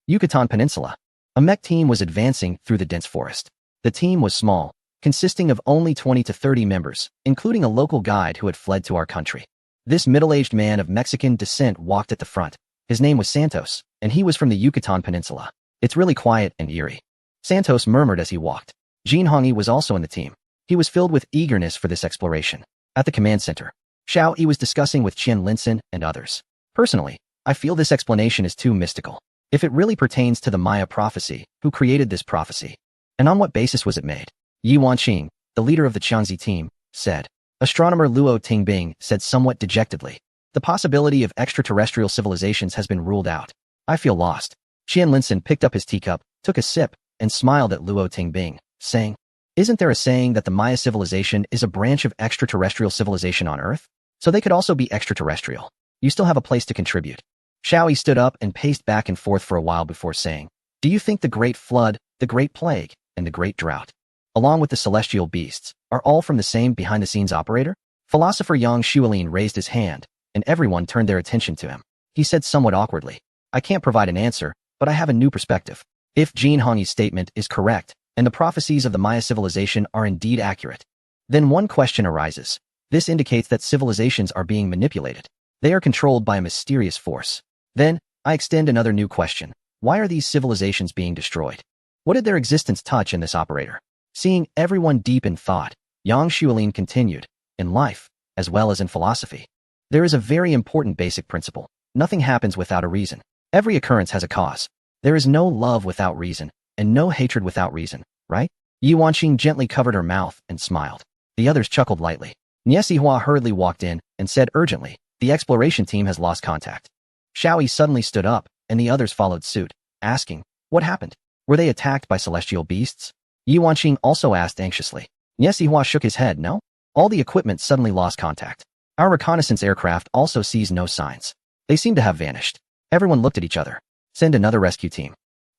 Yucatan Peninsula. A mech team was advancing through the dense forest. The team was small, consisting of only 20 to 30 members, including a local guide who had fled to our country. This middle-aged man of Mexican descent walked at the front. His name was Santos, and he was from the Yucatan Peninsula. It's really quiet and eerie. Santos murmured as he walked. Jin Hongyi was also in the team. He was filled with eagerness for this exploration. At the command center, Xiao Yi was discussing with Qian Linson and others. Personally, I feel this explanation is too mystical. If it really pertains to the Maya prophecy, who created this prophecy? And on what basis was it made? Yi Wanqing, the leader of the Qiangzi team, said. Astronomer Luo Tingbing said somewhat dejectedly. The possibility of extraterrestrial civilizations has been ruled out. I feel lost. Qian Linson picked up his teacup, took a sip, and smiled at Luo Tingbing, saying, Isn't there a saying that the Maya civilization is a branch of extraterrestrial civilization on Earth? So they could also be extraterrestrial. You still have a place to contribute. Xiaoyi stood up and paced back and forth for a while before saying, Do you think the Great Flood, the Great Plague, and the Great Drought, along with the celestial beasts, are all from the same behind-the-scenes operator? Philosopher Yang Xuelin raised his hand, and everyone turned their attention to him. He said somewhat awkwardly, I can't provide an answer, but I have a new perspective. If Jin Hongyi's statement is correct, and the prophecies of the Maya civilization are indeed accurate, then one question arises. This indicates that civilizations are being manipulated. They are controlled by a mysterious force. Then, I extend another new question. Why are these civilizations being destroyed? What did their existence touch in this operator? Seeing everyone deep in thought, Yang Xuelin continued, in life, as well as in philosophy, there is a very important basic principle. Nothing happens without a reason. Every occurrence has a cause. There is no love without reason, and no hatred without reason, right? Yi Wanqing gently covered her mouth and smiled. The others chuckled lightly. Nie Xihua hurriedly walked in and said urgently, the exploration team has lost contact. Xiaoyi suddenly stood up, and the others followed suit, asking, what happened? Were they attacked by celestial beasts? Yi Wanqing also asked anxiously. Nie Xihua shook his head, no? All the equipment suddenly lost contact. Our reconnaissance aircraft also sees no signs. They seem to have vanished. Everyone looked at each other. Send another rescue team.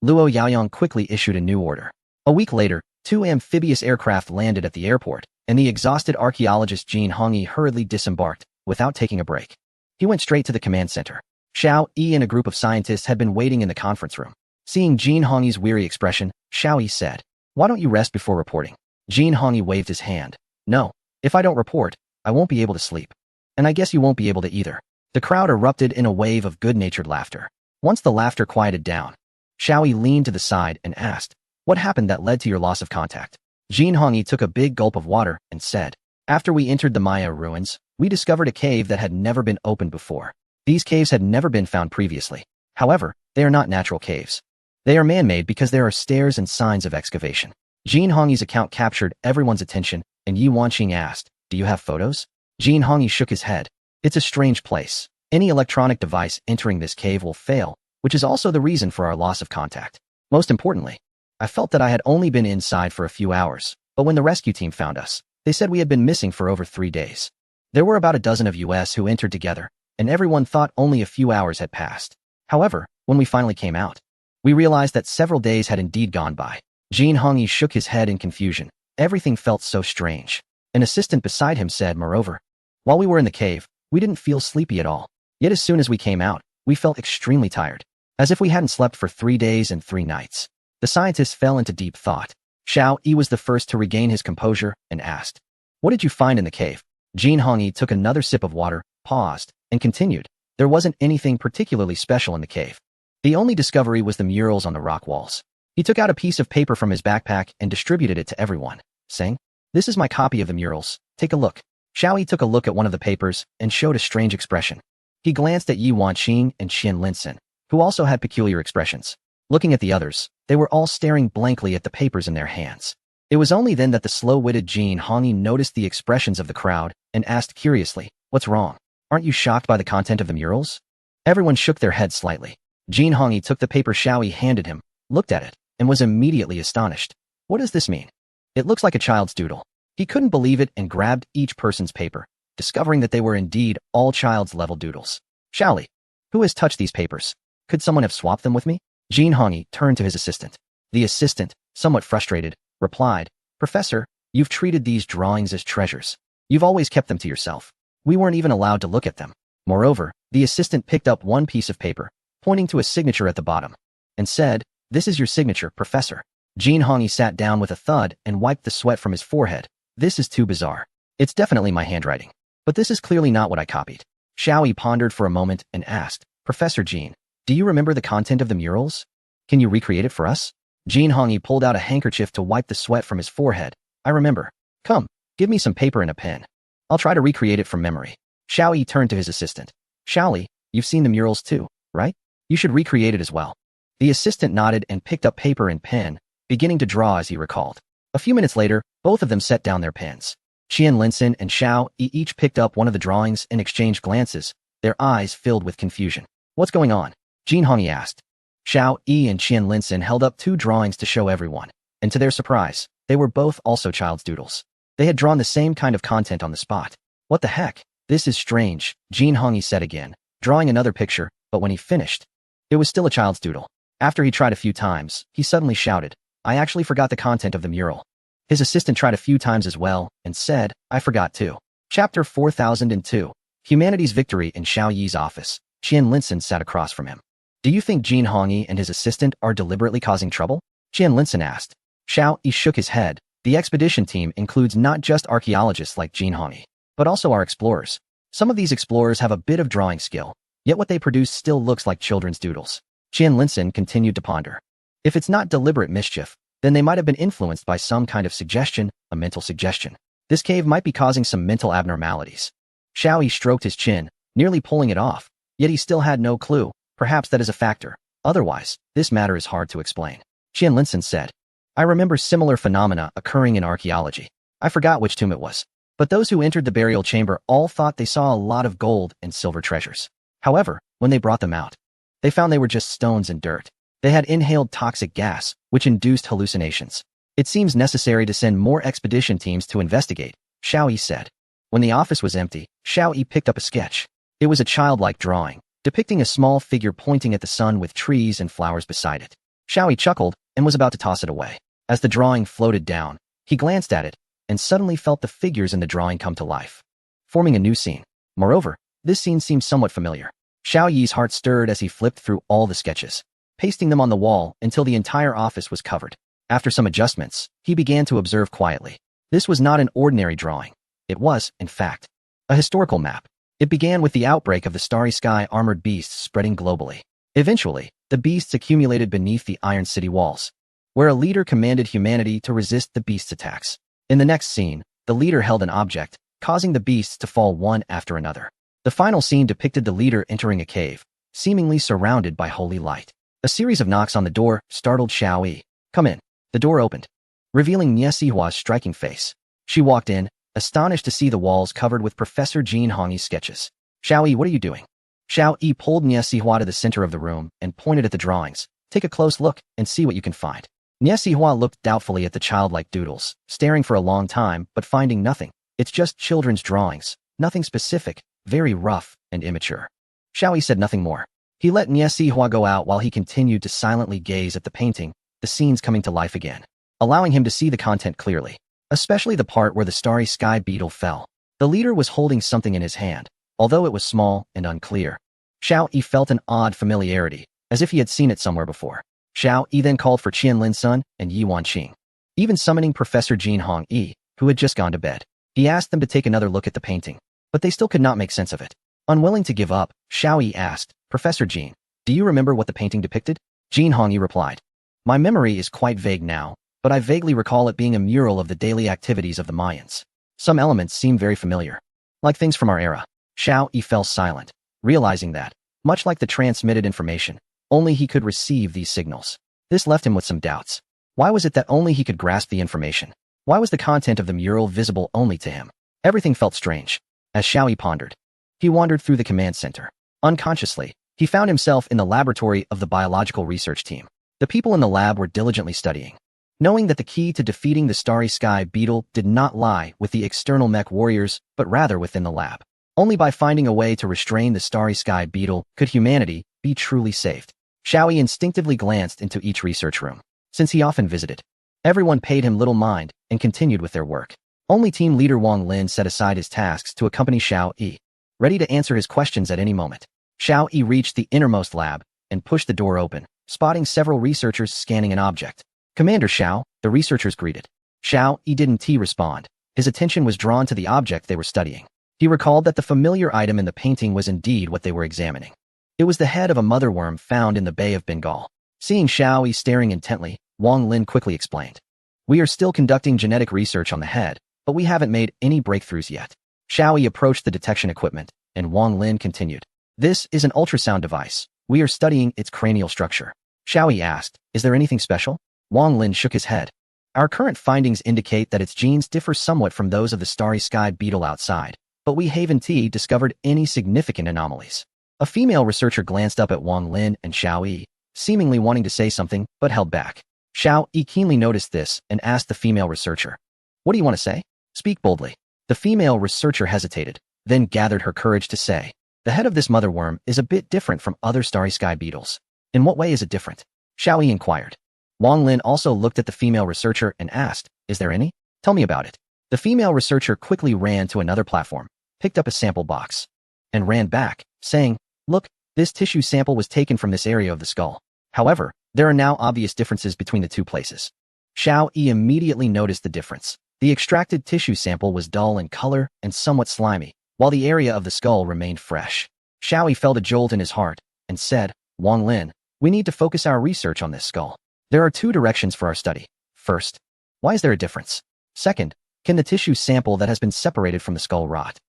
Luo Yaoyong quickly issued a new order. A week later, 2 amphibious aircraft landed at the airport, and the exhausted archaeologist Jin Hongyi hurriedly disembarked, without taking a break. He went straight to the command center. Xiao Yi and a group of scientists had been waiting in the conference room. Seeing Jin Hongyi's weary expression, Xiao Yi said, Why don't you rest before reporting? Jin Hongyi waved his hand. No, if I don't report, I won't be able to sleep. And I guess you won't be able to either. The crowd erupted in a wave of good-natured laughter. Once the laughter quieted down, Xiao Yi leaned to the side and asked, What happened that led to your loss of contact? Jin Hongyi took a big gulp of water and said, After we entered the Maya ruins, we discovered a cave that had never been opened before. These caves had never been found previously. However, they are not natural caves. They are man-made because there are stairs and signs of excavation. Jin Hongyi's account captured everyone's attention, and Yi Wanqing asked, Do you have photos? Jin Hongyi shook his head. It's a strange place. Any electronic device entering this cave will fail, which is also the reason for our loss of contact. Most importantly, I felt that I had only been inside for a few hours, but when the rescue team found us, they said we had been missing for over 3 days. There were about a dozen of us who entered together, and everyone thought only a few hours had passed. However, when we finally came out, we realized that several days had indeed gone by. Jin Hongyi shook his head in confusion. Everything felt so strange. An assistant beside him said, moreover, while we were in the cave, we didn't feel sleepy at all. Yet as soon as we came out, we felt extremely tired, as if we hadn't slept for 3 days and 3 nights. The scientist fell into deep thought. Xiao Yi was the first to regain his composure and asked, What did you find in the cave? Jin Hongyi took another sip of water, paused, and continued. There wasn't anything particularly special in the cave. The only discovery was the murals on the rock walls. He took out a piece of paper from his backpack and distributed it to everyone, saying, This is my copy of the murals. Take a look. Xiao Yi took a look at one of the papers and showed a strange expression. He glanced at Yi Wanqing and Qian Linson, who also had peculiar expressions. Looking at the others, they were all staring blankly at the papers in their hands. It was only then that the slow-witted Jin Hongyi noticed the expressions of the crowd and asked curiously, What's wrong? Aren't you shocked by the content of the murals? Everyone shook their heads slightly. Jin Hongyi took the paper Xiao Yi handed him, looked at it, and was immediately astonished. What does this mean? It looks like a child's doodle. He couldn't believe it and grabbed each person's paper, discovering that they were indeed all child's level doodles. Xiaoli, who has touched these papers? Could someone have swapped them with me? Jin Hongyi turned to his assistant. The assistant, somewhat frustrated, replied, Professor, you've treated these drawings as treasures. You've always kept them to yourself. We weren't even allowed to look at them. Moreover, the assistant picked up one piece of paper, pointing to a signature at the bottom, and said, This is your signature, Professor. Jin Hongyi sat down with a thud and wiped the sweat from his forehead. This is too bizarre. It's definitely my handwriting. But this is clearly not what I copied. Xiaoli pondered for a moment and asked, Professor Jin, do you remember the content of the murals? Can you recreate it for us? Jin Hongyi pulled out a handkerchief to wipe the sweat from his forehead. I remember. Come, give me some paper and a pen. I'll try to recreate it from memory. Xiaoli turned to his assistant. Xiaoli, you've seen the murals too, right? You should recreate it as well. The assistant nodded and picked up paper and pen, beginning to draw as he recalled. A few minutes later, both of them set down their pens. Qian Linson and Xiao Yi each picked up one of the drawings and exchanged glances, their eyes filled with confusion. What's going on? Jin Hongyi asked. Xiao Yi and Qian Linson held up two drawings to show everyone, and to their surprise, they were both also child's doodles. They had drawn the same kind of content on the spot. What the heck? This is strange, Jin Hongyi said again, drawing another picture, but when he finished, it was still a child's doodle. After he tried a few times, he suddenly shouted, I actually forgot the content of the mural. His assistant tried a few times as well, and said, I forgot too. Chapter 4002. Humanity's Victory in Xiao Yi's office. Qian Linson sat across from him. Do you think Jin Hongyi and his assistant are deliberately causing trouble? Qian Linson asked. Xiao Yi shook his head. The expedition team includes not just archaeologists like Jin Hongyi, but also our explorers. Some of these explorers have a bit of drawing skill, yet what they produce still looks like children's doodles. Qian Linson continued to ponder. If it's not deliberate mischief, then they might have been influenced by some kind of suggestion, a mental suggestion. This cave might be causing some mental abnormalities. Xiao Yi stroked his chin, nearly pulling it off, yet he still had no clue. Perhaps that is a factor. Otherwise, this matter is hard to explain. Qian Linson said, I remember similar phenomena occurring in archaeology. I forgot which tomb it was. But those who entered the burial chamber all thought they saw a lot of gold and silver treasures. However, when they brought them out, they found they were just stones and dirt. They had inhaled toxic gas, which induced hallucinations. It seems necessary to send more expedition teams to investigate, Xiao Yi said. When the office was empty, Xiao Yi picked up a sketch. It was a childlike drawing, depicting a small figure pointing at the sun with trees and flowers beside it. Xiao Yi chuckled and was about to toss it away. As the drawing floated down, he glanced at it and suddenly felt the figures in the drawing come to life, forming a new scene. Moreover, this scene seemed somewhat familiar. Xiao Yi's heart stirred as he flipped through all the sketches, pasting them on the wall until the entire office was covered. After some adjustments, he began to observe quietly. This was not an ordinary drawing. It was, in fact, a historical map. It began with the outbreak of the Starry Sky armored beasts spreading globally. Eventually, the beasts accumulated beneath the Iron City walls, where a leader commanded humanity to resist the beasts' attacks. In the next scene, the leader held an object, causing the beasts to fall one after another. The final scene depicted the leader entering a cave, seemingly surrounded by holy light. A series of knocks on the door startled Xiao Yi. Come in. The door opened, revealing Nie Sihua's striking face. She walked in, astonished to see the walls covered with Professor Jin Hongyi's sketches. Xiao Yi, what are you doing? Xiao Yi pulled Nie Sihua to the center of the room and pointed at the drawings. Take a close look and see what you can find. Nie Sihua looked doubtfully at the childlike doodles, staring for a long time but finding nothing. It's just children's drawings, nothing specific, very rough and immature. Xiao Yi said nothing more. He let Nie Sihua go out while he continued to silently gaze at the painting, the scenes coming to life again, allowing him to see the content clearly, especially the part where the starry sky beetle fell. The leader was holding something in his hand, although it was small and unclear. Xiao Yi felt an odd familiarity, as if he had seen it somewhere before. Xiao Yi then called for Qian Linsun and Yi Wanqing, even summoning Professor Jin Hongyi, who had just gone to bed. He asked them to take another look at the painting, but they still could not make sense of it. Unwilling to give up, Xiao Yi asked, Professor Jin, do you remember what the painting depicted? Jin Hongyi replied, my memory is quite vague now, but I vaguely recall it being a mural of the daily activities of the Mayans. Some elements seem very familiar, like things from our era. Xiao Yi fell silent, realizing that, much like the transmitted information, only he could receive these signals. This left him with some doubts. Why was it that only he could grasp the information? Why was the content of the mural visible only to him? Everything felt strange. As Xiao Yi pondered, he wandered through the command center. Unconsciously, he found himself in the laboratory of the biological research team. The people in the lab were diligently studying. knowing that the key to defeating the Starry Sky Beetle did not lie with the external mech warriors, but rather within the lab. Only by finding a way to restrain the Starry Sky Beetle could humanity be truly saved. Xiaoyi instinctively glanced into each research room. Since he often visited, everyone paid him little mind and continued with their work. Only team leader Wang Lin set aside his tasks to accompany Xiao Yi, ready to answer his questions at any moment. Xiao Yi reached the innermost lab and pushed the door open, spotting several researchers scanning an object. "Commander Xiao," the researchers greeted. Xiao Yi didn't respond. His attention was drawn to the object they were studying. He recalled that the familiar item in the painting was indeed what they were examining. It was the head of a mother worm found in the Bay of Bengal. Seeing Xiao Yi staring intently, Wang Lin quickly explained, "We are still conducting genetic research on the head, but we haven't made any breakthroughs yet." Xiao Yi approached the detection equipment, and Wang Lin continued, "This is an ultrasound device. We are studying its cranial structure." Xiao Yi asked, "Is there anything special?" Wang Lin shook his head. "Our current findings indicate that its genes differ somewhat from those of the Starry Sky Beetle outside, but we haven't discovered any significant anomalies." A female researcher glanced up at Wang Lin and Xiao Yi, seemingly wanting to say something, but held back. Xiao Yi keenly noticed this and asked the female researcher, "What do you want to say? Speak boldly." The female researcher hesitated, then gathered her courage to say, "The head of this mother worm is a bit different from other Starry Sky Beetles." "In what way is it different?" Xiao Yi inquired. Wang Lin also looked at the female researcher and asked, "Is there any? Tell me about it." The female researcher quickly ran to another platform, picked up a sample box, and ran back, saying, "Look, this tissue sample was taken from this area of the skull. However, there are now obvious differences between the two places." Xiao Yi immediately noticed the difference. The extracted tissue sample was dull in color and somewhat slimy, while the area of the skull remained fresh. Xiao Yi felt a jolt in his heart and said, "Wang Lin, we need to focus our research on this skull. There are two directions for our study. First, why is there a difference? Second, can the tissue sample that has been separated from the skull rot?